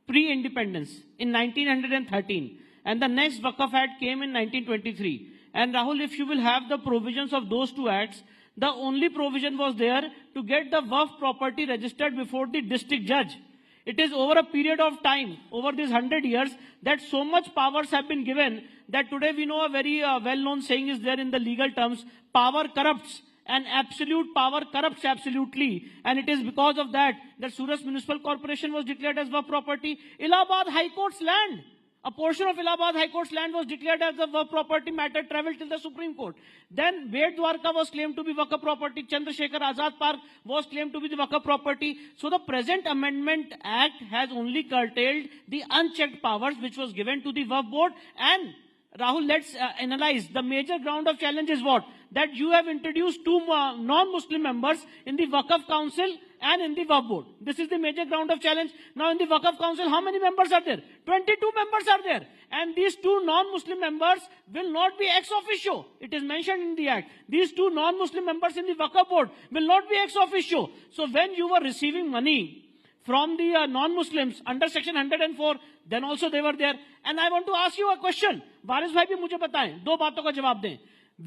pre-independence in 1913, and the next Wakaf Act came in 1923. And Rahul, if you will have the provisions of those two acts, the only provision was there to get the Waqf property registered before the district judge. It is over a period of time, over these 100 years, that so much powers have been given that today we know a very well-known saying is there in the legal terms: power corrupts, and absolute power corrupts absolutely. And it is because of that Surat Municipal Corporation was declared as Waqf property. Allahabad High Court's land, A portion of Allahabad High Court's land was declared as the Waqf property matter travelled till the Supreme Court. Then Bed Dwarka was claimed to be Waqf property. Chandrasekhar Azad Park was claimed to be the Waqf property. So the present Amendment Act has only curtailed the unchecked powers which was given to the Waqf board. And Rahul, let's analyze. The major ground of challenge is what? That you have introduced two non-Muslim members in the Wakaf Council and in the Waqf board. This is the major ground of challenge. Now in the Wakaf Council, how many members are there? 22 members are there. And these two non-Muslim members will not be ex officio. It is mentioned in the Act. These two non-Muslim members in the Wakaf board will not be ex officio. So when you were receiving money from the non-Muslims under section 104, then also they were there. And I want to ask you a question. Waris bhai bhi mujhe bataएं, दो बातों का जवाब दें.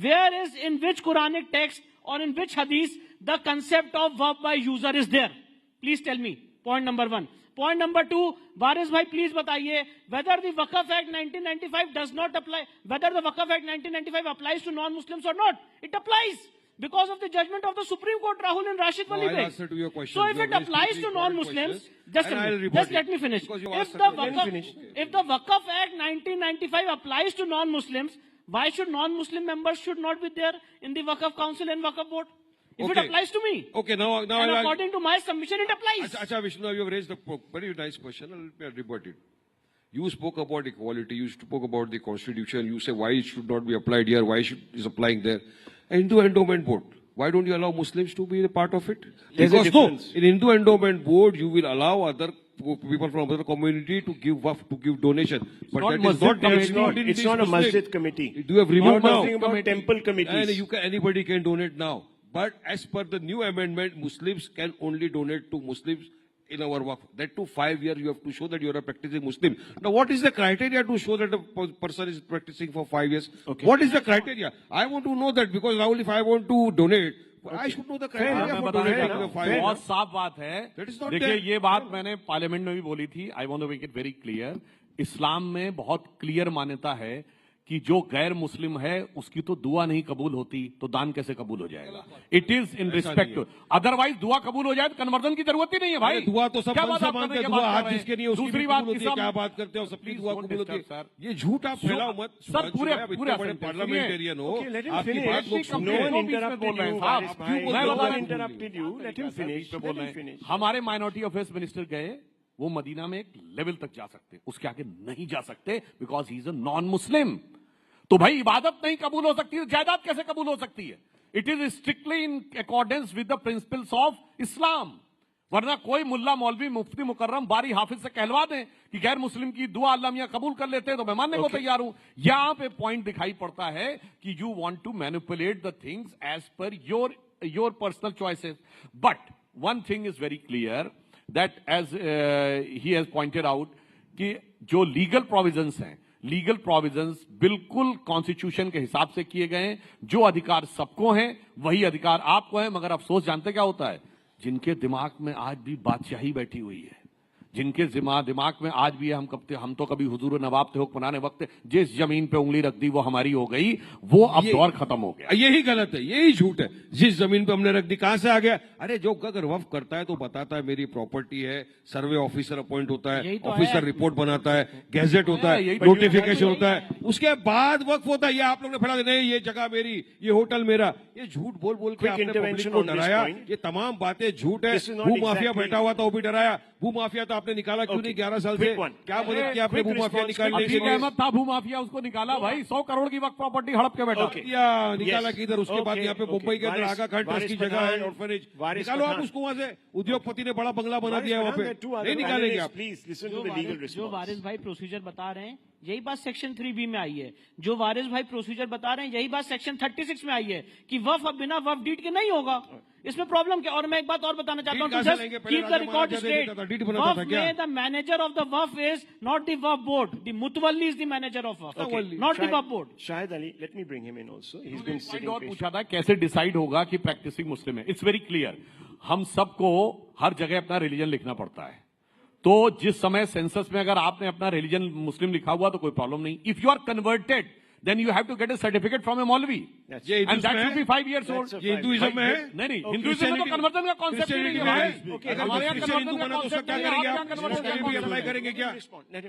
Where is, in which Quranic text or in which hadith the concept of verb by user is there? Please tell me. Point number one. Point number two, Waris bhai, please bataiye whether the Wakaf Act 1995 does not apply, whether the Wakaf Act 1995 applies to non-Muslims or not. It applies. Because of the judgment of the Supreme Court, Rahul and Rashid Wali Beg. So if it applies to non-Muslims, just let me finish. If the Wakaf Act 1995 applies to non-Muslims, why should non-Muslim members should not be there in the Wakaf Council and Wakaf Board? If it applies to me. Okay, now and according to my submission, it applies. Acha Vishnu, you have raised a very nice question. I'll rebut it. You spoke about equality. You spoke about the Constitution. You say why it should not be applied here, why is applying there. Hindu Endowment Board. Why don't you allow Muslims to be a part of it? Because no, in Hindu Endowment Board, you will allow other people from other community to give waqf, to give donation. But that is not. It's not a masjid committee. Do you have removed now? About temple committees. And anybody can donate now. But as per the new amendment, Muslims can only donate to Muslims in our waqf. That too 5 years you have to show that you are a practicing Muslim. Now what is the criteria to show that a person is practicing for 5 years? Okay. What is the criteria? I want to know that because Rahul, if I want to donate, I should know the criteria for donating for 5 years. बहुत साफ बात है. देखिए ये बात मैंने parliament में भी बोली थी. I want to make it very clear. इस्लाम में बहुत क्लियर मान्यता है कि जो गैर मुस्लिम है उसकी तो दुआ नहीं कबूल होती तो दान कैसे कबूल हो जाएगा. It is in respect to, otherwise दुआ कबूल हो जाए तो कन्वर्जन की जरूरत ही नहीं है भाई. दुआ तो सब मानते हैं, दुआ हाथ जिसके नहीं उसकी दूसरी बात होती है. क्या बात करते हो, सबकी दुआ कबूल होती है. ये झूठ आप फैलाओ मत सर. पूरे बड़े पार्लियामेंटेरियन हो, आपकी बात लोग हमारे माइनॉरिटी अफेयर्स मिनिस्टर गए, वो मदीना में एक लेवल तक जा सकते, उसके आगे नहीं जा सकते because he is a non Muslim. तो भाई इबादत नहीं कबूल हो सकती है, जायदाद कैसे कबूल हो सकती है? It is strictly in accordance with the principles of Islam. वरना कोई मुल्ला मौलवी मुफ्ती मुकर्रम बारी हाफिज से कहलवा दें कि गैर मुस्लिम की दुआ अल्लाह मियां कबूल कर लेते हैं तो मैं मानने को तैयार हूं. यहां पे पॉइंट दिखाई पड़ता है कि you want to manipulate the things as per your personal choices. But one thing is very clear that as he has pointed out कि जो लीगल प्रोविजंस हैं, लीगल प्रोविजंस बिल्कुल कॉन्स्टिट्यूशन के हिसाब से किए गए हैं. जो अधिकार सबको हैं वही अधिकार आपको है. मगर अफसोस जानते क्या होता है? जिनके दिमाग में आज भी बादशाही बैठी हुई है, जिनके दिमाग में आज भी है हम तो कभी हुजूर नवाब थे हुक्मरान वक्त, जिस जमीन पे उंगली रख दी वो हमारी हो गई, वो अब दौर खत्म हो गया. यही गलत है, यही झूठ है. जिस जमीन पे हमने रख दी कहां से आ गया? अरे जो अगर वक्फ करता है तो बताता है मेरी प्रॉपर्टी है, सर्वे ऑफिसर अपॉइंट होता है, ऑफिसर रिपोर्ट बनाता है, गैजेट होता है, नोटिफिकेशन होता है, उसके बाद वक्फ होता है. ये आप लोग ने फैला नहीं, ये जगह मेरी, ये होटल मेरा. ये झूठ बोल बोल के आपने पब्लिक को डराया. ये तमाम बातें झूठ है. भू माफिया बैठा हुआ था वो भी डराया. भू माफिया तो आपने निकाला क्यों नहीं 11 साल से? क्या मदद किया आपने भू माफिया निकालने के लिए? अहमद था भू माफिया, उसको निकाला भाई. 100 करोड़ की वक्त प्रॉपर्टी हड़प के बैठा. निकाला किधर? उसके बाद यहाँ पे मुंबई के अंदर आगा खान ट्रस्ट की जगह है, ऑर्फनेज. निकालो आप उसको वहां से. उद्योगपति ने बड़ा बंगला बना दिया वहां पे, नहीं निकालेंगे आप. जो वारिस भाई प्रोसीजर बता रहे हैं यही बात सेक्शन 3B में आई है. जो वारिस भाई प्रोसीजर बता रहे हैं यही बात सेक्शन 36 में आई है कि वफ अब बिना वफ डीड के नहीं होगा. इसमें प्रॉब्लम क्या? और मैं एक बात और बताना चाहता हूं, keep the record straight. Waqf में the manager of the Waqf is not the Waqf board. The mutawalli is the manager of Waqf, not the Waqf board. Shahid Ali, let me bring him in also. He has been sitting. और पूछा था कैसे डिसाइड होगा कि practising मुस्लिम है. It's very clear. हम सबको हर जगह अपना रिलीजन लिखना पड़ता है. तो जिस समय सेंसस में अगर आपने अपना रिलीजन मुस्लिम लिखा हुआ तो कोई प्रॉब्लम नहीं. If you are converted, then you have to get a certificate from a Maulvi. And that should be 5 years old. ये हिंदुइज्म में है? नहीं, हिंदुइज्म में तो कन्वर्जन का कॉन्सेप्ट ही नहीं है। हमारे यहाँ कन्वर्जन का कॉन्सेप्ट क्या करेंगे आप? भी अप्लाई करेंगे क्या?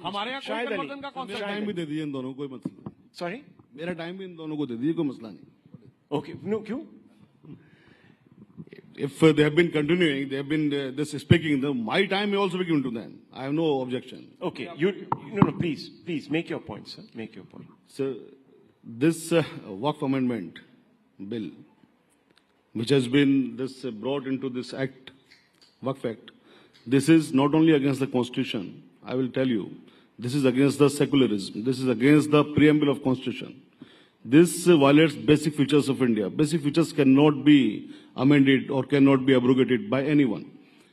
हमारे यहाँ कोई कन्वर्जन का कॉन्सेप्ट टाइम भी दे दीजिए इन दोनों को, कोई मसला। सॉरी, मेरा टाइम भी इन दोनों को दे दीजिए, कोई मसला नहीं। ओके, नो, क्यों? If they have been continuing, they have been this speaking, my time may also be given to them. I have no objection. Okay, no, please make your point, sir. Make your point. So, this Wakaf amendment bill, which has been brought into this act, Wakaf Act, this is not only against the Constitution. I will tell you, this is against the secularism. This is against the preamble of Constitution. This violates basic features of India. Basic features cannot be amended or cannot be abrogated by anyone.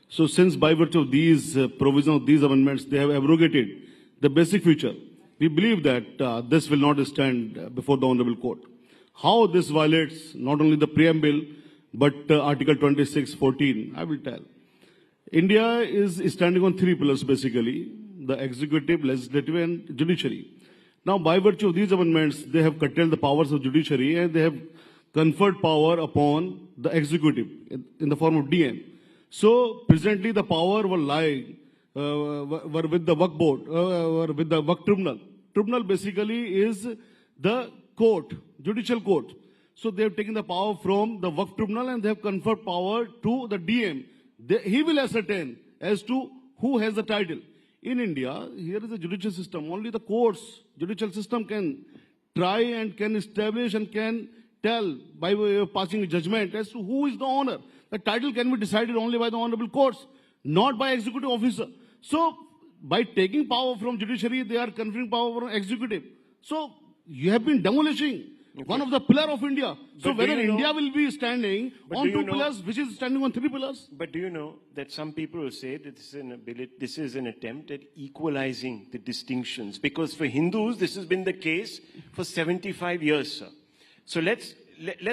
So since by virtue of these provisions of these amendments, they have abrogated the basic feature, we believe that this will not stand before the Honorable Court. How this violates not only the preamble, but Article 26(14), I will tell. India is standing on 3 pillars basically, the executive, legislative and judiciary. Now, by virtue of these amendments, they have curtailed the powers of judiciary and they have conferred power upon the executive in the form of DM. So, presently the power will lie were with the Wakaf board, were with the Wakaf tribunal. Tribunal basically is the court, judicial court. So, they have taken the power from the Wakaf tribunal and they have conferred power to the DM. He will ascertain as to who has the title. In India, here is a judicial system. Only the courts, judicial system can try and can establish and can tell by way of passing a judgment as to who is the owner. The title can be decided only by the honorable courts, not by executive officer. So, by taking power from judiciary, they are conferring power from executive. So, you have been demolishing one of the pillars of India. So whether India will be standing on 2 pillars, which is standing on 3 pillars? But do you know that some people will say that this is an attempt at equalizing the distinctions? Because for Hindus, this has been the case for 75 years, sir. So let's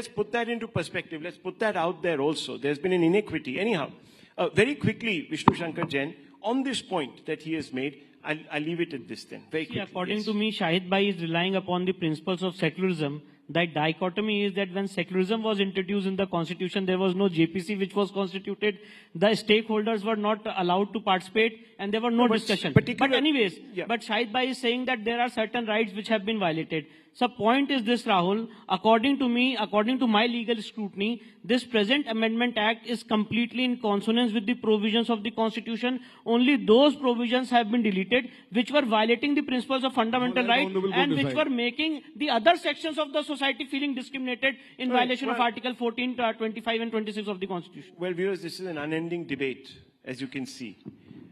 put that into perspective. Let's put that out there also. There's been an inequity. Anyhow, very quickly, Vishnu Shankar Jain, on this point that he has made, I'll leave it at this then. Very quickly. According to me, Shahid Bhai is relying upon the principles of secularism. The dichotomy is that when secularism was introduced in the constitution, there was no JPC which was constituted. The stakeholders were not allowed to participate and there was no discussion. But anyways, but Shahid Bhai is saying that there are certain rights which have been violated. So point is this, Rahul, according to me, according to my legal scrutiny, this present Amendment Act is completely in consonance with the provisions of the Constitution. Only those provisions have been deleted which were violating the principles of fundamental rights and which were making the other sections of the society feeling discriminated in violation of Article 14, 25 and 26 of the Constitution. Well, viewers, this is an unending debate, as you can see.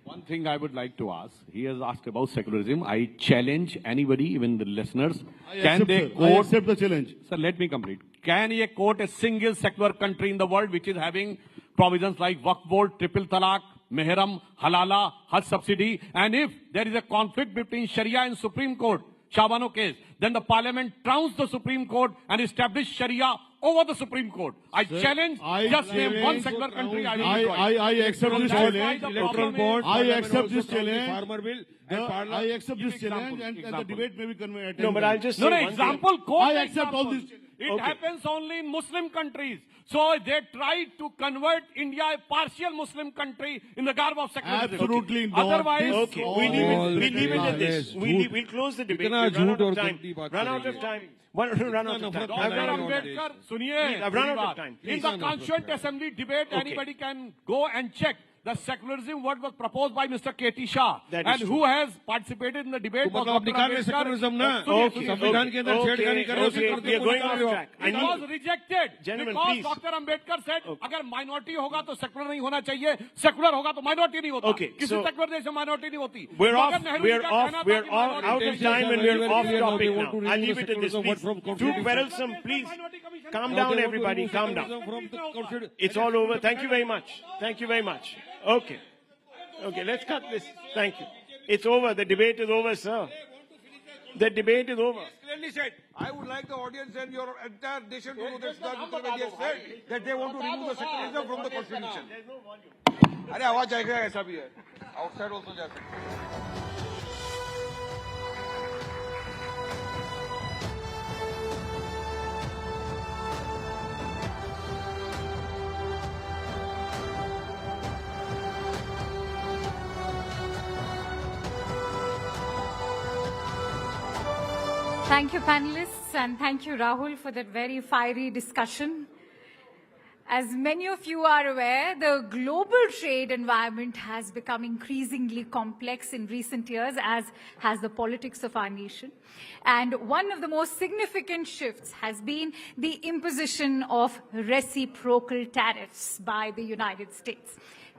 One thing I would like to ask, he has asked about secularism. I challenge anybody, even the listeners. I accept the challenge. Sir, let me complete. Can he quote a single secular country in the world which is having provisions like Waqf Board, Triple Talaq, Mehram, Halala, Hajj subsidy? And if there is a conflict between Sharia and Supreme Court, Shabano case, then the Parliament trounced the Supreme Court and established Sharia over the Supreme Court. I challenge, just name one secular country. I accept this challenge. I accept this challenge. Farmer bill. I accept this challenge and the debate may be convenient. No, but I'll just say no, example. I accept all this. It happens only in Muslim countries. So they tried to convert India a partial Muslim country in the garb of secularism. Absolutely not. Otherwise, we leave it at this. We'll close the debate. Run out of time. Run out of time. Run out of time. I've run out of time. In the Constituent Assembly debate, anybody can go and check the secularism what was proposed by Mr. K.T. Shah and who has participated in the debate. तो मतलब निकाल रहे secularism ना? संविधान के अंदर छेड़खानी कर रहे हो. We are going off track. It was rejected Gentlemen, because please. Dr. Ambedkar said अगर minority होगा तो secular नहीं होना चाहिए, secular होगा तो minority नहीं होता. किसी secular देश में minority नहीं होती. We're off out of time and we're off topic now. I'll leave it at this, please. Too quarrelsome, please. Calm down, everybody. Calm down. It's all over. Thank you very much. Thank you very much. Okay, let's cut this. Thank you. It's over. The debate is over, sir. The debate is over. Clearly said, I would like the audience and your entire nation to know that Mr. Just said that they want to remove the secularism from the Constitution. अरे आवाज आएगा ऐसा भी है. Outside also जा सकते. Thank you, panelists, and thank you, Rahul, for that very fiery discussion. As many of you are aware, the global trade environment has become increasingly complex in recent years, as has the politics of our nation. And one of the most significant shifts has been the imposition of reciprocal tariffs by the United States.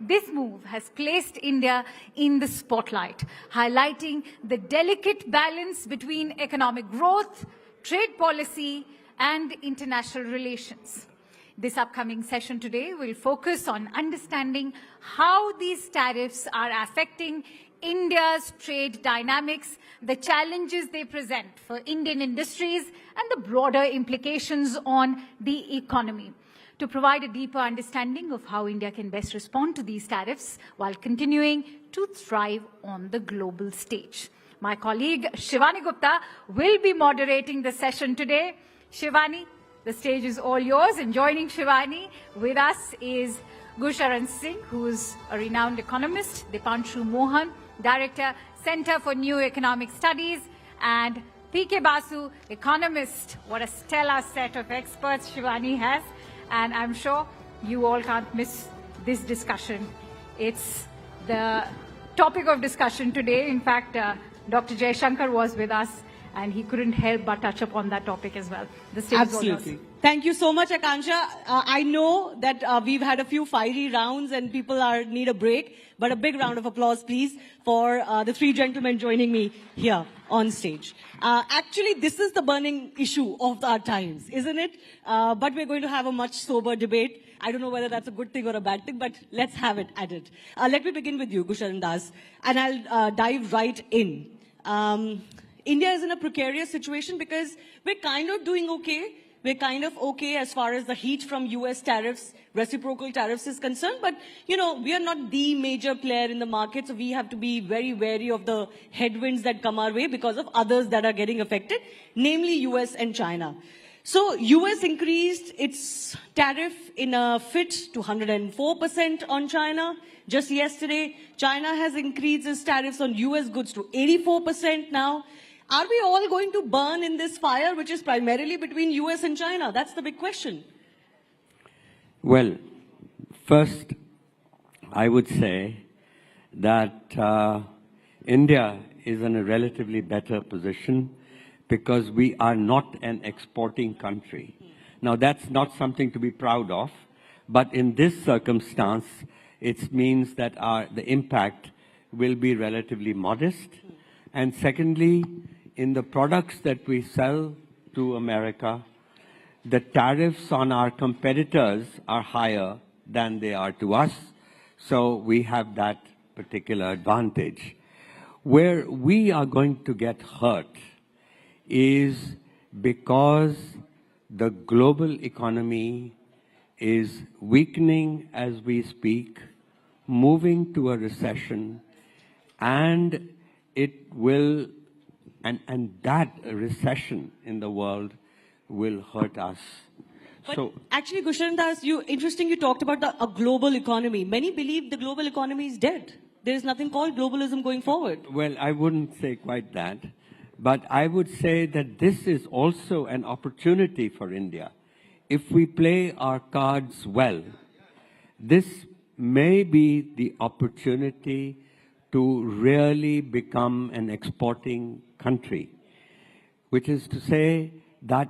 This move has placed India in the spotlight, highlighting the delicate balance between economic growth, trade policy, and international relations. This upcoming session today will focus on understanding how these tariffs are affecting India's trade dynamics, the challenges they present for Indian industries, and the broader implications on the economy. To provide a deeper understanding of how India can best respond to these tariffs while continuing to thrive on the global stage. My colleague Shivani Gupta will be moderating the session today. Shivani, the stage is all yours. And joining Shivani with us is Gusharan Singh, who's a renowned economist, Dipanshu Mohan, Director, Center for New Economic Studies, and P.K. Basu, economist. What a stellar set of experts Shivani has. And I'm sure you all can't miss this discussion. It's the topic of discussion today. In fact, Dr. Jaishankar was with us, and he couldn't help but touch upon that topic as well. The stage Absolutely. Thank you so much, Akansha. I know that we've had a few fiery rounds and people need a break, but a big round of applause, please, for the three gentlemen joining me here on stage. Actually, this is the burning issue of our times, isn't it? But we're going to have a much sober debate. I don't know whether that's a good thing or a bad thing, but let's have it at it. Let me begin with you, Gusharan Das, and I'll dive right in. India is in a precarious situation because we're kind of doing okay. We're kind of okay as far as the heat from US tariffs, reciprocal tariffs is concerned. But, you know, we are not the major player in the market. So we have to be very wary of the headwinds that come our way because of others that are getting affected, namely US and China. So US increased its tariff in a fit to 104% on China. Just yesterday, China has increased its tariffs on US goods to 84% now. Are we all going to burn in this fire, which is primarily between US and China? That's the big question. Well, first, I would say that India is in a relatively better position because we are not an exporting country. Now, that's not something to be proud of, but in this circumstance, it means that the impact will be relatively modest. And secondly, in the products that we sell to America, the tariffs on our competitors are higher than they are to us. So we have that particular advantage. Where we are going to get hurt is because the global economy is weakening as we speak, moving to a recession, and it will, and that recession in the world will hurt us. But actually, Gusharan Das, interesting you talked about a global economy. Many believe the global economy is dead. There is nothing called globalism going forward. Well, I wouldn't say quite that, but I would say that this is also an opportunity for India. If we play our cards well, this may be the opportunity to really become an exporting country, which is to say that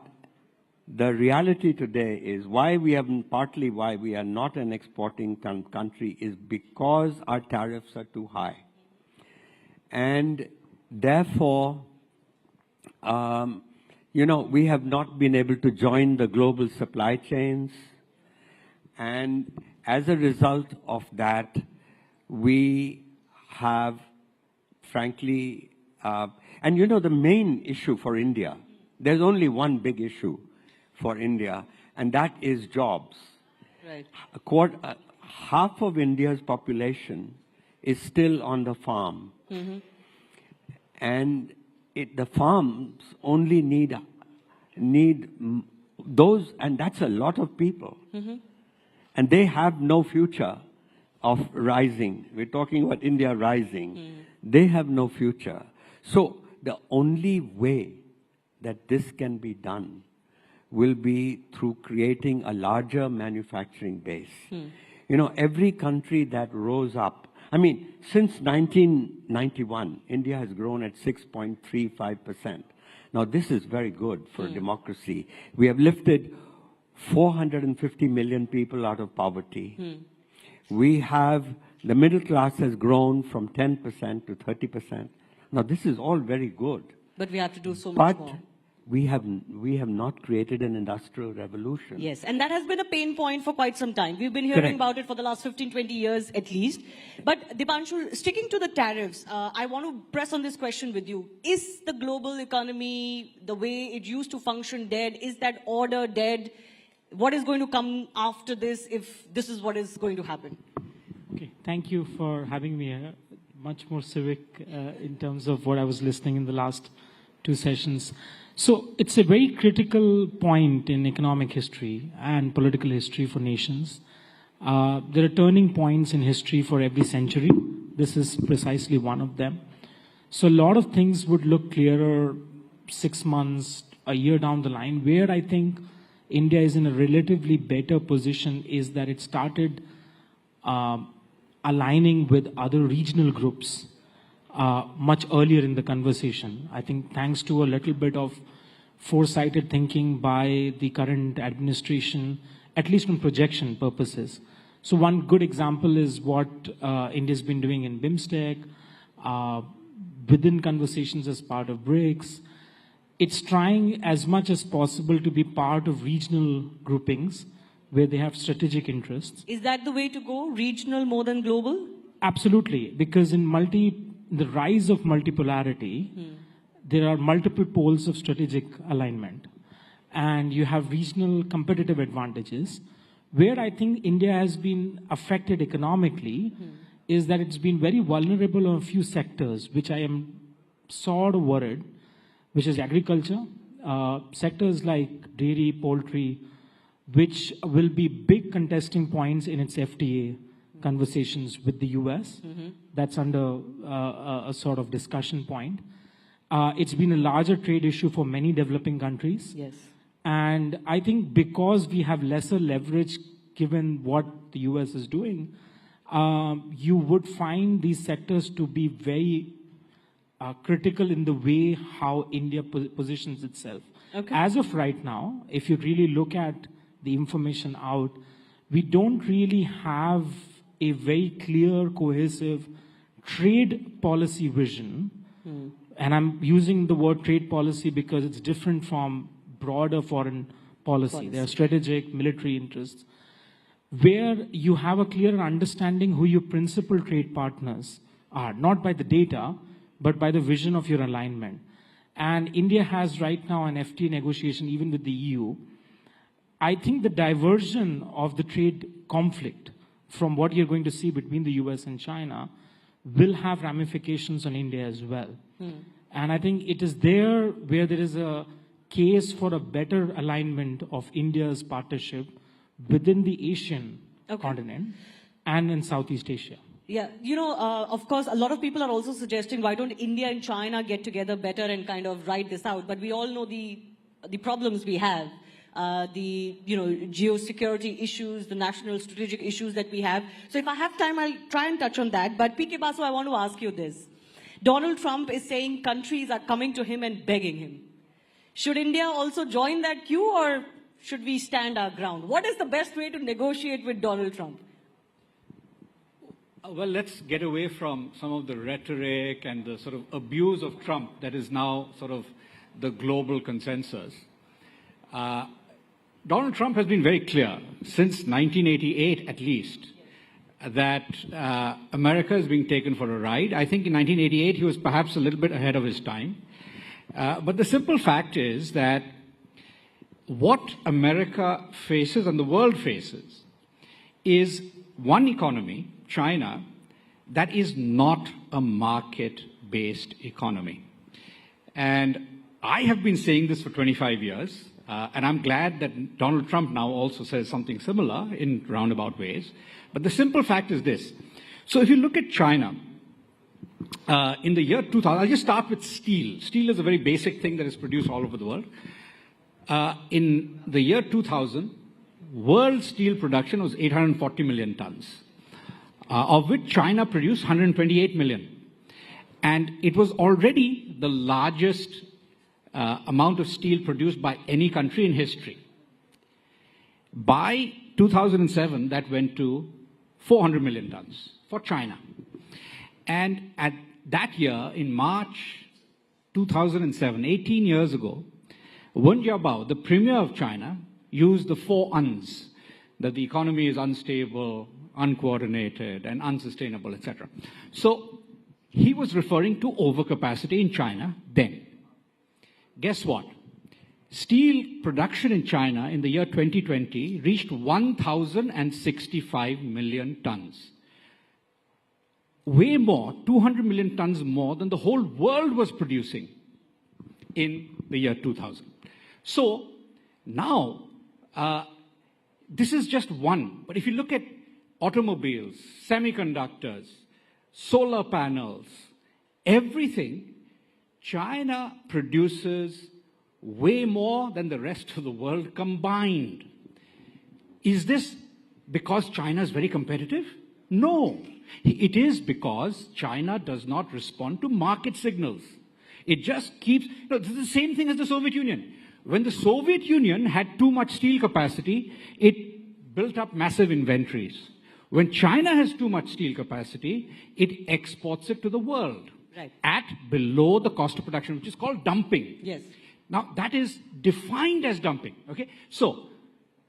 the reality today is partly why we are not an exporting country is because our tariffs are too high. And therefore, we have not been able to join the global supply chains. And as a result of that, we have, frankly, and the main issue for India, there's only one big issue for India, and that is jobs. Right. Half of India's population is still on the farm. Mm-hmm. And the farms only need those, and that's a lot of people. Mm-hmm. And they have no future of rising. We're talking about India rising. Mm. They have no future. So the only way that this can be done will be through creating a larger manufacturing base. You know, every country that rose up, I mean, since 1991, India has grown at 6.35%. Now, this is very good for democracy. We have lifted 450 million people out of poverty. We have, the middle class has grown from 10% to 30%. Now, this is all very good. But we have to do so much more. We have not created an industrial revolution. Yes, and that has been a pain point for quite some time. We've been hearing about it for the last 15, 20 years at least. But Dipanshu, sticking to the tariffs, I want to press on this question with you. Is the global economy, the way it used to function, dead? Is that order dead? What is going to come after this if this is what is going to happen? Okay, thank you for having me here. Much more civic in terms of what I was listening in the last two sessions. So it's a very critical point in economic history and political history for nations. There are turning points in history for every century. This is precisely one of them. So a lot of things would look clearer 6 months, a year down the line. Where I think India is in a relatively better position is that it started aligning with other regional groups much earlier in the conversation. I think thanks to a little bit of foresighted thinking by the current administration, at least from projection purposes. So one good example is what India's been doing in BIMSTEC, within conversations as part of BRICS. It's trying as much as possible to be part of regional groupings where they have strategic interests. Is that the way to go, regional more than global? Absolutely, because in the rise of multipolarity, there are multiple poles of strategic alignment. And you have regional competitive advantages. Where I think India has been affected economically is that it's been very vulnerable on a few sectors, which I am sort of worried, which is agriculture, sectors like dairy, poultry, which will be big contesting points in its FTA conversations with the US. That's under a sort of discussion point. It's been a larger trade issue for many developing countries. Yes. And I think because we have lesser leverage given what the US is doing, you would find these sectors to be very critical in the way how India positions itself. Okay. As of right now, if you really look at the information out, we don't really have a very clear, cohesive trade policy vision. And I'm using the word trade policy because it's different from broader foreign policy. There are strategic, military interests, where you have a clear understanding who your principal trade partners are, not by the data, but by the vision of your alignment. And India has right now an FTA negotiation, even with the EU. I think the diversion of the trade conflict from what you're going to see between the US and China will have ramifications on India as well. And I think it is there where there is a case for a better alignment of India's partnership within the Asian continent and in Southeast Asia. Yeah, you know, of course, a lot of people are also suggesting why don't India and China get together better and kind of ride this out. But we all know the problems we have, the geosecurity issues, the national strategic issues that we have. So if I have time, I'll try and touch on that. But PK Basu, I want to ask you this. Donald Trump is saying countries are coming to him and begging him. Should India also join that queue, or should we stand our ground? What is the best way to negotiate with Donald Trump? Well, let's get away from some of the rhetoric and the sort of abuse of Trump that is now sort of the global consensus. Donald Trump has been very clear, since 1988 at least, that America is being taken for a ride. I think in 1988 he was perhaps a little bit ahead of his time. But the simple fact is that what America faces and the world faces is one economy, China, that is not a market-based economy. And I have been saying this for 25 years, and I'm glad that Donald Trump now also says something similar in roundabout ways. But the simple fact is this. So if you look at China, In the year 2000, I'll just start with steel. Steel is a very basic thing that is produced all over the world. In the year 2000, world steel production was 840 million tons, of which China produced 128 million. And it was already the largest amount of steel produced by any country in history. By 2007, that went to 400 million tons for China. And at that year, in March 2007, 18 years ago, Wen Jiabao, the premier of China, used the 4 uns, that the economy is unstable, uncoordinated, and unsustainable, etc. So he was referring to overcapacity in China then. Guess what? Steel production in China in the year 2020 reached 1,065 million tons. Way more, 200 million tons more than the whole world was producing in the year 2000. So now, this is just one. But if you look at automobiles, semiconductors, solar panels, everything, China produces way more than the rest of the world combined. Is this because China is very competitive? No. It is because China does not respond to market signals. It just keeps, this is the same thing as the Soviet Union. When the Soviet Union had too much steel capacity, it built up massive inventories. When China has too much steel capacity, it exports it to the world at below the cost of production, which is called dumping. Yes. Now, that is defined as dumping. Okay? So,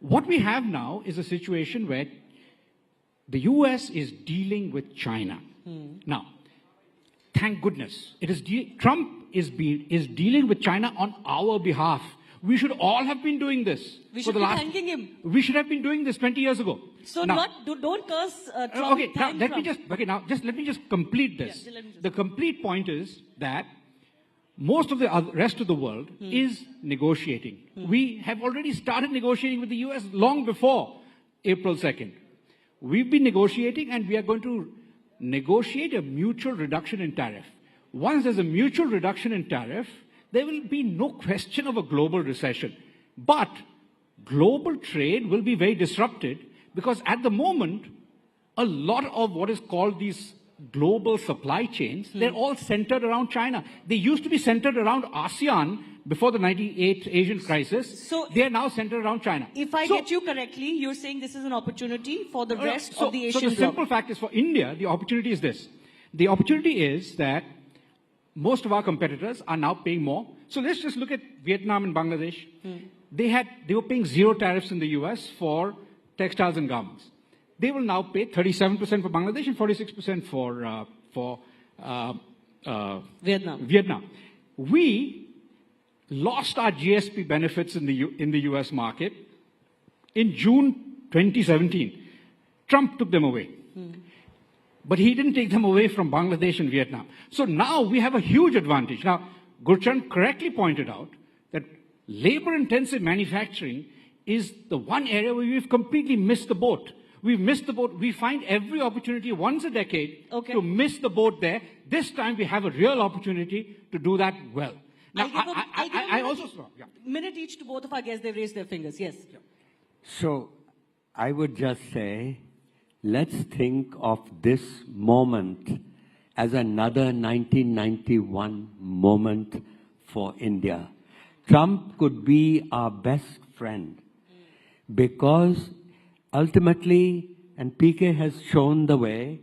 what we have now is a situation where the US is dealing with China. Now, thank goodness, Trump is dealing with China on our behalf. We should all have been doing this. We should be thanking him. We should have been doing this 20 years ago. So now, don't curse Trump. Okay, now let me just complete this. Yeah, the complete point is that most of the rest of the world is negotiating. We have already started negotiating with the US long before April 2nd. We've been negotiating, and we are going to negotiate a mutual reduction in tariff. Once there's a mutual reduction in tariff, there will be no question of a global recession. But global trade will be very disrupted because at the moment, a lot of what is called these global supply chains, they're all centered around China. They used to be centered around ASEAN before the 98 Asian crisis. So they are now centered around China. If I get you correctly, you're saying this is an opportunity for the rest of the Asian bloc. So the simple fact is, for India, the opportunity is this. The opportunity is that most of our competitors are now paying more. So let's just look at Vietnam and Bangladesh. They were paying 0 tariffs in the US for textiles and garments. They will now pay 37% for Bangladesh and 46% for Vietnam. We lost our GSP benefits in the US market in June 2017. Trump took them away. But he didn't take them away from Bangladesh and Vietnam. So now we have a huge advantage. Now, Gurchan correctly pointed out that labor-intensive manufacturing is the one area where we've completely missed the boat. We've missed the boat. We find every opportunity once a decade to miss the boat there. This time we have a real opportunity to do that well. Now, I also saw. Minute each to both of our guests. They've raised their fingers. Yes. So, I would just say, let's think of this moment as another 1991 moment for India. Trump could be our best friend because ultimately, and PK has shown the way,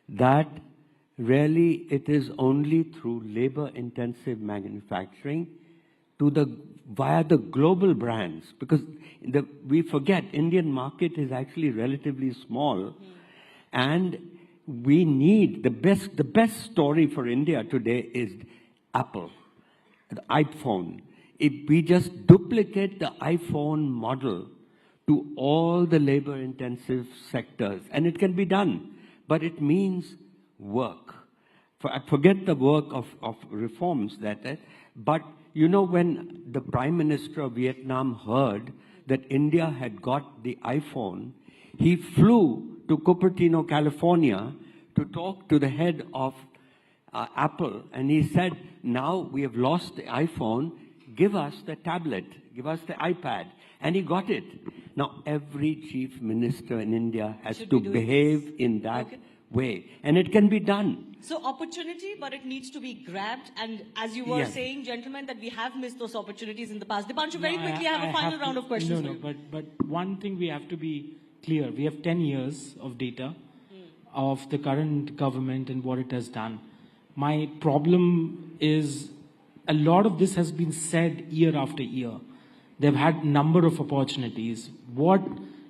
that really it is only through labor-intensive manufacturing via the global brands, because we forget Indian market is actually relatively small, and we need the best story for India today is Apple, the iPhone. If we just duplicate the iPhone model to all the labor-intensive sectors, and it can be done, but it means work. Forget the work of reforms but you know, when the Prime Minister of Vietnam heard that India had got the iPhone, he flew to Cupertino, California to talk to the head of Apple, and he said, now we have lost the iPhone, give us the tablet, give us the iPad. And he got it. Now, every chief minister in India has to behave in that way. And it can be done. So opportunity, but it needs to be grabbed. And as you were saying, gentlemen, that we have missed those opportunities in the past. Dipanshu, very quickly, I have a final round of questions. But one thing we have to be clear. We have 10 years of data of the current government and what it has done. My problem is a lot of this has been said year after year. They've had number of opportunities. What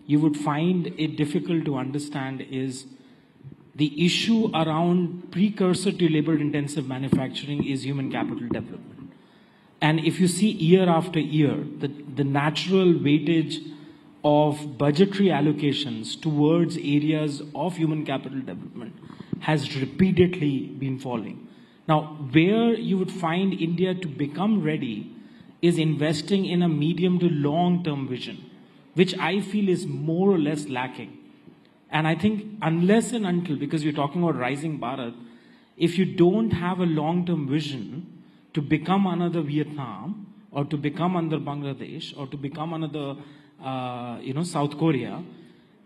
you would find it difficult to understand is the issue around precursor to labor-intensive manufacturing is human capital development. And if you see year after year, the natural weightage of budgetary allocations towards areas of human capital development has repeatedly been falling. Now, where you would find India to become ready is investing in a medium to long-term vision, which I feel is more or less lacking. And I think unless and until, because you're talking about Rising Bharat, if you don't have a long-term vision to become another Vietnam, or to become another Bangladesh, or to become another, South Korea,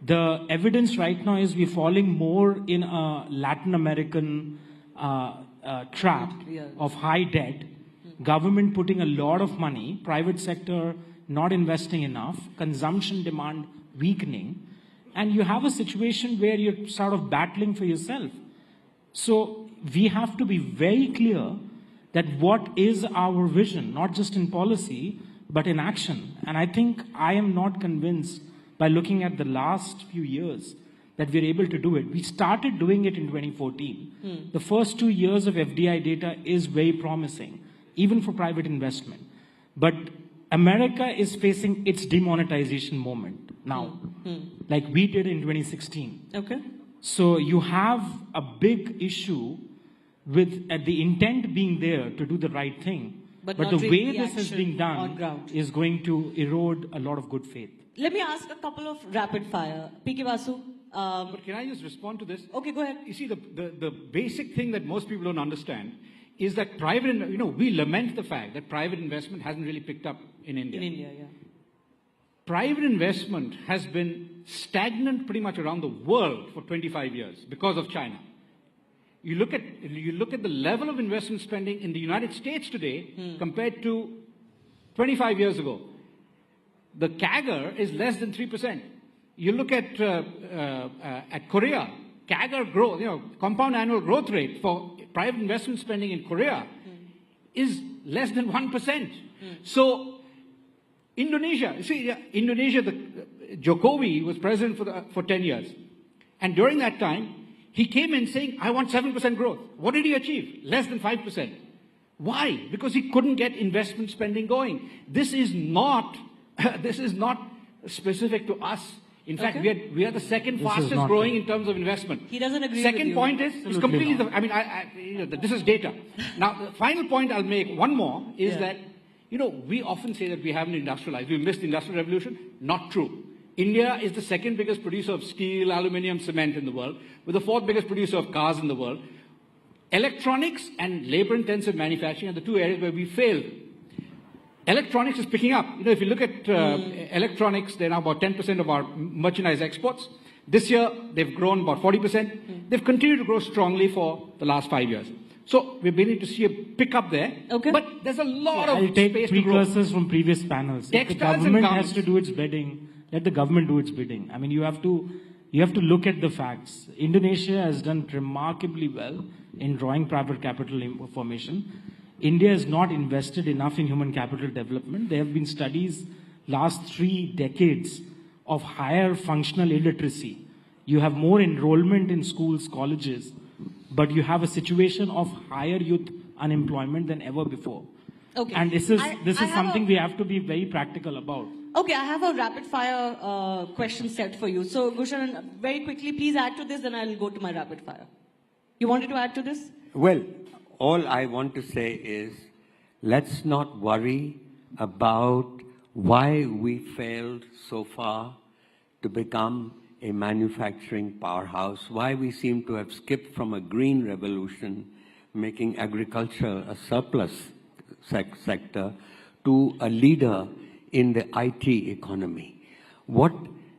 the evidence right now is we're falling more in a Latin American trap of high debt, government putting a lot of money, private sector not investing enough, consumption demand weakening, and you have a situation where you're sort of battling for yourself. So we have to be very clear that what is our vision, not just in policy, but in action. And I think I am not convinced by looking at the last few years that we're able to do it. We started doing it in 2014. The first 2 years of FDI data is very promising, even for private investment. But America is facing its demonetization moment now, like we did in 2016. Okay. So you have a big issue with the intent being there to do the right thing, but the way this is being done is going to erode a lot of good faith. Let me ask a couple of rapid fire. P.K. Vasu. But can I just respond to this? Okay, go ahead. You see, the basic thing that most people don't understand is that private, we lament the fact that private investment hasn't really picked up in India. In India, yeah. Private investment has been stagnant pretty much around the world for 25 years because of China. You look at the level of investment spending in the United States today compared to 25 years ago. The CAGR is less than 3%. You look at Korea, CAGR growth, compound annual growth rate for private investment spending in Korea is less than 1%. So Indonesia, Jokowi was president for 10 years. And during that time, he came in saying, I want 7% growth. What did he achieve? Less than 5%. Why? Because he couldn't get investment spending going. This is not specific to us. In fact, we are the second fastest growing in terms of investment. He doesn't agree with Second you. point is, it's completely, this is data. Now, the final point I'll make, one more, is that, we often say that we haven't industrialized. We missed the industrial revolution. Not true. India is the second biggest producer of steel, aluminium, cement in the world. We're the fourth biggest producer of cars in the world. Electronics and labor-intensive manufacturing are the two areas where we failed. Electronics is picking up. If you look at electronics, they're now about 10% of our merchandise exports. This year, they've grown about 40%. They've continued to grow strongly for the last 5 years. So we're beginning to see a pickup there. Okay. But there's a lot of I'll take space to grow. precursors from previous panels. If the government has to do its bidding, let the government do its bidding. I mean, you have to look at the facts. Indonesia has done remarkably well in drawing private capital formation. India has not invested enough in human capital development. There have been studies last 3 decades of higher functional illiteracy. You have more enrollment in schools, colleges, but you have a situation of higher youth unemployment than ever before. Okay. And this is something we have to be very practical about. Okay, I have a rapid fire question set for you. So, Gushan, very quickly, please add to this, then I'll go to my rapid fire. You wanted to add to this? Well, all I want to say is, let's not worry about why we failed so far to become a manufacturing powerhouse, why we seem to have skipped from a green revolution making agriculture a surplus sector, to a leader in the IT economy. What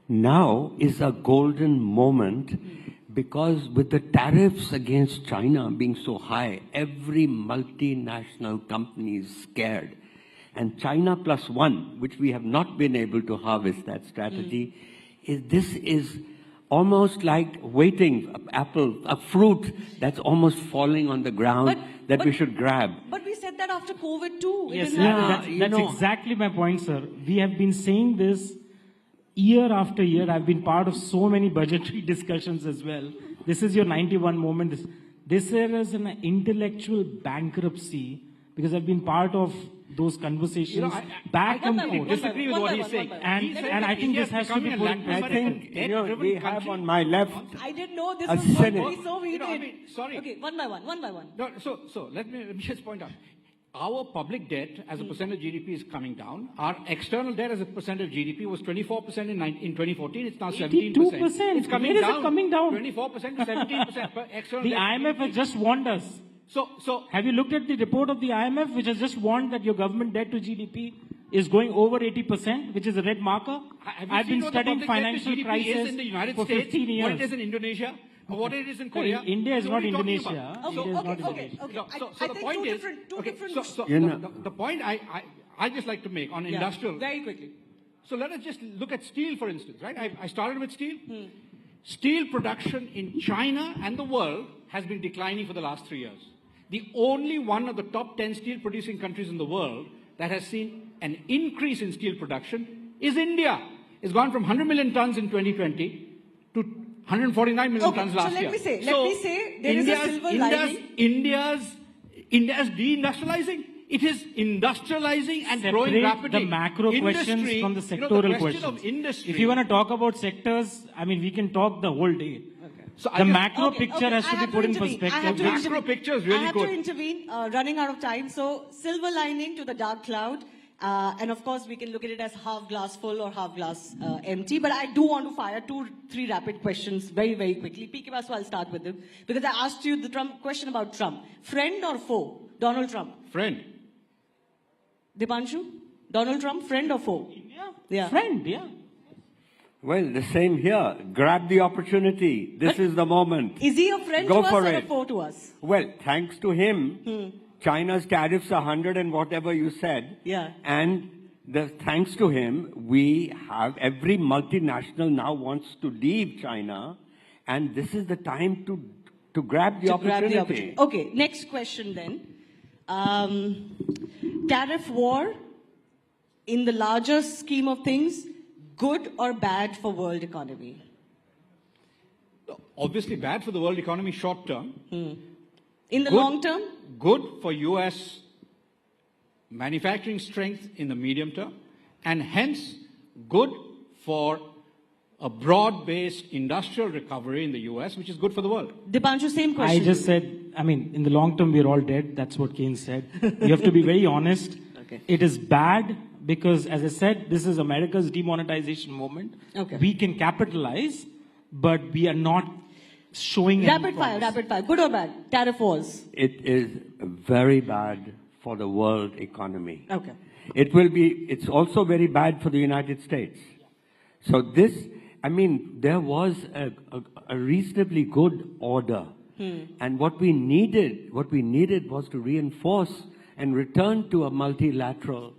now is a golden moment, because with the tariffs against China being so high, every multinational company is scared. And China plus one, which we have not been able to harvest that strategy, is almost like waiting, a fruit that's almost falling on the ground that we should grab. But we said that after COVID too. Yes, that's exactly my point, sir. We have been saying this year after year. I've been part of so many budgetary discussions as well. This is your 91 moment. This is an intellectual bankruptcy, because I've been part of those conversations back and forth. Disagree with what he's saying. And I think this has to be put in perspective. I think we have on my left I didn't know this a was going to Senate. be so heated. Sorry. Okay, one by one. No, so let me just point out. Our public debt as a percent of GDP is coming down. Our external debt as a percent of GDP was 24% in 2014. It's now 17%. 82%. It's coming Where down. is it coming down? 24% to 17%. External The debt. IMF has just warned us. So have you looked at the report of the IMF, which has just warned that your government debt to GDP is going over 80%, which is a red marker? I've been studying financial crisis in the United for States, 15 years. what it is in Indonesia, or what it is in Korea. India is not Indonesia. Okay. So the point is, the point I just like to make on industrial. Very quickly. So let us just look at steel, for instance, right? I started with steel. Steel production in China and the world has been declining for the last 3 years. The only one of the top 10 steel producing countries in the world that has seen an increase in steel production is India. It's gone from 100 million tons in 2020 to 149 million tons last year. Let me say there is a silver lining. India's deindustrializing. It is industrializing and growing rapidly. The macro questions from the sectoral questions. Of industry. If you want to talk about sectors, I mean, we can talk the whole day. So the macro picture has to be put in perspective. The macro picture is really good. I have to intervene, running out of time. So, silver lining to the dark cloud. And of course, we can look at it as half glass full or half glass empty. But I do want to fire 2-3 rapid questions very, very quickly. PK Basu, I'll start with them. Because I asked you the question about Trump. Friend or foe? Donald Trump. Friend. Dipanshu? Donald Trump, friend or foe? Yeah. Friend, yeah. Well, the same here. Grab the opportunity. This is the moment. Is he a friend Go to us for or it. a foe to us? Well, thanks to him, China's tariffs are 100 and whatever you said. Yeah. And thanks to him, we have every multinational now wants to leave China, and this is the time to grab the opportunity. Okay, next question then. Tariff war, in the larger scheme of things, good or bad for world economy? Obviously bad for the world economy short term. In the long term? Good for US manufacturing strength in the medium term, and hence good for a broad-based industrial recovery in the US, which is good for the world. Dipanshu, same question. I just said, I mean, in the long term, we're all dead. That's what Keynes said. You have to be very honest. Okay. It is bad because, as I said, this is America's demonetization moment. Okay. We can capitalize, but we are not showing Rapid fire. Good or bad? Tariff wars. It is very bad for the world economy. Okay. It's also very bad for the United States. So this, I mean, there was a reasonably good order. And what we needed was to reinforce and return to a multilateral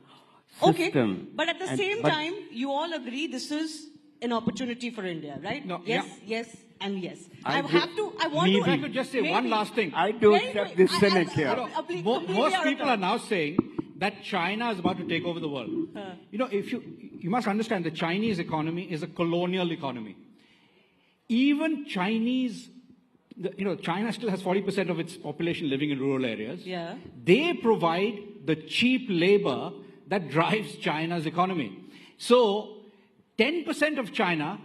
system. Okay, but at the same time, you all agree this is an opportunity for India, right? No, yes, yes, and yes. I want to just say one last thing. I do accept this cynic here. Most people are now saying that China is about to take over the world. You know, if you must understand the Chinese economy is a colonial economy. Even Chinese, China still has 40% of its population living in rural areas. Yeah. They provide the cheap labor that drives China's economy. So 10% of China,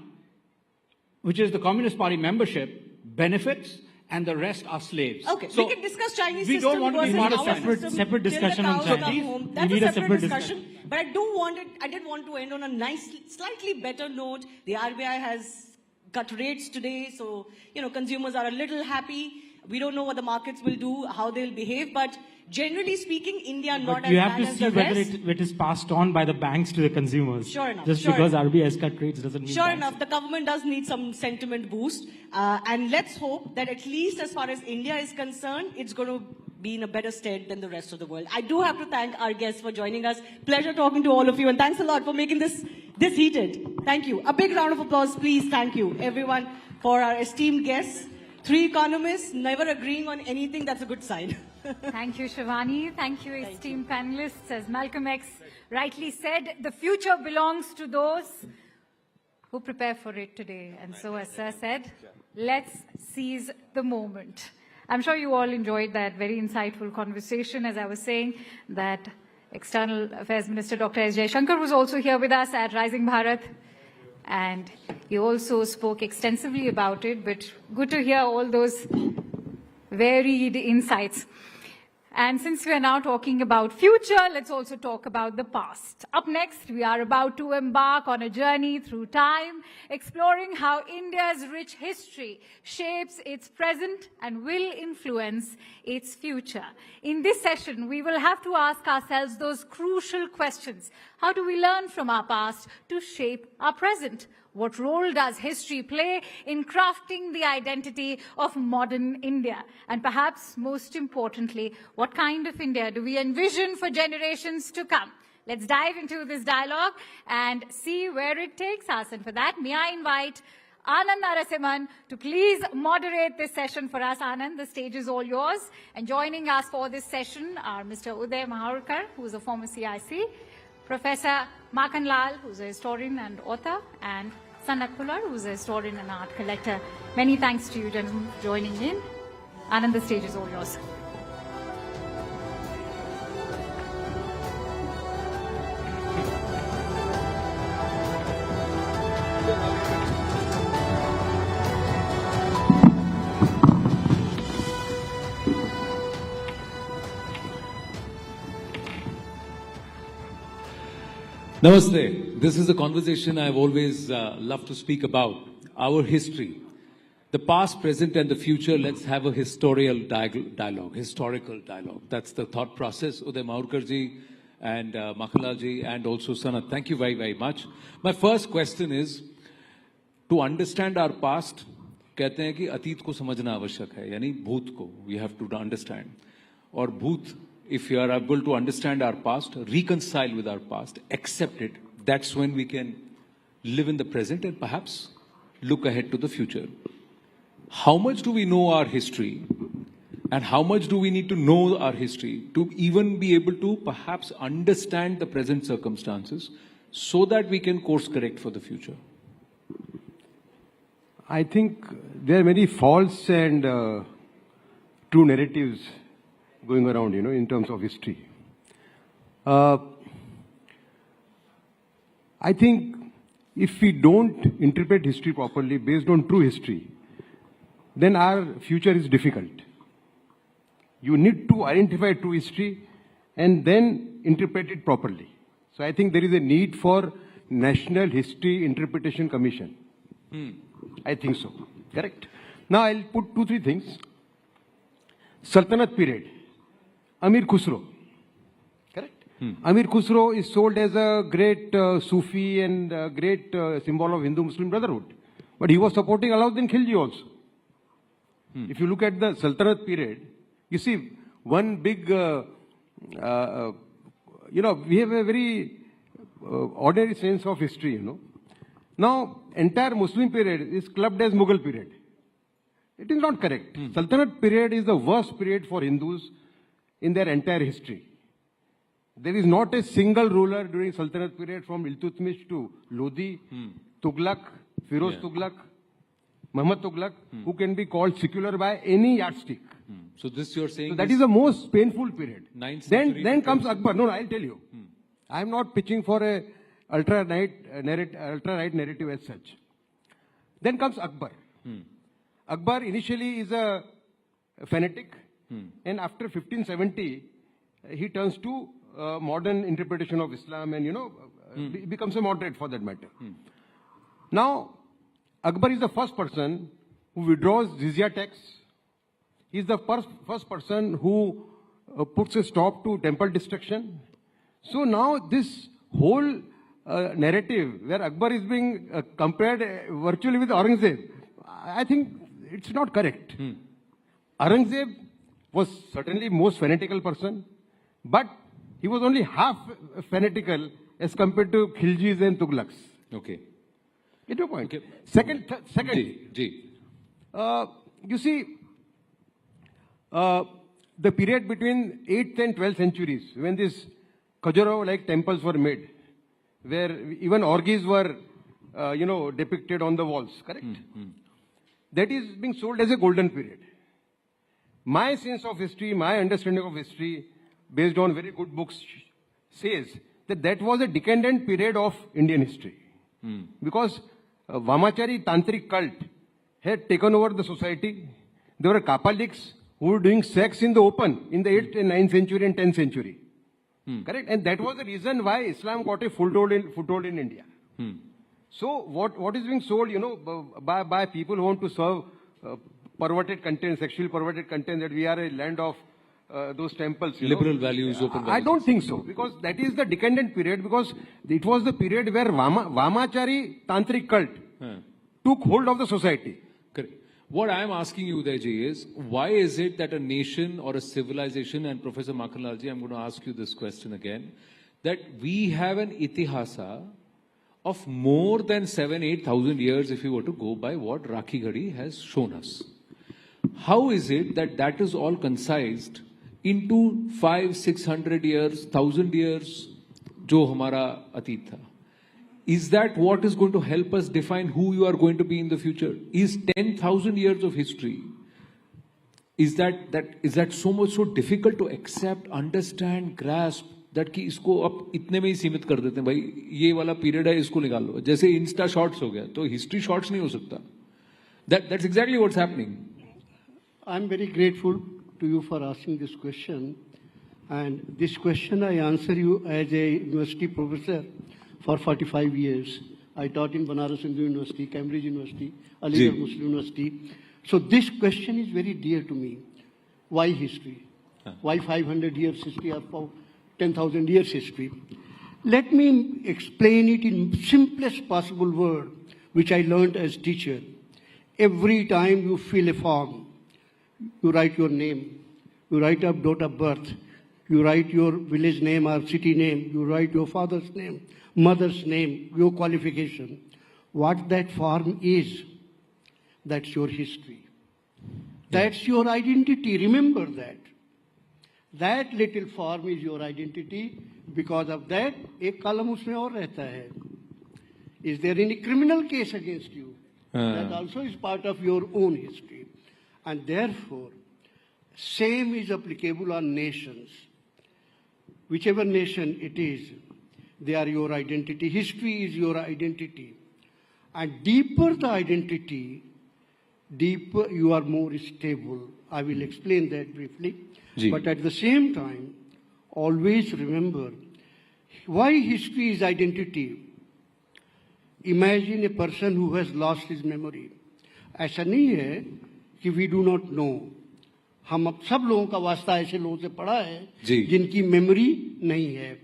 which is the Communist Party membership, benefits, and the rest are slaves. Okay, so we can discuss Chinese we system don't want to be versus part of our China. system Separate till discussion the on cows China. come home. We That's need a a separate separate discussion. But I did want to end on a nice, slightly better note. The RBI has cut rates today, so consumers are a little happy. We don't know what the markets will do, how they'll behave, but generally speaking, India not as you have bad to as see the whether rest. it is passed on by the banks to the consumers. Sure enough. Just sure because enough. RBI's cut rates doesn't mean Sure banks. enough, the government does need some sentiment boost. And let's hope that at least as far as India is concerned, it's going to be in a better stead than the rest of the world. I do have to thank our guests for joining us. Pleasure talking to all of you, and thanks a lot for making this heated. Thank you. A big round of applause, please. Thank you, everyone, for our esteemed guests. 3 economists never agreeing on anything, that's a good sign. Thank you, Shivani. Thank you, esteemed panelists. As Malcolm X rightly said, the future belongs to those who prepare for it today. And so, as Sir said, let's seize the moment. I'm sure you all enjoyed that very insightful conversation. As I was saying, that External Affairs Minister Dr. S. Jaishankar was also here with us at Rising Bharat. And he also spoke extensively about it, but good to hear all those varied insights. And since we are now talking about future, let's also talk about the past. Up next, we are about to embark on a journey through time, exploring how India's rich history shapes its present and will influence its future. In this session, we will have to ask ourselves those crucial questions. How do we learn from our past to shape our present? What role does history play in crafting the identity of modern India? And perhaps most importantly, what kind of India do we envision for generations to come? Let's dive into this dialogue and see where it takes us. And for that, may I invite Anand Narasimhan to please moderate this session for us. Anand, the stage is all yours. And joining us for this session are Mr. Uday Maharkar, who is a former CIC, Professor Makan Lal, who is a historian and author, and Sanak Pular, who is a historian and art collector. Many thanks to you, gentlemen, for joining in. Anand, the stage is all yours. Namaste. This is a conversation I've always loved to speak about. Our history. The past, present and the future, let's have a historical dialogue. That's the thought process. Uday Maharkar ji and Makanlal ji and also Sanat. Thank you very, very much. My first question is, to understand our past, कहते हैं कि अतीत को समझना आवश्यक है, यानी भूत को, we have to understand. और भूत, if you are able to understand our past, reconcile with our past, accept it, that's when we can live in the present and perhaps look ahead to the future. How much do we know our history? And how much do we need to know our history to even be able to perhaps understand the present circumstances so that we can course correct for the future? I think there are many false and true narratives going around, in terms of history. I think if we don't interpret history properly based on true history, then our future is difficult. You need to identify true history and then interpret it properly. So I think there is a need for National History Interpretation Commission. I think so. Correct. Now I'll put 2-3 things. Sultanate period. Amir Khusro. Correct? Amir Khusro is sold as a great Sufi and great symbol of Hindu-Muslim brotherhood. But he was supporting Alauddin Khilji also. If you look at the Sultanate period, you see one big, we have a very ordinary sense of history, Now, entire Muslim period is clubbed as Mughal period. It is not correct. Sultanate period is the worst period for Hindus in their entire history. There is not a single ruler during Sultanate period from Iltutmish to Lodi, Tughlaq, Firoz Tughlaq, Muhammad Tughlaq, who can be called secular by any yardstick. So this you're saying... So that is the most painful period. Then comes Akbar. No, I'll tell you. I am not pitching for a ultra-right narrative as such. Then comes Akbar. Akbar initially is a fanatic, and after 1570, he turns to modern interpretation of Islam and, becomes a moderate for that matter. Now, Akbar is the first person who withdraws jizya tax, He's the first person who puts a stop to temple destruction. So now this whole narrative where Akbar is being compared virtually with Aurangzeb, I think it's not correct. Aurangzeb was certainly most fanatical person, but he was only half fanatical as compared to Khiljis and Tughlaqs. Okay. Get your point. Okay. Second, you see, the period between 8th and 12th centuries, when these Khajuraho-like temples were made, where even orgies were, depicted on the walls, correct? That is being sold as a golden period. My sense of history, my understanding of history, based on very good books, says that that was a decadent period of Indian history. Because Vamachari Tantric cult had taken over the society. There were Kapaliks who were doing sex in the open in the 8th and 9th century and 10th century. Correct? And that was the reason why Islam got a foothold in India. So what is being sold, by people who want to serve perverted content, sexually perverted content, that we are a land of those temples. Liberal values, open values. I don't think so, because that is the decadent period, because it was the period where Vamachari Tantric cult took hold of the society. Correct. What I am asking you, Udayji, is why is it that a nation or a civilization, and Professor Makhanlalji, I'm going to ask you this question again, that we have an itihasa of more than 7,000-8,000 years if you were to go by what Rakhi Ghadi has shown us. How is it that that is all concised into 500-600 years, 1,000 years, jo hamara atit tha? Is that what is going to help us define who you are going to be in the future? Is 10,000 years of history, is that so difficult to accept, understand, grasp, that कि इसको अब इतने में ही सीमित कर देते हैं, भाई ये वाला पीरियड है, इसको निकाल लो, जैसे इंस्टा शॉर्ट्स हो गया, तो हिस्ट्री शॉर्ट्स नहीं हो सकता. That's exactly what's happening. I'm very grateful to you for asking this question, and this question I answer you as a university professor for 45 years. I taught in Banaras Hindu University, Cambridge University, Aligarh Muslim University. So this question is very dear to me. Why history? Why 500 years history or 10,000 years history? Let me explain it in simplest possible word, which I learned as teacher. Every time you fill a form, you write your name, you write a date of birth, you write your village name or city name, you write your father's name, mother's name, your qualification. What that form is, that's your history. That's your identity. Remember that. That little form is your identity. Because of that, एक column उसमें और रहता है. Is there any criminal case against you? That also is part of your own history. And therefore, same is applicable on nations. Whichever nation it is, they are your identity. History is your identity. And deeper the identity, deeper you are more stable. I will explain that briefly. But at the same time, always remember, why history is identity. Imagine a person who has lost his memory. ऐसा नहीं है कि we do not know. हम अब सब लोगों का वास्ता ऐसे लोगों से पढ़ा है जिनकी मेमोरी नहीं है.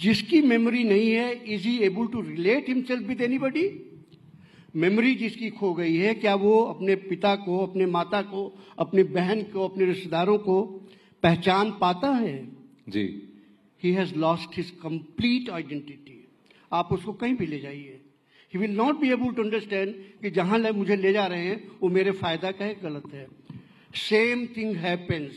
जिसकी मेमोरी नहीं है, is he able to relate himself with anybody? Memory जिसकी खो गई है, क्या वो अपने पिता को, अपने माता को, अपनी बहन को, अपने रिश्तेदारों को पहचान पाता है? He has lost his complete identity. आप उसको कहीं भी ले जाइए, he will not be able to understand कि जहां मुझे ले जा रहे हैं वो मेरे फायदा का है, गलत है. Same thing happens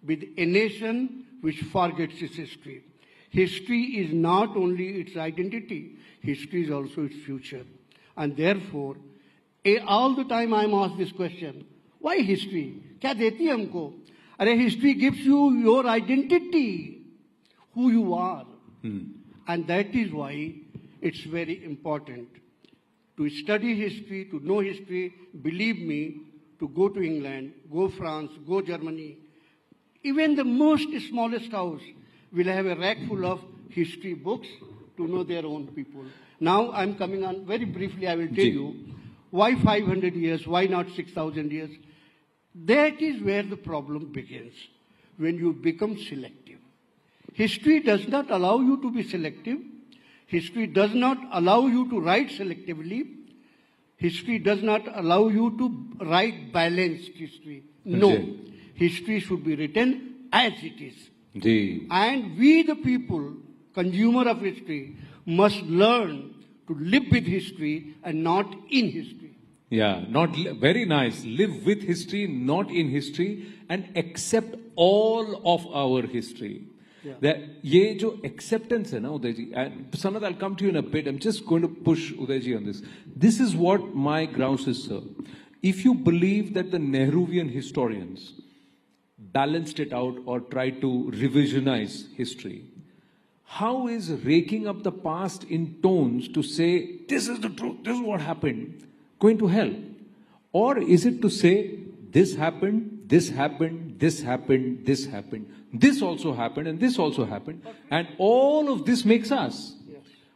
with a nation which forgets its history. History is not only its identity, history is also its future. And therefore, all the time I am asked this question, why history? क्या देती है हमको? अरे history gives you your identity, who you are. And that is why it's very important to study history, to know history. Believe me, to go to England, go France, go Germany. Even the most smallest house will have a rack full of history books to know their own people. Now I'm coming on very briefly, I will tell you why 500 years, why not 6,000 years. That is where the problem begins, when you become selective. History does not allow you to be selective. History does not allow you to write selectively. History does not allow you to write balanced history. No. History should be written as it is. And we, the people, consumer of history, must learn to live with history and not in history. Yeah, very nice. Live with history, not in history, and accept all of our history. That ये जो acceptance है ना उदय जी, and Sanat, I'll come to you in a bit. I'm just going to push Uday ji on this. This is what my grouse is, sir. If you believe that the Nehruvian historians balanced it out or tried to revisionize history, how is raking up the past in tones to say, this is the truth, this is what happened, going to help? Or is it to say, this happened, this happened, this happened, this happened, this also happened, and this also happened, and all of this makes us?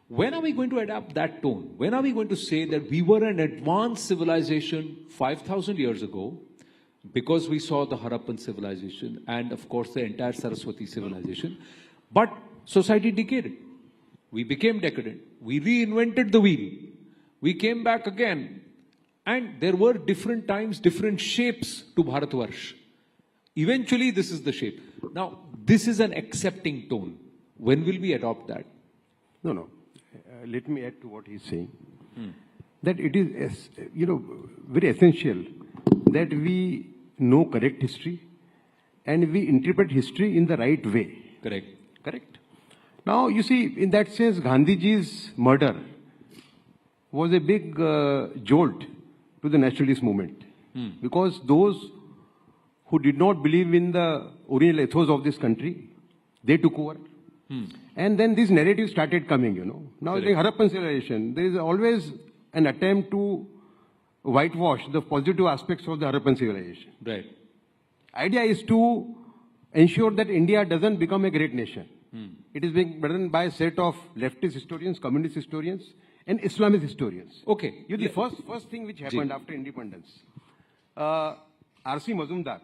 When are we going to adapt that tone? When are we going to say that we were an advanced civilization 5,000 years ago because we saw the Harappan civilization and, of course, the entire Saraswati civilization, but society decayed. We became decadent. We reinvented the wheel. We came back again. And there were different times, different shapes to Bharatvarsh. Eventually, this is the shape. Now, this is an accepting tone. When will we adopt that? No. Let me add to what he's saying. That it is, very essential that we know correct history and we interpret history in the right way. Correct. Now, you see, in that sense, Gandhiji's murder was a big jolt to the nationalist movement. Because those who did not believe in the original ethos of this country, they took over. And then this narrative started coming, Now, in Harappan civilization, there is always an attempt to whitewash the positive aspects of the Harappan civilization. Right. Idea is to ensure that India doesn't become a great nation. It is being done by a set of leftist historians, communist historians, and Islamist historians. Okay. The first thing which happened after independence, R.C. Mazumdar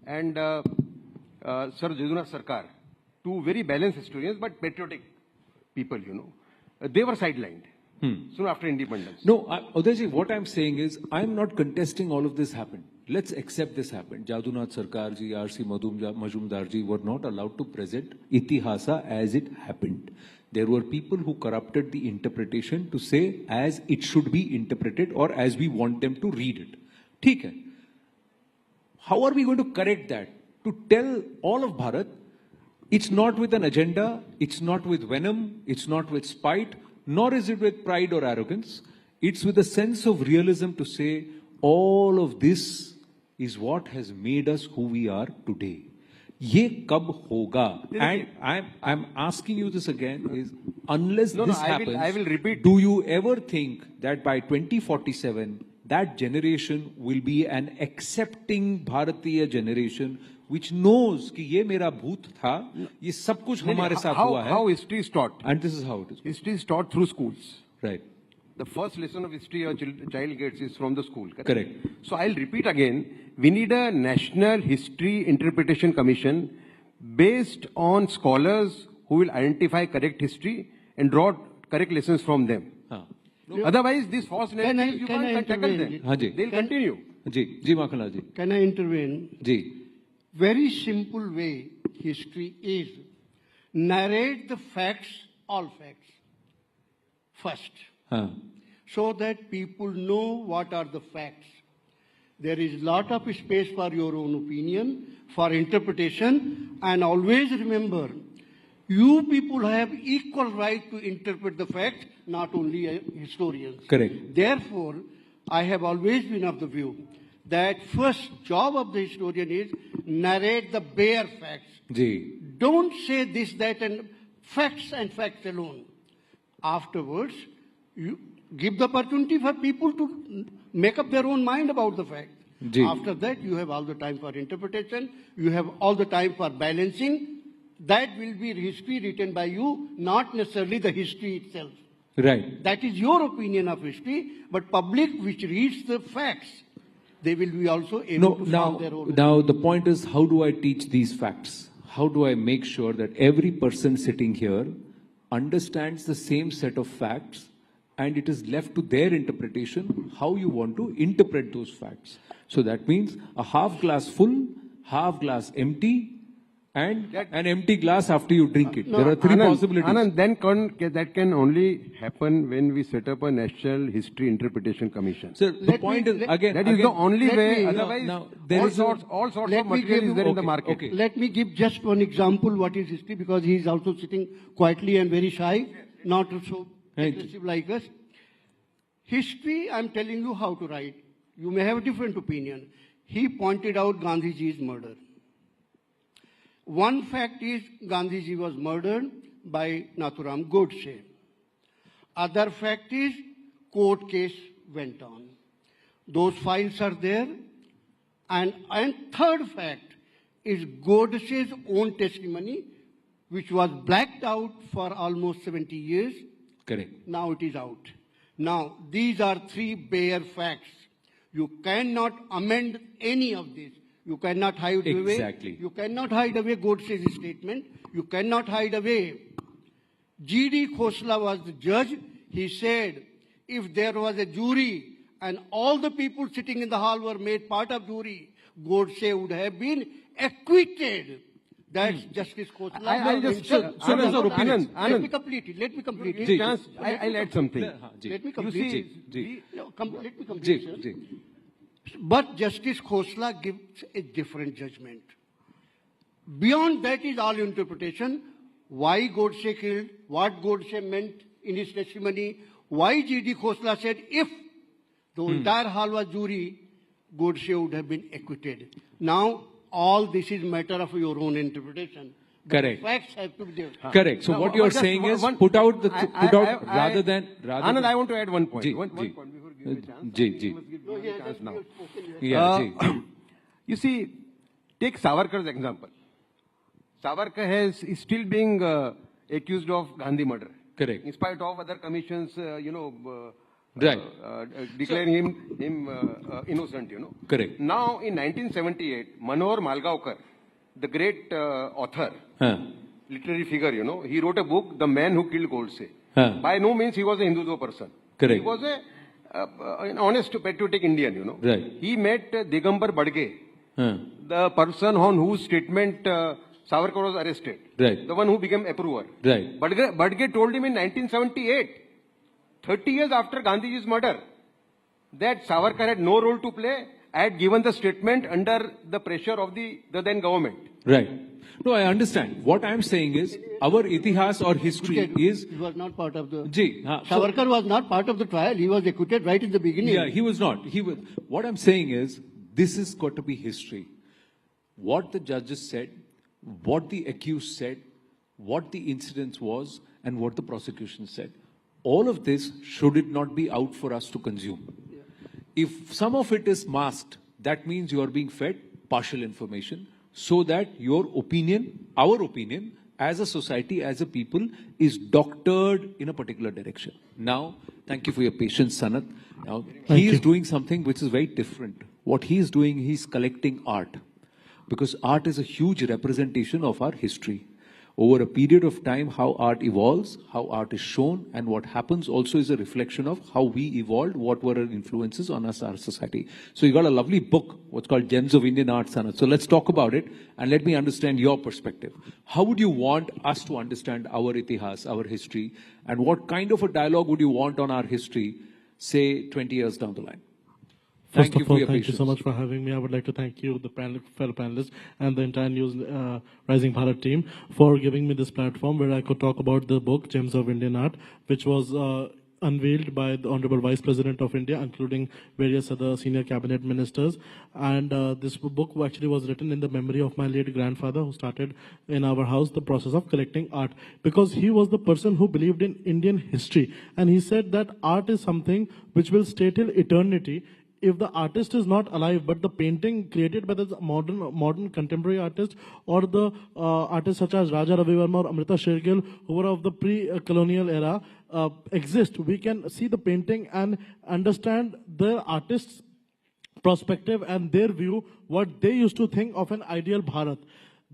and Sir Jadunath Sarkar, two very balanced historians but patriotic people, they were sidelined soon after independence. No, Udayji, what I'm saying is, I'm not contesting all of this happened. Let's accept this happened. Jadunath Sarkar ji, R.C. Mazumdar ji were not allowed to present Itihasa as it happened. There were people who corrupted the interpretation to say as it should be interpreted or as we want them to read it. ठीक है. How are we going to correct that? To tell all of Bharat, it's not with an agenda, it's not with venom, it's not with spite, nor is it with pride or arrogance. It's with a sense of realism to say all of this is what has made us who we are today. Ye kab hoga? And I'm asking you this again, is unless this happens, I will repeat. Do you ever think that by 2047, that generation will be an accepting Bharatiya generation which knows कि ये मेरा भूत था, ये सब कुछ हमारे साथ हुआ है. How history is taught? And this is how it is. History is taught through schools. Right. The first lesson of history a child gets is from the school. Correct. So I'll repeat again. We need a National History Interpretation Commission based on scholars who will identify correct history and draw correct lessons from them. Otherwise, these false narratives, you can't tackle them. They'll continue. Ji Makhanlal ji. Can I intervene? Ji. Very simple way history is narrate the facts, all facts, first. So that people know what are the facts. There is lot of space for your own opinion, for interpretation, and always remember, you people have equal right to interpret the facts, not only historians. Correct. Therefore, I have always been of the view that first job of the historian is narrate the bare facts. Ji. Don't say this, that, and facts alone. Afterwards, you give the opportunity for people to make up their own mind about the fact. Ji. After that, you have all the time for interpretation. You have all the time for balancing. That will be history written by you, not necessarily the history itself. Right. That is your opinion of history, but public which reads the facts, they will be also able to form their own. Now the point is, how do I teach these facts? How do I make sure that every person sitting here understands the same set of facts and it is left to their interpretation how you want to interpret those facts? So that means a half glass full, half glass empty, and an empty glass after you drink it. No, there are three Anand, possibilities. Anand, then that can only happen when we set up a National History Interpretation Commission. So the point is, again, that is the only way. Otherwise, now there is all sorts of material is there in the market. Okay. Let me give just one example what is history, because he is also sitting quietly and very shy, not so aggressive like us. History, I'm telling you how to write. You may have a different opinion. He pointed out Gandhiji's murder. One fact is Gandhiji was murdered by Nathuram Godse. Other fact is court case went on. Those files are there. And third fact is Godse's own testimony, which was blacked out for almost 70 years. Correct. Now it is out. Now, these are three bare facts. You cannot amend any of this. You cannot hide away. Exactly. You cannot hide away Godse's statement. You cannot hide away. G.D. Khosla was the judge. He said, if there was a jury and all the people sitting in the hall were made part of jury, Godse would have been acquitted. That's Justice Khosla. I'll just, Anand, let me complete it. Let me complete it. I'll add something. Let me complete it. Let me complete it. Sir. But Justice Khosla gives a different judgment. Beyond that is all interpretation. Why Godse killed, what Godse meant in his testimony, why G.D. Khosla said if the entire hall was jury, Godse would have been acquitted. Now, all this is matter of your own interpretation. Correct. Facts have to be there. Correct. So what you are saying is put out rather than. Anand, I want to add one point. One point before giving a chance. Now. You see, take Savarkar's example. Savarkar is still being accused of Gandhi murder. Correct. In spite of other commissions, declaring him innocent, Correct. Now, in 1978, Manohar Malgaonkar, the great author, literary figure, he wrote a book, The Man Who Killed Godse. By no means he was a Hindutva person. Correct. He was an honest, patriotic Indian, Right. He met Digambar Badge, the person on whose statement Savarkar was arrested. Right. The one who became approver. Right. Badge told him in 1978, 30 years after Gandhiji's murder, that Savarkar had no role to play, had given the statement under the pressure of the then government. Right. No, I understand. What I am saying is, our itihas or history is... He was not part of the... Savarkar was not part of the trial. He was acquitted right in the beginning. Yeah, he was not. What I'm saying is, this has got to be history. What the judges said, what the accused said, what the incident was, and what the prosecution said. All of this, should it not be out for us to consume? Yeah. If some of it is masked, that means you are being fed partial information, so that your opinion, our opinion, as a society, as a people, is doctored in a particular direction. Now, thank you for your patience, Sanat. Now, he is doing something which is very different. What he is doing, he's collecting art. Because art is a huge representation of our history. Over a period of time, how art evolves, how art is shown, and what happens also is a reflection of how we evolved, what were our influences on us, our society. So you got a lovely book, what's called Gems of Indian Art, Sanat. So let's talk about it, and let me understand your perspective. How would you want us to understand our itihas, our history, and what kind of a dialogue would you want on our history, say, 20 years down the line? First of all, thank you so much for having me. I would like to thank you, the fellow panelists, and the entire News Rising Bharat team for giving me this platform where I could talk about the book, Gems of Indian Art, which was unveiled by the Honorable Vice President of India, including various other senior cabinet ministers. And this book actually was written in the memory of my late grandfather, who started in our house the process of collecting art, because he was the person who believed in Indian history. And he said that art is something which will stay till eternity. If the artist is not alive, but the painting created by the modern contemporary artist, or the artists such as Raja Ravi Verma or Amrita Shergill, who were of the pre-colonial era, exist, we can see the painting and understand the artist's perspective and their view, what they used to think of an ideal Bharat.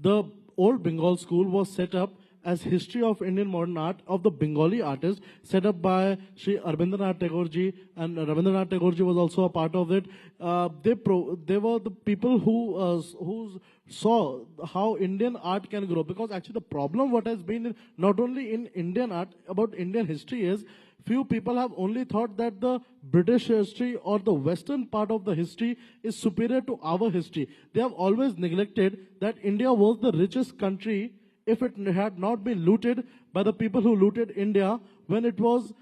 The old Bengal school was set up as history of Indian modern art of the Bengali artists, set up by Sri Rabindranath Tagore ji, and Rabindranath Tagore ji was also a part of it. They were the people who saw how Indian art can grow. Because actually the problem what has been not only in Indian art, about Indian history is, few people have only thought that the British history or the Western part of the history is superior to our history. They have always neglected that India was the richest country if it had not been looted by the people who looted India when it was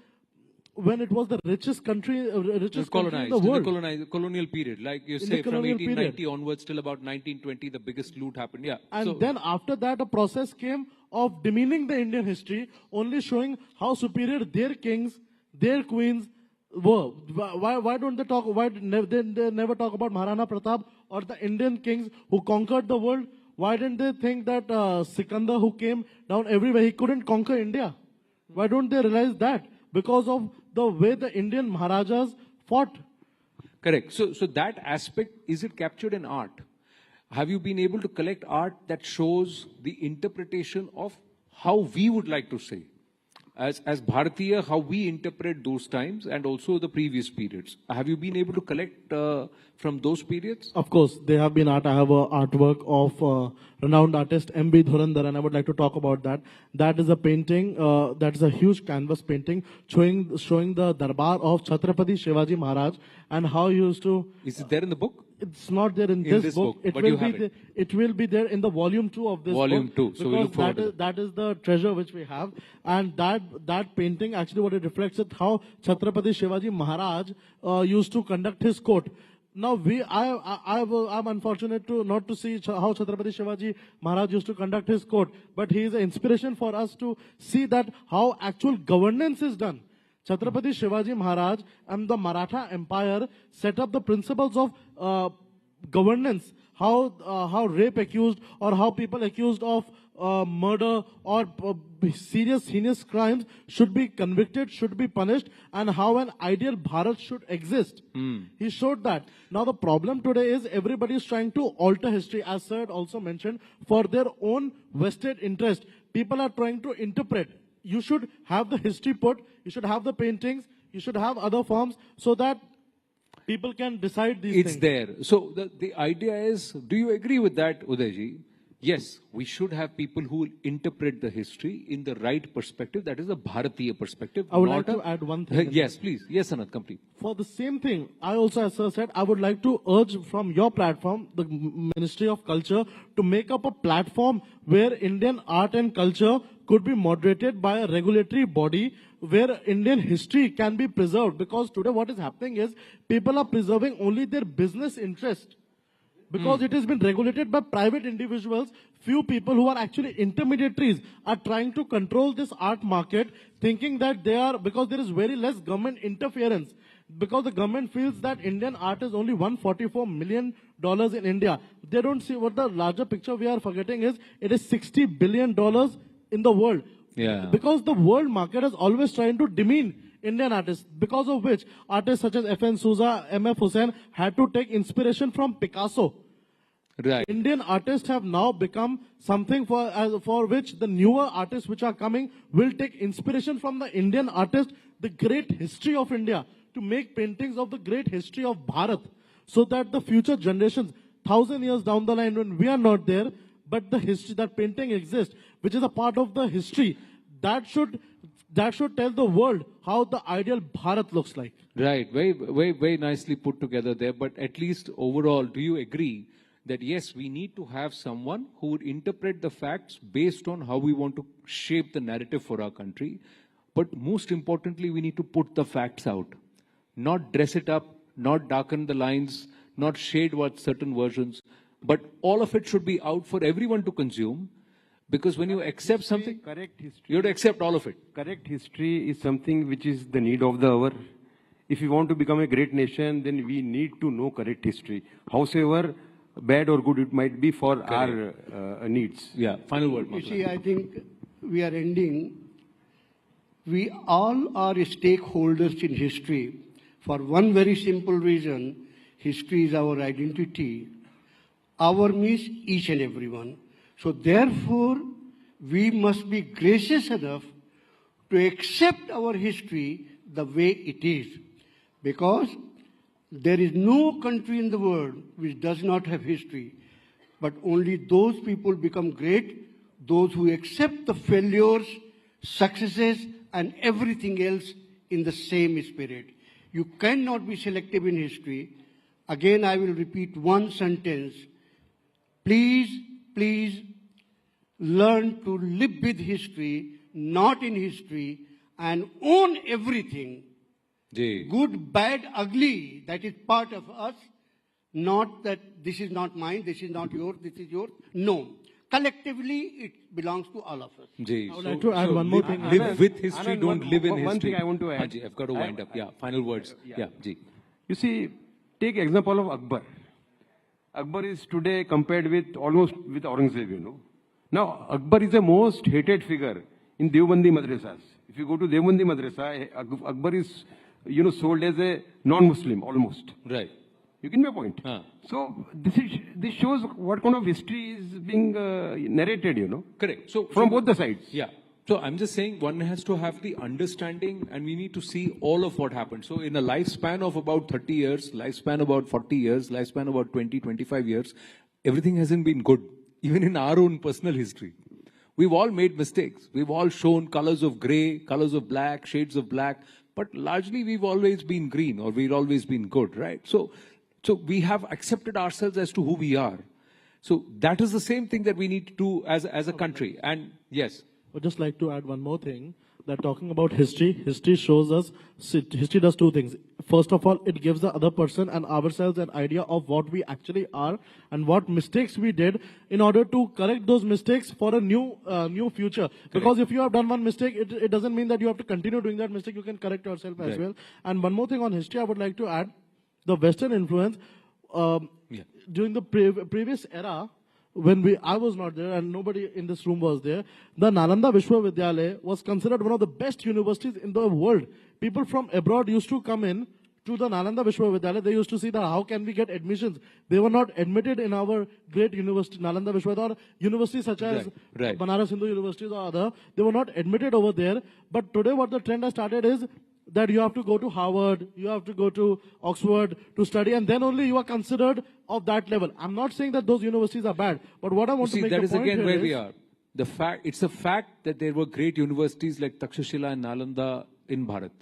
the richest country, country in the world. The colonial period, like you say, from 1890 onwards till about 1920, the biggest loot happened. Yeah. And then after that, a process came of demeaning the Indian history, only showing how superior their kings, their queens were. Why don't they talk? Why they never talk about Maharana Pratap or the Indian kings who conquered the world? Why didn't they think that Sikandar, who came down everywhere, he couldn't conquer India? Why don't they realize that? Because of the way the Indian Maharajas fought. Correct. So that aspect, is it captured in art? Have you been able to collect art that shows the interpretation of how we would like to say? As Bharatiya, how we interpret those times and also the previous periods. Have you been able to collect from those periods? Of course, they have been art. I have an artwork of renowned artist M.B. Dhurandhar, and I would like to talk about that. That is a painting, that is a huge canvas painting showing the Darbar of Chhatrapati Shivaji Maharaj and how he used to... Is it there in the book? It's not there in this book. It will be there in the volume 2 of this book. Volume 2. So we look forward to that is the treasure which we have. And that painting, actually what it reflects is how Chhatrapati Shivaji Maharaj used to conduct his court. Now I'm unfortunate not to see how Chhatrapati Shivaji Maharaj used to conduct his court, but he is an inspiration for us to see that how actual governance is done. Chhatrapati Shivaji Maharaj and the Maratha Empire set up the principles of governance, how rape accused or how people accused of murder or serious heinous crimes should be convicted, should be punished, and how an ideal Bharat should exist. He showed that. Now the problem today is everybody is trying to alter history, as Sir also mentioned, for their own vested interest. People are trying to interpret. You should have the history put, you should have the paintings, you should have other forms so that people can decide these things. It's there. So the idea is, do you agree with that, Udayji? Yes, we should have people who interpret the history in the right perspective. That is a Bharatiya perspective. I would like to add one thing. Yes, please. Yes, Anand, complete. For the same thing, I also, as Sir said, I would like to urge from your platform, the Ministry of Culture, to make up a platform where Indian art and culture could be moderated by a regulatory body where Indian history can be preserved. Because today what is happening is people are preserving only their business interest. Because it has been regulated by private individuals, few people who are actually intermediaries are trying to control this art market, thinking that they are, because there is very less government interference. Because the government feels that Indian art is only $144 million in India. They don't see what the larger picture we are forgetting is, it is $60 billion in the world. Yeah. Because the world market is always trying to demean Indian artists, because of which artists such as F.N. Souza, M.F. Hussain had to take inspiration from Picasso. Right. Indian artists have now become something for which the newer artists which are coming will take inspiration from the Indian artist, the great history of India, to make paintings of the great history of Bharat, so that the future generations, 1,000 years down the line when we are not there, but the history, that painting exists, which is a part of the history, that should tell the world how the ideal Bharat looks like. Right. Very, very, very nicely put together there. But at least overall, do you agree that yes, we need to have someone who would interpret the facts based on how we want to shape the narrative for our country? But most importantly, we need to put the facts out, not dress it up, not darken the lines, not shade what certain versions, but all of it should be out for everyone to consume. Because when you accept something, you have to accept all of it. Correct history is something which is the need of the hour. If we want to become a great nation, then we need to know correct history. However bad or good it might be for our needs. Yeah, final word. You see, I think we are ending. We all are stakeholders in history for one very simple reason. history is our identity. Our means each and everyone. So therefore, we must be gracious enough to accept our history the way it is. Because there is no country in the world which does not have history. But only those people become great, those who accept the failures, successes, and everything else in the same spirit. You cannot be selective in history. Again, I will repeat one sentence. Please, please learn to live with history, not in history, and own everything. Good, bad, ugly, that is part of us. Not that this is not mine, this is not yours, this is yours. No. Collectively, it belongs to all of us. I would like to add one more thing. Live with history, don't live in history. One thing I want to add. I've got to wind up. Yeah, final words. Yeah, Ji. You see, take example of Akbar. Akbar is today compared with almost with Aurangzeb, you know. Now, Akbar is the most hated figure in Deobandi madrasas. If you go to Deobandi madrasa, Akbar is, you know, sold as a non-Muslim almost. Right. You get my point? So this shows what kind of history is being narrated, you know. Correct. So from both the sides. Yeah. So I'm just saying one has to have the understanding and we need to see all of what happened. So in a lifespan of about 30 years, lifespan about 40 years, lifespan about 20, 25 years, everything hasn't been good, even in our own personal history. We've all made mistakes. We've all shown colors of gray, colors of black, shades of black, but largely we've always been green or we've always been good, right? So we have accepted ourselves as to who we are. So that is the same thing that we need to do as a country. And yes. I would just like to add one more thing. That talking about history, history shows us, history does two things. First of all, it gives the other person and ourselves an idea of what we actually are and what mistakes we did in order to correct those mistakes for a new future. Correct. Because if you have done one mistake, it doesn't mean that you have to continue doing that mistake. You can correct yourself as well. And one more thing on history, I would like to add. The Western influence, during the previous era, when I was not there and nobody in this room was there, the Nalanda Vishwavidyalaya was considered one of the best universities in the world. People from abroad used to come in to the Nalanda Vishwavidyalaya. They used to see that how can we get admissions. They were not admitted in our great university, Nalanda Vishwavidyalaya, or universities such as Banaras Hindu universities or other. They were not admitted over there. But today what the trend has started is that you have to go to Harvard, you have to go to Oxford to study, and then only you are considered of that level. I'm not saying that those universities are bad, but what I want to make that the is point again where is, we are. It's a fact that there were great universities like Takshashila and Nalanda in Bharat.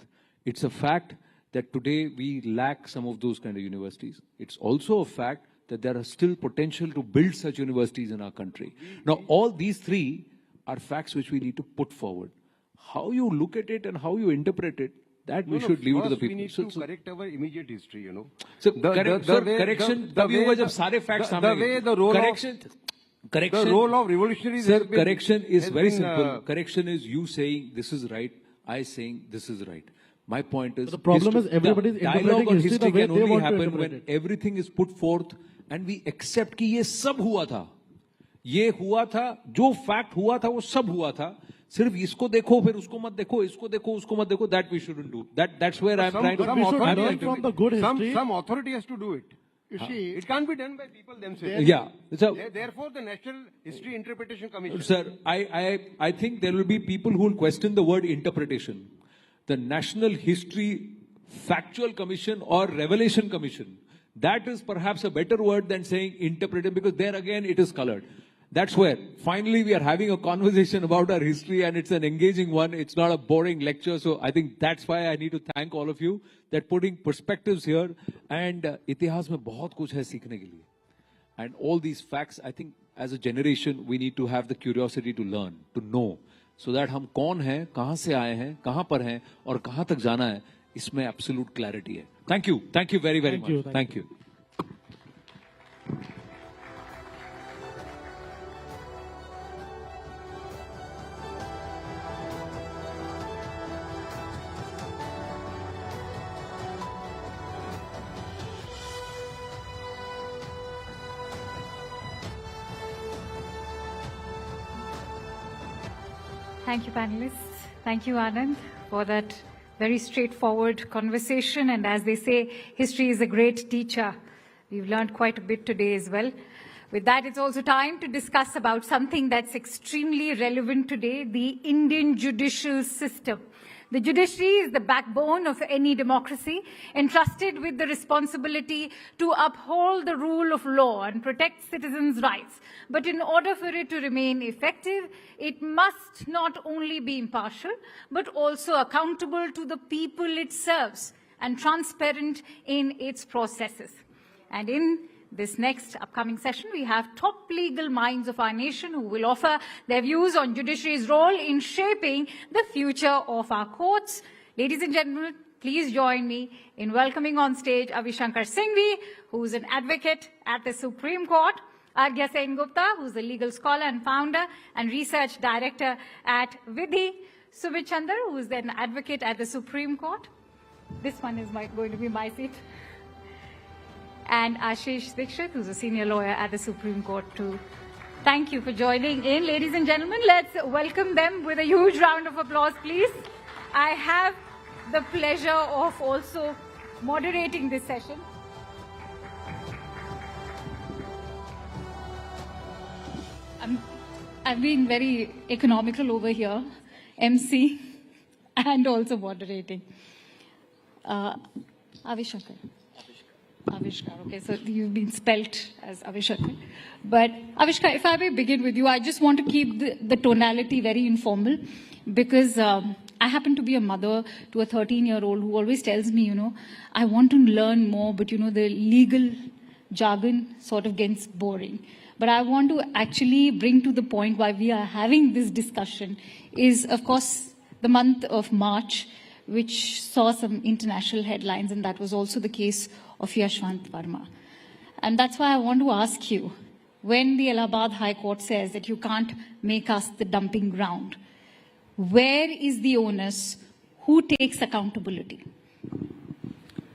It's a fact that today we lack some of those kind of universities. It's also a fact that there are still potential to build such universities in our country. Now, all these three are facts which we need to put forward. How you look at it and how you interpret it, that we should leave it to the people. We need to correct our immediate history, you know. So, correction, the role of revolutionaries. Sir, correction is very simple. Correction is you saying this is right, I saying this is right. My point is, the problem is everybody is dialogue on history can only happen when it. everything is put forth and we accept कि ये सब हुआ था, ये हुआ था, जो fact हुआ था वो सब हुआ था. सिर्फ इसको देखो फिर उसको मत देखो, इसको देखो उसको मत देखो. That we shouldn't do. That's where I'm trying to. Some authority has to do it. You see, it can't be done by people themselves. Yeah. So, therefore, the National History Interpretation Commission. Sir, I think there will be people who will question the word interpretation. The National History Factual Commission or Revelation Commission. That is perhaps a better word than saying interpreted, because there again it is colored. That's where finally we are having a conversation about our history, and it's an engaging one. It's not a boring lecture. So I think that's why I need to thank all of you that putting perspectives here. And itihas mein bahut kuch hai seekhne ke liye. And all these facts, I think as a generation, we need to have the curiosity to learn, to know. So that हम कौन हैं, कहाँ से आए हैं, कहाँ पर हैं और कहाँ तक जाना है, इसमें absolute clarity है. Thank you very much. Thank you. Thank you, panelists. Thank you, Anand, for that very straightforward conversation. And as they say, history is a great teacher. We've learned quite a bit today as well. With that, it's also time to discuss about something that's extremely relevant today, the Indian judicial system. The judiciary is the backbone of any democracy, entrusted with the responsibility to uphold the rule of law and protect citizens' rights. But in order for it to remain effective, it must not only be impartial, but also accountable to the people it serves and transparent in its processes. And in this next upcoming session, we have top legal minds of our nation who will offer their views on judiciary's role in shaping the future of our courts. Ladies and gentlemen, please join me in welcoming on stage Avishankar Singhvi, who is an advocate at the Supreme Court, Arghya Sen Gupta, who is a legal scholar and founder and research director at Vidhi, Sumit Chandra, who is an advocate at the Supreme Court. This one is going to be my seat. And Ashish Dikshit, who's a senior lawyer at the Supreme Court too. Thank you for joining in. Ladies and gentlemen, let's welcome them with a huge round of applause, please. I have the pleasure of also moderating this session. I've been very economical over here, MC, and also moderating. Avishankar. Avishkar, okay, so you've been spelt as Avishkar. But Avishkar, if I may begin with you, I just want to keep the tonality very informal because I happen to be a mother to a 13-year-old who always tells me, I want to learn more, but the legal jargon sort of gets boring. But I want to actually bring to the point why we are having this discussion is, of course, the month of March, which saw some international headlines, and that was also the case of Yashwant Verma. And that's why I want to ask you, when the Allahabad High Court says that you can't make us the dumping ground, where is the onus? Who takes accountability?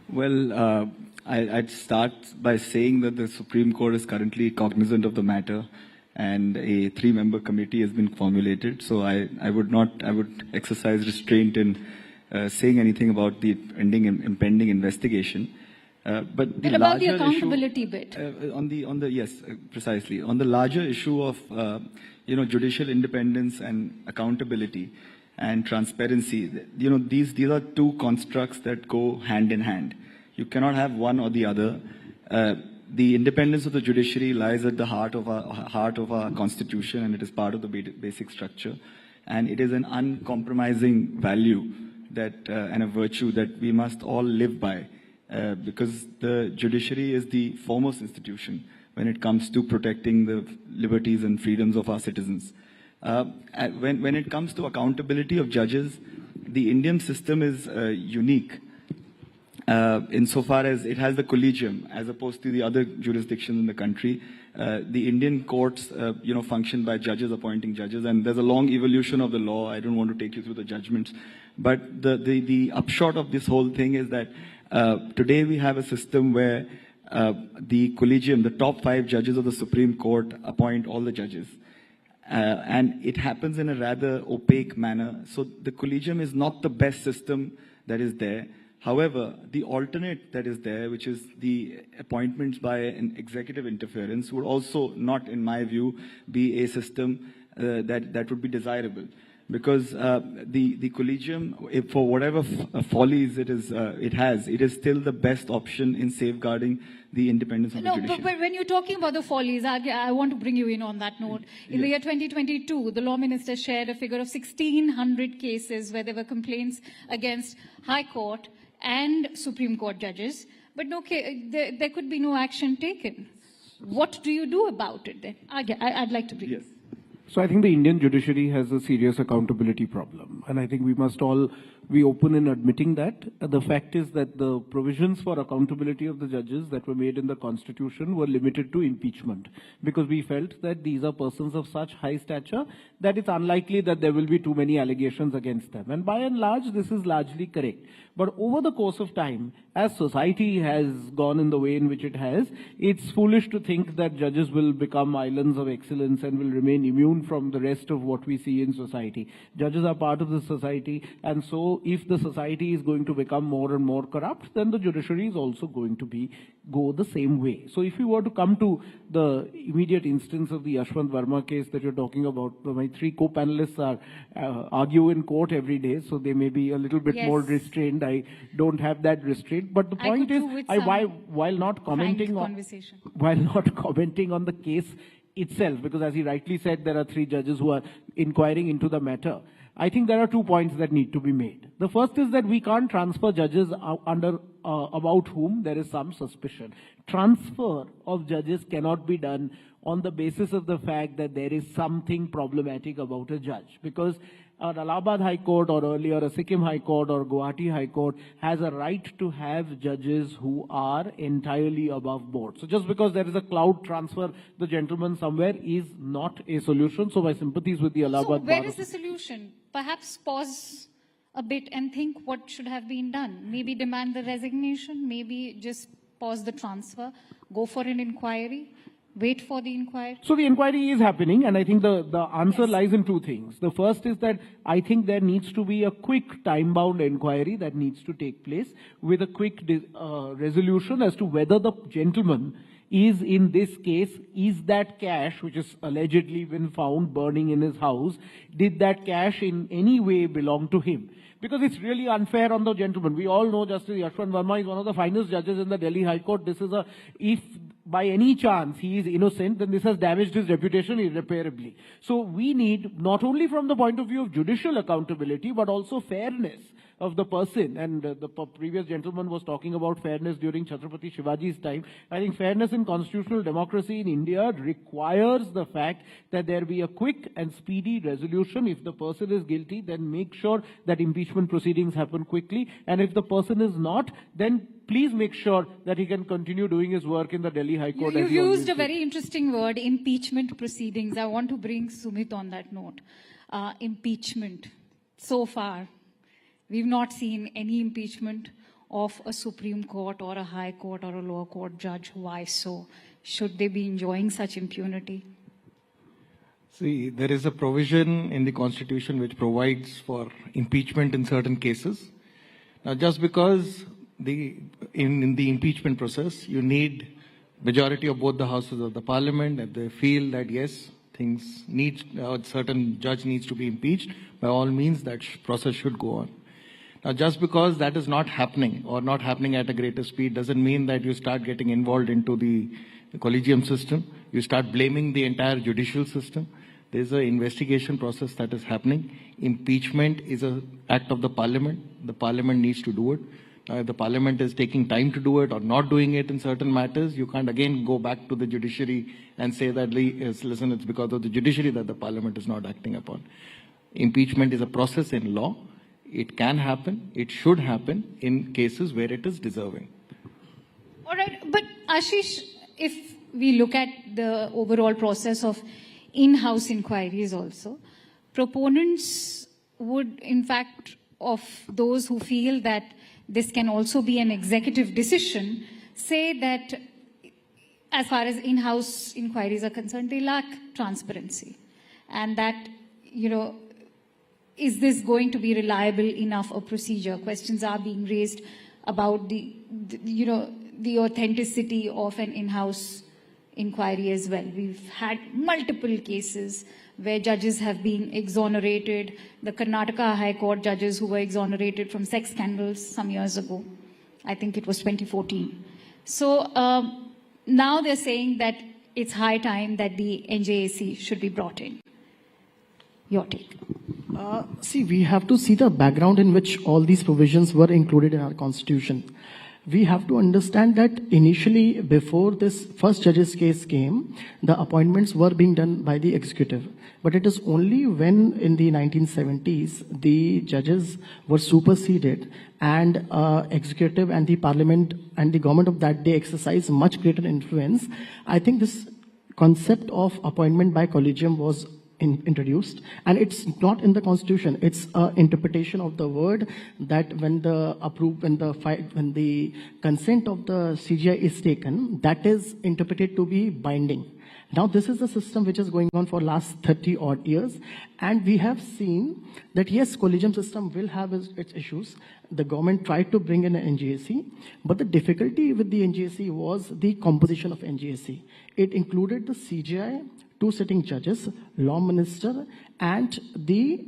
Well, I'd start by saying that the Supreme Court is currently cognizant of the matter and a 3-member committee has been formulated. So I would exercise restraint in saying anything about the impending investigation. But the about the larger accountability issue, bit. Yes, precisely. On the larger issue of, judicial independence and accountability and transparency, these are two constructs that go hand in hand. You cannot have one or the other. The independence of the judiciary lies at the heart of our constitution, and it is part of the basic structure. And it is an uncompromising value that and a virtue that we must all live by. Because the judiciary is the foremost institution when it comes to protecting the liberties and freedoms of our citizens. When it comes to accountability of judges, the Indian system is unique insofar as it has the collegium as opposed to the other jurisdictions in the country. The Indian courts, function by judges appointing judges, and there's a long evolution of the law. I don't want to take you through the judgments, but the upshot of this whole thing is that today we have a system where the collegium, the top 5 judges of the Supreme Court, appoint all the judges. And it happens in a rather opaque manner. So the collegium is not the best system that is there. However, the alternate that is there, which is the appointments by an executive interference, would also not, in my view, be a system that would be desirable. Because the collegium, for whatever follies it is still the best option in safeguarding the independence of the judiciary. But when you're talking about the follies, I want to bring you in on that note. In the year 2022, the law minister shared a figure of 1,600 cases where there were complaints against High Court and Supreme Court judges, but there could be no action taken. What do you do about it then? I'd like to bring you. So I think the Indian judiciary has a serious accountability problem. And I think we must all be open in admitting that. The fact is that the provisions for accountability of the judges that were made in the Constitution were limited to impeachment, because we felt that these are persons of such high stature that it's unlikely that there will be too many allegations against them. And by and large, this is largely correct. But over the course of time, as society has gone in the way in which it has, it's foolish to think that judges will become islands of excellence and will remain immune from the rest of what we see in society. Judges are part of the society, and so also, if the society is going to become more and more corrupt, then the judiciary is also going to go the same way. So if you were to come to the immediate instance of the Yashwant Verma case that you're talking about, my three co-panelists are argue in court every day, so they may be a little bit more restrained. I don't have that restraint. But the point is, while not commenting on the case itself, because as he rightly said, there are three judges who are inquiring into the matter, I think there are 2 points that need to be made. The first is that we can't transfer judges about whom there is some suspicion. Transfer of judges cannot be done on the basis of the fact that there is something problematic about a judge, because an Allahabad High Court or earlier a Sikkim High Court or Guwahati High Court has a right to have judges who are entirely above board. So just because there is a cloud transfer, the gentleman somewhere, is not a solution. So my sympathies with the Allahabad So where is the solution? Perhaps pause a bit and think what should have been done. Maybe demand the resignation, maybe just pause the transfer, go for an inquiry. Wait for the inquiry? So the inquiry is happening, and I think the answer lies in 2 things. The first is that I think there needs to be a quick time-bound inquiry that needs to take place with a quick resolution as to whether the gentleman is, in this case, is that cash which is allegedly been found burning in his house, did that cash in any way belong to him? Because it's really unfair on the gentleman. We all know Justice Yashwant Verma is one of the finest judges in the Delhi High Court. This is if by any chance he is innocent, then this has damaged his reputation irreparably. So we need, not only from the point of view of judicial accountability, but also fairness of the person. And the previous gentleman was talking about fairness during Chhatrapati Shivaji's time. I think fairness in constitutional democracy in India requires the fact that there be a quick and speedy resolution. If the person is guilty, then make sure that impeachment proceedings happen quickly. And if the person is not, then please make sure that he can continue doing his work in the Delhi High Court. You used a very interesting word, impeachment proceedings. I want to bring Sumit on that note. Impeachment. So far, we've not seen any impeachment of a Supreme Court or a High Court or a lower court judge. Why so? Should they be enjoying such impunity? See, there is a provision in the Constitution which provides for impeachment in certain cases. Now, just because in the impeachment process, you need majority of both the houses of the parliament, and they feel that yes, things a certain judge needs to be impeached, by all means that process should go on. Now, just because that is not happening or not happening at a greater speed doesn't mean that you start getting involved into the collegium system. You start blaming the entire judicial system. There's an investigation process that is happening. Impeachment is an act of the parliament. The parliament needs to do it. If the parliament is taking time to do it or not doing it in certain matters, you can't again go back to the judiciary and say that, listen, it's because of the judiciary that the parliament is not acting upon. Impeachment is a process in law. It can happen. It should happen in cases where it is deserving. All right, but Ashish, if we look at the overall process of in-house inquiries also, proponents would, in fact, of those who feel that this can also be an executive decision, say that as far as in-house inquiries are concerned, they lack transparency. And that, is this going to be reliable enough a procedure? Questions are being raised about the authenticity of an in-house inquiry as well. We've had multiple cases where judges have been exonerated. The Karnataka High Court judges who were exonerated from sex scandals some years ago. I think it was 2014. So now they're saying that it's high time that the NJAC should be brought in. Your take. See, we have to see the background in which all these provisions were included in our constitution. We have to understand that initially, before this first judge's case came, the appointments were being done by the executive. But it is only when in the 1970s, the judges were superseded and executive and the parliament and the government of that day exercised much greater influence. I think this concept of appointment by collegium was introduced, and it's not in the constitution. It's an interpretation of the word that when the consent of the CGI is taken, that is interpreted to be binding. Now, this is a system which is going on for last 30 odd years, and we have seen that yes, collegium system will have its issues. The government tried to bring in an NGAC, but the difficulty with the NGAC was the composition of NGAC. It included the CGI, 2 sitting judges, law minister, and the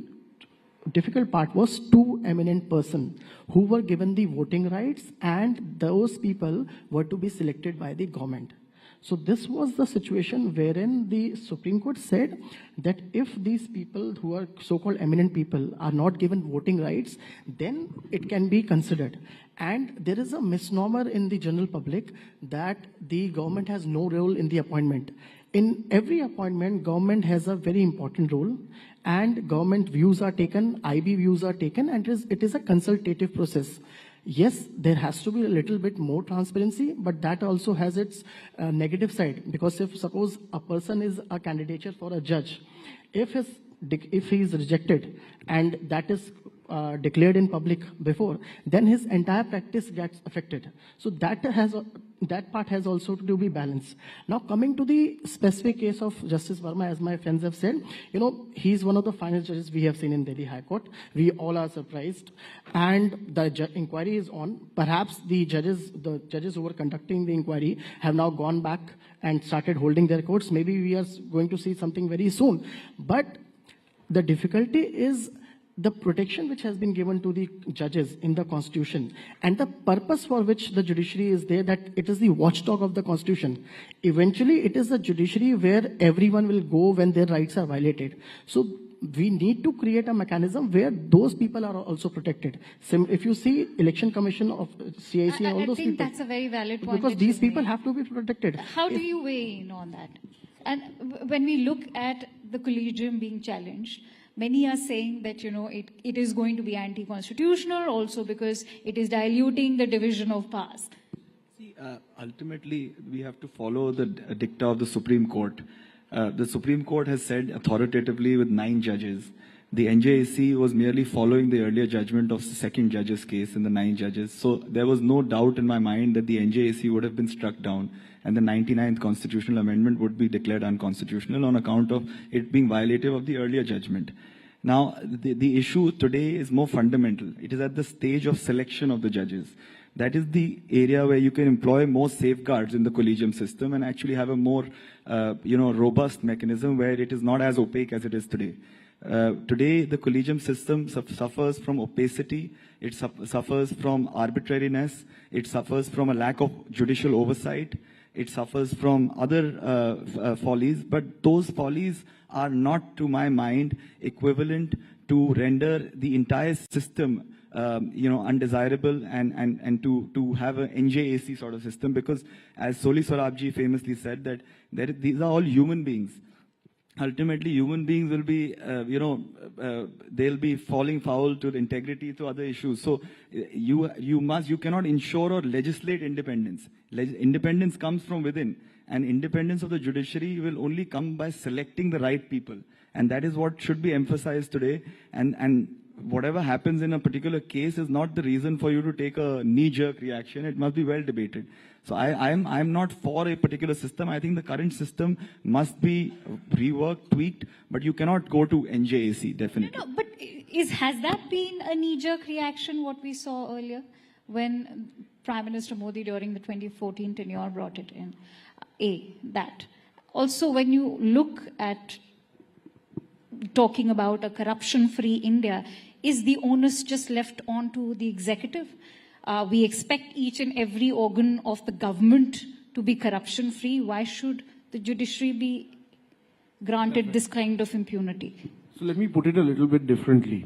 difficult part was 2 eminent persons who were given the voting rights, and those people were to be selected by the government. So this was the situation wherein the Supreme Court said that if these people who are so-called eminent people are not given voting rights, then it can be considered. And there is a misnomer in the general public that the government has no role in the appointment. In every appointment, government has a very important role, and government views are taken, IB views are taken, and it is a consultative process. Yes, there has to be a little bit more transparency, but that also has its negative side. Because if suppose a person is a candidature for a judge, if he is rejected and that is declared in public before, then his entire practice gets affected. So that part has also to be balanced. Now, coming to the specific case of Justice Verma, as my friends have said, he is one of the finest judges we have seen in Delhi High Court. We all are surprised, and the inquiry is on. Perhaps the judges who were conducting the inquiry have now gone back and started holding their courts. Maybe we are going to see something very soon. But the difficulty is the protection which has been given to the judges in the Constitution, and the purpose for which the judiciary is there, that it is the watchdog of the Constitution. Eventually, it is the judiciary where everyone will go when their rights are violated. So we need to create a mechanism where those people are also protected. If you see Election Commission of CIC and all those people. I think that's a very valid point. Because these people have to be protected. How do you weigh in on that? And when we look at the collegium being challenged, many are saying that, it is going to be anti-constitutional also because it is diluting the division of powers. See, ultimately, we have to follow the dicta of the Supreme Court. The Supreme Court has said authoritatively with 9 judges. The NJAC was merely following the earlier judgment of the second judge's case in the 9 judges. So there was no doubt in my mind that the NJAC would have been struck down and the 99th constitutional amendment would be declared unconstitutional on account of it being violative of the earlier judgment. Now, the issue today is more fundamental. It is at the stage of selection of the judges. That is the area where you can employ more safeguards in the collegium system and actually have a more, robust mechanism where it is not as opaque as it is today. Today, the collegium system suffers from opacity, it suffers from arbitrariness, it suffers from a lack of judicial oversight, it suffers from other follies, but those follies are not, to my mind, equivalent to render the entire system undesirable and to have an NJAC sort of system, because as Soli Sorabji famously said that these are all human beings. Ultimately, human beings will be, they'll be falling foul to the integrity, to other issues. So you cannot ensure or legislate independence. Independence comes from within, and independence of the judiciary will only come by selecting the right people. And that is what should be emphasized today. And whatever happens in a particular case is not the reason for you to take a knee-jerk reaction. It must be well debated. So I'm not for a particular system. I think the current system must be reworked, tweaked, but you cannot go to NJAC, definitely. No, but has that been a knee-jerk reaction, what we saw earlier, when Prime Minister Modi during the 2014 tenure brought it in? That. Also, when you look at talking about a corruption-free India, is the onus just left on to the executive? We expect each and every organ of the government to be corruption-free. Why should the judiciary be granted this kind of impunity? So let me put it a little bit differently.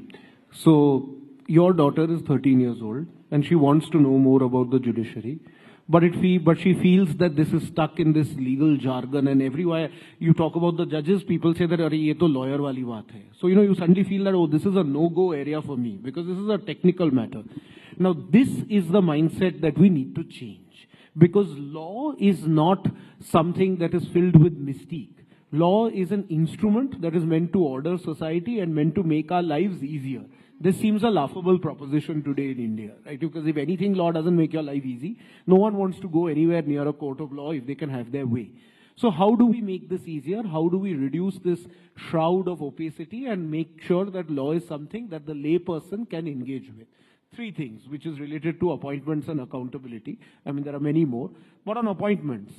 So your daughter is 13 years old and she wants to know more about the judiciary. But she feels that this is stuck in this legal jargon, and everywhere you talk about the judges, people say that, "Arey, ye to lawyer wali baat hai." So, you suddenly feel that, oh, this is a no-go area for me, because this is a technical matter. Now, this is the mindset that we need to change, because law is not something that is filled with mystique. Law is an instrument that is meant to order society and meant to make our lives easier. This seems a laughable proposition today in India, right? Because if anything, law doesn't make your life easy. No one wants to go anywhere near a court of law if they can have their way. So how do we make this easier? How do we reduce this shroud of opacity and make sure that law is something that the lay person can engage with? Three things, which is related to appointments and accountability. I mean, there are many more. But on appointments,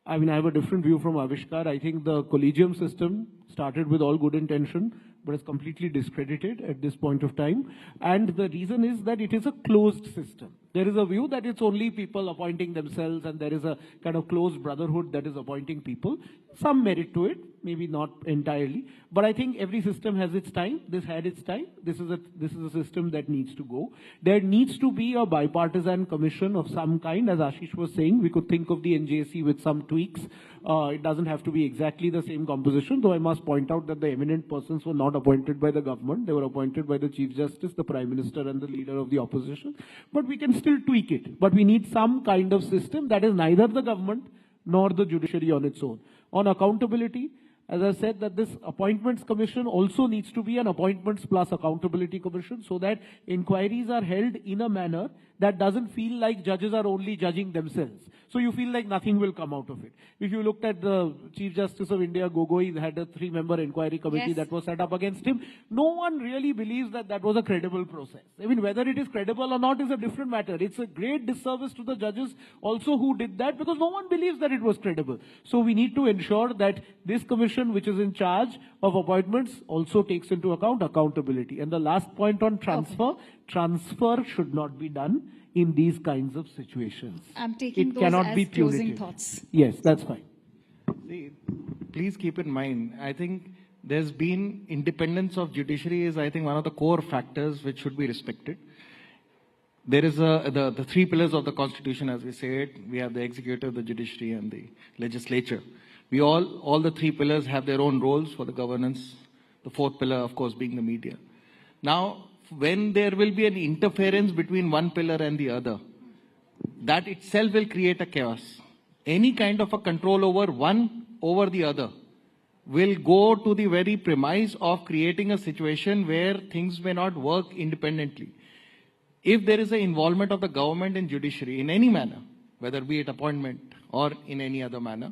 I mean, I have a different view from Avishkar. I think the collegium system started with all good intention, but is completely discredited at this point of time. And the reason is that it is a closed system. There is a view that it's only people appointing themselves, and there is a kind of closed brotherhood that is appointing people. Some merit to it, maybe not entirely. But I think every system has its time. This had its time. This is a system that needs to go. There needs to be a bipartisan commission of some kind. As Ashish was saying, we could think of the NJC with some tweaks. It doesn't have to be exactly the same composition, though I must point out that the eminent persons were not appointed by the government. They were appointed by the Chief Justice, the Prime Minister, and the leader of the opposition. But we can still tweak it. But we need some kind of system that is neither the government nor the judiciary on its own. On accountability, as I said, that this appointments commission also needs to be an appointments plus accountability commission, so that inquiries are held in a manner that doesn't feel like judges are only judging themselves. So you feel like nothing will come out of it. If you looked at the Chief Justice of India, Gogoi, had a 3-member inquiry committee that was set up against him. No one really believes that that was a credible process. I mean, whether it is credible or not is a different matter. It's a great disservice to the judges also who did that, because no one believes that it was credible. So we need to ensure that this commission, which is in charge of appointments, also takes into account accountability. And the last point on transfer, transfer should not be done in these kinds of situations. I'm taking it those cannot as be closing punitive. thoughts. Yes, that's fine. See, please keep in mind, I think there's been independence of judiciary is, I think, one of the core factors which should be respected. There is the 3 pillars of the Constitution, as we say it. We have the executive, the judiciary, and the legislature. We all the 3 pillars have their own roles for the governance. The 4th pillar, of course, being the media. Now, when there will be an interference between one pillar and the other, that itself will create a chaos. Any kind of a control over one over the other will go to the very premise of creating a situation where things may not work independently. If there is an involvement of the government in judiciary in any manner, whether be it appointment or in any other manner,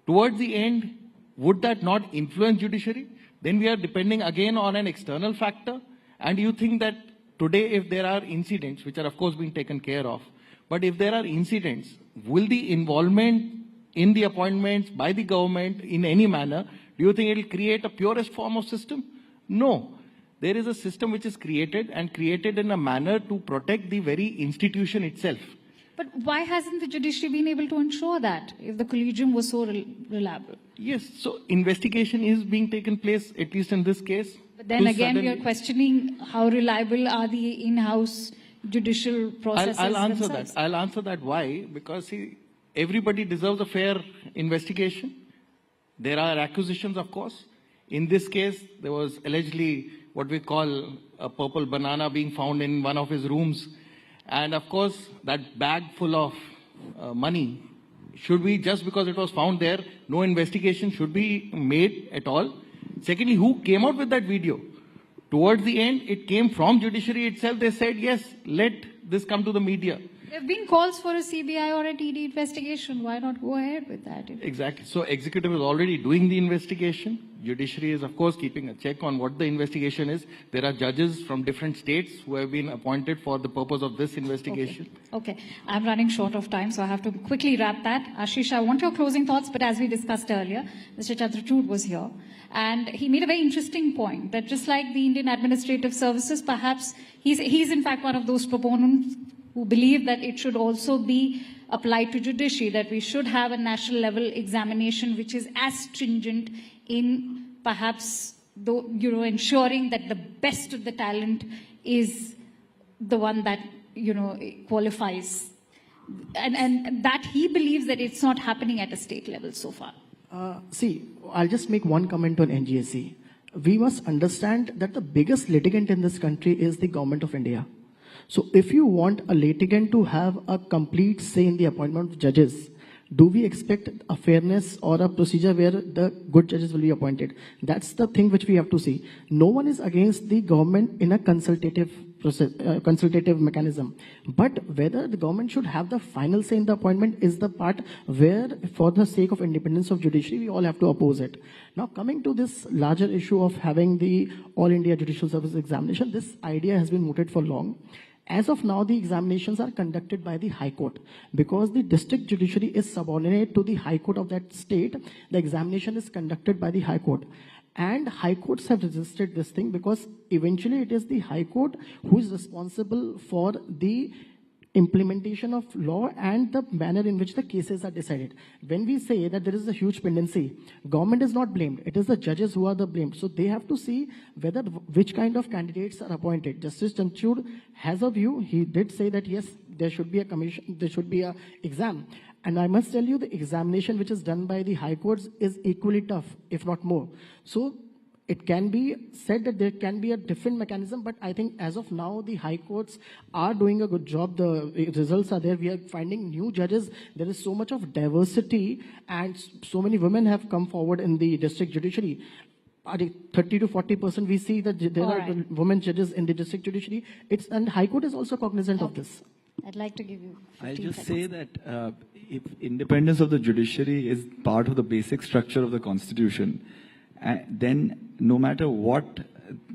towards the end, would that not influence judiciary? Then we are depending again on an external factor. And you think that today, if there are incidents, which are of course being taken care of, but if there are incidents, will the involvement in the appointments by the government in any manner, do you think it will create a purest form of system? No. There is a system which is created and created in a manner to protect the very institution itself. But why hasn't the judiciary been able to ensure that, if the collegium was so reliable? Yes, so investigation is being taken place, at least in this case. But then again, we are questioning how reliable are the in-house judicial processes I'll answer themselves. that. I'll answer that. Why? Because see, everybody deserves a fair investigation. There are accusations, of course. In this case, there was allegedly what we call a purple banana being found in one of his rooms. And of course, that bag full of money, should be, just because it was found there, no investigation should be made at all. Secondly, who came out with that video? Towards the end, it came from judiciary itself. They said, yes, let this come to the media. There have been calls for a CBI or a TD investigation. Why not go ahead with that? Exactly. So executive is already doing the investigation. Judiciary is, of course, keeping a check on what the investigation is. There are judges from different states who have been appointed for the purpose of this investigation. Okay. I'm running short of time, so I have to quickly wrap that. Ashish, I want your closing thoughts, but as we discussed earlier, Mr. Chandrachud was here. And he made a very interesting point that just like the Indian Administrative Services, perhaps he's in fact one of those proponents who believe that it should also be applied to judiciary, that we should have a national level examination which is as stringent in perhaps ensuring that the best of the talent is the one that qualifies, and that he believes that it's not happening at a state level so far. See, I'll just make one comment on NGSC. We must understand that the biggest litigant in this country is the government of India. So if you want a litigant to have a complete say in the appointment of judges, Do we expect a fairness or a procedure where the good judges will be appointed? That's the thing which we have to see. No one is against the government in a consultative process, consultative mechanism. But whether the government should have the final say in the appointment is the part where, for the sake of independence of judiciary, we all have to oppose it. Now, coming to this larger issue of having the All India Judicial Service Examination, this idea has been mooted for long. As of now, the examinations are conducted by the High Court. Because the district judiciary is subordinate to the High Court of that state, the examination is conducted by the High Court. And High Courts have resisted this thing because eventually it is the High Court who is responsible for the implementation of law and the manner in which the cases are decided. When we say that there is a huge pendency, government is not blamed. It is the judges who are the blamed. So they have to see whether which kind of candidates are appointed. Justice Chanchud has a view. He did say that yes, there should be a commission, there should be a exam. And I must tell you, the examination which is done by the High Courts is equally tough, if not more. So it can be said that there can be a different mechanism, but I think as of now, the High Courts are doing a good job. The results are there. We are finding new judges. There is so much of diversity, and so many women have come forward in the district judiciary. 30 to 40% we see that there are women judges in the district judiciary. And High Court is also cognizant of this. I'd like to give you 15 I'll just seconds. say that if independence of the judiciary is part of the basic structure of the Constitution, then no matter what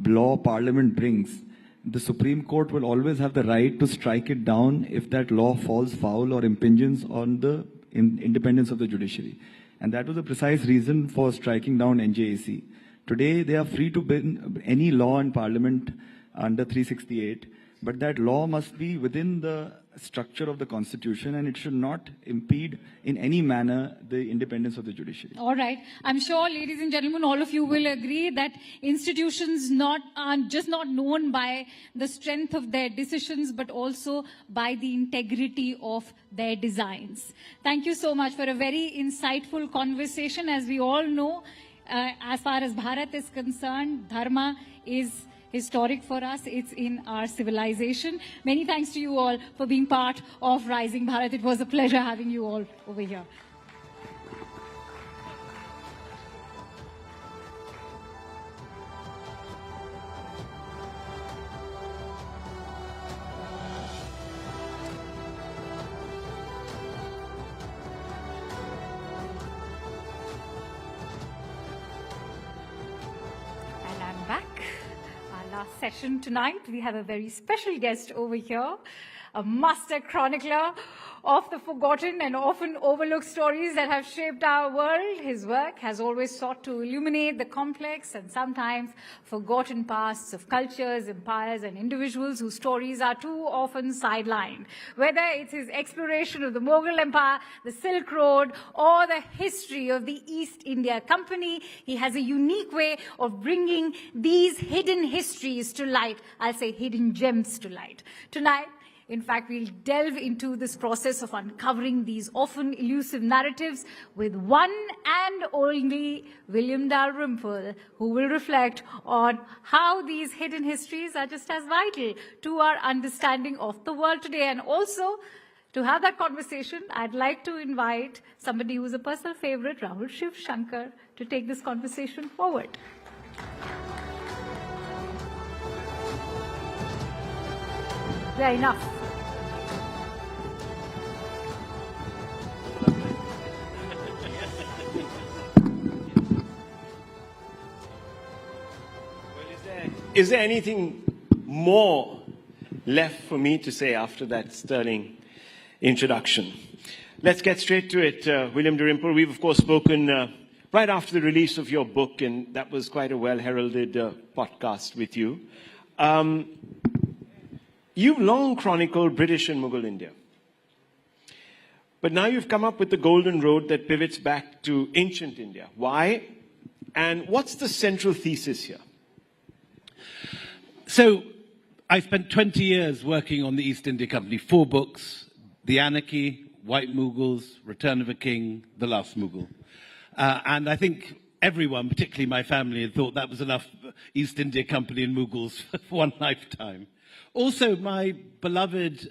law Parliament brings, the Supreme Court will always have the right to strike it down if that law falls foul or impinges on the independence of the judiciary. And that was the precise reason for striking down NJAC. Today, they are free to bring any law in Parliament under 368, but that law must be within the structure of the Constitution, and it should not impede in any manner the independence of the judiciary. All right. I'm sure, ladies and gentlemen, all of you will agree that institutions are just not known by the strength of their decisions, but also by the integrity of their designs. Thank you so much for a very insightful conversation. As we all know, as far as Bharat is concerned, dharma is historic for us. It's in our civilization. Many thanks to you all for being part of Rising Bharat. It was a pleasure having you all over here. And I'm back. Last session tonight, we have a very special guest over here, a master chronicler of the forgotten and often overlooked stories that have shaped our world. His work has always sought to illuminate the complex and sometimes forgotten pasts of cultures, empires, and individuals whose stories are too often sidelined. Whether it's his exploration of the Mughal Empire, the Silk Road, or the history of the East India Company, he has a unique way of bringing these hidden histories to light. I'll say hidden gems to light. Tonight, in fact, we'll delve into this process of uncovering these often elusive narratives with one and only William Dalrymple, who will reflect on how these hidden histories are just as vital to our understanding of the world today. And also, to have that conversation, I'd like to invite somebody who's a personal favorite, Rahul Shiv Shankar, to take this conversation forward. Yeah, enough. Is there anything more left for me to say after that sterling introduction? Let's get straight to it, William Dalrymple. We've, of course, spoken right after the release of your book, and that was quite a well-heralded podcast with you. You've long chronicled British and Mughal India. But now you've come up with the golden road that pivots back to ancient India. Why? And what's the central thesis here? So I spent 20 years working on the East India Company, 4 books: The Anarchy, White Mughals, Return of a King, The Last Mughal. And I think everyone, particularly my family, had thought that was enough East India Company and Mughals for one lifetime. Also, my beloved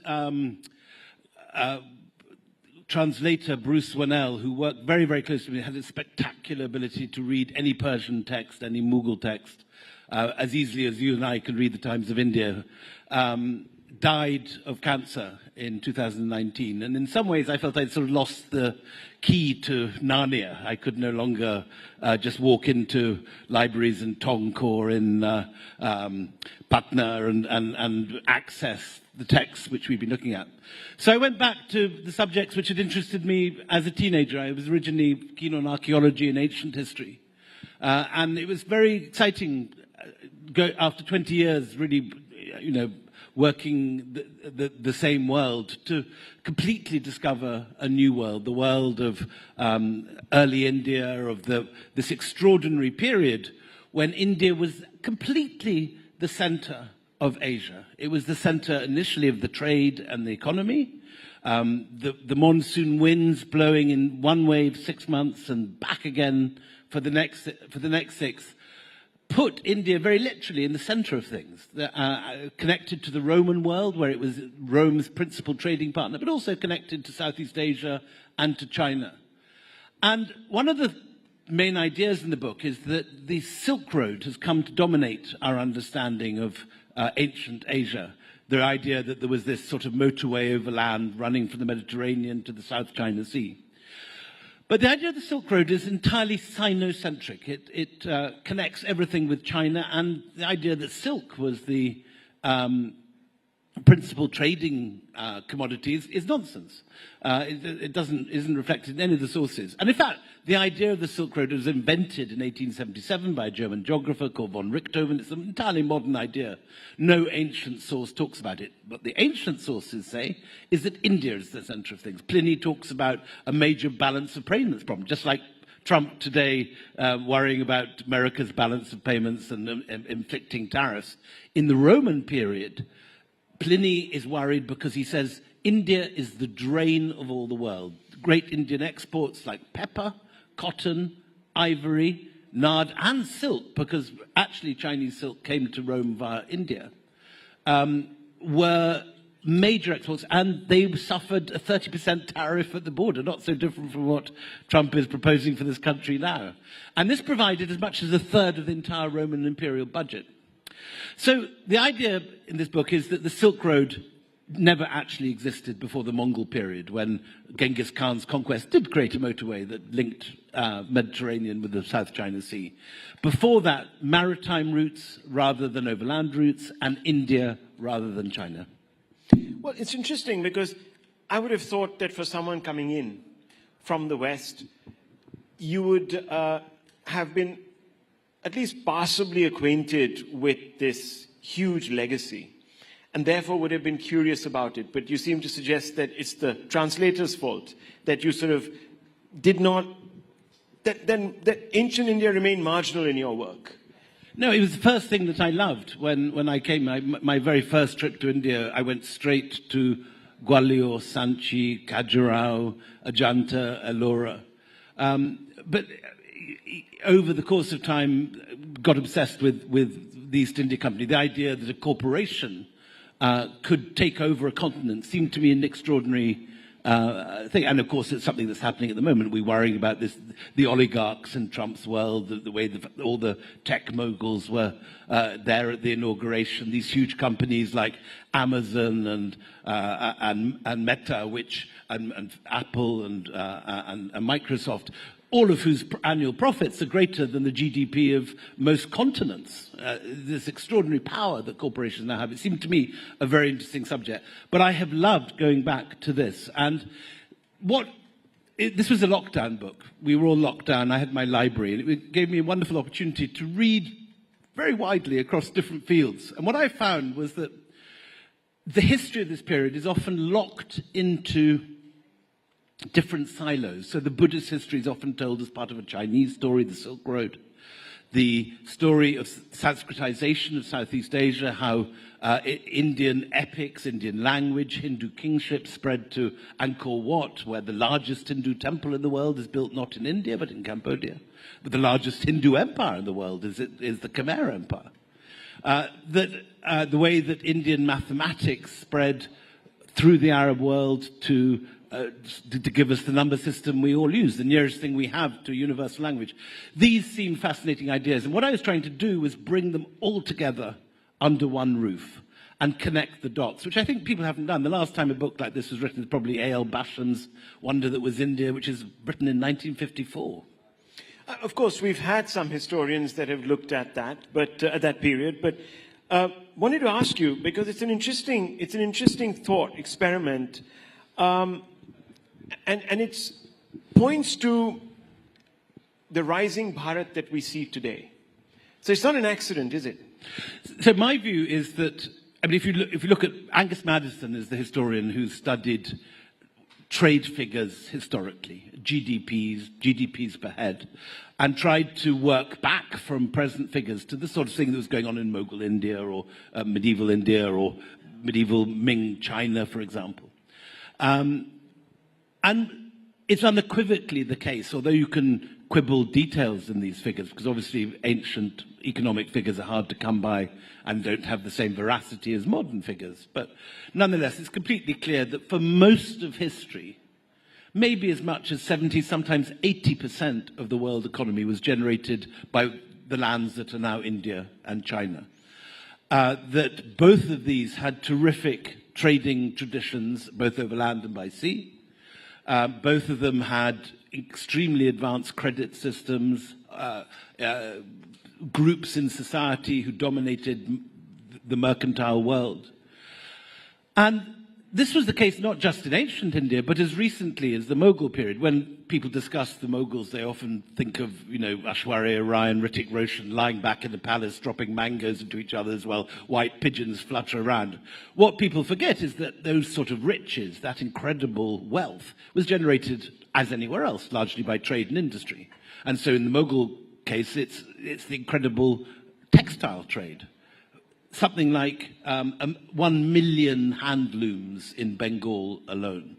translator Bruce Wannell, who worked very, very closely with me, had a spectacular ability to read any Persian text, any Mughal text, as easily as you and I could read the Times of India, died of cancer in 2019. And in some ways, I felt I'd sort of lost the key to Narnia. I could no longer just walk into libraries in Tonk or in Patna and access the texts which we've been looking at. So I went back to the subjects which had interested me as a teenager. I was originally keen on archaeology and ancient history. And it was very exciting after 20 years, really, working the same world, to completely discover a new world, the world of early India, of this extraordinary period when India was completely the center of Asia. It was the center initially of the trade and the economy. The monsoon winds blowing in one wave 6 months and back again for the next 6 put India very literally in the center of things, connected to the Roman world, where it was Rome's principal trading partner, but also connected to Southeast Asia and to China. And one of the main ideas in the book is that the Silk Road has come to dominate our understanding of ancient Asia. The idea that there was this sort of motorway overland running from the Mediterranean to the South China Sea. But the idea of the Silk Road is entirely Sino-centric. It connects everything with China, and the idea that silk was the principal trading commodities is nonsense. It isn't reflected in any of the sources. And in fact, the idea of the Silk Road was invented in 1877 by a German geographer called von Richthofen. It's an entirely modern idea. No ancient source talks about it. What the ancient sources say is that India is the center of things. Pliny talks about a major balance of payments problem, just like Trump today worrying about America's balance of payments and inflicting tariffs. In the Roman period, Pliny is worried because he says India is the drain of all the world. Great Indian exports like pepper, cotton, ivory, nard, and silk, because actually Chinese silk came to Rome via India, were major exports, and they suffered a 30% tariff at the border, not so different from what Trump is proposing for this country now. And this provided as much as a third of the entire Roman imperial budget. So the idea in this book is that the Silk Road never actually existed before the Mongol period, when Genghis Khan's conquest did create a motorway that linked Mediterranean with the South China Sea. Before that, maritime routes rather than overland routes, and India rather than China. Well, it's interesting because I would have thought that for someone coming in from the West, you would have been at least passably acquainted with this huge legacy, and therefore would have been curious about it. But you seem to suggest that it's the translator's fault, that you sort of did not, that ancient India remained marginal in your work. No, it was the first thing that I loved when I came. My very first trip to India, I went straight to Gwalior, Sanchi, Khajuraho, Ajanta, Ellora. But over the course of time, got obsessed with the East India Company. The idea that a corporation could take over a continent seemed to me an extraordinary thing. And of course, it's something that's happening at the moment. We're worrying about this, the oligarchs in Trump's world, the way all the tech moguls were there at the inauguration. These huge companies like Amazon and Meta, and Apple and Microsoft, all of whose annual profits are greater than the GDP of most continents. This extraordinary power that corporations now have. It seemed to me a very interesting subject. But I have loved going back to this. And this was a lockdown book. We were all locked down. I had my library, and it gave me a wonderful opportunity to read very widely across different fields. And what I found was that the history of this period is often locked into different silos. So the Buddhist history is often told as part of a Chinese story, the Silk Road. The story of Sanskritization of Southeast Asia, how Indian epics, Indian language, Hindu kingship spread to Angkor Wat, where the largest Hindu temple in the world is built not in India but in Cambodia. But the largest Hindu empire in the world is the Khmer Empire. The way that Indian mathematics spread through the Arab world to give us the number system we all use, the nearest thing we have to a universal language. These seem fascinating ideas. And what I was trying to do was bring them all together under one roof and connect the dots, which I think people haven't done. The last time a book like this was written is probably A.L. Basham's Wonder That Was India, which is written in 1954. Of course, we've had some historians that have looked at that, but at that period. But wanted to ask you, because it's an interesting thought experiment, and it points to the rising Bharat that we see today. So it's not an accident, is it? So my view is that, I mean, if you look at Angus Maddison as the historian who studied trade figures historically, GDPs per head, and tried to work back from present figures to the sort of thing that was going on in Mughal India or medieval Ming China, for example. And it's unequivocally the case, although you can quibble details in these figures, because obviously ancient economic figures are hard to come by and don't have the same veracity as modern figures. But nonetheless, it's completely clear that for most of history, maybe as much as 70, sometimes 80% of the world economy was generated by the lands that are now India and China. That both of these had terrific trading traditions, both over land and by sea. Both of them had extremely advanced credit systems, groups in society who dominated the mercantile world. And this was the case not just in ancient India, but as recently as the Mughal period. When people discuss the Mughals, they often think of, Aishwarya Rai and Hrithik Roshan lying back in the palace, dropping mangoes into each other while white pigeons flutter around. What people forget is that those sort of riches, that incredible wealth, was generated, as anywhere else, largely by trade and industry. And so in the Mughal case, it's the incredible textile trade. Something like 1 million handlooms in Bengal alone,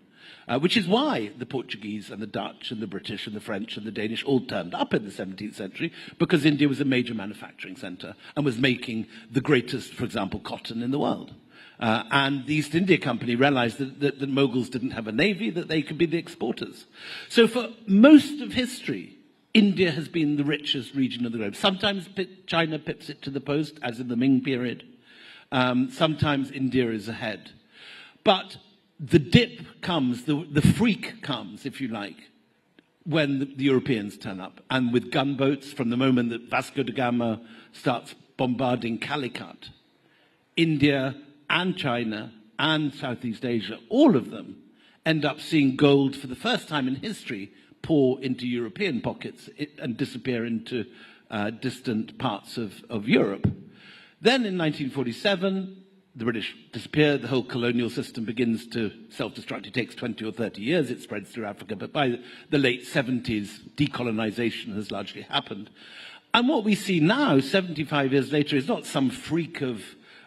which is why the Portuguese and the Dutch and the British and the French and the Danish all turned up in the 17th century, because India was a major manufacturing center and was making the greatest, for example, cotton in the world. And the East India Company realized that the Mughals didn't have a navy, that they could be the exporters. So for most of history, India has been the richest region of the globe. Sometimes China pips it to the post, as in the Ming period. Sometimes India is ahead. But the dip comes, the freak comes, if you like, when the Europeans turn up. And with gunboats, from the moment that Vasco da Gama starts bombarding Calicut, India and China and Southeast Asia, all of them end up seeing gold for the first time in history pour into European pockets and disappear into distant parts of Europe. Then in 1947, the British disappear, the whole colonial system begins to self-destruct. It takes 20 or 30 years, it spreads through Africa, but by the late 70s, decolonization has largely happened. And what we see now, 75 years later, is not some freak of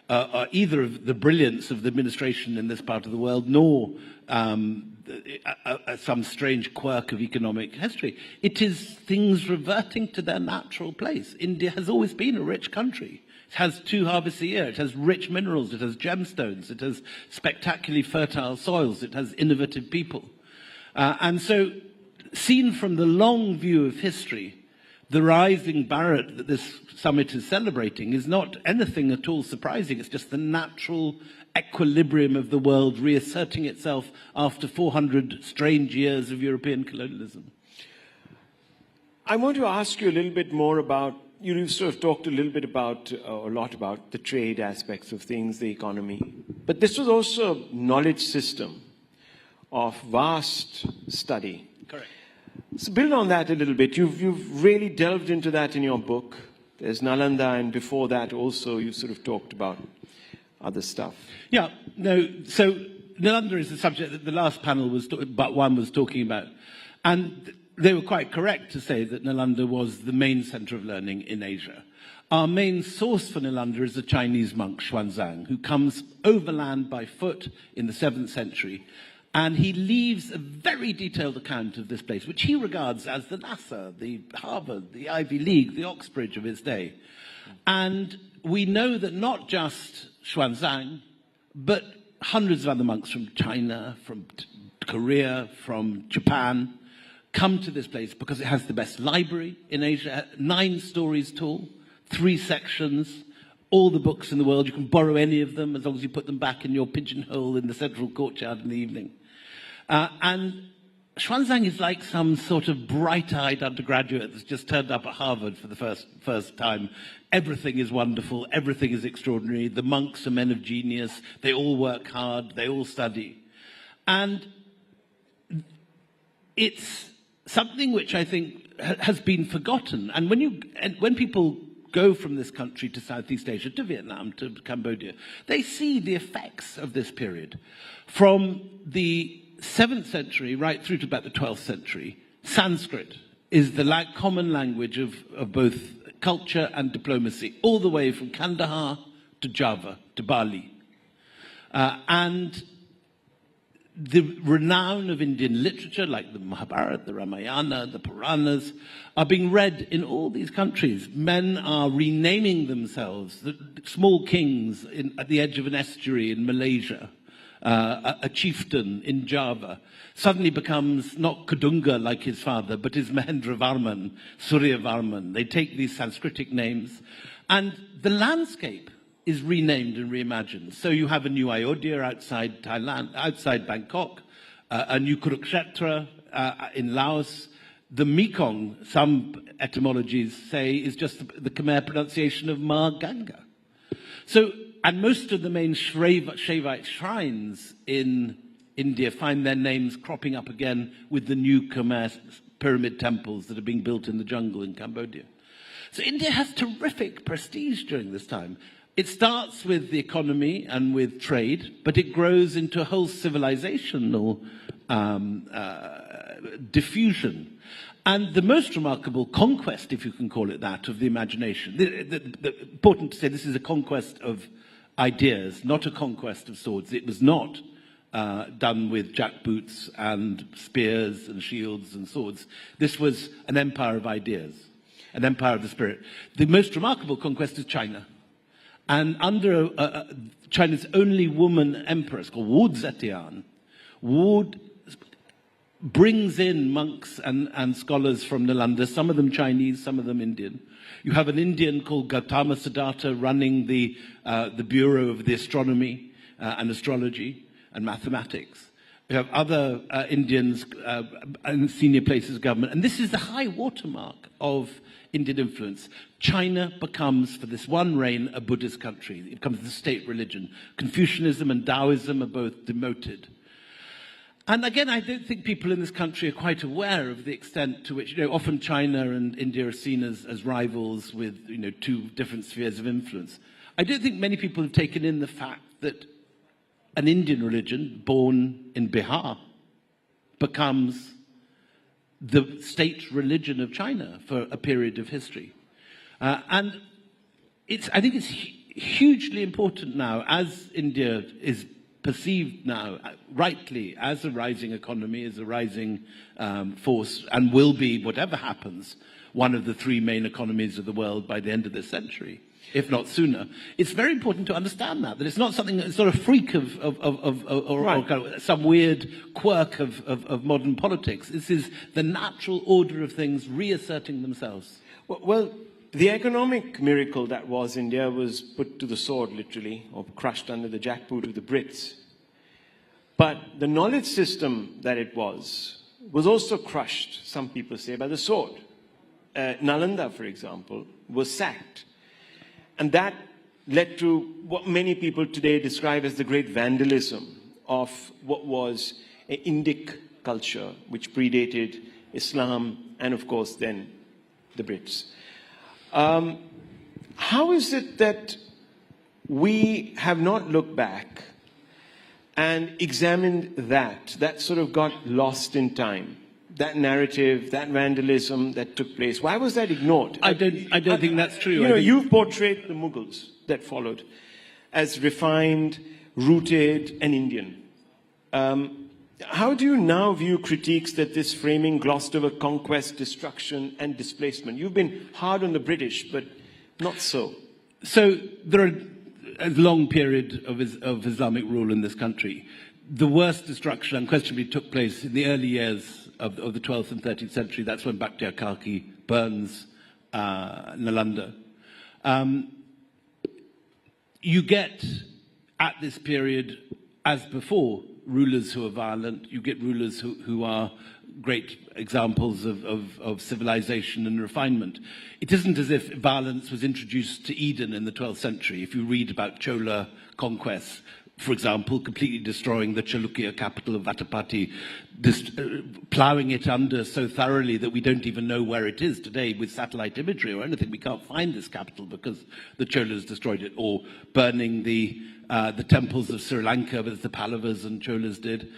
either of the brilliance of the administration in this part of the world, nor some strange quirk of economic history. It is things reverting to their natural place. India has always been a rich country. It has 2 harvests a year. It has rich minerals. It has gemstones. It has spectacularly fertile soils. It has innovative people. And so, seen from the long view of history, the rising Bharat that this summit is celebrating is not anything at all surprising. It's just the natural equilibrium of the world reasserting itself after 400 strange years of European colonialism. I want to ask you a little bit more about, you sort of talked a little bit about, a lot about the trade aspects of things, the economy. But this was also a knowledge system of vast study. Correct. So build on that a little bit. You've really delved into that in your book. There's Nalanda, and before that also you sort of talked about other stuff. Yeah, no, so Nalanda is the subject that the last panel but one was talking about. And they were quite correct to say that Nalanda was the main center of learning in Asia. Our main source for Nalanda is the Chinese monk Xuanzang, who comes overland by foot in the 7th century. And he leaves a very detailed account of this place, which he regards as the NASA, the Harvard, the Ivy League, the Oxbridge of his day. And we know that not just Xuanzang, but hundreds of other monks from China, from Korea, from Japan, come to this place because it has the best library in Asia, 9 stories tall, 3 sections, all the books in the world. You can borrow any of them as long as you put them back in your pigeonhole in the central courtyard in the evening. And Xuanzang is like some sort of bright-eyed undergraduate that's just turned up at Harvard for the first time. Everything is wonderful. Everything is extraordinary. The monks are men of genius. They all work hard. They all study. And it's something which I think has been forgotten. And when people go from this country to Southeast Asia, to Vietnam, to Cambodia, they see the effects of this period. From the 7th century right through to about the 12th century, Sanskrit is the common language of both culture and diplomacy, all the way from Kandahar to Java to Bali. And the renown of Indian literature, like the Mahabharata, the Ramayana, the Puranas, are being read in all these countries. Men are renaming themselves. The small kings at the edge of an estuary in Malaysia, a chieftain in Java, suddenly becomes not Kadunga like his father, but is Mahendravarman, Suryavarman. They take these Sanskritic names, and the landscape is renamed and reimagined. So you have a new Ayodhya outside Thailand, outside Bangkok, a new Kurukshetra in Laos. The Mekong, some etymologies say, is just the Khmer pronunciation of Ma Ganga. So, and most of the main Shaivite shrines in India find their names cropping up again with the new Khmer pyramid temples that are being built in the jungle in Cambodia. So India has terrific prestige during this time. It starts with the economy and with trade, but it grows into a whole civilizational diffusion. And the most remarkable conquest, if you can call it that, of the imagination, important to say this is a conquest of ideas, not a conquest of swords. It was not done with jackboots and spears and shields and swords. This was an empire of ideas, an empire of the spirit. The most remarkable conquest is China. And under China's only woman empress, called Wu Zetian, Wu brings in monks and scholars from Nalanda, some of them Chinese, some of them Indian. You have an Indian called Gautama Siddhartha running the Bureau of the Astronomy and Astrology and Mathematics. You have other Indians in senior places of government. And this is the high watermark of Indian influence. China becomes, for this one reign, a Buddhist country. It becomes the state religion. Confucianism and Taoism are both demoted. And again, I don't think people in this country are quite aware of the extent to which, often China and India are seen as rivals with, two different spheres of influence. I don't think many people have taken in the fact that an Indian religion born in Bihar becomes the state religion of China for a period of history. And I think it's hugely important now, as India is perceived now, rightly, as a rising economy, as a rising force, and will be, whatever happens, one of the 3 main economies of the world by the end of this century, if not sooner. It's very important to understand that it's not something that's sort of freak or kind of some weird quirk of modern politics. This is the natural order of things reasserting themselves. Well, the economic miracle that was India was put to the sword, literally, or crushed under the jackboot of the Brits. But the knowledge system that it was also crushed, some people say, by the sword. Nalanda, for example, was sacked. And that led to what many people today describe as the great vandalism of what was an Indic culture, which predated Islam and, of course, then the Brits. How is it that we have not looked back and examined that sort of got lost in time? That narrative, that vandalism that took place, why was that ignored? I don't think that's true. You've portrayed the Mughals that followed as refined, rooted, and Indian. How do you now view critiques that this framing glossed over conquest, destruction, and displacement? You've been hard on the British, but not so. So there are a long period of Islamic rule in this country. The worst destruction unquestionably took place in the early years of the 12th and 13th century. That's when Bakhtiar Khalki burns Nalanda. You get, at this period, as before, rulers who are violent. You get rulers who are great examples of civilization and refinement. It isn't as if violence was introduced to Eden in the 12th century. If you read about Chola conquests, for example, completely destroying the Chalukya capital of Vatapati, ploughing it under so thoroughly that we don't even know where it is today with satellite imagery or anything. We can't find this capital because the Cholas destroyed it, or burning the temples of Sri Lanka as the Pallavas and Cholas did.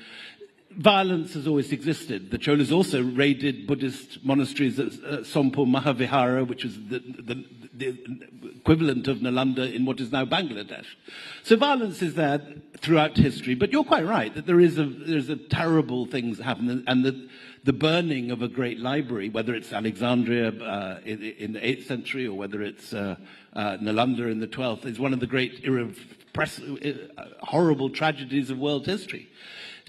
Violence has always existed. The Cholas also raided Buddhist monasteries at Sompo Mahavihara, which is the equivalent of Nalanda in what is now Bangladesh. So violence is there throughout history, but you're quite right that there's a terrible things happen, and the burning of a great library, whether it's Alexandria in the 8th century or whether it's Nalanda in the 12th, is one of the great horrible tragedies of world history.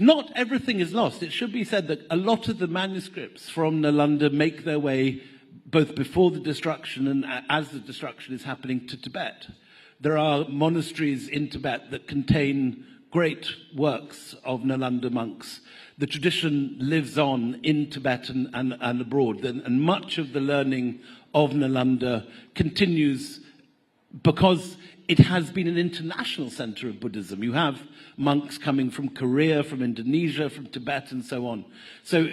Not everything is lost. It should be said that a lot of the manuscripts from Nalanda make their way both before the destruction and as the destruction is happening to Tibet. There are monasteries in Tibet that contain great works of Nalanda monks. The tradition lives on in Tibet and abroad, and much of the learning of Nalanda continues because it has been an international center of Buddhism. You have monks coming from Korea, from Indonesia, from Tibet, and so on. So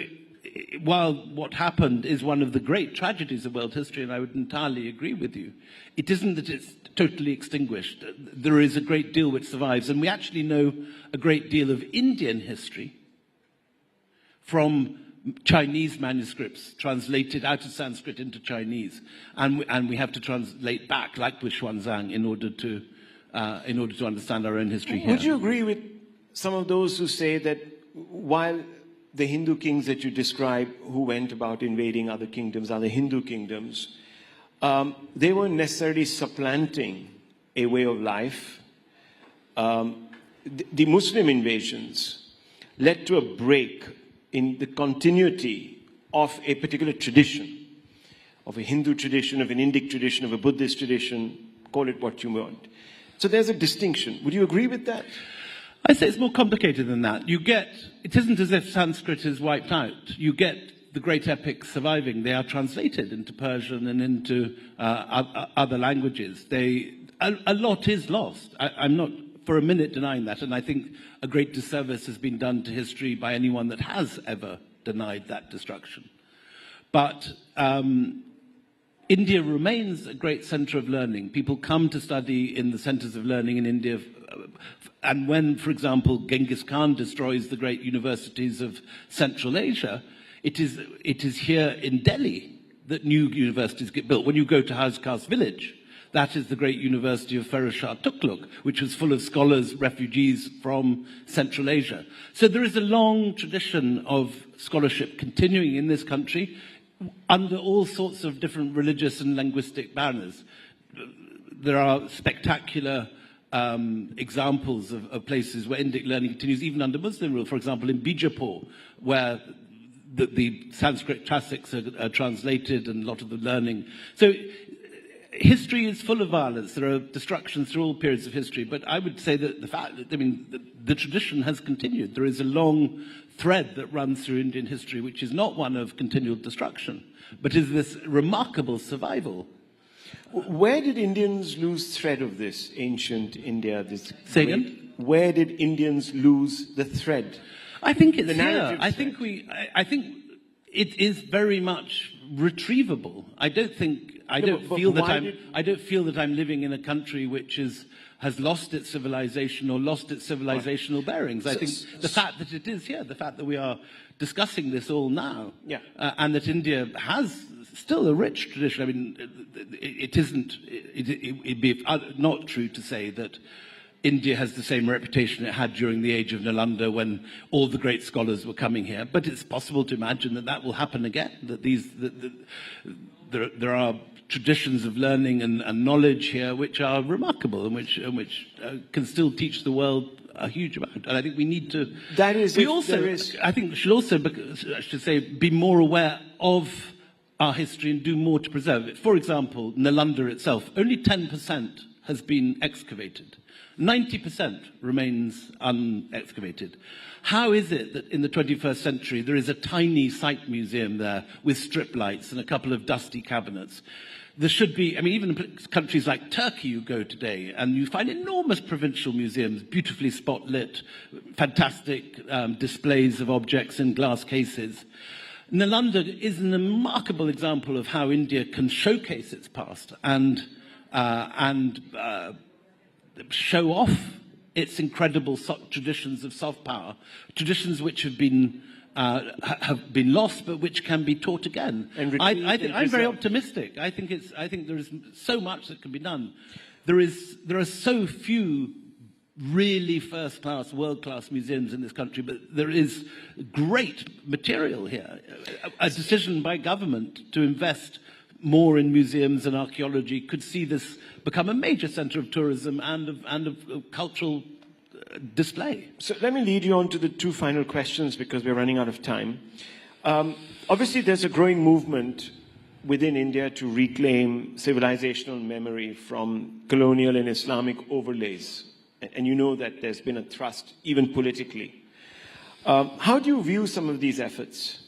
while what happened is one of the great tragedies of world history, and I would entirely agree with you, it isn't that it's totally extinguished. There is a great deal which survives, and we actually know a great deal of Indian history from Chinese manuscripts translated out of Sanskrit into Chinese, and we have to translate back, like with Xuanzang, in order to understand our own history here. Would you agree with some of those who say that while the Hindu kings that you describe who went about invading other kingdoms, other Hindu kingdoms, they weren't necessarily supplanting a way of life? The Muslim invasions led to a break in the continuity of a particular tradition, of a Hindu tradition, of an Indic tradition, of a Buddhist tradition, call it what you want. So there's a distinction. Would you agree with that? I say it's more complicated than that. It isn't as if Sanskrit is wiped out. You get the great epics surviving. They are translated into Persian and into other languages. A lot is lost. I'm not for a minute denying that, and I think a great disservice has been done to history by anyone that has ever denied that destruction. But India remains a great center of learning. People come to study in the centers of learning in India. And when, for example, Genghis Khan destroys the great universities of Central Asia, it is here in Delhi that new universities get built. When you go to House Khas village, that is the great University of Firoz Shah Tughlaq, which was full of scholars, refugees from Central Asia. So there is a long tradition of scholarship continuing in this country under all sorts of different religious and linguistic banners. There are spectacular examples of places where Indic learning continues even under Muslim rule. For example, in Bijapur, where the Sanskrit classics are translated and a lot of the learning. So history is full of violence. There are destructions through all periods of history, but I would say that the tradition has continued. There is a long thread that runs through Indian history, which is not one of continual destruction, but is this remarkable survival. Where did Indians lose thread of this ancient India? Say again? Where did Indians lose the thread? I think it's here. I think it is very much retrievable. I don't feel that I'm living in a country which has lost its civilization or lost its civilizational bearings. I think the fact that it is here, the fact that we are discussing this all now, and that India has still a rich tradition. I mean, it'd be not true to say that India has the same reputation it had during the age of Nalanda when all the great scholars were coming here. But it's possible to imagine that that will happen again, that there are traditions of learning and knowledge here which are remarkable and which can still teach the world a huge amount. And I think we need to... That is... I think we should also, I should say, be more aware of our history and do more to preserve it. For example, Nalanda itself, only 10% has been excavated. 90% remains unexcavated. How is it that in the 21st century there is a tiny site museum there with strip lights and a couple of dusty cabinets? There should be, I mean, even in countries like Turkey you go today and you find enormous provincial museums, beautifully spot-lit, fantastic displays of objects in glass cases. Nalanda is a remarkable example of how India can showcase its past and show off its incredible traditions of soft power, traditions which have been lost, but which can be taught again. I'm very optimistic. I think there is so much that can be done. There are so few really first-class, world-class museums in this country, but there is great material here. A decision by government to invest more in museums and archaeology could see this become a major centre of tourism and of cultural display. So let me lead you on to the two final questions because we're running out of time. Obviously, there's a growing movement within India to reclaim civilizational memory from colonial and Islamic overlays. And you know that there's been a thrust, even politically. How do you view some of these efforts?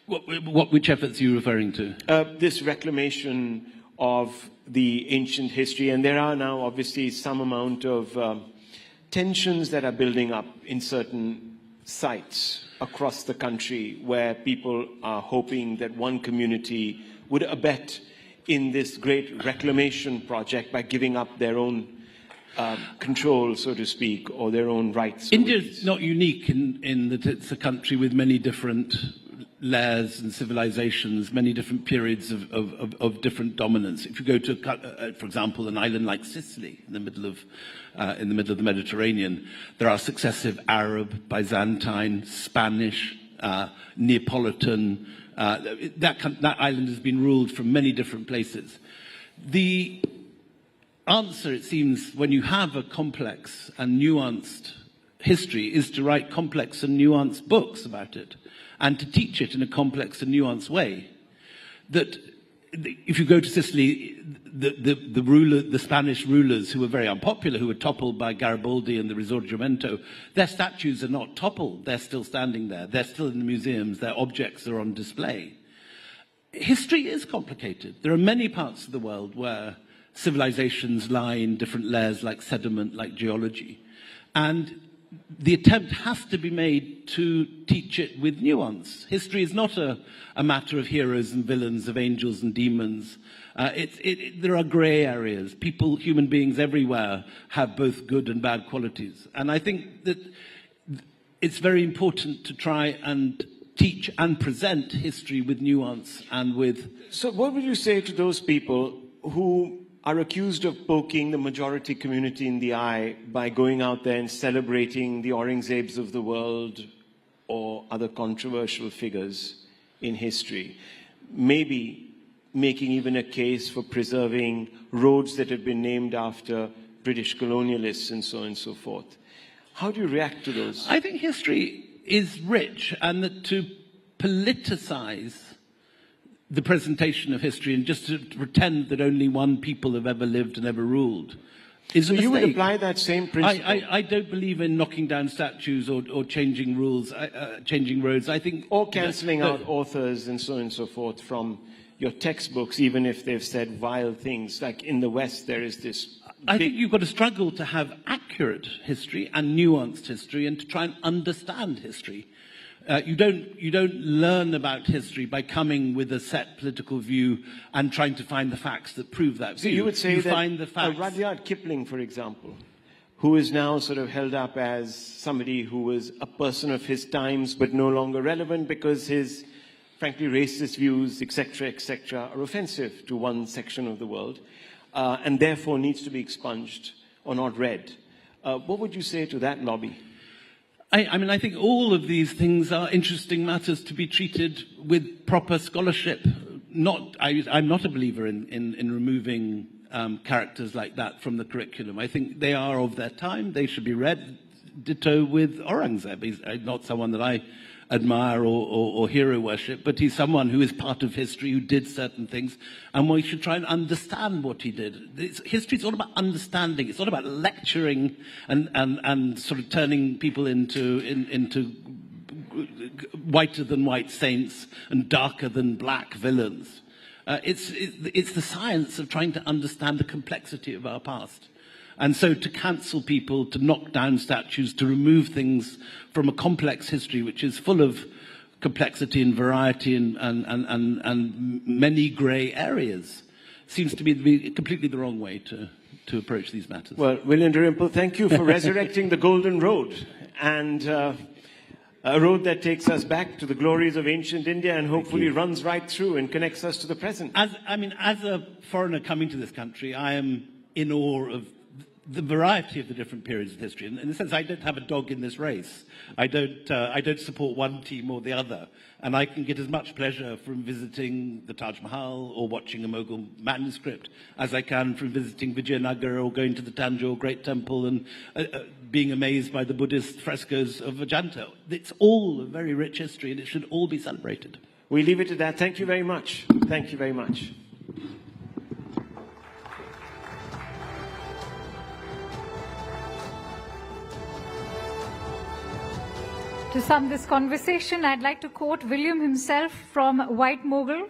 Which efforts are you referring to? This reclamation of the ancient history. And there are now obviously some amount of tensions that are building up in certain sites across the country where people are hoping that one community would abet in this great reclamation project by giving up their own control, so to speak, or their own rights. India is not unique in that it's a country with many different layers and civilizations, many different periods of different dominance. If you go to, for example, an island like Sicily in the middle of the Mediterranean, there are successive Arab, Byzantine, Spanish, Neapolitan. That island has been ruled from many different places. The answer, it seems, when you have a complex and nuanced history, is to write complex and nuanced books about it, and to teach it in a complex and nuanced way. That if you go to Sicily, the Spanish rulers who were very unpopular, who were toppled by Garibaldi and the Risorgimento, their statues are not toppled, they're still standing there, they're still in the museums, their objects are on display. History is complicated. There are many parts of the world where civilizations lie in different layers like sediment, like geology. And the attempt has to be made to teach it with nuance. History is not a matter of heroes and villains, of angels and demons. There are grey areas. People, human beings everywhere have both good and bad qualities. And I think that it's very important to try and teach and present history with nuance and with... So what would you say to those people who are accused of poking the majority community in the eye by going out there and celebrating the Aurangzebs of the world or other controversial figures in history, maybe making even a case for preserving roads that have been named after British colonialists and so on and so forth? How do you react to those? I think history is rich, and that to politicize the presentation of history and just to pretend that only one people have ever lived and ever ruled is a mistake. You would apply that same principle? I don't believe in knocking down statues or changing rules, changing roads. I think... Or cancelling out authors and so on and so forth from your textbooks, even if they've said vile things. Like in the West, there is this... I think you've got to struggle to have accurate history and nuanced history and to try and understand history. You don't learn about history by coming with a set political view and trying to find the facts that prove that view. So you would say that find the facts. Rudyard Kipling, for example, who is now sort of held up as somebody who was a person of his times but no longer relevant because his, frankly, racist views, etc., are offensive to one section of the world and therefore needs to be expunged. or not read. What would you say to that lobby? I mean, I think all of these things are interesting matters to be treated with proper scholarship. I'm not a believer in removing characters like that from the curriculum. I think they are of their time. They should be read. Ditto with Aurangzeb. He's not someone that I admire or hero worship, but he's someone who is part of history, who did certain things, and we should try and understand what he did. History is all about understanding. It's not about lecturing and sort of turning people into whiter than white saints and darker than black villains. It's the science of trying to understand the complexity of our past. And so to cancel people, to knock down statues, to remove things from a complex history which is full of complexity and variety and many grey areas seems to be completely the wrong way to approach these matters. Well, William Dalrymple, thank you for resurrecting the Golden Road, and a road that takes us back to the glories of ancient India and hopefully runs right through and connects us to the present. As a foreigner coming to this country, I am in awe of the variety of the different periods of history. In the sense, I don't have a dog in this race. I don't support one team or the other. And I can get as much pleasure from visiting the Taj Mahal or watching a Mughal manuscript as I can from visiting Vijayanagar or going to the Tanjore Great Temple and being amazed by the Buddhist frescoes of Ajanta. It's all a very rich history, and it should all be celebrated. We leave it at that. Thank you very much. Thank you very much. To sum this conversation, I'd like to quote William himself from White Mughal.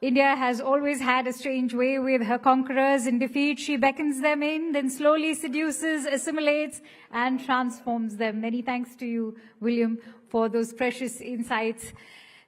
India has always had a strange way with her conquerors. In defeat, she beckons them in, then slowly seduces, assimilates, and transforms them. Many thanks to you, William, for those precious insights.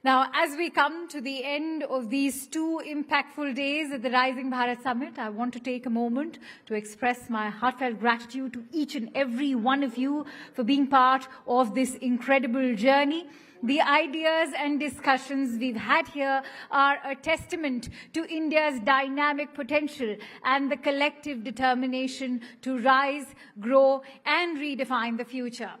Now, as we come to the end of these 2 impactful days at the Rising Bharat Summit, I want to take a moment to express my heartfelt gratitude to each and every one of you for being part of this incredible journey. The ideas and discussions we've had here are a testament to India's dynamic potential and the collective determination to rise, grow, and redefine the future.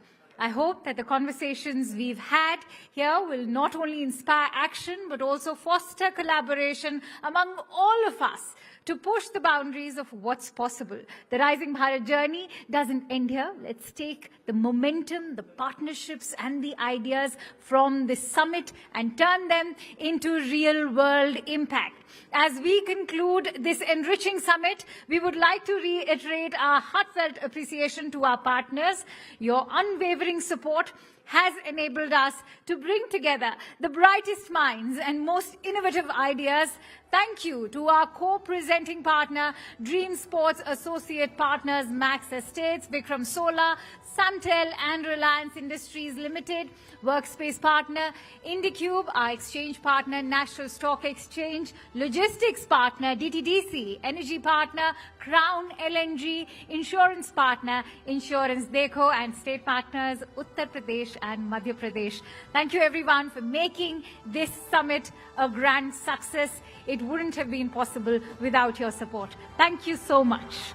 I hope that the conversations we've had here will not only inspire action, but also foster collaboration among all of us to push the boundaries of what's possible. The Rising Bharat journey doesn't end here. Let's take the momentum, the partnerships, and the ideas from this summit and turn them into real-world impact. As we conclude this enriching summit, we would like to reiterate our heartfelt appreciation to our partners. Your unwavering support has enabled us to bring together the brightest minds and most innovative ideas. Thank you to our co-presenting partner, Dream Sports Associate Partners, Max Estates, Vikram Solar, Suntel and Reliance Industries Limited, Workspace Partner, IndiCube, our exchange partner, National Stock Exchange, Logistics Partner, DTDC, Energy Partner, Crown LNG, Insurance Partner, Insurance Dekho, and State Partners, Uttar Pradesh and Madhya Pradesh. Thank you everyone for making this summit a grand success. It wouldn't have been possible without your support. Thank you so much.